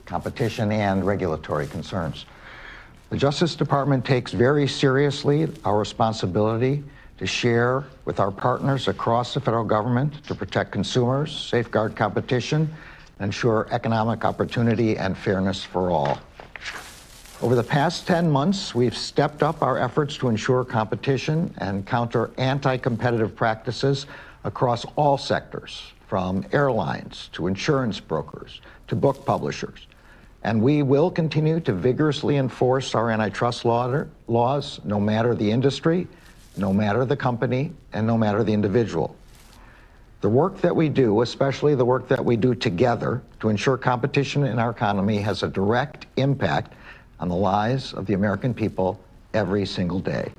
competition and regulatory concerns. The Justice Department takes very seriously our responsibility to share with our partners across the federal government to protect consumers, safeguard competition, and ensure economic opportunity and fairness for all. Over the past 10 months, we've stepped up our efforts to ensure competition and counter anti-competitive practices across all sectors, from airlines to insurance brokers to book publishers. And we will continue to vigorously enforce our antitrust laws, no matter the industry, no matter the company, and no matter the individual. The work that we do, especially the work that we do together to ensure competition in our economy, has a direct impact on the lives of the American people every single day.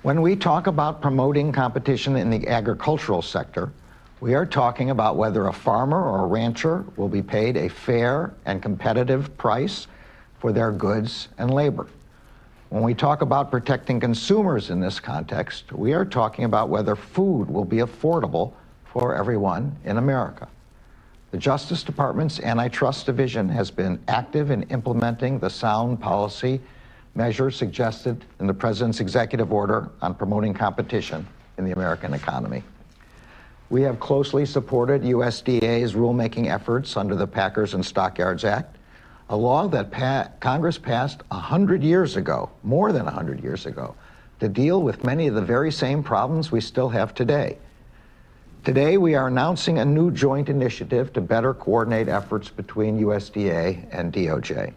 When we talk about promoting competition in the agricultural sector, we are talking about whether a farmer or a rancher will be paid a fair and competitive price for their goods and labor. When we talk about protecting consumers in this context, we are talking about whether food will be affordable for everyone in America. The Justice Department's Antitrust Division has been active in implementing the sound policy measures suggested in the President's executive order on promoting competition in the American economy. We have closely supported USDA's rulemaking efforts under the Packers and Stockyards Act, a law that Congress passed 100 years ago, more than 100 years ago, to deal with many of the very same problems we still have today. Today, we are announcing a new joint initiative to better coordinate efforts between USDA and DOJ.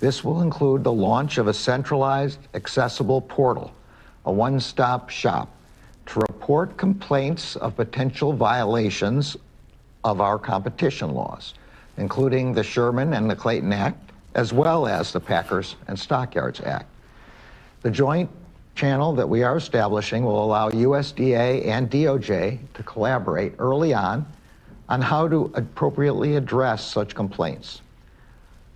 This will include the launch of a centralized, accessible portal, a one-stop shop, to report complaints of potential violations of our competition laws, including the Sherman and the Clayton Act, as well as the Packers and Stockyards Act. The joint channel that we are establishing will allow USDA and DOJ to collaborate early on how to appropriately address such complaints.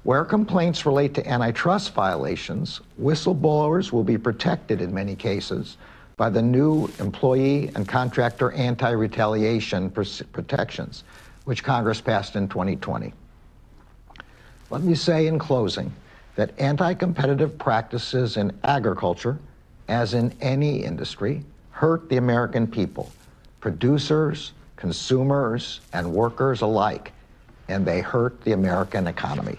Where complaints relate to antitrust violations, whistleblowers will be protected in many cases by the new employee and contractor anti-retaliation protections, which Congress passed in 2020. Let me say in closing that anti-competitive practices in agriculture, as in any industry, hurt the American people, producers, consumers, and workers alike, and they hurt the American economy.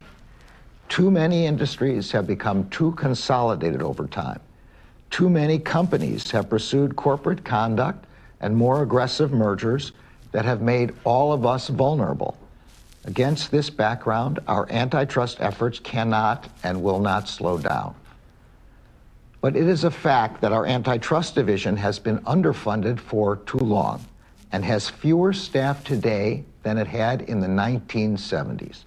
Too many industries have become too consolidated over time. Too many companies have pursued corporate conduct and more aggressive mergers that have made all of us vulnerable. Against this background, our antitrust efforts cannot and will not slow down. But it is a fact that our antitrust division has been underfunded for too long and has fewer staff today than it had in the 1970s.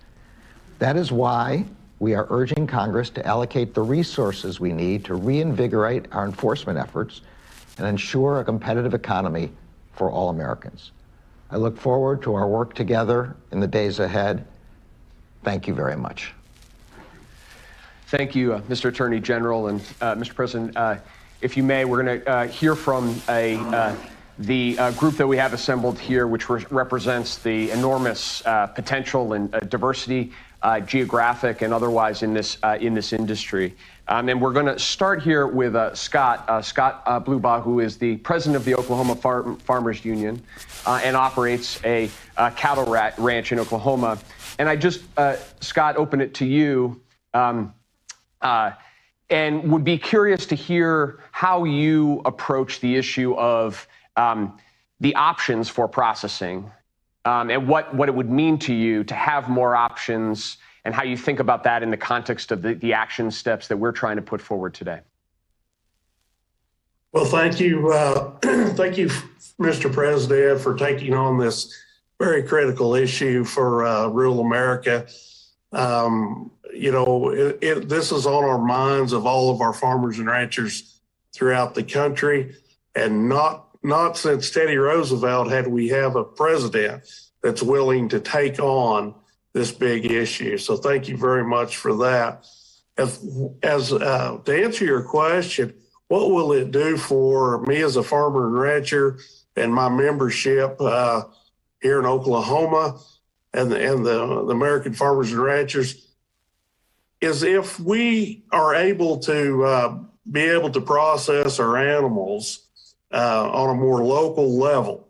That is why we are urging Congress to allocate the resources we need to reinvigorate our enforcement efforts and ensure a competitive economy for all Americans. I look forward to our work together in the days ahead. Thank you very much. Thank you, Mr. Attorney General. And Mr. President, if you may, we're going to hear from the group that we have assembled here, which represents the enormous potential and diversity, geographic and otherwise in this industry. And we're going to start here with Scott Blubaugh, who is the president of the Oklahoma Farmers Union and operates a cattle ranch in Oklahoma. And I just, Scott, open it to you. And would be curious to hear how you approach the issue of the options for processing and what it would mean to you to have more options and how you think about that in the context of the action steps that we're trying to put forward today. Well, thank you. Thank you, Mr. President, for taking on this very critical issue for rural America. This is on our minds of all of our farmers and ranchers throughout the country, and not since Teddy Roosevelt had we have a president that's willing to take on this big issue. So thank you very much for that. To answer your question, what will it do for me as a farmer and rancher and my membership here in Oklahoma and the American Farmers and Ranchers is if we are able to be able to process our animals on a more local level,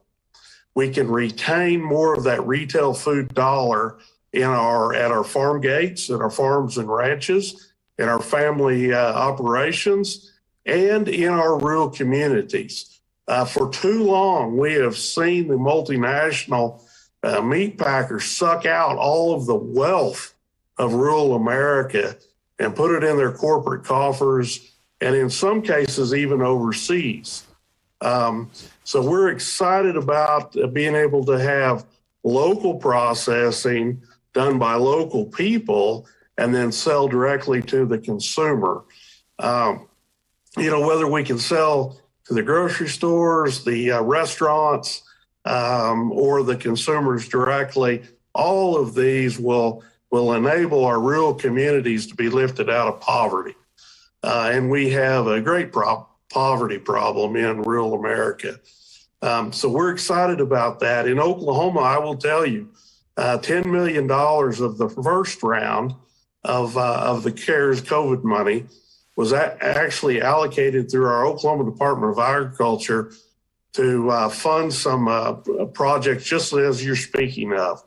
we can retain more of that retail food dollar at our farm gates, at our farms and ranches, in our family operations, and in our rural communities. For too long, we have seen the multinational meat packers suck out all of the wealth of rural America and put it in their corporate coffers, and in some cases, even overseas. So we're excited about being able to have local processing done by local people and then sell directly to the consumer. Whether we can sell to the grocery stores, the restaurants, or the consumers directly, all of these will enable our rural communities to be lifted out of poverty. And we have a great poverty problem in rural America. So we're excited about that. In Oklahoma, I will tell you, $10 million of the first round of the CARES COVID money was actually allocated through our Oklahoma Department of Agriculture to fund some projects just as you're speaking of.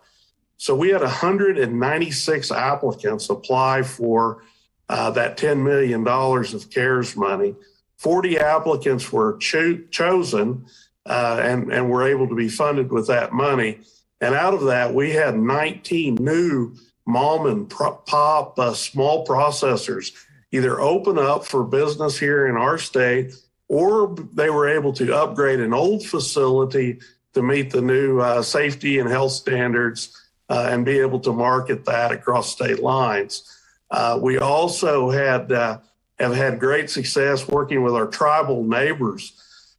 So we had 196 applicants apply for that $10 million of CARES money. 40 applicants were chosen and were able to be funded with that money. And out of that, we had 19 new mom and pop small processors either open up for business here in our state, or they were able to upgrade an old facility to meet the new safety and health standards and be able to market that across state lines. We also have had great success working with our tribal neighbors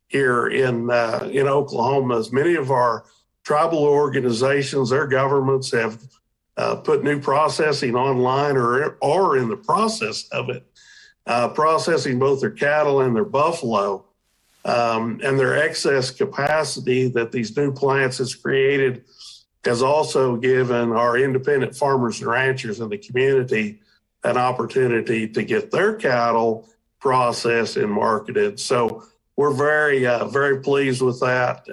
here in Oklahoma. As many of our tribal organizations, their governments have put new processing online or are in the process of it, processing both their cattle and their buffalo, and their excess capacity that these new plants has created has also given our independent farmers and ranchers in the community an opportunity to get their cattle processed and marketed. So we're very pleased with that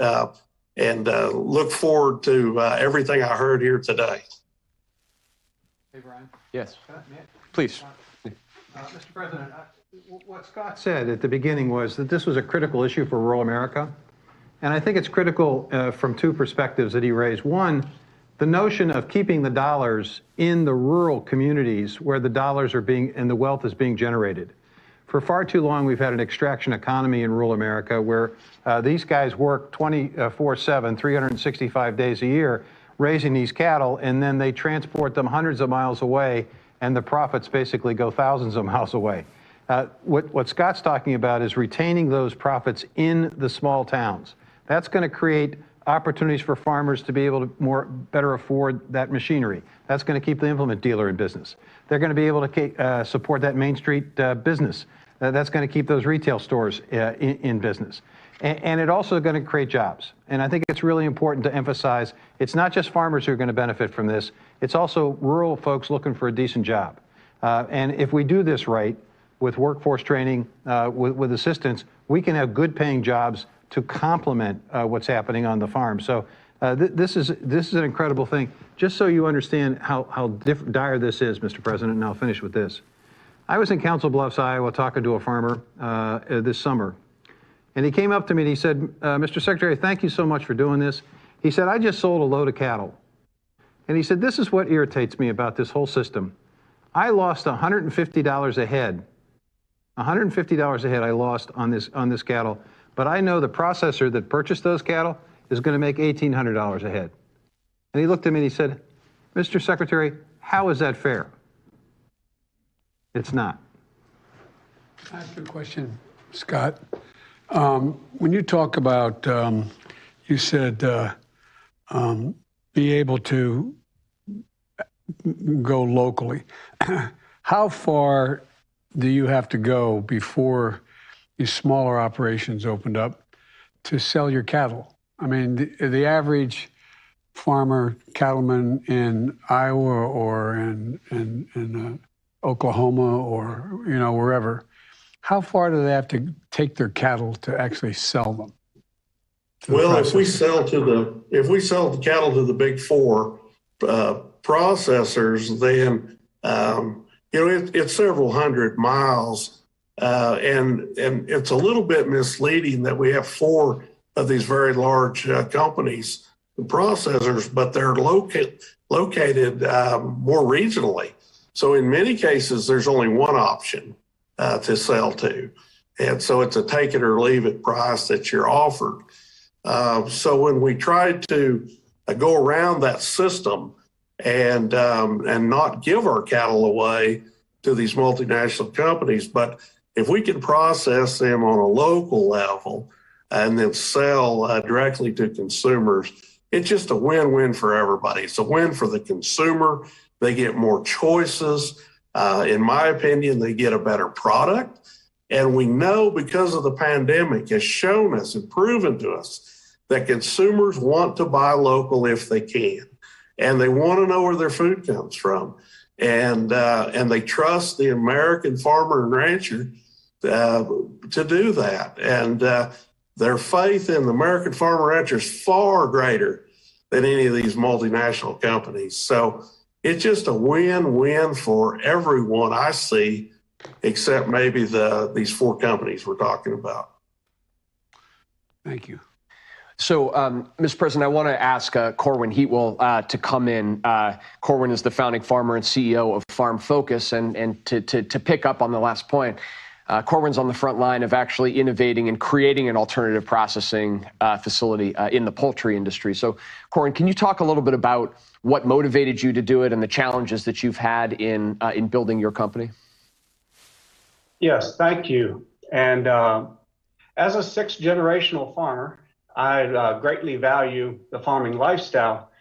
and look forward to everything I heard here today. Hey, Brian. Yes, please. Mr. President, what Scott said at the beginning was that this was a critical issue for rural America. And I think it's critical from two perspectives that he raised. One, the notion of keeping the dollars in the rural communities where the dollars are being and the wealth is being generated. For far too long, we've had an extraction economy in rural America where these guys work 24/7, 365 days a year, raising these cattle, and then they transport them hundreds of miles away, and the profits basically go thousands of miles away. What Scott's talking about is retaining those profits in the small towns. That's going to create opportunities for farmers to be able to better afford that machinery. That's going to keep the implement dealer in business. They're going to be able to support that Main Street business. That's going to keep those retail stores in business. And it also going to create jobs. And I think it's really important to emphasize it's not just farmers who are going to benefit from this. It's also rural folks looking for a decent job. And if we do this right, with workforce training, with assistance, we can have good paying jobs to complement what's happening on the farm. So this is an incredible thing. Just so you understand how dire this is, Mr. President, and I'll finish with this. I was in Council Bluffs, Iowa, talking to a farmer this summer. And he came up to me and he said, Mr. Secretary, thank you so much for doing this. He said, I just sold a load of cattle. And he said, this is what irritates me about this whole system. I lost $150 a head $150 a head I lost on this cattle, but I know the processor that purchased those cattle is going to make $1,800 a head. And he looked at me and he said, Mr. Secretary, how is that fair? It's not. I have a question, Scott. When you talk about, you said be able to go locally. How far do you have to go before these smaller operations opened up to sell your cattle? I mean, the average farmer, cattleman in Iowa or in Oklahoma or, you know, wherever, how far do they have to take their cattle to actually sell them? Well, if we sell the cattle to the big four processors, then it's several hundred miles, and it's a little bit misleading that we have four of these very large companies, processors, but they're located more regionally. So in many cases, there's only one option to sell to, and so it's a take it or leave it price that you're offered. So when we tried to go around that system and not give our cattle away to these multinational companies, but if we can process them on a local level and then sell directly to consumers, it's just a win-win for everybody. It's a win for the consumer. They get more choices. In my opinion, they get a better product. And we know because of the pandemic has shown us and proven to us that consumers want to buy local if they can. And they want to know where their food comes from. And they trust the American farmer and rancher to do that. And their faith in the American farmer rancher is far greater than any of these multinational companies. So it's just a win-win for everyone I see, except maybe these four companies we're talking about. Thank you. So, Mr. President, I want to ask Corwin Heatwell to come in. Corwin is the founding farmer and CEO of Farm Focus, and to pick up on the last point, Corwin's on the front line of actually innovating and creating an alternative processing facility in the poultry industry. So, Corwin, can you talk a little bit about what motivated you to do it and the challenges that you've had in building your company? Yes, thank you. And as a sixth-generational farmer, I greatly value the farming lifestyle,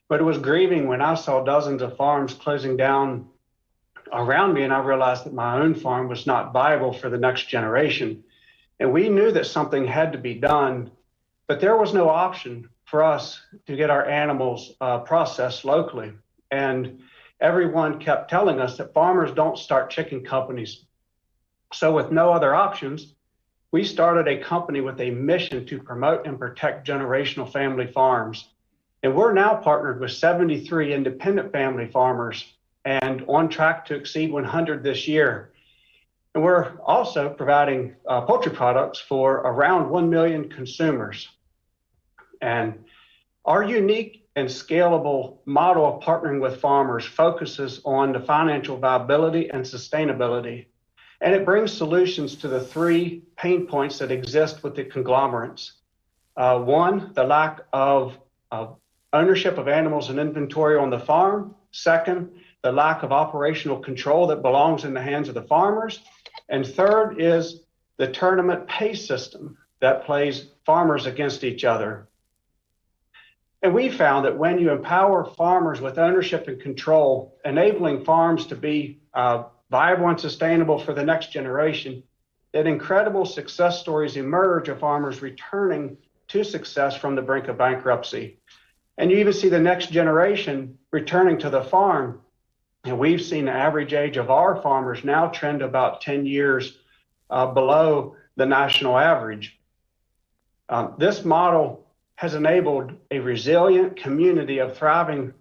but it was grieving when I saw dozens of farms closing down around me, and I realized that my own farm was not viable for the next generation. And we knew that something had to be done, but there was no option for us to get our animals processed locally. And everyone kept telling us that farmers don't start chicken companies. So with no other options, we started a company with a mission to promote and protect generational family farms. And we're now partnered with 73 independent family farmers and on track to exceed 100 this year. And we're also providing poultry products for around 1 million consumers. And our unique and scalable model of partnering with farmers focuses on the financial viability and sustainability. And it brings solutions to the three pain points that exist with the conglomerates. One, the lack of ownership of animals and inventory on the farm. Second, the lack of operational control that belongs in the hands of the farmers. And third is the tournament pay system that plays farmers against each other. And we found that when you empower farmers with ownership and control, enabling farms to be viable and sustainable for the next generation, that incredible success stories emerge of farmers returning to success from the brink of bankruptcy. And you even see the next generation returning to the farm. And we've seen the average age of our farmers now trend about 10 years below the national average. This model has enabled a resilient community of thriving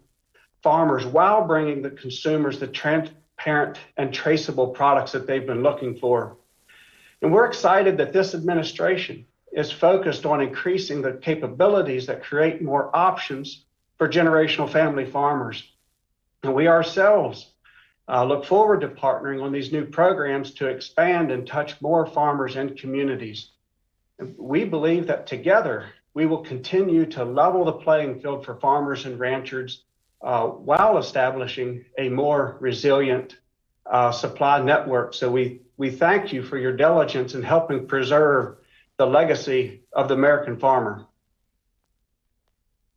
farmers while bringing the consumers the transparent and traceable products that they've been looking for. And we're excited that this administration is focused on increasing the capabilities that create more options for generational family farmers. And we ourselves look forward to partnering on these new programs to expand and touch more farmers and communities. We believe that together we will continue to level the playing field for farmers and ranchers while establishing a more resilient supply network. So we thank you for your diligence in helping preserve the legacy of the American farmer.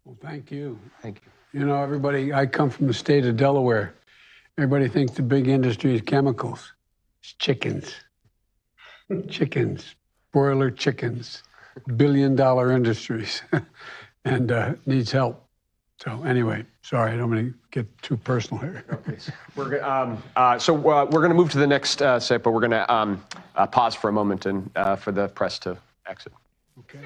Well, thank you. Thank you. You know, everybody, I come from the state of Delaware. Everybody thinks the big industry is chemicals. It's chickens. Chickens, broiler chickens, billion-dollar industries, and needs help. So anyway, sorry, I don't want to get too personal here. Okay. We're going to move to the next set, but we're going to pause for a moment and for the press to exit. Okay.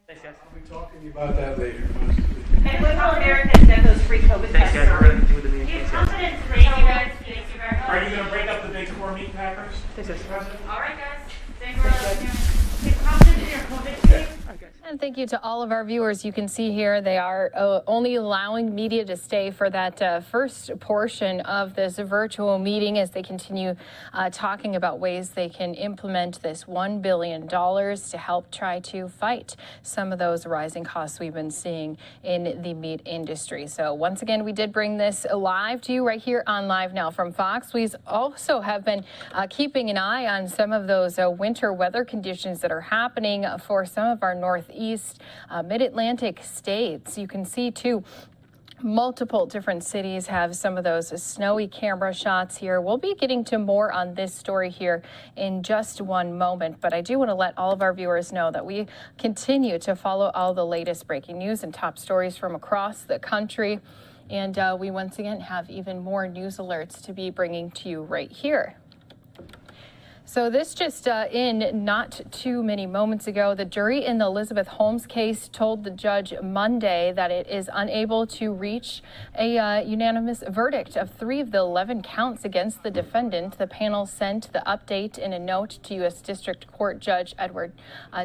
Thanks, guys. I'll be talking to you about that later. And with all Americans get those free COVID tests. Thanks, guys. We're going to do the meeting. You have confidence in you guys. Thank you very much. Are you going to break up the big 4 meat packers? All right, guys. Thank you. You have confidence in your COVID team? And thank you to all of our viewers. You can see here they are only allowing media to stay for that first portion of this virtual meeting as they continue talking about ways they can implement this $1 billion to help try to fight some of those rising costs we've been seeing in the meat industry. So once again, we did bring this live to you right here on Live Now from Fox. We also have been keeping an eye on some of those winter weather conditions that are happening for some of our northeast mid-Atlantic states. You can see too, multiple different cities have some of those snowy camera shots here. We'll be getting to more on this story here in just one moment, but I do want to let all of our viewers know that we continue to follow all the latest breaking news and top stories from across the country. And we once again have even more news alerts to be bringing to you right here. So this just in not too many moments ago, the jury in the Elizabeth Holmes case told the judge Monday that it is unable to reach a unanimous verdict of 3 of the 11 counts against the defendant. The panel sent the update in a note to U.S. District Court Judge Edward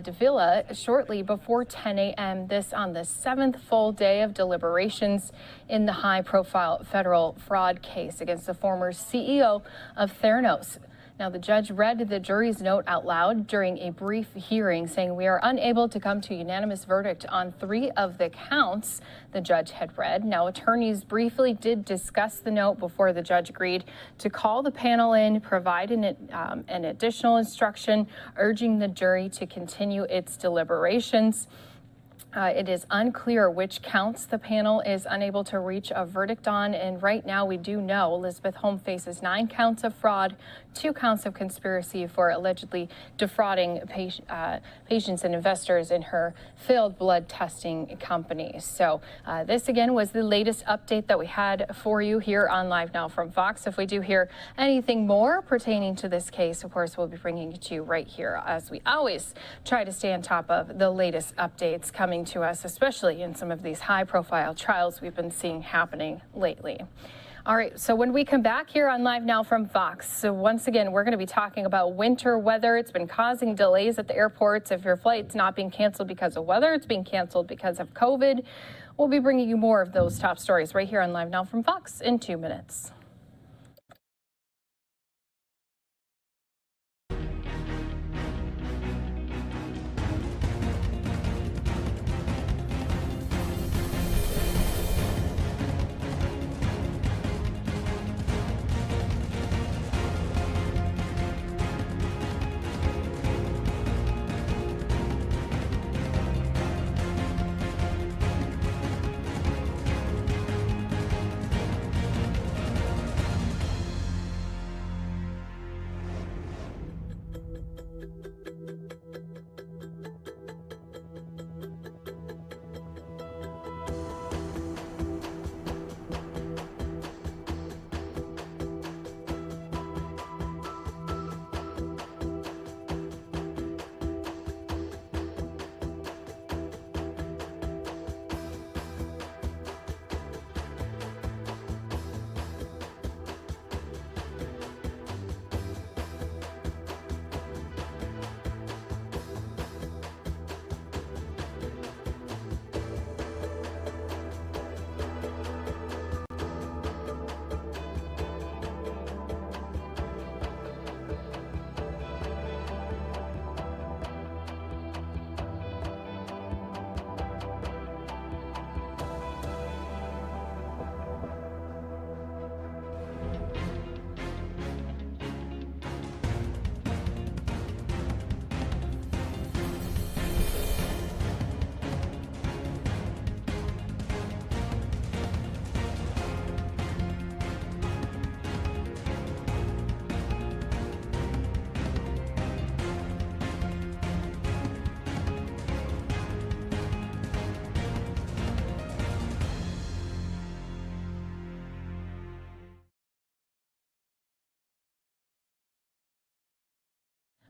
Davila shortly before 10 a.m. This on the 7th full day of deliberations in the high-profile federal fraud case against the former CEO of Theranos. Now, the judge read the jury's note out loud during a brief hearing, saying we are unable to come to a unanimous verdict on 3 of the counts the judge had read. Now, attorneys briefly did discuss the note before the judge agreed to call the panel in, provide an additional instruction, urging the jury to continue its deliberations. It is unclear which counts the panel is unable to reach a verdict on, and right now we do know Elizabeth Holmes faces 9 counts of fraud, 2 counts of conspiracy for allegedly defrauding patients and investors in her failed blood testing company. So this again was the latest update that we had for you here on Live Now from Fox. If we do hear anything more pertaining to this case, of course, we'll be bringing it to you right here, as we always try to stay on top of the latest updates coming to us, especially in some of these high-profile trials we've been seeing happening lately. All right, so when we come back here on Live Now from Fox, so once again, we're going to be talking about winter weather. It's been causing delays at the airports. If your flight's not being canceled because of weather, it's being canceled because of COVID. We'll be bringing you more of those top stories right here on Live Now from Fox in 2 minutes.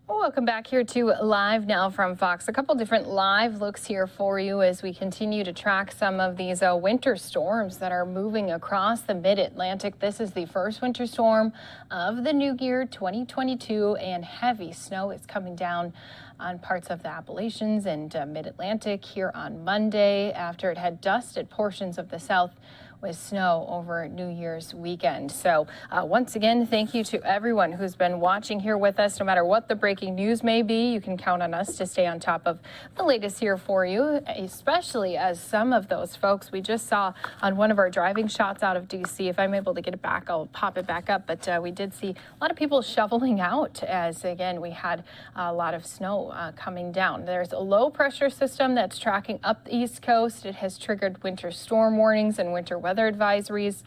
Welcome back here to Live Now from Fox. A couple different live looks here for you as we continue to track some of these winter storms that are moving across the mid-Atlantic. This is the first winter storm of the new year 2022, and heavy snow is coming down on parts of the Appalachians and mid-Atlantic here on Monday after it had dusted portions of the South with snow over New Year's weekend. So once again, thank you to everyone who's been watching here with us. No matter what the breaking news may be, you can count on us to stay on top of the latest here for you, especially as some of those folks we just saw on one of our driving shots out of DC. If I'm able to get it back, I'll pop it back up. But we did see a lot of people shoveling out as, again, we had a lot of snow coming down. There's a low pressure system that's tracking up the East Coast. It has triggered winter storm warnings and winter weather advisories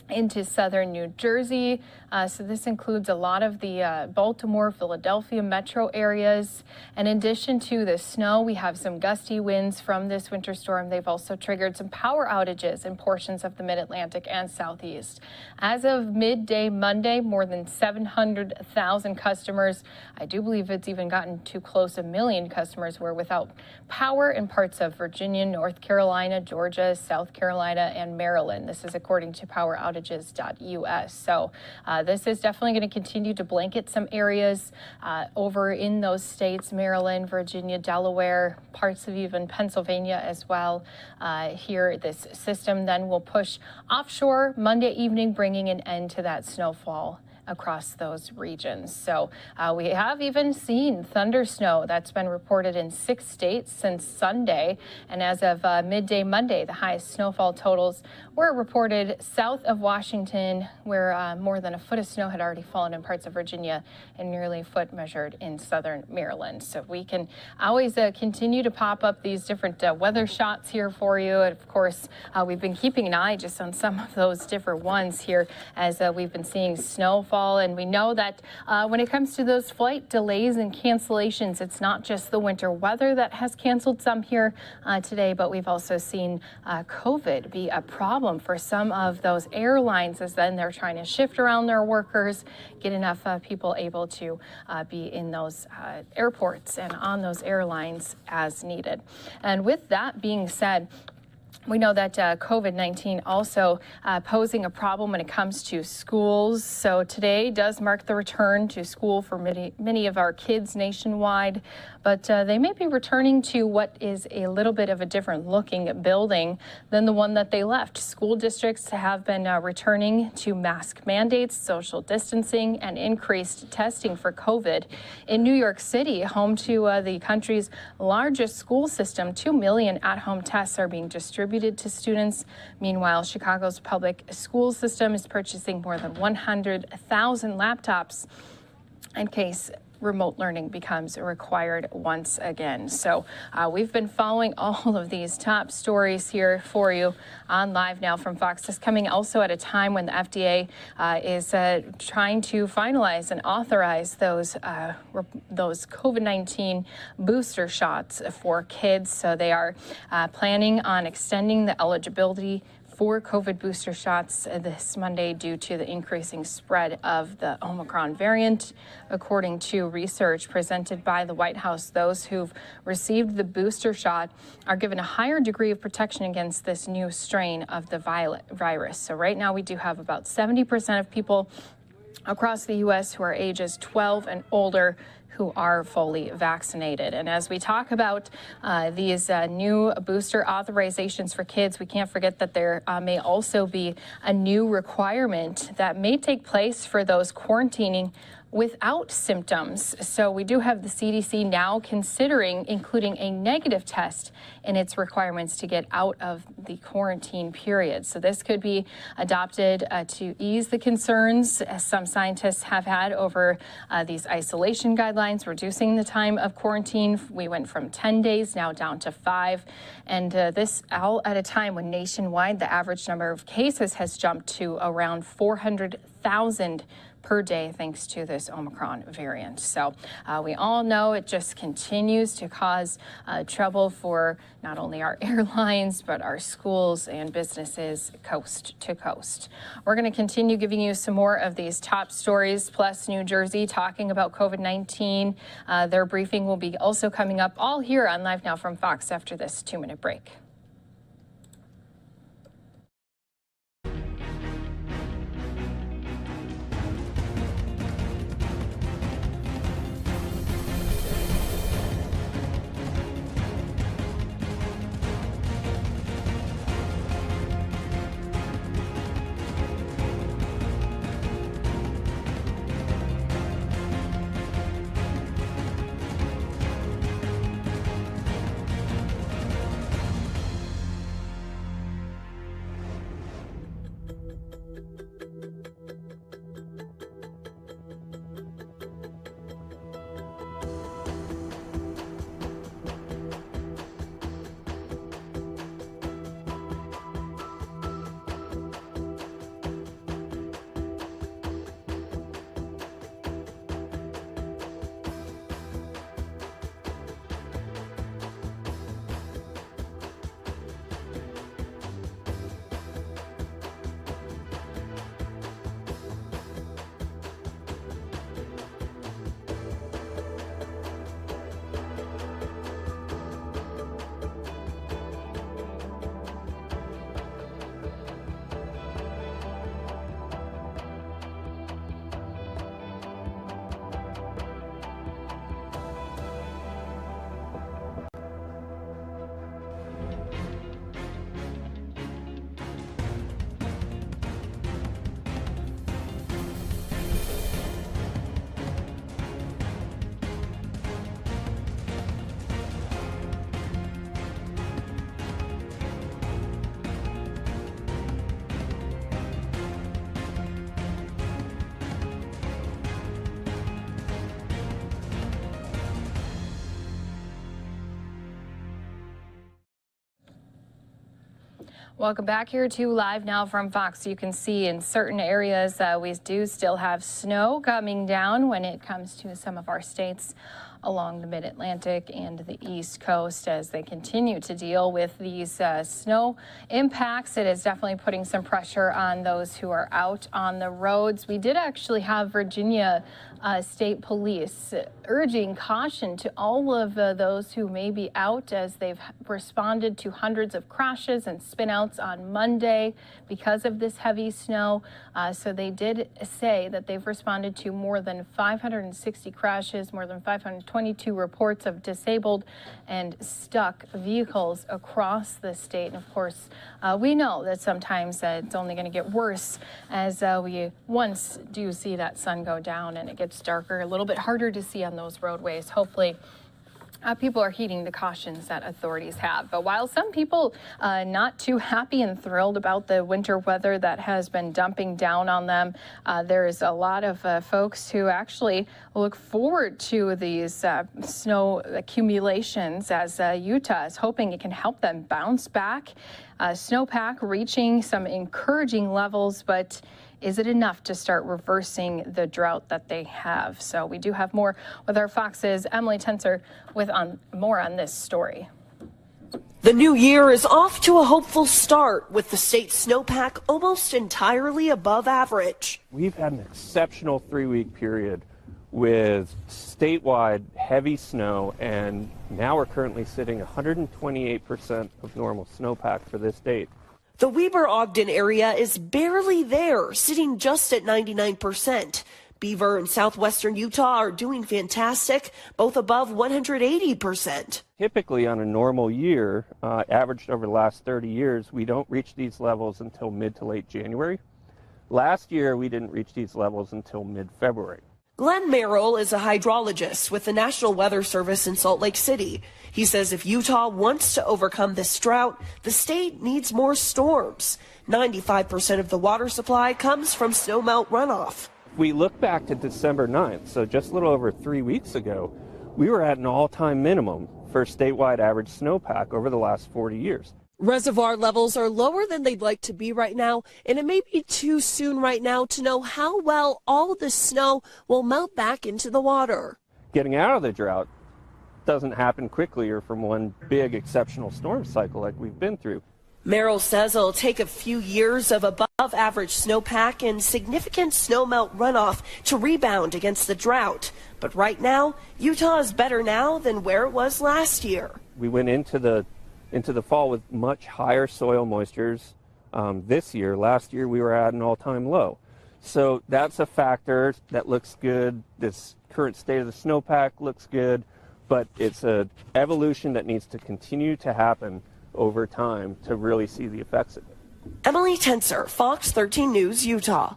into southern New Jersey. So this includes a lot of the Baltimore, Philadelphia metro areas. And in addition to the snow, we have some gusty winds from this winter storm. They've also triggered some power outages in portions of the mid-Atlantic and southeast. As of midday Monday, more than 700,000 customers, I do believe it's even gotten too close, 1 million customers were without power in parts of Virginia, North Carolina, Georgia, South Carolina, and Maryland. This is according to poweraoutages.us. So this is definitely going to continue to blanket some areas over in those states, Maryland, Virginia, Delaware, parts of even Pennsylvania as well. Here, this system then will push offshore Monday evening, bringing an end to that snowfall across those regions. So we have even seen thunder snow that's been reported in 6 states since Sunday. And as of midday Monday, the highest snowfall totals were reported south of Washington, where more than a foot of snow had already fallen in parts of Virginia and nearly a foot measured in southern Maryland. So we can always continue to pop up these different weather shots here for you. And of course, we've been keeping an eye just on some of those different ones here as we've been seeing snowfall. And we know that when it comes to those flight delays and cancellations, it's not just the winter weather that has canceled some here today, but we've also seen COVID be a problem for some of those airlines, as then they're trying to shift around their workers, get enough people able to be in those airports and on those airlines as needed. And with that being said, we know that COVID-19 also posing a problem when it comes to schools. So today does mark the return to school for many of our kids nationwide, but they may be returning to what is a little bit of a different looking building than the one that they left. School districts have been returning to mask mandates, social distancing, and increased testing for COVID. In New York City, home to the country's largest school system, 2 million at-home tests are being distributed to students. Meanwhile, Chicago's public school system is purchasing more than 100,000 laptops in case remote learning becomes required once again. So we've been following all of these top stories here for you on Live Now from Fox. This coming also at a time when the FDA is trying to finalize and authorize those COVID-19 booster shots for kids. So they are planning on extending the eligibility for COVID booster shots this Monday due to the increasing spread of the Omicron variant. According to research presented by the White House, those who've received the booster shot are given a higher degree of protection against this new strain of the virus. So right now we do have about 70% of people across the U.S. who are ages 12 and older who are fully vaccinated. And as we talk about these new booster authorizations for kids, we can't forget that there may also be a new requirement that may take place for those quarantining without symptoms. So we do have the CDC now considering including a negative test in its requirements to get out of the quarantine period. So this could be adopted to ease the concerns as some scientists have had over these isolation guidelines, reducing the time of quarantine. We went from 10 days now down to 5. And this all at a time when nationwide the average number of cases has jumped to around 400,000 per day thanks to this Omicron variant. So we all know it just continues to cause trouble for not only our airlines, but our schools and businesses coast to coast. We're going to continue giving you some more of these top stories, plus New Jersey talking about COVID-19. Their briefing will be also coming up all here on Live Now from Fox after this 2-minute break. Welcome back here to Live Now from Fox. You can see in certain areas we do still have snow coming down when it comes to some of our states along the mid-Atlantic and the East Coast as they continue to deal with these snow impacts. It is definitely putting some pressure on those who are out on the roads. We did actually have Virginia State Police urging caution to all of those who may be out as they've responded to hundreds of crashes and spinouts on Monday because of this heavy snow. So they did say that they've responded to more than 560 crashes, more than 522 reports of disabled and stuck vehicles across the state. And of course, we know that sometimes it's only going to get worse as we once do see that sun go down and it gets darker, a little bit harder to see on those roadways. Hopefully people are heeding the cautions that authorities have. But while some people not too happy and thrilled about the winter weather that has been dumping down on them, there's a lot of folks who actually look forward to these snow accumulations as Utah is hoping it can help them bounce back. Snowpack reaching some encouraging levels, but is it enough to start reversing the drought that they have? So we do have more with our Fox's Emily Tenser with more on this story. The new year is off to a hopeful start with the state's snowpack almost entirely above average. We've had an exceptional 3-week period with statewide heavy snow, and now we're currently sitting 128% of normal snowpack for this date. The Weber-Ogden area is barely there, sitting just at 99%. Beaver and southwestern Utah are doing fantastic, both above 180%. Typically on a normal year, averaged over the last 30 years, we don't reach these levels until mid to late January. Last year, we didn't reach these levels until mid-February. Glenn Mayoral is a hydrologist with the National Weather Service in Salt Lake City. He says if Utah wants to overcome this drought, the state needs more storms. 95% of the water supply comes from snowmelt runoff. We look back to December 9th, so just a little over 3 weeks ago, we were at an all-time minimum for statewide average snowpack over the last 40 years. Reservoir levels are lower than they'd like to be right now, and it may be too soon right now to know how well all the snow will melt back into the water. Getting out of the drought doesn't happen quickly or from one big exceptional storm cycle like we've been through. Mayoral says it'll take a few years of above average snowpack and significant snowmelt runoff to rebound against the drought. But right now, Utah is better now than where it was last year. We went into the fall with much higher soil moistures this year. Last year we were at an all-time low. So that's a factor that looks good. This current state of the snowpack looks good, but it's an evolution that needs to continue to happen over time to really see the effects of it. Emily Tenser, Fox 13 News, Utah.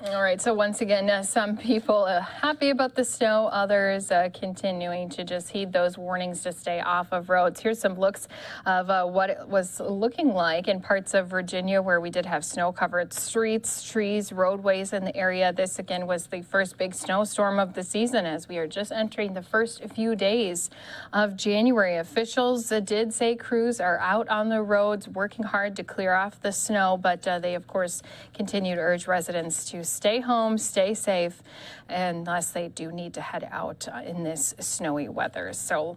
All right, so once again, some people happy about the snow, others continuing to just heed those warnings to stay off of roads. Here's some looks of what it was looking like in parts of Virginia where we did have snow-covered streets, trees, roadways in the area. This, again, was the first big snowstorm of the season as we are just entering the first few days of January. Officials did say crews are out on the roads working hard to clear off the snow, but they, of course, continue to urge residents to stay home, stay safe, unless they do need to head out in this snowy weather. So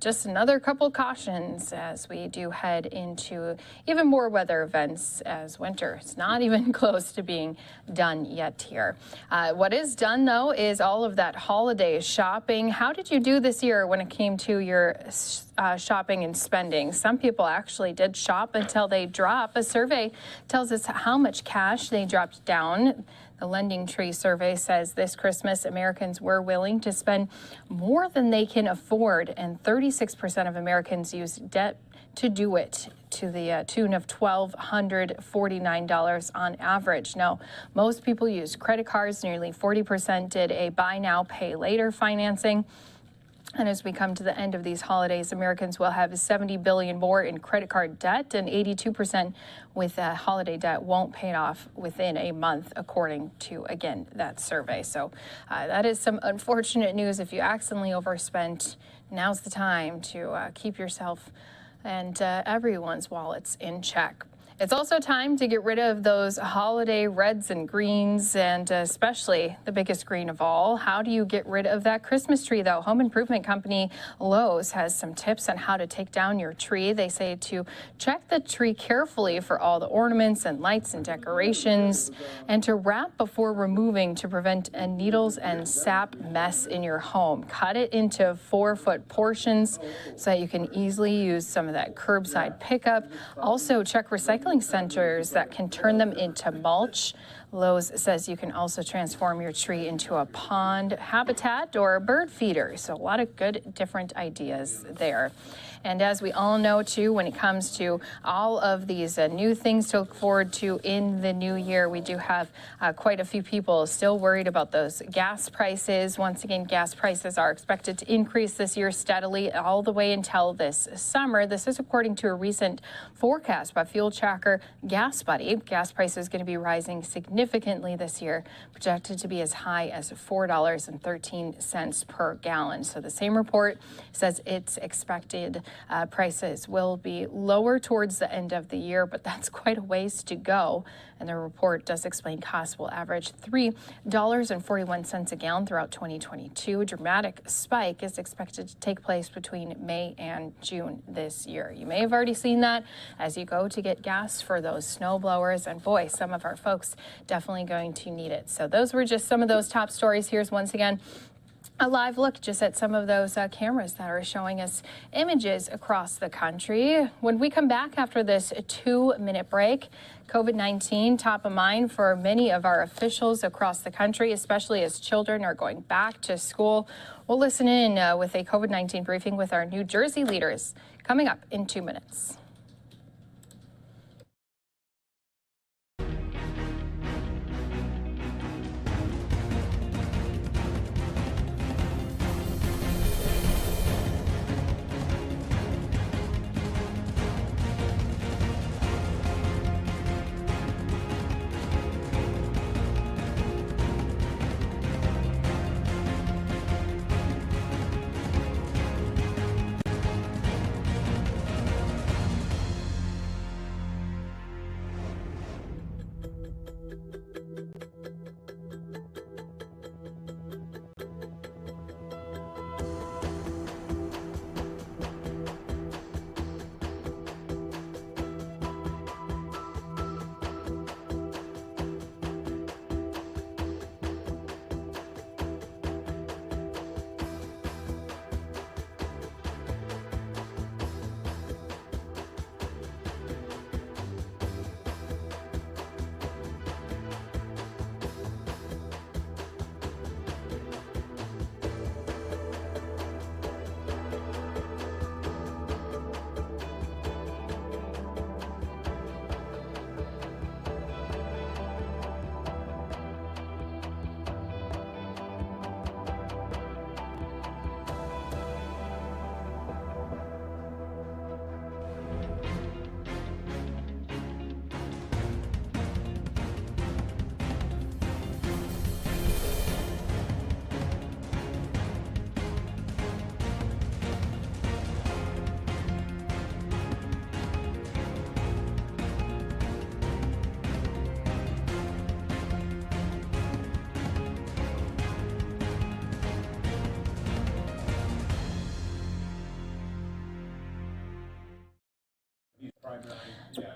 just another couple cautions as we do head into even more weather events as winter is not even close to being done yet here. What is done, though, is all of that holiday shopping. How did you do this year when it came to your shopping and spending? Some people actually did shop until they drop. A survey tells us how much cash they dropped down. The Lending Tree survey says this Christmas, Americans were willing to spend more than they can afford, and 36% of Americans used debt to do it, to the tune of $1,249 on average. Now, most people use credit cards. Nearly 40% did a buy now, pay later financing. And as we come to the end of these holidays, Americans will have $70 billion more in credit card debt, and 82% with holiday debt won't pay it off within a month, according to, again, that survey. So that is some unfortunate news. If you accidentally overspent, now's the time to keep yourself and everyone's wallets in check. It's also time to get rid of those holiday reds and greens, and especially the biggest green of all. How do you get rid of that Christmas tree, though? Home improvement company Lowe's has some tips on how to take down your tree. They say to check the tree carefully for all the ornaments and lights and decorations, and to wrap before removing to prevent a needles and sap mess in your home. Cut it into 4-foot portions so that you can easily use some of that curbside pickup. Also, check recycling centers that can turn them into mulch. Lowe's says you can also transform your tree into a pond habitat or a bird feeder. So a lot of good different ideas there. And as we all know, too, when it comes to all of these new things to look forward to in the new year, we do have quite a few people still worried about those gas prices. Once again, gas prices are expected to increase this year steadily all the way until this summer. This is according to a recent forecast by fuel tracker Gas Buddy. Gas prices going to be rising significantly this year, projected to be as high as $4.13 per gallon. So the same report says it's expected prices will be lower towards the end of the year, but that's quite a ways to go. And the report does explain costs will average $3.41 a gallon throughout 2022. A dramatic spike is expected to take place between May and June this year. You may have already seen that as you go to get gas for those snow blowers. And boy, some of our folks definitely going to need it. So those were just some of those top stories. Here's once again a live look just at some of those cameras that are showing us images across the country. When we come back after this 2-minute break, COVID-19 top of mind for many of our officials across the country, especially as children are going back to school. We'll listen in with a COVID-19 briefing with our New Jersey leaders coming up in 2 minutes.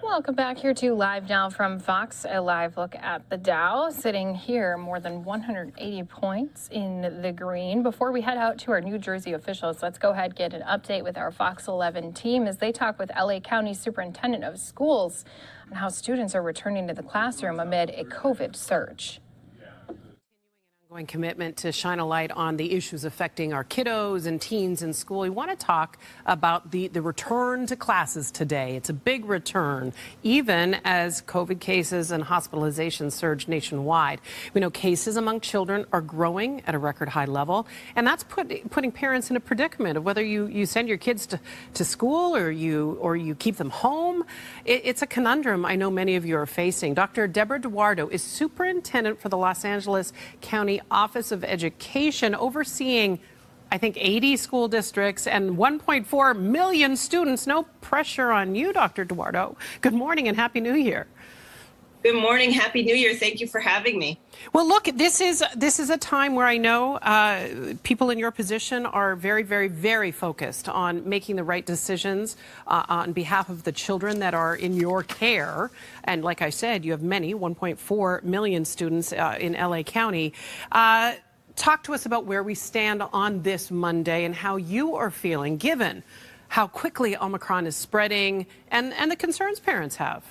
Welcome back here to Live Now from Fox, a live look at the Dow, sitting here more than 180 points in the green. Before we head out to our New Jersey officials, let's go ahead and get an update with our Fox 11 team as they talk with LA County Superintendent of Schools on how students are returning to the classroom amid a COVID surge. Ongoing commitment to shine a light on the issues affecting our kiddos and teens in school. We want to talk about the return to classes today. It's a big return, even as COVID cases and hospitalizations surge nationwide. We know cases among children are growing at a record high level, and that's putting parents in a predicament of whether you send your kids to school or you keep them home. It's a conundrum I know many of you are facing. Dr. Deborah Eduardo is superintendent for the Los Angeles County Office of Education, overseeing, I think, 80 school districts and 1.4 million students. No pressure on you, Dr. Eduardo. Good morning and Happy New Year. Good morning. Happy New Year. Thank you for having me. Well, look, this is a time where I know people in your position are very, very, very focused on making the right decisions on behalf of the children that are in your care. And like I said, you have many, 1.4 million students in LA County. Talk to us about where we stand on this Monday and how you are feeling, given how quickly Omicron is spreading and the concerns parents have.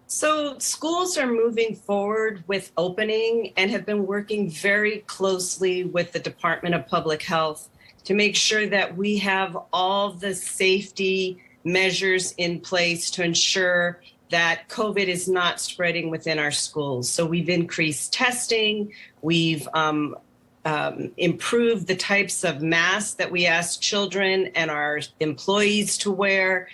So schools are moving forward with opening and have been working very closely with the Department of Public Health to make sure that we have all the safety measures in place to ensure that COVID is not spreading within our schools. So we've increased testing, we've improved the types of masks that we ask children and our employees to wear.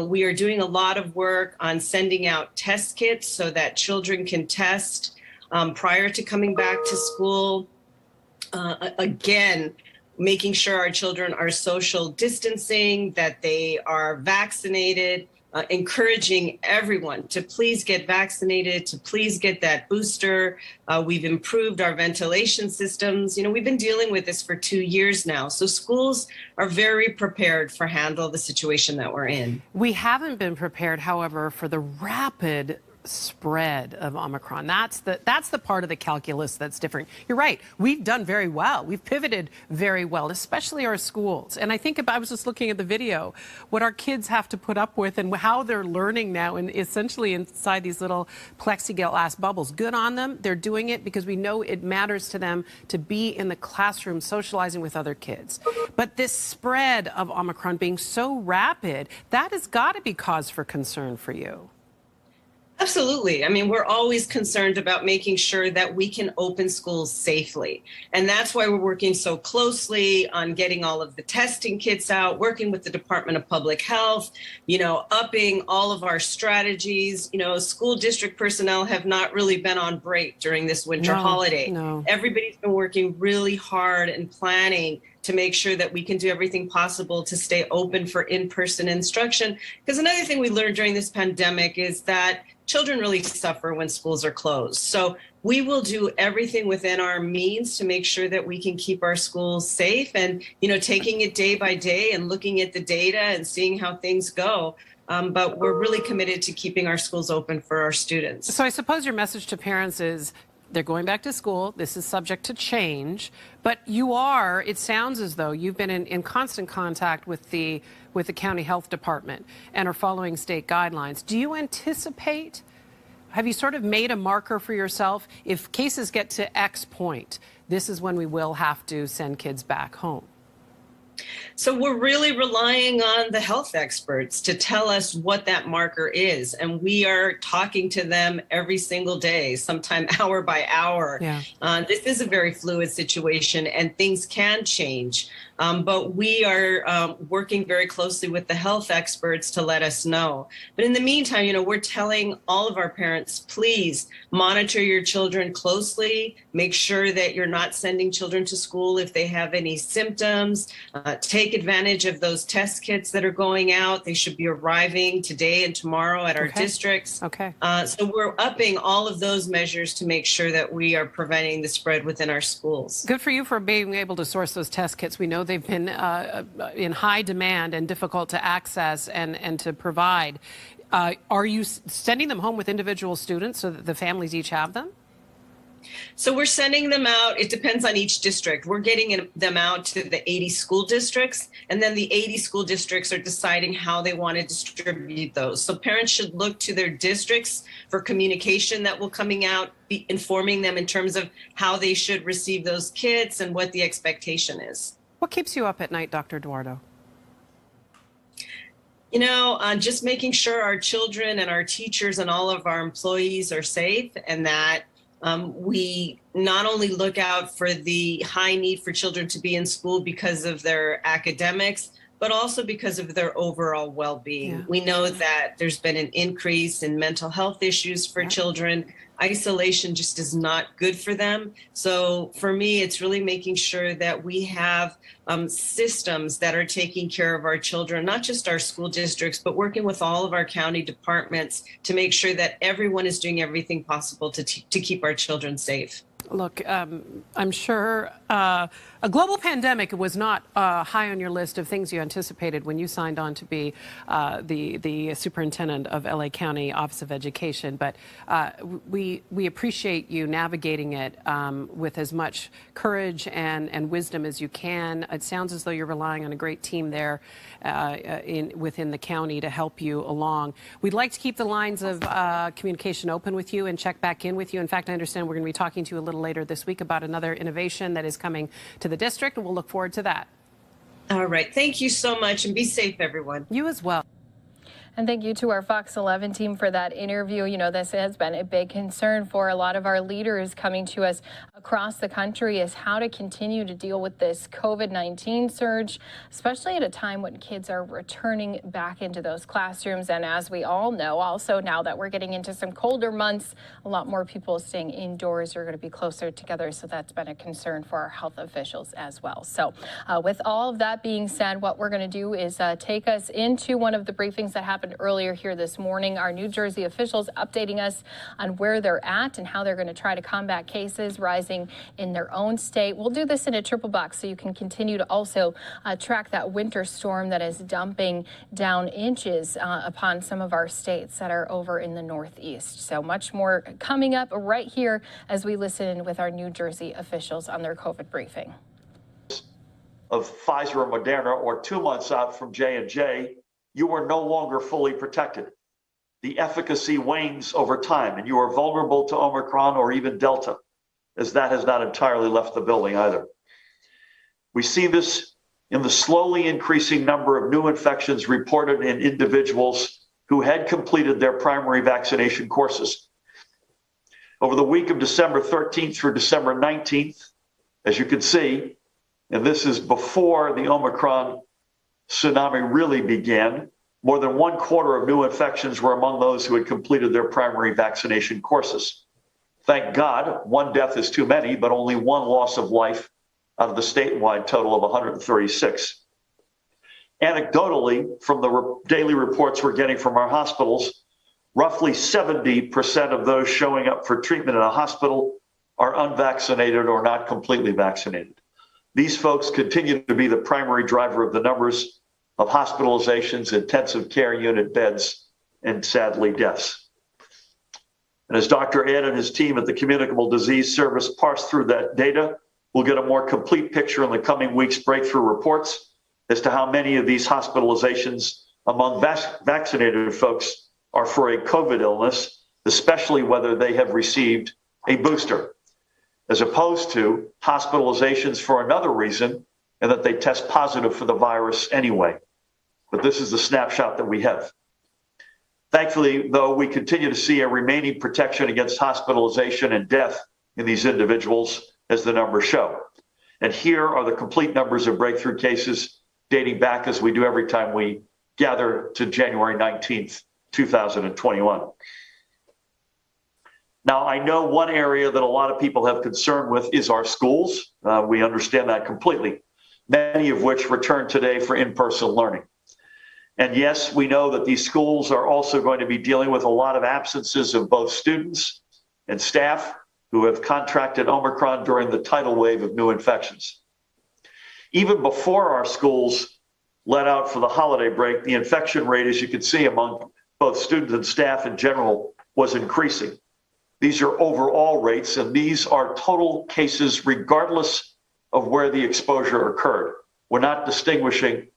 We are doing a lot of work on sending out test kits so that children can test prior to coming back to school. Again, making sure our children are social distancing, that they are vaccinated, encouraging everyone to please get vaccinated, to please get that booster. We've improved our ventilation systems. You know, we've been dealing with this for 2 years now. So schools are very prepared for handle the situation that we're in. We haven't been prepared, however, for the rapid spread of Omicron. That's the part of the calculus that's different. You're right. We've done very well. We've pivoted very well, especially our schools. And I think I was just looking at the video, what our kids have to put up with and how they're learning now, and essentially inside these little plexiglass bubbles. Good on them. They're doing it because we know it matters to them to be in the classroom socializing with other kids. But this spread of Omicron being so rapid, that has got to be cause for concern for you. Absolutely. I mean, we're always concerned about making sure that we can open schools safely. And that's why we're working so closely on getting all of the testing kits out, working with the Department of Public Health, you know, upping all of our strategies. You know, school district personnel have not really been on break during this winter holiday. No. Everybody's been working really hard and planning to make sure that we can do everything possible to stay open for in-person instruction. Because another thing we learned during this pandemic is that children really suffer when schools are closed. So we will do everything within our means to make sure that we can keep our schools safe and, you know, taking it day by day and looking at the data and seeing how things go. But we're really committed to keeping our schools open for our students. So I suppose your message to parents is they're going back to school. This is subject to change, but you are, it sounds as though you've been in constant contact with the county health department and are following state guidelines. Do you anticipate, have you sort of made a marker for yourself? If cases get to X point, this is when we will have to send kids back home. So we're really relying on the health experts to tell us what that marker is. And we are talking to them every single day, sometime hour by hour. Yeah. This is a very fluid situation and things can change. But we are working very closely with the health experts to let us know. But in the meantime, you know, we're telling all of our parents, please monitor your children closely. Make sure that you're not sending children to school if they have any symptoms. take advantage of those test kits that are going out. They should be arriving today and tomorrow at our districts. Okay. So we're upping all of those measures to make sure that we are preventing the spread within our schools. Good for you for being able to source those test kits. We know they've been in high demand and difficult to access and to provide. Are you sending them home with individual students so that the families each have them? So we're sending them out. It depends on each district. We're getting them out to the 80 school districts, and then the 80 school districts are deciding how they want to distribute those. So parents should look to their districts for communication that will coming out, be informing them in terms of how they should receive those kits and what the expectation is. What keeps you up at night, Dr. Eduardo? You know, just making sure our children and our teachers and all of our employees are safe, and that we not only look out for the high need for children to be in school because of their academics, but also because of their overall well-being. Yeah. We know that there's been an increase in mental health issues for children. Isolation just is not good for them. So for me, it's really making sure that we have systems that are taking care of our children, not just our school districts, but working with all of our county departments to make sure that everyone is doing everything possible to keep our children safe. Look, I'm sure a global pandemic was not high on your list of things you anticipated when you signed on to be the superintendent of LA County Office of Education. But we appreciate you navigating it with as much courage and wisdom as you can. It sounds as though you're relying on a great team there within the county to help you along. We'd like to keep the lines of communication open with you and check back in with you. In fact, I understand we're going to be talking to you a little later this week about another innovation that is coming to the district, and we'll look forward to that. All right. Thank you so much, and be safe, everyone. You as well. And thank you to our Fox 11 team for that interview. You know, this has been a big concern for a lot of our leaders coming to us across the country, is how to continue to deal with this COVID-19 surge, especially at a time when kids are returning back into those classrooms. And as we all know, also now that we're getting into some colder months, a lot more people staying indoors are going to be closer together. So that's been a concern for our health officials as well. So with all of that being said, what we're going to do is take us into one of the briefings that happened earlier here this morning. Our New Jersey officials updating us on where they're at and how they're going to try to combat cases rising in their own state. We'll do this in a triple box so you can continue to also track that winter storm that is dumping down inches upon some of our states that are over in the Northeast. So much more coming up right here as we listen with our New Jersey officials on their COVID briefing. Of Pfizer or Moderna, or 2 months out from J&J, you are no longer fully protected. The efficacy wanes over time, and you are vulnerable to Omicron or even Delta, as that has not entirely left the building either. We see this in the slowly increasing number of new infections reported in individuals who had completed their primary vaccination courses. Over the week of December 13th through December 19th, as you can see, and this is before the Omicron tsunami really began, more than 1/4 of new infections were among those who had completed their primary vaccination courses. Thank God, one death is too many, but only one loss of life out of the statewide total of 136. Anecdotally, from the daily reports we're getting from our hospitals, roughly 70% of those showing up for treatment in a hospital are unvaccinated or not completely vaccinated. These folks continue to be the primary driver of the numbers of hospitalizations, intensive care unit beds, and sadly deaths. And as Dr. Ed and his team at the Communicable Disease Service parse through that data, we'll get a more complete picture in the coming weeks' breakthrough reports as to how many of these hospitalizations among vaccinated folks are for a COVID illness, especially whether they have received a booster, as opposed to hospitalizations for another reason and that they test positive for the virus anyway. But this is the snapshot that we have. Thankfully, though, we continue to see a remaining protection against hospitalization and death in these individuals, as the numbers show. And here are the complete numbers of breakthrough cases dating back, as we do every time we gather, to January 19th, 2021. Now, I know one area that a lot of people have concern with is our schools. We understand that completely. many of which return today for in-person learning. And yes, we know that these schools are also going to be dealing with a lot of absences of both students and staff who have contracted Omicron during the tidal wave of new infections. Even before our schools let out for the holiday break, the infection rate, as you can see, among both students and staff in general was increasing. These are overall rates, and these are total cases regardless of where the exposure occurred. We're not distinguishing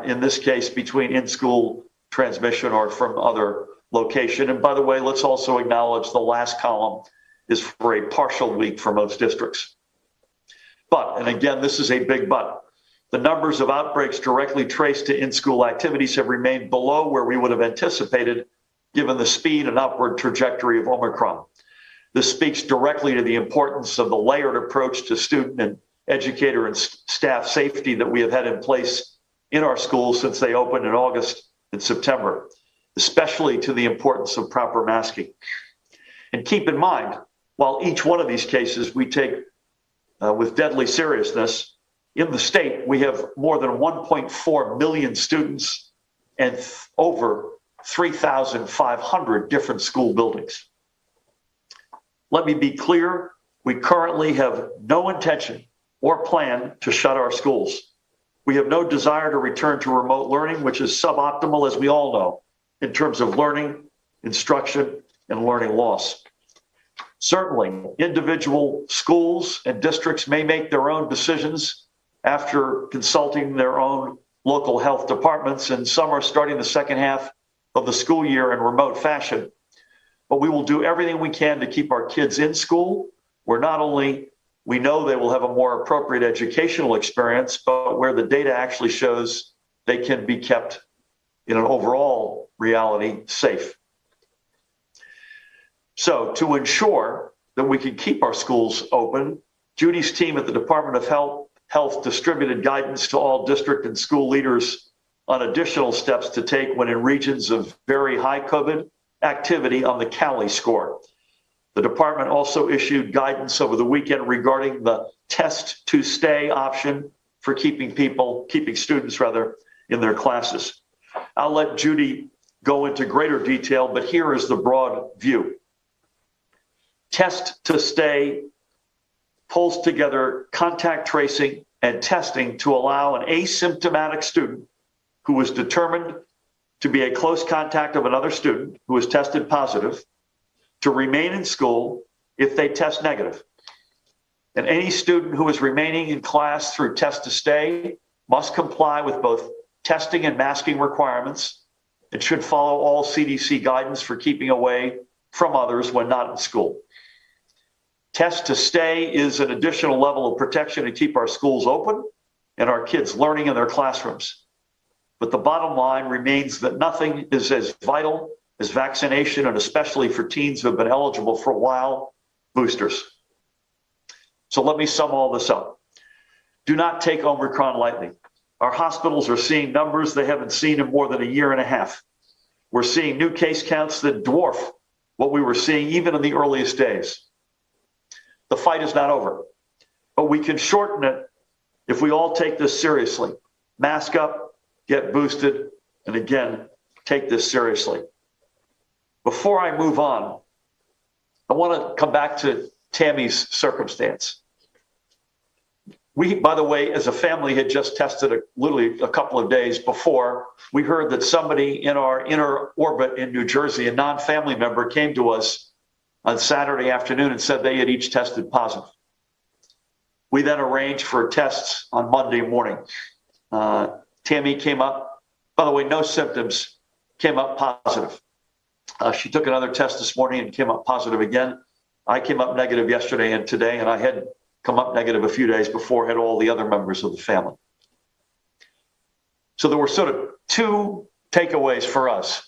in this case between in-school transmission or from other location. And by the way, let's also acknowledge the last column is for a partial week for most districts. But, and again, this is a big but, the numbers of outbreaks directly traced to in-school activities have remained below where we would have anticipated given the speed and upward trajectory of Omicron. This speaks directly to the importance of the layered approach to student and educator and staff safety that we have had in place in our schools since they opened in August and September, especially to the importance of proper masking. And keep in mind, while each one of these cases we take with deadly seriousness, in the state, we have more than 1.4 million students and over 3,500 different school buildings. Let me be clear, we currently have no intention or plan to shut our schools. We have no desire to return to remote learning, which is suboptimal, as we all know, in terms of learning, instruction, and learning loss. Certainly, individual schools and districts may make their own decisions after consulting their own local health departments, and some are starting the second half of the school year in remote fashion. But we will do everything we can to keep our kids in school, where not only we know they will have a more appropriate educational experience, but where the data actually shows they can be kept in an overall reality safe. So to ensure that we can keep our schools open, Judy's team at the Department of Health distributed guidance to all district and school leaders on additional steps to take when in regions of very high COVID activity on the Cali score. The department also issued guidance over the weekend regarding the test to stay option for keeping students in their classes. I'll let Judy go into greater detail, but here is the broad view. Test to stay pulls together contact tracing and testing to allow an asymptomatic student who was determined to be a close contact of another student who was tested positive to remain in school if they test negative. And any student who is remaining in class through test to stay must comply with both testing and masking requirements and should follow all CDC guidance for keeping away from others when not in school. Test to stay is an additional level of protection to keep our schools open and our kids learning in their classrooms. But the bottom line remains that nothing is as vital as vaccination, and especially for teens who have been eligible for a while, boosters. So let me sum all this up. Do not take Omicron lightly. Our hospitals are seeing numbers they haven't seen in more than a year and a half. We're seeing new case counts that dwarf what we were seeing even in the earliest days. The fight is not over, but we can shorten it if we all take this seriously. Mask up, get boosted, and again, take this seriously. Before I move on, I want to come back to Tammy's circumstance. We, by the way, as a family had just tested literally a couple of days before. We heard that somebody in our inner orbit in New Jersey, a non-family member, came to us on Saturday afternoon and said they had each tested positive. We then arranged for tests on Monday morning. Tammy came up, by the way, no symptoms, came up positive. She took another test this morning and came up positive again. I came up negative yesterday and today, and I had come up negative a few days before, had all the other members of the family. So there were sort of two takeaways for us.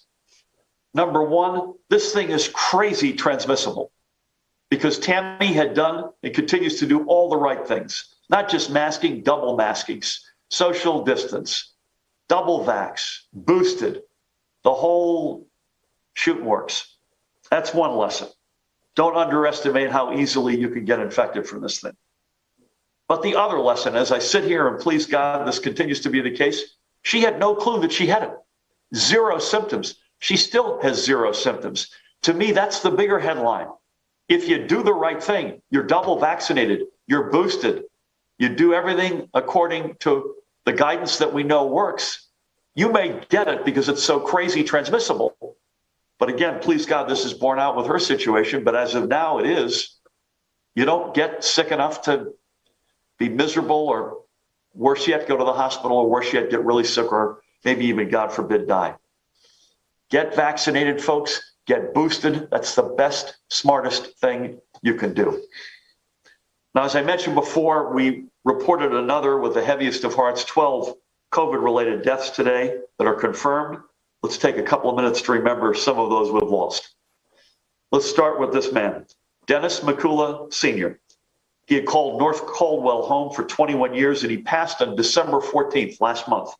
Number one, this thing is crazy transmissible because Tammy had done and continues to do all the right things, not just masking, double maskings, social distance, double vax, boosted, the whole shoot works. That's one lesson. Don't underestimate how easily you can get infected from this thing. But the other lesson, as I sit here and please God, this continues to be the case, she had no clue that she had it. 0 symptoms. She still has 0 symptoms. To me, that's the bigger headline. If you do the right thing, you're double vaccinated, you're boosted, you do everything according to the guidance that we know works, you may get it because it's so crazy transmissible. But again, please God, this is borne out with her situation. But as of now, it is. You don't get sick enough to be miserable, or worse yet, go to the hospital, or worse yet, get really sick, or maybe even, God forbid, die. Get vaccinated, folks. Get boosted. That's the best, smartest thing you can do. Now, as I mentioned before, we reported another, with the heaviest of hearts, 12 COVID-related deaths today that are confirmed. Let's take a couple of minutes to remember some of those we've lost. Let's start with this man, Dennis McCullough Sr. He had called North Caldwell home for 21 years, and he passed on December 14th, last month.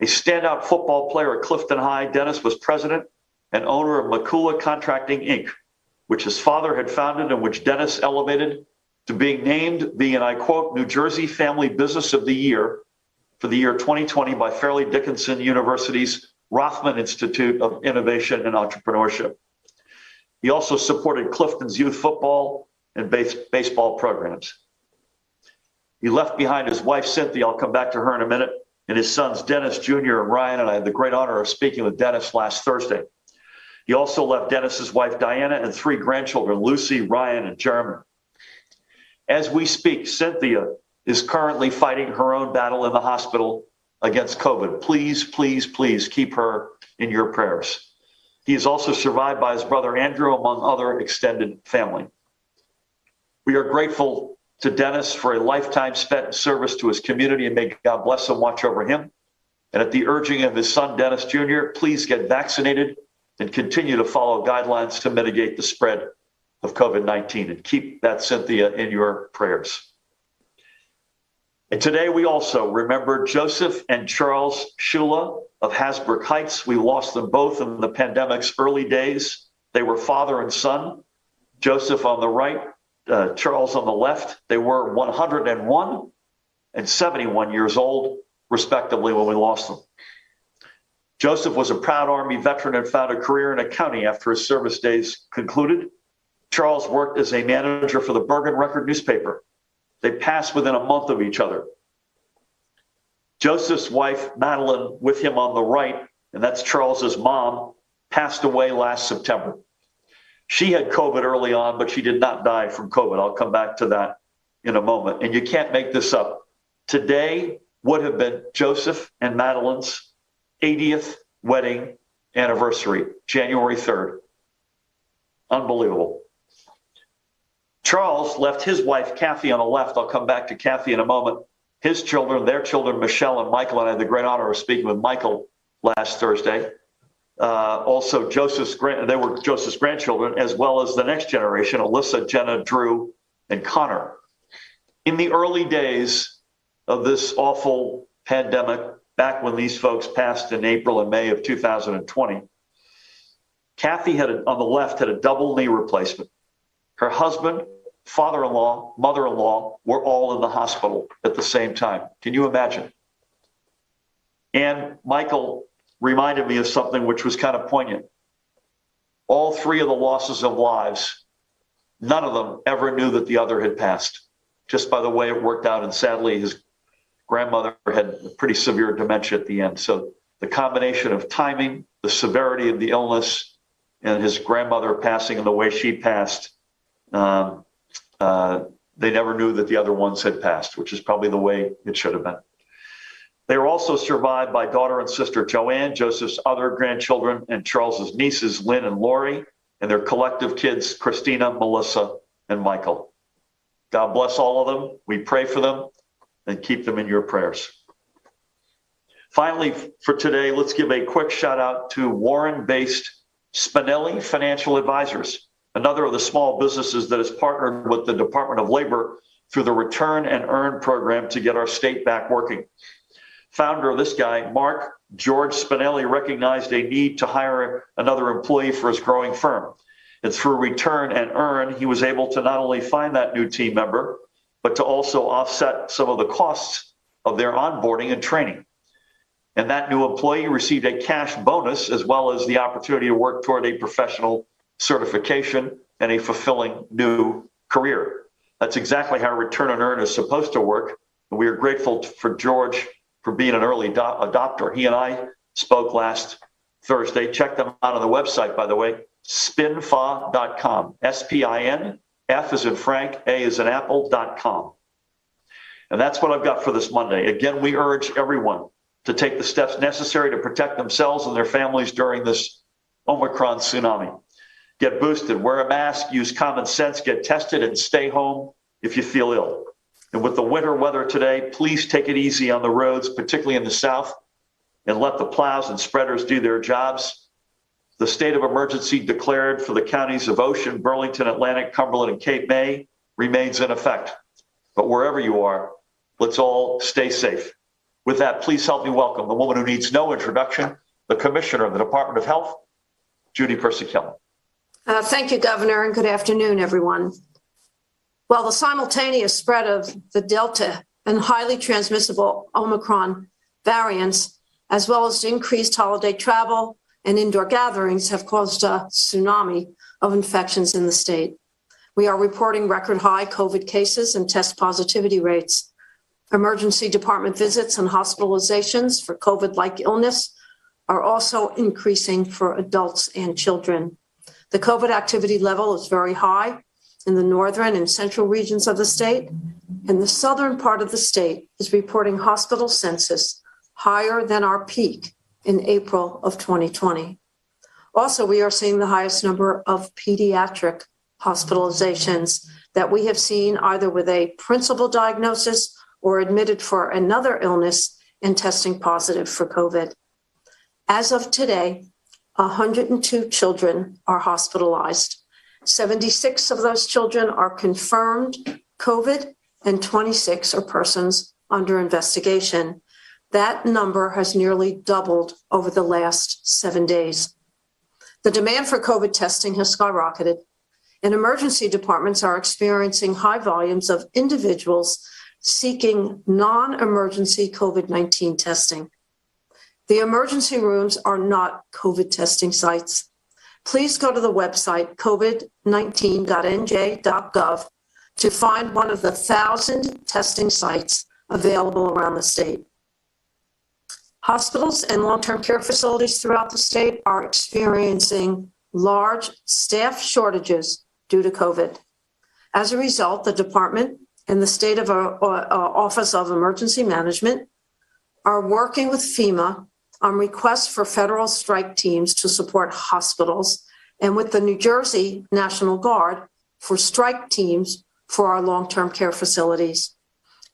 A standout football player at Clifton High, Dennis was president and owner of McCullough Contracting, Inc., which his father had founded and which Dennis elevated to being named the, and I quote, New Jersey Family Business of the Year for the year 2020 by Fairleigh Dickinson University's Rothman Institute of Innovation and Entrepreneurship. He also supported Clifton's youth football and baseball programs. He left behind his wife, Cynthia, I'll come back to her in a minute, and his sons, Dennis Jr. and Ryan, and I had the great honor of speaking with Dennis last Thursday. He also left Dennis's wife, Diana, and 3 grandchildren, Lucy, Ryan, and Jeremy. As we speak, Cynthia is currently fighting her own battle in the hospital against COVID. Please, please, please keep her in your prayers. He is also survived by his brother Andrew, among other extended family. We are grateful to Dennis for a lifetime spent in service to his community, and may God bless and watch over him. And at the urging of his son, Dennis Jr., please get vaccinated and continue to follow guidelines to mitigate the spread of COVID-19, and keep that Cynthia in your prayers. And today we also remember Joseph and Charles Shula of Hasbrook Heights. We lost them both in the pandemic's early days. They were father and son. Joseph on the right, Charles on the left. They were 101 and 71 years old, respectively, when we lost them. Joseph was a proud Army veteran and found a career in accounting after his service days concluded. Charles worked as a manager for the Bergen Record newspaper. They passed within a month of each other. Joseph's wife, Madeline, with him on the right, and that's Charles's mom, passed away last September. She had COVID early on, but she did not die from COVID. I'll come back to that in a moment. And you can't make this up. Today would have been Joseph and Madeline's 80th wedding anniversary, January 3rd. Unbelievable. Charles left his wife, Kathy, on the left. I'll come back to Kathy in a moment. His children, their children, Michelle and Michael, and I had the great honor of speaking with Michael last Thursday. Also, they were Joseph's grandchildren, as well as the next generation, Alyssa, Jenna, Drew, and Connor. In the early days of this awful pandemic, back when these folks passed in April and May of 2020, Kathy on the left had a double knee replacement. Her husband, father-in-law, mother-in-law were all in the hospital at the same time. Can you imagine? And Michael reminded me of something which was kind of poignant. All 3 of the losses of lives, none of them ever knew that the other had passed, just by the way it worked out. And sadly, his grandmother had pretty severe dementia at the end. So the combination of timing, the severity of the illness, and his grandmother passing and the way she passed, they never knew that the other ones had passed, which is probably the way it should have been. They were also survived by daughter and sister Joanne, Joseph's other grandchildren, and Charles's nieces, Lynn and Lori, and their collective kids, Christina, Melissa, and Michael. God bless all of them. We pray for them and keep them in your prayers. Finally, for today, let's give a quick shout out to Warren-based Spinelli Financial Advisors, another of the small businesses that has partnered with the Department of Labor through the Return and Earn program to get our state back working. Founder of this guy, Mark George Spinelli, recognized a need to hire another employee for his growing firm. And through Return and Earn, he was able to not only find that new team member, but to also offset some of the costs of their onboarding and training. And that new employee received a cash bonus as well as the opportunity to work toward a professional certification and a fulfilling new career. That's exactly how return on earn is supposed to work. And we are grateful for George for being an early adopter. He and I spoke last Thursday. Check them out on the website, by the way, spinfa.com, S-P-I-N, F as in Frank, A as in Apple.com. And that's what I've got for this Monday. Again, we urge everyone to take the steps necessary to protect themselves and their families during this Omicron tsunami. Get boosted, wear a mask, use common sense, get tested, and stay home if you feel ill. And with the winter weather today, please take it easy on the roads, particularly in the South, and let the plows and spreaders do their jobs. The state of emergency declared for the counties of Ocean, Burlington, Atlantic, Cumberland, and Cape May remains in effect. But wherever you are, let's all stay safe. With that, please help me welcome the woman who needs no introduction, the Commissioner of the Department of Health, Judy Persichilli. Thank you, Governor, and good afternoon, everyone. Well, the simultaneous spread of the Delta and highly transmissible Omicron variants, as well as increased holiday travel and indoor gatherings, have caused a tsunami of infections in the state. We are reporting record high COVID cases and test positivity rates. Emergency department visits and hospitalizations for COVID-like illness are also increasing for adults and children. The COVID activity level is very high in the northern and central regions of the state, and the southern part of the state is reporting hospital census higher than our peak in April of 2020. Also, we are seeing the highest number of pediatric hospitalizations that we have seen either with a principal diagnosis or admitted for another illness and testing positive for COVID. As of today, 102 children are hospitalized. 76 of those children are confirmed COVID, and 26 are persons under investigation. That number has nearly doubled over the last 7 days. The demand for COVID testing has skyrocketed, and emergency departments are experiencing high volumes of individuals seeking non-emergency COVID-19 testing. The emergency rooms are not COVID testing sites. Please go to the website covid19.nj.gov to find one of the 1,000 testing sites available around the state. Hospitals and long-term care facilities throughout the state are experiencing large staff shortages due to COVID. As a result, the department and the State of Office of Emergency Management are working with FEMA on requests for federal strike teams to support hospitals, and with the New Jersey National Guard for strike teams for our long-term care facilities.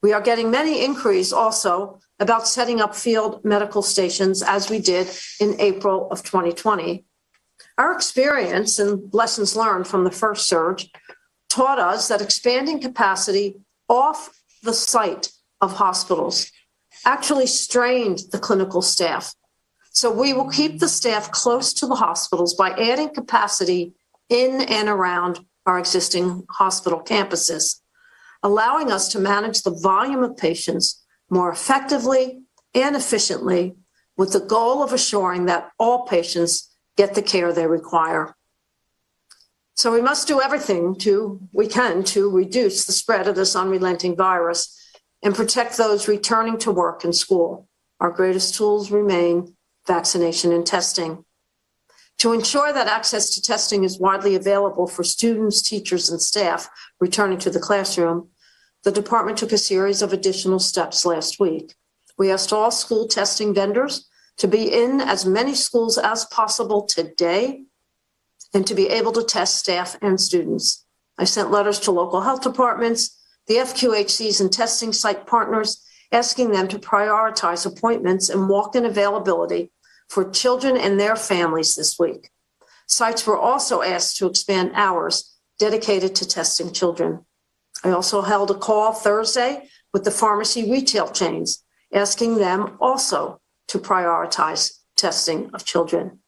We are getting many inquiries also about setting up field medical stations as we did in April of 2020. Our experience and lessons learned from the first surge taught us that expanding capacity off the site of hospitals actually strained the clinical staff. So we will keep the staff close to the hospitals by adding capacity in and around our existing hospital campuses, allowing us to manage the volume of patients more effectively and efficiently with the goal of assuring that all patients get the care they require. So we must do everything we can to reduce the spread of this unrelenting virus and protect those returning to work and school. Our greatest tools remain vaccination and testing. To ensure that access to testing is widely available for students, teachers, and staff returning to the classroom, the department took a series of additional steps last week. We asked all school testing vendors to be in as many schools as possible today and to be able to test staff and students. I sent letters to local health departments, the FQHCs and testing site partners, asking them to prioritize appointments and walk-in availability for children and their families this week. Sites were also asked to expand hours dedicated to testing children. I also held a call Thursday with the pharmacy retail chains, asking them also to prioritize testing of children.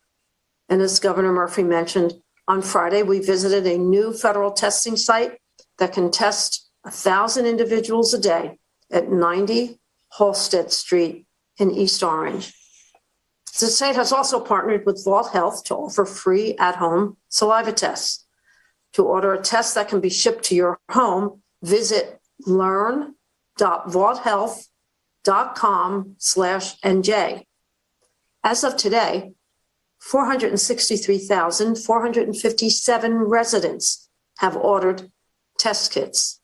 And as Governor Murphy mentioned, on Friday, we visited a new federal testing site that can test 1,000 individuals a day at 90 Halstead Street in East Orange. The state has also partnered with Vault Health to offer free at-home saliva tests. To order a test that can be shipped to your home, visit learn.vaulthealth.com/NJ. As of today, 463,457 residents have ordered test kits.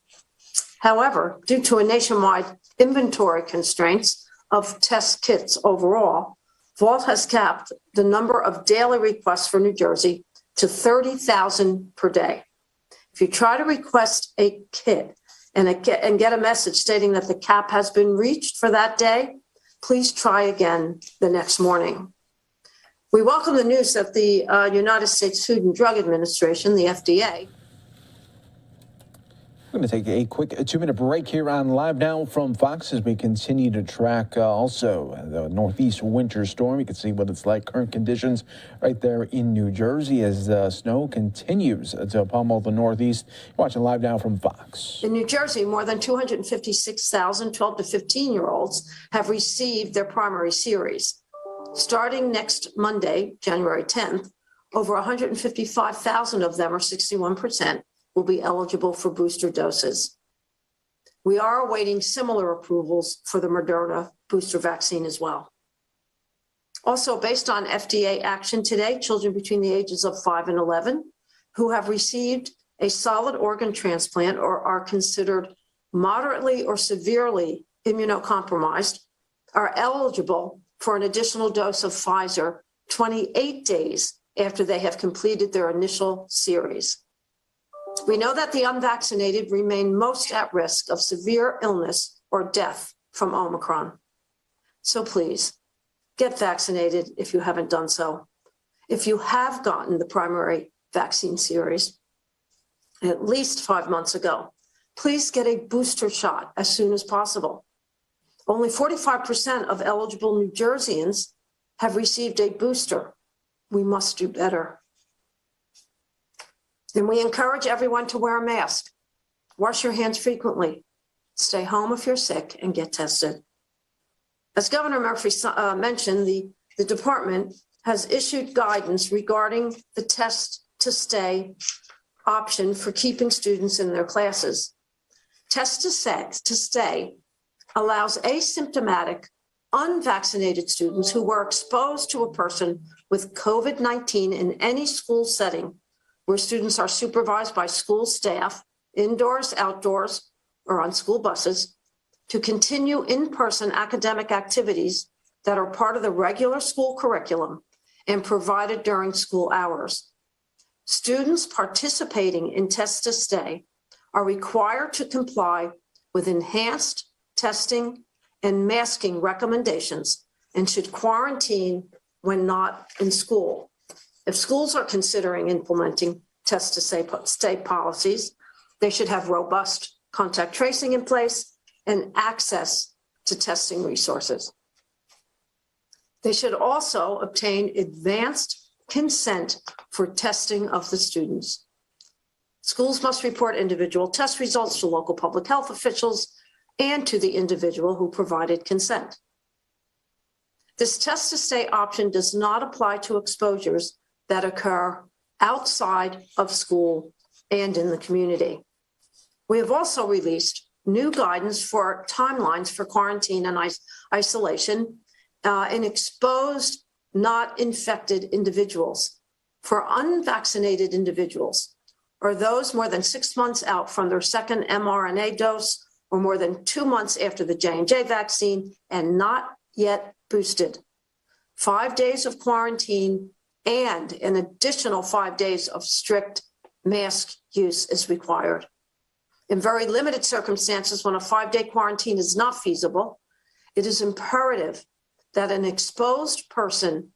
However, due to a nationwide inventory constraints of test kits overall, Vault has capped the number of daily requests for New Jersey to 30,000 per day. If you try to request a kit and get a message stating that the cap has been reached for that day, please try again the next morning. We welcome the news that the United States Food and Drug Administration, the FDA, We're going to take a quick 2-minute break here on Live Now from Fox as we continue to track also the Northeast winter storm. You can see what it's like, current conditions right there in New Jersey as snow continues to pummel the Northeast. You're watching Live Now from Fox. In New Jersey, more than 256,000 12 to 15-year-olds have received their primary series. Starting next Monday, January 10th, over 155,000 of them, or 61%, will be eligible for booster doses. We are awaiting similar approvals for the Moderna booster vaccine as well. Also, based on FDA action today, children between the ages of 5 and 11 who have received a solid organ transplant or are considered moderately or severely immunocompromised are eligible for an additional dose of Pfizer 28 days after they have completed their initial series. We know that the unvaccinated remain most at risk of severe illness or death from Omicron. So please, get vaccinated if you haven't done so. If you have gotten the primary vaccine series at least 5 months ago, please get a booster shot as soon as possible. Only 45% of eligible New Jerseyans have received a booster. We must do better. And we encourage everyone to wear a mask, wash your hands frequently, stay home if you're sick, and get tested. As Governor Murphy mentioned, the department has issued guidance regarding the test to stay option for keeping students in their classes. Test to stay allows asymptomatic, unvaccinated students who were exposed to a person with COVID-19 in any school setting where students are supervised by school staff, indoors, outdoors, or on school buses, to continue in-person academic activities that are part of the regular school curriculum and provided during school hours. Students participating in Test to Stay are required to comply with enhanced testing and masking recommendations and should quarantine when not in school. If schools are considering implementing Test to Stay policies, they should have robust contact tracing in place and access to testing resources. They should also obtain advanced consent for testing of the students. Schools must report individual test results to local public health officials and to the individual who provided consent. This Test to Stay option does not apply to exposures that occur outside of school and in the community. We have also released new guidance for timelines for quarantine and isolation in exposed, not infected individuals. For unvaccinated individuals, or those more than 6 months out from their second mRNA dose, or more than 2 months after the J&J vaccine and not yet boosted, 5 days of quarantine and an additional 5 days of strict mask use is required. In very limited circumstances, when a 5-day quarantine is not feasible, it is imperative that an exposed person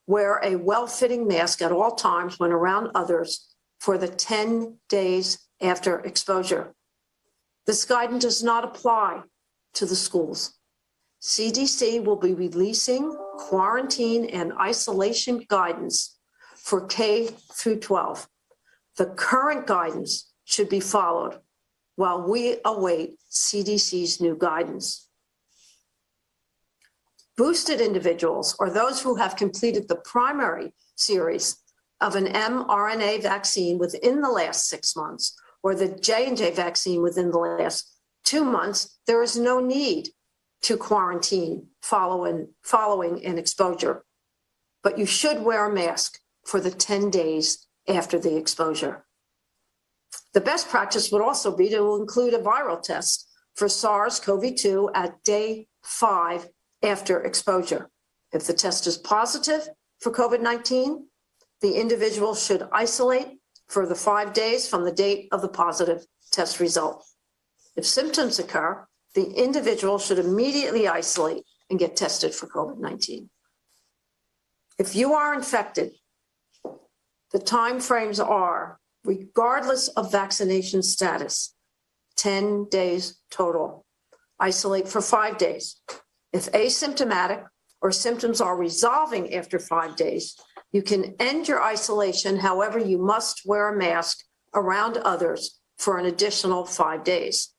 wear a well-fitting mask at all times when around others for the 10 days after exposure. This guidance does not apply to the schools. CDC will be releasing quarantine and isolation guidance for K through 12. The current guidance should be followed. while we await CDC's new guidance. Boosted individuals, or those who have completed the primary series of an mRNA vaccine within the last 6 months, or the J&J vaccine within the last 2 months, there is no need to quarantine following an exposure. But you should wear a mask for the 10 days after the exposure. The best practice would also be to include a viral test for SARS-CoV-2 at day 5 after exposure. If the test is positive for COVID-19, the individual should isolate for the 5 days from the date of the positive test result. If symptoms occur, the individual should immediately isolate and get tested for COVID-19. If you are infected, the timeframes are, regardless of vaccination status, 10 days total. Isolate for 5 days. If asymptomatic or symptoms are resolving after 5 days, you can end your isolation. However, you must wear a mask around others for an additional 5 days.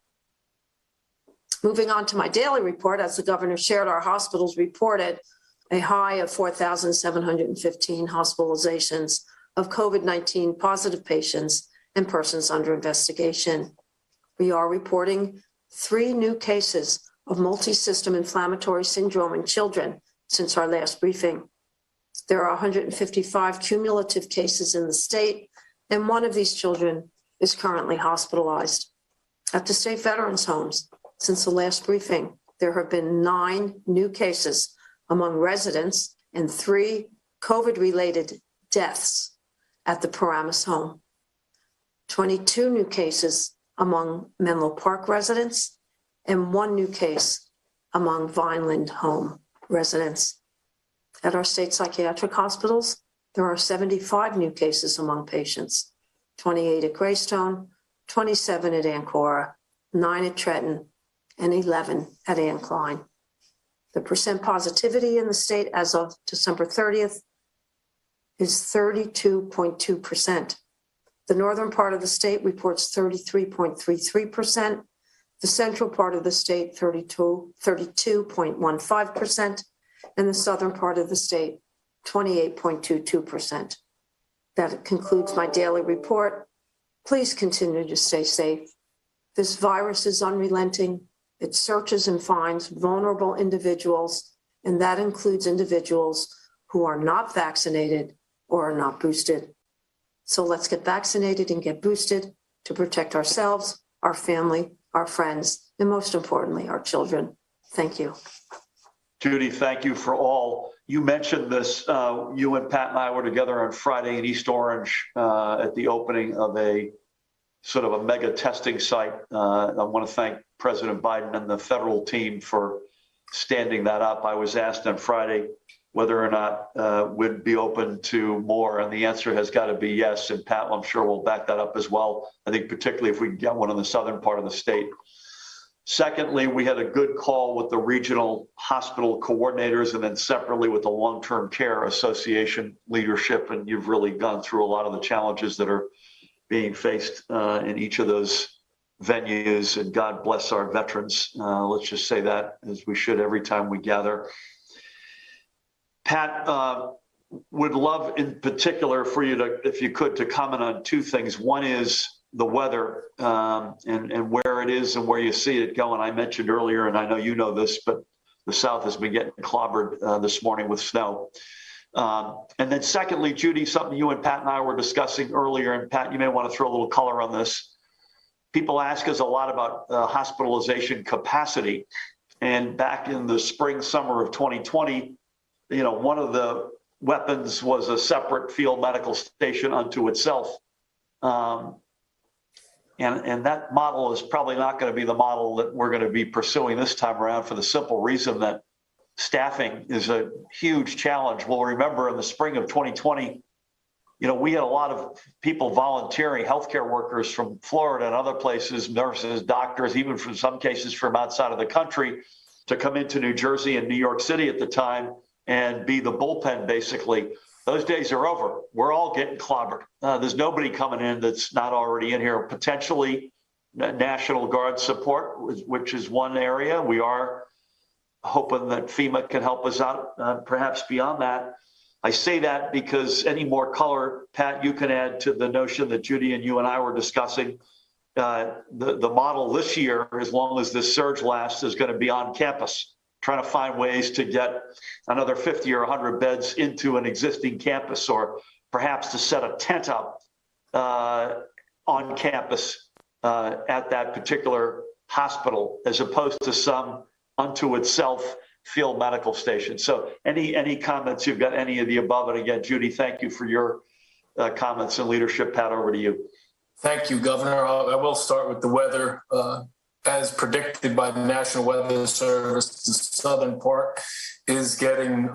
Moving on to my daily report, as the governor shared, our hospitals reported a high of 4,715 hospitalizations of COVID-19 positive patients and persons under investigation. We are reporting 3 new cases of multi-system inflammatory syndrome in children since our last briefing. There are 155 cumulative cases in the state, and 1 of these children is currently hospitalized. At the state veterans' homes, since the last briefing, there have been 9 new cases among residents and 3 COVID-related deaths at the Paramus home. 22 new cases among Menlo Park residents and 1 new case among Vineland home residents. At our state psychiatric hospitals, there are 75 new cases among patients, 28 at Greystone, 27 at Ancora, 9 at Trenton, and 11 at Ann Klein. The percent positivity in the state as of December 30th is 32.2%. The northern part of the state reports 33.33%, the central part of the state 32.15%, and the southern part of the state 28.22%. That concludes my daily report. Please continue to stay safe. This virus is unrelenting. It searches and finds vulnerable individuals, and that includes individuals who are not vaccinated or are not boosted. So let's get vaccinated and get boosted to protect ourselves, our family, our friends, and most importantly, our children. Thank you. Judy, thank you for all. You mentioned this, you and Pat and I were together on Friday in East Orange at the opening of a sort of a mega testing site. I want to thank President Biden and the federal team for standing that up. I was asked on Friday whether or not we'd be open to more, and the answer has got to be yes. And Pat, I'm sure, will back that up as well. I think particularly if we can get one in the southern part of the state. Secondly, we had a good call with the regional hospital coordinators and then separately with the Long-Term Care Association leadership. And you've really gone through a lot of the challenges that are being faced in each of those venues. And God bless our veterans. Let's just say that, as we should every time we gather. Pat, would love in particular for you to, if you could, to comment on 2 things. One is the weather and where it is and where you see it going. I mentioned earlier, and I know you know this, but the South has been getting clobbered this morning with snow. And then secondly, Judy, something you and Pat and I were discussing earlier, and Pat, you may want to throw a little color on this. People ask us a lot about hospitalization capacity. And back in the spring, summer of 2020, one of the weapons was a separate field medical station unto itself. And that model is probably not going to be the model that we're going to be pursuing this time around, for the simple reason that staffing is a huge challenge. We'll remember in the spring of 2020, we had a lot of people volunteering, healthcare workers from Florida and other places, nurses, doctors, even from some cases from outside of the country, to come into New Jersey and New York City at the time and be the bullpen, basically. Those days are over. We're all getting clobbered. There's nobody coming in that's not already in here. Potentially, National Guard support, which is one area. We are hoping that FEMA can help us out, perhaps beyond that. I say that because any more color, Pat, you can add to the notion that Judy and you and I were discussing. The model this year, as long as this surge lasts, is going to be on campus, trying to find ways to get another 50 or 100 beds into an existing campus, or perhaps to set a tent up on campus at that particular hospital, as opposed to some unto itself field medical station. So any comments you've got, any of the above? And again, Judy, thank you for your comments and leadership. Pat, over to you. Thank you, Governor. I will start with the weather. As predicted by the National Weather Service, the southern part is getting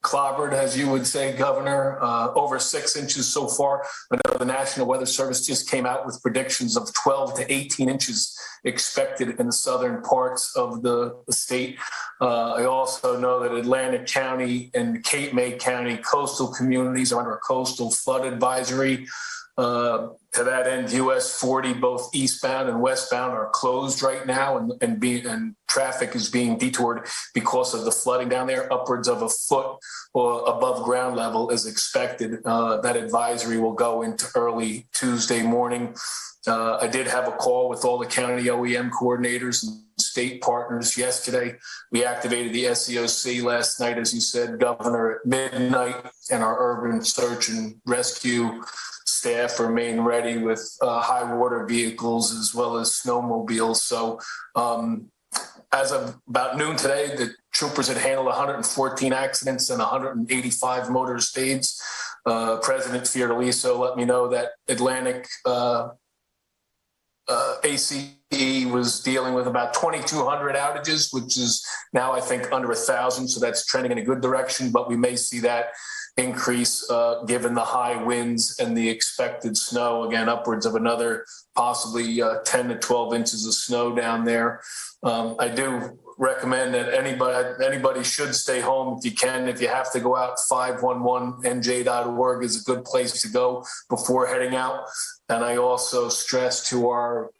clobbered, as you would say, Governor, over 6 inches so far. I know the National Weather Service just came out with predictions of 12 to 18 inches expected in the southern parts of the state. I also know that Atlantic County and Cape May County coastal communities are under a coastal flood advisory. To that end, US 40, both eastbound and westbound, are closed right now, and traffic is being detoured because of the flooding down there. Upwards of a foot or above ground level is expected. That advisory will go into early Tuesday morning. I did have a call with all the county OEM coordinators and state partners yesterday. We activated the SEOC last night, as you said, Governor, at midnight, and our urban search and rescue staff remain ready with high water vehicles as well as snowmobiles. So as of about noon today, the troopers had handled 114 accidents and 185 motorist aids. President Fiordaliso let me know that Atlantic ACE was dealing with about 2,200 outages, which is now, I think, under 1,000. So that's trending in a good direction, but we may see that increase given the high winds and the expected snow, again, upwards of another possibly 10 to 12 inches of snow down there. I do recommend that anybody should stay home if you can. If you have to go out, 511nj.org is a good place to go before heading out. And I also stress to our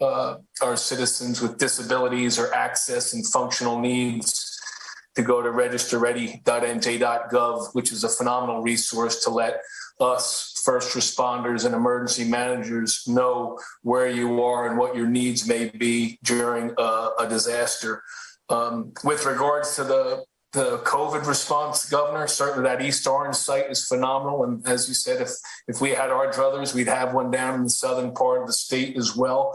citizens with disabilities or access and functional needs to go to registerready.nj.gov, which is a phenomenal resource to let us first responders and emergency managers know where you are and what your needs may be during a disaster. With regards to the COVID response, Governor, certainly that East Orange site is phenomenal. And as you said, if we had our druthers, we'd have one down in the southern part of the state as well.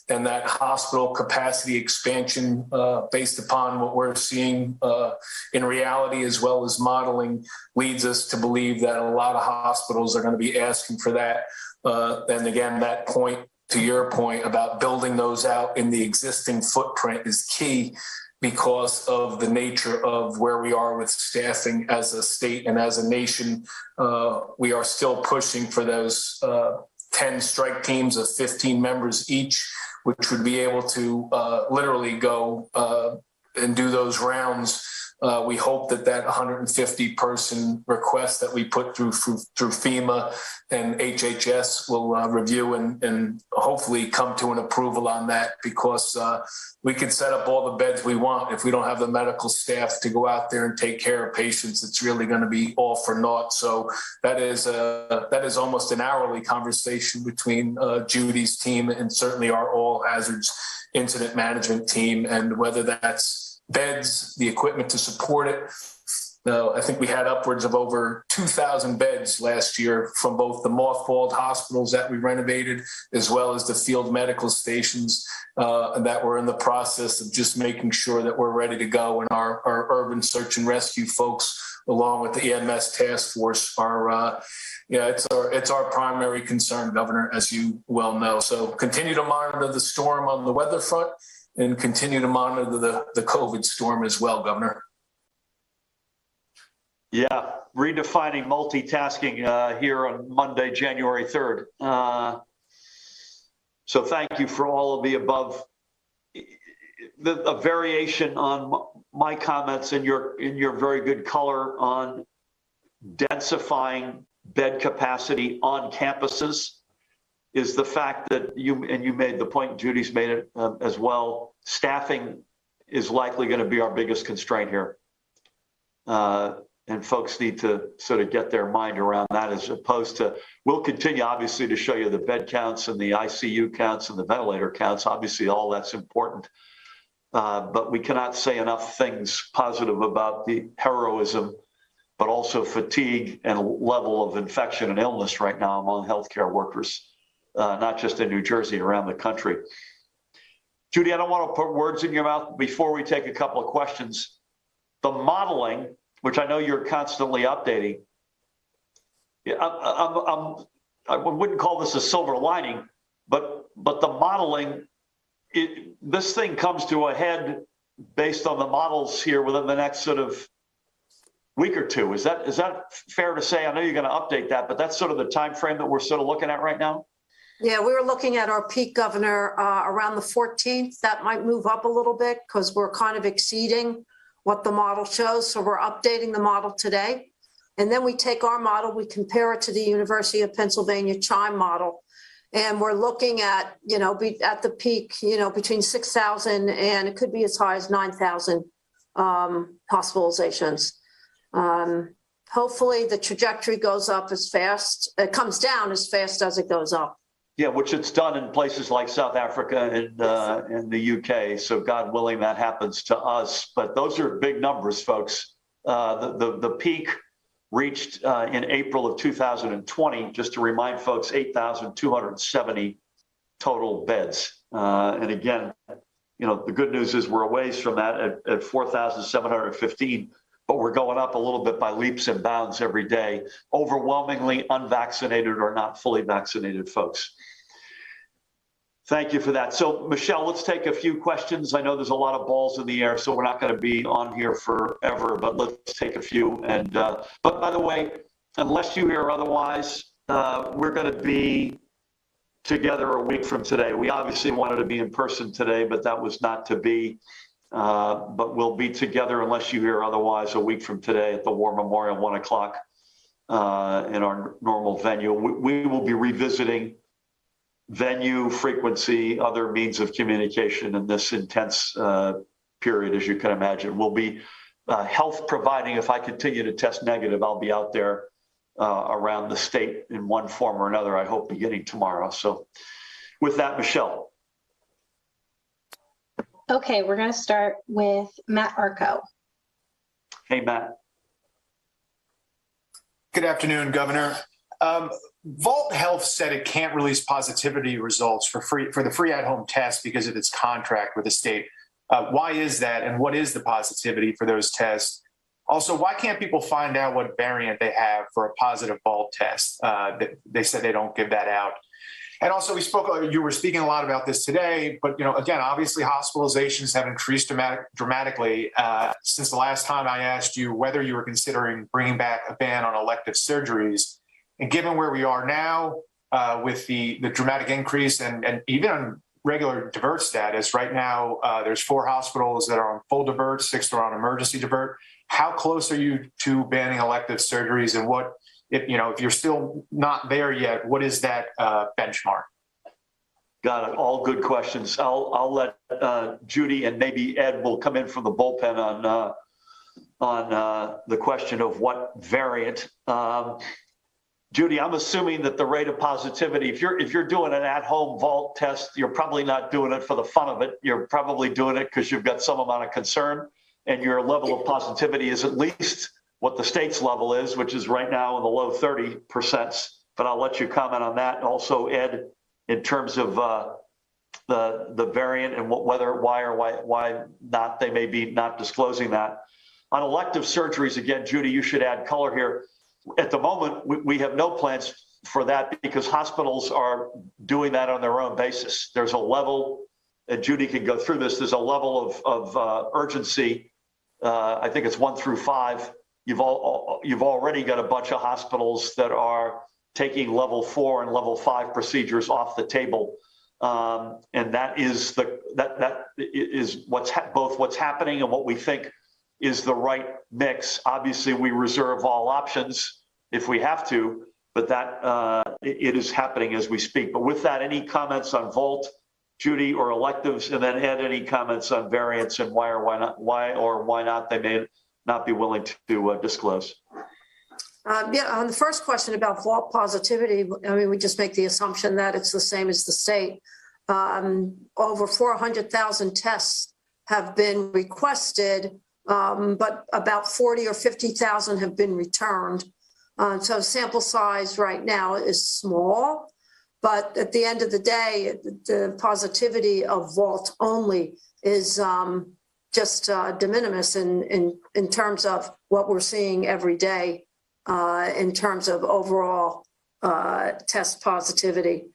And that hospital capacity expansion, based upon what we're seeing in reality as well as modeling, leads us to believe that a lot of hospitals are going to be asking for that. And again, that point, to your point about building those out in the existing footprint, is key, because of the nature of where we are with staffing as a state and as a nation. We are still pushing for those 10 strike teams of 15 members each, which would be able to literally go and do those rounds. We hope that 150-person request that we put through FEMA and HHS will review and hopefully come to an approval on that, because we could set up all the beds we want. If we don't have the medical staff to go out there and take care of patients, it's really going to be all for naught. So that is almost an hourly conversation between Judy's team and certainly our all hazards incident management team, and whether that's beds, the equipment to support it. I think we had upwards of over 2,000 beds last year from both the mothballed hospitals that we renovated, as well as the field medical stations that we're in the process of just making sure that we're ready to go. And our urban search and rescue folks, along with the EMS task force, are it's our primary concern, Governor, as you well know. So continue to monitor the storm on the weather front, and continue to monitor the COVID storm as well, Governor. Yeah, redefining multitasking here on Monday, January 3rd. So thank you for all of the above. A variation on my comments in your very good color on densifying bed capacity on campuses is the fact that you made the point, Judy's made it as well, staffing is likely going to be our biggest constraint here. And folks need to sort of get their mind around that, as opposed to, we'll continue obviously to show you the bed counts and the ICU counts and the ventilator counts. Obviously all that's important, but we cannot say enough things positive about the heroism, but also fatigue and level of infection and illness right now among healthcare workers, not just in New Jersey, around the country. Judy, I don't want to put words in your mouth. Before we take a couple of questions, the modeling, which I know you're constantly updating, I wouldn't call this a silver lining, but the modeling, this thing comes to a head based on the models here within the next sort of week or two. Is that fair to say? I know you're going to update that, but that's sort of the time frame that we're sort of looking at right now? Yeah, we were looking at our peak, Governor, around the 14th. That might move up a little bit because we're kind of exceeding what the model shows. So we're updating the model today. And then we take our model, we compare it to the University of Pennsylvania CHIME model. And we're looking at, at the peak, between 6,000 and it could be as high as 9,000 hospitalizations. Hopefully the trajectory goes up as fast, it comes down as fast as it goes up. Yeah, which it's done in places like South Africa and the UK. So God willing, that happens to us. But those are big numbers, folks. The peak reached in April of 2020, just to remind folks, 8,270 total beds. And again, the good news is we're a ways from that at 4,715, but we're going up a little bit by leaps and bounds every day, overwhelmingly unvaccinated or not fully vaccinated folks. Thank you for that. So Michelle, let's take a few questions. I know there's a lot of balls in the air, so we're not going to be on here forever, but let's take a few. And but by the way, unless you hear otherwise, we're going to be together a week from today. We obviously wanted to be in person today, but that was not to be. But we'll be together, unless you hear otherwise, a week from today at the War Memorial, 1 o'clock in our normal venue. We will be revisiting venue, frequency, other means of communication in this intense period, as you can imagine. We'll be health providing. If I continue to test negative, I'll be out there around the state in one form or another, I hope beginning tomorrow. So with that, Michelle. Okay, we're going to start with Matt Arco. Hey, Matt. Good afternoon, Governor. Vault Health said it can't release positivity results for the free at-home test because of its contract with the state. Why is that, and what is the positivity for those tests? Also, why can't people find out what variant they have for a positive Vault test? They said they don't give that out. And also, you were speaking a lot about this today, but again, obviously hospitalizations have increased dramatically since the last time I asked you whether you were considering bringing back a ban on elective surgeries. And given where we are now with the dramatic increase and even on regular divert status, right now there's 4 hospitals that are on full divert, 6 are on emergency divert. How close are you to banning elective surgeries, and what, if you're still not there yet, what is that benchmark? Got it. All good questions. I'll let Judy and maybe Ed will come in from the bullpen on the question of what variant. Judy, I'm assuming that the rate of positivity, if you're doing an at-home Vault test, you're probably not doing it for the fun of it. You're probably doing it because you've got some amount of concern, and your level of positivity is at least what the state's level is, which is right now in the low 30%. But I'll let you comment on that. Also, Ed, in terms of the variant and why not they may be not disclosing that. On elective surgeries, again, Judy, you should add color here. At the moment, we have no plans for that because hospitals are doing that on their own basis. There's a level, and Judy can go through this, there's a level of urgency. I think it's 1 through 5. You've already got a bunch of hospitals that are taking level 4 and level 5 procedures off the table. And that is what's happening and what we think is the right mix. Obviously, we reserve all options if we have to, but that it is happening as we speak. But with that, any comments on Volt, Judy, or electives, and then add any comments on variants and why or why not they may not be willing to disclose. Yeah, on the first question about vault positivity, I mean, we just make the assumption that it's the same as the state. Over 400,000 tests have been requested, but about 40 or 50,000 have been returned. So sample size right now is small, but at the end of the day, the positivity of vault only is just de minimis in terms of what we're seeing every day. In terms of overall test positivity.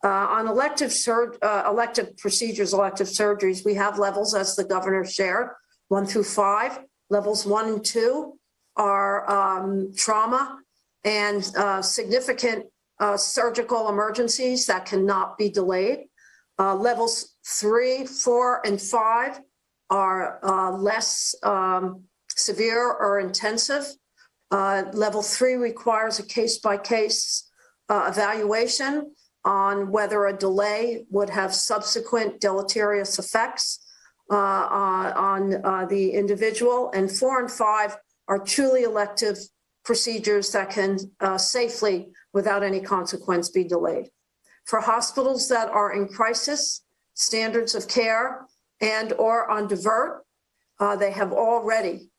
On elective procedures, elective surgeries, we have levels as the governor shared, 1 through 5. Levels 1 and 2 are trauma and significant surgical emergencies that cannot be delayed. Levels 3, 4, and 5 are less severe or intensive. Level 3 requires a case-by-case evaluation on whether a delay would have subsequent deleterious effects on the individual. And 4 and 5 are truly elective procedures that can safely, without any consequence, be delayed. For hospitals that are in crisis, standards of care, and or on divert, they have already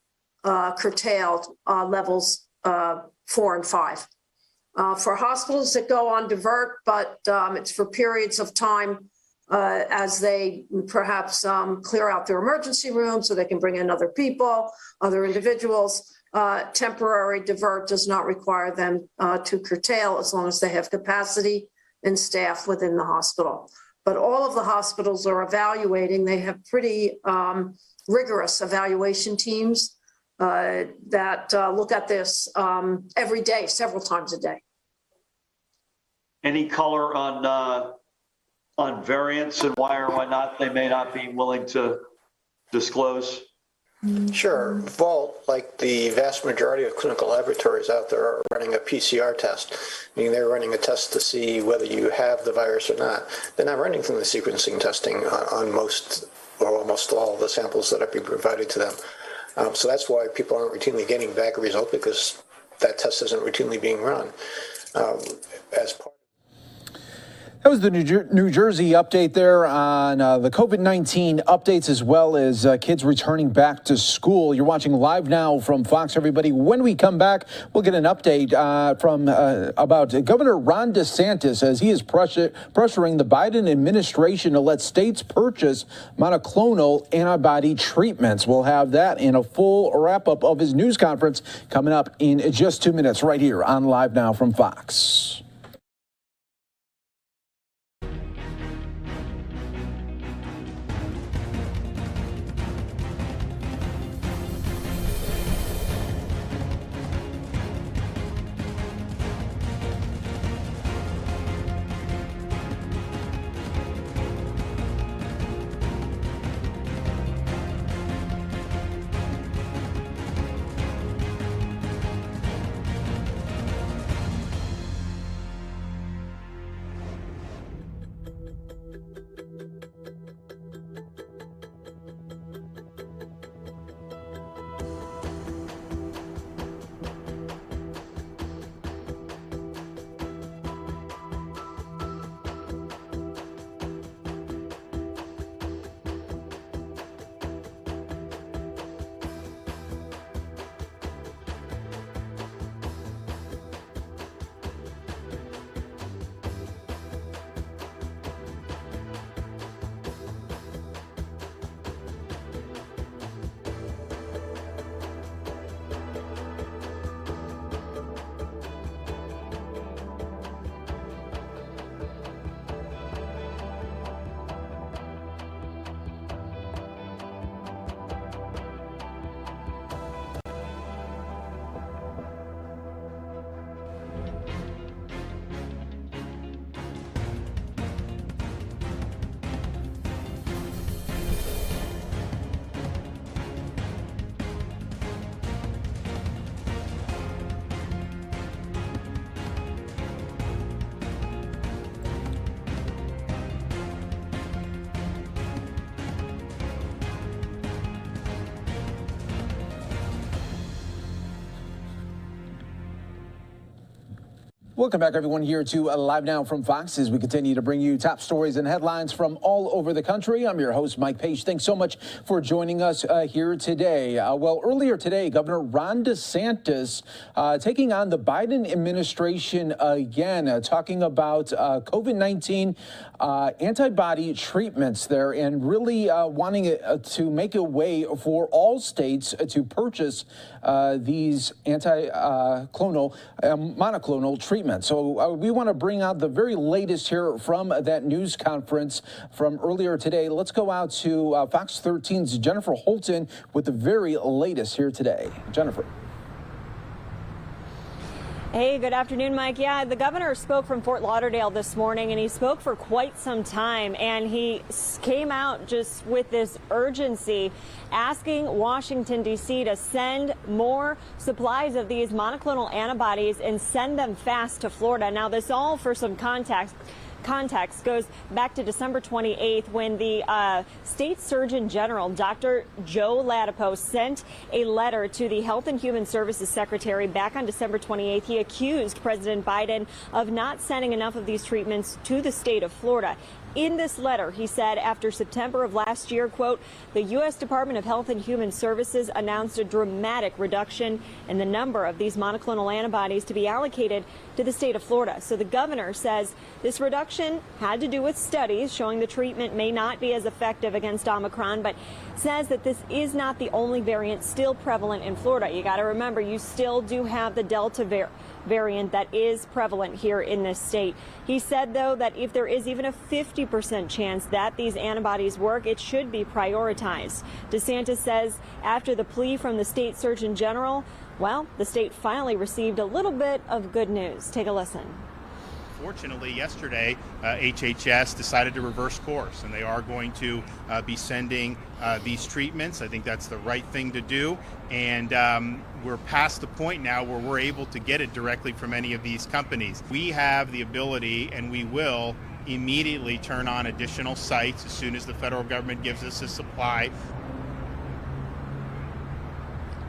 curtailed levels 4 and 5. For hospitals that go on divert, but it's for periods of time as they perhaps clear out their emergency room so they can bring in other people, other individuals. Temporary divert does not require them to curtail as long as they have capacity and staff within the hospital. But all of the hospitals are evaluating. They have pretty rigorous evaluation teams that look at this every day, several times a day. Any color on variants and why or why not they may not be willing to disclose? Sure. Vault, like the vast majority of clinical laboratories out there, are running a PCR test, meaning they're running a test to see whether you have the virus or not. They're not running from the sequencing testing on most or almost all of the samples that are being provided to them. So that's why people aren't routinely getting back a result, because that test isn't routinely being run. As part That was the New Jersey update there on the COVID-19 updates, as well as kids returning back to school. You're watching Live Now from Fox, everybody. When we come back, we'll get an update from about Governor Ron DeSantis as he is pressuring the Biden administration to let states purchase monoclonal antibody treatments. We'll have that in a full wrap-up of his news conference coming up in just 2 minutes right here on Live Now from Fox. Welcome back, everyone, here to Live Now from Fox as we continue to bring you top stories and headlines from all over the country. I'm your host, Mike Page. Thanks so much for joining us here today. Well, earlier today, Governor Ron DeSantis taking on the Biden administration again, talking about COVID-19 antibody treatments there and really wanting it to make a way for all states to purchase these monoclonal treatments. So we want to bring out the very latest here from that news conference from earlier today. Let's go out to Fox 13's Jennifer Holton with the very latest here today. Jennifer. Hey, good afternoon, Mike. Yeah, the governor spoke from Fort Lauderdale this morning, and he spoke for quite some time, and he came out just with this urgency asking Washington, D.C. to send more supplies of these monoclonal antibodies and send them fast to Florida. Now, this all for some context goes back to December 28th when the state surgeon general, Dr. Joe Ladapo, sent a letter to the Health and Human Services Secretary back on December 28th. He accused President Biden of not sending enough of these treatments to the state of Florida. In this letter, he said after September of last year, quote, the U.S. Department of Health and Human Services announced a dramatic reduction in the number of these monoclonal antibodies to be allocated to the state of Florida. So the governor says this reduction had to do with studies showing the treatment may not be as effective against Omicron, but says that this is not the only variant still prevalent in Florida. You got to remember, you still do have the Delta variant that is prevalent here in this state. He said, though, that if there is even a 50% chance that these antibodies work, it should be prioritized. DeSantis says after the plea from the state surgeon general, well, the state finally received a little bit of good news. Take a listen. Fortunately, yesterday, HHS decided to reverse course, and they are going to be sending these treatments. I think that's the right thing to do, and we're past the point now where we're able to get it directly from any of these companies. We have the ability, and we will immediately turn on additional sites as soon as the federal government gives us a supply.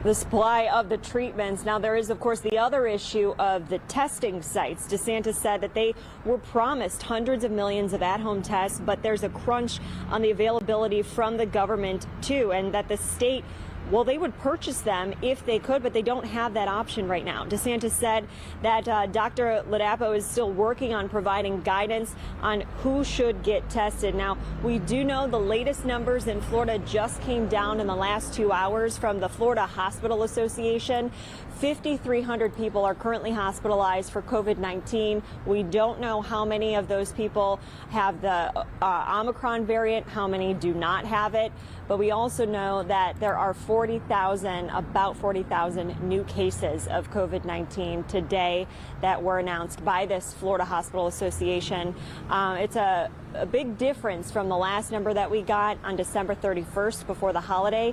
The supply of the treatments. Now, there is, of course, the other issue of the testing sites. DeSantis said that they were promised hundreds of millions of at-home tests, but there's a crunch on the availability from the government, too, and that the state, well, they would purchase them if they could, but they don't have that option right now. DeSantis said that Dr. Ladapo is still working on providing guidance on who should get tested. Now, we do know the latest numbers in Florida just came down in the last 2 hours from the Florida Hospital Association. 5,300 people are currently hospitalized for COVID-19. We don't know how many of those people have the Omicron variant, how many do not have it. But we also know that there are about 40,000 new cases of COVID-19 today that were announced by this Florida Hospital Association. It's a big difference from the last number that we got on December 31st before the holiday.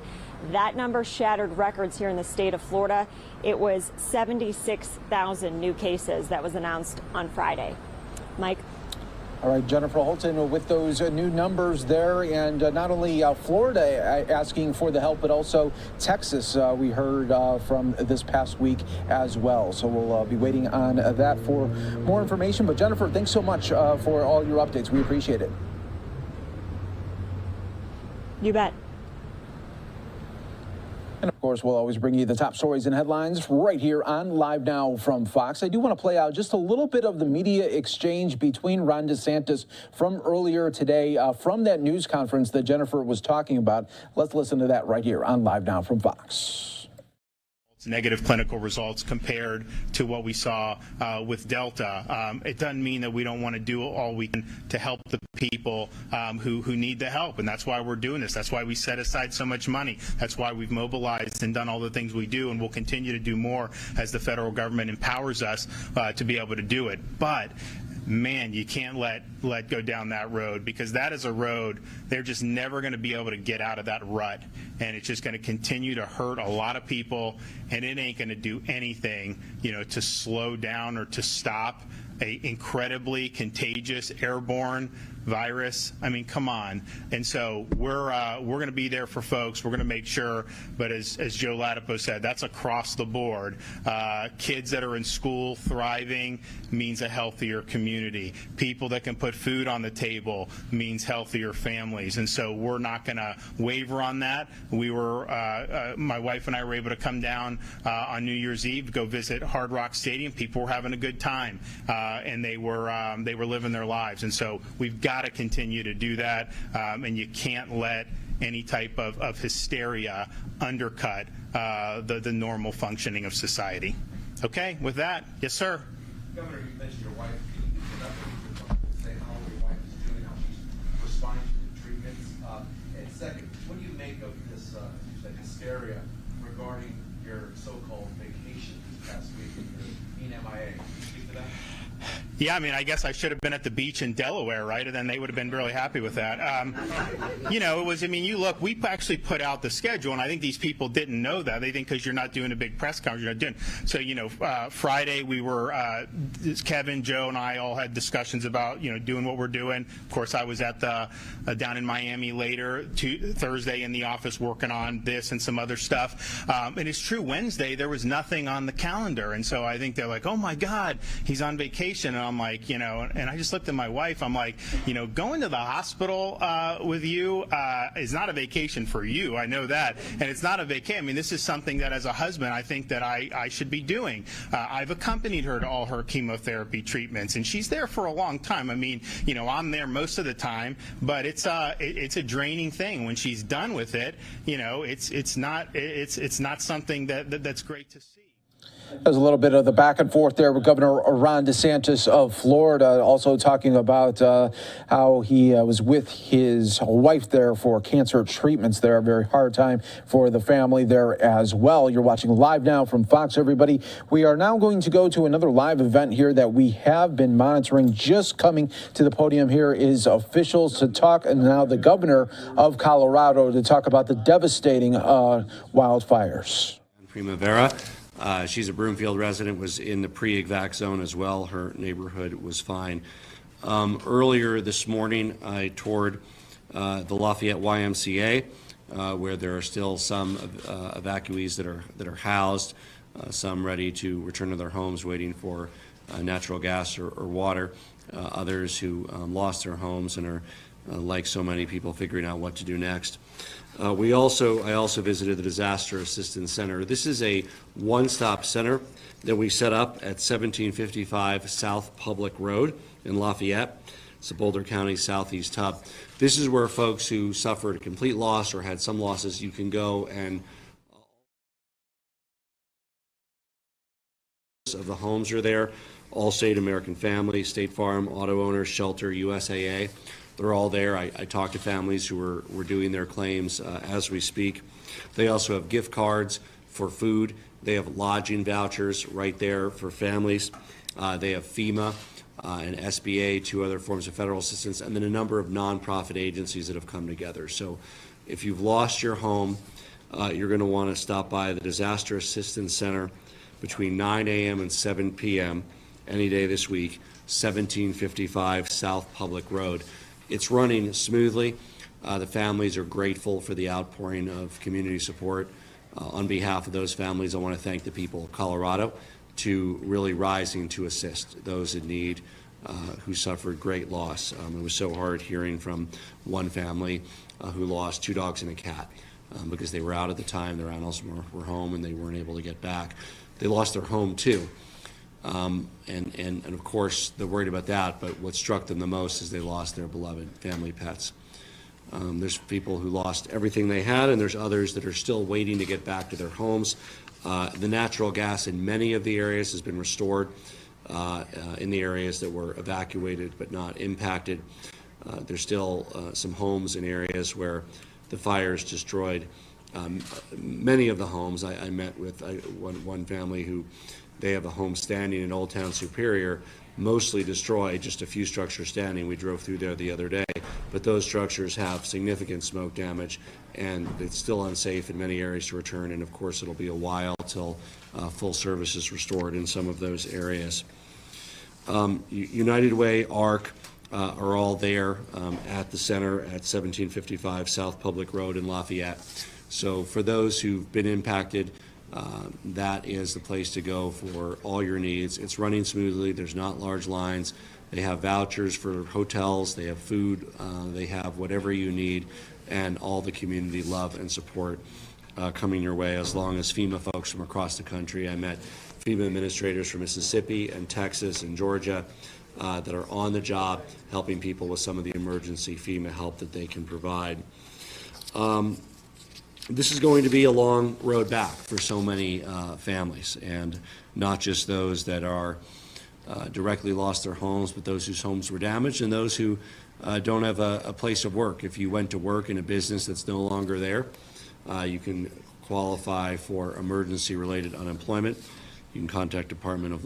That number shattered records here in the state of Florida. It was 76,000 new cases that was announced on Friday. Mike? All right, Jennifer Holton with those new numbers there, and not only Florida asking for the help, but also Texas, we heard from this past week as well. So we'll be waiting on that for more information. But Jennifer, thanks so much for all your updates. We appreciate it. You bet. And of course, we'll always bring you the top stories and headlines right here on Live Now from Fox. I do want to play out just a little bit of the media exchange between Ron DeSantis from earlier today from that news conference that Jennifer was talking about. Let's listen to that right here on Live Now from Fox. Negative clinical results compared to what we saw with Delta. It doesn't mean that we don't want to do all we can to help the people who need the help, and that's why we're doing this. That's why we set aside so much money. That's why we've mobilized and done all the things we do, and we'll continue to do more as the federal government empowers us to be able to do it. But man, you can't let go down that road, because that is a road they're just never going to be able to get out of that rut, and it's just going to continue to hurt a lot of people, and it ain't going to do anything, to slow down or to stop a incredibly contagious airborne virus. I mean, come on. And so we're going to be there for folks. We're going to make sure. But as Joe Latipo said, that's across the board. Kids that are in school thriving means a healthier community. People that can put food on the table means healthier families. And so we're not going to waver on that. We were, my wife and I were able to come down on New Year's Eve, go visit Hard Rock Stadium. People were having a good time, and they were living their lives. And so we've got to continue to do that, and you can't let any type of hysteria undercut the normal functioning of society. Okay, with that, yes, sir. Governor, you mentioned your wife. Can you give an update, say how your wife is doing, how she's responding to the treatments? And second, what do you make of this hysteria regarding your so-called vacation this past week and your being MIA? Can you speak to that? Yeah, I mean, I guess I should have been at the beach in Delaware, right? And then they would have been really happy with that. You know, it was, I mean, you look, we actually put out the schedule, and I think these people didn't know that. They think because you're not doing a big press conference, you're not doing. So, you know, Friday we were, Kevin, Joe, and I all had discussions about, you know, doing what we're doing. Of course, I was at the, down in Miami later, Thursday in the office working on this and some other stuff. And it's true, Wednesday there was nothing on the calendar. And so I think they're like, oh my God, he's on vacation. And I'm like, you know, and I just looked at my wife. I'm like, you know, going to the hospital with you is not a vacation for you. I know that. And it's not a vacation. I mean, this is something that as a husband, I think that I should be doing. I've accompanied her to all her chemotherapy treatments, and she's there for a long time. I mean, you know, I'm there most of the time, but it's a draining thing. When she's done with it, you know, it's not something that's great to see. There's a little bit of the back and forth there with Governor Ron DeSantis of Florida, also talking about how he was with his wife there for cancer treatments there. A very hard time for the family there as well. You're watching Live Now from Fox, everybody. We are now going to go to another live event here that we have been monitoring. Just coming to the podium here is officials to talk, and now the governor of Colorado to talk about the devastating wildfires. Primavera. She's a Broomfield resident, was in the pre-evac zone as well. Her neighborhood was fine. Earlier this morning, I toured the Lafayette YMCA, where there are still some evacuees that are housed, some ready to return to their homes waiting for natural gas or water, others who lost their homes and are, like so many people, figuring out what to do next. I also visited the Disaster Assistance Center. This is a one-stop center that we set up at 1755 South Public Road in Lafayette. It's the Boulder County Southeast hub. This is where folks who suffered a complete loss or had some losses, you can go and of the homes are there. Allstate, American Family, State Farm, Auto Owners, Shelter, USAA. They're all there. I talked to families who were doing their claims as we speak. They also have gift cards for food. They have lodging vouchers right there for families. They have FEMA and SBA, two other forms of federal assistance, and then a number of nonprofit agencies that have come together. So if you've lost your home, you're going to want to stop by the Disaster Assistance Center between 9 a.m. and 7 p.m. any day this week, 1755 South Public Road. It's running smoothly. The families are grateful for the outpouring of community support. On behalf of those families, I want to thank the people of Colorado to really rising to assist those in need who suffered great loss. It was so hard hearing from one family who lost 2 dogs and a cat because they were out at the time. Their animals were home and they weren't able to get back. They lost their home too. And of course, they're worried about that, but what struck them the most is they lost their beloved family pets. There's people who lost everything they had, and there's others that are still waiting to get back to their homes. The natural gas in many of the areas has been restored in the areas that were evacuated but not impacted. There's still some homes in areas where the fires destroyed many of the homes. I met with one family who they have a home standing in Old Town Superior, mostly destroyed, just a few structures standing. We drove through there the other day, but those structures have significant smoke damage, and it's still unsafe in many areas to return, and of course it'll be a while till full service is restored in some of those areas. United Way, ARC, are all there at the center at 1755 South Public Road in Lafayette. So for those who've been impacted, that is the place to go for all your needs. It's running smoothly. There's not large lines. They have vouchers for hotels. They have food. They have whatever you need, and all the community love and support coming your way, as long as FEMA folks from across the country. I met FEMA administrators from Mississippi and Texas and Georgia that are on the job helping people with some of the emergency FEMA help that they can provide. This is going to be a long road back for so many families, and not just those that are directly lost their homes, but those whose homes were damaged and those who don't have a place of work. If you went to work in a business that's no longer there, you can qualify for emergency-related unemployment. You can contact Department of Labor.